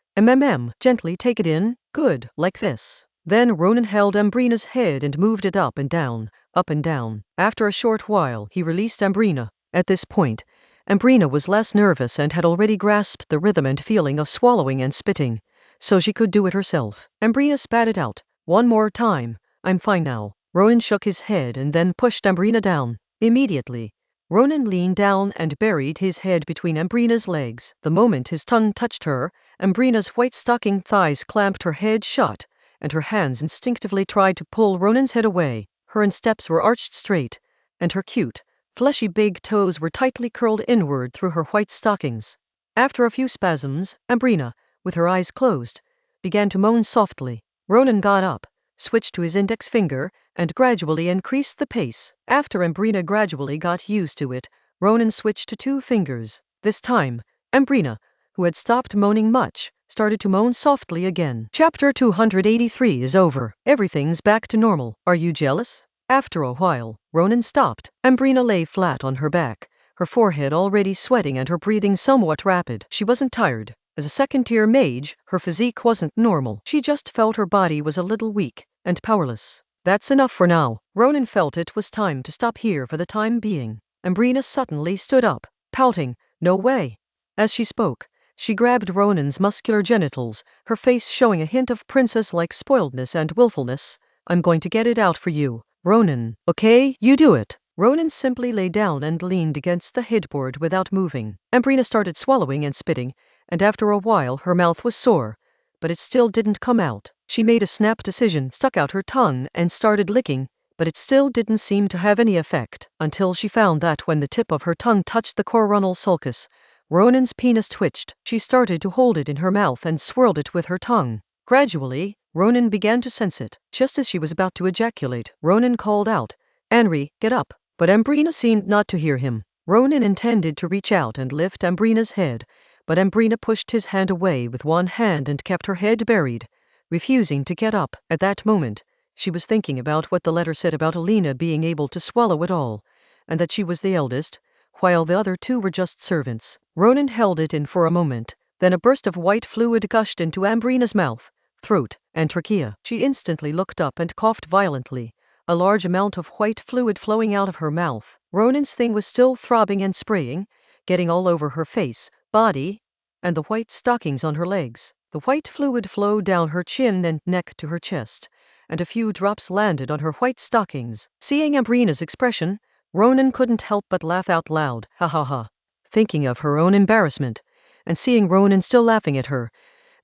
Gently take it in. Good, like this. Then Ronan held Ambrina's head and moved it up and down, up and down. After a short while, he released Ambrina. At this point, Ambrina was less nervous and had already grasped the rhythm and feeling of swallowing and spitting, so she could do it herself. Ambrina spat it out. One more time. I'm fine now. Ronan shook his head and then pushed Ambrina down. Immediately, Ronan leaned down and buried his head between Ambrina's legs. The moment his tongue touched her, Ambrina's white stocking thighs clamped her head shut, and her hands instinctively tried to pull Ronan's head away. Her insteps were arched straight, and her cute, fleshy big toes were tightly curled inward through her white stockings. After a few spasms, Ambrina, with her eyes closed, began to moan softly. Ronan got up, switched to his index finger, and gradually increased the pace. After Ambrina gradually got used to it, Ronan switched to 2 fingers. This time, Ambrina, who had stopped moaning much, started to moan softly again. Chapter 283 is over. Everything's back to normal. Are you jealous? After a while, Ronan stopped. Ambrina lay flat on her back, her forehead already sweating and her breathing somewhat rapid. She wasn't tired. As a second-tier mage, her physique wasn't normal. She just felt her body was a little weak and powerless. That's enough for now. Ronan felt it was time to stop here for the time being. Ambrina suddenly stood up, pouting. No way. As she spoke, she grabbed Ronan's muscular genitals, her face showing a hint of princess-like spoiledness and willfulness. I'm going to get it out for you, Ronan. Okay, you do it. Ronan simply lay down and leaned against the headboard without moving. Ambrina started swallowing and spitting, and after a while her mouth was sore, but it still didn't come out. She made a snap decision, stuck out her tongue, and started licking, but it still didn't seem to have any effect, until she found that when the tip of her tongue touched the coronal sulcus, Ronan's penis twitched. She started to hold it in her mouth and swirled it with her tongue. Gradually, Ronan began to sense it. Just as she was about to ejaculate, Ronan called out, Henri, get up. But Ambrina seemed not to hear him. Ronan intended to reach out and lift Ambrina's head, but Ambrina pushed his hand away with one hand and kept her head buried, refusing to get up. At that moment, she was thinking about what the letter said about Alina being able to swallow it all, and that she was the eldest, while the other 2 were just servants. Ronan held it in for a moment, then a burst of white fluid gushed into Ambrina's mouth, throat, and trachea. She instantly looked up and coughed violently, a large amount of white fluid flowing out of her mouth. Ronan's thing was still throbbing and spraying, getting all over her face, body, and the white stockings on her legs. The white fluid flowed down her chin and neck to her chest, and a few drops landed on her white stockings. Seeing Ambrina's expression, Ronan couldn't help but laugh out loud. Ha ha ha. Thinking of her own embarrassment, and seeing Ronan still laughing at her,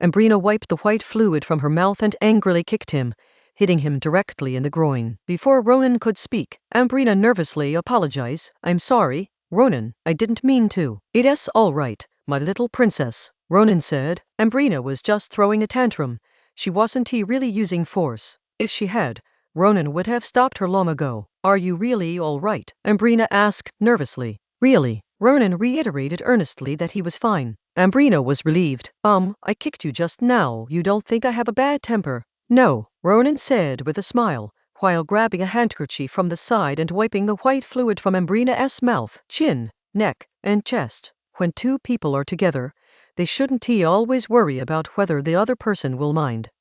Ambrina wiped the white fluid from her mouth and angrily kicked him, hitting him directly in the groin. Before Ronan could speak, Ambrina nervously apologized. I'm sorry, Ronan, I didn't mean to. It's all right, my little princess, Ronan said. Ambrina was just throwing a tantrum. She wasn't really using force. If she had, Ronan would have stopped her long ago. Are you really all right? Ambrina asked nervously. Really? Ronan reiterated earnestly that he was fine. Ambrina was relieved. I kicked you just now. You don't think I have a bad temper? No, Ronan said with a smile, while grabbing a handkerchief from the side and wiping the white fluid from Ambrina's mouth, chin, neck, and chest. When two people are together, they shouldn't always worry about whether the other person will mind.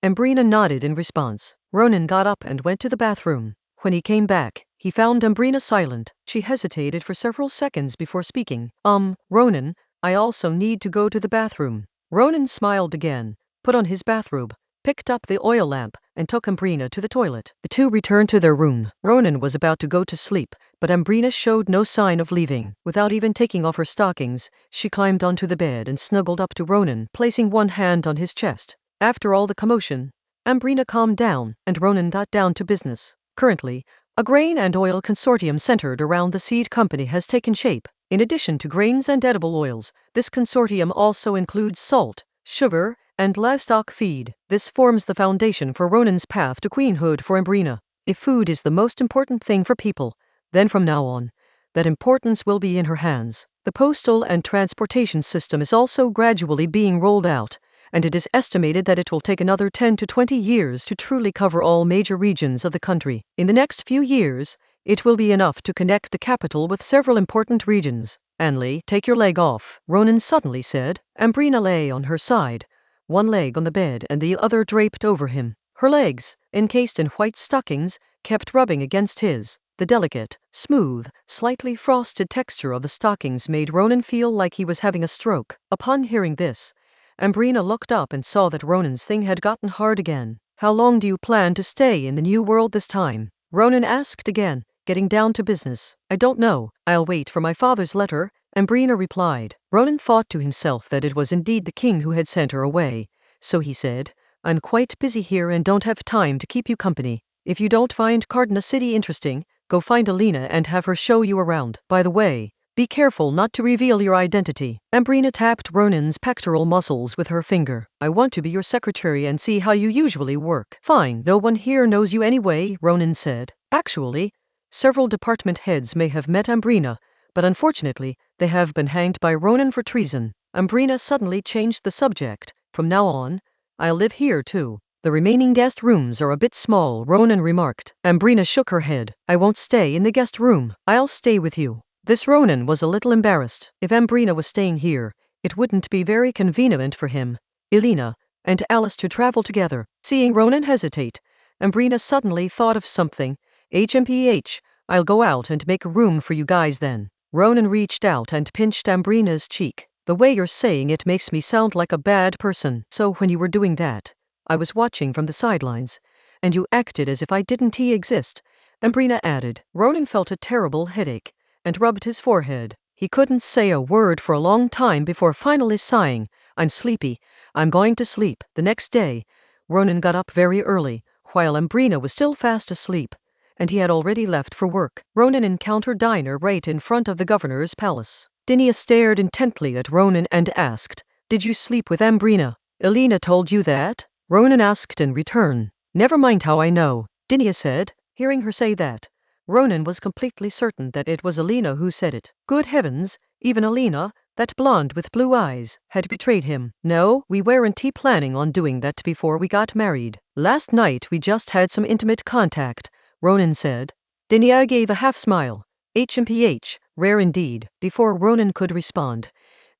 Ambrina nodded in response. Ronan got up and went to the bathroom. When he came back, he found Ambrina silent. She hesitated for several seconds before speaking. Ronan, I also need to go to the bathroom. Ronan smiled again, put on his bathrobe, picked up the oil lamp, and took Ambrina to the toilet. The two returned to their room. Ronan was about to go to sleep, but Ambrina showed no sign of leaving. Without even taking off her stockings, she climbed onto the bed and snuggled up to Ronan, placing one hand on his chest. After all the commotion, Ambrina calmed down, and Ronan got down to business. Currently, a grain and oil consortium centered around the seed company has taken shape. In addition to grains and edible oils, this consortium also includes salt, sugar, and livestock feed. This forms the foundation for Ronan's path to queenhood for Ambrina. If food is the most important thing for people, then from now on, that importance will be in her hands. The postal and transportation system is also gradually being rolled out, and it is estimated that it will take another 10 to 20 years to truly cover all major regions of the country. In the next few years, it will be enough to connect the capital with several important regions. Anley, take your leg off, Ronan suddenly said. Ambrina lay on her side, one leg on the bed and the other draped over him. Her legs, encased in white stockings, kept rubbing against his. The delicate, smooth, slightly frosted texture of the stockings made Ronan feel like he was having a stroke. Upon hearing this, Ambrina looked up and saw that Ronan's thing had gotten hard again. How long do you plan to stay in the new world this time? Ronan asked again, getting down to business. I don't know. I'll wait for my father's letter, Ambrina replied. Ronan thought to himself that it was indeed the king who had sent her away, so he said, I'm quite busy here and don't have time to keep you company. If you don't find Cardona City interesting, go find Alina and have her show you around. By the way, be careful not to reveal your identity. Ambrina tapped Ronan's pectoral muscles with her finger. I want to be your secretary and see how you usually work. Fine, no one here knows you anyway, Ronan said. Actually, several department heads may have met Ambrina, but unfortunately, they have been hanged by Ronan for treason. Ambrina suddenly changed the subject. From now on, I'll live here too. The remaining guest rooms are a bit small, Ronan remarked. Ambrina shook her head. I won't stay in the guest room. I'll stay with you. This Ronan was a little embarrassed. If Ambrina was staying here, it wouldn't be very convenient for him, Elena, and Alice to travel together. Seeing Ronan hesitate, Ambrina suddenly thought of something. HMPH, I'll go out and make a room for you guys then. Ronan reached out and pinched Ambrina's cheek. The way you're saying it makes me sound like a bad person. So when you were doing that, I was watching from the sidelines, and you acted as if I didn't exist, Ambrina added. Ronan felt a terrible headache, and rubbed his forehead. He couldn't say a word for a long time before finally sighing, I'm sleepy, I'm going to sleep. The next day, Ronan got up very early, while Ambrina was still fast asleep, and he had already left for work. Ronan encountered Dinah right in front of the governor's palace. Dinia stared intently at Ronan and asked, Did you sleep with Ambrina? Elena told you that? Ronan asked in return. Never mind how I know, Dinia said. Hearing her say that, Ronan was completely certain that it was Elena who said it. Good heavens, even Elena, that blonde with blue eyes, had betrayed him. No, we weren't planning on doing that before we got married. Last night we just had some intimate contact, Ronan said. Dinia gave a half smile. HMPH, rare indeed. Before Ronan could respond,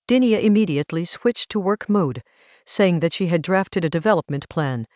Dinia immediately switched to work mode, saying that she had drafted a development plan,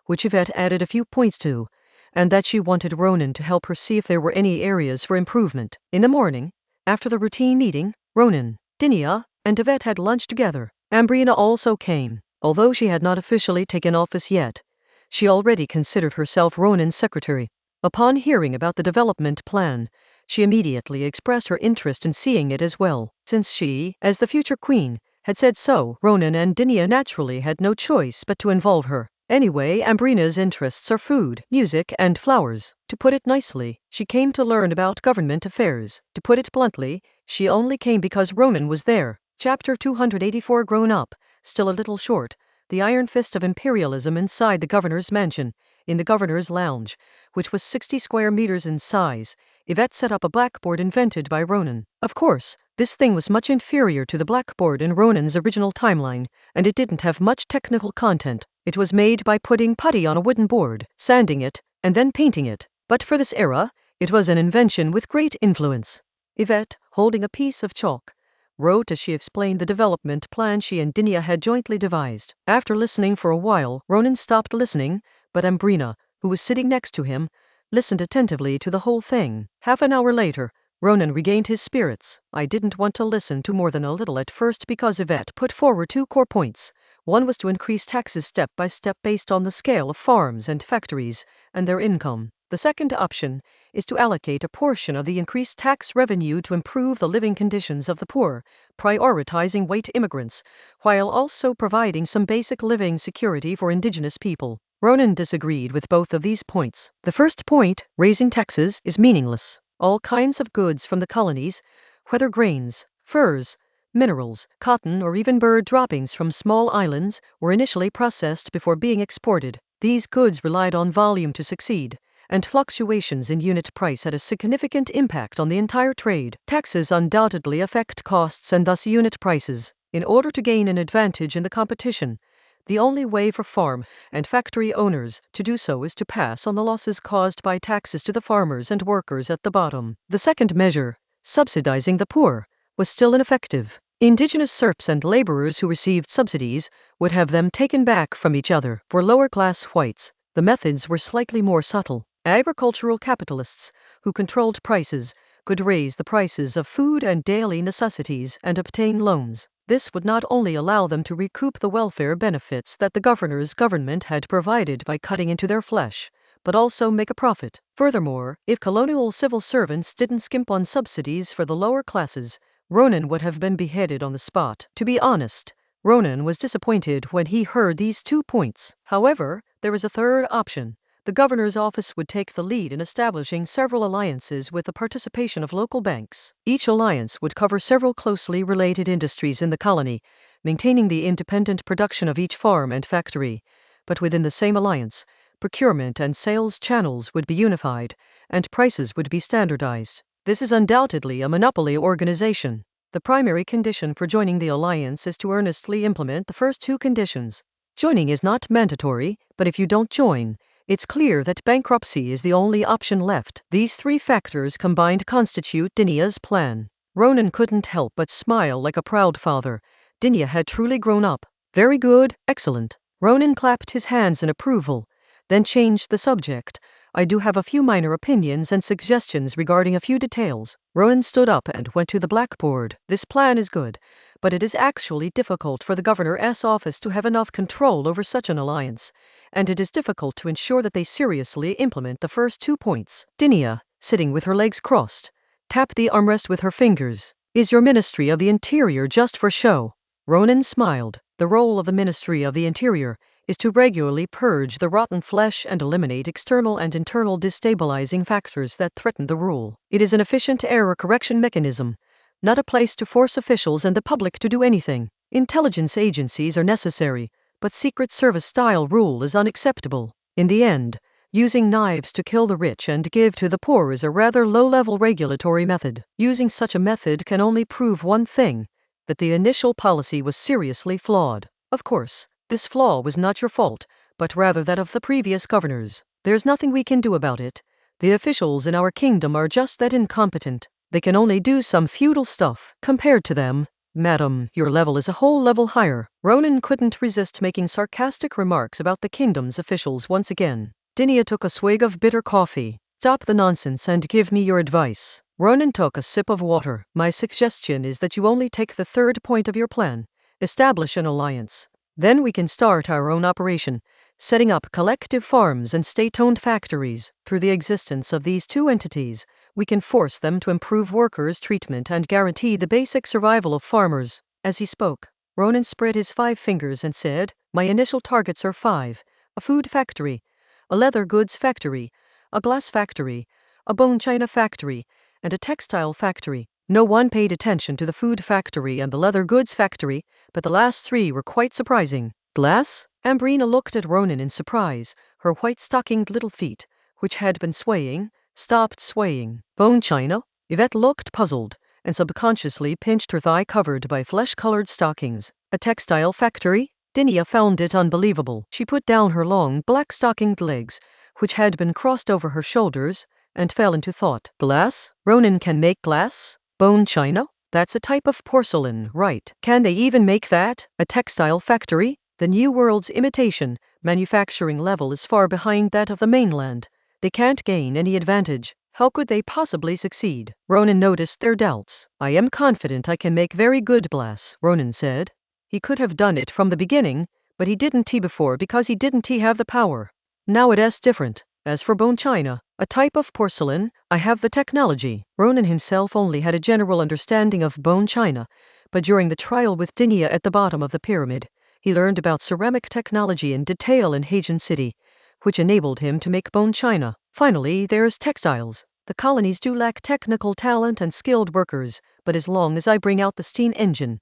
which Yvette added a few points to, and that she wanted Ronan to help her see if there were any areas for improvement. In the morning, after the routine meeting, Ronan, Dinia, and Yvette had lunch together. Ambrina also came. Although she had not officially taken office yet, she already considered herself Ronan's secretary. Upon hearing about the development plan, she immediately expressed her interest in seeing it as well. Since she, as the future queen, had said so, Ronan and Dinia naturally had no choice but to involve her. Anyway, Ambrina's interests are food, music, and flowers. To put it nicely, she came to learn about government affairs. To put it bluntly, she only came because Ronan was there. Chapter 284 Grown Up, still a little short, the iron fist of imperialism inside the governor's mansion. In the governor's lounge, which was 60 square meters in size, Yvette set up a blackboard invented by Ronan. Of course, this thing was much inferior to the blackboard in Ronan's original timeline, and it didn't have much technical content. It was made by putting putty on a wooden board, sanding it, and then painting it. But for this era, it was an invention with great influence. Yvette, holding a piece of chalk, wrote as she explained the development plan she and Dinia had jointly devised. After listening for a while, Ronan stopped listening, but Ambrina, who was sitting next to him, listened attentively to the whole thing. Half an hour later, Ronan regained his spirits. I didn't want to listen to more than a little at first because Yvette put forward 2 core points. One was to increase taxes step by step based on the scale of farms and factories and their income. The second option is to allocate a portion of the increased tax revenue to improve the living conditions of the poor, prioritizing white immigrants, while also providing some basic living security for indigenous people. Ronan disagreed with both of these points. The first point, raising taxes, is meaningless. All kinds of goods from the colonies, whether grains, furs, minerals, cotton, or even bird droppings from small islands, were initially processed before being exported. These goods relied on volume to succeed, and fluctuations in unit price had a significant impact on the entire trade. Taxes undoubtedly affect costs and thus unit prices. In order to gain an advantage in the competition, the only way for farm and factory owners to do so is to pass on the losses caused by taxes to the farmers and workers at the bottom. The second measure, subsidizing the poor, was still ineffective. Indigenous serfs and laborers who received subsidies would have them taken back from each other. For lower-class whites, the methods were slightly more subtle. Agricultural capitalists, who controlled prices, could raise the prices of food and daily necessities and obtain loans. This would not only allow them to recoup the welfare benefits that the governor's government had provided by cutting into their flesh, but also make a profit. Furthermore, if colonial civil servants didn't skimp on subsidies for the lower classes, Ronan would have been beheaded on the spot. To be honest, Ronan was disappointed when he heard these 2 points. However, there was a third option. The governor's office would take the lead in establishing several alliances with the participation of local banks. Each alliance would cover several closely related industries in the colony, maintaining the independent production of each farm and factory. But within the same alliance, procurement and sales channels would be unified, and prices would be standardized. This is undoubtedly a monopoly organization. The primary condition for joining the alliance is to earnestly implement the first 2 conditions. Joining is not mandatory, but if you don't join, it's clear that bankruptcy is the only option left. These 3 factors combined constitute Dinia's plan. Ronan couldn't help but smile like a proud father. Dinia had truly grown up. Very good, excellent. Ronan clapped his hands in approval, then changed the subject. I do have a few minor opinions and suggestions regarding a few details. Ronan stood up and went to the blackboard. This plan is good, but it is actually difficult for the governor's office to have enough control over such an alliance, and it is difficult to ensure that they seriously implement the first 2 points. Dinia, sitting with her legs crossed, tapped the armrest with her fingers. Is your Ministry of the Interior just for show? Ronan smiled. The role of the Ministry of the Interior is to regularly purge the rotten flesh and eliminate external and internal destabilizing factors that threaten the rule. It is an efficient error correction mechanism, not a place to force officials and the public to do anything. Intelligence agencies are necessary, but Secret Service-style rule is unacceptable. In the end, using knives to kill the rich and give to the poor is a rather low-level regulatory method. Using such a method can only prove one thing, that the initial policy was seriously flawed. Of course, this flaw was not your fault, but rather that of the previous governors. There's nothing we can do about it. The officials in our kingdom are just that incompetent. They can only do some feudal stuff. Compared to them, madam, your level is a whole level higher. Ronan couldn't resist making sarcastic remarks about the kingdom's officials once again. Dinia took a swig of bitter coffee. Stop the nonsense and give me your advice. Ronan took a sip of water. My suggestion is that you only take the 3rd point of your plan. Establish an alliance. Then we can start our own operation, setting up collective farms and state-owned factories. Through the existence of these 2 entities, we can force them to improve workers' treatment and guarantee the basic survival of farmers. As he spoke, Ronan spread his 5 fingers and said, my initial targets are 5. A food factory, a leather goods factory, a glass factory, a bone china factory, and a textile factory. No one paid attention to the food factory and the leather goods factory, but the last 3 were quite surprising. Glass? Ambrina looked at Ronan in surprise, Her white-stockinged little feet, which had been swaying, stopped swaying. Bone china? Yvette looked puzzled, and subconsciously pinched her thigh covered by flesh-colored stockings. A textile factory? Dinia found it unbelievable. She put down her long, black-stockinged legs, which had been crossed over her shoulders, and fell into thought. Glass? Ronan can make glass? Bone china? That's a type of porcelain, right? Can they even make that? A textile factory? The New World's imitation manufacturing level is far behind that of the mainland. They can't gain any advantage. How could they possibly succeed? Ronan noticed their doubts. I am confident I can make very good glass, Ronan said. He could have done it from the beginning, but he didn't before because he didn't have the power. Now it is different. As for bone china, a type of porcelain, I have the technology. Ronan himself only had a general understanding of bone china, but during the trial with Dinia at the bottom of the pyramid, he learned about ceramic technology in detail in Hajan City, which enabled him to make bone china. Finally, there's textiles. The colonies do lack technical talent and skilled workers, but as long as I bring out the steam engine,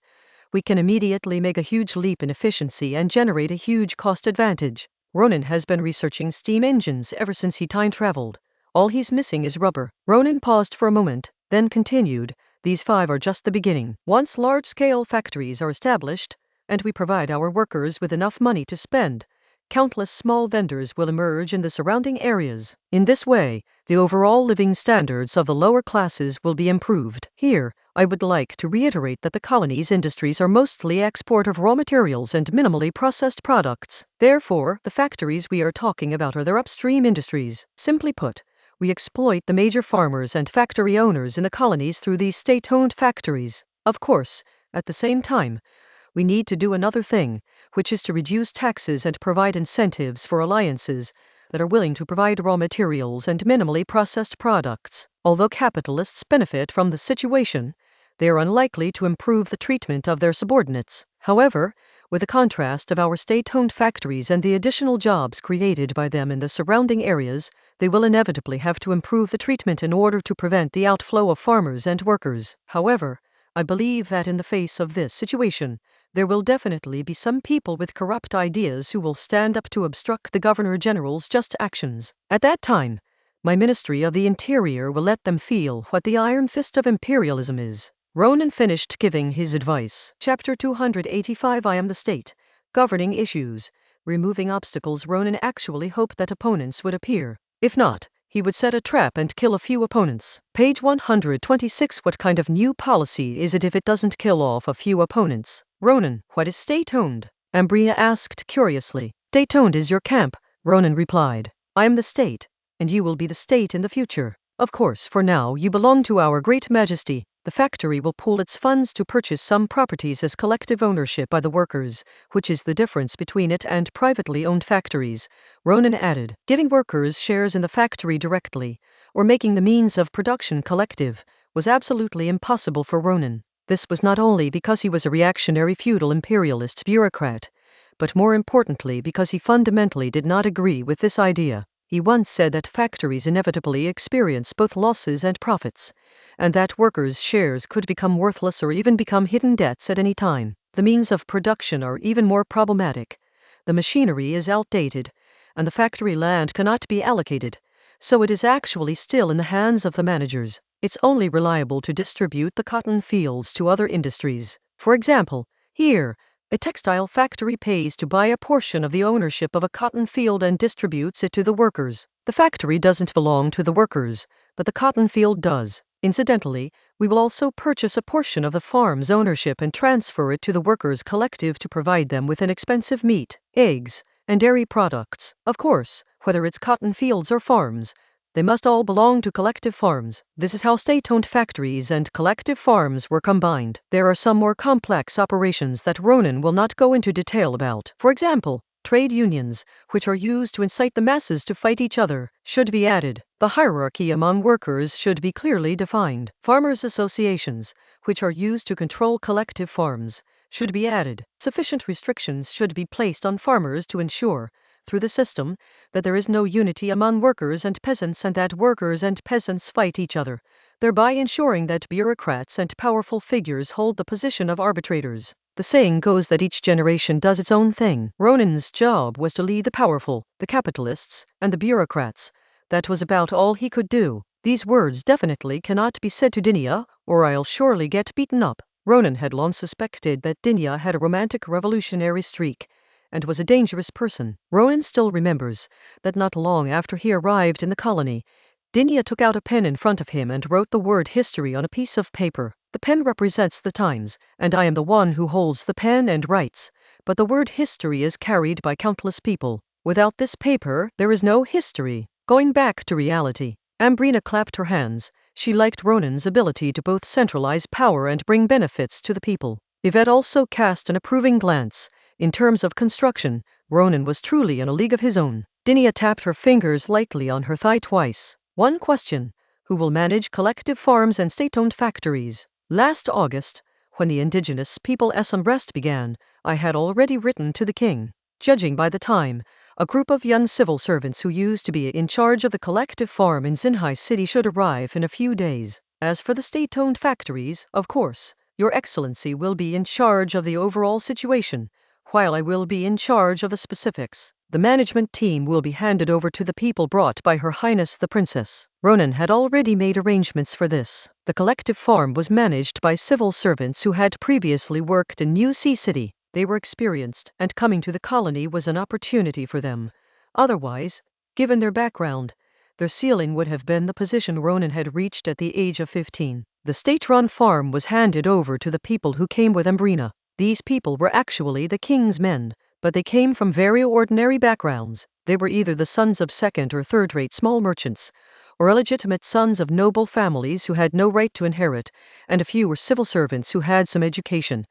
we can immediately make a huge leap in efficiency and generate a huge cost advantage. Ronan has been researching steam engines ever since he time traveled. All he's missing is rubber. Ronan paused for a moment, then continued, these 5 are just the beginning. Once large-scale factories are established, and we provide our workers with enough money to spend, countless small vendors will emerge in the surrounding areas. In this way, the overall living standards of the lower classes will be improved. Here, I would like to reiterate that the colony's industries are mostly export of raw materials and minimally processed products. Therefore, the factories we are talking about are their upstream industries. Simply put, we exploit the major farmers and factory owners in the colonies through these state-owned factories. Of course, at the same time, we need to do another thing, which is to reduce taxes and provide incentives for alliances that are willing to provide raw materials and minimally processed products. Although capitalists benefit from the situation, they are unlikely to improve the treatment of their subordinates. However, with the contrast of our state-owned factories and the additional jobs created by them in the surrounding areas, they will inevitably have to improve the treatment in order to prevent the outflow of farmers and workers. However, I believe that in the face of this situation, there will definitely be some people with corrupt ideas who will stand up to obstruct the Governor General's just actions. At that time, my Ministry of the Interior will let them feel what the iron fist of imperialism is. Ronan finished giving his advice. Chapter 285 I am the state. Governing issues. Removing obstacles. Ronan actually hoped that opponents would appear. If not, he would set a trap and kill a few opponents. Page 126 What kind of new policy is it if it doesn't kill off a few opponents? Ronan, what is state-owned? Ambria asked curiously. State-owned is your camp, Ronan replied. I am the state, and you will be the state in the future. Of course, for now you belong to our great majesty. The factory will pool its funds to purchase some properties as collective ownership by the workers, which is the difference between it and privately owned factories. Ronan added, giving workers shares in the factory directly, or making the means of production collective, was absolutely impossible for Ronan. This was not only because he was a reactionary feudal imperialist bureaucrat, but more importantly because he fundamentally did not agree with this idea. He once said that factories inevitably experience both losses and profits, and that workers' shares could become worthless or even become hidden debts at any time. The means of production are even more problematic. The machinery is outdated, and the factory land cannot be allocated, so it is actually still in the hands of the managers. It's only reliable to distribute the cotton fields to other industries. For example, here, a textile factory pays to buy a portion of the ownership of a cotton field and distributes it to the workers. The factory doesn't belong to the workers, but the cotton field does. Incidentally, we will also purchase a portion of the farm's ownership and transfer it to the workers' collective to provide them with inexpensive meat, eggs, and dairy products. Of course, whether it's cotton fields or farms, they must all belong to collective farms. This is how state-owned factories and collective farms were combined. There are some more complex operations that Ronan will not go into detail about. For example, trade unions, which are used to incite the masses to fight each other, should be added. The hierarchy among workers should be clearly defined. Farmers' associations, which are used to control collective farms, should be added. Sufficient restrictions should be placed on farmers to ensure, through the system, that there is no unity among workers and peasants and that workers and peasants fight each other, thereby ensuring that bureaucrats and powerful figures hold the position of arbitrators. The saying goes that each generation does its own thing. Ronan's job was to lead the powerful, the capitalists, and the bureaucrats. That was about all he could do. These words definitely cannot be said to Dinia, or I'll surely get beaten up. Ronan had long suspected that Dinia had a romantic revolutionary streak, and was a dangerous person. Ronan still remembers that not long after he arrived in the colony, Dinia took out a pen in front of him and wrote the word history on a piece of paper. The pen represents the times, and I am the one who holds the pen and writes, but the word history is carried by countless people. Without this paper, there is no history. Going back to reality, Ambrina clapped her hands. She liked Ronan's ability to both centralize power and bring benefits to the people. Yvette also cast an approving glance. In terms of construction, Ronan was truly in a league of his own. Dinia tapped her fingers lightly on her thigh twice. One question: who will manage collective farms and state-owned factories? Last August, when the indigenous people's unrest began, I had already written to the king. Judging by the time, a group of young civil servants who used to be in charge of the collective farm in Xinhai City should arrive in a few days. As for the state-owned factories, of course, Your Excellency will be in charge of the overall situation, while I will be in charge of the specifics. The management team will be handed over to the people brought by Her Highness the Princess. Ronan had already made arrangements for this. The collective farm was managed by civil servants who had previously worked in New Sea City. They were experienced, and coming to the colony was an opportunity for them. Otherwise, given their background, their ceiling would have been the position Ronan had reached at the age of 15. The state-run farm was handed over to the people who came with Ambrina. These people were actually the king's men, but they came from very ordinary backgrounds. They were either the sons of second or third-rate small merchants, or illegitimate sons of noble families who had no right to inherit, and a few were civil servants who had some education,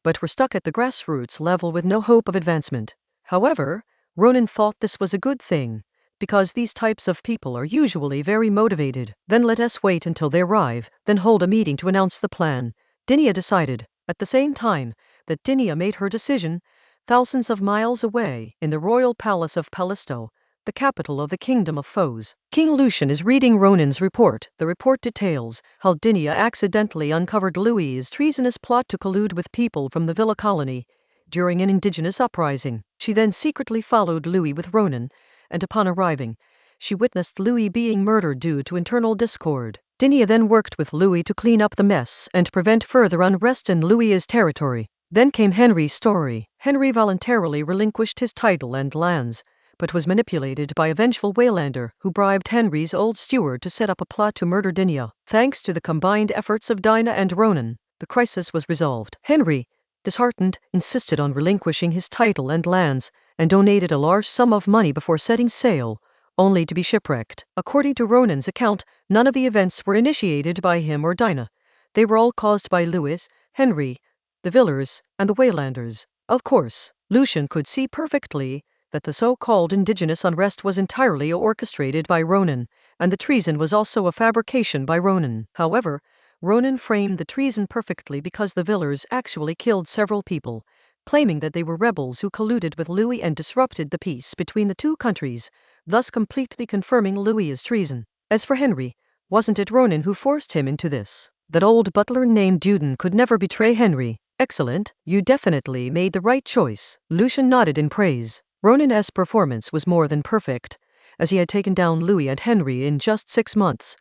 but were stuck at the grassroots level with no hope of advancement. However, Ronan thought this was a good thing, because these types of people are usually very motivated. Then let us wait until they arrive, then hold a meeting to announce the plan, Dinia decided. At the same time that Dinia made her decision, thousands of miles away, in the royal palace of Palisto, the capital of the Kingdom of Foes, King Lucian is reading Ronan's report. The report details how Dinia accidentally uncovered Louis's treasonous plot to collude with people from the Villa colony during an indigenous uprising. She then secretly followed Louis with Ronan, and upon arriving, she witnessed Louis being murdered due to internal discord. Dinia then worked with Louis to clean up the mess and prevent further unrest in Louis's territory. Then came Henry's story. Henry voluntarily relinquished his title and lands, but was manipulated by a vengeful Waylander who bribed Henry's old steward to set up a plot to murder Dinia. Thanks to the combined efforts of Dinah and Ronan, the crisis was resolved. Henry, disheartened, insisted on relinquishing his title and lands, and donated a large sum of money before setting sail, only to be shipwrecked. According to Ronan's account, none of the events were initiated by him or Dinah. They were all caused by Louis, Henry, the Villers, and the Waylanders. Of course, Lucian could see perfectly that the so-called indigenous unrest was entirely orchestrated by Ronan, and the treason was also a fabrication by Ronan. However, Ronan framed the treason perfectly because the Villers actually killed several people, claiming that they were rebels who colluded with Louis and disrupted the peace between the two countries, thus completely confirming Louis's treason. As for Henry, wasn't it Ronan who forced him into this? That old butler named Duden could never betray Henry. Excellent, you definitely made the right choice. Lucian nodded in praise. Ronan's performance was more than perfect, as he had taken down Louis and Henry in just 6 months,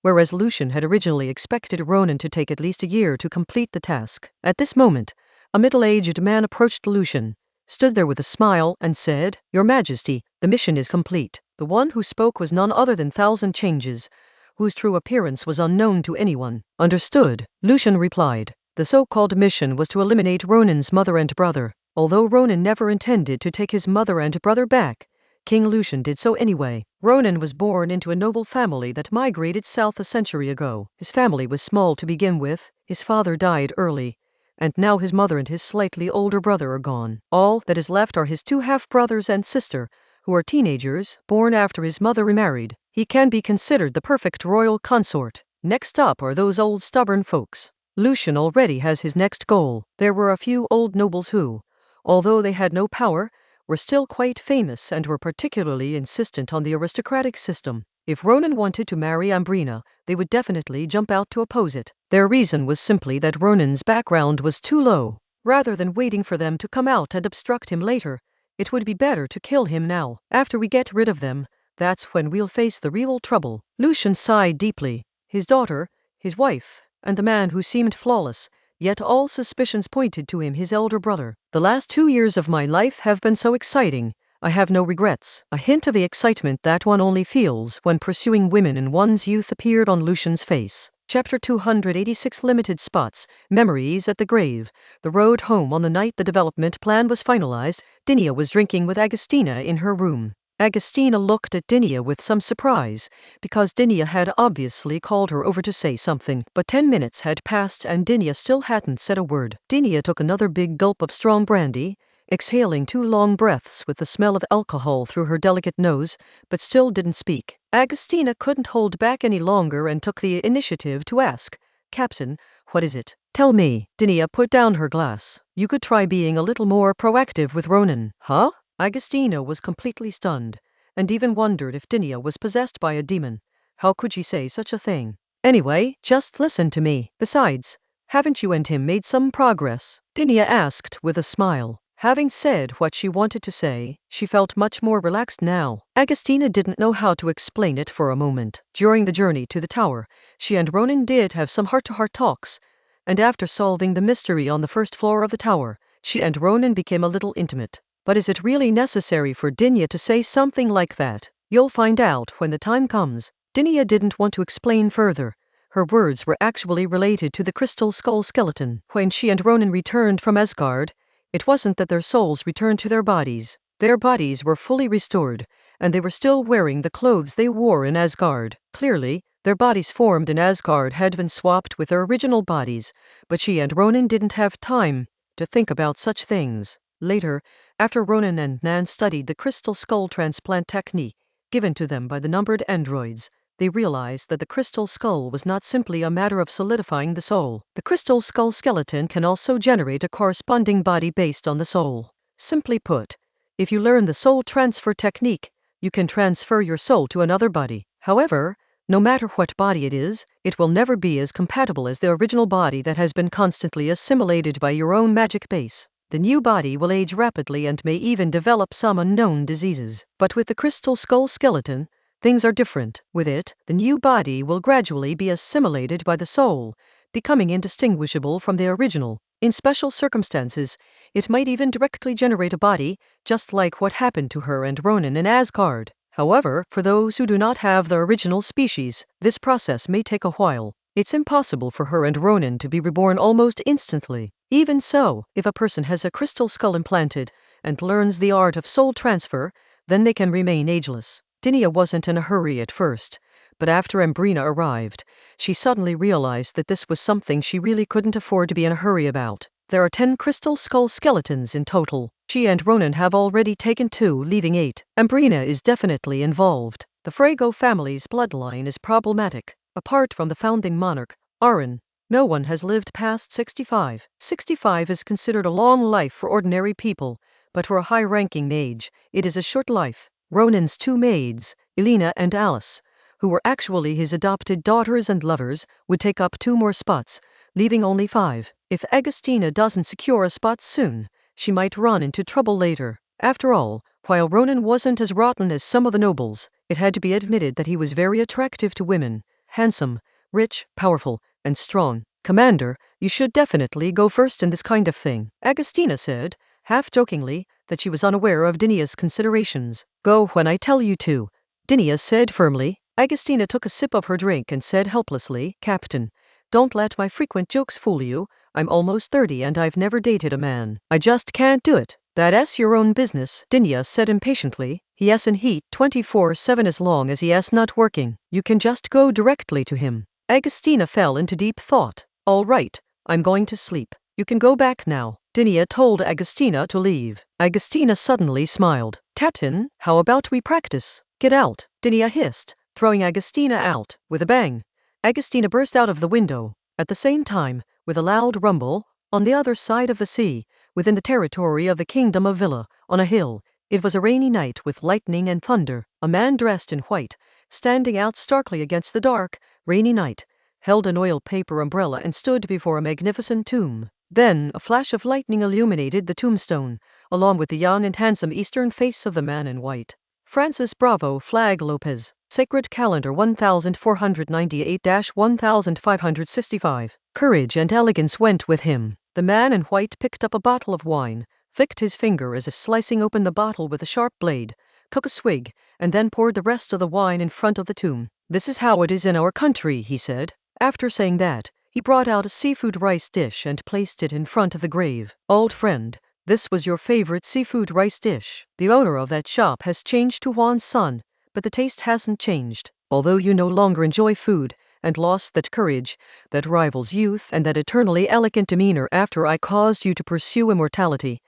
whereas Lucian had originally expected Ronan to take at least a year to complete the task. At this moment, a middle-aged man approached Lucian, stood there with a smile, and said, "Your Majesty, the mission is complete." The one who spoke was none other than Thousand Changes, whose true appearance was unknown to anyone. "Understood," Lucian replied. The so-called mission was to eliminate Ronan's mother and brother. Although Ronan never intended to take his mother and brother back, King Lucian did so anyway. Ronan was born into a noble family that migrated south a century ago. His family was small to begin with, his father died early, and now his mother and his slightly older brother are gone. All that is left are his 2 half-brothers and sister, who are teenagers, born after his mother remarried. He can be considered the perfect royal consort. Next up are those old stubborn folks. Lucian already has his next goal. There were a few old nobles who, although they had no power, were still quite famous and were particularly insistent on the aristocratic system. If Ronan wanted to marry Ambrina, they would definitely jump out to oppose it. Their reason was simply that Ronan's background was too low. Rather than waiting for them to come out and obstruct him later, it would be better to kill him now. After we get rid of them, that's when we'll face the real trouble. Lucian sighed deeply. His daughter, his wife, and the man who seemed flawless, yet all suspicions pointed to him, his elder brother. The last 2 years of my life have been so exciting. I have no regrets. A hint of the excitement that one only feels when pursuing women in one's youth appeared on Lucian's face. Chapter 286 Limited Spots, Memories at the Grave. The road home on the night the development plan was finalized, Dinia was drinking with Agostina in her room. Agostina looked at Dinia with some surprise, because Dinia had obviously called her over to say something, but 10 minutes had passed and Dinia still hadn't said a word. Dinia took another big gulp of strong brandy, exhaling 2 long breaths with the smell of alcohol through her delicate nose, but still didn't speak. Agostina couldn't hold back any longer and took the initiative to ask, "Captain, what is it? Tell me." Dinia put down her glass. "You could try being a little more proactive with Ronan." "Huh?" Agostina was completely stunned, and even wondered if Dinia was possessed by a demon. How could she say such a thing? "Anyway, just listen to me. Besides, haven't you and him made some progress?" Dinia asked with a smile. Having said what she wanted to say, she felt much more relaxed now. Agostina didn't know how to explain it for a moment. During the journey to the tower, she and Ronan did have some heart-to-heart talks, and after solving the mystery on the first floor of the tower, she and Ronan became a little intimate. But is it really necessary for Dinia to say something like that? You'll find out when the time comes. Dinia didn't want to explain further. Her words were actually related to the crystal skull skeleton. When she and Ronan returned from Asgard, it wasn't that their souls returned to their bodies. Their bodies were fully restored, and they were still wearing the clothes they wore in Asgard. Clearly, their bodies formed in Asgard had been swapped with their original bodies, but she and Ronan didn't have time to think about such things. Later, after Ronan and Nan studied the crystal skull transplant technique given to them by the numbered androids, they realized that the crystal skull was not simply a matter of solidifying the soul. The crystal skull skeleton can also generate a corresponding body based on the soul. Simply put, if you learn the soul transfer technique, you can transfer your soul to another body. However, no matter what body it is, it will never be as compatible as the original body that has been constantly assimilated by your own magic base. The new body will age rapidly and may even develop some unknown diseases. But with the crystal skull skeleton, things are different. With it, the new body will gradually be assimilated by the soul, becoming indistinguishable from the original. In special circumstances, it might even directly generate a body, just like what happened to her and Ronan in Asgard. However, for those who do not have the original species, this process may take a while. It's impossible for her and Ronan to be reborn almost instantly. Even so, if a person has a crystal skull implanted and learns the art of soul transfer, then they can remain ageless. Dinia wasn't in a hurry at first, but after Ambrina arrived, she suddenly realized that this was something she really couldn't afford to be in a hurry about. There are 10 crystal skull skeletons in total. She and Ronan have already taken 2, leaving 8. Ambrina is definitely involved. The Frago family's bloodline is problematic. Apart from the founding monarch, Aron, no one has lived past 65. 65 is considered a long life for ordinary people, but for a high-ranking mage, it is a short life. Ronan's 2 maids, Elena and Alice, who were actually his adopted daughters and lovers, would take up 2 more spots, leaving only 5. If Agostina doesn't secure a spot soon, she might run into trouble later. After all, while Ronan wasn't as rotten as some of the nobles, it had to be admitted that he was very attractive to women. Handsome, rich, powerful, and strong. "Commander, you should definitely go first in this kind of thing," Agostina said, half-jokingly, that she was unaware of Dinia's considerations. "Go when I tell you to," Dinia said firmly. Agostina took a sip of her drink and said helplessly, "Captain, don't let my frequent jokes fool you. I'm almost 30 and I've never dated a man. I just can't do it." "That's your own business," Dinia said impatiently. "He in heat 24/7 as long as he's not working. You can just go directly to him." Agostina fell into deep thought. "All right, I'm going to sleep. You can go back now." Dinia told Agostina to leave. Agostina suddenly smiled. "Captain, how about we practice?" "Get out," Dinia hissed, throwing Agostina out. With a bang, Agostina burst out of the window. At the same time, with a loud rumble, on the other side of the sea, within the territory of the kingdom of Villa, on a hill, it was a rainy night with lightning and thunder. A man dressed in white, standing out starkly against the dark, rainy night, held an oil paper umbrella and stood before a magnificent tomb. Then a flash of lightning illuminated the tombstone, along with the young and handsome eastern face of the man in white. Francis Bravo Flag Lopez, Sacred Calendar 1498-1565. Courage and elegance went with him. The man in white picked up a bottle of wine, flicked his finger as if slicing open the bottle with a sharp blade, took a swig, and then poured the rest of the wine in front of the tomb. "This is how it is in our country," he said. After saying that, he brought out a seafood rice dish and placed it in front of the grave. "Old friend, this was your favorite seafood rice dish. The owner of that shop has changed to Juan's son, but the taste hasn't changed. Although you no longer enjoy food, and lost that courage that rivals youth and that eternally elegant demeanor after I caused you to pursue immortality,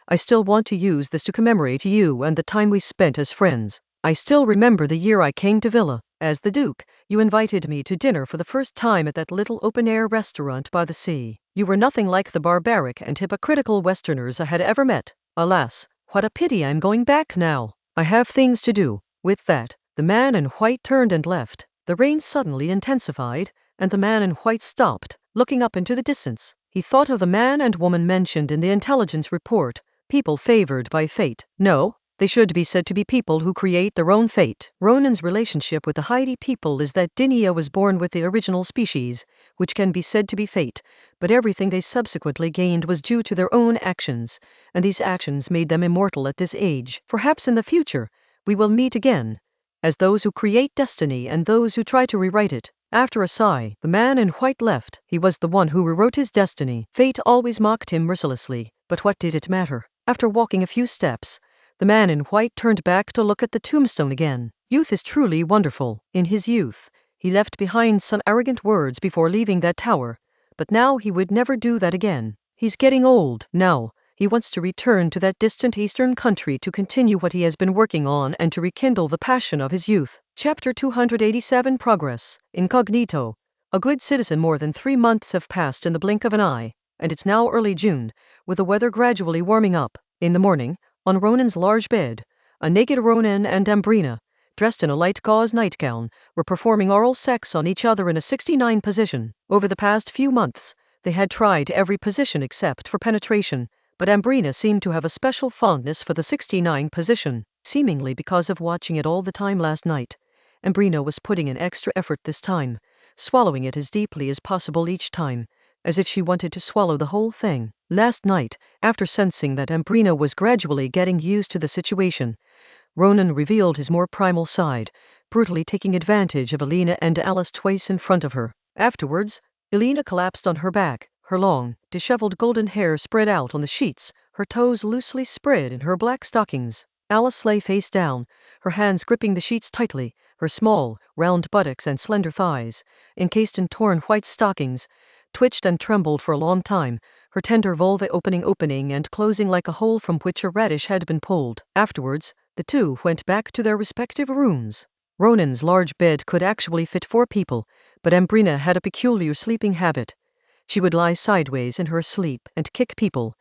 I still want to use this to commemorate you and the time we spent as friends. I still remember the year I came to Villa. As the Duke, you invited me to dinner for the first time at that little open-air restaurant by the sea. You were nothing like the barbaric and hypocritical Westerners I had ever met. Alas, what a pity I'm going back now. I have things to do." With that, the man in white turned and left. The rain suddenly intensified, and the man in white stopped, looking up into the distance. He thought of the man and woman mentioned in the intelligence report, people favored by fate. No, they should be said to be people who create their own fate. Ronan's relationship with the Haiti people is that Dinia was born with the original species, which can be said to be fate, but everything they subsequently gained was due to their own actions, and these actions made them immortal at this age. Perhaps in the future, we will meet again, as those who create destiny and those who try to rewrite it. After a sigh, the man in white left. He was the one who rewrote his destiny. Fate always mocked him mercilessly, but what did it matter? After walking a few steps, the man in white turned back to look at the tombstone again. Youth is truly wonderful. In his youth, he left behind some arrogant words before leaving that tower, but now he would never do that again. He's getting old. Now, he wants to return to that distant eastern country to continue what he has been working on and to rekindle the passion of his youth. Chapter 287 Progress. Incognito. A good citizen. More than 3 months have passed in the blink of an eye, and it's now early June, with the weather gradually warming up. In the morning, on Ronan's large bed, a naked Ronan and Ambrina, dressed in a light gauze nightgown, were performing oral sex on each other in a 69 position. Over the past few months, they had tried every position except for penetration, but Ambrina seemed to have a special fondness for the 69 position, seemingly because of watching it all the time last night. Ambrina was putting in extra effort this time, swallowing it as deeply as possible each time, as if she wanted to swallow the whole thing. Last night, after sensing that Ambrina was gradually getting used to the situation, Ronan revealed his more primal side, brutally taking advantage of Elena and Alice twice in front of her. Afterwards, Elena collapsed on her back, her long, disheveled golden hair spread out on the sheets, her toes loosely spread in her black stockings. Alice lay face down, her hands gripping the sheets tightly, her small, round buttocks and slender thighs, encased in torn white stockings, twitched and trembled for a long time, her tender vulva opening and closing like a hole from which a radish had been pulled. Afterwards, the two went back to their respective rooms. Ronan's large bed could actually fit 4 people, but Ambrina had a peculiar sleeping habit. She would lie sideways in her sleep and kick people,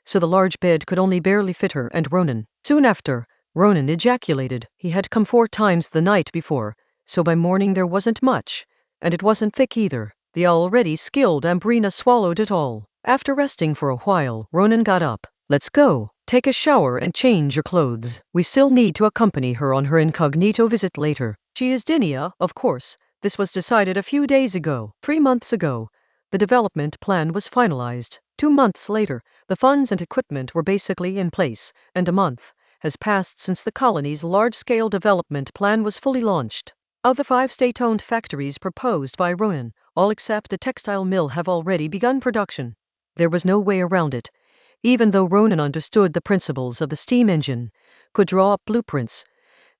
so the large bed could only barely fit her and Ronan. Soon after, Ronan ejaculated. He had come 4 times the night before, so by morning there wasn't much, and it wasn't thick either. The already skilled Ambrina swallowed it all. After resting for a while, Ronan got up. "Let's go. Take a shower and change your clothes. We still need to accompany her on her incognito visit later. She is Dinia, of course. This was decided a few days ago. 3 months ago, the development plan was finalized. 2 months later, the funds and equipment were basically in place, and a month has passed since the colony's large-scale development plan was fully launched. Of the 5 state-owned factories proposed by Ronan, all except a textile mill have already begun production. There was no way around it. Even though Ronan understood the principles of the steam engine, could draw up blueprints,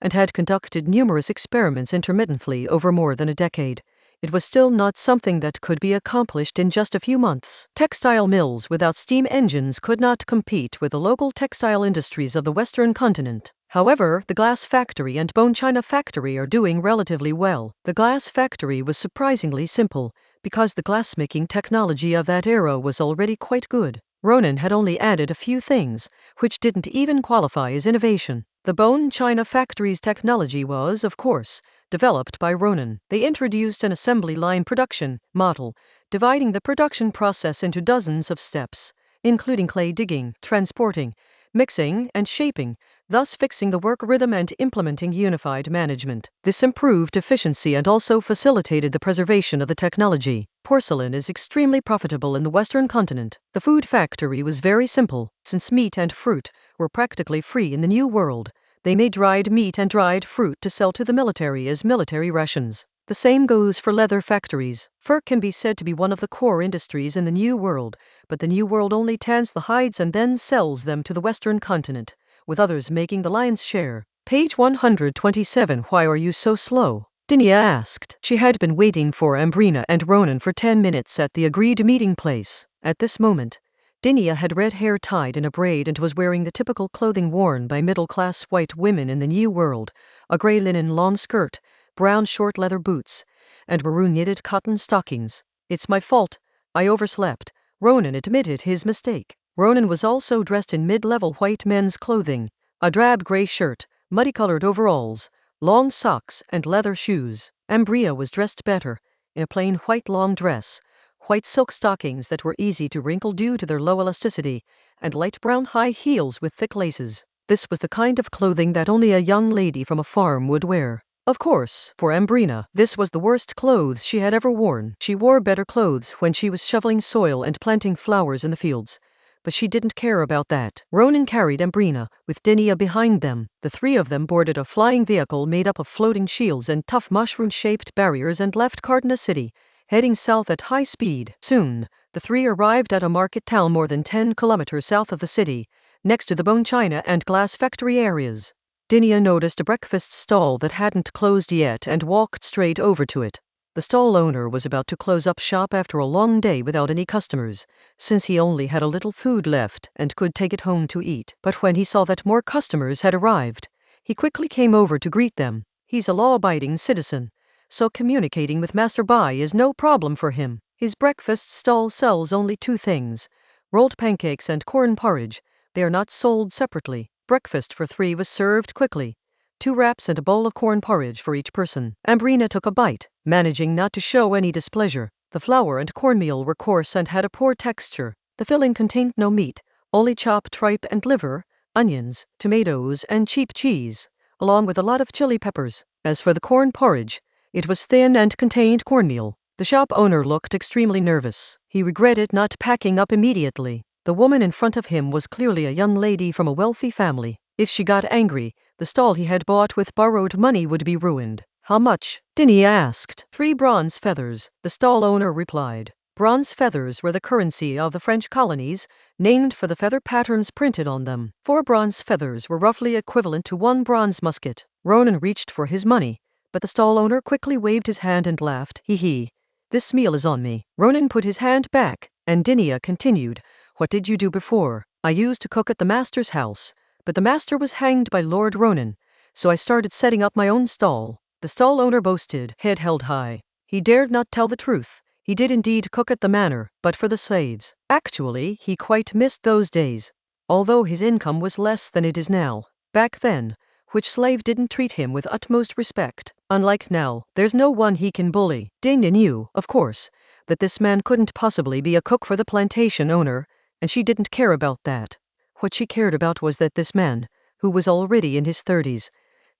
and had conducted numerous experiments intermittently over more than a decade, it was still not something that could be accomplished in just a few months. Textile mills without steam engines could not compete with the local textile industries of the Western continent. However, the glass factory and bone china factory are doing relatively well. The glass factory was surprisingly simple, because the glassmaking technology of that era was already quite good. Ronan had only added a few things, which didn't even qualify as innovation. The bone china factory's technology was, of course, developed by Ronan. They introduced an assembly line production model, dividing the production process into dozens of steps, including clay digging, transporting, mixing, and shaping, thus fixing the work rhythm and implementing unified management. This improved efficiency and also facilitated the preservation of the technology. Porcelain is extremely profitable in the Western continent. The food factory was very simple, since meat and fruit were practically free in the New World. They made dried meat and dried fruit to sell to the military as military rations. The same goes for leather factories. Fur can be said to be one of the core industries in the New World, but the New World only tans the hides and then sells them to the Western continent, with others making the lion's share. Page 127. Why are you so slow? Dinia asked. She had been waiting for Ambrina and Ronan for 10 minutes at the agreed meeting place. At this moment, Dinia had red hair tied in a braid and was wearing the typical clothing worn by middle-class white women in the New World, a grey linen long skirt, brown short leather boots, and maroon knitted cotton stockings. It's my fault. I overslept. Ronan admitted his mistake. Ronan was also dressed in mid-level white men's clothing, a drab grey shirt, muddy-colored overalls, long socks, and leather shoes. Ambrina was dressed better, in a plain white long dress, white silk stockings that were easy to wrinkle due to their low elasticity, and light brown high heels with thick laces. This was the kind of clothing that only a young lady from a farm would wear. Of course, for Ambrina, this was the worst clothes she had ever worn. She wore better clothes when she was shoveling soil and planting flowers in the fields, but she didn't care about that. Ronan carried Ambrina, with Dinia behind them. The three of them boarded a flying vehicle made up of floating shields and tough mushroom-shaped barriers and left Cardina City, heading south at high speed. Soon, the three arrived at a market town more than 10 kilometers south of the city, next to the bone china and glass factory areas. Dinia noticed a breakfast stall that hadn't closed yet and walked straight over to it. The stall owner was about to close up shop after a long day without any customers, since he only had a little food left and could take it home to eat. But when he saw that more customers had arrived, he quickly came over to greet them. He's a law-abiding citizen, so communicating with Master Bai is no problem for him. His breakfast stall sells only two things: rolled pancakes and corn porridge. They are not sold separately. Breakfast for three was served quickly. 2 wraps and a bowl of corn porridge for each person. Ambrina took a bite, managing not to show any displeasure. The flour and cornmeal were coarse and had a poor texture. The filling contained no meat, only chopped tripe and liver, onions, tomatoes, and cheap cheese, along with a lot of chili peppers. As for the corn porridge, it was thin and contained cornmeal. The shop owner looked extremely nervous. He regretted not packing up immediately. The woman in front of him was clearly a young lady from a wealthy family. If she got angry, the stall he had bought with borrowed money would be ruined. How much? Dinia asked. 3 bronze feathers, the stall owner replied. Bronze feathers were the currency of the French colonies, named for the feather patterns printed on them. 4 bronze feathers were roughly equivalent to 1 bronze musket. Ronan reached for his money, but the stall owner quickly waved his hand and laughed. Hee. This meal is on me. Ronan put his hand back, and Dinia continued. What did you do before? I used to cook at the master's house, but the master was hanged by Lord Ronan, so I started setting up my own stall. The stall owner boasted, head held high. He dared not tell the truth. He did indeed cook at the manor, but for the slaves. Actually, he quite missed those days, although his income was less than it is now. Back then, which slave didn't treat him with utmost respect? Unlike now, there's no one he can bully. Dinia knew, of course, that this man couldn't possibly be a cook for the plantation owner, and she didn't care about that. What she cared about was that this man, who was already in his 30s,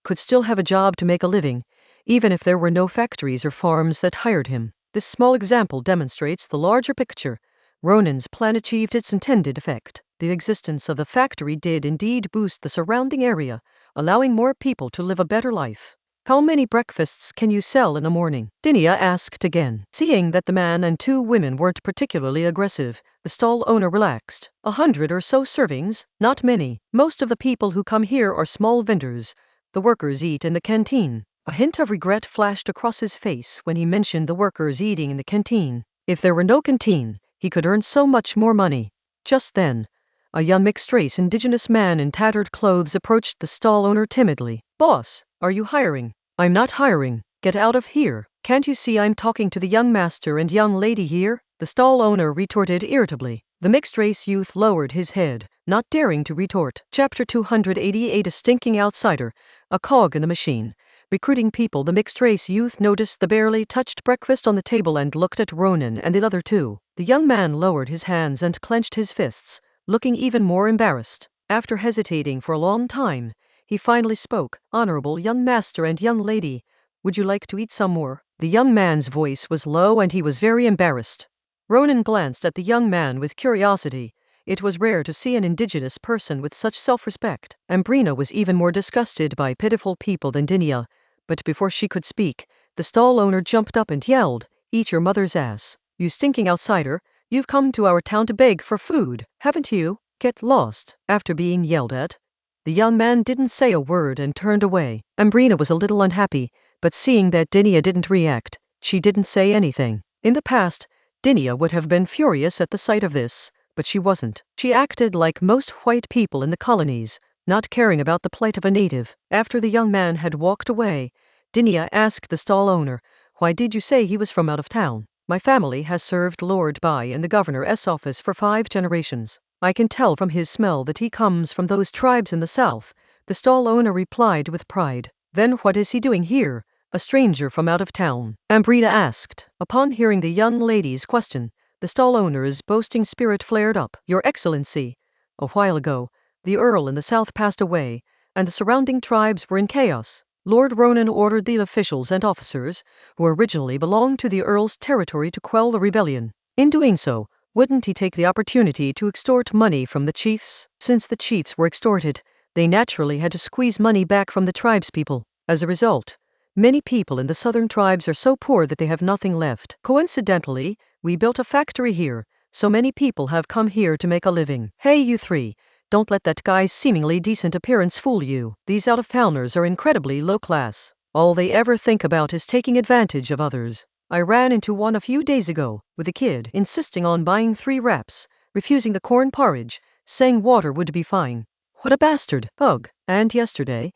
could still have a job to make a living, even if there were no factories or farms that hired him. This small example demonstrates the larger picture. Ronan's plan achieved its intended effect. The existence of the factory did indeed boost the surrounding area, allowing more people to live a better life. How many breakfasts can you sell in a morning? Dinia asked again. Seeing that the man and 2 women weren't particularly aggressive, the stall owner relaxed. 100 or so servings? Not many. Most of the people who come here are small vendors. The workers eat in the canteen. A hint of regret flashed across his face when he mentioned the workers eating in the canteen. If there were no canteen, he could earn so much more money. Just then, a young mixed-race indigenous man in tattered clothes approached the stall owner timidly. Boss, are you hiring? I'm not hiring. Get out of here. Can't you see I'm talking to the young master and young lady here? The stall owner retorted irritably. The mixed-race youth lowered his head, not daring to retort. Chapter 288. A stinking outsider, a cog in the machine. recruiting people. The mixed-race youth noticed the barely touched breakfast on the table and looked at Ronan and the other two. The young man lowered his hands and clenched his fists, looking even more embarrassed. After hesitating for a long time, he finally spoke. "Honorable young master and young lady, would you like to eat some more?" The young man's voice was low and he was very embarrassed. Ronan glanced at the young man with curiosity. It was rare to see an indigenous person with such self-respect. Ambrina was even more disgusted by pitiful people than Dinia, but before she could speak, the stall owner jumped up and yelled, "Eat your mother's ass, you stinking outsider! You've come to our town to beg for food, haven't you? Get lost!" After being yelled at, the young man didn't say a word and turned away. Ambrina was a little unhappy, but seeing that Dinia didn't react, she didn't say anything. In the past, Dinia would have been furious at the sight of this, but she wasn't. She acted like most white people in the colonies, not caring about the plight of a native. After the young man had walked away, Dinia asked the stall owner, "Why did you say he was from out of town?" "My family has served Lord Bai in the governor's office for 5 generations. I can tell from his smell that he comes from those tribes in the south," the stall owner replied with pride. "Then what is he doing here, a stranger from out of town?" Ambrina asked. Upon hearing the young lady's question, the stall owner's boasting spirit flared up. "Your Excellency, a while ago, the Earl in the south passed away, and the surrounding tribes were in chaos. Lord Ronan ordered the officials and officers, who originally belonged to the Earl's territory, to quell the rebellion. In doing so, wouldn't he take the opportunity to extort money from the chiefs? Since the chiefs were extorted, they naturally had to squeeze money back from the tribespeople. As a result, many people in the southern tribes are so poor that they have nothing left. Coincidentally, we built a factory here, so many people have come here to make a living. Hey, you three, don't let that guy's seemingly decent appearance fool you. These out-of-towners are incredibly low class. All they ever think about is taking advantage of others. I ran into one a few days ago, with a kid insisting on buying 3 wraps, refusing the corn porridge, saying water would be fine. What a bastard. Ugh. And yesterday,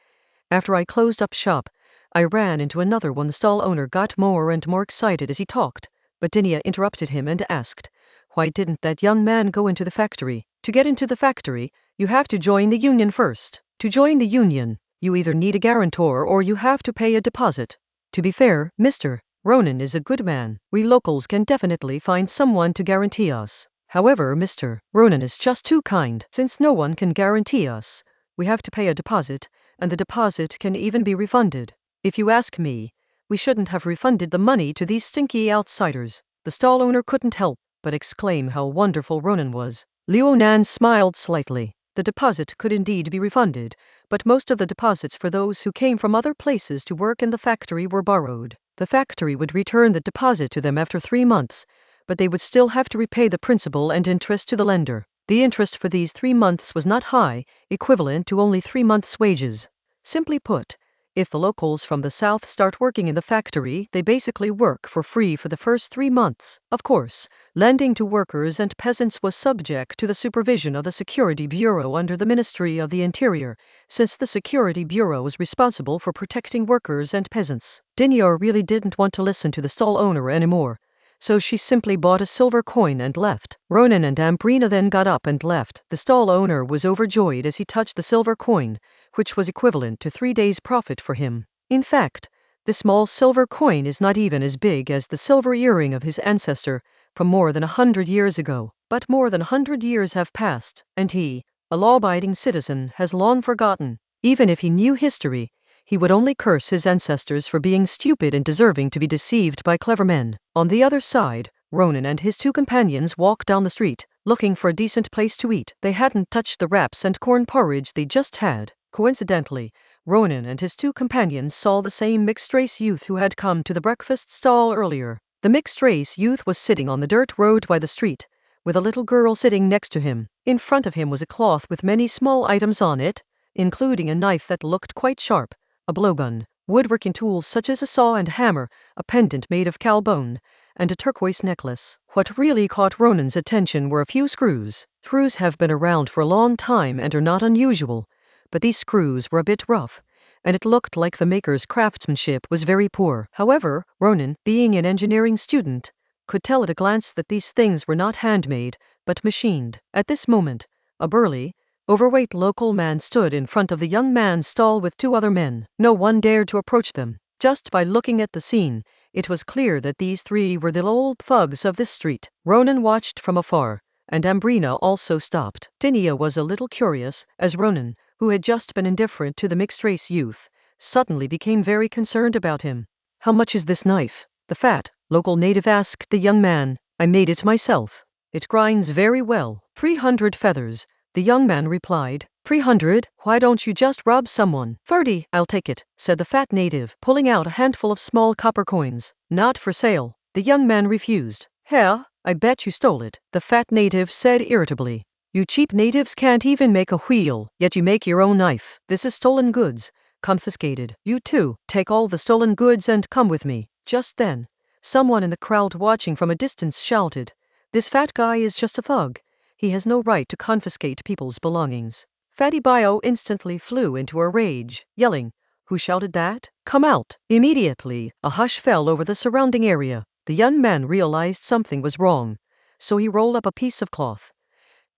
after I closed up shop, I ran into another one." The stall owner got more and more excited as he talked, but Dinia interrupted him and asked, "Why didn't that young man go into the factory?" "To get into the factory, you have to join the union first. To join the union, you either need a guarantor or you have to pay a deposit. To be fair, Mr. Ronan is a good man. We locals can definitely find someone to guarantee us. However, Mr. Ronan is just too kind. Since no one can guarantee us, we have to pay a deposit, and the deposit can even be refunded. If you ask me, we shouldn't have refunded the money to these stinky outsiders." The stall owner couldn't help but exclaim how wonderful Ronan was. Leonan smiled slightly. The deposit could indeed be refunded, but most of the deposits for those who came from other places to work in the factory were borrowed. The factory would return the deposit to them after 3 months, but they would still have to repay the principal and interest to the lender. The interest for these 3 months was not high, equivalent to only 3 months' wages. Simply put, if the locals from the south start working in the factory, they basically work for free for the first 3 months. Of course, lending to workers and peasants was subject to the supervision of the Security Bureau under the Ministry of the Interior, since the Security Bureau was responsible for protecting workers and peasants. Dinia really didn't want to listen to the stall owner anymore, so she simply bought a silver coin and left. Ronan and Ambrina then got up and left. The stall owner was overjoyed as he touched the silver coin, which was equivalent to 3 days' profit for him. In fact, the small silver coin is not even as big as the silver earring of his ancestor from more than 100 years ago. But more than 100 years have passed, and he, a law-abiding citizen, has long forgotten. Even if he knew history, he would only curse his ancestors for being stupid and deserving to be deceived by clever men. On the other side, Ronan and his 2 companions walked down the street, looking for a decent place to eat. They hadn't touched the wraps and corn porridge they just had. Coincidentally, Ronan and his 2 companions saw the same mixed-race youth who had come to the breakfast stall earlier. The mixed-race youth was sitting on the dirt road by the street, with a little girl sitting next to him. In front of him was a cloth with many small items on it, including a knife that looked quite sharp, a blowgun, woodworking tools such as a saw and hammer, a pendant made of cow bone, and a turquoise necklace. What really caught Ronan's attention were a few screws. Screws have been around for a long time and are not unusual, but these screws were a bit rough, and it looked like the maker's craftsmanship was very poor. However, Ronan, being an engineering student, could tell at a glance that these things were not handmade, but machined. At this moment, a burly, overweight local man stood in front of the young man's stall with two other men. No one dared to approach them. Just by looking at the scene, it was clear that these three were the old thugs of this street. Ronan watched from afar, and Ambrina also stopped. Dinia was a little curious, as Ronan, who had just been indifferent to the mixed-race youth, suddenly became very concerned about him. "How much is this knife?" the fat, local native asked the young man. "I made it myself. It grinds very well." 300 feathers, the young man replied. 300? Why don't you just rob someone? 30, I'll take it, said the fat native, pulling out a handful of small copper coins. Not for sale. The young man refused. Heh, I bet you stole it, the fat native said irritably. You cheap natives can't even make a wheel, yet you make your own knife. This is stolen goods. Confiscated. You too, take all the stolen goods and come with me. Just then, someone in the crowd watching from a distance shouted, "This fat guy is just a thug. He has no right to confiscate people's belongings." Fatty Bio instantly flew into a rage, yelling, "Who shouted that? Come out!" Immediately, a hush fell over the surrounding area. The young man realized something was wrong, so he rolled up a piece of cloth,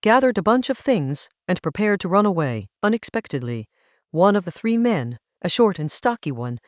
gathered a bunch of things, and prepared to run away. Unexpectedly, one of the three men, a short and stocky one,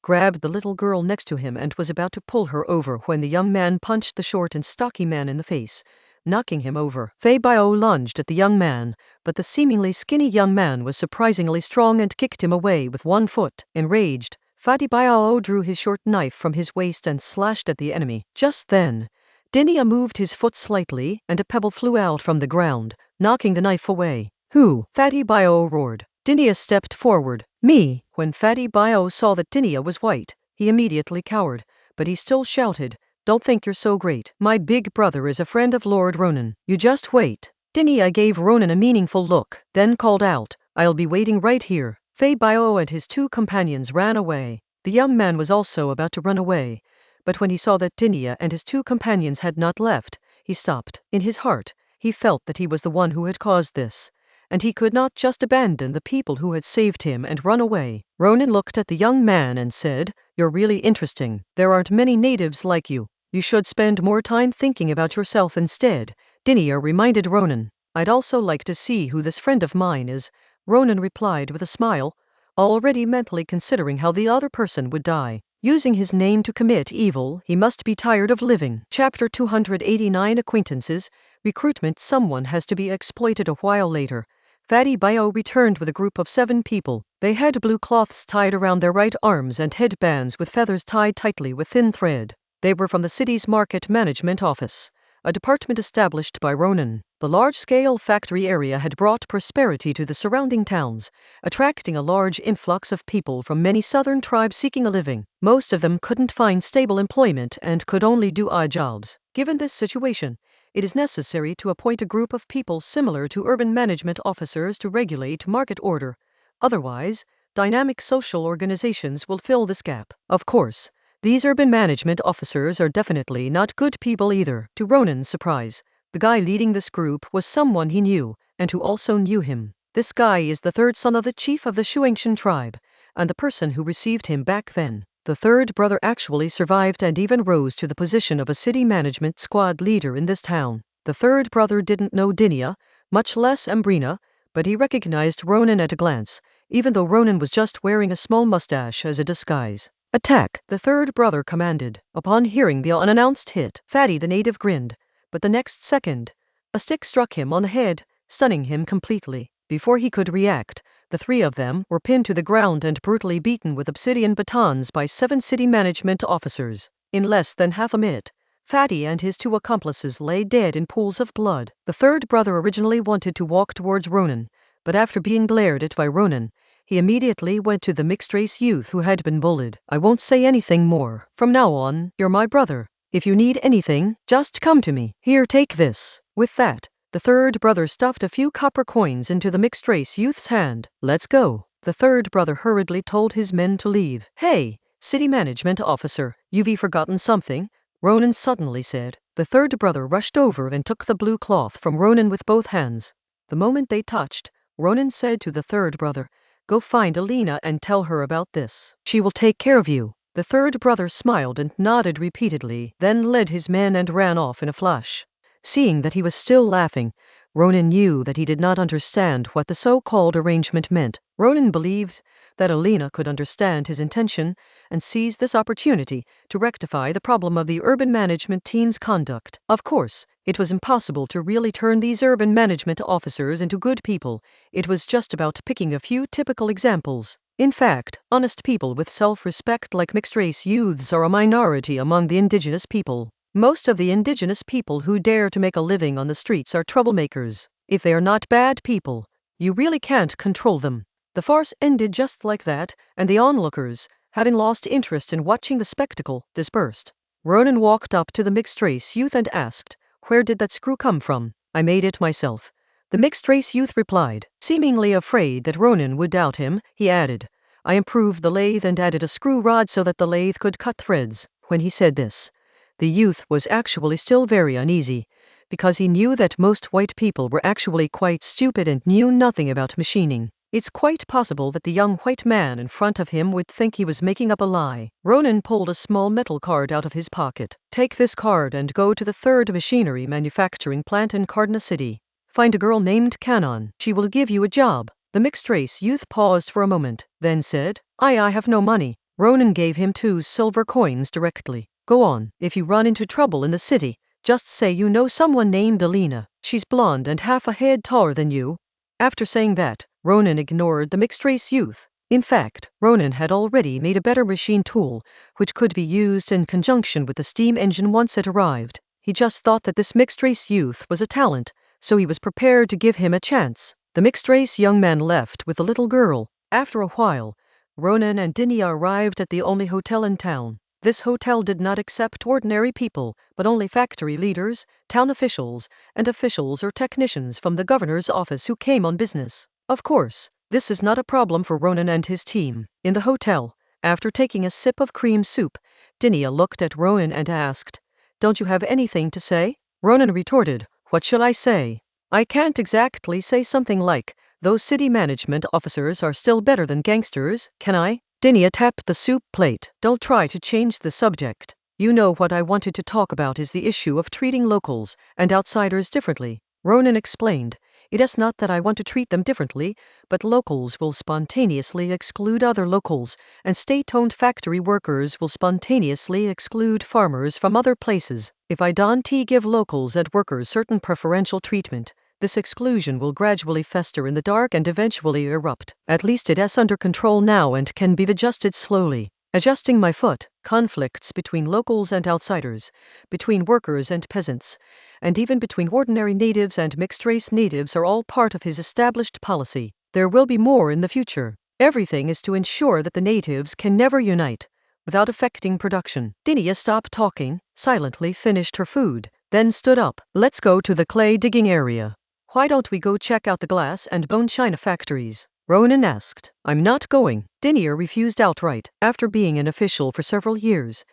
grabbed the little girl next to him and was about to pull her over when the young man punched the short and stocky man in the face, knocking him over. Fei Bio lunged at the young man, but the seemingly skinny young man was surprisingly strong and kicked him away with one foot. Enraged, Fatty Bio drew his short knife from his waist and slashed at the enemy. Just then, Dinia moved his foot slightly, and a pebble flew out from the ground, knocking the knife away. "Who?" Fatty Bio roared. Dinia stepped forward. "Me." When Fatty Bio saw that Dinia was white, he immediately cowered, but he still shouted, "Don't think you're so great. My big brother is a friend of Lord Ronan. You just wait." Dinia gave Ronan a meaningful look, then called out, "I'll be waiting right here." Fei Bio and his two companions ran away. The young man was also about to run away, but when he saw that Dinia and his two companions had not left, he stopped. In his heart, he felt that he was the one who had caused this, and he could not just abandon the people who had saved him and run away. Ronan looked at the young man and said, "You're really interesting. There aren't many natives like you. You should spend more time thinking about yourself instead." Dinia reminded Ronan. "I'd also like to see who this friend of mine is," Ronan replied with a smile, already mentally considering how the other person would die. Using his name to commit evil, he must be tired of living. Chapter 289 Acquaintances, Recruitment. Someone has to be exploited. A while later, Fatty Bio returned with a group of 7 people. They had blue cloths tied around their right arms and headbands with feathers tied tightly with thin thread. They were from the city's market management office, a department established by Ronan. The large-scale factory area had brought prosperity to the surrounding towns, attracting a large influx of people from many southern tribes seeking a living. Most of them couldn't find stable employment and could only do odd jobs. Given this situation, it is necessary to appoint a group of people similar to urban management officers to regulate market order. Otherwise, dynamic social organizations will fill this gap. Of course, these urban management officers are definitely not good people either. To Ronan's surprise, the guy leading this group was someone he knew, and who also knew him. This guy is the third son of the chief of the Shuangshan tribe, and the person who received him back then. The third brother actually survived and even rose to the position of a city management squad leader in this town. The third brother didn't know Dinia, much less Ambrina, but he recognized Ronan at a glance, even though Ronan was just wearing a small mustache as a disguise. "Attack!" the third brother commanded. Upon hearing the unannounced hit, Fatty the native grinned, but the next second, a stick struck him on the head, stunning him completely. Before he could react, the 3 of them were pinned to the ground and brutally beaten with obsidian batons by 7 city management officers. In less than half a minute, Fatty and his 2 accomplices lay dead in pools of blood. The third brother originally wanted to walk towards Ronan, but after being glared at by Ronan, he immediately went to the mixed-race youth who had been bullied. "I won't say anything more. From now on, you're my brother. If you need anything, just come to me. Here, take this." With that, the third brother stuffed a few copper coins into the mixed-race youth's hand. "Let's go." The third brother hurriedly told his men to leave. "Hey, city management officer, you've forgotten something," Ronan suddenly said. The third brother rushed over and took the blue cloth from Ronan with both hands. The moment they touched, Ronan said to the third brother, "Go find Alina and tell her about this. She will take care of you." The third brother smiled and nodded repeatedly, then led his men and ran off in a flash. Seeing that he was still laughing, Ronan knew that he did not understand what the so-called arrangement meant. Ronan believed that Alina could understand his intention and seized this opportunity to rectify the problem of the urban management team's conduct. Of course, it was impossible to really turn these urban management officers into good people. It was just about picking a few typical examples. In fact, honest people with self-respect like mixed-race youths are a minority among the indigenous people. Most of the indigenous people who dare to make a living on the streets are troublemakers. If they are not bad people, you really can't control them. The farce ended just like that, and the onlookers, having lost interest in watching the spectacle, dispersed. Ronan walked up to the mixed-race youth and asked, "Where did that screw come from?" "I made it myself," the mixed-race youth replied. Seemingly afraid that Ronan would doubt him, he added, "I improved the lathe and added a screw rod so that the lathe could cut threads." When he said this, the youth was actually still very uneasy, because he knew that most white people were actually quite stupid and knew nothing about machining. It's quite possible that the young white man in front of him would think he was making up a lie. Ronan pulled a small metal card out of his pocket. "Take this card and go to the 3rd machinery manufacturing plant in Cardona City. Find a girl named Canon. She will give you a job." The mixed-race youth paused for a moment, then said, I have no money." Ronan gave him 2 silver coins directly. "Go on. If you run into trouble in the city, just say you know someone named Alina. She's blonde and half a head taller than you." After saying that, Ronan ignored the mixed-race youth. In fact, Ronan had already made a better machine tool, which could be used in conjunction with the steam engine once it arrived. He just thought that this mixed-race youth was a talent, so he was prepared to give him a chance. The mixed-race young man left with the little girl. After a while, Ronan and Dinia arrived at the only hotel in town. This hotel did not accept ordinary people, but only factory leaders, town officials, and officials or technicians from the governor's office who came on business. Of course, this is not a problem for Ronan and his team. In the hotel, after taking a sip of cream soup, Dinia looked at Ronan and asked, "Don't you have anything to say?" Ronan retorted, "What should I say? I can't exactly say something like, those city management officers are still better than gangsters, can I?" Dinia tapped the soup plate. "Don't try to change the subject. You know what I wanted to talk about is the issue of treating locals and outsiders differently." Ronan explained, "It is not that I want to treat them differently, but locals will spontaneously exclude other locals, and state-owned factory workers will spontaneously exclude farmers from other places. If I don't give locals and workers certain preferential treatment, this exclusion will gradually fester in the dark and eventually erupt. At least it is under control now and can be adjusted slowly. Adjusting my foot, conflicts between locals and outsiders, between workers and peasants, and even between ordinary natives and mixed-race natives are all part of his established policy. There will be more in the future. Everything is to ensure that the natives can never unite, without affecting production." Dinia stopped talking, silently finished her food, then stood up. "Let's go to the clay digging area." "Why don't we go check out the glass and bone china factories?" Ronan asked. "I'm not going." Dinia refused outright. After being an official for several years,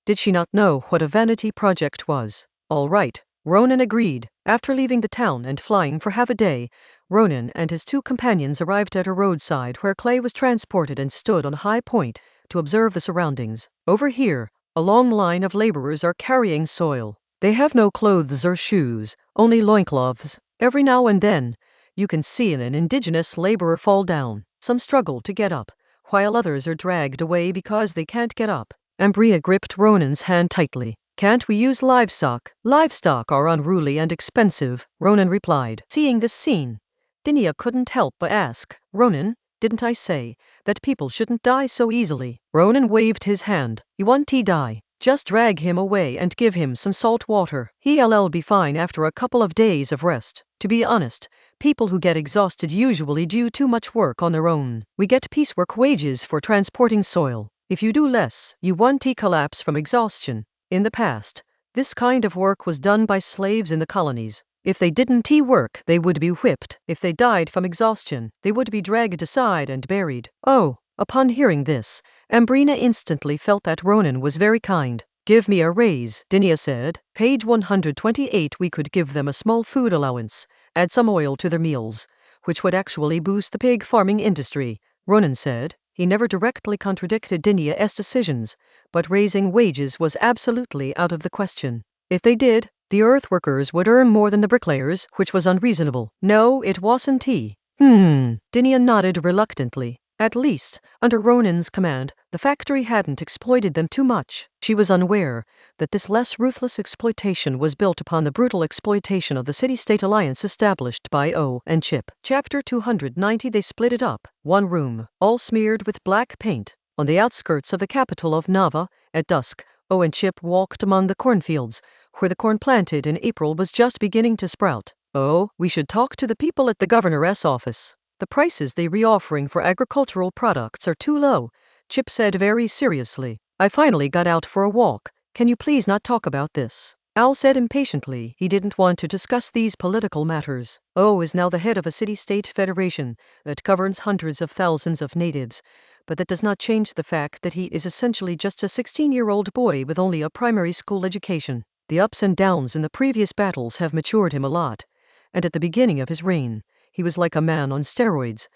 did she not know what a vanity project was? All right, Ronan agreed. After leaving the town and flying for half a day, Ronan and his 2 companions arrived at a roadside where clay was transported and stood on a high point to observe the surroundings. Over here, a long line of laborers are carrying soil. They have no clothes or shoes, only loincloths. Every now and then, you can see an indigenous laborer fall down. Some struggle to get up, while others are dragged away because they can't get up. Ambria gripped Ronan's hand tightly. "Can't we use livestock?" "Livestock are unruly and expensive," Ronan replied. Seeing this scene, Dinia couldn't help but ask, "Ronan, didn't I say that people shouldn't die so easily?" Ronan waved his hand. "You want to die? Just drag him away and give him some salt water. He'll be fine after a couple of days of rest." To be honest, people who get exhausted usually do too much work on their own. We get piecework wages for transporting soil. If you do less, you won't collapse from exhaustion. In the past, this kind of work was done by slaves in the colonies. If they didn't work, they would be whipped. If they died from exhaustion, they would be dragged aside and buried. Oh, upon hearing this, Ambrina instantly felt that Ronan was very kind. "Give me a raise," Dinia said. Page 128. "We could give them a small food allowance, add some oil to their meals, which would actually boost the pig farming industry," Ronan said. He never directly contradicted Dinia's decisions, but raising wages was absolutely out of the question. If they did, The earthworkers would earn more than the bricklayers, which was unreasonable. No, it wasn't he. Dinia nodded reluctantly. At least, under Ronan's command, the factory hadn't exploited them too much. She was unaware that this less ruthless exploitation was built upon the brutal exploitation of the city-state alliance established by O and Chip. Chapter 290. They split it up. One room, all smeared with black paint. On the outskirts of the capital of Nava, at dusk, O and Chip walked among the cornfields, where the corn planted in April was just beginning to sprout. Oh, we should talk to the people at the governor's office. The prices they re-offering for agricultural products are too low, Chip said very seriously. I finally got out for a walk. Can you please not talk about this? Al said impatiently. He didn't want to discuss these political matters. O is now the head of a city-state federation that governs hundreds of thousands of natives, but that does not change the fact that he is essentially just a 16-year-old boy with only a primary school education. The ups and downs in the previous battles have matured him a lot, and at the beginning of his reign, he was like a man on steroids,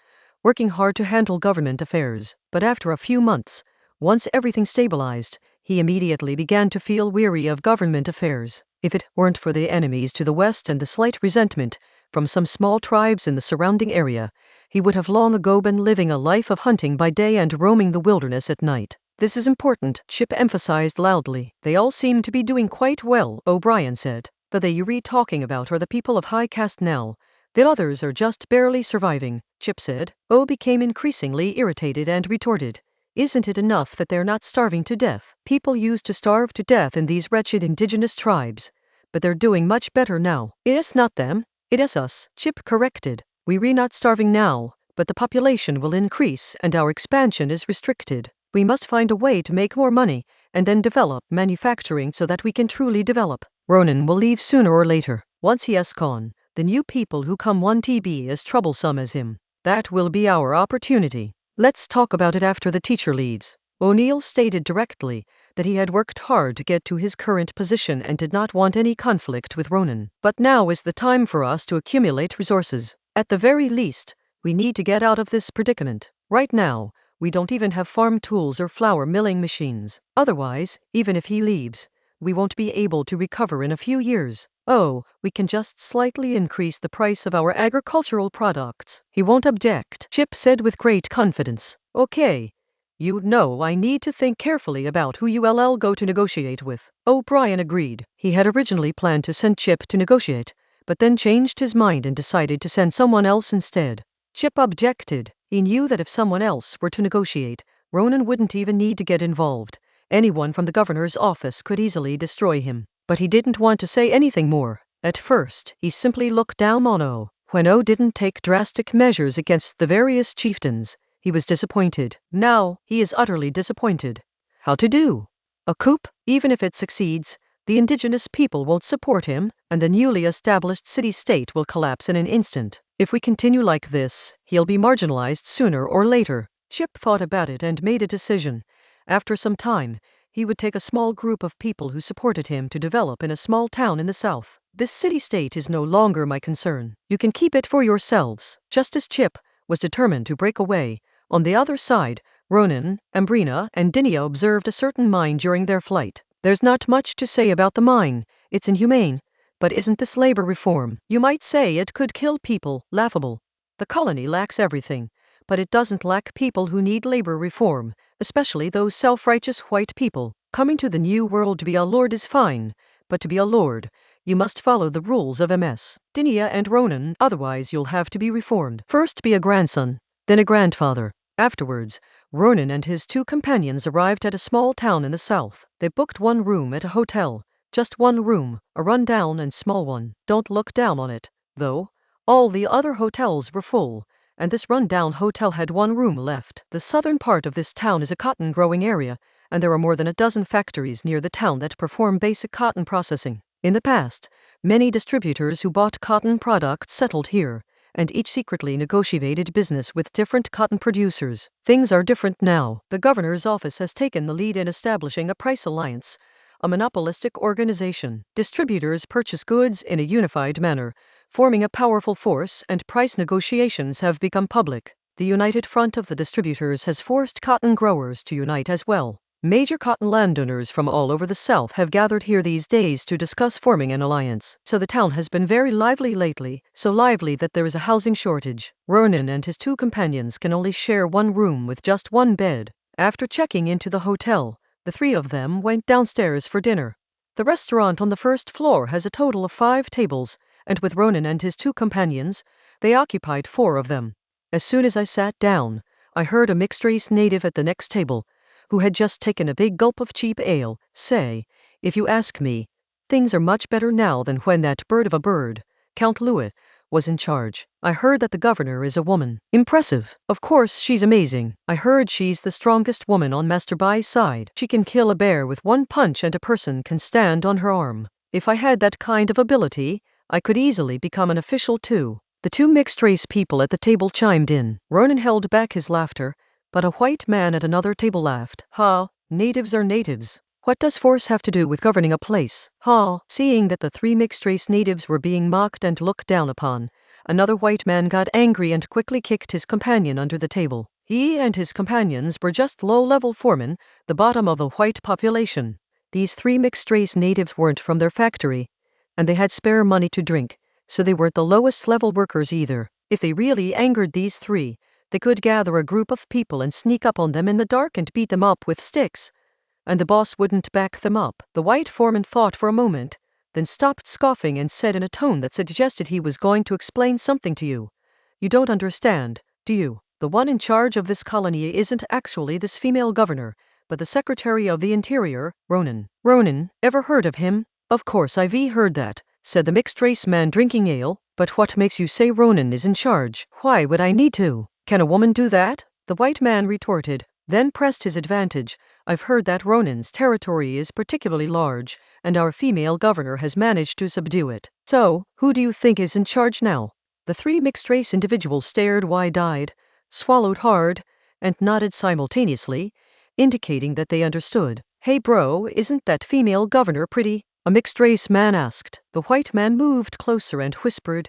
working hard to handle government affairs. But after a few months, once everything stabilized, he immediately began to feel weary of government affairs. If it weren't for the enemies to the west and the slight resentment from some small tribes in the surrounding area, he would have long ago been living a life of hunting by day and roaming the wilderness at night. This is important, Chip emphasized loudly. They all seem to be doing quite well, O'Brien said. The they you're talking about are the people of high caste now. The others are just barely surviving, Chip said. O became increasingly irritated and retorted. Isn't it enough that they're not starving to death? People used to starve to death in these wretched indigenous tribes, but they're doing much better now. It's not them, it is us, Chip corrected. We're not starving now, but the population will increase and our expansion is restricted. We must find a way to make more money and then develop manufacturing so that we can truly develop. Ronan will leave sooner or later. Once he has gone, the new people who come won't be as troublesome as him. That will be our opportunity. Let's talk about it after the teacher leaves. O'Neill stated directly that he had worked hard to get to his current position and did not want any conflict with Ronan. But now is the time for us to accumulate resources. At the very least, we need to get out of this predicament. Right now, we don't even have farm tools or flour milling machines. Otherwise, even if he leaves, we won't be able to recover in a few years. Oh, we can just slightly increase the price of our agricultural products. He won't object, Chip said with great confidence. Okay. You know I need to think carefully about who you'll go to negotiate with. O'Brien agreed. He had originally planned to send Chip to negotiate, but then changed his mind and decided to send someone else instead. Chip objected. He knew that if someone else were to negotiate, Ronan wouldn't even need to get involved. Anyone from the governor's office could easily destroy him. But he didn't want to say anything more. At first, he simply looked down on O. When O didn't take drastic measures against the various chieftains, he was disappointed. Now, he is utterly disappointed. How to do? A coup? Even if it succeeds, the indigenous people won't support him, and the newly established city-state will collapse in an instant. If we continue like this, he'll be marginalized sooner or later. Chip thought about it and made a decision. After some time, he would take a small group of people who supported him to develop in a small town in the south. This city-state is no longer my concern. You can keep it for yourselves. Just as Chip was determined to break away, on the other side, Ronan, Ambrina, and Dinia observed a certain mine during their flight. There's not much to say about the mine. It's inhumane. But isn't this labor reform? You might say it could kill people. Laughable. The colony lacks everything, but it doesn't lack people who need labor reform, especially those self-righteous white people. Coming to the new world to be a lord is fine, but to be a lord, you must follow the rules of MS. Dinia and Ronan, otherwise you'll have to be reformed. First be a grandson, then a grandfather. Afterwards, Ronan and his two companions arrived at a small town in the south. They booked one room at a hotel. Just one room, a run-down and small one. Don't look down on it, though. All the other hotels were full, and this run-down hotel had one room left. The southern part of this town is a cotton-growing area, and there are more than a dozen factories near the town that perform basic cotton processing. In the past, many distributors who bought cotton products settled here, and each secretly negotiated business with different cotton producers. Things are different now. The governor's office has taken the lead in establishing a price alliance, a monopolistic organization. Distributors purchase goods in a unified manner, forming a powerful force, and price negotiations have become public. The united front of the distributors has forced cotton growers to unite as well. Major cotton landowners from all over the South have gathered here these days to discuss forming an alliance. So the town has been very lively lately, so lively that there is a housing shortage. Ronan and his two companions can only share one room with just one bed. After checking into the hotel, the three of them went downstairs for dinner. The restaurant on the first floor has a total of 5 tables, and with Ronan and his two companions, they occupied 4 of them. As soon as I sat down, I heard a mixed-race native at the next table, who had just taken a big gulp of cheap ale, say, "If you ask me, things are much better now than when that bird of a bird, Count Louis, was in charge. I heard that the governor is a woman. Impressive. Of course she's amazing. I heard she's the strongest woman on Master Bai's side. She can kill a bear with one punch and a person can stand on her arm. If I had that kind of ability, I could easily become an official too." The 2 mixed-race people at the table chimed in. Ronan held back his laughter, but a white man at another table laughed. "Ha, natives are natives. What does force have to do with governing a place? Ha!" Seeing that the 3 mixed-race natives were being mocked and looked down upon, another white man got angry and quickly kicked his companion under the table. He and his companions were just low-level foremen, the bottom of the white population. These 3 mixed-race natives weren't from their factory, and they had spare money to drink, so they weren't the lowest-level workers either. If they really angered these 3, they could gather a group of people and sneak up on them in the dark and beat them up with sticks. And the boss wouldn't back them up. The white foreman thought for a moment, then stopped scoffing and said in a tone that suggested he was going to explain something to you. "You don't understand, do you? The one in charge of this colony isn't actually this female governor, but the Secretary of the Interior, Ronan." "Ronan, ever heard of him?" "Of course I've heard that," said the mixed-race man drinking ale, "but what makes you say Ronan is in charge? Why would I need to? Can a woman do that?" The white man retorted, then pressed his advantage. "I've heard that Ronan's territory is particularly large, and our female governor has managed to subdue it. So, who do you think is in charge now?" The 3 mixed-race individuals stared wide-eyed, swallowed hard, and nodded simultaneously, indicating that they understood. "Hey bro, isn't that female governor pretty?" a mixed-race man asked. The white man moved closer and whispered,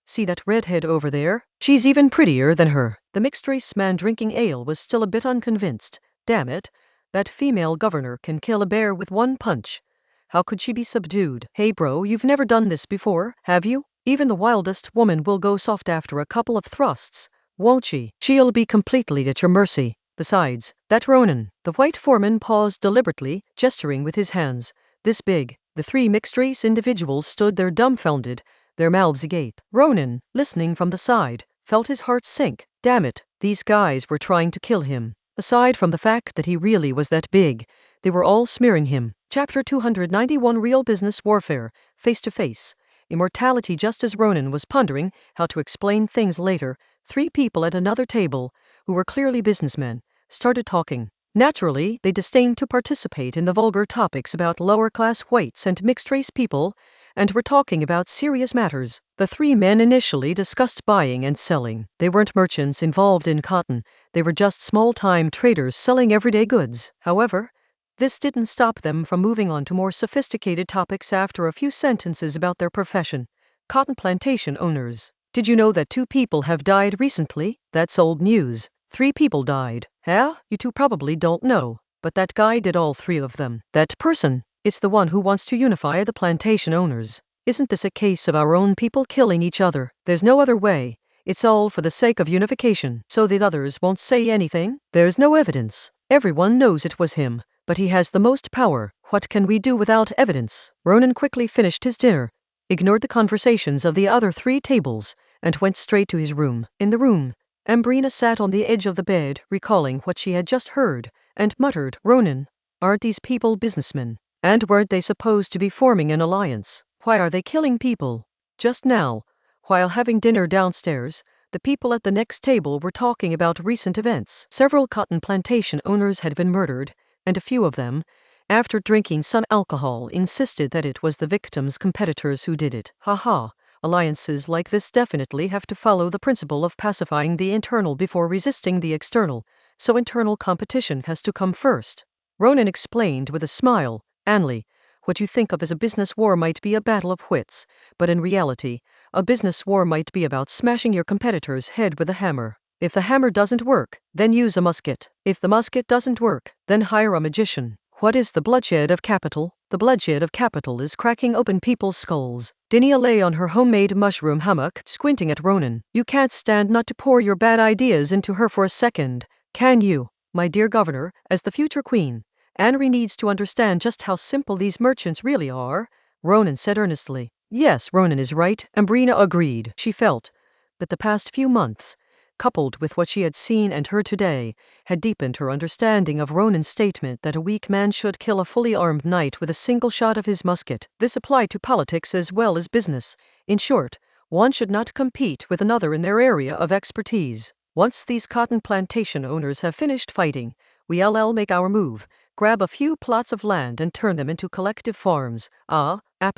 "See that redhead over there? She's even prettier than her." The mixed-race man drinking ale was still a bit unconvinced. "Damn it, that female governor can kill a bear with one punch. How could she be subdued? Hey bro, you've never done this before, have you? Even the wildest woman will go soft after a couple of thrusts, won't she? She'll be completely at your mercy. Besides, that Ronan." The white foreman paused deliberately, gesturing with his hands, this big. The 3 mixed-race individuals stood there dumbfounded, their mouths agape. Ronan, listening from the side, felt his heart sink. Damn it, these guys were trying to kill him. Aside from the fact that he really was that big, they were all smearing him. Chapter 291 Real Business Warfare, Face-to-Face. Immortality. Just as Ronan was pondering how to explain things later, 3 people at another table, who were clearly businessmen, started talking. Naturally, they disdained to participate in the vulgar topics about lower-class whites and mixed-race people, and were talking about serious matters. The 3 men initially discussed buying and selling. They weren't merchants involved in cotton, they were just small-time traders selling everyday goods. However, this didn't stop them from moving on to more sophisticated topics after a few sentences about their profession. Cotton plantation owners. "Did you know that 2 people have died recently? That's old news. 3 people died. Huh? You 2 probably don't know, but that guy did all 3 of them. That person, it's the one who wants to unify the plantation owners. Isn't this a case of our own people killing each other? There's no other way. It's all for the sake of unification, so that others won't say anything. There's no evidence. Everyone knows it was him, but he has the most power. What can we do without evidence?" Ronan quickly finished his dinner, ignored the conversations of the other 3 tables, and went straight to his room. In the room, Ambrina sat on the edge of the bed, recalling what she had just heard, and muttered, "Ronan, aren't these people businessmen? And weren't they supposed to be forming an alliance? Why are they killing people?" Just now, while having dinner downstairs, the people at the next table were talking about recent events. Several cotton plantation owners had been murdered, and a few of them, after drinking some alcohol, insisted that it was the victims' competitors who did it. Haha, alliances like this definitely have to follow the principle of pacifying the internal before resisting the external, so internal competition has to come first. Ronan explained with a smile, "Anli, what you think of as a business war might be a battle of wits, but in reality, a business war might be about smashing your competitor's head with a hammer. If the hammer doesn't work, then use a musket. If the musket doesn't work, then hire a magician. What is the bloodshed of capital? The bloodshed of capital is cracking open people's skulls. Dinia lay on her homemade mushroom hammock, squinting at Ronan. You can't stand not to pour your bad ideas into her for a second, can you? My dear governor, as the future queen, Anri needs to understand just how simple these merchants really are, Ronan said earnestly. Yes, Ronan is right, Ambrina agreed. She felt that the past few months, coupled with what she had seen and heard today, had deepened her understanding of Ronan's statement that a weak man should kill a fully armed knight with a single shot of his musket. This applied to politics as well as business. In short, one should not compete with another in their area of expertise. Once these cotton plantation owners have finished fighting, we'll make our move, grab a few plots of land and turn them into collective farms.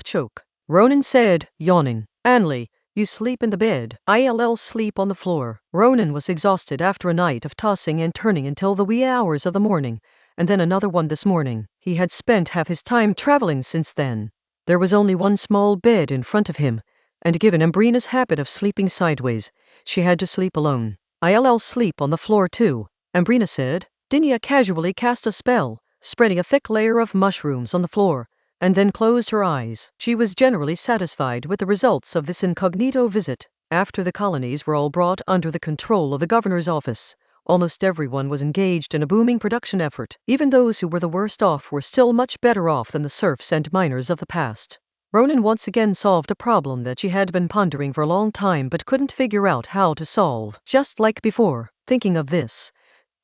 Choke. Ronan said, yawning. Anley, you sleep in the bed. I'll sleep on the floor. Ronan was exhausted after a night of tossing and turning until the wee hours of the morning, and then another one this morning. He had spent half his time traveling since then. There was only one small bed in front of him, and given Ambrina's habit of sleeping sideways, she had to sleep alone. I'll sleep on the floor too, Ambrina said. Dinia casually cast a spell, spreading a thick layer of mushrooms on the floor, and then closed her eyes. She was generally satisfied with the results of this incognito visit. After the colonies were all brought under the control of the governor's office, almost everyone was engaged in a booming production effort. Even those who were the worst off were still much better off than the serfs and miners of the past. Ronan once again solved a problem that she had been pondering for a long time but couldn't figure out how to solve. Just like before, thinking of this,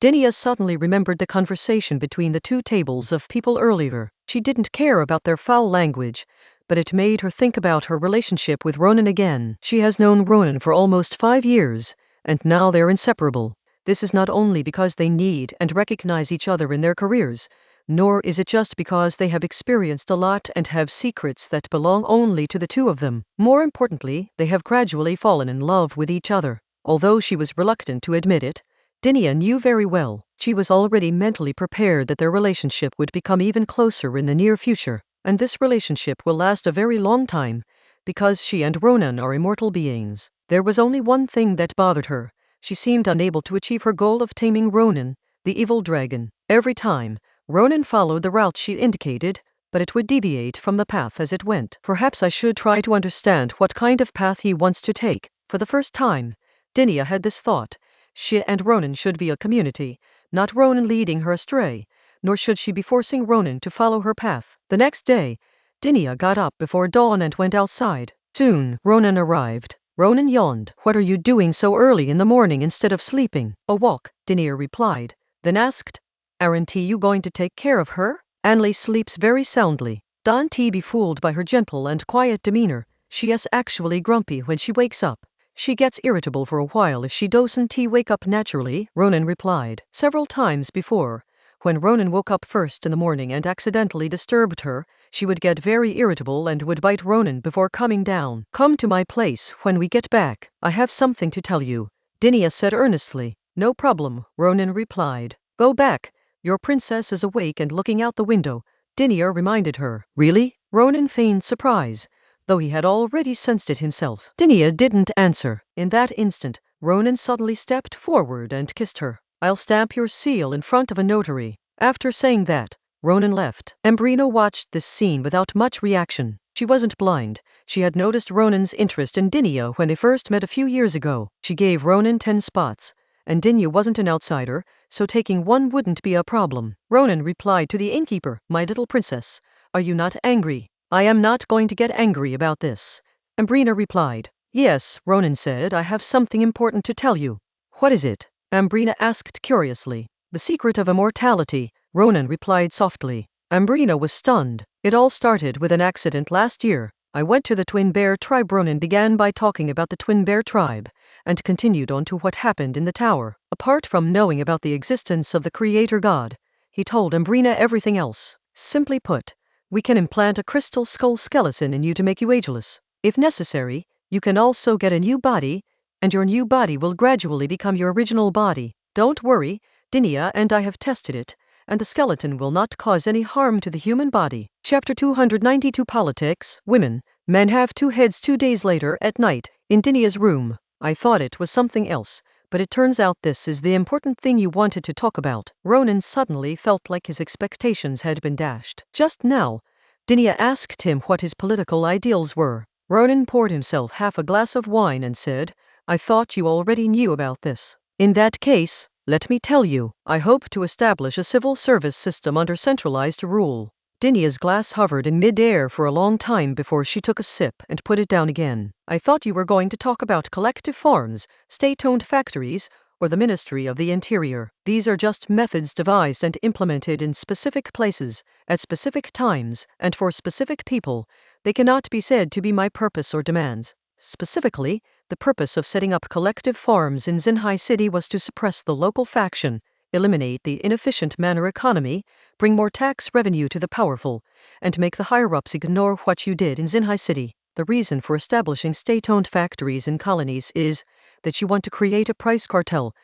Dinia suddenly remembered the conversation between the two tables of people earlier. She didn't care about their foul language, but it made her think about her relationship with Ronan again. She has known Ronan for almost 5 years, and now they're inseparable. This is not only because they need and recognize each other in their careers, nor is it just because they have experienced a lot and have secrets that belong only to the two of them. More importantly, they have gradually fallen in love with each other. Although she was reluctant to admit it, Dinia knew very well, she was already mentally prepared that their relationship would become even closer in the near future, and this relationship will last a very long time, because she and Ronan are immortal beings. There was only one thing that bothered her. She seemed unable to achieve her goal of taming Ronan, the evil dragon. Every time, Ronan followed the route she indicated, but it would deviate from the path as it went. Perhaps I should try to understand what kind of path he wants to take. For the first time, Dinia had this thought. She and Ronan should be a community, not Ronan leading her astray, nor should she be forcing Ronan to follow her path. The next day, Dinia got up before dawn and went outside. Soon, Ronan arrived. Ronan yawned. What are you doing so early in the morning instead of sleeping? A walk, Dinia replied, then asked, aren't you going to take care of her? Anley sleeps very soundly. Don't be fooled by her gentle and quiet demeanor. She is actually grumpy when she wakes up. She gets irritable for a while if she doesn't wake up naturally, Ronan replied. Several times before, when Ronan woke up first in the morning and accidentally disturbed her, she would get very irritable and would bite Ronan before coming down. Come to my place when we get back. I have something to tell you, Dinia said earnestly. No problem, Ronan replied. Go back. Your princess is awake and looking out the window, Dinia reminded her. Really? Ronan feigned surprise, though he had already sensed it himself. Dinia didn't answer. In that instant, Ronan suddenly stepped forward and kissed her. I'll stamp your seal in front of a notary. After saying that, Ronan left. Ambrina watched this scene without much reaction. She wasn't blind. She had noticed Ronan's interest in Dinia when they first met a few years ago. She gave Ronan 10 spots, and Dinia wasn't an outsider, so taking one wouldn't be a problem. Ronan replied to the innkeeper, My little princess, are you not angry? I am not going to get angry about this, Ambrina replied. Yes, Ronan said, I have something important to tell you. What is it? Ambrina asked curiously. The secret of immortality, Ronan replied softly. Ambrina was stunned. It all started with an accident last year. I went to the Twin Bear tribe. Ronan began by talking about the Twin Bear tribe, and continued on to what happened in the tower. Apart from knowing about the existence of the Creator God, he told Ambrina everything else. Simply put, we can implant a crystal skull skeleton in you to make you ageless. If necessary, you can also get a new body, and your new body will gradually become your original body. Don't worry, Dinia and I have tested it, and the skeleton will not cause any harm to the human body. Chapter 292 Politics, Women, Men have 2 heads. 2 days later, at night, in Dinia's room. I thought it was something else, But it turns out this is the important thing you wanted to talk about. Ronan suddenly felt like his expectations had been dashed. Just now, Dinia asked him what his political ideals were. Ronan poured himself half a glass of wine and said, I thought you already knew about this. In that case, let me tell you, I hope to establish a civil service system under centralized rule. Dinia's glass hovered in mid-air for a long time before she took a sip and put it down again. I thought you were going to talk about collective farms, state-owned factories, or the Ministry of the Interior. These are just methods devised and implemented in specific places, at specific times, and for specific people. They cannot be said to be my purpose or demands. Specifically, the purpose of setting up collective farms in Xinhai City was to suppress the local faction, eliminate the inefficient manor economy, bring more tax revenue to the powerful, and make the higher-ups ignore what you did in Xinhai City. The reason for establishing state-owned factories in colonies is that you want to create a price cartel,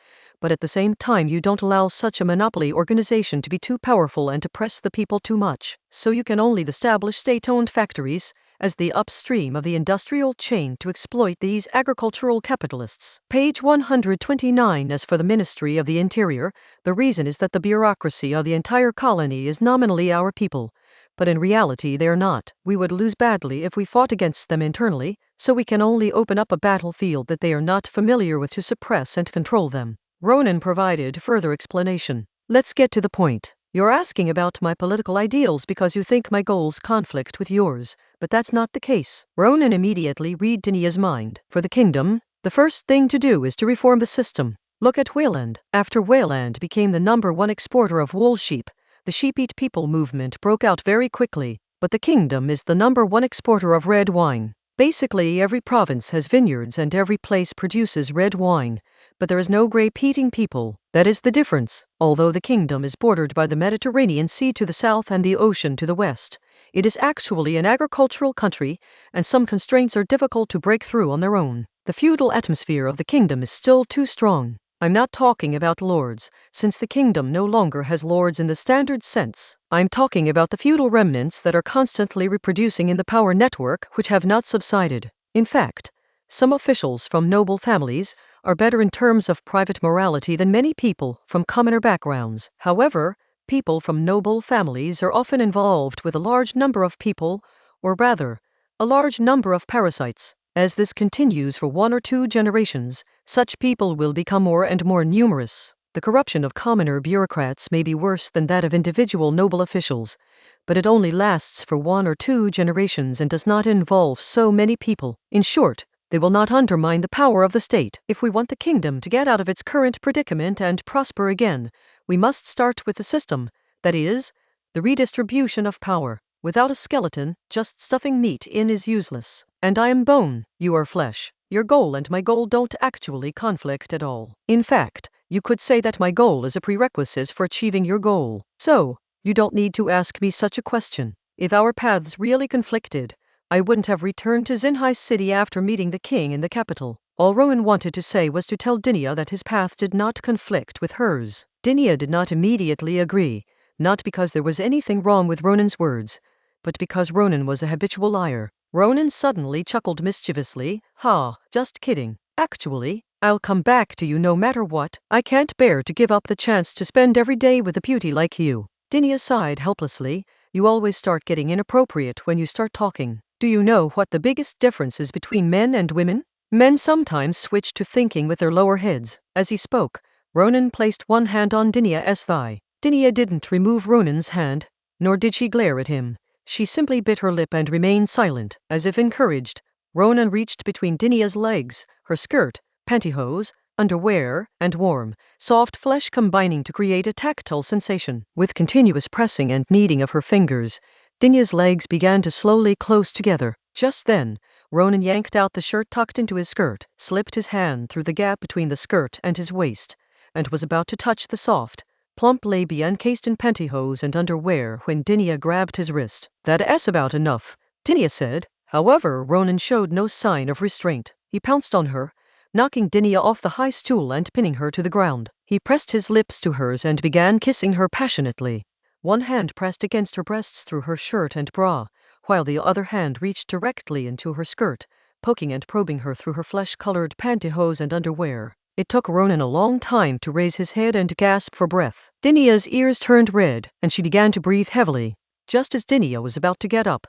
but at the same time you don't allow such a monopoly organization to be too powerful and to press the people too much. So you can only establish state-owned factories as the upstream of the industrial chain to exploit these agricultural capitalists. Page 129. As for the Ministry of the Interior, the reason is that the bureaucracy of the entire colony is nominally our people, but in reality they are not. We would lose badly if we fought against them internally, so we can only open up a battlefield that they are not familiar with to suppress and control them. Ronan provided further explanation. Let's get to the point. You're asking about my political ideals because you think my goals conflict with yours, but that's not the case. Ronan immediately read Dinia's mind. For the kingdom, the first thing to do is to reform the system. Look at Wayland. After Wayland became the #1 exporter of wool sheep, the Sheep Eat People movement broke out very quickly, but the kingdom is the #1 exporter of red wine. Basically, every province has vineyards and every place produces red wine, but there is no grape-eating people. That is the difference. Although the kingdom is bordered by the Mediterranean Sea to the south and the ocean to the west, it is actually an agricultural country, and some constraints are difficult to break through on their own. The feudal atmosphere of the kingdom is still too strong. I'm not talking about lords, since the kingdom no longer has lords in the standard sense. I'm talking about the feudal remnants that are constantly reproducing in the power network which have not subsided. In fact, some officials from noble families are better in terms of private morality than many people from commoner backgrounds. However, people from noble families are often involved with a large number of people, or rather, a large number of parasites. As this continues for 1 or 2 generations, such people will become more and more numerous. The corruption of commoner bureaucrats may be worse than that of individual noble officials, but it only lasts for 1 or 2 generations and does not involve so many people. In short, they will not undermine the power of the state. If we want the kingdom to get out of its current predicament and prosper again, we must start with the system, that is, the redistribution of power. Without a skeleton, just stuffing meat in is useless. And I am bone, you are flesh. Your goal and my goal don't actually conflict at all. In fact, you could say that my goal is a prerequisite for achieving your goal. So, you don't need to ask me such a question. If our paths really conflicted, I wouldn't have returned to Xinhai City after meeting the king in the capital. All Rowan wanted to say was to tell Dinia that his path did not conflict with hers. Dinia did not immediately agree, not because there was anything wrong with Ronan's words, but because Ronan was a habitual liar. Ronan suddenly chuckled mischievously. Ha, just kidding. Actually, I'll come back to you no matter what. I can't bear to give up the chance to spend every day with a beauty like you. Dinia sighed helplessly. You always start getting inappropriate when you start talking. Do you know what the biggest difference is between men and women? Men sometimes switch to thinking with their lower heads. As he spoke, Ronan placed one hand on Dinia's thigh. Dinia didn't remove Ronan's hand, nor did she glare at him. She simply bit her lip and remained silent. As if encouraged, Ronan reached between Dinia's legs, her skirt, pantyhose, underwear, and warm, soft flesh combining to create a tactile sensation. With continuous pressing and kneading of her fingers, Dinia's legs began to slowly close together. Just then, Ronan yanked out the shirt tucked into his skirt, slipped his hand through the gap between the skirt and his waist, and was about to touch the soft, plump labia encased in pantyhose and underwear when Dinia grabbed his wrist. That's about enough, Dinia said. However, Ronan showed no sign of restraint. He pounced on her, knocking Dinia off the high stool and pinning her to the ground. He pressed his lips to hers and began kissing her passionately. One hand pressed against her breasts through her shirt and bra, while the other hand reached directly into her skirt, poking and probing her through her flesh-colored pantyhose and underwear. It took Ronan a long time to raise his head and gasp for breath. Dinia's ears turned red, and she began to breathe heavily. Just as Dinia was about to get up,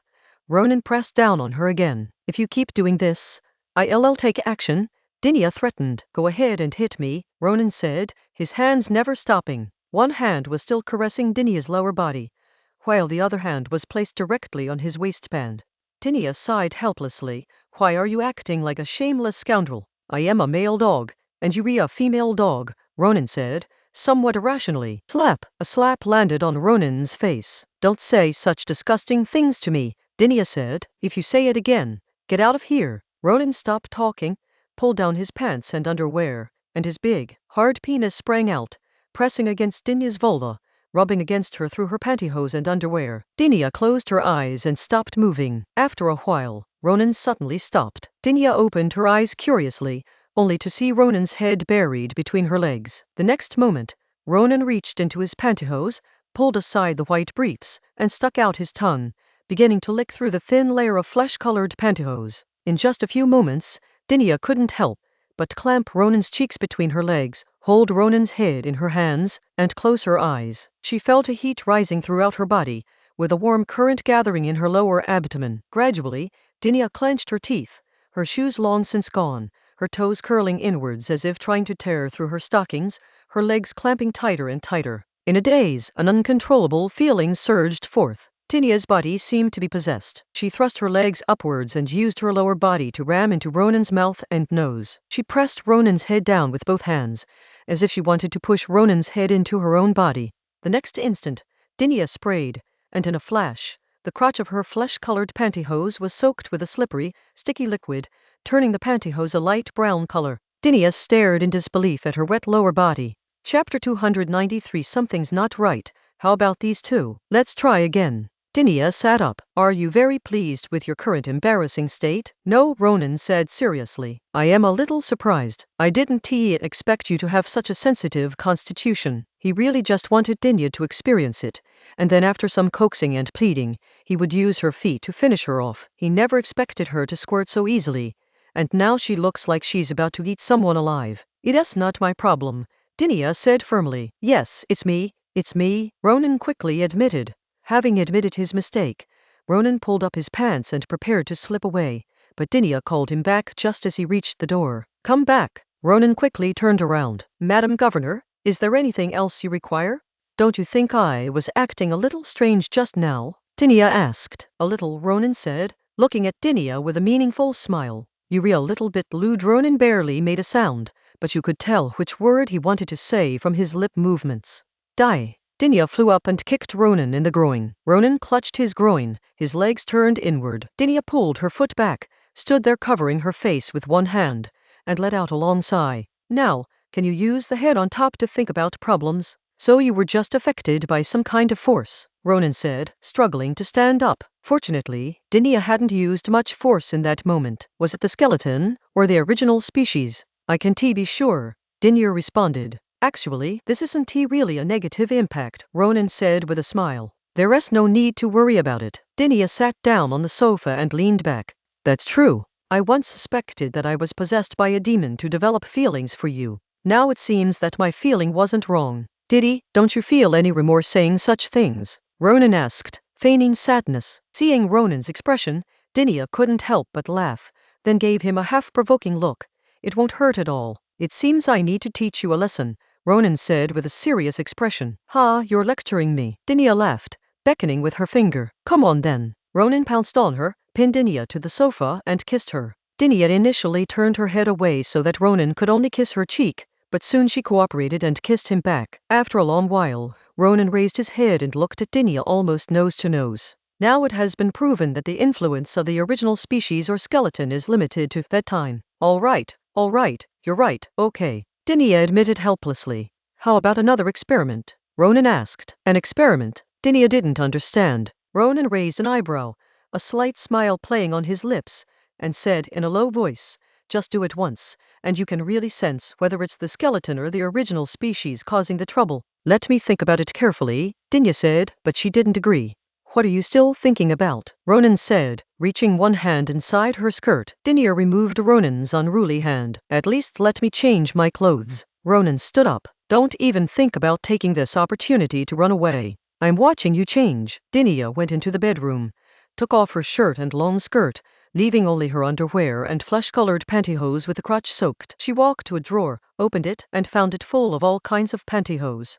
Ronan pressed down on her again. If you keep doing this, I'll take action, Dinia threatened. Go ahead and hit me, Ronan said, his hands never stopping. One hand was still caressing Dinia's lower body, while the other hand was placed directly on his waistband. Dinia sighed helplessly. Why are you acting like a shameless scoundrel? I am a male dog, and you're a female dog, Ronan said, somewhat irrationally. Slap! A slap landed on Ronan's face. Don't say such disgusting things to me, Dinia said. If you say it again, get out of here. Ronan stopped talking, pulled down his pants and underwear, and his big, hard penis sprang out, pressing against Dinia's vulva, rubbing against her through her pantyhose and underwear. Dinia closed her eyes and stopped moving. After a while, Ronan suddenly stopped. Dinia opened her eyes curiously, only to see Ronan's head buried between her legs. The next moment, Ronan reached into his pantyhose, pulled aside the white briefs, and stuck out his tongue, beginning to lick through the thin layer of flesh-colored pantyhose. In just a few moments, Dinia couldn't help but clamp Ronan's cheeks between her legs, hold Ronan's head in her hands, and close her eyes. She felt a heat rising throughout her body, with a warm current gathering in her lower abdomen. Gradually, Dinia clenched her teeth, her shoes long since gone, her toes curling inwards as if trying to tear through her stockings, her legs clamping tighter and tighter. In a daze, an uncontrollable feeling surged forth. Dinia's body seemed to be possessed. She thrust her legs upwards and used her lower body to ram into Ronan's mouth and nose. She pressed Ronan's head down with both hands, as if she wanted to push Ronan's head into her own body. The next instant, Dinia sprayed, and in a flash, the crotch of her flesh-colored pantyhose was soaked with a slippery, sticky liquid, turning the pantyhose a light brown color. Dinia stared in disbelief at her wet lower body. Chapter 293. Something's not right. How about these two? Let's try again. Dinia sat up. Are you very pleased with your current embarrassing state? No, Ronan said seriously. I am a little surprised. I didn't expect you to have such a sensitive constitution. He really just wanted Dinia to experience it, and then after some coaxing and pleading, he would use her feet to finish her off. He never expected her to squirt so easily, and now she looks like she's about to eat someone alive. It's not my problem, Dinia said firmly. Yes, it's me, Ronan quickly admitted. Having admitted his mistake, Ronan pulled up his pants and prepared to slip away, but Dinia called him back just as he reached the door. Come back. Ronan quickly turned around. Madam Governor, is there anything else you require? Don't you think I was acting a little strange just now? Dinia asked. A little, Ronan said, looking at Dinia with a meaningful smile. You're a little bit lewd. Ronan barely made a sound, but you could tell which word he wanted to say from his lip movements. Die. Dinia flew up and kicked Ronan in the groin. Ronan clutched his groin, his legs turned inward. Dinia pulled her foot back, stood there covering her face with one hand, and let out a long sigh. Now, can you use the head on top to think about problems? So you were just affected by some kind of force, Ronan said, struggling to stand up. Fortunately, Dinia hadn't used much force in that moment. Was it the skeleton, or the original species? I can't be sure, Dinia responded. Actually, this isn't really a negative impact, Ronan said with a smile. There's no need to worry about it. Dinia sat down on the sofa and leaned back. That's true. I once suspected that I was possessed by a demon to develop feelings for you. Now it seems that my feeling wasn't wrong. Didi, don't you feel any remorse saying such things? Ronan asked, feigning sadness. Seeing Ronan's expression, Dinia couldn't help but laugh, then gave him a half-provoking look. It won't hurt at all. It seems I need to teach you a lesson, Ronan said with a serious expression. Ha, you're lecturing me. Dinia laughed, beckoning with her finger. Come on then. Ronan pounced on her, pinned Dinia to the sofa and kissed her. Dinia initially turned her head away so that Ronan could only kiss her cheek, but soon she cooperated and kissed him back. After a long while, Ronan raised his head and looked at Dinia almost nose to nose. Now it has been proven that the influence of the original species or skeleton is limited to that time. All right, you're right, okay. Dinia admitted helplessly. How about another experiment? Ronan asked. An experiment? Dinia didn't understand. Ronan raised an eyebrow, a slight smile playing on his lips, and said in a low voice, just do it once, and you can really sense whether it's the skeleton or the original species causing the trouble. Let me think about it carefully, Dinia said, but she didn't agree. What are you still thinking about? Ronan said, reaching one hand inside her skirt. Dinia removed Ronan's unruly hand. At least let me change my clothes. Ronan stood up. Don't even think about taking this opportunity to run away. I'm watching you change. Dinia went into the bedroom, took off her shirt and long skirt, leaving only her underwear and flesh-colored pantyhose with the crotch soaked. She walked to a drawer, opened it, and found it full of all kinds of pantyhose,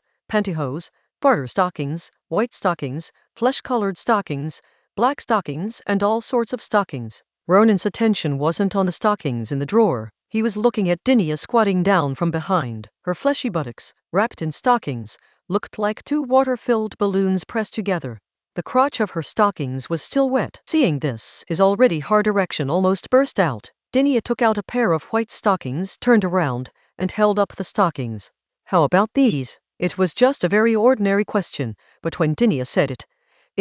barter stockings, white stockings, flesh-colored stockings, black stockings, and all sorts of stockings. Ronan's attention wasn't on the stockings in the drawer. He was looking at Dinia squatting down from behind. Her fleshy buttocks, wrapped in stockings, looked like two water-filled balloons pressed together. The crotch of her stockings was still wet. Seeing this, his already hard erection almost burst out. Dinia took out a pair of white stockings, turned around, and held up the stockings. How about these? It was just a very ordinary question, but when Dinia said it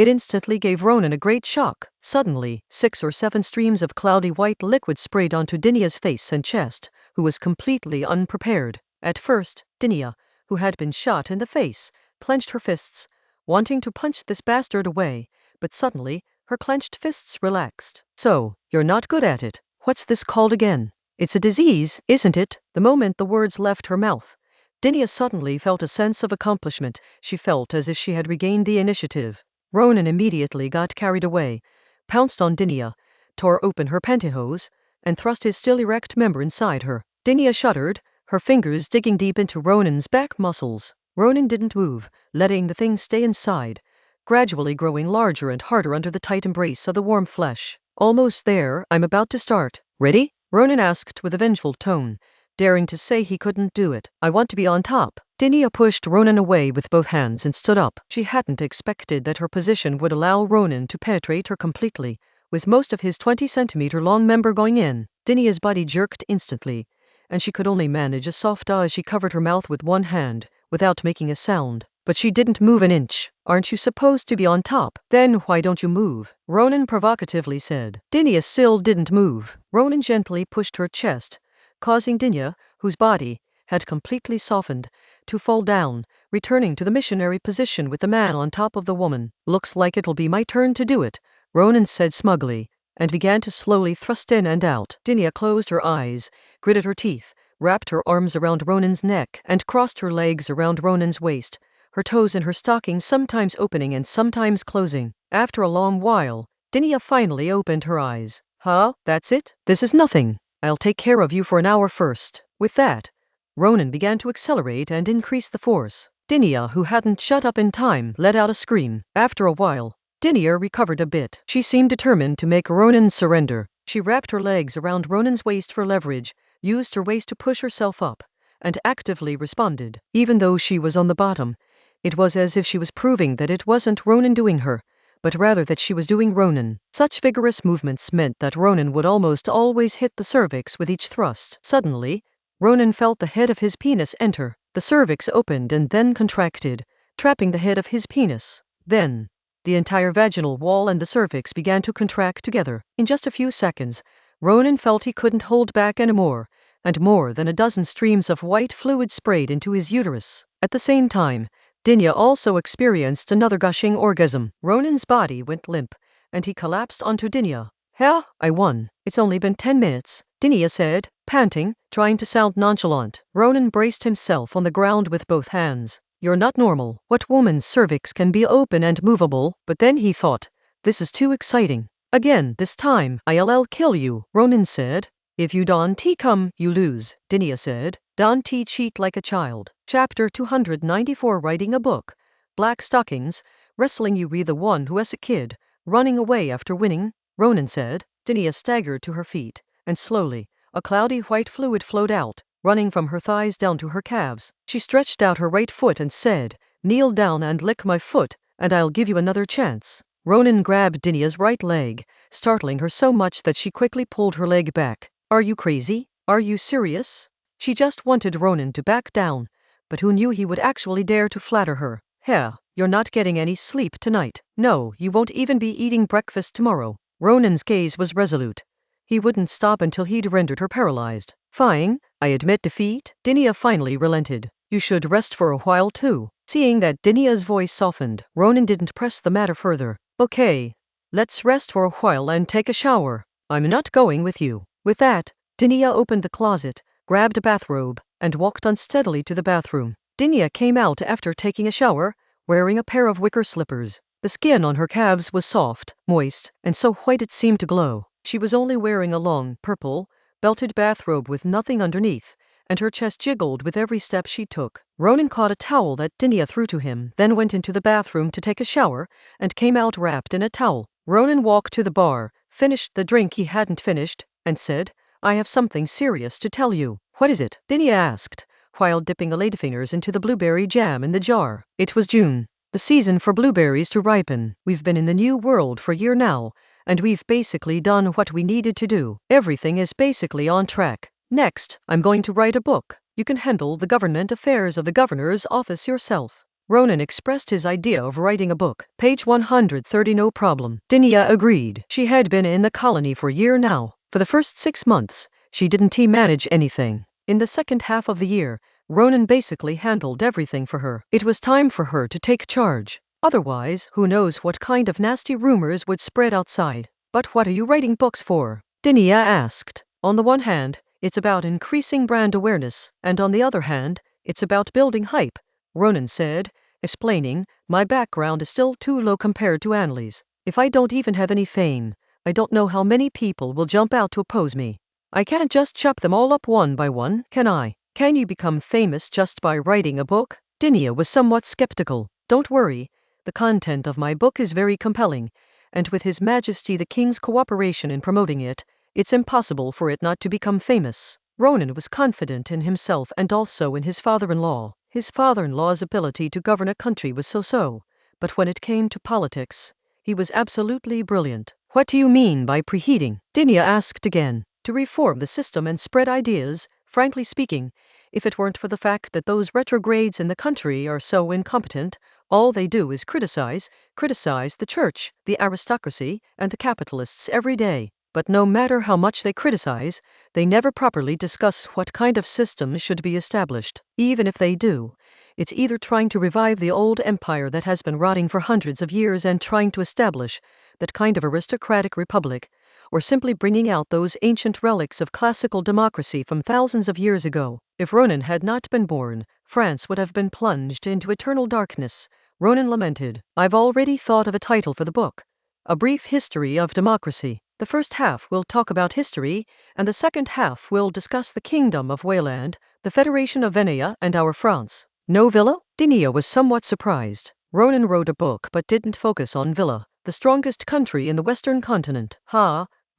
instantly gave Ronan a great shock. Suddenly, 6 or 7 streams of cloudy white liquid sprayed onto Dinia's face and chest, who was completely unprepared. At first, Dinia, who had been shot in the face, clenched her fists, wanting to punch this bastard away, but suddenly, her clenched fists relaxed. So, you're not good at it. What's this called again? It's a disease, isn't it? The moment the words left her mouth, Dinia suddenly felt a sense of accomplishment. She felt as if she had regained the initiative. Ronan immediately got carried away, pounced on Dinia, tore open her pantyhose, and thrust his still erect member inside her. Dinia shuddered, her fingers digging deep into Ronan's back muscles. Ronan didn't move, letting the thing stay inside, gradually growing larger and harder under the tight embrace of the warm flesh. Almost there, I'm about to start. Ready? Ronan asked with a vengeful tone, daring to say he couldn't do it. I want to be on top. Dinia pushed Ronan away with both hands and stood up. She hadn't expected that her position would allow Ronan to penetrate her completely, with most of his 20-centimeter-long member going in. Dinia's body jerked instantly, and she could only manage a soft ah as she covered her mouth with one hand, without making a sound. But she didn't move an inch. Aren't you supposed to be on top? Then why don't you move? Ronan provocatively said. Dinia still didn't move. Ronan gently pushed her chest, causing Dinia, whose body had completely softened, to fall down, returning to the missionary position with the man on top of the woman. Looks like it'll be my turn to do it, Ronan said smugly, and began to slowly thrust in and out. Dinia closed her eyes, gritted her teeth, wrapped her arms around Ronan's neck, and crossed her legs around Ronan's waist, her toes in her stockings sometimes opening and sometimes closing. After a long while, Dinia finally opened her eyes. Huh? That's it? This is nothing. I'll take care of you for an hour first. With that, Ronan began to accelerate and increase the force. Dinia, who hadn't shut up in time, let out a scream. After a while, Dinia recovered a bit. She seemed determined to make Ronan surrender. She wrapped her legs around Ronan's waist for leverage, used her waist to push herself up, and actively responded. Even though she was on the bottom, it was as if she was proving that it wasn't Ronan doing her, but rather that she was doing Ronan. Such vigorous movements meant that Ronan would almost always hit the cervix with each thrust. Suddenly, Ronan felt the head of his penis enter. The cervix opened and then contracted, trapping the head of his penis. Then, the entire vaginal wall and the cervix began to contract together. In just a few seconds, Ronan felt he couldn't hold back anymore, and more than a dozen streams of white fluid sprayed into his uterus. At the same time, Dinia also experienced another gushing orgasm. Ronan's body went limp, and he collapsed onto Dinia. Heh, I won. It's only been 10 minutes, Dinia said, panting, trying to sound nonchalant. Ronan braced himself on the ground with both hands. You're not normal. What woman's cervix can be open and movable? But then he thought, this is too exciting. Again, this time, I'll kill you, Ronan said. If you don't come, you lose, Dinia said. Don't cheat like a child. Chapter 294 Writing a book. Black stockings, wrestling. You read the one who as a kid, running away after winning, Ronan said. Dinia staggered to her feet, and slowly, a cloudy white fluid flowed out, running from her thighs down to her calves. She stretched out her right foot and said, kneel down and lick my foot, and I'll give you another chance. Ronan grabbed Dinia's right leg, startling her so much that she quickly pulled her leg back. Are you crazy? Are you serious? She just wanted Ronan to back down, but who knew he would actually dare to flatter her? Heh, you're not getting any sleep tonight. No, you won't even be eating breakfast tomorrow. Ronan's gaze was resolute. He wouldn't stop until he'd rendered her paralyzed. Fine, I admit defeat. Dinia finally relented. You should rest for a while too. Seeing that Dinia's voice softened, Ronan didn't press the matter further. Okay, let's rest for a while and take a shower. I'm not going with you. With that, Dinia opened the closet, grabbed a bathrobe, and walked unsteadily to the bathroom. Dinia came out after taking a shower, wearing a pair of wicker slippers. The skin on her calves was soft, moist, and so white it seemed to glow. She was only wearing a long, purple, belted bathrobe with nothing underneath, and her chest jiggled with every step she took. Ronan caught a towel that Dinia threw to him, then went into the bathroom to take a shower, and came out wrapped in a towel. Ronan walked to the bar, finished the drink he hadn't finished, and said, I have something serious to tell you. What is it? Dinia asked, while dipping the ladyfingers into the blueberry jam in the jar. It was June, the season for blueberries to ripen. We've been in the New World for a year now, and we've basically done what we needed to do. Everything is basically on track. Next, I'm going to write a book. You can handle the government affairs of the governor's office yourself. Ronan expressed his idea of writing a book. Page 130, no problem. Dinia agreed. She had been in the colony for a year now. For the first 6 months, she didn't manage anything. In the second half of the year, Ronan basically handled everything for her. It was time for her to take charge. Otherwise, who knows what kind of nasty rumors would spread outside. But what are you writing books for? Dinia asked. On the one hand, it's about increasing brand awareness, and on the other hand, it's about building hype, Ronan said, explaining, my background is still too low compared to Anli's. If I don't even have any fame, I don't know how many people will jump out to oppose me. I can't just chop them all up one by one, can I? Can you become famous just by writing a book? Dinia was somewhat skeptical. Don't worry, the content of my book is very compelling, and with His Majesty the King's cooperation in promoting it, it's impossible for it not to become famous. Ronan was confident in himself and also in his father-in-law. His father-in-law's ability to govern a country was so-so, but when it came to politics, he was absolutely brilliant. What do you mean by preheating? Dinia asked again. To reform the system and spread ideas, frankly speaking, if it weren't for the fact that those retrogrades in the country are so incompetent, all they do is criticize the church, the aristocracy, and the capitalists every day. But no matter how much they criticize, they never properly discuss what kind of system should be established. Even if they do, it's either trying to revive the old empire that has been rotting for hundreds of years and trying to establish that kind of aristocratic republic, or simply bringing out those ancient relics of classical democracy from thousands of years ago. If Ronan had not been born, France would have been plunged into eternal darkness, Ronan lamented. I've already thought of a title for the book. A Brief History of Democracy. The first half will talk about history, and the second half will discuss the Kingdom of Wayland, the Federation of Venia, and our France. No villa? Dinia was somewhat surprised. Ronan wrote a book but didn't focus on Villa, the strongest country in the Western continent.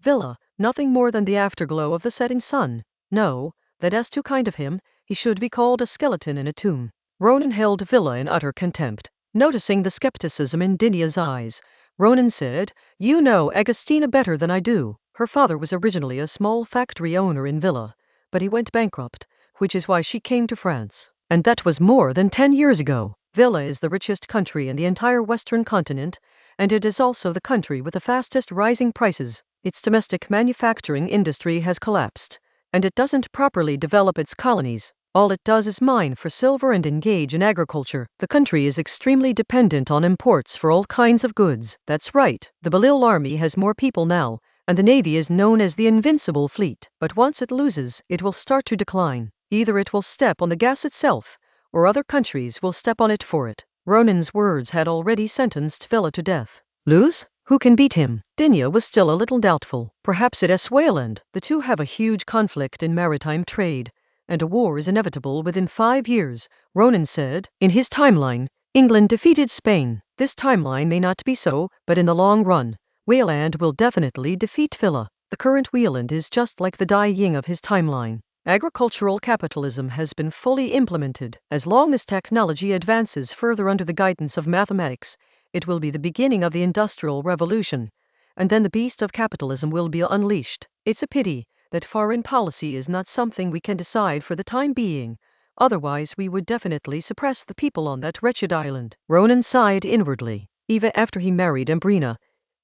Villa, nothing more than the afterglow of the setting sun. No, that's too kind of him, he should be called a skeleton in a tomb. Ronan held Villa in utter contempt. Noticing the skepticism in Dinia's eyes, Ronan said, You know Agostina better than I do. Her father was originally a small factory owner in Villa, but he went bankrupt, which is why she came to France. And that was more than 10 years ago. Villa is the richest country in the entire Western continent, and it is also the country with the fastest rising prices. Its domestic manufacturing industry has collapsed, and it doesn't properly develop its colonies. All it does is mine for silver and engage in agriculture. The country is extremely dependent on imports for all kinds of goods. That's right, the Balil army has more people now, and the navy is known as the Invincible Fleet. But once it loses, it will start to decline. Either it will step on the gas itself, or other countries will step on it for it. Ronan's words had already sentenced Villa to death. Lose? Who can beat him? Dinia was still a little doubtful. Perhaps it's Wayland. The two have a huge conflict in maritime trade, and a war is inevitable within 5 years, Ronan said. In his timeline, England defeated Spain. This timeline may not be so, but in the long run, Wayland will definitely defeat Villa. The current Wayland is just like the Dai Ying of his timeline. Agricultural capitalism has been fully implemented. As long as technology advances further under the guidance of mathematics, it will be the beginning of the Industrial Revolution, and then the beast of capitalism will be unleashed. It's a pity that foreign policy is not something we can decide for the time being. Otherwise we would definitely suppress the people on that wretched island. Ronan sighed inwardly. Even after he married Ambrina,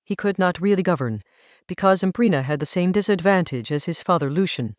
he could not really govern, because Ambrina had the same disadvantage as his father Lucian.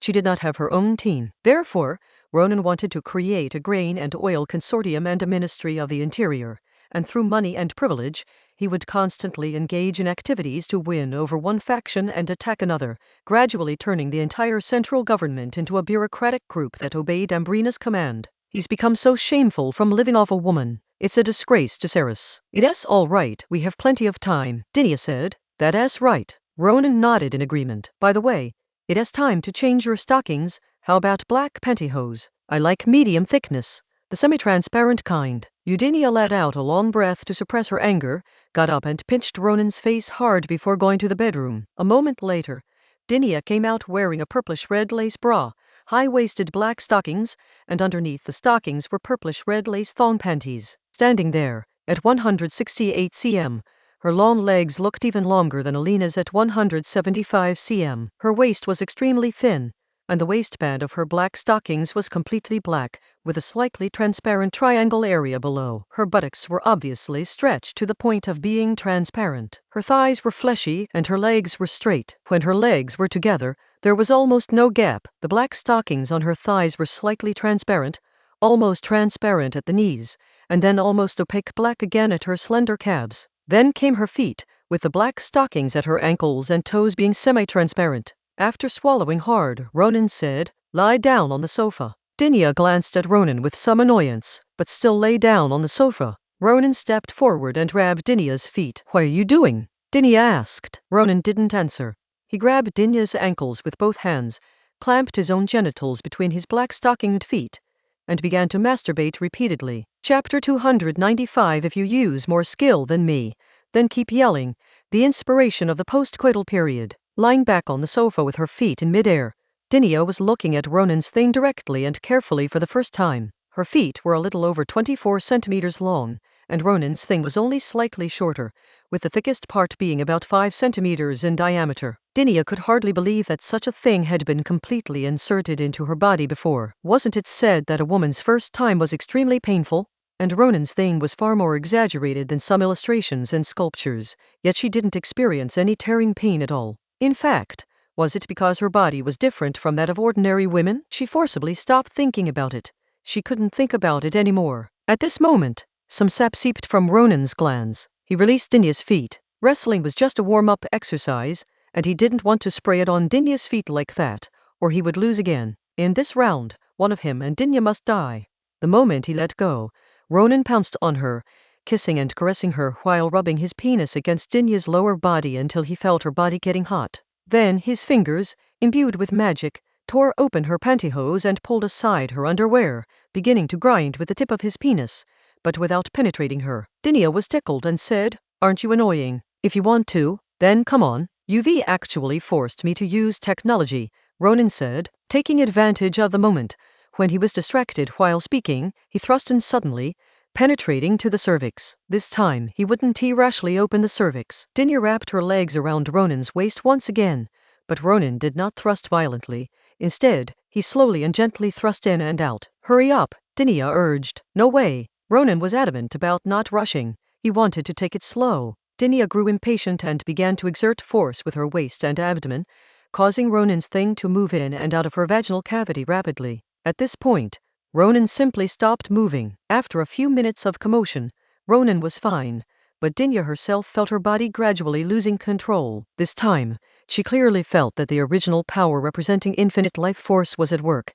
She did not have her own team. Therefore, Ronan wanted to create a grain and oil consortium and a ministry of the interior, and through money and privilege, he would constantly engage in activities to win over one faction and attack another, gradually turning the entire central government into a bureaucratic group that obeyed Ambrina's command. He's become so shameful from living off a woman. It's a disgrace to Ceres. It's all right, we have plenty of time, Dinia said. That's right. Ronan nodded in agreement. By the way, it is time to change your stockings. How about black pantyhose? I like medium thickness, the semi-transparent kind. Eugenia let out a long breath to suppress her anger, got up and pinched Ronan's face hard before going to the bedroom. A moment later, Dinia came out wearing a purplish-red lace bra, high-waisted black stockings, and underneath the stockings were purplish-red lace thong panties. Standing there, at 168 cm, her long legs looked even longer than Alina's at 175 cm. Her waist was extremely thin, and the waistband of her black stockings was completely black, with a slightly transparent triangle area below. Her buttocks were obviously stretched to the point of being transparent. Her thighs were fleshy and her legs were straight. When her legs were together, there was almost no gap. The black stockings on her thighs were slightly transparent, almost transparent at the knees, and then almost opaque black again at her slender calves. Then came her feet, with the black stockings at her ankles and toes being semi-transparent. After swallowing hard, Ronan said, "Lie down on the sofa." Dinia glanced at Ronan with some annoyance, but still lay down on the sofa. Ronan stepped forward and grabbed Dinia's feet. "What are you doing?" Dinia asked. Ronan didn't answer. He grabbed Dinia's ankles with both hands, clamped his own genitals between his black-stockinged feet, and began to masturbate repeatedly. Chapter 295. If you use more skill than me, then keep yelling. The inspiration of the post-coital period. Lying back on the sofa with her feet in midair, Dinia was looking at Ronan's thing directly and carefully for the first time. Her feet were a little over 24 centimeters long, and Ronan's thing was only slightly shorter, with the thickest part being about 5 centimeters in diameter. Dinia could hardly believe that such a thing had been completely inserted into her body before. Wasn't it said that a woman's first time was extremely painful? And Ronan's thing was far more exaggerated than some illustrations and sculptures, yet she didn't experience any tearing pain at all. In fact, was it because her body was different from that of ordinary women? She forcibly stopped thinking about it. She couldn't think about it anymore. At this moment, some sap seeped from Ronan's glands. He released Dinia's feet. Wrestling was just a warm-up exercise, and he didn't want to spray it on Dinia's feet like that, or he would lose again. In this round, one of him and Dinia must die. The moment he let go, Ronan pounced on her, kissing and caressing her while rubbing his penis against Dinia's lower body until he felt her body getting hot. Then his fingers, imbued with magic, tore open her pantyhose and pulled aside her underwear, beginning to grind with the tip of his penis, but without penetrating her. Dinia was tickled and said, "Aren't you annoying? If you want to, then come on." "You've actually forced me to use technology," Ronan said, taking advantage of the moment. When he was distracted while speaking, he thrust in suddenly, penetrating to the cervix. This time, he wouldn't rashly open the cervix. Dinia wrapped her legs around Ronan's waist once again, but Ronan did not thrust violently. Instead, he slowly and gently thrust in and out. "Hurry up," Dinia urged. "No way." Ronan was adamant about not rushing. He wanted to take it slow. Dinia grew impatient and began to exert force with her waist and abdomen, causing Ronan's thing to move in and out of her vaginal cavity rapidly. At this point, Ronan simply stopped moving. After a few minutes of commotion, Ronan was fine, but Dinia herself felt her body gradually losing control. This time, she clearly felt that the original power representing infinite life force was at work,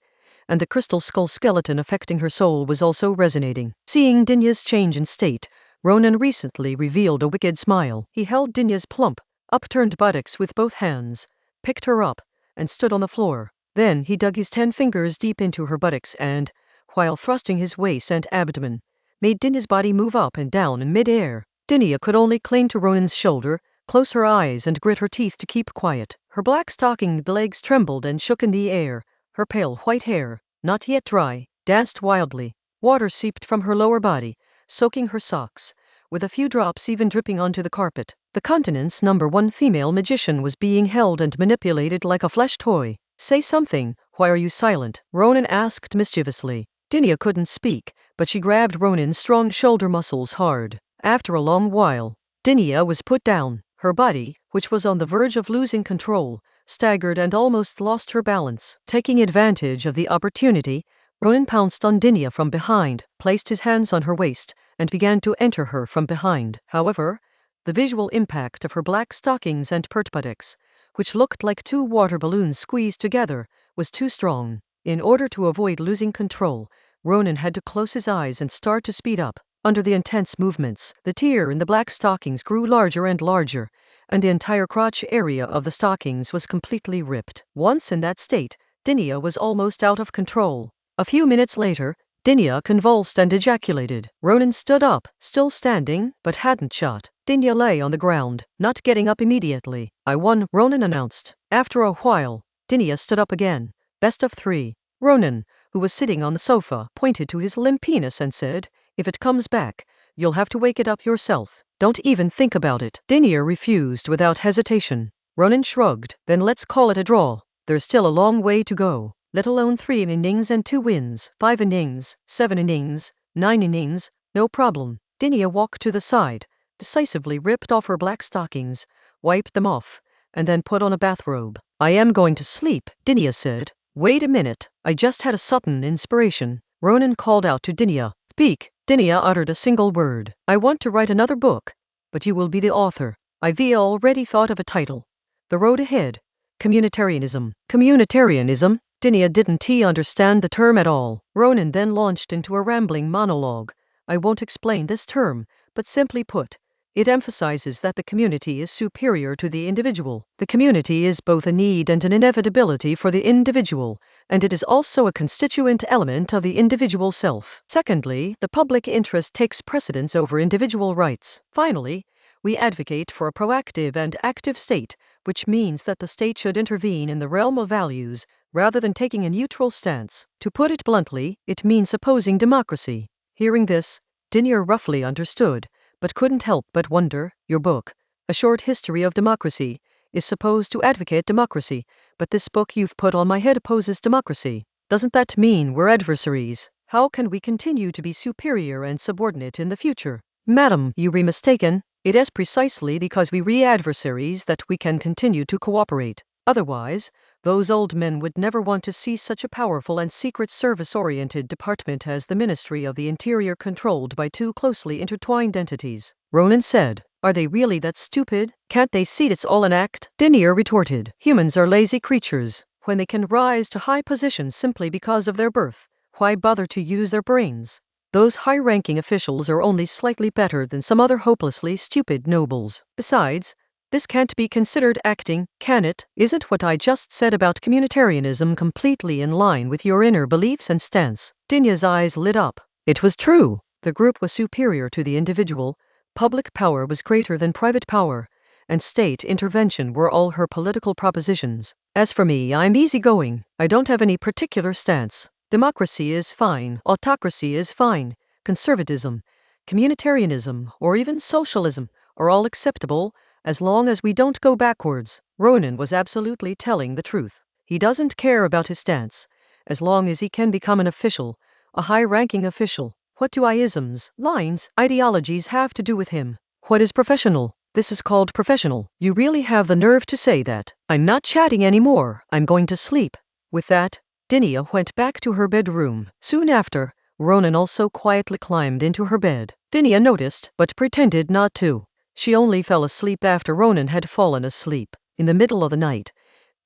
and the crystal skull skeleton affecting her soul was also resonating. Seeing Dinia's change in state, Ronan recently revealed a wicked smile. He held Dinia's plump, upturned buttocks with both hands, picked her up, and stood on the floor. Then he dug his 10 fingers deep into her buttocks and, while thrusting his waist and abdomen, made Dinia's body move up and down in mid-air. Dinia could only cling to Ronan's shoulder, close her eyes and grit her teeth to keep quiet. Her black-stockinged legs trembled and shook in the air. Her pale white hair, not yet dry, danced wildly. Water seeped from her lower body, soaking her socks, with a few drops even dripping onto the carpet. The continent's #1 female magician was being held and manipulated like a flesh toy. "Say something, why are you silent?" Ronan asked mischievously. Dinia couldn't speak, but she grabbed Ronan's strong shoulder muscles hard. After a long while, Dinia was put down. Her body, which was on the verge of losing control, staggered and almost lost her balance. Taking advantage of the opportunity, Ronan pounced on Dinia from behind, placed his hands on her waist, and began to enter her from behind. However, the visual impact of her black stockings and pert buttocks, which looked like two water balloons squeezed together, was too strong. In order to avoid losing control, Ronan had to close his eyes and start to speed up. Under the intense movements, the tear in the black stockings grew larger and larger, and the entire crotch area of the stockings was completely ripped. Once in that state, Dinia was almost out of control. A few minutes later, Dinia convulsed and ejaculated. Ronan stood up, still standing, but hadn't shot. Dinia lay on the ground, not getting up immediately. "I won," Ronan announced. After a while, Dinia stood up again. "Best of 3. Ronan, who was sitting on the sofa, pointed to his limp penis and said, "If it comes back, you'll have to wake it up yourself. Don't even think about it." Dinia refused without hesitation. Ronan shrugged. "Then let's call it a draw. There's still a long way to go. Let alone 3 innings and 2 wins, 5 innings, 7 innings, 9 innings, no problem." Dinia walked to the side, decisively ripped off her black stockings, wiped them off, and then put on a bathrobe. "I am going to sleep," Dinia said. "Wait a minute, I just had a sudden inspiration." Ronan called out to Dinia. "Speak." Dinia uttered a single word. "I want to write another book, but you will be the author. I've already thought of a title. The Road Ahead. Communitarianism." Communitarianism? Dinia didn't understand the term at all. Ronan then launched into a rambling monologue. "I won't explain this term, but simply put, it emphasizes that the community is superior to the individual. The community is both a need and an inevitability for the individual, and it is also a constituent element of the individual self. Secondly, the public interest takes precedence over individual rights. Finally, we advocate for a proactive and active state, which means that the state should intervene in the realm of values, rather than taking a neutral stance. To put it bluntly, it means opposing democracy." Hearing this, Dinia roughly understood, but couldn't help but wonder. "Your book, A Short History of Democracy, is supposed to advocate democracy, but this book you've put on my head opposes democracy. Doesn't that mean we're adversaries? How can we continue to be superior and subordinate in the future?" "Madam, you are mistaken. It is precisely because we are adversaries that we can continue to cooperate. Otherwise, those old men would never want to see such a powerful and secret service-oriented department as the Ministry of the Interior controlled by 2 closely intertwined entities." Ronan said. "Are they really that stupid? Can't they see it's all an act?" Dinia retorted. "Humans are lazy creatures. When they can rise to high positions simply because of their birth, why bother to use their brains? Those high-ranking officials are only slightly better than some other hopelessly stupid nobles. Besides, this can't be considered acting, can it? Isn't what I just said about communitarianism completely in line with your inner beliefs and stance?" Dinia's eyes lit up. It was true. The group was superior to the individual, public power was greater than private power, and state intervention were all her political propositions. "As for me, I'm easygoing. I don't have any particular stance. Democracy is fine, autocracy is fine, conservatism, communitarianism, or even socialism are all acceptable, as long as we don't go backwards." Ronan was absolutely telling the truth. He doesn't care about his stance, as long as he can become an official, a high-ranking official. What do isms, lines, ideologies have to do with him? What is professional? This is called professional. You really have the nerve to say that. I'm not chatting anymore. I'm going to sleep. With that, Dinia went back to her bedroom. Soon after, Ronan also quietly climbed into her bed. Dinia noticed, but pretended not to. She only fell asleep after Ronan had fallen asleep. In the middle of the night,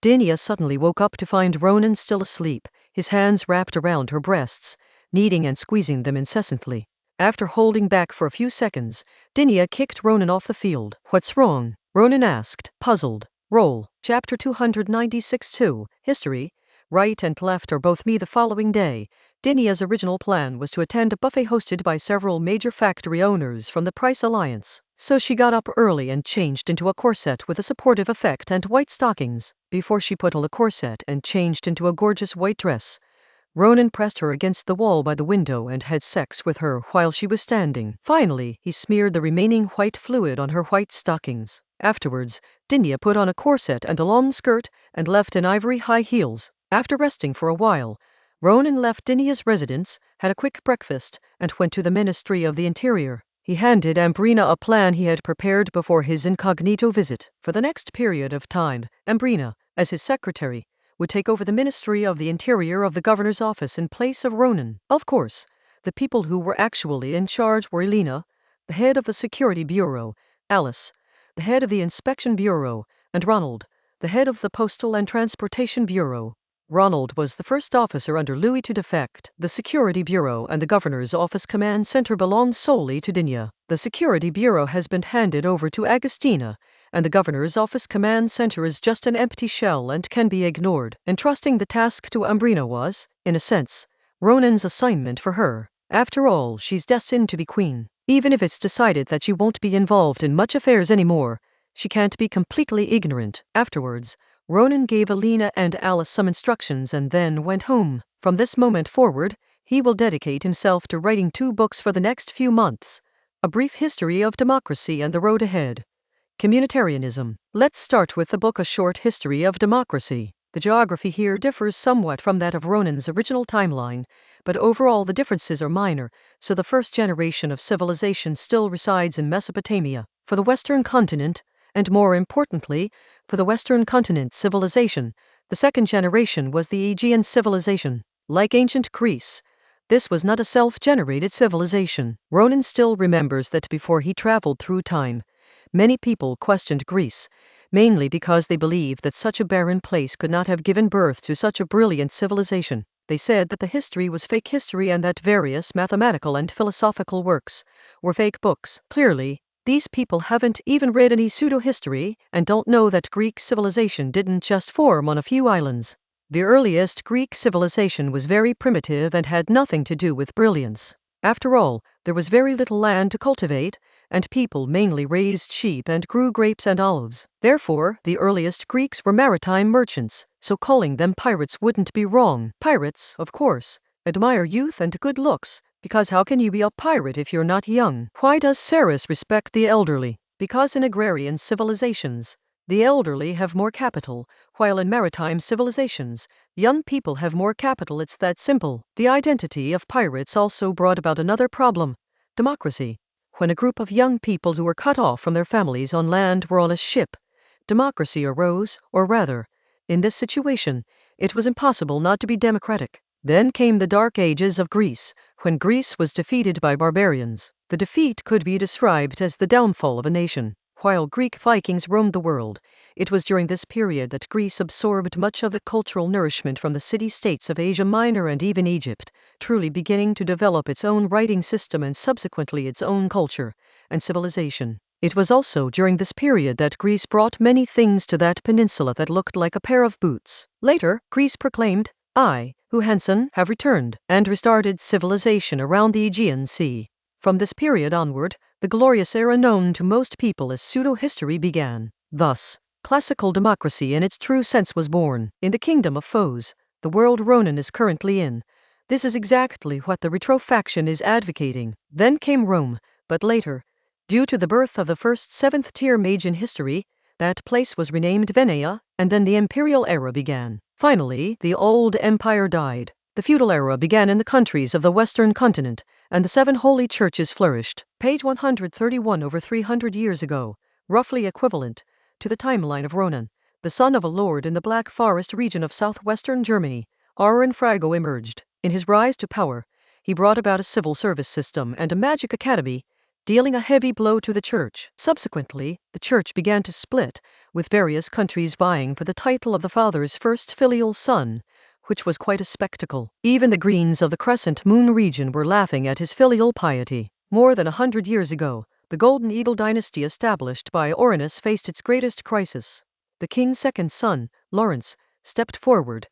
Dinia suddenly woke up to find Ronan still asleep, his hands wrapped around her breasts, kneading and squeezing them incessantly. After holding back for a few seconds, Dinia kicked Ronan off the field. "What's wrong?" Ronan asked, puzzled. Roll. Chapter 296-2. History. Right and left are both me. The following day, Dinia's original plan was to attend a buffet hosted by several major factory owners from the Price Alliance. So she got up early and changed into a corset with a supportive effect and white stockings. Before she put on the corset and changed into a gorgeous white dress, Ronan pressed her against the wall by the window and had sex with her while she was standing. Finally, he smeared the remaining white fluid on her white stockings. Afterwards, Dinia put on a corset and a long skirt and left in ivory high heels. After resting for a while, Ronan left Dinia's residence, had a quick breakfast, and went to the Ministry of the Interior. He handed Ambrina a plan he had prepared before his incognito visit. For the next period of time, Ambrina, as his secretary, would take over the Ministry of the Interior of the governor's office in place of Ronan. Of course, the people who were actually in charge were Elena, the head of the Security Bureau, Alice, the head of the Inspection Bureau, and Ronald, the head of the Postal and Transportation Bureau. Ronald was the first officer under Louis to defect. The Security Bureau and the Governor's Office Command Center belonged solely to Dinia. The Security Bureau has been handed over to Agustina, and the Governor's Office Command Center is just an empty shell and can be ignored. Entrusting the task to Umbrina was, in a sense, Ronan's assignment for her. After all, she's destined to be queen. Even if it's decided that she won't be involved in much affairs anymore, she can't be completely ignorant. Afterwards, Ronan gave Alina and Alice some instructions and then went home. From this moment forward, he will dedicate himself to writing 2 books for the next few months. A Brief History of Democracy and the Road Ahead. Communitarianism. Let's start with the book A Short History of Democracy. The geography here differs somewhat from that of Ronan's original timeline, but overall the differences are minor, so the first generation of civilization still resides in Mesopotamia. For the Western continent, and more importantly, for the Western continent civilization, the second generation was the Aegean civilization. Like ancient Greece, this was not a self-generated civilization. Ronan still remembers that before he traveled through time, many people questioned Greece, mainly because they believed that such a barren place could not have given birth to such a brilliant civilization. They said that the history was fake history and that various mathematical and philosophical works were fake books. Clearly, these people haven't even read any pseudo-history and don't know that Greek civilization didn't just form on a few islands. The earliest Greek civilization was very primitive and had nothing to do with brilliance. After all, there was very little land to cultivate, and people mainly raised sheep and grew grapes and olives. Therefore, the earliest Greeks were maritime merchants, so calling them pirates wouldn't be wrong. Pirates, of course, admire youth and good looks, because how can you be a pirate if you're not young? Why does Ceres respect the elderly? Because in agrarian civilizations, the elderly have more capital, while in maritime civilizations, young people have more capital. It's that simple. The identity of pirates also brought about another problem: democracy. When a group of young people who were cut off from their families on land were on a ship, democracy arose, or rather, in this situation, it was impossible not to be democratic. Then came the Dark Ages of Greece, when Greece was defeated by barbarians. The defeat could be described as the downfall of a nation. While Greek Vikings roamed the world, it was during this period that Greece absorbed much of the cultural nourishment from the city-states of Asia Minor and even Egypt, truly beginning to develop its own writing system and subsequently its own culture and civilization. It was also during this period that Greece brought many things to that peninsula that looked like a pair of boots. Later, Greece proclaimed, "I, who Hansen, have returned," and restarted civilization around the Aegean Sea. From this period onward, the glorious era known to most people as pseudo-history began. Thus, classical democracy in its true sense was born. In the kingdom of foes, the world Ronan is currently in, this is exactly what the retrofaction is advocating. Then came Rome, but later, due to the birth of the first 7th-tier mage in history, that place was renamed Venea, and then the imperial era began. Finally, the old empire died. The feudal era began in the countries of the Western continent, and the 7 holy churches flourished. Page 131. Over 300 years ago, roughly equivalent to the timeline of Ronan, the son of a lord in the Black Forest region of southwestern Germany, Aron Frago emerged. In his rise to power, he brought about a civil service system and a magic academy, dealing a heavy blow to the church. Subsequently, the church began to split, with various countries vying for the title of the father's first filial son, which was quite a spectacle. Even the Greens of the Crescent Moon region were laughing at his filial piety. More than 100 years ago, the Golden Eagle dynasty established by Oranus faced its greatest crisis. The king's second son, Lawrence, stepped forward,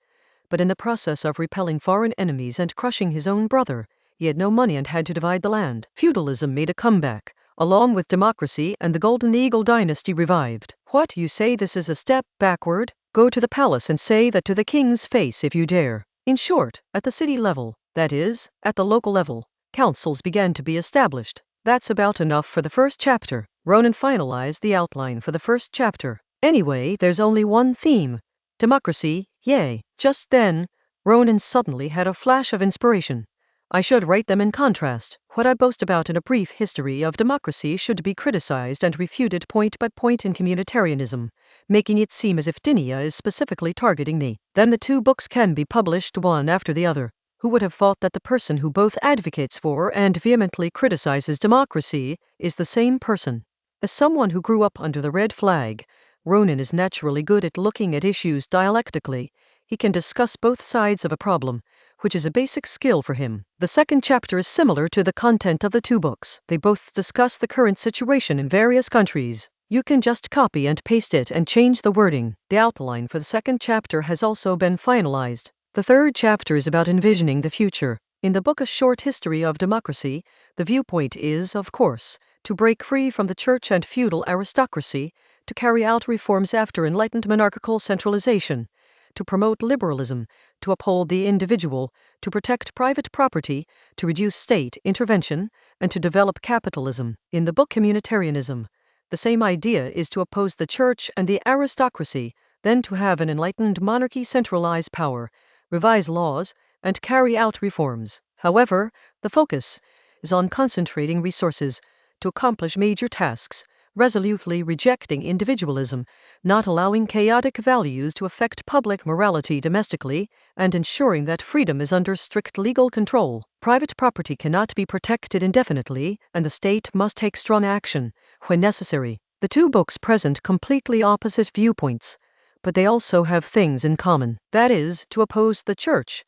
but in the process of repelling foreign enemies and crushing his own brother, he had no money and had to divide the land. Feudalism made a comeback, along with democracy, and the Golden Eagle dynasty revived. What, you say this is a step backward? Go to the palace and say that to the king's face if you dare. In short, at the city level, that is, at the local level, councils began to be established. That's about enough for the first chapter. Ronan finalized the outline for the first chapter. Anyway, there's only one theme: democracy, yay. Just then, Ronan suddenly had a flash of inspiration. I should write them in contrast. What I boast about in A Brief History of Democracy should be criticized and refuted point by point in communitarianism, making it seem as if Dinia is specifically targeting me. Then the two books can be published one after the other. Who would have thought that the person who both advocates for and vehemently criticizes democracy is the same person? As someone who grew up under the red flag, Ronan is naturally good at looking at issues dialectically. He can discuss both sides of a problem, which is a basic skill for him. The second chapter is similar to the content of the two books. They both discuss the current situation in various countries. You can just copy and paste it and change the wording. The outline for the second chapter has also been finalized. The third chapter is about envisioning the future. In the book A Short History of Democracy, the viewpoint is, of course, to break free from the church and feudal aristocracy, to carry out reforms after enlightened monarchical centralization, to promote liberalism, to uphold the individual, to protect private property, to reduce state intervention, and to develop capitalism. In the book Communitarianism, the same idea is to oppose the church and the aristocracy, then to have an enlightened monarchy centralize power, revise laws, and carry out reforms. However, the focus is on concentrating resources to accomplish major tasks, resolutely rejecting individualism, not allowing chaotic values to affect public morality domestically, and ensuring that freedom is under strict legal control. Private property cannot be protected indefinitely, and the state must take strong action when necessary. The two books present completely opposite viewpoints, but they also have things in common. That is, to oppose the church,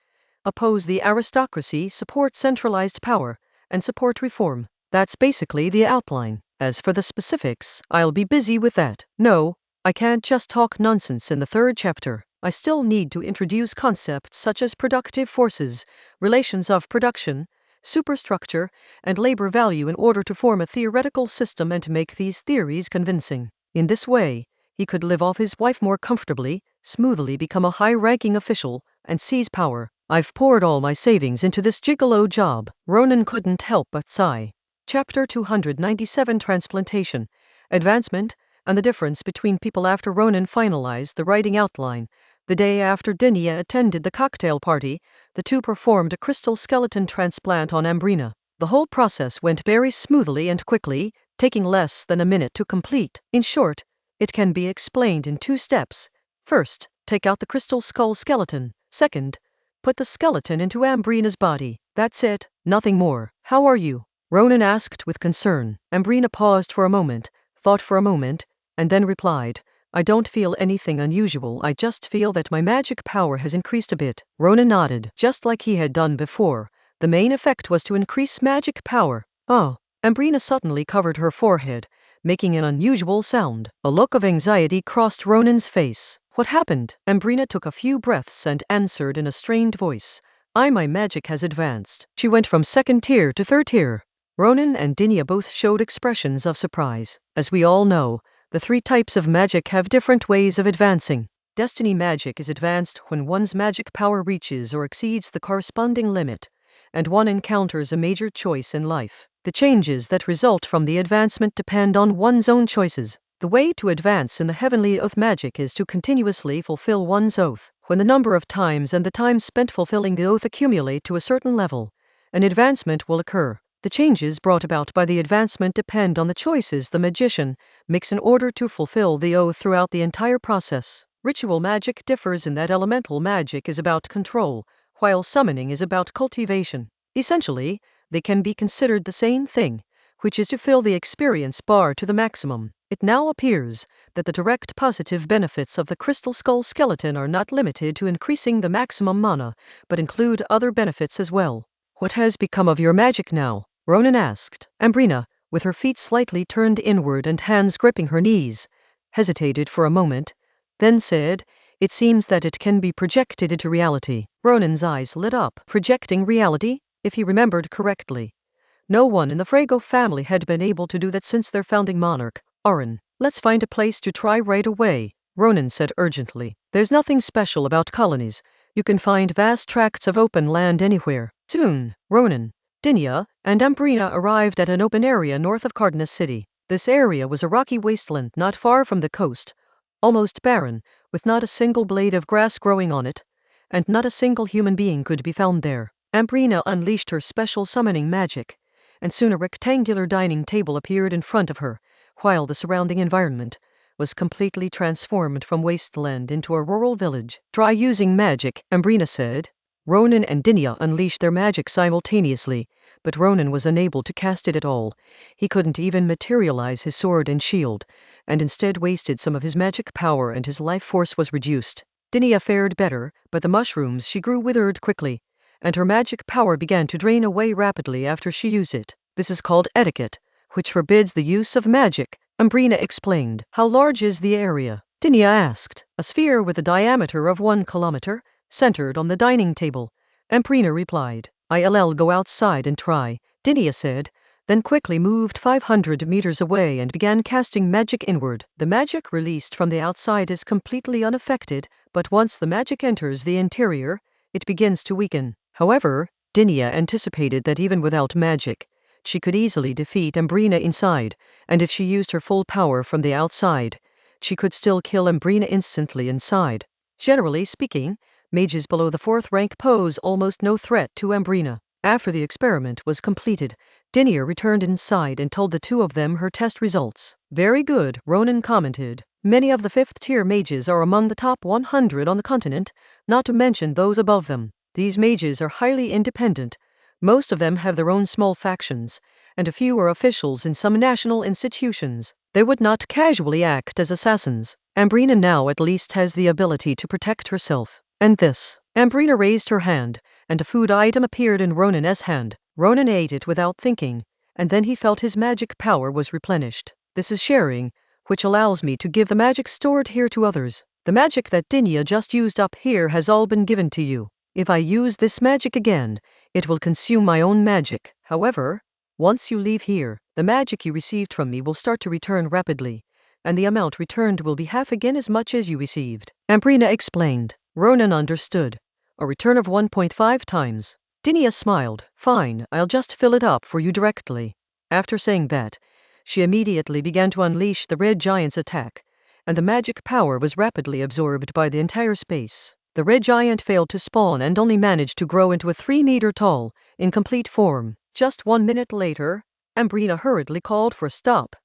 oppose the aristocracy, support centralized power, and support reform. That's basically the outline. As for the specifics, I'll be busy with that. No, I can't just talk nonsense in the third chapter. I still need to introduce concepts such as productive forces, relations of production, superstructure, and labor value in order to form a theoretical system and to make these theories convincing. In this way, he could live off his wife more comfortably, smoothly become a high-ranking official, and seize power. I've poured all my savings into this gigolo job. Ronan couldn't help but sigh. Chapter 297 Transplantation, Advancement, and the Difference Between People. After Ronan finalized the writing outline, the day after Dinia attended the cocktail party, the two performed a crystal skeleton transplant on Ambrina. The whole process went very smoothly and quickly, taking less than a minute to complete. In short, it can be explained in two steps. First, take out the crystal skull skeleton. Second, put the skeleton into Ambrina's body. That's it, nothing more. How are you? Ronan asked with concern. Ambrina paused for a moment, thought for a moment, and then replied, I don't feel anything unusual. I just feel that my magic power has increased a bit. Ronan nodded. Just like he had done before, the main effect was to increase magic power. Oh. Ambrina suddenly covered her forehead, making an unusual sound. A look of anxiety crossed Ronan's face. What happened? Ambrina took a few breaths and answered in a strained voice. My magic has advanced. She went from second tier to third tier. Ronan and Dinia both showed expressions of surprise. As we all know, the three types of magic have different ways of advancing. Destiny magic is advanced when one's magic power reaches or exceeds the corresponding limit, and one encounters a major choice in life. The changes that result from the advancement depend on one's own choices. The way to advance in the heavenly oath magic is to continuously fulfill one's oath. When the number of times and the time spent fulfilling the oath accumulate to a certain level, an advancement will occur. The changes brought about by the advancement depend on the choices the magician makes in order to fulfill the oath throughout the entire process. Ritual magic differs in that elemental magic is about control, while summoning is about cultivation. Essentially, they can be considered the same thing, which is to fill the experience bar to the maximum. It now appears that the direct positive benefits of the crystal skull skeleton are not limited to increasing the maximum mana, but include other benefits as well. What has become of your magic now? Ronan asked. Ambrina, with her feet slightly turned inward and hands gripping her knees, hesitated for a moment, then said, It seems that it can be projected into reality. Ronan's eyes lit up. Projecting reality? If he remembered correctly, no one in the Frago family had been able to do that since their founding monarch, Aran. Let's find a place to try right away, Ronan said urgently. There's nothing special about colonies. You can find vast tracts of open land anywhere. Soon, Ronan, Dinia, and Ambrina arrived at an open area north of Cardenas City. This area was a rocky wasteland not far from the coast, almost barren, with not a single blade of grass growing on it, and not a single human being could be found there. Ambrina unleashed her special summoning magic, and soon a rectangular dining table appeared in front of her, while the surrounding environment, was completely transformed from wasteland into a rural village. Try using magic, Ambrina said. Ronan and Dinia unleashed their magic simultaneously, but Ronan was unable to cast it at all. He couldn't even materialize his sword and shield, and instead wasted some of his magic power and his life force was reduced. Dinia fared better, but the mushrooms she grew withered quickly, and her magic power began to drain away rapidly after she used it. This is called etiquette, which forbids the use of magic, Ambrina explained. How large is the area? Dinia asked. A sphere with a diameter of 1 kilometer, centered on the dining table. Ambrina replied. I'll go outside and try, Dinia said, then quickly moved 500 meters away and began casting magic inward. The magic released from the outside is completely unaffected, but once the magic enters the interior, it begins to weaken. However, Dinia anticipated that even without magic, she could easily defeat Ambrina inside, and if she used her full power from the outside, she could still kill Ambrina instantly inside. Generally speaking, mages below the 4th rank pose almost no threat to Ambrina. After the experiment was completed, Dinia returned inside and told the two of them her test results. Very good, Ronan commented. Many of the 5th-tier mages are among the top 100 on the continent, not to mention those above them. These mages are highly independent. Most of them have their own small factions, and a few are officials in some national institutions. They would not casually act as assassins. Ambrina now at least has the ability to protect herself. And this. Ambrina raised her hand, and a food item appeared in Ronan's hand. Ronan ate it without thinking, and then he felt his magic power was replenished. This is sharing, which allows me to give the magic stored here to others. The magic that Dinia just used up here has all been given to you. If I use this magic again, it will consume my own magic. However, once you leave here, the magic you received from me will start to return rapidly, and the amount returned will be half again as much as you received. Ambrina explained. Ronan understood. A return of 1.5 times. Dinia smiled. Fine, I'll just fill it up for you directly. After saying that, she immediately began to unleash the red giant's attack, and the magic power was rapidly absorbed by the entire space. The red giant failed to spawn and only managed to grow into a 3-meter tall, incomplete form. Just 1 minute later, Ambrina hurriedly called for stop,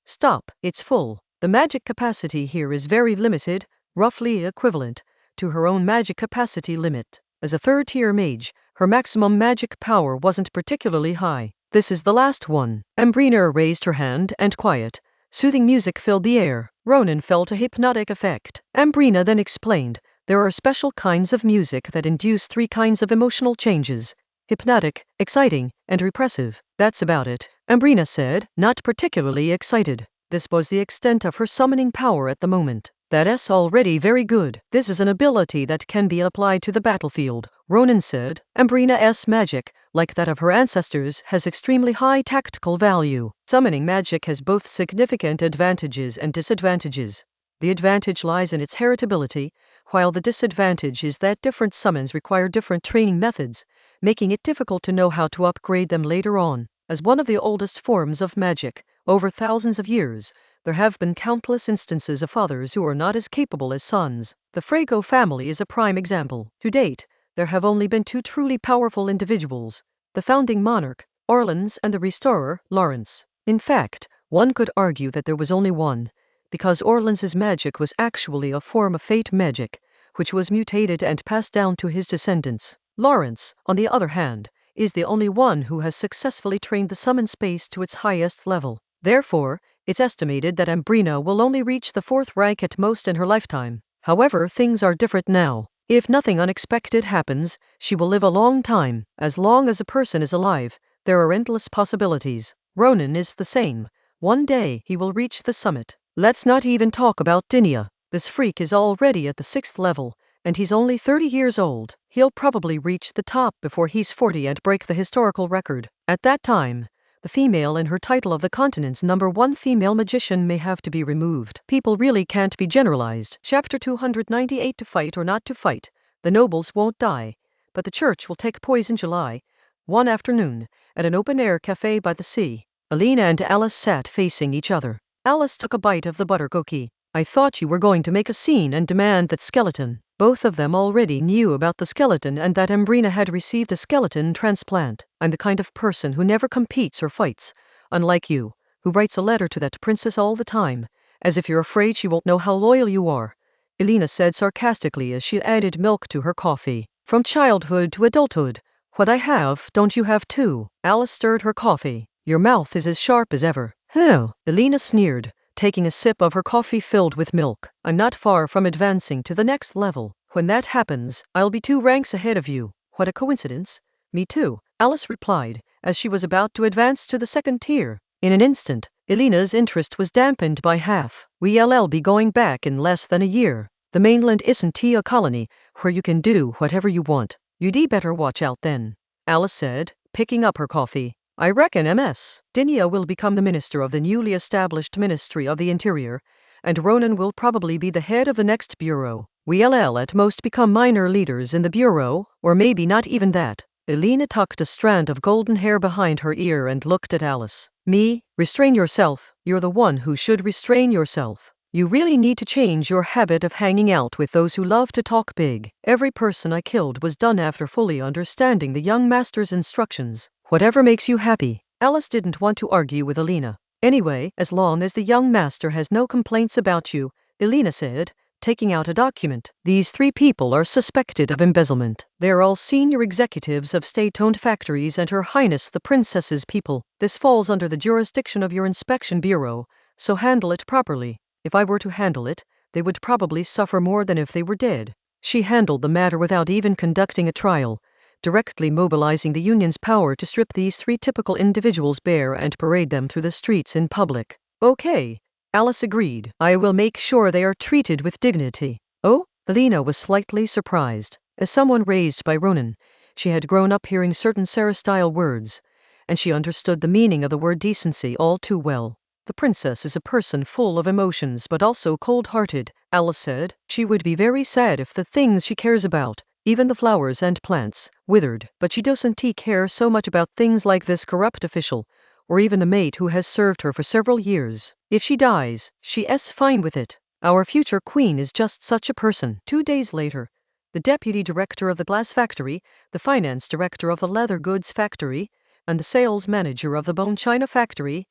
it's full. The magic capacity here is very limited, roughly equivalent to her own magic capacity limit. As a 3rd-tier mage, her maximum magic power wasn't particularly high. This is the last one. Ambrina raised her hand and quiet, soothing music filled the air. Ronan felt a hypnotic effect. Ambrina then explained. There are special kinds of music that induce 3 kinds of emotional changes: hypnotic, exciting, and repressive. That's about it, Ambrina said, not particularly excited. This was the extent of her summoning power at the moment. That's already very good. This is an ability that can be applied to the battlefield, Ronan said. Ambrina's magic, like that of her ancestors, has extremely high tactical value. Summoning magic has both significant advantages and disadvantages. The advantage lies in its heritability, while the disadvantage is that different summons require different training methods, making it difficult to know how to upgrade them later on. As one of the oldest forms of magic, over thousands of years, there have been countless instances of fathers who are not as capable as sons. The Frago family is a prime example. To date, there have only been 2 truly powerful individuals: the founding monarch, Orleans, and the restorer, Lawrence. In fact, one could argue that there was only one, because Orleans's magic was actually a form of fate magic, which was mutated and passed down to his descendants. Lawrence, on the other hand, is the only one who has successfully trained the summon space to its highest level. Therefore, it's estimated that Ambrina will only reach the 4th rank at most in her lifetime. However, things are different now. If nothing unexpected happens, she will live a long time. As long as a person is alive, there are endless possibilities. Ronan is the same. One day he will reach the summit. Let's not even talk about Dinia. This freak is already at the 6th level, and he's only 30 years old. He'll probably reach the top before he's 40 and break the historical record. At that time, the female in her title of the continent's #1 female magician may have to be removed. People really can't be generalized. Chapter 298. To fight or not to fight. The nobles won't die, but the church will take poison. July, one afternoon, at an open-air cafe by the sea. Alina and Alice sat facing each other. Alice took a bite of the butter cookie. I thought you were going to make a scene and demand that skeleton. Both of them already knew about the skeleton and that Ambrina had received a skeleton transplant. I'm the kind of person who never competes or fights, unlike you, who writes a letter to that princess all the time, As if you're afraid she won't know how loyal you are, Elena said sarcastically as she added milk to her coffee. From childhood to adulthood, what I have, don't you have too? Alice stirred her coffee. Your mouth is as sharp as ever. Huh? Elena sneered, taking a sip of her coffee filled with milk. I'm not far from advancing to the next level. When that happens, I'll be 2 ranks ahead of you. What a coincidence. Me too, Alice replied, as she was about to advance to the 2nd tier. In an instant, Elena's interest was dampened by half. We'll be going back in less than a year. The mainland isn't a colony where you can do whatever you want. You'd better watch out then, Alice said, picking up her coffee. I reckon Ms. Dinia will become the minister of the newly established Ministry of the Interior, and Ronan will probably be the head of the next bureau. We'll at most become minor leaders in the bureau, or maybe not even that. Elena tucked a strand of golden hair behind her ear and looked at Alice. Me? Restrain yourself. You're the one who should restrain yourself. You really need to change your habit of hanging out with those who love to talk big. Every person I killed was done after fully understanding the young master's instructions. Whatever makes you happy. Alice didn't want to argue with Elena. Anyway, as long as the young master has no complaints about you, Elena said, taking out a document. These 3 people are suspected of embezzlement. They're all senior executives of state-owned factories and Her Highness the Princess's people. This falls under the jurisdiction of your inspection bureau, so handle it properly. If I were to handle it, they would probably suffer more than if they were dead. She handled the matter without even conducting a trial, directly mobilizing the union's power to strip these 3 typical individuals bare and parade them through the streets in public. Okay, Alice agreed. I will make sure they are treated with dignity. Oh? Elena was slightly surprised. As someone raised by Ronan, she had grown up hearing certain Sarah-style words, and she understood the meaning of the word decency all too well. The princess is a person full of emotions but also cold-hearted, Alice said. She would be very sad if the things she cares about, even the flowers and plants, withered. But she doesn't care so much about things like this corrupt official, or even the mate who has served her for several years. If she dies, she's fine with it. Our future queen is just such a person. 2 days later, the deputy director of the glass factory, the finance director of the leather goods factory, and the sales manager of the bone china factory,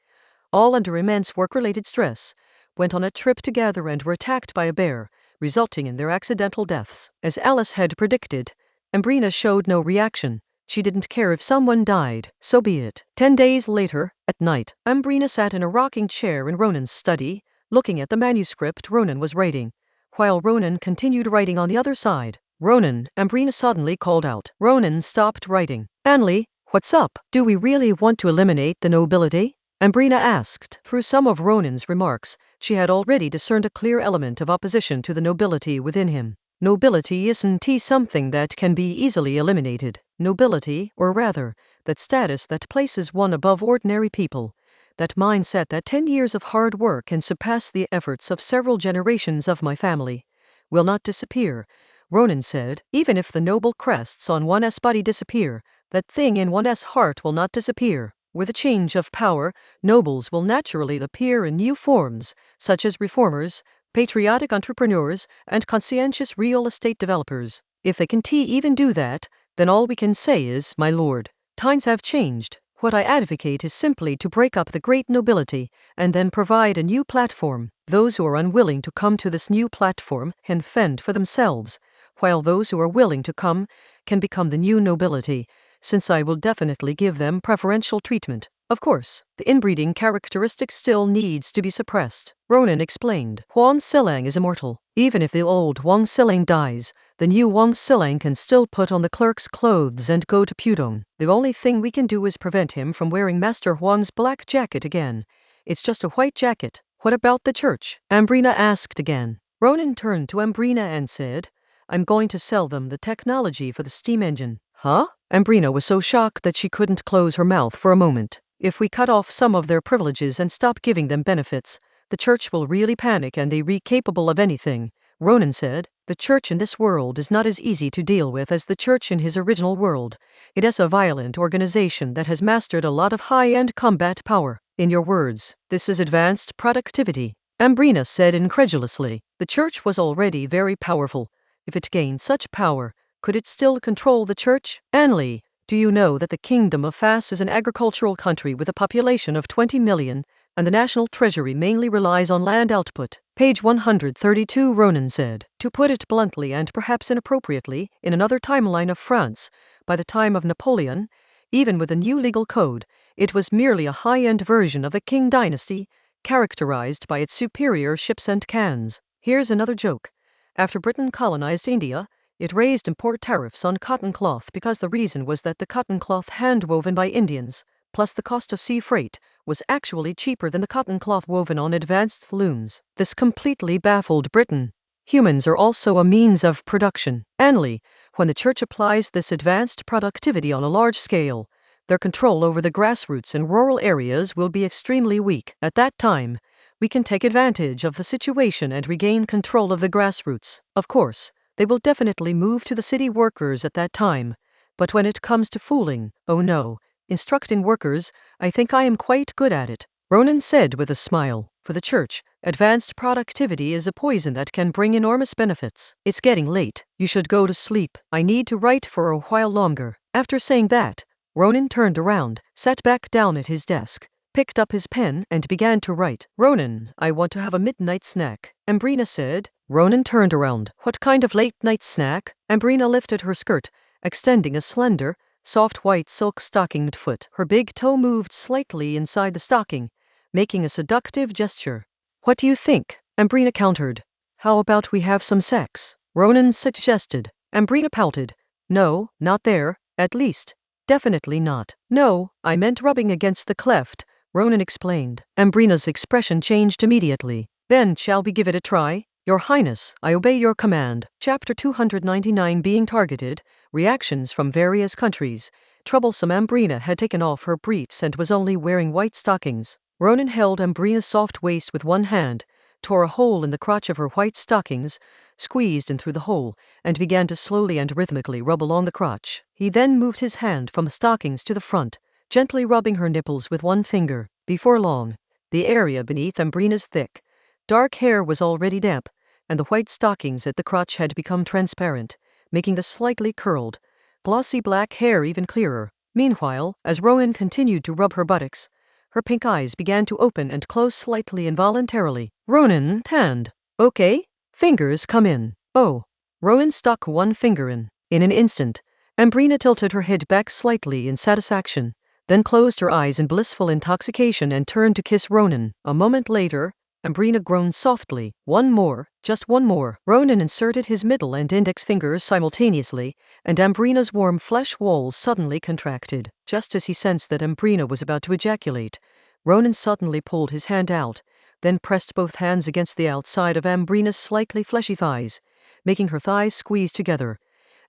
all under immense work-related stress, went on a trip together and were attacked by a bear, resulting in their accidental deaths. As Alice had predicted, Ambrina showed no reaction. She didn't care if someone died, so be it. 10 days later, at night, Ambrina sat in a rocking chair in Ronan's study, looking at the manuscript Ronan was writing, while Ronan continued writing on the other side. Ronan, Ambrina suddenly called out. Ronan stopped writing. Anli, what's up? Do we really want to eliminate the nobility? Ambrina asked. Through some of Ronan's remarks, she had already discerned a clear element of opposition to the nobility within him. Nobility isn't something that can be easily eliminated. Nobility, or rather, that status that places one above ordinary people, that mindset that 10 years of hard work can surpass the efforts of several generations of my family, will not disappear, Ronan said. Even if the noble crests on one's body disappear, that thing in one's heart will not disappear. With a change of power, nobles will naturally appear in new forms, such as reformers, patriotic entrepreneurs, and conscientious real estate developers. If they can even do that, then all we can say is, my lord, times have changed. What I advocate is simply to break up the great nobility, and then provide a new platform. Those who are unwilling to come to this new platform can fend for themselves, while those who are willing to come can become the new nobility, since I will definitely give them preferential treatment. Of course, the inbreeding characteristic still needs to be suppressed, Ronan explained. Huang Silang is immortal. Even if the old Wang Silang dies, the new Wang Silang can still put on the clerk's clothes and go to Pudong. The only thing we can do is prevent him from wearing Master Huang's black jacket again. It's just a white jacket. What about the church? Ambrina asked again. Ronan turned to Ambrina and said, I'm going to sell them the technology for the steam engine. Huh? Ambrina was so shocked that she couldn't close her mouth for a moment. If we cut off some of their privileges and stop giving them benefits, the church will really panic and they be capable of anything, Ronan said. The church in this world is not as easy to deal with as the church in his original world. It is a violent organization that has mastered a lot of high-end combat power. In your words, this is advanced productivity, Ambrina said incredulously. The church was already very powerful. If it gained such power, could it still control the church? Anli, do you know that the Kingdom of Fas is an agricultural country with a population of 20 million? and the national treasury mainly relies on land output. Page 132. Ronan said, to put it bluntly and perhaps inappropriately, in another timeline of France, by the time of Napoleon, even with the new legal code, it was merely a high-end version of the Qing dynasty, characterized by its superior ships and cannons. Here's another joke. After Britain colonized India, it raised import tariffs on cotton cloth because the reason was that the cotton cloth hand-woven by Indians, plus the cost of sea freight, was actually cheaper than the cotton cloth woven on advanced looms. This completely baffled Britain. Humans are also a means of production. Annually, when the church applies this advanced productivity on a large scale, their control over the grassroots in rural areas will be extremely weak. At that time, we can take advantage of the situation and regain control of the grassroots. Of course, they will definitely move to the city workers at that time. But when it comes to fooling, oh no, instructing workers, I think I am quite good at it. Ronan said with a smile. For the church, advanced productivity is a poison that can bring enormous benefits. It's getting late. You should go to sleep. I need to write for a while longer. After saying that, Ronan turned around, sat back down at his desk, picked up his pen and began to write. Ronan, I want to have a midnight snack, Ambrina said. Ronan turned around. What kind of late-night snack? Ambrina lifted her skirt, extending a slender, soft white silk stockinged foot. Her big toe moved slightly inside the stocking, making a seductive gesture. What do you think? Ambrina countered. How about we have some sex? Ronan suggested. Ambrina pouted. No, not there, at least. Definitely not. No, I meant rubbing against the cleft, Ronan explained. Ambrina's expression changed immediately. Then shall we give it a try? Your Highness, I obey your command. Chapter 299. Being targeted, reactions from various countries. Troublesome Ambrina had taken off her briefs and was only wearing white stockings. Ronan held Ambrina's soft waist with one hand, tore a hole in the crotch of her white stockings, squeezed in through the hole, and began to slowly and rhythmically rub along the crotch. He then moved his hand from the stockings to the front, gently rubbing her nipples with one finger. Before long, the area beneath Ambrina's thick, dark hair was already damp, and the white stockings at the crotch had become transparent, making the slightly curled, glossy black hair even clearer. Meanwhile, as Ronan continued to rub her buttocks, her pink eyes began to open and close slightly involuntarily. Ronan tanned. Okay, fingers come in. Oh. Ronan stuck one finger in. In an instant, Ambrina tilted her head back slightly in satisfaction, then closed her eyes in blissful intoxication and turned to kiss Ronan. A moment later, Ambrina groaned softly. One more, just one more. Ronan inserted his middle and index fingers simultaneously, and Ambrina's warm flesh walls suddenly contracted. Just as he sensed that Ambrina was about to ejaculate, Ronan suddenly pulled his hand out, then pressed both hands against the outside of Ambrina's slightly fleshy thighs, making her thighs squeeze together,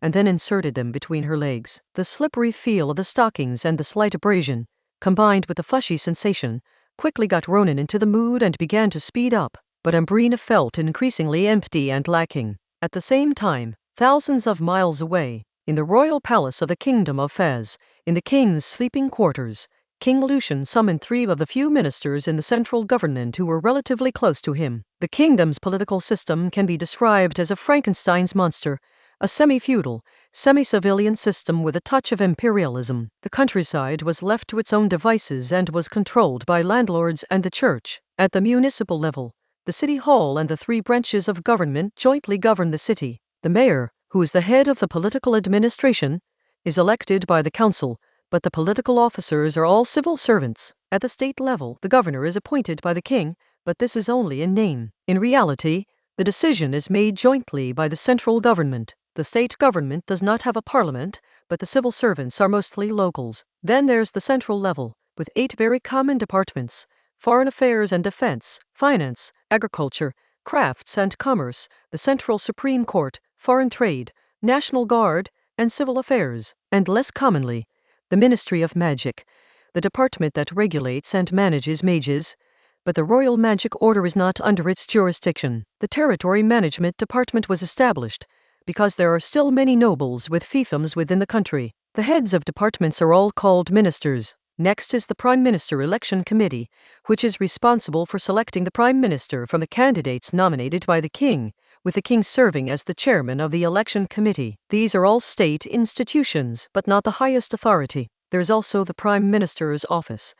and then inserted them between her legs. The slippery feel of the stockings and the slight abrasion, combined with the fleshy sensation, quickly got Ronan into the mood and began to speed up, but Ambrina felt increasingly empty and lacking. At the same time, thousands of miles away, in the royal palace of the kingdom of Fez, in the king's sleeping quarters, King Lucian summoned 3 of the few ministers in the central government who were relatively close to him. The kingdom's political system can be described as a Frankenstein's monster, a semi-feudal, semi-civilian system with a touch of imperialism. The countryside was left to its own devices and was controlled by landlords and the church. At the municipal level, the city hall and the 3 branches of government jointly govern the city. The mayor, who is the head of the political administration, is elected by the council, but the political officers are all civil servants. At the state level, the governor is appointed by the king, but this is only in name. In reality, the decision is made jointly by the central government. The state government does not have a parliament, but the civil servants are mostly locals. Then there's the central level, with 8 very common departments: foreign affairs and defense, finance, agriculture, crafts and commerce, the central Supreme Court, foreign trade, National Guard, and civil affairs, and less commonly, the Ministry of Magic, the department that regulates and manages mages, but the Royal Magic Order is not under its jurisdiction. The Territory Management Department was established because there are still many nobles with fiefdoms within the country. The heads of departments are all called ministers. Next is the Prime Minister Election Committee, which is responsible for selecting the Prime Minister from the candidates nominated by the King, with the King serving as the chairman of the election committee. These are all state institutions, but not the highest authority. There is also the Prime Minister's office,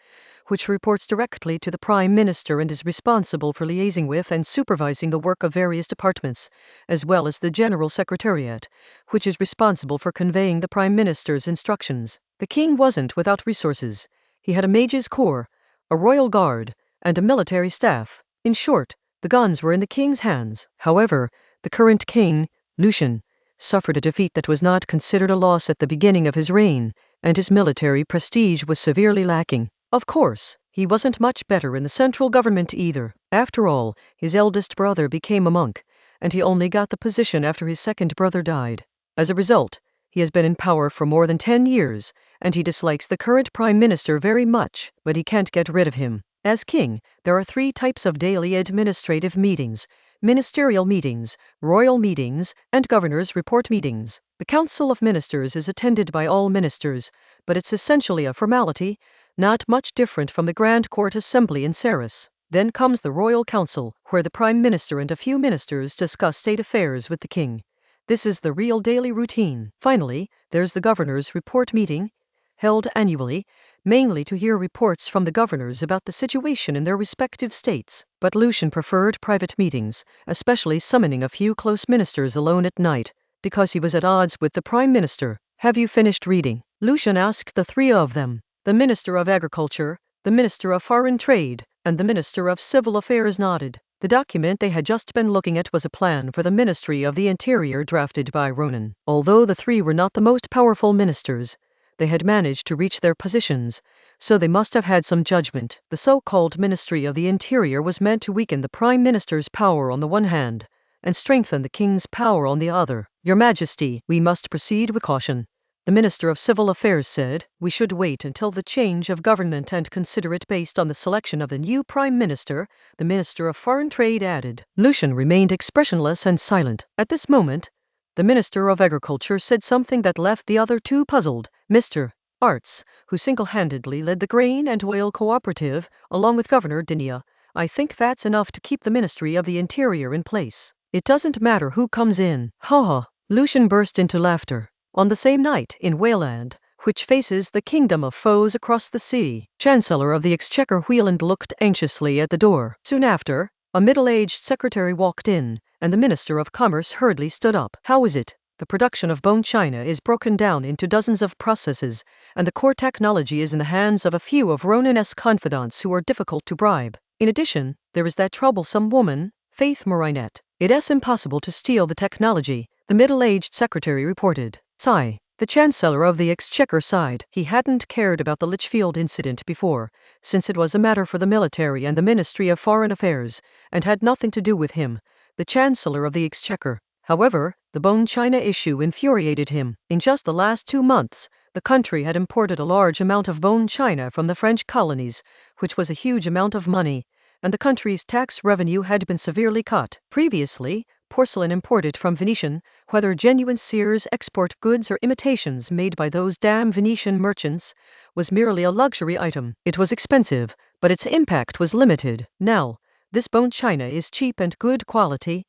which reports directly to the Prime Minister and is responsible for liaising with and supervising the work of various departments, as well as the General Secretariat, which is responsible for conveying the Prime Minister's instructions. The king wasn't without resources. He had a mage's corps, a royal guard, and a military staff. In short, the guns were in the king's hands. However, the current king, Lucian, suffered a defeat that was not considered a loss at the beginning of his reign, and his military prestige was severely lacking. Of course, he wasn't much better in the central government either. After all, his eldest brother became a monk, and he only got the position after his second brother died. As a result, he has been in power for more than 10 years, and he dislikes the current prime minister very much, but he can't get rid of him. As king, there are 3 types of daily administrative meetings: ministerial meetings, royal meetings, and governors' report meetings. The Council of Ministers is attended by all ministers, but it's essentially a formality, not much different from the Grand Court Assembly in Saris. Then comes the Royal Council, where the Prime Minister and a few ministers discuss state affairs with the king. This is the real daily routine. Finally, there's the Governor's Report Meeting, held annually, mainly to hear reports from the governors about the situation in their respective states. But Lucian preferred private meetings, especially summoning a few close ministers alone at night, because he was at odds with the Prime Minister. Have you finished reading? Lucian asked the 3 of them. The Minister of Agriculture, the Minister of Foreign Trade, and the Minister of Civil Affairs nodded. The document they had just been looking at was a plan for the Ministry of the Interior drafted by Ronan. Although the 3 were not the most powerful ministers, they had managed to reach their positions, so they must have had some judgment. The so-called Ministry of the Interior was meant to weaken the Prime Minister's power on the one hand, and strengthen the King's power on the other. Your Majesty, we must proceed with caution, the Minister of Civil Affairs said. We should wait until the change of government and consider it based on the selection of the new Prime Minister, the Minister of Foreign Trade added. Lucian remained expressionless and silent. At this moment, the Minister of Agriculture said something that left the other 2 puzzled. Mr. Arts, who single-handedly led the grain and oil cooperative, along with Governor Dinia, I think that's enough to keep the Ministry of the Interior in place. It doesn't matter who comes in. Ha ha! Lucian burst into laughter. On the same night, in Wayland, which faces the kingdom of foes across the sea, Chancellor of the Exchequer Wheeland looked anxiously at the door. Soon after, a middle-aged secretary walked in, and the Minister of Commerce hurriedly stood up. How is it? The production of bone china is broken down into dozens of processes, and the core technology is in the hands of a few of Ronan's confidants who are difficult to bribe. In addition, there is that troublesome woman, Faith Marinette. It's impossible to steal the technology, the middle-aged secretary reported. Sigh. The Chancellor of the Exchequer sighed. He hadn't cared about the Lichfield incident before, since it was a matter for the military and the Ministry of Foreign Affairs, and had nothing to do with him, the Chancellor of the Exchequer. However, the bone china issue infuriated him. In just the last 2 months, the country had imported a large amount of bone china from the French colonies, which was a huge amount of money, and the country's tax revenue had been severely cut. Previously, porcelain imported from Venetian, whether genuine Sears export goods or imitations made by those damn Venetian merchants, was merely a luxury item. It was expensive, but its impact was limited. Now, this bone china is cheap and good quality,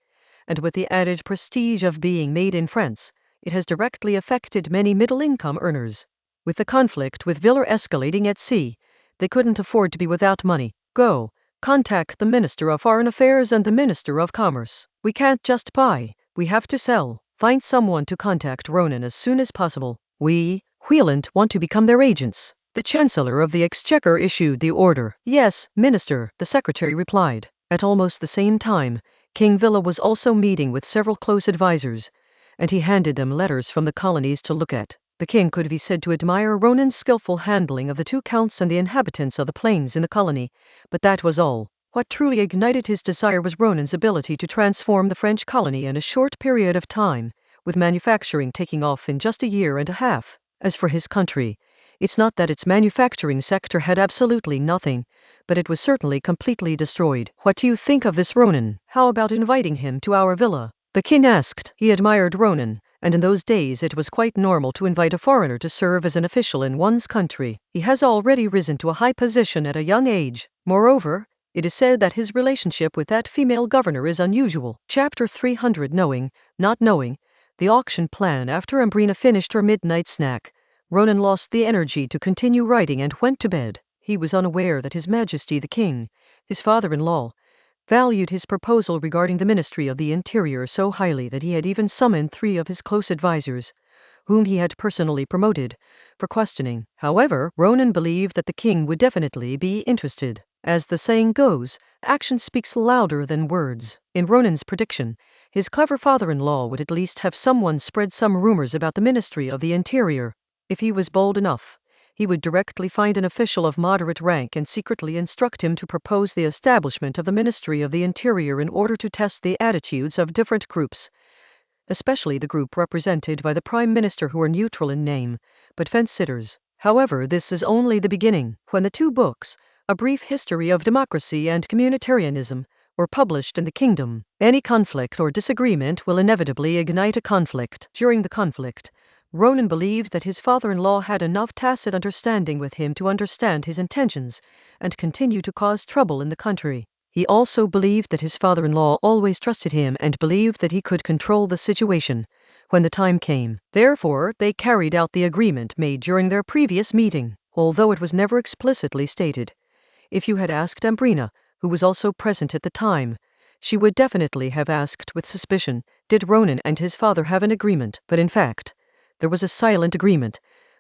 and with the added prestige of being made in France, it has directly affected many middle-income earners. With the conflict with Villars escalating at sea, they couldn't afford to be without money. Go. Contact the Minister of Foreign Affairs and the Minister of Commerce. We can't just buy, we have to sell. Find someone to contact Ronan as soon as possible. We, Wheeland, want to become their agents. The Chancellor of the Exchequer issued the order. Yes, Minister, the Secretary replied. At almost the same time, King Villa was also meeting with several close advisors, and he handed them letters from the colonies to look at. The king could be said to admire Ronan's skillful handling of the 2 counts and the inhabitants of the plains in the colony, but that was all. What truly ignited his desire was Ronan's ability to transform the French colony in a short period of time, with manufacturing taking off in just a year and a half. As for his country, it's not that its manufacturing sector had absolutely nothing, but it was certainly completely destroyed. What do you think of this Ronan? How about inviting him to our villa? The king asked. He admired Ronan, and in those days it was quite normal to invite a foreigner to serve as an official in one's country. He has already risen to a high position at a young age. Moreover, it is said that his relationship with that female governor is unusual. Chapter 300. Knowing, not knowing, the auction plan. After Ambrina finished her midnight snack, Ronan lost the energy to continue writing and went to bed. he was unaware that His Majesty the King, his father-in-law, valued his proposal regarding the Ministry of the Interior so highly that he had even summoned 3 of his close advisers, whom he had personally promoted, for questioning. However, Ronan believed that the king would definitely be interested. As the saying goes, action speaks louder than words. In Ronan's prediction, his clever father-in-law would at least have someone spread some rumors about the Ministry of the Interior. If he was bold enough, he would directly find an official of moderate rank and secretly instruct him to propose the establishment of the Ministry of the Interior in order to test the attitudes of different groups, especially the group represented by the Prime Minister, who are neutral in name, but fence-sitters. However, this is only the beginning. When the 2 books, A Brief History of Democracy and Communitarianism, were published in the kingdom, any conflict or disagreement will inevitably ignite a conflict. During the conflict, Ronan believed that his father-in-law had enough tacit understanding with him to understand his intentions and continue to cause trouble in the country. He also believed that his father-in-law always trusted him and believed that he could control the situation when the time came. Therefore, they carried out the agreement made during their previous meeting, although it was never explicitly stated. If you had asked Ambrina, who was also present at the time, she would definitely have asked with suspicion, did Ronan and his father have an agreement? But in fact, there was a silent agreement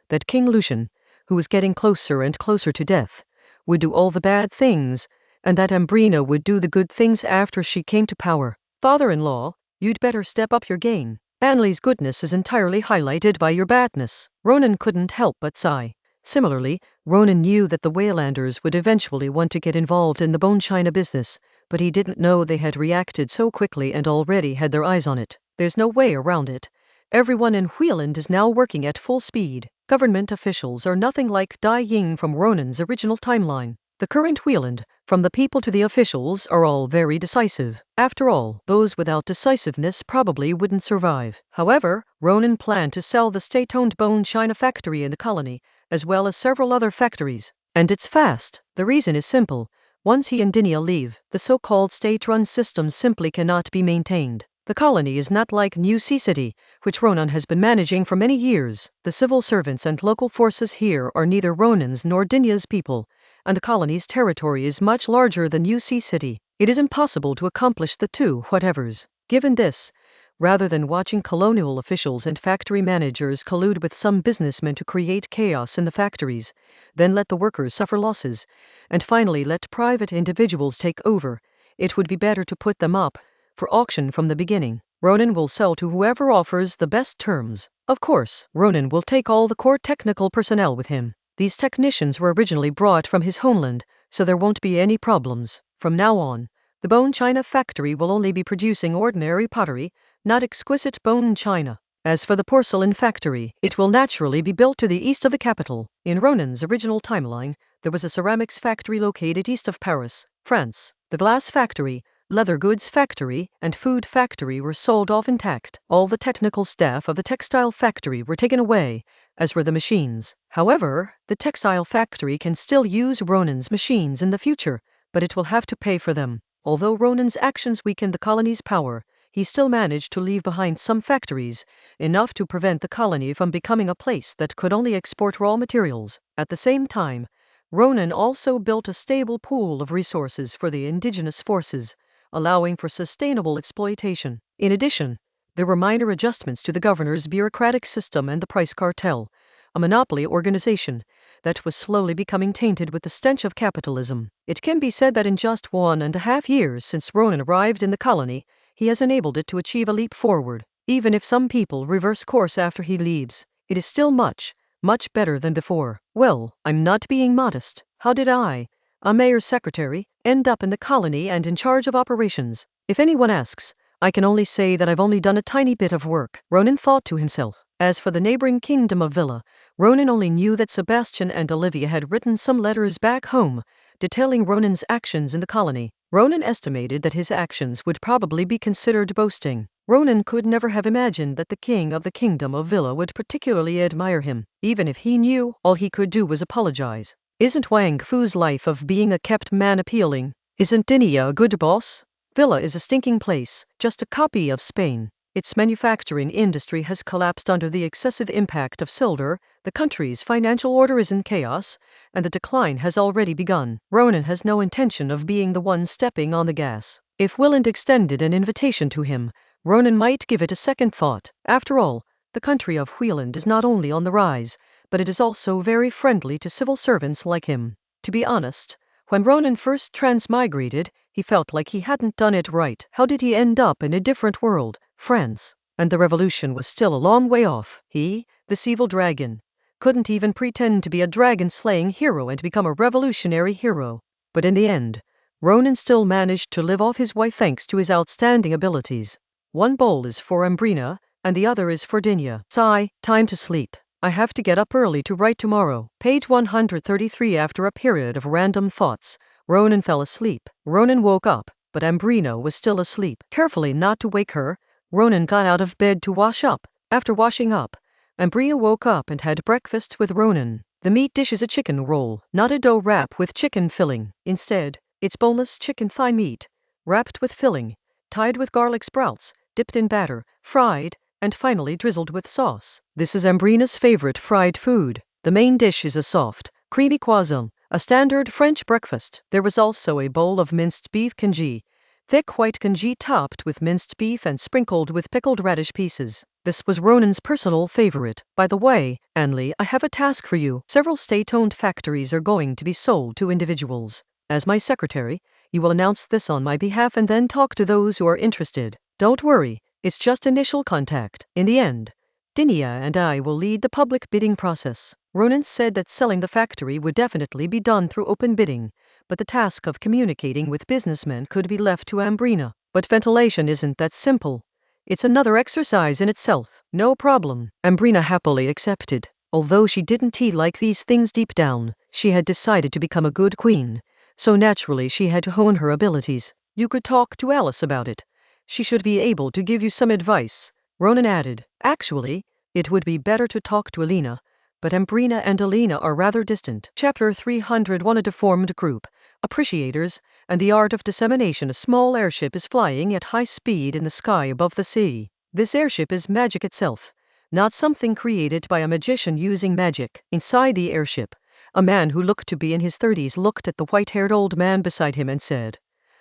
that King Lucian, who was getting closer and closer to death, would do all the bad things, and that Ambrina would do the good things after she came to power. Father-in-law, you'd better step up your game. Anley's goodness is entirely highlighted by your badness. Ronan couldn't help but sigh. Similarly, Ronan knew that the Waylanders would eventually want to get involved in the bone china business, but he didn't know they had reacted so quickly and already had their eyes on it. There's no way around it. Everyone in Wheeland is now working at full speed. Government officials are nothing like Dai Ying from Ronan's original timeline. The current Wheeland, from the people to the officials, are all very decisive. After all, those without decisiveness probably wouldn't survive. However, Ronan planned to sell the state-owned bone china factory in the colony, as well as several other factories. And it's fast. The reason is simple. Once he and Dinia leave, the so-called state-run system simply cannot be maintained. The colony is not like New Sea City, which Ronan has been managing for many years. The civil servants and local forces here are neither Ronan's nor Dinia's people, and the colony's territory is much larger than New Sea City. It is impossible to accomplish the 2 whatevers. Given this, rather than watching colonial officials and factory managers collude with some businessmen to create chaos in the factories, then let the workers suffer losses, and finally let private individuals take over, it would be better to put them up for auction from the beginning. Ronan will sell to whoever offers the best terms. Of course, Ronan will take all the core technical personnel with him. These technicians were originally brought from his homeland, so there won't be any problems. From now on, the bone china factory will only be producing ordinary pottery, not exquisite bone china. As for the porcelain factory, it will naturally be built to the east of the capital. In Ronan's original timeline, there was a ceramics factory located east of Paris, France. The glass factory, leather goods factory, and food factory were sold off intact. All the technical staff of the textile factory were taken away, as were the machines. However, the textile factory can still use Ronan's machines in the future, but it will have to pay for them. Although Ronan's actions weakened the colony's power, he still managed to leave behind some factories, enough to prevent the colony from becoming a place that could only export raw materials. At the same time, Ronan also built a stable pool of resources for the indigenous forces, allowing for sustainable exploitation. In addition, there were minor adjustments to the governor's bureaucratic system and the price cartel, a monopoly organization that was slowly becoming tainted with the stench of capitalism. It can be said that in just 1.5 years since Ronan arrived in the colony, he has enabled it to achieve a leap forward. Even if some people reverse course after he leaves, it is still much, much better than before. Well, I'm not being modest. How did I, a mayor's secretary, end up in the colony and in charge of operations? If anyone asks, I can only say that I've only done a tiny bit of work, Ronan thought to himself. As for the neighboring kingdom of Villa, Ronan only knew that Sebastian and Olivia had written some letters back home, detailing Ronan's actions in the colony. Ronan estimated that his actions would probably be considered boasting. Ronan could never have imagined that the king of the kingdom of Villa would particularly admire him. Even if he knew, all he could do was apologize. Isn't Wang Fu's life of being a kept man appealing? Isn't Dinia a good boss? Villa is a stinking place, just a copy of Spain. Its manufacturing industry has collapsed under the excessive impact of silver, the country's financial order is in chaos, and the decline has already begun. Ronan has no intention of being the one stepping on the gas. If Willand extended an invitation to him, Ronan might give it a second thought. After all, the country of Wheeland is not only on the rise, but it is also very friendly to civil servants like him. To be honest, when Ronan first transmigrated, he felt like he hadn't done it right. How did he end up in a different world, France? And the revolution was still a long way off. He, this evil dragon, couldn't even pretend to be a dragon-slaying hero and become a revolutionary hero. But in the end, Ronan still managed to live off his wife thanks to his outstanding abilities. One bowl is for Ambrina, and the other is for Dinya. Sigh, time to sleep. I have to get up early to write tomorrow. Page 133. After a period of random thoughts, Ronan fell asleep. Ronan woke up, but Ambrina was still asleep. Carefully not to wake her, Ronan got out of bed to wash up. After washing up, Ambrina woke up and had breakfast with Ronan. The meat dish is a chicken roll, not a dough wrap with chicken filling. Instead, it's boneless chicken thigh meat, wrapped with filling, tied with garlic sprouts, dipped in batter, fried, and finally drizzled with sauce. This is Ambrina's favorite fried food. The main dish is a soft, creamy croissant, a standard French breakfast. There was also a bowl of minced beef congee, thick white congee topped with minced beef and sprinkled with pickled radish pieces. This was Ronan's personal favorite. By the way, Anley, I have a task for you. Several state-owned factories are going to be sold to individuals. As my secretary, you will announce this on my behalf and then talk to those who are interested. Don't worry. It's just initial contact. In the end, Dinya and I will lead the public bidding process. Ronan said that selling the factory would definitely be done through open bidding, but the task of communicating with businessmen could be left to Ambrina. But ventilation isn't that simple. It's another exercise in itself. No problem. Ambrina happily accepted. Although she didn't like these things deep down, she had decided to become a good queen, so naturally she had to hone her abilities. You could talk to Alice about it. She should be able to give you some advice, Ronan added. Actually, it would be better to talk to Alina, but Ambrina and Alina are rather distant. Chapter 301. A deformed group, appreciators, and the art of dissemination. A small airship is flying at high speed in the sky above the sea. This airship is magic itself, not something created by a magician using magic. Inside the airship, a man who looked to be in his 30s looked at the white-haired old man beside him and said,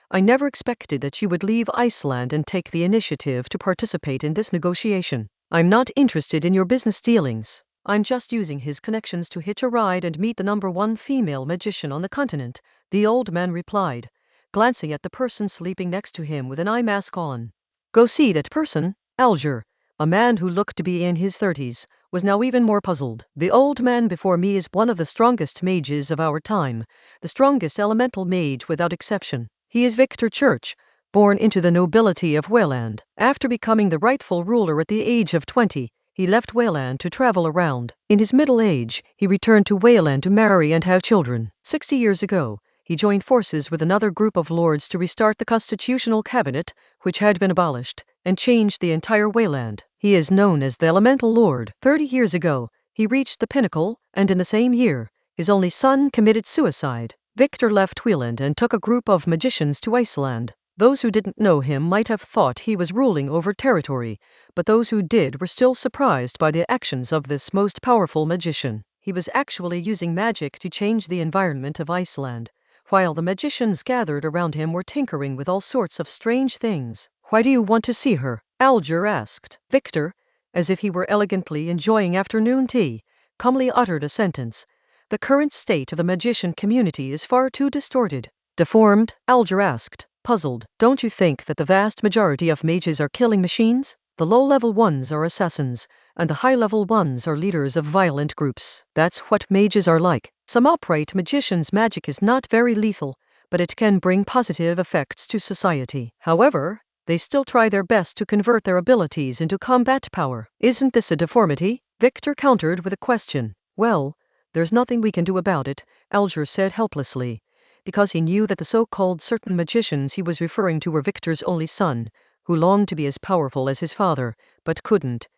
I never expected that you would leave Iceland and take the initiative to participate in this negotiation. I'm not interested in your business dealings. I'm just using his connections to hitch a ride and meet the #1 female magician on the continent, the old man replied, glancing at the person sleeping next to him with an eye mask on. Go see that person, Alger. A man who looked to be in his 30s was now even more puzzled. The old man before me is one of the strongest mages of our time, the strongest elemental mage without exception. He is Victor Church, born into the nobility of Wayland. After becoming the rightful ruler at the age of 20, he left Wayland to travel around. In his middle age, he returned to Wayland to marry and have children. 60 years ago, he joined forces with another group of lords to restart the constitutional cabinet, which had been abolished, and changed the entire Wayland. He is known as the Elemental Lord. 30 years ago, he reached the pinnacle, and in the same year, his only son committed suicide. Victor left Wheeland and took a group of magicians to Iceland. Those who didn't know him might have thought he was ruling over territory, but those who did were still surprised by the actions of this most powerful magician. He was actually using magic to change the environment of Iceland, while the magicians gathered around him were tinkering with all sorts of strange things. Why do you want to see her? Alger asked. Victor, as if he were elegantly enjoying afternoon tea, calmly uttered a sentence. The current state of the magician community is far too distorted. Deformed? Alger asked, puzzled. Don't you think that the vast majority of mages are killing machines? The low-level ones are assassins, and the high-level ones are leaders of violent groups. That's what mages are like. Some upright magicians' magic is not very lethal, but it can bring positive effects to society. However, they still try their best to convert their abilities into combat power. Isn't this a deformity? Victor countered with a question. Well, there's nothing we can do about it, Alger said helplessly, because he knew that the so-called certain magicians he was referring to were Victor's only son, who longed to be as powerful as his father, but couldn't,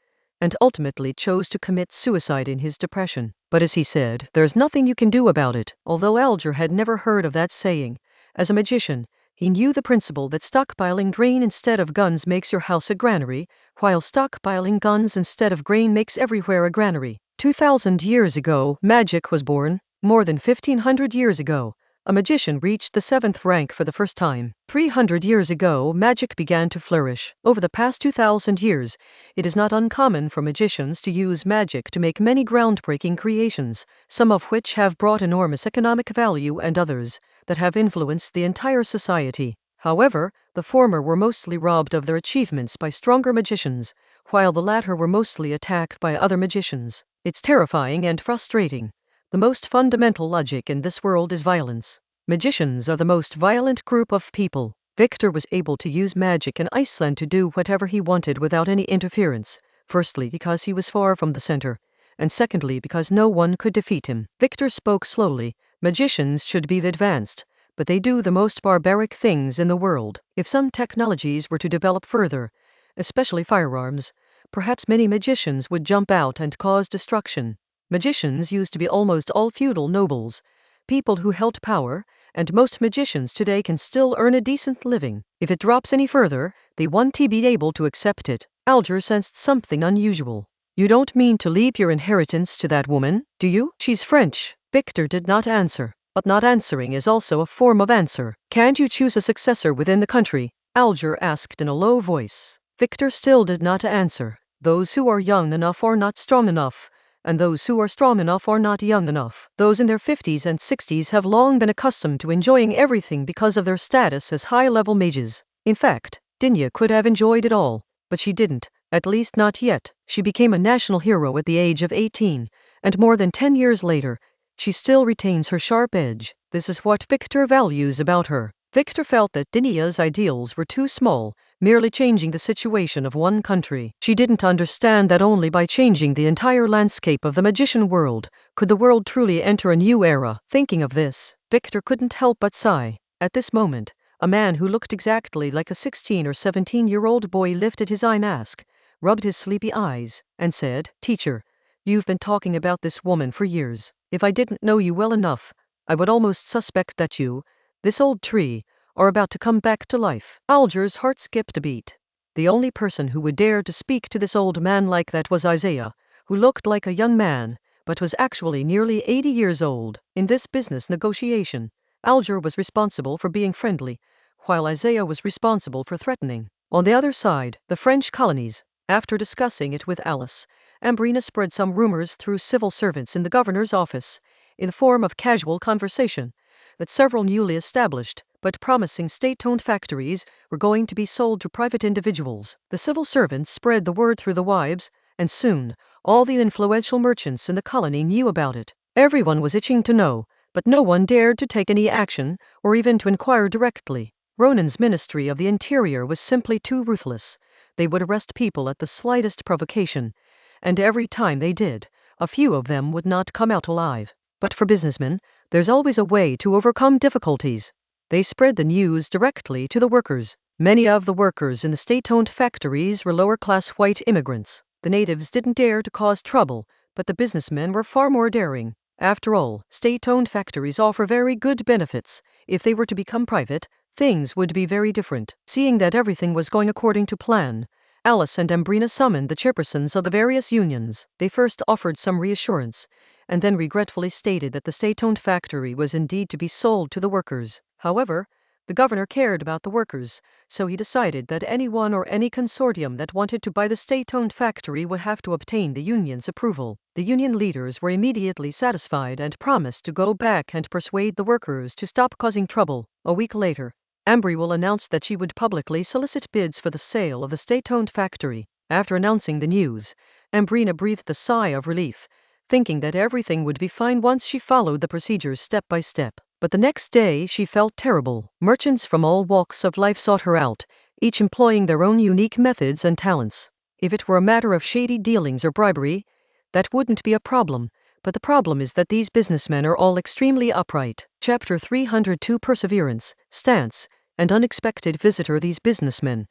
and ultimately chose to commit suicide in his depression. But as he said, there's nothing you can do about it. Although Alger had never heard of that saying, as a magician, He knew the principle that stockpiling grain instead of guns makes your house a granary, while stockpiling guns instead of grain makes everywhere a granary. 2,000 years ago, magic was born. More than 1,500 years ago, a magician reached the 7th rank for the first time. 300 years ago, magic began to flourish. Over the past 2,000 years, it is not uncommon for magicians to use magic to make many groundbreaking creations, some of which have brought enormous economic value and others that have influenced the entire society. However, the former were mostly robbed of their achievements by stronger magicians, while the latter were mostly attacked by other magicians. It's terrifying and frustrating. The most fundamental logic in this world is violence. Magicians are the most violent group of people. Victor was able to use magic in Iceland to do whatever he wanted without any interference, firstly because he was far from the center, and secondly because no one could defeat him. Victor spoke slowly. Magicians should be advanced, but they do the most barbaric things in the world. If some technologies were to develop further, especially firearms, perhaps many magicians would jump out and cause destruction. Magicians used to be almost all feudal nobles, people who held power, and most magicians today can still earn a decent living. If it drops any further, they won't be able to accept it. Alger sensed something unusual. You don't mean to leave your inheritance to that woman, do you? She's French. Victor did not answer. But not answering is also a form of answer. Can't you choose a successor within the country? Alger asked in a low voice. Victor still did not answer. Those who are young enough are not strong enough, and those who are strong enough are not young enough. Those in their 50s and 60s have long been accustomed to enjoying everything because of their status as high-level mages. In fact, Dinya could have enjoyed it all, but she didn't, at least not yet. She became a national hero at the age of 18, and more than 10 years later, she still retains her sharp edge. This is what Victor values about her. Victor felt that Dinya's ideals were too small, merely changing the situation of one country. She didn't understand that only by changing the entire landscape of the magician world could the world truly enter a new era. Thinking of this, Victor couldn't help but sigh. At this moment, a man who looked exactly like a 16 or 17-year-old boy lifted his eye mask, rubbed his sleepy eyes, and said, "Teacher, you've been talking about this woman for years. If I didn't know you well enough, I would almost suspect that you, this old tree, are about to come back to life." Alger's heart skipped a beat. The only person who would dare to speak to this old man like that was Isaiah, who looked like a young man, but was actually nearly 80 years old. In this business negotiation, Alger was responsible for being friendly, while Isaiah was responsible for threatening. On the other side, the French colonies. After discussing it with Alice, Ambrina spread some rumors through civil servants in the governor's office, in the form of casual conversation, that several newly established but promising state-owned factories were going to be sold to private individuals. The civil servants spread the word through the wives, and soon, all the influential merchants in the colony knew about it. Everyone was itching to know, but no one dared to take any action, or even to inquire directly. Ronan's Ministry of the Interior was simply too ruthless. They would arrest people at the slightest provocation, and every time they did, a few of them would not come out alive. But for businessmen, there's always a way to overcome difficulties. They spread the news directly to the workers. Many of the workers in the state-owned factories were lower-class white immigrants. The natives didn't dare to cause trouble, but the businessmen were far more daring. After all, state-owned factories offer very good benefits. If they were to become private, things would be very different. Seeing that everything was going according to plan, Alice and Ambrina summoned the chairpersons of the various unions. They first offered some reassurance, and then regretfully stated that the state-owned factory was indeed to be sold to the workers. However, the governor cared about the workers, so he decided that anyone or any consortium that wanted to buy the state-owned factory would have to obtain the union's approval. The union leaders were immediately satisfied and promised to go back and persuade the workers to stop causing trouble. A week later, Ambry will announce that she would publicly solicit bids for the sale of the state-owned factory. After announcing the news, Ambrina breathed a sigh of relief, thinking that everything would be fine once she followed the procedures step by step. But the next day she felt terrible. Merchants from all walks of life sought her out, each employing their own unique methods and talents. If it were a matter of shady dealings or bribery, that wouldn't be a problem, but the problem is that these businessmen are all extremely upright. Chapter 302 Perseverance, Stance, and Unexpected Visitor. These businessmen,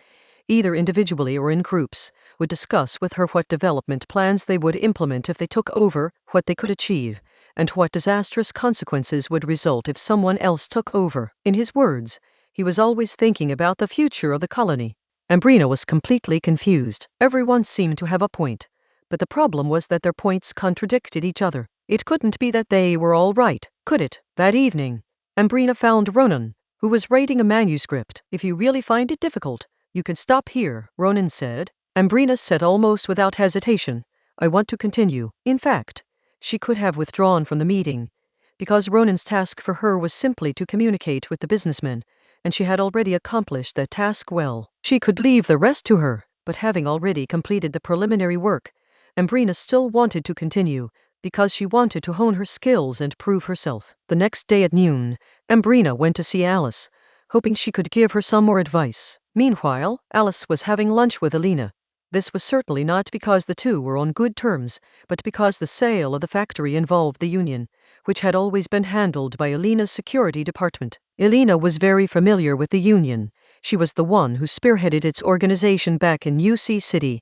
either individually or in groups, would discuss with her what development plans they would implement if they took over, what they could achieve, and what disastrous consequences would result if someone else took over. In his words, He was always thinking about the future of the colony. Ambrina was completely confused. Everyone seemed to have a point, but the problem was that their points contradicted each other. It couldn't be that they were all right, could it? That evening, Ambrina found Ronan, who was writing a manuscript. If you really find it difficult, you can stop here, Ronan said. Ambrina said almost without hesitation, I want to continue. In fact, she could have withdrawn from the meeting, because Ronan's task for her was simply to communicate with the businessmen, and she had already accomplished that task well. She could leave the rest to her, but having already completed the preliminary work, Ambrina still wanted to continue, because she wanted to hone her skills and prove herself. The next day at noon, Ambrina went to see Alice, hoping she could give her some more advice. Meanwhile, Alice was having lunch with Alina. This was certainly not because the two were on good terms, but because the sale of the factory involved the union, which had always been handled by Alina's security department. Alina was very familiar with the union. She was the one who spearheaded its organization back in UC City,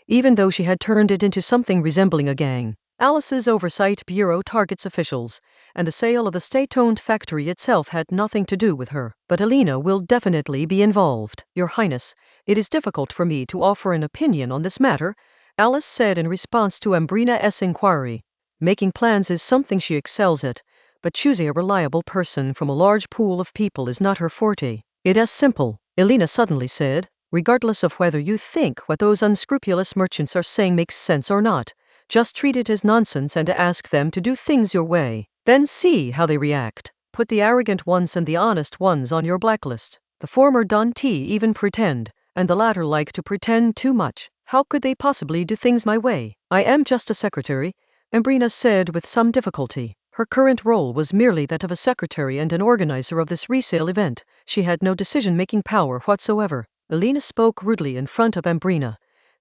even though she had turned it into something resembling a gang. Alice's Oversight Bureau targets officials, and the sale of the state-owned factory itself had nothing to do with her. But Alina will definitely be involved. Your Highness, it is difficult for me to offer an opinion on this matter, Alice said in response to Ambrina's inquiry. Making plans is something she excels at, but choosing a reliable person from a large pool of people is not her forte. It is simple, Alina suddenly said. Regardless of whether you think what those unscrupulous merchants are saying makes sense or not, just treat it as nonsense and ask them to do things your way. Then see how they react. Put the arrogant ones and the honest ones on your blacklist. The former don't even pretend, and the latter like to pretend too much. How could they possibly do things my way? I am just a secretary, Ambrina said with some difficulty. Her current role was merely that of a secretary and an organizer of this resale event. She had no decision-making power whatsoever. Alina spoke rudely in front of Ambrina,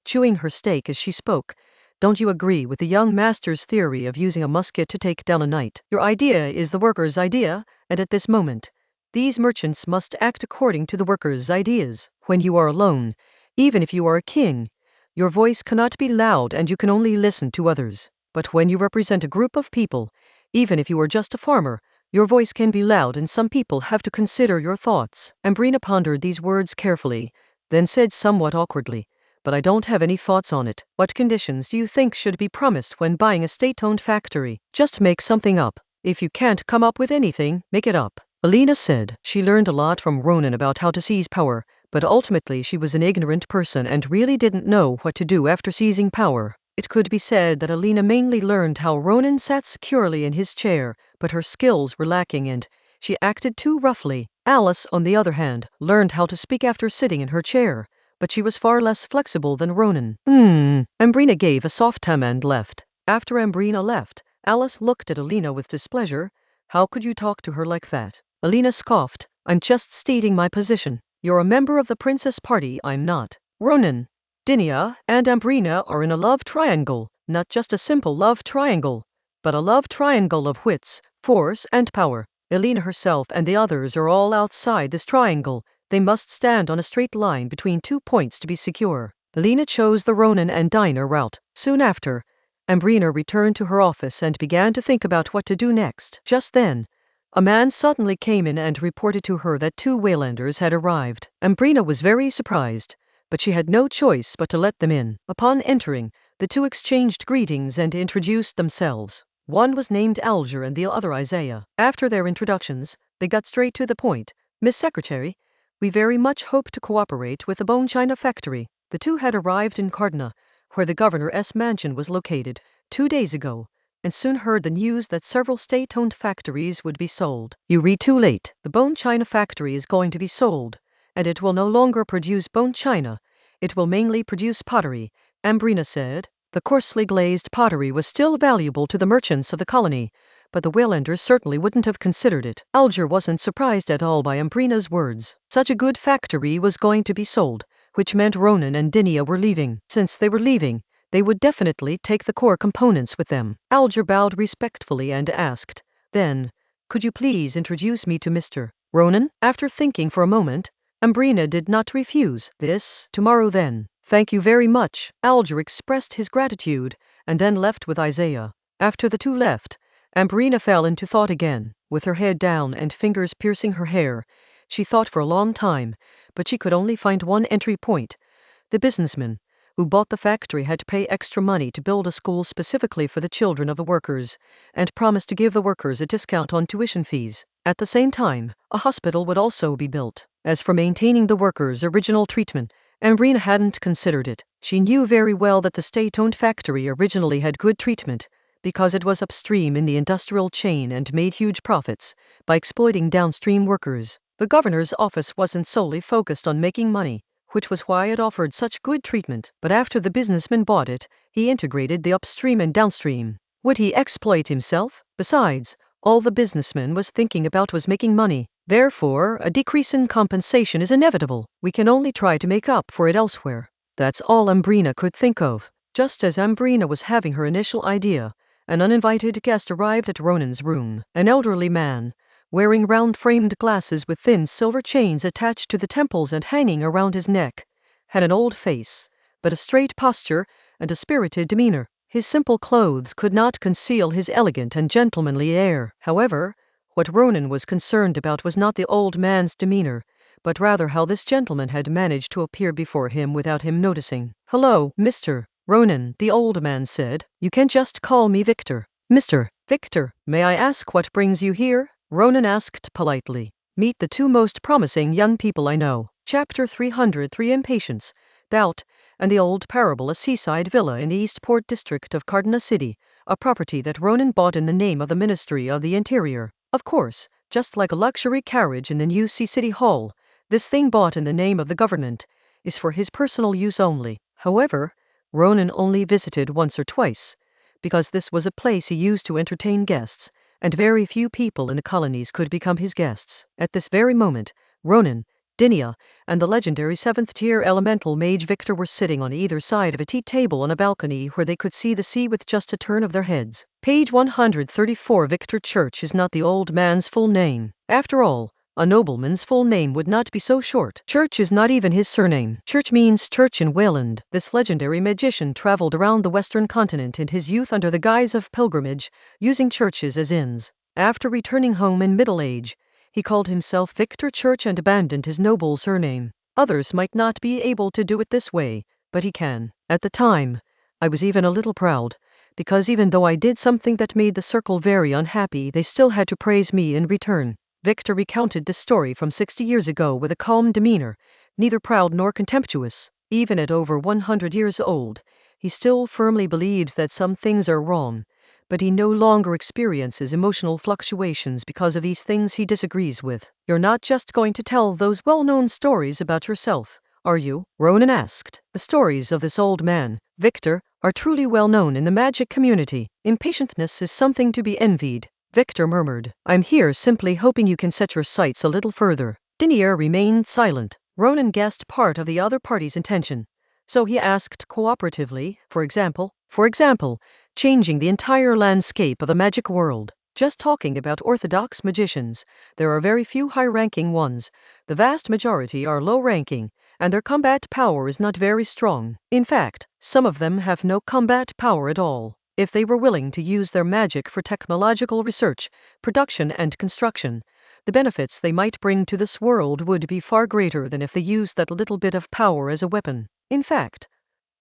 chewing her steak as she spoke. Don't you agree with the young master's theory of using a musket to take down a knight? Your idea is the workers' idea, and at this moment, these merchants must act according to the workers' ideas. When you are alone, even if you are a king, your voice cannot be loud and you can only listen to others. But when you represent a group of people, even if you are just a farmer, your voice can be loud and some people have to consider your thoughts. Ambrina pondered these words carefully, then said somewhat awkwardly, but I don't have any thoughts on it. What conditions do you think should be promised when buying a state-owned factory? Just make something up. If you can't come up with anything, make it up. Alina said she learned a lot from Ronan about how to seize power, but ultimately she was an ignorant person and really didn't know what to do after seizing power. It could be said that Alina mainly learned how Ronan sat securely in his chair, but her skills were lacking and she acted too roughly. Alice, on the other hand, learned how to speak after sitting in her chair, but she was far less flexible than Ronan. Ambrina gave a soft hum and left. After Ambrina left, Alice looked at Alina with displeasure. How could you talk to her like that? Alina scoffed. I'm just stating my position. You're a member of the princess party, I'm not. Ronan, Dinia, and Ambrina are in a love triangle, not just a simple love triangle, but a love triangle of wits, force, and power. Alina herself and the others are all outside this triangle. They must stand on a straight line between 2 points to be secure. Alina chose the Ronan and Dinah route. Soon after, Ambrina returned to her office and began to think about what to do next. Just then, a man suddenly came in and reported to her that 2 Waylanders had arrived. Ambrina was very surprised, but she had no choice but to let them in. Upon entering, the 2 exchanged greetings and introduced themselves. One was named Alger and the other Isaiah. After their introductions, they got straight to the point. Miss Secretary, we very much hope to cooperate with the bone china factory. The 2 had arrived in Cardona, where the governor's mansion was located, 2 days ago, and soon heard the news that several state-owned factories would be sold. You read too late. The bone china factory is going to be sold, and it will no longer produce bone china. It will mainly produce pottery, Ambrina said. The coarsely glazed pottery was still valuable to the merchants of the colony, but the Waylanders certainly wouldn't have considered it. Alger wasn't surprised at all by Ambrina's words. Such a good factory was going to be sold, which meant Ronan and Dinia were leaving. Since they were leaving, they would definitely take the core components with them. Alger bowed respectfully and asked, then, could you please introduce me to Mr. Ronan? After thinking for a moment, Ambrina did not refuse. This, tomorrow then. Thank you very much. Alger expressed his gratitude, and then left with Isaiah. After the 2 left, Ambrina fell into thought again. With her head down and fingers piercing her hair, She thought for a long time, but she could only find one entry point. The businessman who bought the factory had to pay extra money to build a school specifically for the children of the workers, and promised to give the workers a discount on tuition fees. At the same time, a hospital would also be built. As for maintaining the workers' original treatment, Ambrina hadn't considered it. She knew very well that the state-owned factory originally had good treatment, because it was upstream in the industrial chain and made huge profits by exploiting downstream workers. The governor's office wasn't solely focused on making money, which was why it offered such good treatment. But after the businessman bought it, he integrated the upstream and downstream. Would he exploit himself? Besides, all the businessman was thinking about was making money. Therefore, a decrease in compensation is inevitable. We can only try to make up for it elsewhere. That's all Ambrina could think of. Just as Ambrina was having her initial idea, an uninvited guest arrived at Ronan's room. An elderly man, wearing round-framed glasses with thin silver chains attached to the temples and hanging around his neck, had an old face, but a straight posture and a spirited demeanor. His simple clothes could not conceal his elegant and gentlemanly air. However, what Ronan was concerned about was not the old man's demeanor, but rather how this gentleman had managed to appear before him without him noticing. "Hello, Mr. Ronan," the old man said. "You can just call me Victor." "Mr. Victor, may I ask what brings you here?" Ronan asked politely. "Meet the two most promising young people I know." Chapter 303. Impatience, Doubt, and the Old Parable. A seaside villa in the Eastport district of Cardona City, a property that Ronan bought in the name of the Ministry of the Interior. Of course, just like a luxury carriage in the New City Hall, this thing bought in the name of the government is for his personal use only. However, Ronan only visited once or twice, because this was a place he used to entertain guests, and very few people in the colonies could become his guests. At this very moment, Ronan, Dinia, and the legendary 7th-tier elemental mage Victor were sitting on either side of a tea table on a balcony where they could see the sea with just a turn of their heads. Page 134. Victor Church is not the old man's full name. After all, a nobleman's full name would not be so short. Church is not even his surname. Church means church in Wayland. This legendary magician traveled around the western continent in his youth under the guise of pilgrimage, using churches as inns. After returning home in middle age, he called himself Victor Church and abandoned his noble surname. Others might not be able to do it this way, but he can. At the time, I was even a little proud, because even though I did something that made the circle very unhappy, they still had to praise me in return. Victor recounted this story from 60 years ago with a calm demeanor, neither proud nor contemptuous. Even at over 100 years old, he still firmly believes that some things are wrong, but he no longer experiences emotional fluctuations because of these things he disagrees with. "You're not just going to tell those well-known stories about yourself, are you?" Ronan asked. The stories of this old man, Victor, are truly well known in the magic community. Impatientness is something to be envied, Victor murmured. "I'm here simply hoping you can set your sights a little further." Dinia remained silent. Ronan guessed part of the other party's intention, so he asked cooperatively, for example, changing the entire landscape of the magic world. Just talking about orthodox magicians, there are very few high-ranking ones. The vast majority are low-ranking, and their combat power is not very strong. In fact, some of them have no combat power at all. If they were willing to use their magic for technological research, production and construction, the benefits they might bring to this world would be far greater than if they used that little bit of power as a weapon. In fact,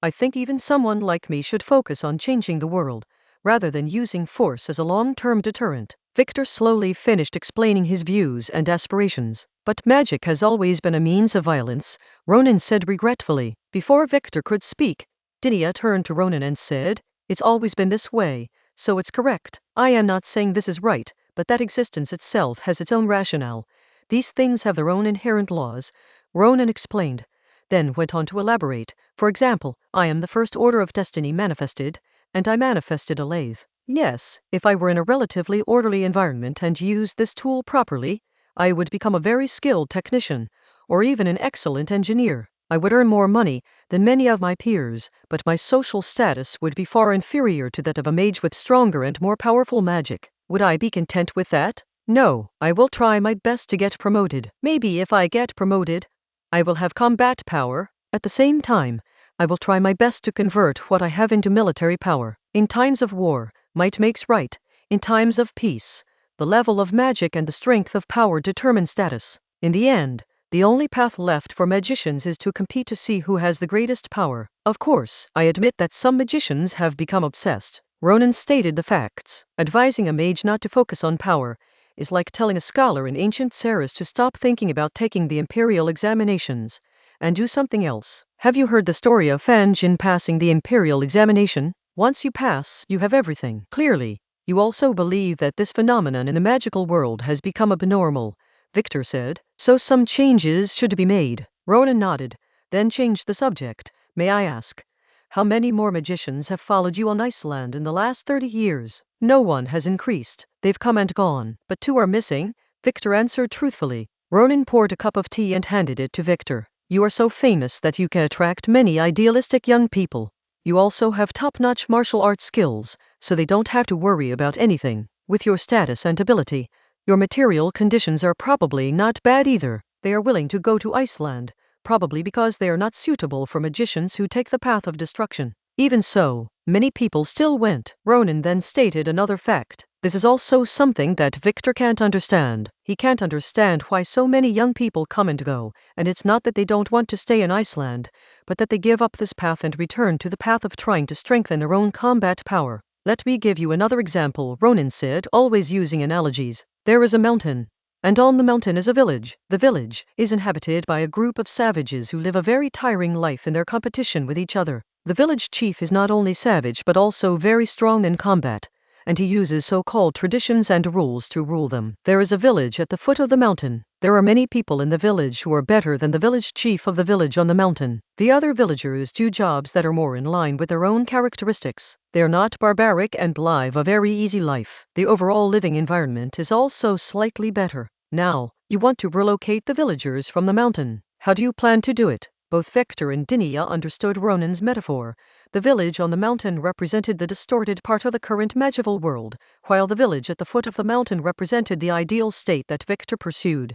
I think even someone like me should focus on changing the world, rather than using force as a long-term deterrent. Victor slowly finished explaining his views and aspirations. "But magic has always been a means of violence," Ronan said regretfully. Before Victor could speak, Dinia turned to Ronan and said, "It's always been this way, so it's correct. I am not saying this is right, but that existence itself has its own rationale. These things have their own inherent laws," Ronan explained, then went on to elaborate. "For example, I am the first order of destiny manifested, and I manifested a lathe. Yes, if I were in a relatively orderly environment and used this tool properly, I would become a very skilled technician, or even an excellent engineer. I would earn more money than many of my peers, but my social status would be far inferior to that of a mage with stronger and more powerful magic. Would I be content with that? No, I will try my best to get promoted. Maybe if I get promoted, I will have combat power. At the same time, I will try my best to convert what I have into military power. In times of war, might makes right. In times of peace, the level of magic and the strength of power determine status. In the end, the only path left for magicians is to compete to see who has the greatest power. Of course, I admit that some magicians have become obsessed. Ronan stated the facts. Advising a mage not to focus on power is like telling a scholar in ancient Saras to stop thinking about taking the imperial examinations and do something else. Have you heard the story of Fan Jin passing the imperial examination? Once you pass, you have everything. Clearly, you also believe that this phenomenon in the magical world has become abnormal, Victor said. So some changes should be made. Ronan nodded, then changed the subject. May I ask, how many more magicians have followed you on Iceland in the last 30 years? No one has increased. They've come and gone. But 2 are missing, Victor answered truthfully. Ronan poured a cup of tea and handed it to Victor. You are so famous that you can attract many idealistic young people. You also have top-notch martial arts skills, so they don't have to worry about anything. With your status and ability, your material conditions are probably not bad either. They are willing to go to Iceland, probably because they are not suitable for magicians who take the path of destruction. Even so, many people still went. Ronan then stated another fact. This is also something that Victor can't understand. He can't understand why so many young people come and go, and it's not that they don't want to stay in Iceland, but that they give up this path and return to the path of trying to strengthen their own combat power. Let me give you another example, Ronan said, always using analogies. There is a mountain, and on the mountain is a village. The village is inhabited by a group of savages who live a very tiring life in their competition with each other. The village chief is not only savage but also very strong in combat, and he uses so-called traditions and rules to rule them. There is a village at the foot of the mountain. There are many people in the village who are better than the village chief of the village on the mountain. The other villagers do jobs that are more in line with their own characteristics. They are not barbaric and live a very easy life. The overall living environment is also slightly better. Now, you want to relocate the villagers from the mountain. How do you plan to do it? Both Victor and Dinia understood Ronan's metaphor. The village on the mountain represented the distorted part of the current magical world, while the village at the foot of the mountain represented the ideal state that Victor pursued.